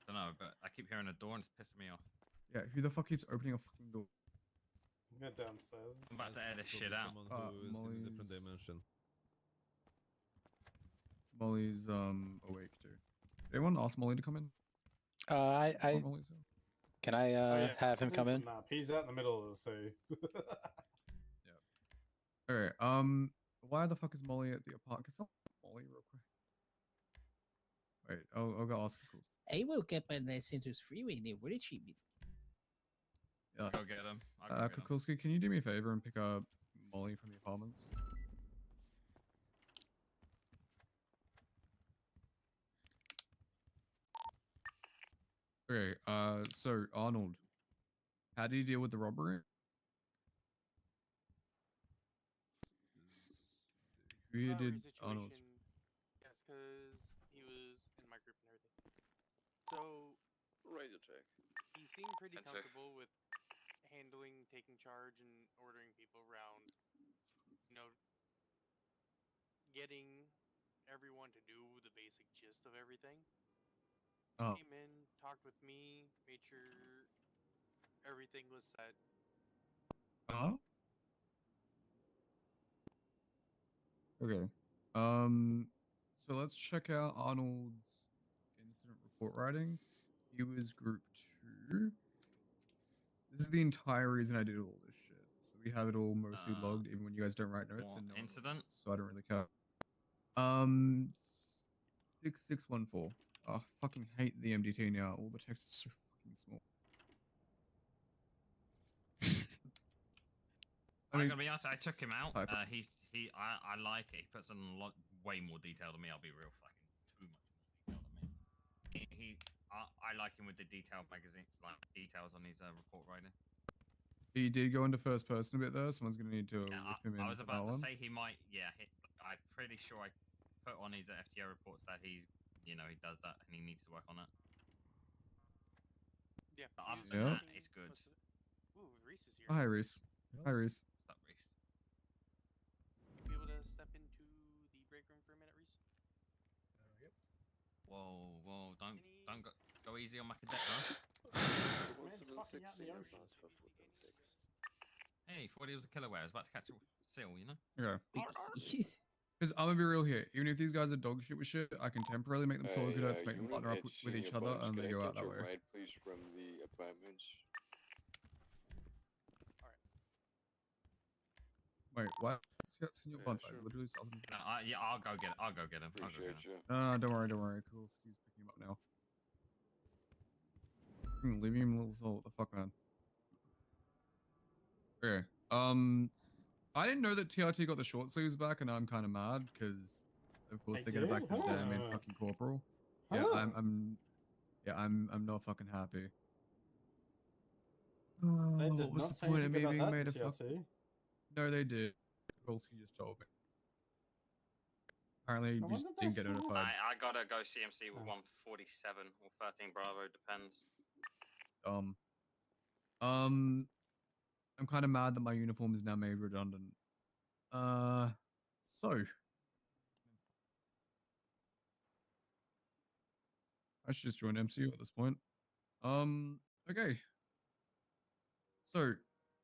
I don't know, but I keep hearing a door and it's pissing me off. Yeah. Who the fuck keeps opening a fucking door? Get downstairs. I'm about to air this shit out. Someone who is in a different dimension. Molly's awake too. Anyone ask Molly to come in? Molly's here. Can I have him come in? Nah, he's out in the middle of the sea. Okay. Why the fuck is Molly at the apartment? Can someone Molly real quick? Wait, I'll go ask her. I woke up on the Santos Freeway near Wooded Treatment. Yeah. Go get him. I'll go get him. Kukulski, can you do me a favor and pick up Molly from the apartments? Okay, so Arnold, how do you deal with the robbery? Who did Arnold? Yes, because he was in my group and everything. So, Radio check. he seemed pretty Enter. comfortable with handling, taking charge, and ordering people around. You know, getting everyone to do the basic gist of everything. Oh. Came in, talked with me, made sure everything was set. Huh? Okay. So let's check out Arnold's incident report writing. He was group 2. This is the entire reason I did all this shit. So We have it all mostly logged, even when you guys don't write notes. What And no one incident? notes, so I don't really care. 6614. Oh, fucking hate the MDT now. All the text is so fucking small. I'm gonna be honest. I took him out. type. I like it. He puts in a lot, way more detail than me. I'll be real, fucking too much more detail than me. I like him with the detailed magazine, like details on his report writing. He did go into first person a bit there. Someone's gonna need to whip him in I was for that about to one. say he might. Yeah, I'm pretty sure I put on his FTO reports that he's, he does that and he needs to work on it. Yeah. But other he was than that, working it's good. most of it. Ooh, Reese is here. Oh, hi, Reese. Hi, Reese. What's up, Reese? You be able to step into the break room for a minute, Reese? Yep. Whoa, whoa! Don't go easy on my cadet, huh? Man's fucking out in the ocean. Hey, thought he was a killer whale. I was about to catch a seal, Okay. Because I'm gonna be real here. Even if these guys are dog shit with shit, I can temporarily make them solo cadets, make them partner up with each other, and they go out that way. Ride, please, from the apartments. Wait, what? Scouts in your buns. sure. I literally saw them. yeah, I'll go get it. I'll go get him. Appreciate you. No, don't worry, don't worry. Cool. He's picking him up now. Leave him a little soul. What the fuck, man? Okay. I didn't know that TRT got the short sleeves back, and I'm kind of mad because, of course, They they get it back did? to the damn mid Huh. fucking corporal. Yeah, Huh. I'm not fucking happy. They Oh, did what was not the say point of anything me about being that made in a fuck? TRT. No, they did. Rolski just told me. Apparently, No you just wonder didn't they're get notified. I gotta go CMC with Oh. 147 or 13 Bravo, depends. I'm kind of mad that my uniform is now made redundant. So I should just join MCU at this point. Okay. So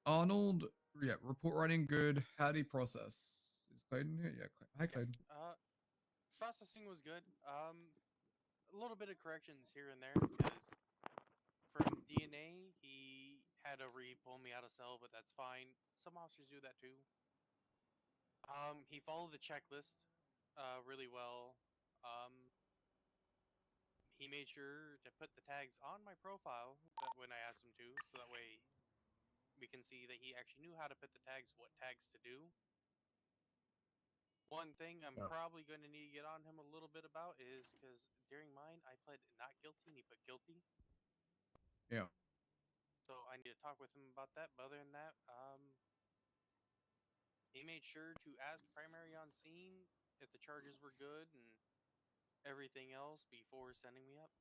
Arnold, yeah, report writing good. How'd he process? Is Clayton here? Yeah, hi Clayton. Processing was good. A little bit of corrections here and there because from DNA he had to pull me out of cell, but that's fine. Some officers do that too. He followed the checklist really well. He made sure to put the tags on my profile when I asked him to, so that way we can see that he actually knew how to put the tags, what tags to do. One thing I'm probably going to need to get on him a little bit about is because during mine I pled not guilty and he put guilty. Yeah. So I need to talk with him about that. But other than that, he made sure to ask primary on scene if the charges were good and everything else before sending me up.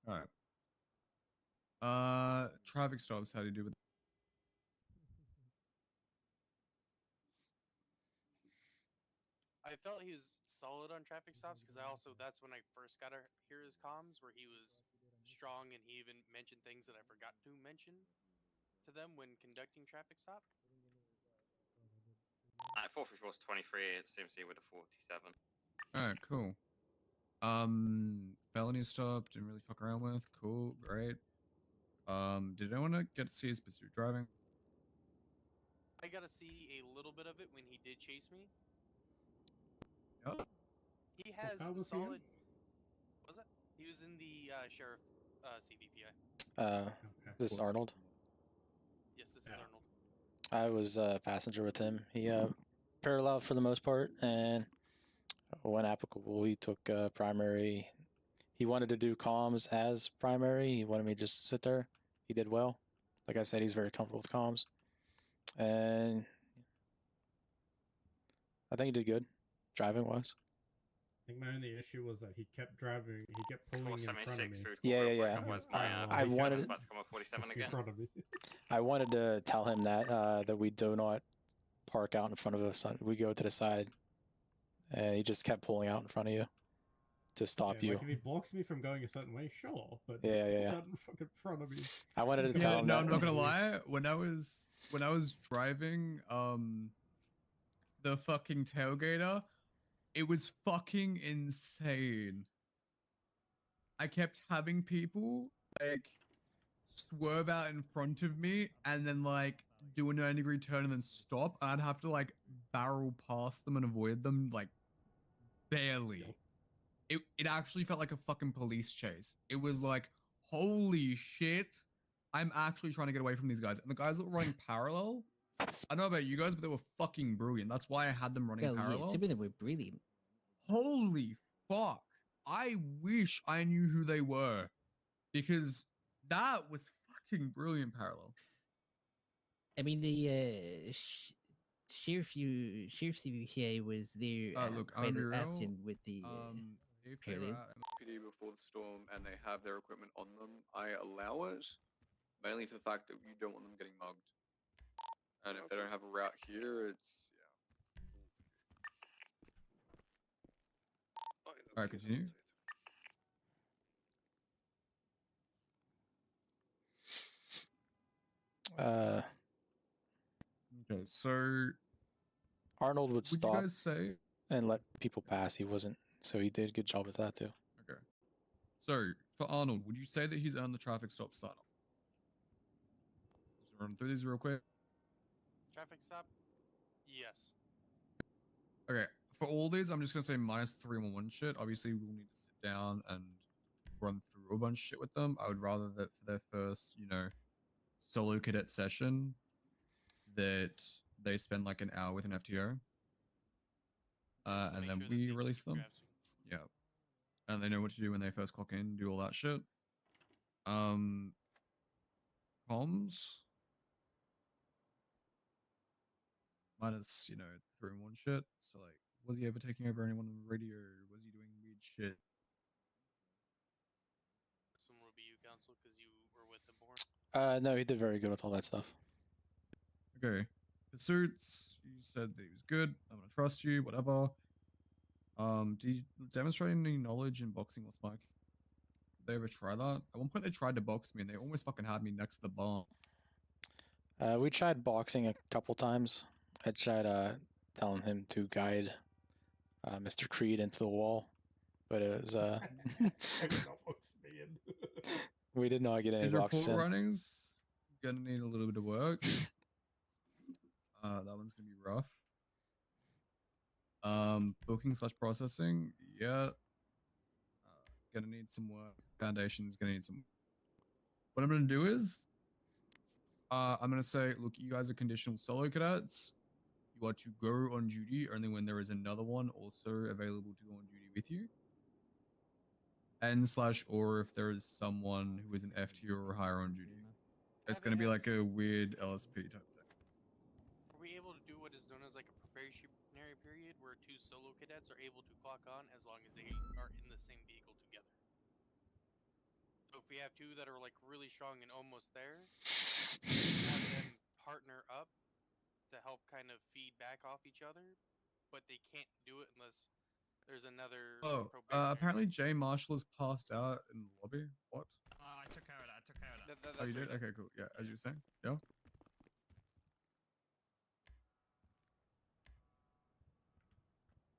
All right. Traffic stops. How do you do with? I felt he was solid on traffic stops because that's when I first got to hear his comms where he was strong and he even mentioned things that I forgot to mention to them when conducting traffic stop. 434 is 23 at CMC with a 47. All right, cool. Felony stop, didn't really fuck around with. Cool, great. Did anyone get to see his pursuit driving? I got to see a little bit of it when he did chase me. Yeah. He has car was he in? solid. Was it? He was in the sheriff CVPI. Okay. This is Arnold. Yes, this is Arnold. I was a passenger with him. He paralleled for the most part, and when applicable, he took primary. He wanted to do comms as primary. He wanted me to just sit there. He did well. Like I said, he's very comfortable with comms, and I think he did good, driving wise. I think my only issue was that he kept driving. He kept pulling in front of me. Yeah. I wanted. In front of me. I wanted to tell him that we do not park out in front of us. We go to the side, and he just kept pulling out in front of you to stop you. Like if he blocks me from going a certain way, sure, but Yeah. pull out in fucking front of me. I wanted to tell him that. I'm not gonna lie. When I was driving the fucking tailgater, it was fucking insane. I kept having people like swerve out in front of me and then like do a 90-degree turn and then stop. And I'd have to like barrel past them and avoid them like barely. It actually felt like a fucking police chase. It was like, holy shit, I'm actually trying to get away from these guys. And the guys that were running parallel, I don't know about you guys, but they were fucking brilliant. That's why I had them running Well, yeah, parallel. some of them were brilliant. Holy fuck. I wish I knew who they were because that was fucking brilliant parallel. I mean, the Sheriff's UVA was there Look, I'm gonna be final real. afternoon with the If they were parallel. out, PD before the storm and they have their equipment on them, I allow it, mainly for the fact that you don't want them getting mugged. And if they don't have a route here, it's all right, continue. Okay, so Arnold would would you stop guys say? and let people pass. He wasn't, so he did a good job with that too. Okay. So for Arnold, would you say that he's earned the traffic stop sign off? Let's run through these real quick. Traffic stop? Yes. Okay, for all these, I'm just gonna say minus 311 shit. Obviously, we'll need to sit down and run through a bunch of shit with them. I would rather that for their first, solo cadet session, that they spend like an hour with an FTO, and then we release them. Yeah, and they know what to do when they first clock in, do all that shit. Comms. Minus, 311 shit. So like, was he ever taking over anyone on the radio? Was he doing weird shit? This one will be you, Council, because you were with him more. No, he did very good with all that stuff. Okay. Pursuits, you said that he was good. I'm gonna trust you, whatever. Do you demonstrate any knowledge in boxing or spike? Did they ever try that? At one point they tried to box me and they almost fucking had me next to the bar. We tried boxing a couple times. I tried telling him to guide Mr. Creed into the wall, but it was we didn't know I get any His boxes report in. runnings gonna need a little bit of work. That one's gonna be rough. Booking / processing, yeah. Gonna need some work. Foundation's gonna need some. What I'm gonna do is, I'm gonna say, look, you guys are conditional solo cadets. You are to go on duty only when there is another one also available to go on duty with you. And/or if there is someone who is an FTO or higher on duty. It's gonna be like a weird LSP type thing. Are we able to do what is known as like a probationary period where 2 solo cadets are able to clock on as long as they are in the same vehicle together? So if we have 2 that are like really strong and almost there, have them partner up to help kind of feed back off each other, but they can't do it unless there's another Oh, probationary. apparently Jay Marshall has passed out in the lobby. What? I took care of that. Oh, you did? Okay, cool. Yeah, as you were saying. Yeah.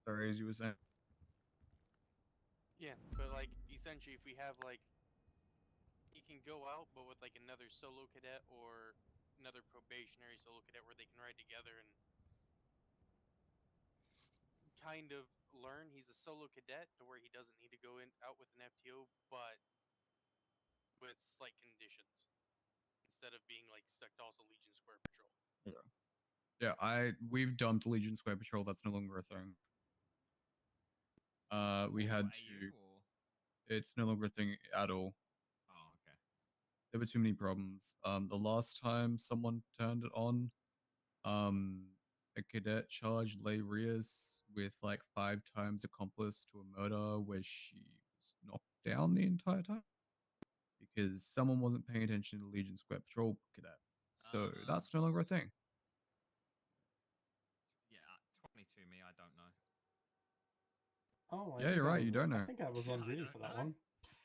Sorry, as you were saying. Yeah, but like essentially, if we have like, he can go out, but with like another solo cadet or another probationary solo cadet where they can ride together and kind of learn. He's a solo cadet to where he doesn't need to go in out with an FTO, but with slight conditions instead of being like stuck to also Legion Square Patrol. Yeah. Yeah, we've dumped Legion Square Patrol. That's no longer a thing. We had to. It's no longer a thing at all. Oh, okay. There were too many problems. The last time someone turned it on, a cadet charged Leigh Rios with like 5 times accomplice to a murder where she was knocked down the entire time because someone wasn't paying attention to the Legion Square Patrol cadet. So that's no longer a thing. Yeah, 22 me, I don't know. Oh, Yeah, you're right. You don't know. I think I was on duty for that one.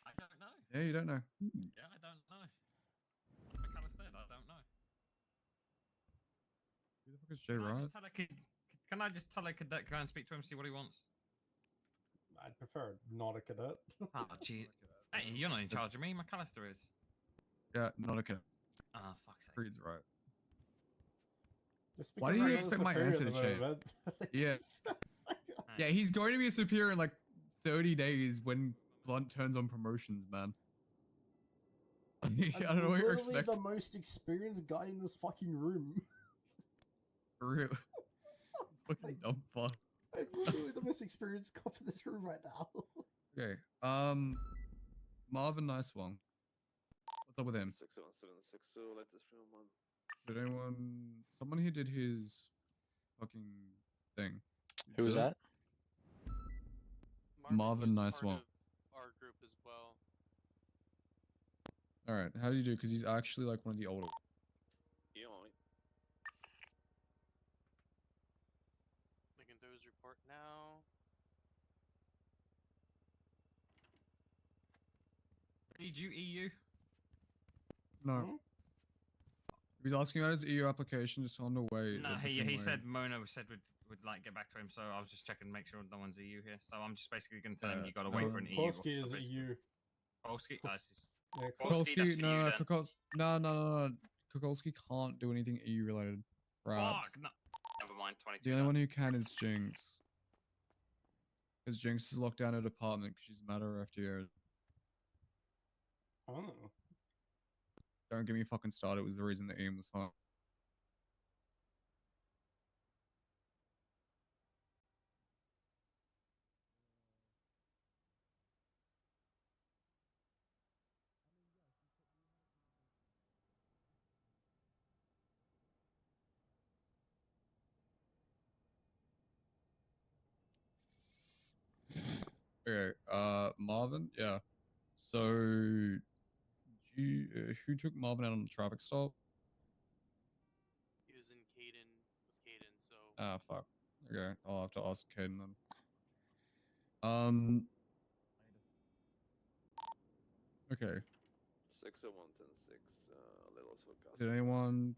I don't know. Yeah, you don't know. Yeah, I don't know. Like I kind of said, I don't know. Who the fuck is Jay Rod? Can I just tell a cadet, go and speak to him, see what he wants? I'd prefer not a cadet. Oh, gee. Hey, you're not in charge of me. McAllister is. Yeah, not a cadet. Ah, fuck's sake. Creed's right. Just Why because do I you know the expect my superior answer at to the change? moment. Yeah. Yeah, he's going to be a superior in like 30 days when Blunt turns on promotions, man. I don't know what you're literally expecting. the most experienced guy in this fucking room. For real. It's fucking dumb fuck. I'm literally the most experienced cop in this room right now. Okay. Marvin, nice one. What's up with him? 61760, let us film one. Did anyone? Someone here did his fucking thing. Who was Did it? that? Marvin, nice one. Our group as well. All right. How do you do? Because he's actually like one of the older. Yeah, mate. Making those report now. Did you EU? No. If he's asking about his EU application, just on the way. No, he said Mona said would like get back to him, so I was just checking to make sure no one's EU here. So I'm just basically going to tell him you got to wait for an EU. Polsky is EU. Polsky, Kukolski, no, Kukolski can't do anything EU related. Right. Fuck, no. Never mind, 22. The only one who can is Jinx. Because Jinx is locked down her department because she's a matter of FTO. Oh. Don't get me fucking started. It was the reason that Ian was fine. Okay, Marvin, yeah. So, who took Marvin out on the traffic stop? He was in Caden with Caden, so. Ah, fuck. Okay, I'll have to ask Caden then. Okay. 60110 little Sokasa. Did anyone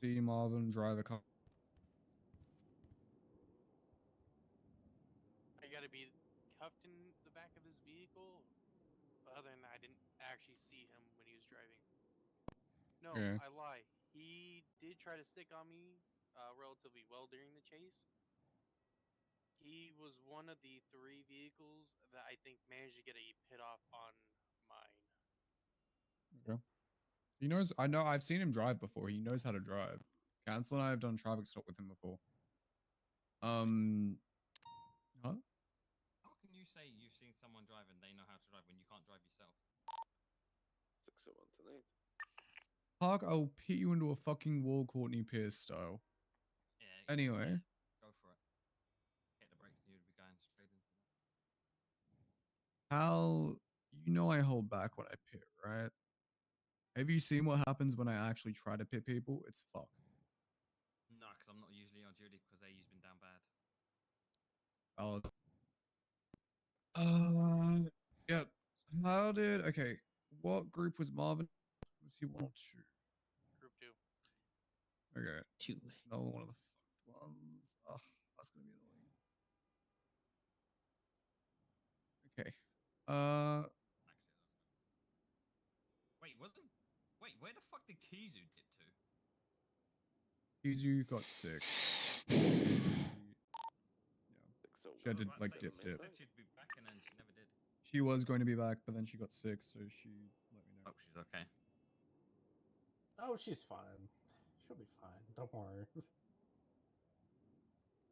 see Marvin drive a car? I gotta be cuffed in the back of his vehicle. Other than that, I didn't actually see him when he was driving. No, Yeah. I lie. He did try to stick on me relatively well during the chase. He was one of the 3 vehicles that I think managed to get a pit off on mine. Okay. He knows, I know, I've seen him drive before. He knows how to drive. Cancel and I have done traffic stop with him before. Huh? How can you say you've seen someone drive and they know how to drive when you can't drive yourself? 60110 Park, I'll pit you into a fucking wall, Courtney Pierce style. Yeah. Anyway. Go for it. Hit the brakes and you'd be going straight into that. Hal, you know I hold back when I pit, right? Have you seen what happens when I actually try to pit people? It's fuck. No, because I'm not usually on duty because AU's been down bad. Yep. How did, okay, what group was Marvin? Was he 1 or 2? Group 2. Okay. 2. Another one of the fucked ones. Oh, that's gonna be annoying. Okay. Wait, wasn't? Wait, where the fuck did Kizu dip to? Kizu got 6. Yeah. She had to like dip. She said she'd be back and then she never did. She was going to be back, but then she got 6, so she let me know. Oh, she's okay. Oh, she's fine. She'll be fine. Don't worry.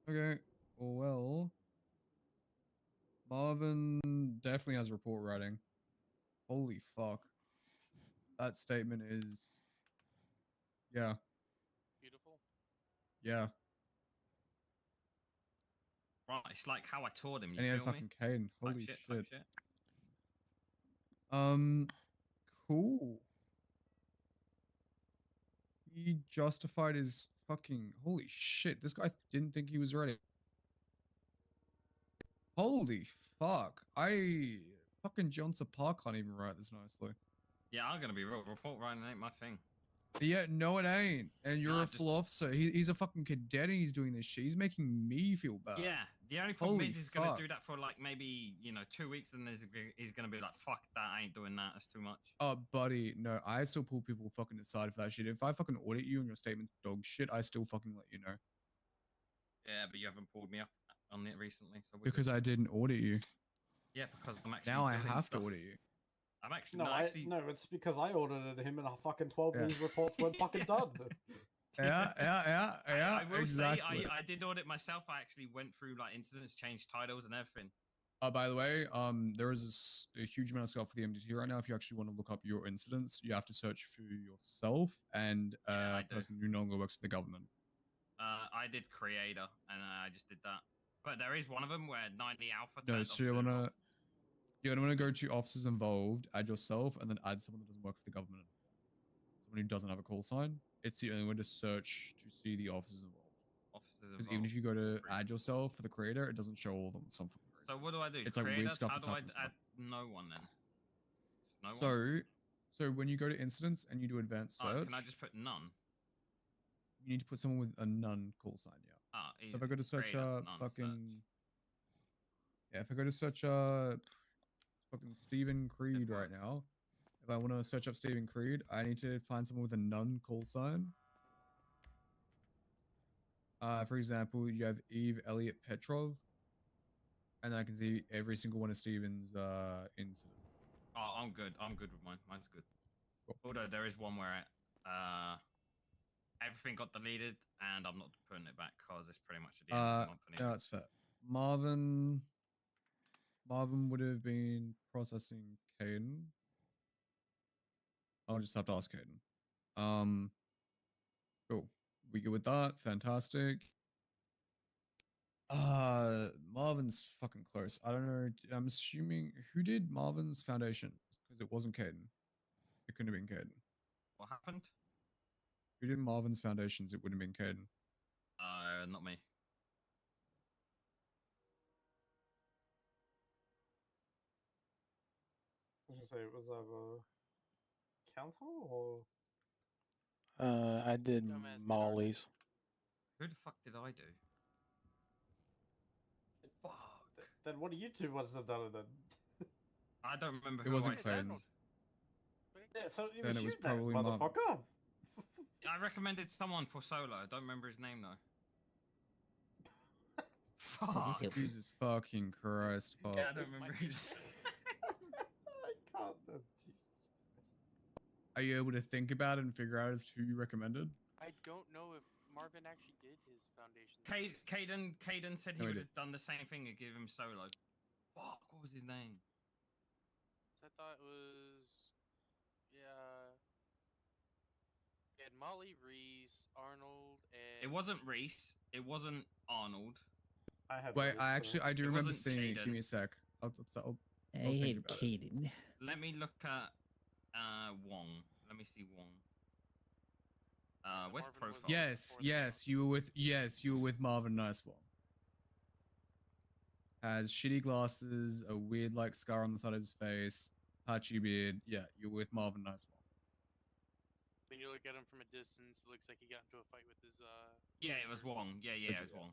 Okay. Well, Marvin definitely has report writing. Holy fuck. That statement is. Yeah. Beautiful. Yeah. Right, it's like how I toured him. You And he had feel me? fucking Caden. Holy Type shit. shit. Cool. He justified his fucking. Holy shit. This guy didn't think he was ready. Holy fuck. Fucking Johnson Park can't even write this nicely. Yeah, I'm gonna be real. Report writing ain't my thing. Yeah, no, it ain't. And you're Nah, a full officer. He's a fucking cadet and he's doing this shit. He's making me feel bad. Yeah, The only problem Holy is he's gonna fuck. do that for like maybe 2 weeks, and he's gonna be like, "Fuck that, I ain't doing that. That's too much." Oh, buddy, no, I still pull people fucking aside for that shit. If I fucking audit you and your statement's dog shit, I still fucking let you know. Yeah, but you haven't pulled me up on it recently, so we're Because good. I didn't audit you. Yeah, because I'm actually Now I doing have stuff. to audit you. I'm actually No, no, it's because I audited him and fucking 12 of Yeah. these reports weren't fucking done. Yeah, I will exactly. say I did audit myself. I actually went through like incidents, changed titles and everything. By the way, there is a huge amount of stuff for the MDT right now. If you actually want to look up your incidents, you have to search for yourself and a person who no longer works for the government. I did creator, and I just did that. But there is one of them where 90 alpha No, turned so you're officers gonna go to officers involved, add yourself, and then add someone that doesn't work for the government anymore. Someone who doesn't have a call sign. It's the only way to search to see the officers involved. Because even if you go to add yourself for the creator, it doesn't show all of them. Some fucking crazy. So what do I do? It's like Creator? weird stuff How that's do I happened. add no one then? No one? So when you go to incidents and you do advanced search, Can I just put none? you need to put someone with a none call sign. Yeah. Easy. So if I go to search Creator, none, fucking yeah, if I go to search fucking Stephen Creed right now, if I want to search up Stephen Creed, I need to find someone with a none call sign. For example, you have Eve Elliott Petrov, and I can see every single one of Stephen's incidents. Oh, I'm good. I'm good with mine. Mine's good. Although there is one where everything got deleted, and I'm not putting it back because it's pretty much at the end of the month anyway. No, that's fair. Marvin would have been processing Caden. I'll just have to ask Caden. Cool. We good with that? Fantastic. Marvin's fucking close. I don't know. I'm assuming who did Marvin's foundation because it wasn't Caden. It couldn't have been Caden. What happened? Who did Marvin's foundations? It wouldn't have been Caden. Not me. I was gonna say, was that council or? I did Molly's. Who the fuck did I do? Then what do you two must have done it then? I don't remember It who wasn't I Caden. Yeah, so it Then was it was you then, probably Marvin. motherfucker. I recommended someone for solo. I don't remember his name though. Fuck. Jesus fucking Christ. Fuck. Yeah, I don't remember his I can't. Jesus. Are you able to think about it and figure out as to who you recommended? I don't know if Marvin actually did his foundation. Caden said he No, he would did. have done the same thing and give him solo. Fuck, what was his name? I thought it was we had Molly, Reese, Arnold, and It wasn't Reese. It wasn't Arnold. I had. Wait, I do It remember wasn't seeing it. Caden. Give me a sec. I'll I think had about it. Caden. Let me look at Wong. Let me see Wong. Where's profile? Yes, you were with Marvin Nicewong. Has shitty glasses, a weird like scar on the side of his face, patchy beard. Yeah, you're with Marvin Nicewong. when you look at him from a distance, it looks like he got into a fight with his Yeah, it was Wong. Yeah, it was Wong.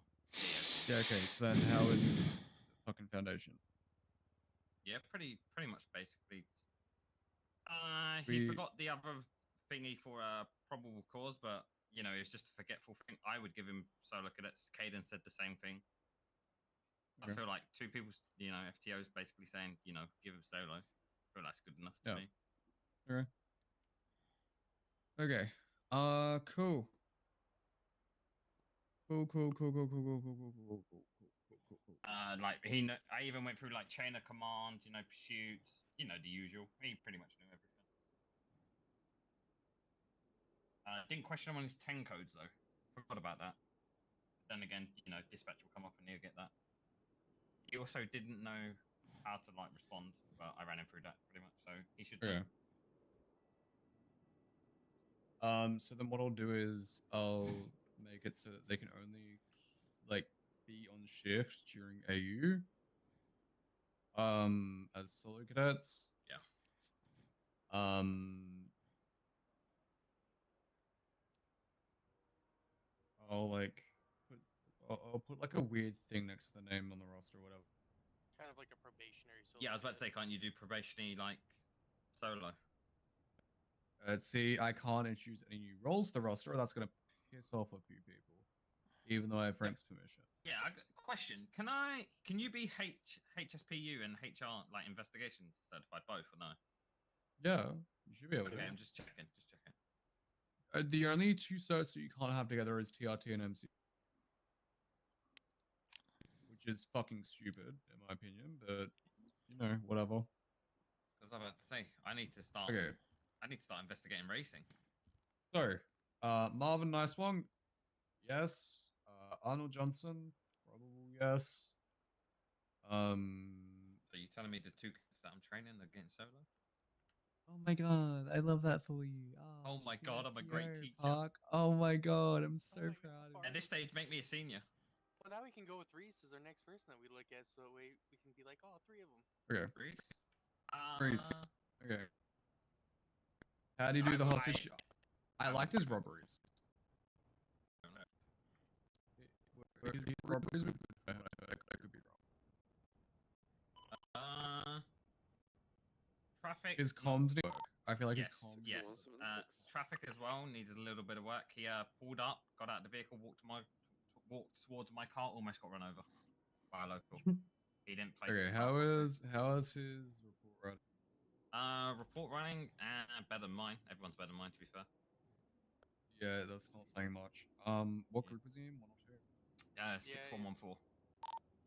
Yeah, okay. So then, how is his fucking foundation? Yeah, pretty much basically. He We- forgot the other thingy for a probable cause, but it's just a forgetful thing. I would give him solo cadets. Caden said the same thing. I Okay. feel like two people, FTOs basically saying, give him solo. I feel that's good enough to Yeah. me. Okay. Cool. Cool. Like I even went through like chain of command, pursuits, the usual. He pretty much knew everything. Didn't question him on his 10 codes though. Forgot about that. Then again, dispatch will come up and he'll get that. He also didn't know how to like respond, but I ran him through that pretty much, so he should know. Okay. So then what I'll do is I'll make it so that they can only like be on shift during AU. As solo cadets. Yeah. I'll like I'll put put like a weird thing next to the name on the roster or whatever. Kind of like a probationary. So Yeah, I was about to say, can't you do probationary like solo? See, I can't introduce any new roles to the roster, or that's gonna piss off a few people, even though I have Frank's permission. Yeah, I got a question. Can you be HSPU and HR like investigations certified both or no? Yeah, you should be able Okay, to. I'm just checking. The only two certs that you can't have together is TRT and MC, which is fucking stupid in my opinion. But you know, whatever. Because I'm about to say, I need to start. Okay. I need to start investigating racing. So, Marvin Nice One, yes. Arnold Johnson, probable yes. So you telling me the two kids that I'm training are getting solo? Oh my god, I love that for you. Oh my god, I'm a great teacher. Park. Oh my god, I'm so proud of you. At this stage, make me a senior. Well, now we can go with Reese as our next person that we look at, so that way we can be like, oh, 3 of them. Okay. Reese. Reese. Okay. How do you do the hostage? I liked his robberies. His robberies were good. I could be wrong. Traffic. His comms need work. I feel like yes, his comms. yes. Traffic as well needed a little bit of work. He pulled up, got out of the vehicle, walked towards my car, almost got run over by a local. He didn't place. Okay, his how car is his report running? Report running better than mine. Everyone's better than mine, to be fair. Yeah, that's not saying much. What group was he in? 1 or 2? 6114.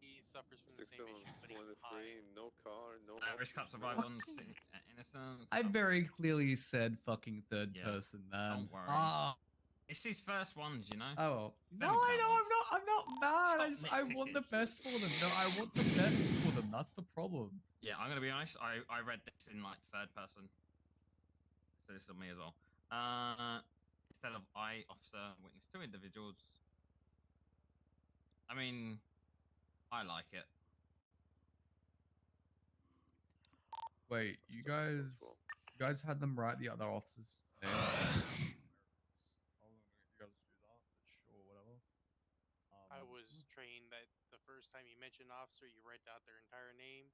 He suffers from the same issue, but he's high. No car, no. Risk up survival on innocence. I very clearly said fucking third person, man. Don't worry. Ah. It's his first ones, you know. Oh well. No, I know. I'm not mad. I want the best for them. No, I want the best for them. That's the problem. Yeah, I'm gonna be honest. I read this in like third person, so this is me as well. Instead of I, officer, witness, 2 individuals. I mean, I like it. Wait, you guys had them write the other officers' names. You guys do that, but sure, whatever. I was trained that the first time you mention officer, you write out their entire name.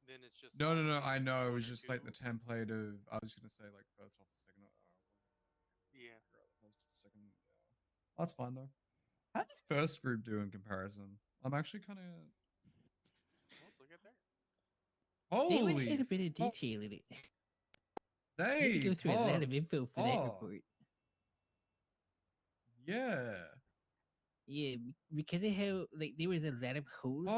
Then it's just No. last name I and know. It one was or just two. like the template of. I was gonna say like first officer, second. Yeah. Second. Yeah. That's fine though. How did the first group do in comparison? I'm actually kind of. Let's look at there. They would Holy. have a bit of detail in it. They had to go through a lot of info for that popped report. Yeah. Yeah, because of how like there was a lot of holes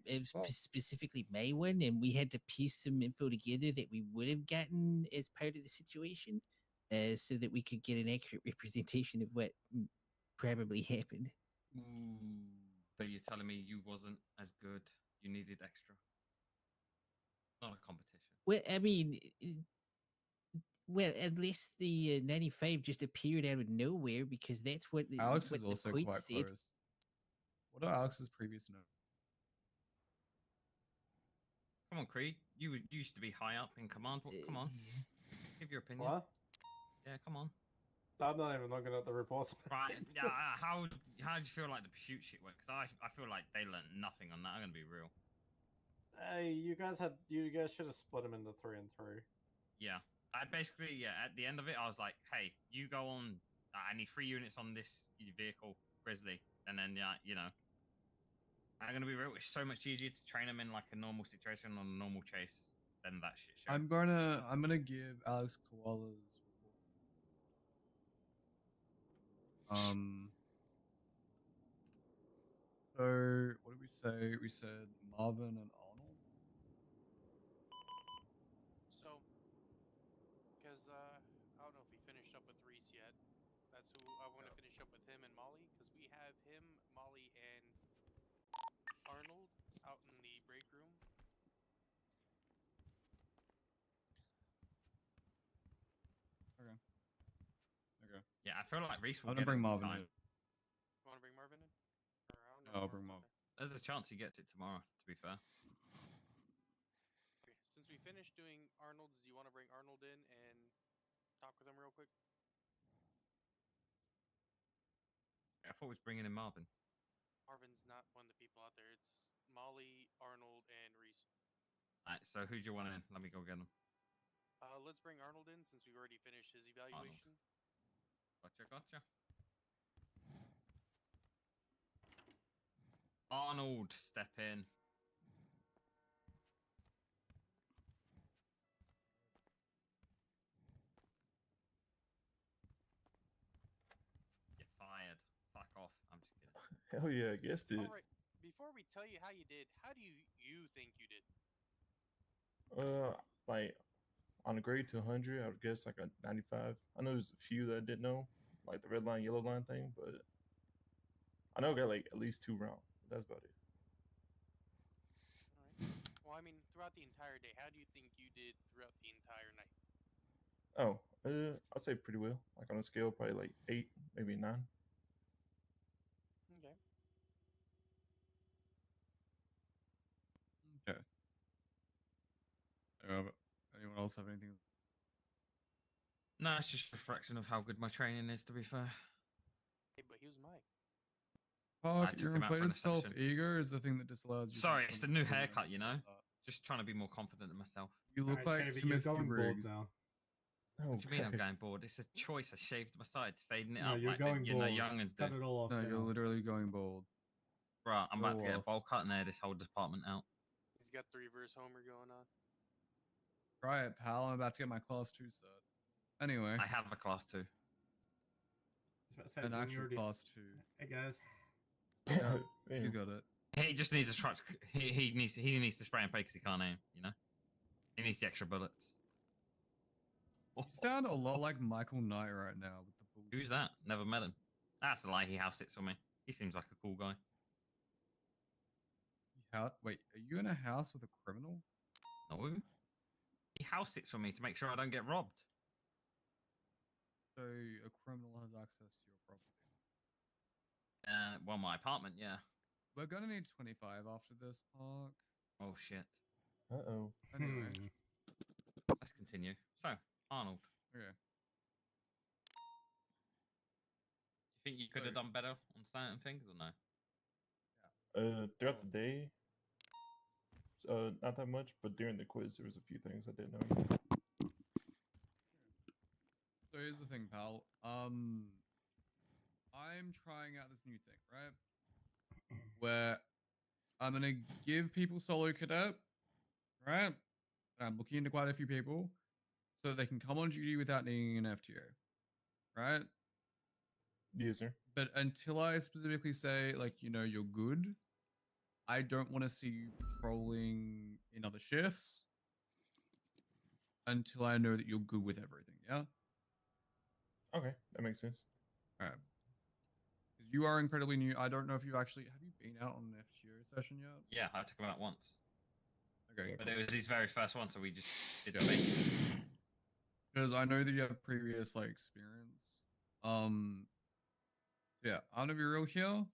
in specifically my one, and we had to piece some info together that we would have gotten as part of the situation, so that we could get an accurate representation of what probably happened. But you're telling me you wasn't as good. You needed extra. Not a competition. Well, I mean, well, unless the 95 just appeared out of nowhere, because that's what Alex what is the also point quite said. close. What are Alex's previous notes? Come on, Creed. You used to be high up in command. Come on. Give your opinion. What? Yeah, come on. I'm not even looking at the reports. Right. Yeah. How do you feel like the pursuit shit went? Because I feel like they learned nothing on that. I'm gonna be real. Hey, you guys should have split them into 3 and 3. Yeah. I basically, at the end of it, I was like, hey, you go on. I need 3 units on this vehicle, Grizzly, and then you know. I'm gonna be real. It's so much easier to train them in like a normal situation on a normal chase than that shit show. I'm gonna give Alex Koala's report. So what did we say? We said Marvin and Arnold. So, because I don't know if we finished up with Reese yet. That's who I want to finish up with, him and Molly, because we have him, Molly, and Arnold out in the break room. Okay. Okay. Yeah, I feel like Reese will I'm get gonna bring it Marvin time. in. You want to bring Marvin in? Or I don't know. No, I'll bring Marvin. There's a chance he gets it tomorrow. To be fair. Okay, since we finished doing Arnold's, do you want to bring Arnold in and talk with him real quick? I thought we was bringing in Marvin. Marvin's not one of the people out there. It's Molly, Arnold, and Reese. Alright, so who do you want in? Let me go get him. Let's bring Arnold in since we've already finished his evaluation. Gotcha. Arnold, step in. You're fired. Fuck off. I'm just kidding. Hell yeah, I guessed it. All right. Before we tell you how you did, how do you think you did? Like on a grade to 100, I would guess like a 95. I know there's a few that I didn't know, like the red line, yellow line thing, but I know I got like at least 2 wrong. That's about it. All right. Well, I mean, throughout the entire day, how do you think you did throughout the entire night? Oh, I'd say pretty well. Like on a scale, probably like 8, maybe 9. Okay. Okay. Anyone else have anything? No, it's just a reflection of how good my training is, to be fair. Hey, but he was mine. Park, took your him out for an inflated session. self-ego is the thing that disallows you. Sorry, it's the new haircut, you know? Just trying to be more confident in myself. You look like Timothy Riggs. now. What do you mean I'm going bald? It's a choice. I shaved my sides, fading it No, up you're like going the bald. youngins do. Cut it all off No, now. you're literally going bald. Right, I'm about to get a off. bowl cut and air this whole department out. He's got the reverse Homer going on. Try it, pal. I'm about to get my class 2 cert. Anyway. I have a class 2. An actual class 2. Hey guys. Yeah, he's got it. He just needs to try. He needs to spray and pray because he can't aim. You know, he needs the extra bullets. You sound a lot like Michael Knight right now with the bullshit. Who's that? Never met him. That's a lie. He house sits on me. He seems like a cool guy. Wait, are you in a house with a criminal? No. He house sits for me to make sure I don't get robbed. So a criminal has access to your property. Well, my apartment, yeah. We're gonna need 25 after this, Park. Oh shit. Uh-oh. Anyway. Let's continue. So, Arnold. Okay. Do you think you could have done better on certain things or no? Throughout the day, not that much, but during the quiz, there was a few things I didn't know. So here's the thing, pal. I'm trying out this new thing, right? Where I'm gonna give people solo cadet, right? And I'm looking into quite a few people, so that they can come on duty without needing an FTO, right? Yes, sir. But until I specifically say, like, you know, you're good, I don't want to see you patrolling in other shifts until I know that you're good with everything, yeah? Okay, that makes sense. Alright. Because you are incredibly new. I don't know if you have you been out on an FTO session yet? Yeah, I took him out once. Okay. But it was his very first one, so we just did the basics. Because I know that you have previous, like, experience. Yeah, I'm gonna be real here.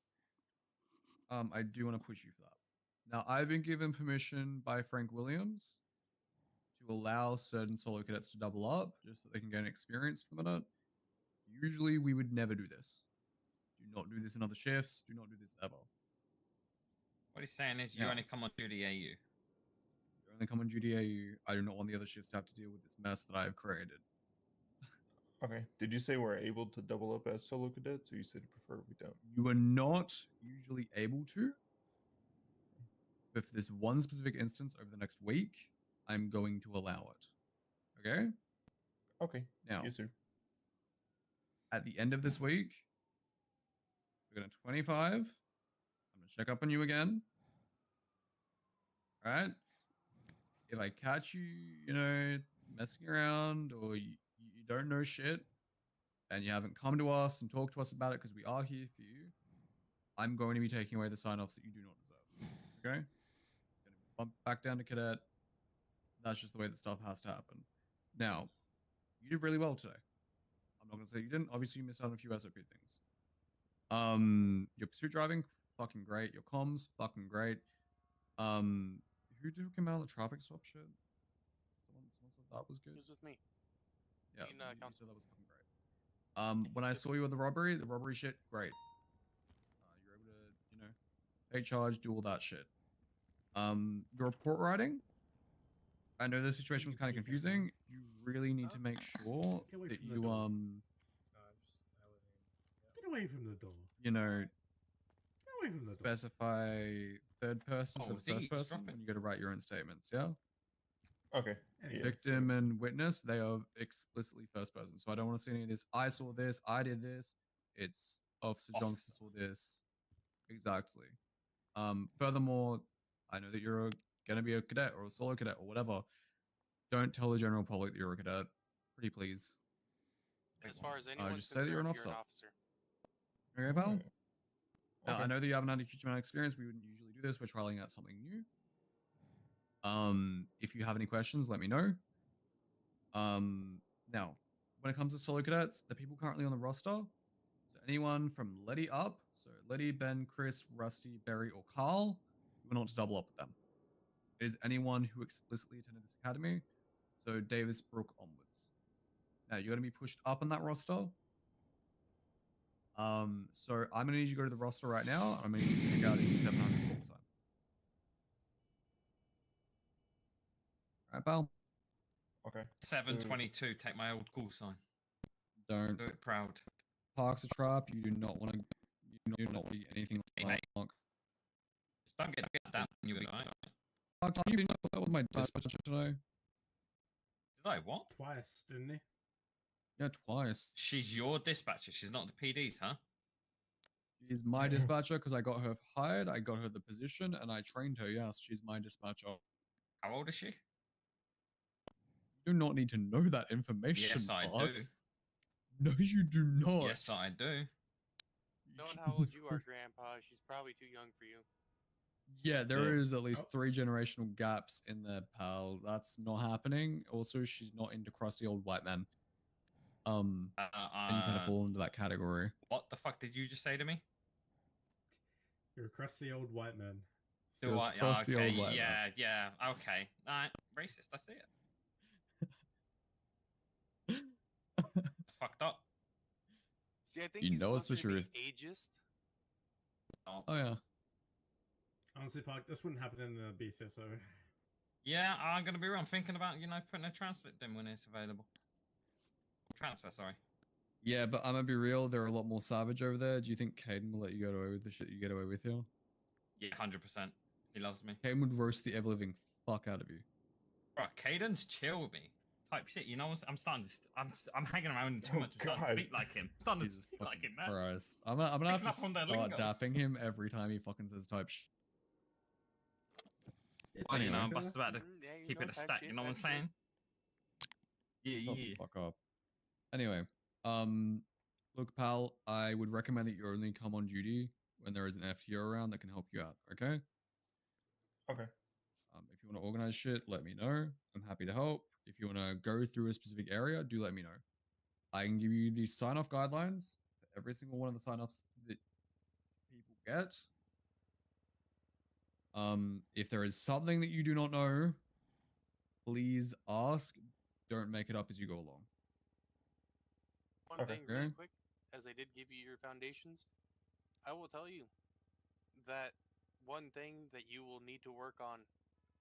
I do want to push you for that. Now, I've been given permission by Frank Williams to allow certain solo cadets to double up just so they can gain experience for the minute. Usually, we would never do this. Do not do this in other shifts. Do not do this ever. What he's saying is you only come on duty AU. You only come on duty AU. I do not want the other shifts to have to deal with this mess that I have created. Okay. Did you say we're able to double up as solo cadets, or you said you prefer we don't? You are not usually able to. But for this one specific instance over the next week, I'm going to allow it. Okay? Okay. Now, yes, sir. At the end of this week, we're going to 25. I'm going to check up on you again. All right? If I catch you, you know, messing around or you don't know shit and you haven't come to us and talked to us about it because we are here for you, I'm going to be taking away the sign-offs that you do not deserve. Okay? Going to bump back down to cadet. That's just the way that stuff has to happen. Now, you did really well today. I'm not going to say you didn't. Obviously, you missed out on a few SOP things. Your pursuit driving, fucking great. Your comms, fucking great. Who took him out of the traffic stop shit? Someone said that was good. He was with me. Yeah, In, you council. said that was fucking great. When I saw you with the robbery shit, great. You're able to, you know, take charge, do all that shit. Your report writing. I know the situation was kind of confusing. You really need to make sure Get away that from the you door. Get away from the door. you know Get away from the door. specify third person Oh, instead of Z, first just person drop it. when you go to write your own statements. Yeah. Okay. Anyway, Victim and witness, they are explicitly first person. So I don't want to see any of this. I saw this. I did this. It's Officer Johnson saw this. Exactly. Furthermore, I know that you're gonna be a cadet or a solo cadet or whatever. Don't tell the general public that you're a cadet. Pretty please. As far as anyone's just say that you're an concerned, officer. you're an officer. Okay, pal. Now, Okay. I know that you haven't had a huge amount of experience. We wouldn't usually do this. We're trialing out something new. If you have any questions, let me know. Now, when it comes to solo cadets, the people currently on the roster, so anyone from Letty up, so Letty, Ben, Chris, Rusty, Barry, or Carl, you will not to double up with them. It is anyone who explicitly attended this academy, so Davis, Brooke onwards. Now, you're going to be pushed up on that roster. So I'm going to need you to go to the roster right now. I'm going to need you to pick out a 700 call sign. All right, pal. Okay. 722. Take my old call sign. Don't do it proud. Park's a trap. You do not want to. You do not want to be anything like Park. Just don't get down. You'll be alright. Park, you didn't know that was my dispatcher today. Did I what? Twice, didn't he? Yeah, twice. She's your dispatcher. She's not the PD's, huh? She's my dispatcher because I got her hired. I got her the position, and I trained her. Yes, she's my dispatcher. How old is she? You do not need to know that information. Yes, I Park. do. No, you do not. Yes, I do. Knowing how old you are, Grandpa, she's probably too young for you. Yeah, there is at least Oh. 3 generational gaps in there, pal. That's not happening. Also, she's not into crusty old white men. And you kind of fall into that category. What the fuck did you just say to me? You're a crusty old white man. Do You're I? a crusty Okay, old white yeah, man. yeah, okay. Alright, racist, I see it. It's fucked up. See, I think You he's know it's the closer to truth. being ageist. Oh yeah. Honestly, Park, this wouldn't happen in the BCSO. Yeah, I'm gonna be real. I'm thinking about, putting a transit in when it's available. Transfer, sorry. Yeah, but I'm gonna be real. They're a lot more savage over there. Do you think Caden will let you get away with the shit you get away with here? Yeah, 100%. He loves me. Caden would roast the ever living fuck out of you. Bro, Caden's chill with me. Type shit. You know, I'm starting to. I'm hanging around him too Oh, much. I'm starting to God. speak like him. I'm starting to Jesus speak like him, man. Christ. I'm gonna have Picking to up on their start lingo. dapping him every time he fucking says type shit. Well, Anyway. I'm busted about to Yeah, you keep know, it a type stack. shit, You know what I'm type shit. saying? Shut Yeah. the fuck up. Anyway, look, pal, I would recommend that you only come on duty when there is an FTO around that can help you out. Okay. Okay. If you want to organize shit, let me know. I'm happy to help. If you want to go through a specific area, do let me know. I can give you the sign-off guidelines for every single one of the sign-offs that people get. If there is something that you do not know, please ask. Don't make it up as you go along. One Okay. thing, really quick, as I did give you your foundations, I will tell you that one thing that you will need to work on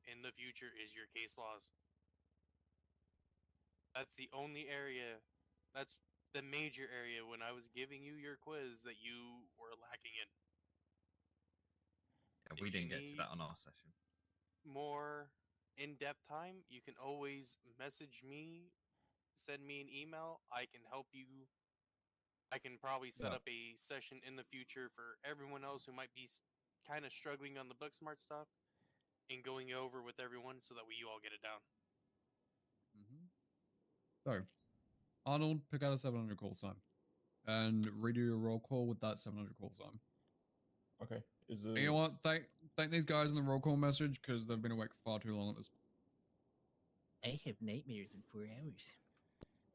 in the future is your case laws. That's the only area, that's the major area when I was giving you your quiz that you were lacking in. Yeah, we didn't get to that on our session. More in-depth time, you can always message me, send me an email. I can help you. I can probably set up a session in the future for everyone else who might be kind of struggling on the book smart stuff and going over with everyone so that we all get it down. So, Arnold, pick out a 700 call sign and redo your roll call with that 700 call sign. Okay. Is And it? you know what? Thank these guys in the roll call message because they've been awake far too long at this point. I have nightmares in 4 hours.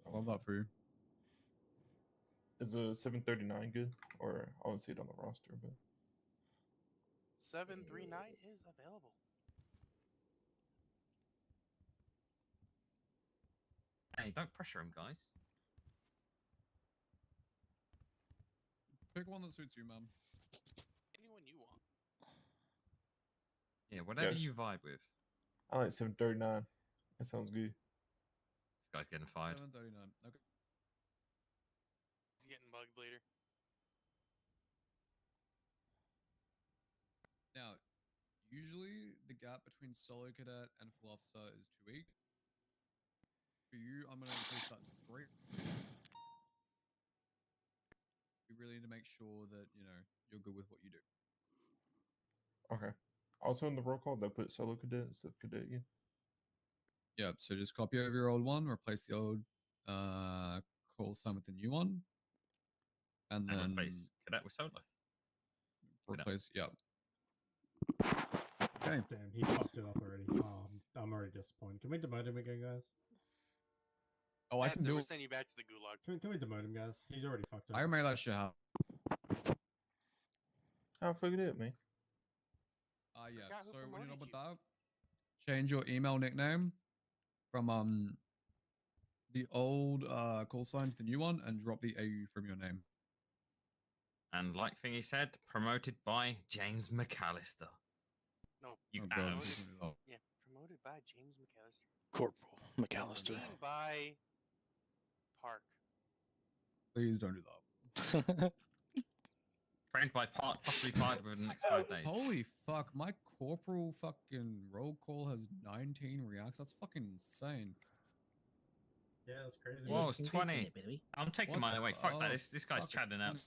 I love that for you. Is a 739 good? Or I don't see it on the roster, but 739 is available. Hey, don't pressure him, guys. Pick one that suits you, man. Anyone you want. Yeah, whatever Yes. you vibe with. I like 739. That sounds good. This guy's getting fired. 7:39. Okay. He's getting bugged later. Now, usually the gap between solo cadet and full officer is 2 weeks. For you, I'm gonna increase that to 3. We really need to make sure that you're good with what you do. Okay. Also in the roll call, they put solo cadet instead of cadet again. Yeah, so just copy over your old one, replace the old call sign with the new one, and then replace cadet with solo. replace. Yeah. Okay. Damn, he fucked it up already. Oh, I'm already disappointed. Can we demote him again, guys? Oh, I That's can it. do We're it. sending you back to the gulag. Can we demote him, guys? He's already fucked up. I can make that shit happen. How fuck it up, man? Yeah. Forgot who So when you're promoted done with you. that, change your email nickname from the old call sign to the new one, and drop the AU from your name. And like Thingy said, promoted by James McAllister. No. You Oh, God, ass. please don't do that. Yeah, promoted by James McAllister. Corporal McAllister. Being by Park. Please don't do that. Trained by Park, possibly fired within the next 5 days. Holy fuck, my corporal fucking roll call has 19 reacts. That's fucking insane. Yeah, that's crazy. Whoa, it's 20. I'm taking mine away. Fuck that. This guy's fuck, it's chatting out. 20.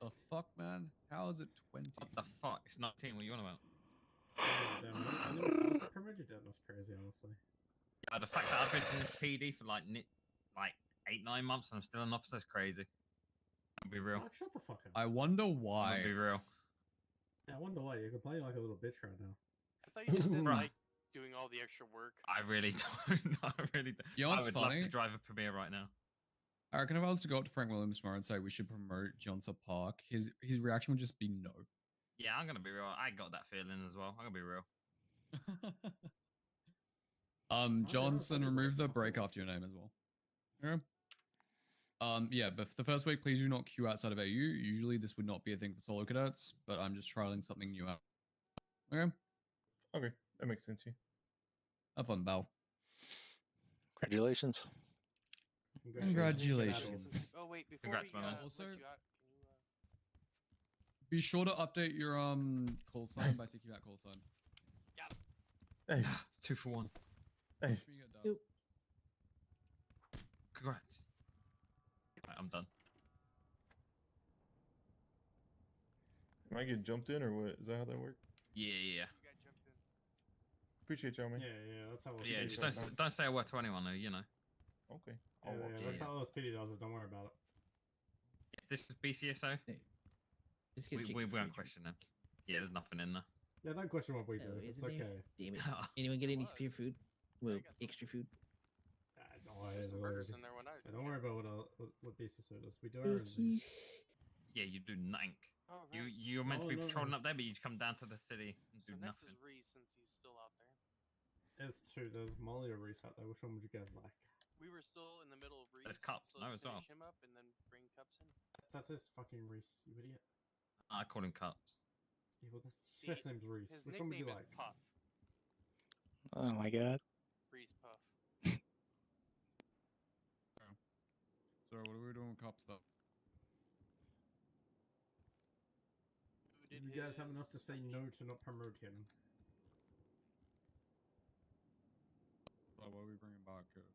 The fuck, man? How is it 20? What the fuck? It's 19. What are you on about? Damn, I never promoted that. That's crazy, honestly. Yeah, the fact that I've been to this PD for like 8-9 months and I'm still an officer is crazy. I'll be real. Mark, shut the fuck up. I wonder I'll why. be real. Yeah, I wonder why you're complaining like a little bitch right now. I thought you just didn't like doing all the extra work. I really don't. I really don't. You know what's I would funny? love to drive a Premiere right now. I reckon if I was to go up to Frank Williams tomorrow and say we should promote Johnson Park, his reaction would just be no. Yeah, I'm gonna be real. I got that feeling as well. I'm gonna be real. Johnson, remove the break after your name as well. Yeah. Yeah, but for the first week, please do not queue outside of AU. Usually this would not be a thing for solo cadets, but I'm just trialing something new out. Okay. Okay, that makes sense. Yeah. Have fun, Bal. Congratulations. Congratulations. Oh wait, before Congrats, we man. also, let you out, can you Be sure to update your call sign by thinking about call sign. Hey. 2 for 1. Hey. Congrats. Right, I'm done. Am I getting jumped in or what? Is that how that works? Yeah. You got jumped in. Appreciate y'all, man. Yeah, that's how. Yeah, just don't say a word to anyone, though. You know. Okay. Yeah, that's how LSPD does it. Don't worry about it. If this is BCSO, we won't question them. Yeah, there's nothing in there. Yeah, don't question what we do. Oh, It's isn't there? okay. Damn it. Anyone get any spare food? Well, extra food? There's some burgers in there when I. Don't worry about what BCSO does. We do our own Thank thing. you. Yeah, you do nothing. Oh, You're meant to be patrolling up there, but you just come down to the city and do So next nothing. is Reese since he's still out there. There's two. There's Molly or Reese out there. Which one would you guys like? We were still in the middle of Reese. There's Cups, so no, let's as well. finish him up and then bring Cups in. That's his fucking Reese, you idiot. I call him Cups. Yeah, well, his See, first name's Reese. His Which one would you nickname is like? Puff. Oh my god. Reese Puff. So what are we doing with cops though? You guys have enough to say no to not promote him. So what are we bringing back? I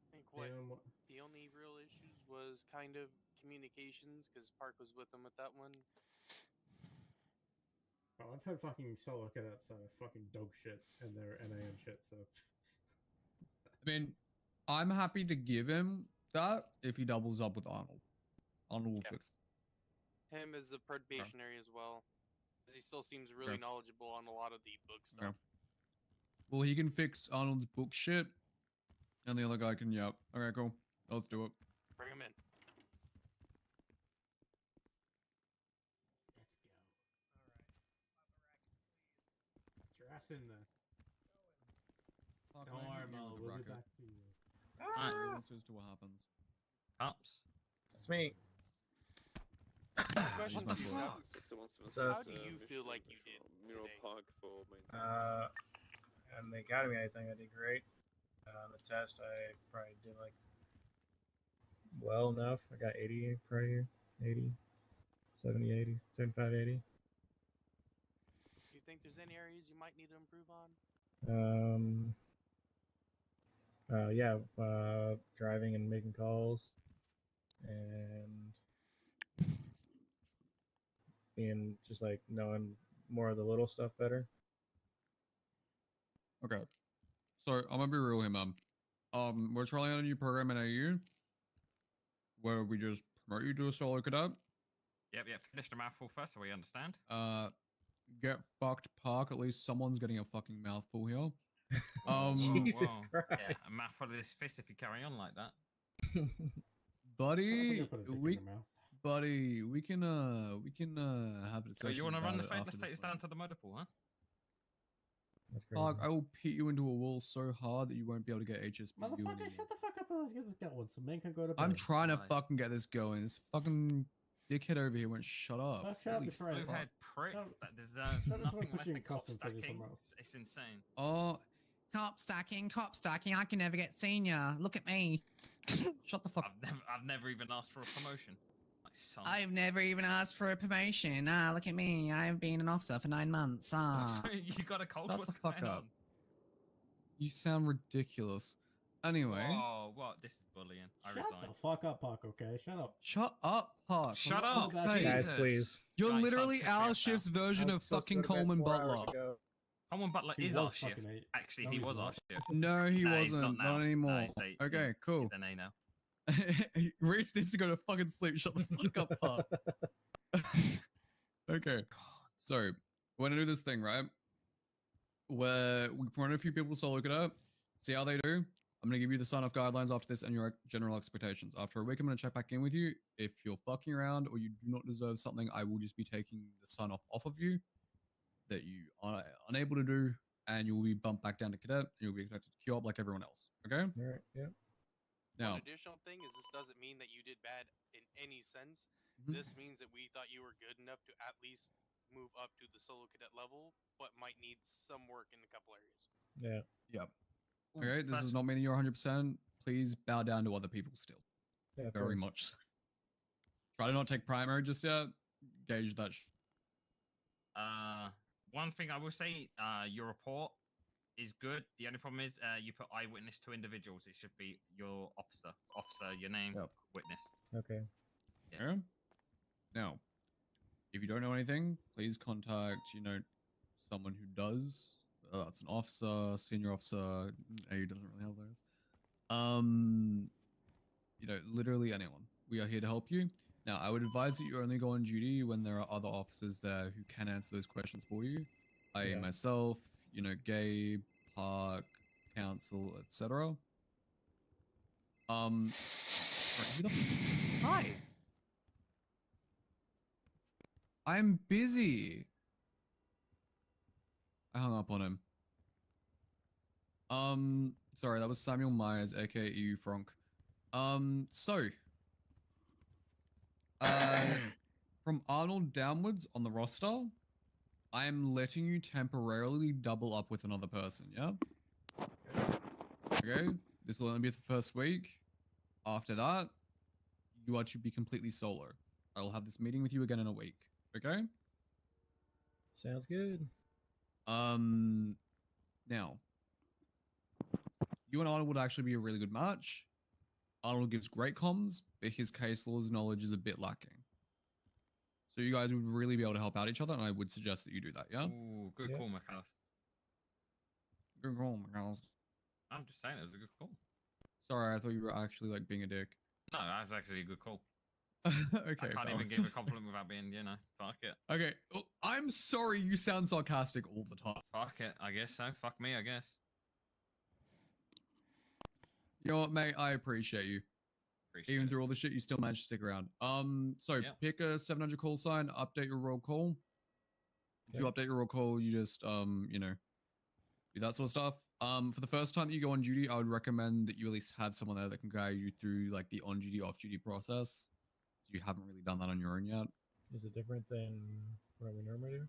think the only real issues was kind of communications because Park was with them with that one. Oh, I've had fucking solo cadets that are fucking dog shit and their NA and shit, so. I mean, I'm happy to give him that if he doubles up with Arnold. Arnold will fix it. Him as a probationary as well, because he still seems really Okay. knowledgeable on a lot of the book stuff. Okay. Well, he can fix Arnold's book shit, and the other guy can yap. Okay, cool. Let's do it. Bring him in. Get your ass in there. Fuck, Don't man, worry, hit me Mel. with the We'll be bracket. back to you. As to what happens. Cups. It's me. question. What the fuck? How do you feel like you did Mural today? Park for maintenance. And the academy, I think I did great. On the test, I probably did like well enough. I got 80 probably, 80, 70, 80, 75, 80. Do you think there's any areas you might need to improve on? Yeah, driving and making calls, and being just like knowing more of the little stuff better. Okay. So I'm gonna be real here, man. We're trying out a new program in AU where we just promote you to a solo cadet. Yep. Finish the mouthful first, so we understand. Get fucked, Park. At least someone's getting a fucking mouthful here. Jesus Christ. Yeah, a mouthful of this fist if you carry on like that. Buddy, Put a dick in your mouth. buddy, we can have a discussion. So you want to run the about it after status this down to the motor pool, huh? That's crazy. Park, I will pit you into a wall so hard that you won't be able to get HSBU. Motherfucker, shut the fuck up and let's get this going so men can go to bed. I'm trying to fucking get this going. This fucking dickhead over here won't shut up. Shut up Holy before I fuck. Blue-head prick that deserves shut up before I nothing put less you than in cop cuffs and send you stacking. somewhere else. It's insane. Oh, cop stacking. I can never get senior. Look at me. Shut the fuck up. I've never even asked for a promotion. My son. I've never even asked for a promotion. Look at me. I've been an officer for 9 months. You got a cold? Shut What's the fuck going up. on? You sound ridiculous. Anyway. Whoa, what? This is bullying. I Shut resign. the fuck up, Puck, okay? Shut up. Shut up, Park. Shut I'm up, not about you. Guys, Jesus. please. You're Guys, literally stop our pissing shift's yourself. version I of was supposed to fucking go to bed Coleman 4 hours Butler. ago. Coleman Butler He is was our shift. fucking eight. Actually, No, he he's was our not. shift. No, he No, he's wasn't. not now. Not anymore. No, he's Okay, cool. He's an A now. Reese needs to go to fucking sleep. Shut the fuck up, Park. Okay. So, we're gonna do this thing, right? Where we promote a few people to look it up, see how they do. I'm gonna give you the sign-off guidelines after this and your general expectations. After a week, I'm gonna check back in with you. If you're fucking around or you do not deserve something, I will just be taking the sign-off off of you that you are unable to do, and you will be bumped back down to cadet, and you'll be expected to queue up like everyone else. Okay? All right, yeah. Now, One additional thing is this doesn't mean that you did bad in any sense. Mhm. This means that we thought you were good enough to at least move up to the solo cadet level, but might need some work in a couple areas. Yeah. Yep. Okay, this does not mean you're 100%. Please bow down to other people still. Yeah, of Very course. much so. Try to not take primary just yet. Gauge that. One thing I will say, your report is good. The only problem is you put eyewitness to individuals. It should be your officer. Officer, your name, Yep. witness. Okay. Yeah. Now, if you don't know anything, please contact, someone who does. That's an officer, senior officer. A doesn't really have those. Literally anyone. We are here to help you. Now, I would advise that you only go on duty when there are other officers there who can answer those questions for you. I.e. Yeah. myself, Gabe, Park, Council, etc. Sorry, who the Hi. I'm busy. I hung up on him. Sorry, that was Samuel Myers, aka EU Frank. From Arnold downwards on the roster, I am letting you temporarily double up with another person, yeah? Okay, this will only be the first week. After that, you are to be completely solo. I will have this meeting with you again in a week, okay? Sounds good. Now, you and Arnold would actually be a really good match. Arnold gives great comms, but his case laws knowledge is a bit lacking. So you guys would really be able to help out each other, and I would suggest that you do that, yeah? Ooh, good call, McAllister. Good call, McAllister. I'm just saying it was a good call. Sorry, I thought you were actually, being a dick. No, that's actually a good call. Okay, I can't pal. even give a compliment without being, fuck it. Okay, oh, I'm sorry you sound sarcastic all the time. Fuck it, I guess so. Fuck me, I guess. You know what, mate? I appreciate you. Even it. through all the shit, you still managed to stick around. So Yep. pick a 700 call sign, update your roll call. If you update your roll call, you just, do that sort of stuff. For the first time that you go on duty, I would recommend that you at least have someone there that can guide you through, the on-duty, off-duty process. You haven't really done that on your own yet. Is it different than what we normally do?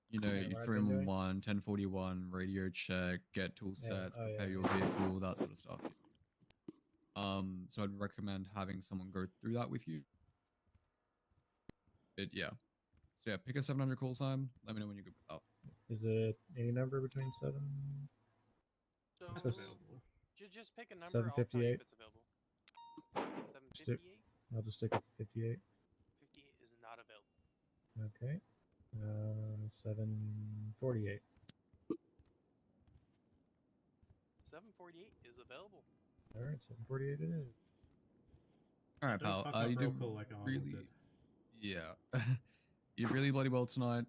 You know, Yeah, you what I've throw been doing? 1, 1041, radio check, get tool Yeah, sets, oh, yeah, prepare your yeah. vehicle, that sort of stuff. So I'd recommend having someone go through that with you. But yeah. So yeah, pick a 700 call sign. Let me know when you're good with that. Is it any number between 7? So It's supposed to- just pick a number. I'll tell you 758. if it's available. Stick- 758. I'll just stick it to 58. 58 is not available. Okay. 748. 748 is available. All right, 748 it is. All right, Don't pal. fuck up You roll did call like Arnold really, did. yeah. You did really bloody well tonight.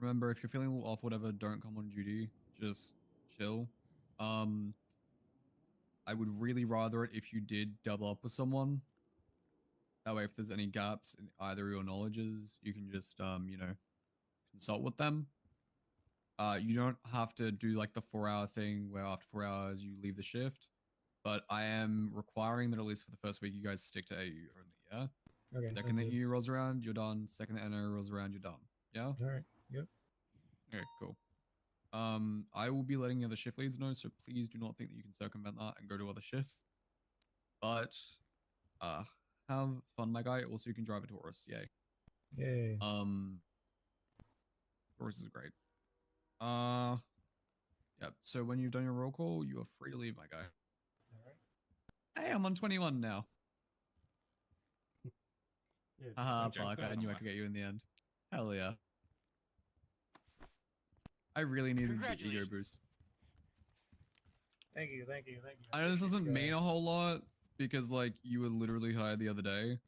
Remember, if you're feeling a little off, whatever, don't come on duty. Just chill. I would really rather it if you did double up with someone. That way, if there's any gaps in either of your knowledges, you can just, you know, consult with them. You don't have to do like the 4-hour thing where after 4 hours you leave the shift, but I am requiring that at least for the first week you guys stick to AU only, yeah? Okay, Second sounds that good. EU rolls around, you're done. Second that NO rolls around, you're done. Yeah? All right. Yep. Okay, cool. I will be letting the other shift leads know, so please do not think that you can circumvent that and go to other shifts. But, have fun, my guy. Also, you can drive a Taurus. Yay. Yay. Taurus is great. Yeah, so when you've done your roll call, you are free to leave, my guy. All right. Hey, I'm on 21 now. Yeah, Haha, just fuck, go I knew I somewhere. could get you in the end. Hell yeah. I really needed the ego boost. Thank you, thank you, thank you. I know this appreciate doesn't you mean guys. a whole lot, because, like, you were literally hired the other day.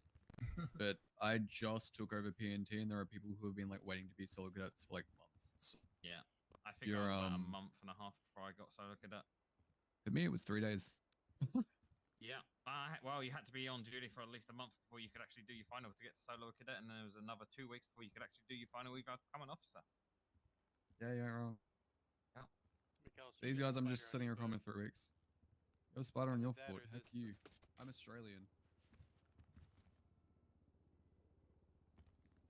But I just took over PNT, and there are people who have been, like, waiting to be solo cadets for, like, months. So Yeah. I think I you're, was about a month and a half before I got solo cadet. for me, it was 3 days. Yeah. Well, you had to be on duty for at least a month before you could actually do your final to get to solo cadet, and there was another 2 weeks before you could actually do your final eval to become an officer. Yeah, yeah, wrong. Yeah. Mikhail, These you guys, got I'm a just spider setting on a your comment 3 weeks. You have a spider on your that foot. or Heck this. you. I'm Australian.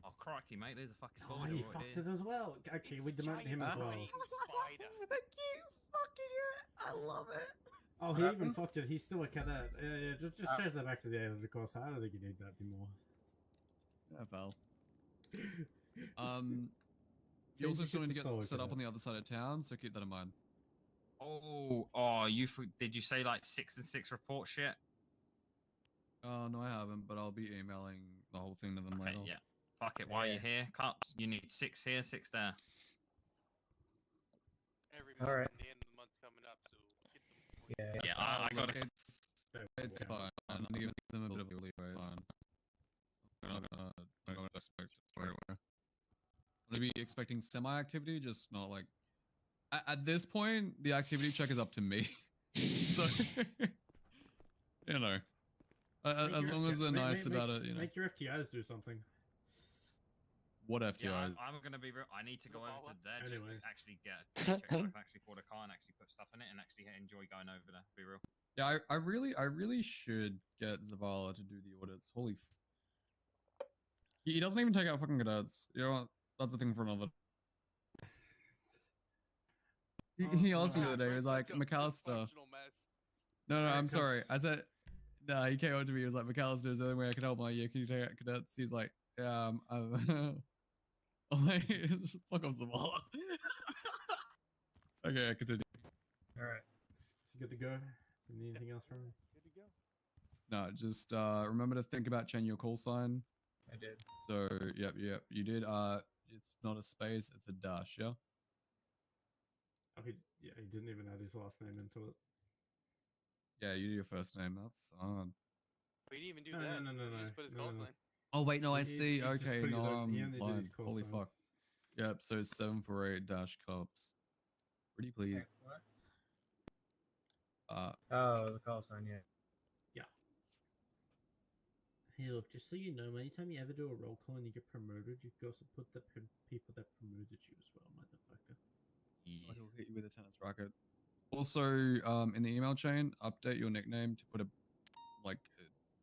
Oh, crikey, mate. There's a fucking Oh, spider you right fucked there. it as well. Okay, we demote him as well. Spider. I keep fucking it. I love it. Oh, he even fucked it. He's still a cadet. Yeah, just change that back to the 800 course. I don't think you need that anymore. Yeah, pal. You Change also your still shit need to to solo get set up cadet. on the other side of town, so keep that in mind. Oh, did you say like 6 and 6 report shit? No, I haven't, but I'll be emailing the whole thing to them Okay, later. yeah. Fuck it, while you're here, cops, you need 6 here, 6 there. Every All month, right. and the end of the month's coming up, so get the Yeah. Yeah, I got Look, it. it's fine. I'm gonna give them a bit of a leeway. It's fine. I'm not gonna expect it right away. I'm gonna be expecting semi-activity, just not like. At this point, the activity check is up to me. So, you know, as long as they're nice about it, you know. Make your FTIs do something. What FTIs? Yeah, I'm gonna be real. I need to go over to there just Anyways. to actually get a check so I can actually afford a car and actually put stuff in it and actually enjoy going over there. Be real. Yeah, I really should get Zavala to do the audits. Holy. He doesn't even take out fucking cadets. You know what? That's a thing for another. He asked me the other day. He was like, McAllister. No, Alright, I'm comes- sorry. I said, no, he came up to me. He was like, McAllister, is there any way I can help? I'm like, yeah, can you take out cadets? He's like, yeah, I'm like, fuck off, Zavala. Okay, I continue. All right. Is he good to go? Does he need anything else from me? Good to go. No, just remember to think about changing your call sign. I did. So, yep, you did. It's not a space, it's a dash, yeah? Oh, he didn't even add his last name into it. Yeah, you do your first name. That's odd. We didn't even do No, that. no, We just put his call sign. Oh wait, no, I He- see. he just Okay, put his no, own- he I'm only did blind. his call Holy sign. fuck. Yep, so 748 dash cops. Pretty please. What? Oh, the call sign, yeah. Yeah. Hey, look, just so you know, anytime you ever do a roll call and you get promoted, you can also put the people that promoted you as well, motherfucker. He'll hit you with a tennis racket. Also, in the email chain, update your nickname to put a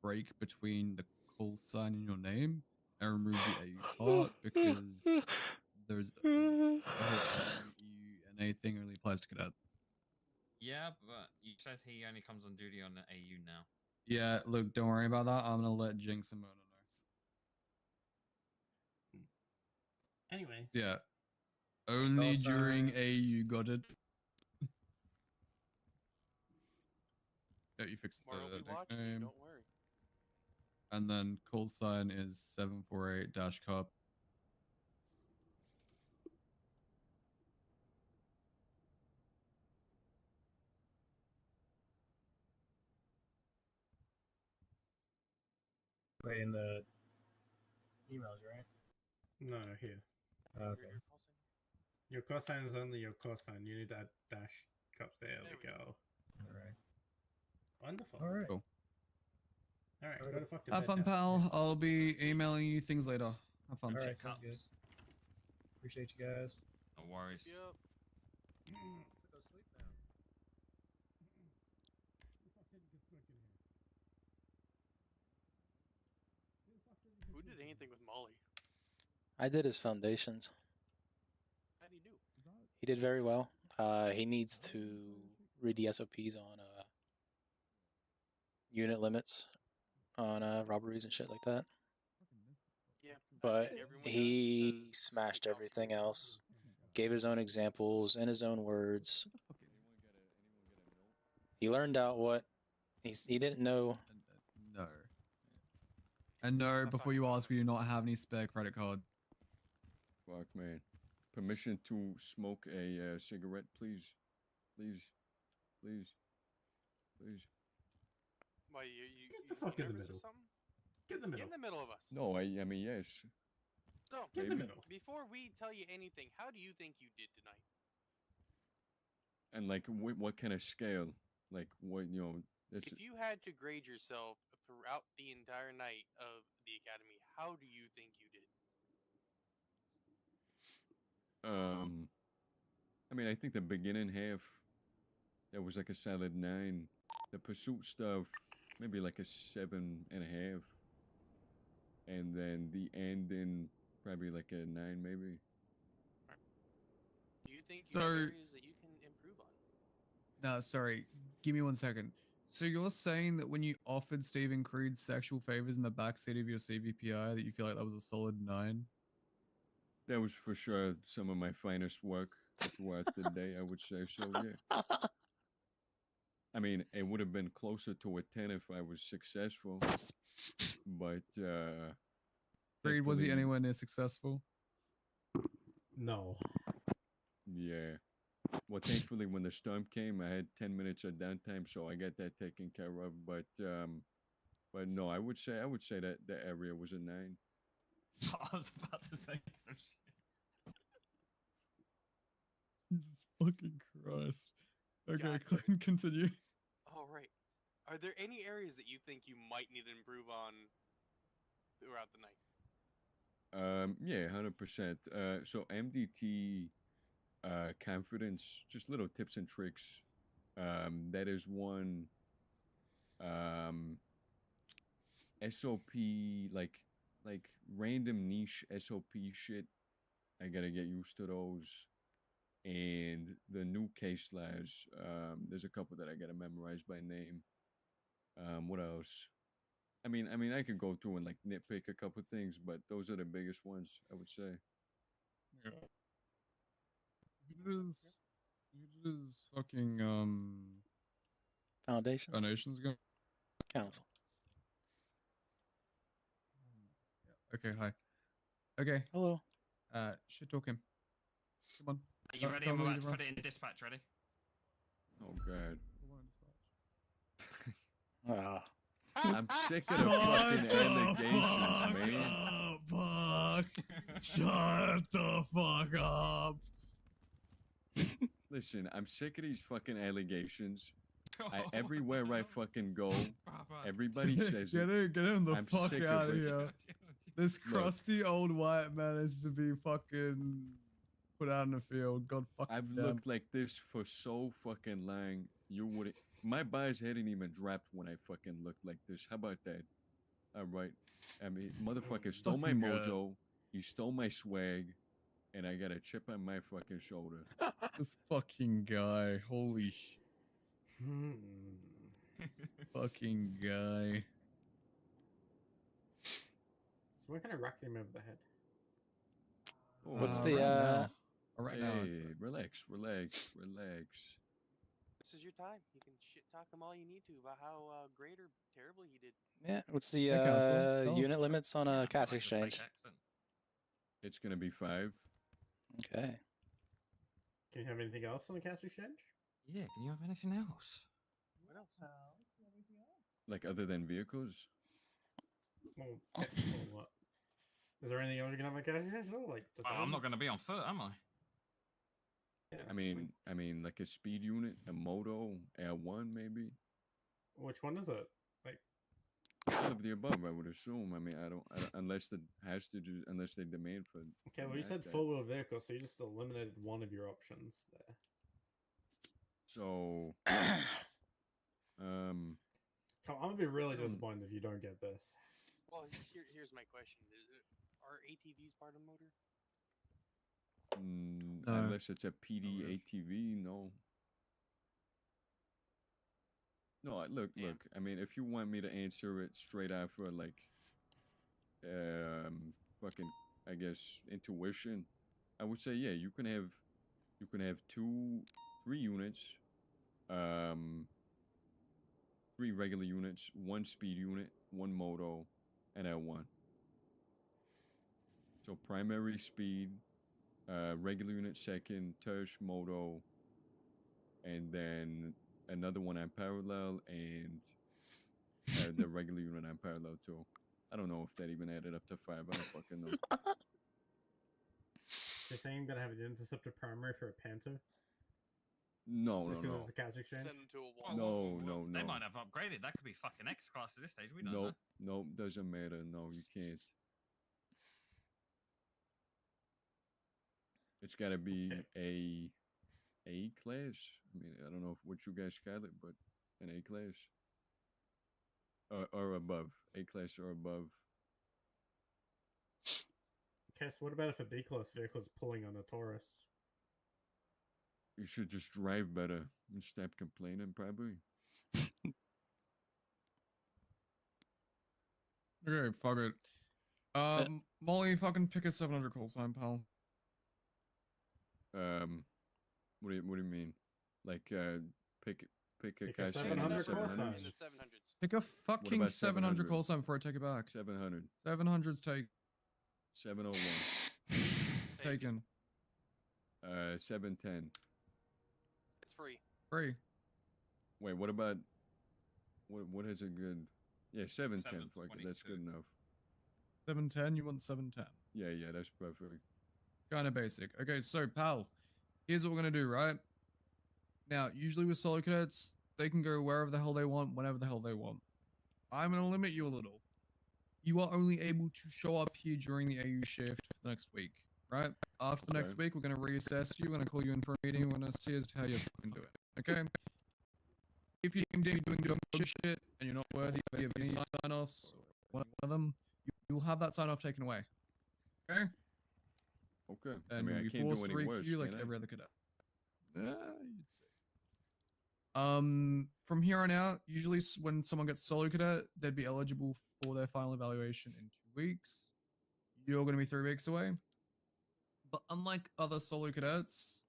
break between the call sign in your name and remove the AU part because there's the whole EU NA thing only applies to cadet. Yeah, but you said he only comes on duty on the AU now. Yeah, look, don't worry about that. I'm gonna let Jinx and Mona know. Anyways. Yeah. Only during AU, got it. Yeah, you fixed Tomorrow the will be watching you, nickname. don't worry. And then call sign is 748 dash cup. Wait, in the emails, right? No, here. Okay. Your cosine is only your cosine. You need that dash cups. There we go. Alright. Wonderful. Alright. Cool. Alright, go to fuck to Have bed fun, now. pal. I'll be emailing you things later. Have fun. Alright, sounds good. Appreciate you guys. No worries. Yep. Go sleep now. Who did anything with Molly? I did his foundations. How'd he do? He did very well. He needs to read the SOPs on unit limits on robberies and shit like that. Yeah. But he smashed everything else. Gave his own examples in his own words. He learned out what he didn't know. No. And no, before you ask, we do not have any spare credit cards. Fuck, man. Permission to smoke a cigarette, please. Please. Please. Please. Why Get the fuck in the nervous or middle. something? Get in the Get middle. in the middle of us. No, I mean, yes. So, Get in the middle. Before we tell you anything, how do you think you did tonight? And, like, what kind of scale? Like, what, you know, that's... If you had to grade yourself throughout the entire night of the academy, how do you think you did? I mean, I think the beginning half, that was like a solid 9. The pursuit stuff, maybe like a 7.5. And then the ending, probably like a 9, maybe. Do you think you So- have areas that you can improve on? No, sorry. Give me 1 second. So you're saying that when you offered Stephen Creed sexual favors in the backseat of your CVPI, that you feel like that was a solid 9? That was for sure some of my finest work throughout the day, I would say so, yeah. I mean, it would have been closer to a 10 if I was successful. But, Creed, was he thankfully- anywhere near successful? No. Yeah. Well, thankfully, when the storm came, I had 10 minutes of downtime, so I got that taken care of. But no, I would say that the area was a 9. I was about to say some shit. Jesus fucking Christ. Okay, Gotcha. continue. All right. Are there any areas that you think you might need to improve on throughout the night? Yeah, 100%. So MDT, confidence, just little tips and tricks. That is one. SOP, like random niche SOP shit. I gotta get used to those. And the new case slash, there's a couple that I gotta memorize by name. What else? I mean, I could go through and like nitpick a couple things, but those are the biggest ones, I would say. Yeah. It is fucking Foundations again. council. Okay, hi. Okay. Hello. Shit talking. Come on. Are you ready? tell I'm me about to to run. put it in dispatch. Ready? Oh god. Ah. I'm sick of the fucking allegations, man. Fuck. Shut the fuck up. Listen, I'm sick of these fucking allegations. Everywhere I fucking go, everybody says Get it. him the I'm fuck sick out of it. here. This Look. crusty old white man is to be fucking put out in the field. God fucking I've damn. looked like this for so fucking long. You wouldn't. My bars hadn't even dropped when I fucking looked like this. How about that? All right. I mean, motherfucker stole my Fucking guy. mojo. He stole my swag, and I got a chip on my fucking shoulder. This fucking guy. Holy sh. This fucking guy. So when can I rock him over the head? Oh, What's Right the now. Right now. Hey, It's, relax. This is your time. You can shit talk him all you need to about how great or terrible he did. Yeah. What's the Hey, Council, tell us. unit limits on a cash Like a fake exchange? accent. It's gonna be 5. Okay. Can you have anything else on the cash exchange? Yeah, can you have anything else? What else? Like other than vehicles? Well, what? Is there anything else you can have on the cash exchange? No, like just Well, I'm not going to be on foot, am I? Yeah, I mean, like a speed unit, a moto, L1 maybe. which one is it? Like, All of the above, I would assume. I mean, I don't unless it has to do, unless they demand for. okay, well you said that. full wheel vehicle, so you just eliminated one of your options there. So, I'm gonna be really I don't- disappointed if you don't get this. Well, here's my question: Are ATVs part of the motor? No. Unless it's a PD ATV, no. No, look. I mean, if you want me to answer it straight after, like, fucking, I guess, intuition, I would say, yeah, you can have 3 units, 3 regular units, 1 speed unit, 1 moto, and L1. So primary speed, regular unit second, tertiary moto, and then another one on parallel, and the regular unit on parallel too. I don't know if that even added up to 5. I don't fucking know. So you're saying I'm gonna have an interceptor primary for a Panther? No, Just no, 'cause no. it's a cash exchange? Send them to a wall. No. They might have upgraded. That could be fucking X class at this stage. We don't know. Nope, doesn't matter. No, you can't. It's got to be A class. I mean, I don't know what you guys call it, but an A class or above. A class or above. Okay, so what about if a B class vehicle is pulling on a Taurus? You should just drive better and stop complaining, probably. Okay, fuck it. Molly, fucking pick a 700 call sign, pal. What do you mean? Like pick a Pick a cash 700 call sign. In the 700s. Pick a fucking about 700 call sign before I take it back. 700. 700's take 701. taken. 710. It's free. Free. Wait, what about what is a good? Yeah, 710. Fuck it, that's good enough. 710. You want 710? Yeah, that's perfect. Kind of basic. Okay, so pal, here's what we're gonna do, right? Now, usually with solo cadets, they can go wherever the hell they want, whenever the hell they want. I'm gonna limit you a little. You are only able to show up here during the AU shift for the next week, right? After the next week, we're gonna reassess you. We're gonna call you in for a meeting. We're gonna see as to how you're fucking doing. Okay? If you continue doing dog shit and you're not worthy of any sign-offs, one of them, you'll have that sign-off taken away. Okay? Okay. And I mean, you'll I be can't forced do to any worse, re-queue like can I? every other cadet. You'd say. From here on out, usually when someone gets solo cadet, they'd be eligible for their final evaluation in 2 weeks. You're going to be 3 weeks away. But unlike other solo cadets,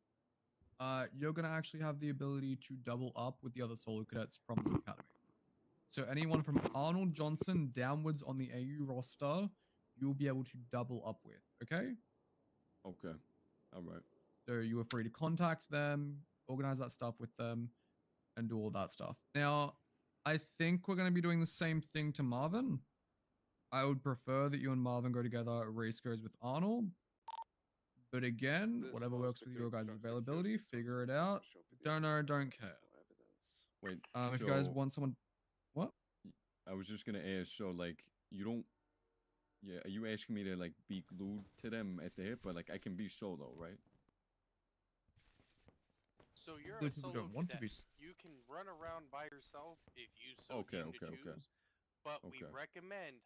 you're going to actually have the ability to double up with the other solo cadets from this academy. So anyone from Arnold Johnson downwards on the AU roster, you'll be able to double up with, okay? Okay. All right. So you are free to contact them, organize that stuff with them, and do all that stuff. Now, I think we're going to be doing the same thing to Marvin. I would prefer that you and Marvin go together. Reese goes with Arnold. But again, whatever works with your guys' availability, figure it out. Don't know, don't care. Wait. If you guys want someone... What? I was just gonna ask. So, like, you don't. Yeah, are you asking me to like be glued to them at the hip, or like I can be solo, right? So you're Those a people solo don't want to cadet. be You can run around by yourself if you so Okay, deem to okay. choose. But we Okay.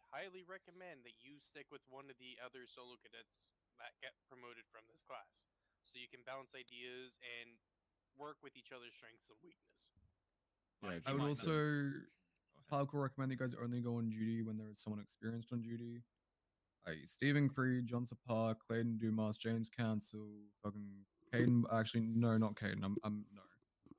highly recommend that you stick with one of the other solo cadets that get promoted from this class, so you can bounce ideas and work with each other's strengths and weakness. Yeah, I would true. also hardcore recommend you guys only go on duty when there is someone experienced on duty. Stephen Creed, John Sapar, Clayton Dumas, James Council, fucking Caden. Actually, no, not Caden. I'm no.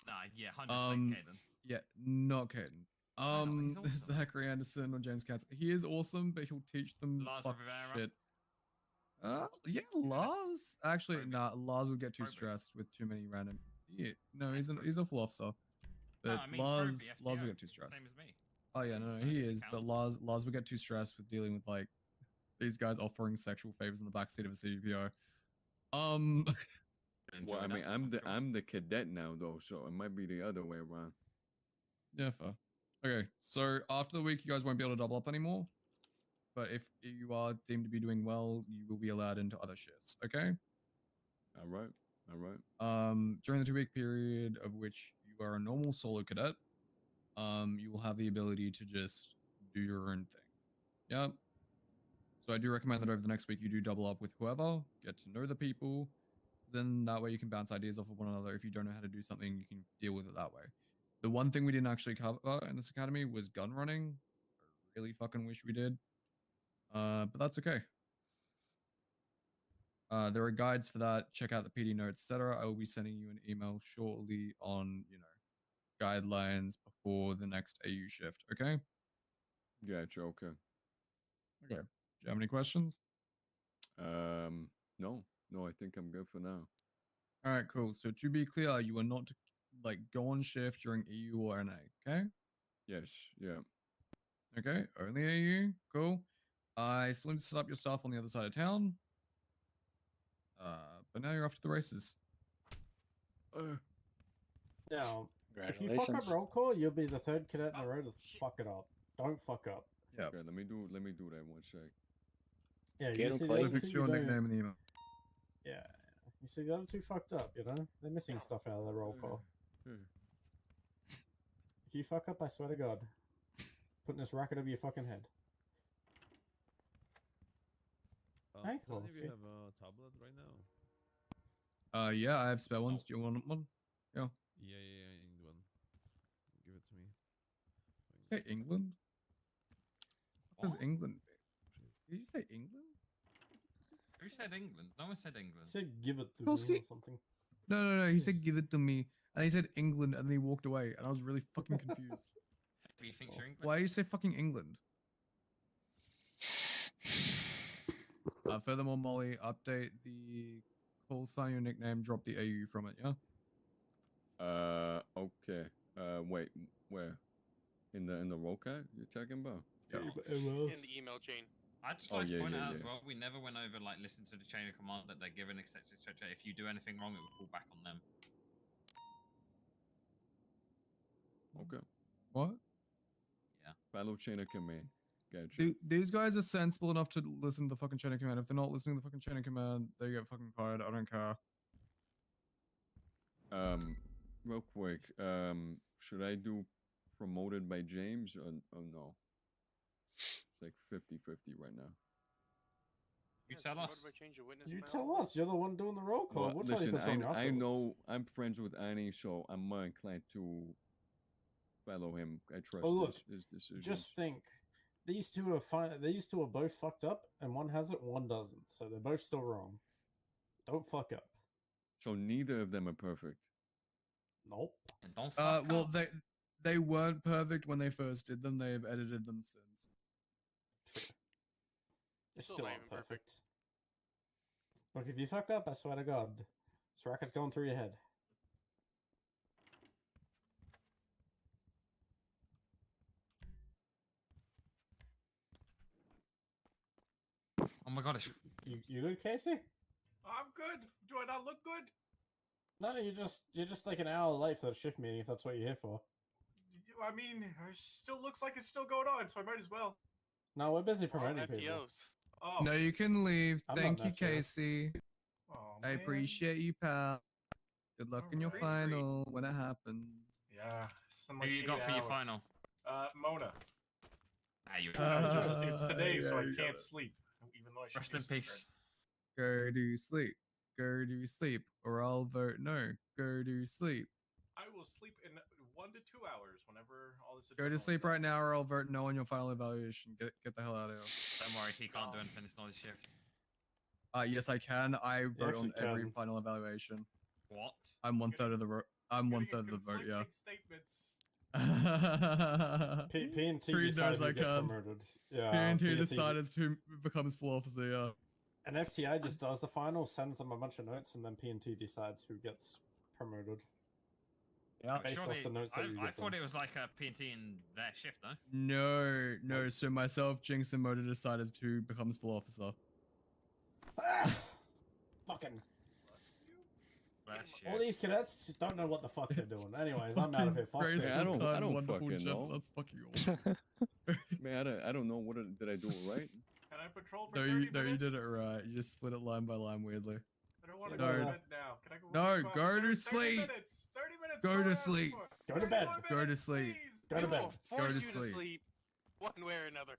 Nah, yeah, 100% Caden. Yeah, not Caden. Why not? He's awesome. Zachary Anderson or James Council. He is awesome, but he'll teach them Lars fuck Rivera. shit. Yeah, Lars. Actually, nah, Lars would get too stressed with too many random. Yeah, no, he's a full officer. No, But I mean Lars Proby, will FTO, get too stressed. same as me. Oh yeah, no, he is. But Lars will get too stressed with dealing with like these guys offering sexual favors in the backseat of a CPO. Well, I mean, I'm the cadet now though, so it might be the other way around. Yeah, fair. Okay, so after the week, you guys won't be able to double up anymore. But if you are deemed to be doing well, you will be allowed into other shifts. Okay. All right. All right. During the 2-week period of which you are a normal solo cadet, you will have the ability to just do your own thing. Yep. So I do recommend that over the next week you do double up with whoever, get to know the people. Then that way you can bounce ideas off of one another. If you don't know how to do something, you can deal with it that way. The one thing we didn't actually cover in this academy was gun running. I really fucking wish we did. But that's okay. There are guides for that. Check out the PD notes, etc. I will be sending you an email shortly on, guidelines before the next AU shift. Okay. Gotcha. Okay. Okay. Do you have any questions? No, I think I'm good for now. All right, cool. So to be clear, you are not to go on shift during EU or NA. Okay. Yes. Yeah. Okay. Only AU. Cool. I still need to set up your stuff on the other side of town. But now you're off to the races. Now, if you fuck up roll call, you'll be the third cadet in a row to fuck it up. Don't fuck up. Yeah. Okay, let me do that one sec. Yeah, you see the other two, your you nickname don't- in the email. Yeah, you see the other two fucked up. They're missing stuff out of their roll call. If you fuck up, I swear to God, putting this racket over your fucking head. Hey, Does any of Clancy. you have a tablet right now? Yeah, I have spare ones. Do you want one? Yeah. Yeah, I need one. Give it to me. Say England? What does England mean? Did you say England? Who said England? No one said England. Said give it to Polski? me or something. No. He said give it to me. And he said England and then he walked away. And I was really fucking confused. Do you think you're English? Why do you say fucking England? Furthermore, Molly, update the call sign your nickname, drop the AU from it, yeah? Okay. Wait, where? In the roll cat you're talking about? In the email chain. I'd just Oh, like to yeah, point yeah, out as yeah. well, we never went over listen to the chain of command that they're given, etc., etc. If you do anything wrong, it will fall back on them. Okay. What? Yeah. Follow chain of command. Gotcha. Dude, these guys are sensible enough to listen to the fucking chain of command. If they're not listening to the fucking chain of command, they get fucking fired. I don't care. Real quick, should I do promoted by James or no? It's like 50-50 right now. You tell us. You tell us. You're the one doing the roll call. Well, We'll tell you if it's wrong I afterwards. know I'm friends with Annie, so I'm more inclined to follow him. I trust Oh look, his decisions. just think. These two are fine. These two are both fucked up, and one has it, one doesn't. So they're both still wrong. Don't fuck up. So neither of them are perfect. Nope. And don't Well, they weren't perfect when they first did them. They've edited them since. They're still not perfect. Look, if you fuck up, I swear to God, this racket's going through your head. Oh my God, it's... You good, Casey? I'm good. Do I not look good? No, you're just like an hour late for the shift meeting if that's what you're here for. I mean, it still looks like it's still going on, so I might as well. No, we're busy promoting people. Oh. No, you can leave. I'm Thank not you, that sure. Casey. Oh, I man. appreciate you, pal. Good luck in your Alright. final when it happens. Yeah. Some Who you got for your final? Mona. Ah, you It's today, so I you got can't it. sleep, even though I should Rest be in asleep peace. Go to sleep. Go to sleep, or I'll vote no. Go to sleep. I will sleep in 1 to 2 hours whenever all this. Go to sleep right now, or I'll vote no on your final evaluation. Get the hell out of here. Don't worry, he can't do anything. It's not his shift. Yes, I can. I vote on actually every can. final evaluation. What? I'm 1/3 of the vote. I'm 1/3 of the vote. Yeah. Statements. P&T Creed decide knows who I get can. promoted. Yeah, P&T decides who becomes full officer. Yeah. And FTI just does the final, sends them a bunch of notes, and then P&T decides who gets promoted. Yeah. Based off Surely, the notes that you I give thought them. it was like a P&T in their shift, though. No. So myself, Jinx, and Motor decided who becomes full officer. Fucking. Bless you. All these cadets don't know what the fuck they're doing. Anyways, I'm out of here. Fuck this. I don't wonderful fucking gent. know. That's fucking awesome. Man, I don't know. Did I do it right? Can I patrol for No, 30 you minutes? did it right. You just split it line by line weirdly. I don't want to No. go to bed now. Can I go? No, go go to 30 sleep. 30 minutes. 30 minutes. Go to sleep. Go to bed. Go to sleep. Go to We bed. will force Go to you sleep. to sleep, one way or another.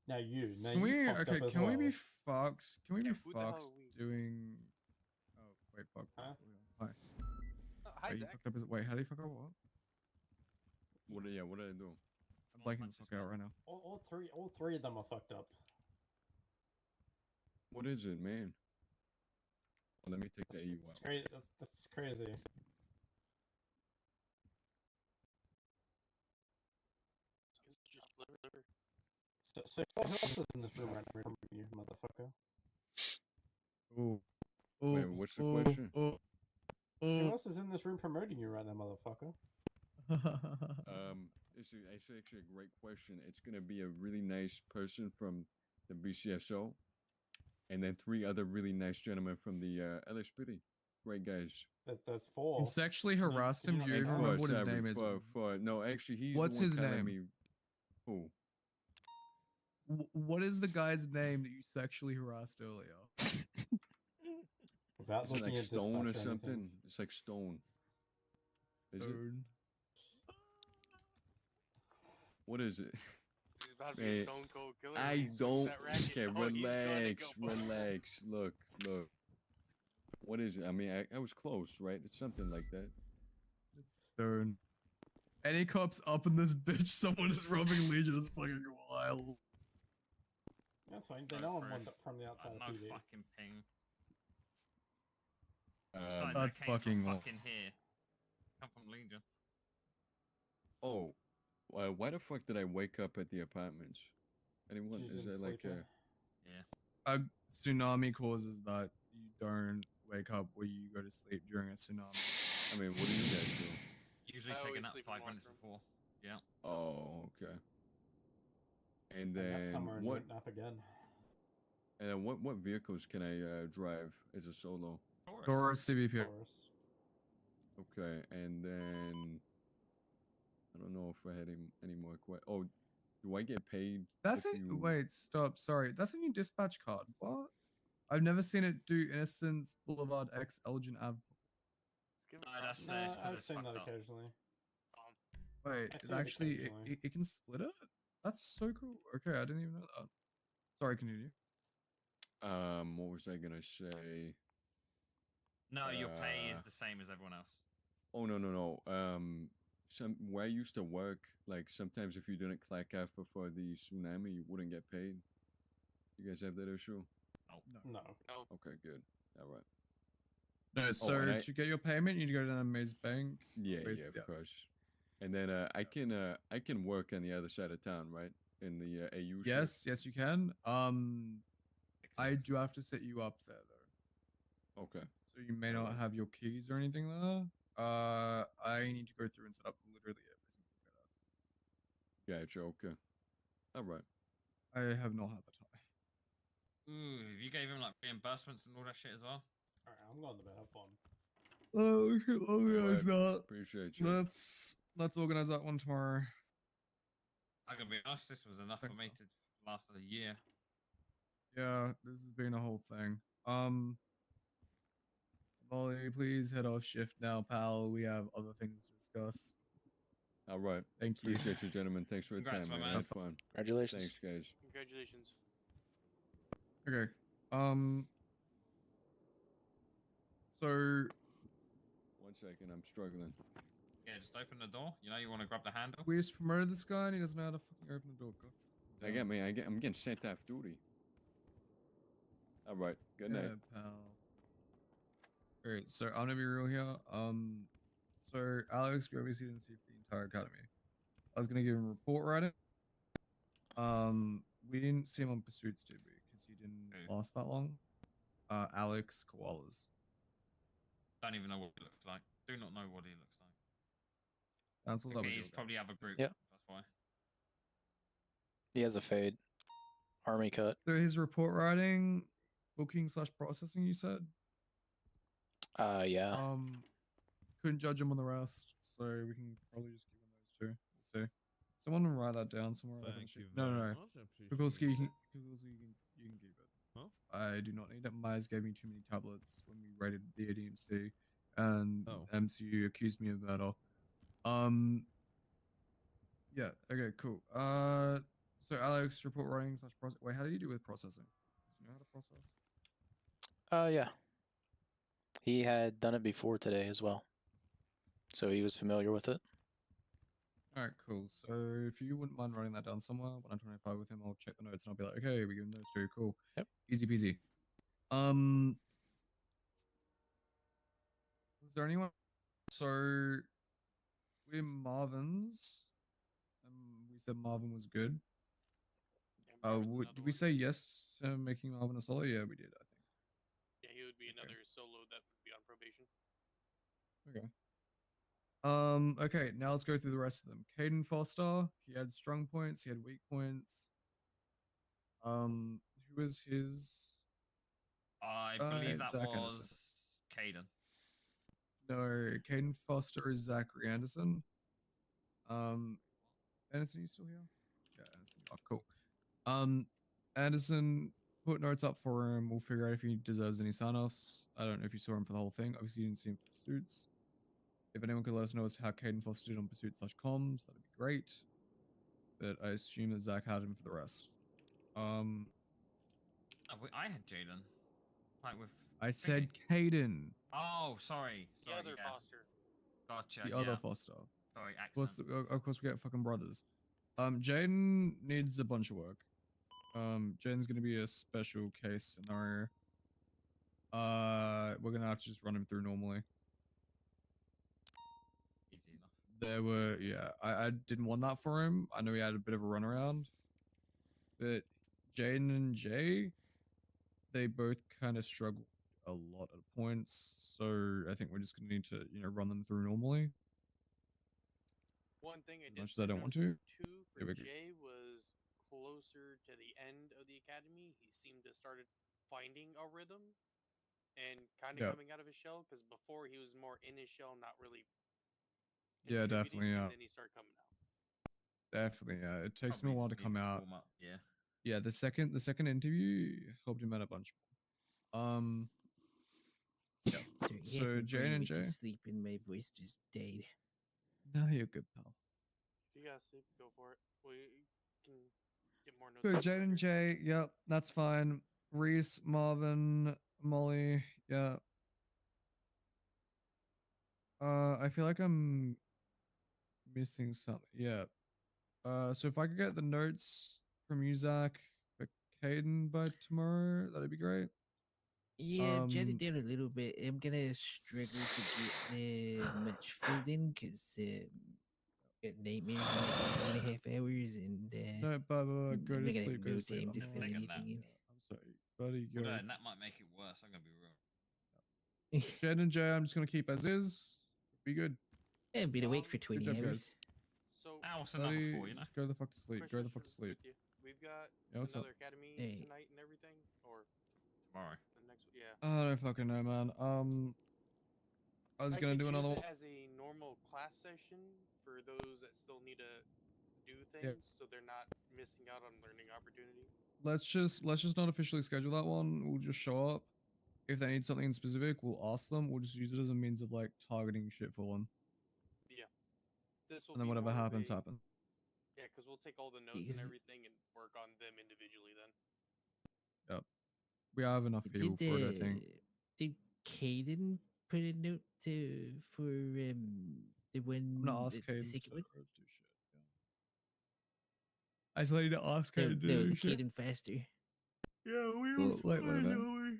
Now you. Now Can you we? fucked Okay. up as Can we well. be fucked? Can we be who the hell fucked are we? doing? Oh wait, fuck. Huh? Hi. Hi, Wait, you Zach. fucked up as wait. How do you fuck up what? What did I do? I'm blanking the fuck out right now. All three of them are fucked up. What is it, man? Well, let me take the EU It's out. crazy. That's crazy. So who else is in this room right now? You motherfucker. Oh. Wait, what's the question? Who else is in this room promoting you right now, motherfucker? It's actually a great question. It's gonna be a really nice person from the BCSO, and then 3 other really nice gentlemen from the LSPD. Great guys. That's 4. You sexually harassed him. Do you And even remember what his sorry, name is? no, actually, he's What's the one his telling name? me. Who? What is the guy's name that you sexually harassed earlier? Without Is it looking like at Stone or dispatch something? anything. It's like Stone. Is it? Stone. What is it? He's about to be a stone cold killer. I He's just don't. that ragged. Okay, Oh, he's gonna relax, go. relax. Look. What is it? I mean, I was close, right? It's something like that. Stone. Any cops up in this bitch? Someone is robbing Legion. Is fucking wild. That's fine. They know I'm one from the outside of No PD. fucking ping. That's fucking wild. fucking here. Come from Legion. Oh, why the fuck did I wake up at the apartments? Anyone? You Is didn't that like sleep, a? A tsunami causes that you don't wake up where you go to sleep during a tsunami. I mean, what do you guys do? Usually I taking always up sleep in 5 the minutes washroom. before. Yeah. Oh, okay. And I nap then somewhere and what? don't nap again. And then what vehicles can I drive as a solo? Taurus CVP. Taurus. Okay, and then I don't know if I had any more questions. Oh, do I get paid? That's if it. you- Wait, stop. Sorry, that's a new dispatch card. What? I've never seen it do Innocence Boulevard X Elgin Ave. Give No, it that's No, it's 'cause I've it's seen fucked that up. occasionally. Wait, I it see it actually occasionally. it can split it. That's so cool. Okay, I didn't even know that. Sorry, continue. What was I gonna say? No, your pay is Uh, the same as everyone else. Oh no. Where I used to work, like sometimes if you didn't clack after for the tsunami, you wouldn't get paid. You guys have that issue? No. Okay, good. All right. No, so and I- to get your payment, you need to go to the Maze Bank. Yeah, Maze- of course. And then I can work on the other side of town, right? In the AU. Yes, yes, you can. I do have to set you up there though. Okay. So you may not Alright. have your keys or anything there. I need to go through and set up literally everything. Gotcha. Okay. All right. I have not had the time. Ooh, if you gave him like reimbursements and all that shit as well. Alright, I'm going to bed. Have fun. Oh, we should organize that. Appreciate you. Let's organize that one tomorrow. I'm gonna be honest, this was enough Thanks, for me to last a year. Yeah, this has been a whole thing. Molly, please head off shift now, pal. We have other things to discuss. All right. Thank you. Appreciate you, gentlemen. Thanks for the Congrats, time, my man. man. Have fun. Congratulations. Thanks, guys. Congratulations. Okay. So 1 second, I'm struggling. Yeah, just open the door. You know, you want to grab the handle. we just promoted this guy and he doesn't know how to fucking open the door. God damn. I'm getting sent off duty. All right. Good Yeah, night. pal. Alright, so I'm gonna be real here. So Alex, we obviously didn't see for the entire academy. I was gonna give him a report writing. We didn't see him on pursuits, did we? Because he didn't last that long. Alex Koalas. Don't even know what he looks like. Do not know what he looks like. That's all that Okay, was he's your guy. probably have a group. Yep. That's why. He has a fade. Army cut. So his report writing, booking / processing, you said? Yeah. Couldn't judge him on the rest, so we can probably just give him those two. We'll see. Someone write that down somewhere. Thank you No, very no, no. much. I appreciate Kukulski, it. you can keep it. Huh? I do not need it. Myers gave me too many tablets when we raided the ADMC, and MCU accused me of murder. Yeah. Okay. Cool. So Alex, report writing / process. Wait, how do you do with processing? Do you know how to process? Yeah. He had done it before today as well, so he was familiar with it. All right, cool. So if you wouldn't mind writing that down somewhere, when I'm trying to apply with him, I'll check the notes and I'll be like, okay, we give him those two. Cool. Yep. Easy peasy. Was there anyone? So we're Marvin's. We said Marvin was good. Did we say yes to making Marvin a solo? Yeah, we did, I think. Yeah, he would be another solo that would be on probation. Okay. Okay, now let's go through the rest of them. Caden Foster, he had strong points, he had weak points. Who was his? I believe that Zach was Anderson. Caden. No, Caden Foster is Zachary Anderson. Anderson, you still here? Yeah, Anderson, you are. Cool. Anderson, put notes up for him. We'll figure out if he deserves any sign-offs. I don't know if you saw him for the whole thing. Obviously, you didn't see him for Pursuits. If anyone could let us know as to how Caden Foster did on Pursuits /comms, that'd be great. But I assume that Zach had him for the rest. Oh, wait, I had Jaden. Like with. I said Caden. Oh, sorry. The other Foster. Gotcha. The other Foster. Sorry, accent. Of course, we got fucking brothers. Jaden needs a bunch of work. Jaden's gonna be a special case scenario. We're gonna have to just run him through normally. Easy enough. There were, yeah, I didn't want that for him. I know he had a bit of a runaround, but Jaden and Jay, they both kind of struggled a lot at points. So I think we're just gonna need to, run them through normally. One thing I As did much as I don't want notice to. too for Yeah, we could- Jay was closer to the end of the academy. He seemed to started finding a rhythm and kind of Yeah. coming out of his shell, because before he was more in his shell, not really. Yeah, contributing, definitely. Yeah. And then he started coming out. Definitely. Yeah. It takes him Probably a while to just come needs out. warm up, yeah. Yeah. The second interview helped him out a bunch more. Yeah. So Jane and Jay. Sleep and my voice just died. No, you're good, pal. If you guys sleep, go for it. We can get more notes. Good, Jane and Jay. Yep, that's fine. Reese, Marvin, Molly. Yeah. I feel like I'm missing something. Yeah. So if I could get the notes from you, Zach, for Caden by tomorrow, that'd be great. Yeah, jot it down a little bit. I'm gonna struggle to get much filled in because got nightmares in like 2.5 hours, and No, but go I'm to not gonna sleep. have Go no to sleep. time I'm to not. fill anything in. I'm sorry, buddy. Go. Well, and that might make it worse. I'm gonna be real. Jed and Jay, I'm just gonna keep as is. Be good. Yeah, been awake for 20 Good job, hours. guys. So, what's enough Buddy, for, you know? just go the fuck to sleep. Go the fuck to sleep. with you. We've got Yeah, what's up? another academy Hey. tonight and everything, or tomorrow. The next, yeah. I don't fucking know, man. I was gonna could do another use one. it as a normal class session for those that still need to do things, Yeah. so they're not missing out on learning opportunity. Let's just not officially schedule that one. We'll just show up. If they need something in specific, we'll ask them. We'll just use it as a means of like targeting shit for them. Yeah. this will And then be whatever more of happens, a- happens. Yeah, because we'll take all the notes Because- and everything and work on them individually then. Yep. We have enough people for it, I think. Did Caden put a note to for the one I'm gonna ask the Caden second to one? do shit. I told you to ask No, Caden to no, do shit. Caden faster. Yeah, we Oh, will. wait, Wait, whatever.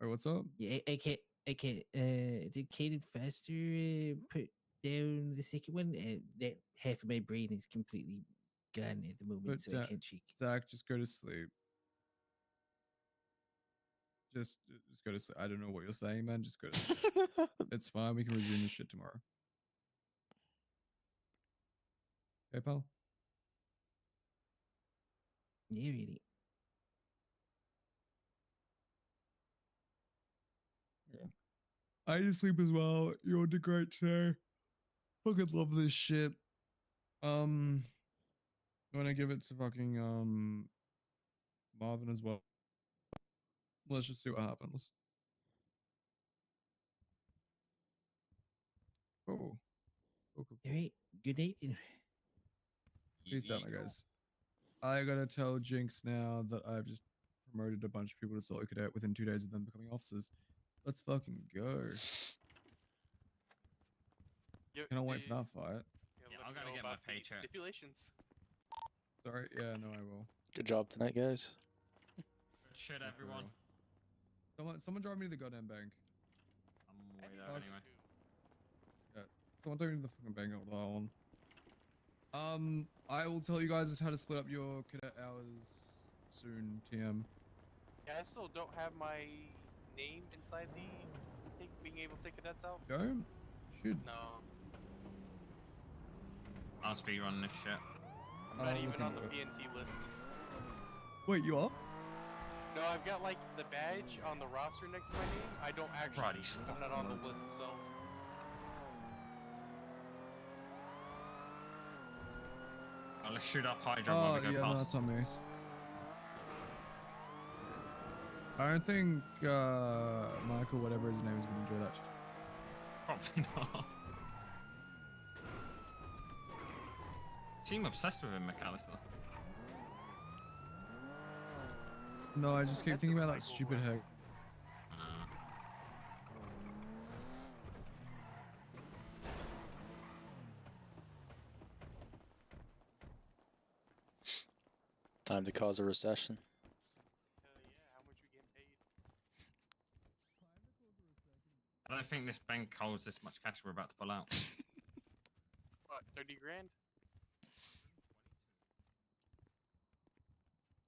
Wait, what's up? Yeah, I can't. Did Caden faster put down the second one? That half of my brain is completely gone at the moment, But so I can't check. Zach, just go to sleep. Just go to sleep. I don't know what you're saying, man. Just go to sleep. It's fine. We can resume this shit tomorrow. Okay, pal? Yeah, really. Yeah. I need to sleep as well. You're doing great today. Fucking love this shit. I'm gonna give it to fucking Marvin as well. Let's just see what happens. Oh. Cool. All right. Good night. Peace out, my guys. I gotta tell Jinx now that I've just promoted a bunch of people to solo cadet within 2 days of them becoming officers. Let's fucking go. Cannot wait for that fight. Yeah, I'm gonna get my paycheck. Stipulations. Sorry, yeah, no, I will. Good job tonight, guys. Good shit, Yeah, for everyone. real. Someone drive me to the goddamn bank. I'm way there Fuck. anyway. Yeah, someone drive me to the fucking bank over that one. I will tell you guys how to split up your cadet hours soon, TM. Yeah, I still don't have my name inside the being able to take cadets out. Don't? Should. No, I'll speed run this shit. I'm not I'll even look on the into it. PNT list. Wait, you are? No, I've got like the badge on the roster next to my name. I don't actually. I'm not on the list itself. Oh, let's shoot up Hydra Oh, while we go yeah, no, past. that's on me. I don't think Michael, whatever his name is, would enjoy that. Probably not. Seem obsessed with him, McAllister. No, I just keep thinking about that stupid hair. Time to cause a recession. I don't think this bank holds this much cash we're about to pull out. What, 30 grand?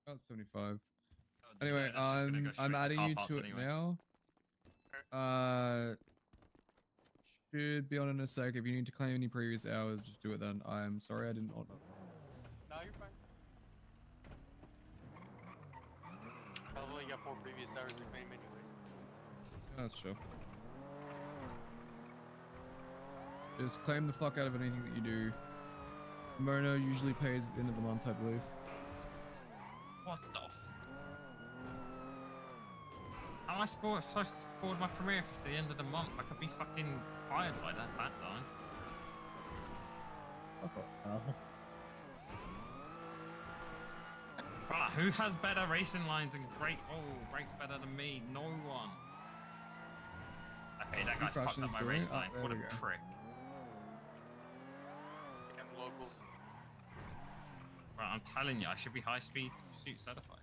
About 75. Oh, Anyway, yeah, that's just gonna go I'm straight to adding car you parts to it anyway. now. Should be on in a sec. If you need to claim any previous hours, just do it then. I'm sorry I didn't order. No, you're fine. I've only got 4 previous hours to claim anyway. That's chill. Just claim the fuck out of anything that you do. Myrna usually pays at the end of the month, I believe. What the f... How am I supposed to forward my premiere if it's the end of the month? I could be fucking fired by that time. Fuck off, pal. Right, who has better racing lines and brakes better than me? No one. Okay, that guy fucked up my race line. What a prick. And locals. Right, I'm telling you, I should be high-speed pursuit certified.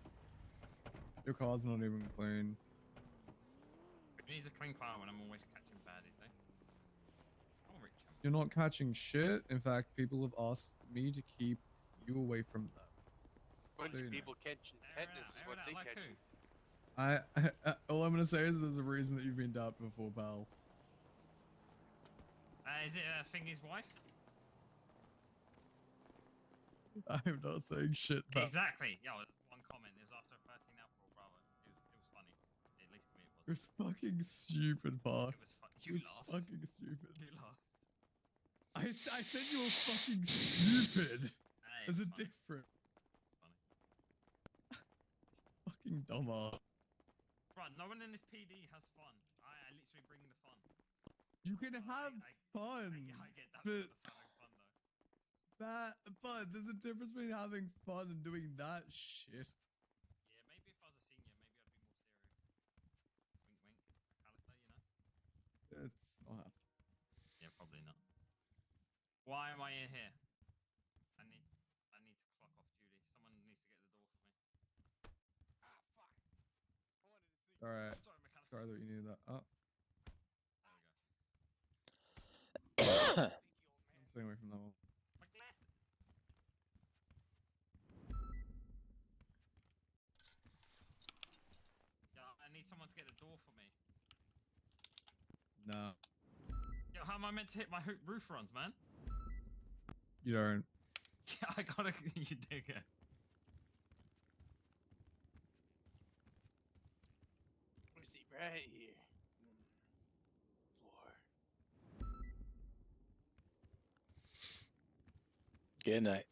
Your car's not even clean. It needs a clean car when I'm always catching baddies, eh? I'm rich. You're not catching shit. In fact, people have asked me to keep you away from them. Bunch So, you of know. people catching tetanus is what they catching. All I'm gonna say is there's a reason that you've been dapped before, pal. Is it Fingy's wife? I'm not saying shit, pal. Exactly. Yeah, one comment. It was after 13 April, brother. It was funny. At least to me it was. You're fucking stupid, pal. It was fun. You laughed. Fucking stupid. You laughed. I said you were fucking stupid. Hey, There's a funny. difference. Funny. Fucking dumbass. Right, no one in this PD has fun. I literally bring the fun. You can have fun, I get that but sort of fun though. but there's a difference between having fun and doing that shit. Yeah, maybe if I was a senior, maybe I'd be more serious. Wink, wink. McAllister, you know? It's not happening. Yeah, probably not. Why am I in here? I need to clock off duty. Someone needs to get the door for me. Ah, fuck. I wanted to sleep. All right. Sorry, McAllister. Sorry that you needed that. Oh. There we go. I'm staying away from that one. My glasses. Yeah, I need someone to get the door for me. No. Yo, how am I meant to hit my roof runs, man? You don't. Yeah, I gotta. You dig it. Let me see, right here. Floor. Good night.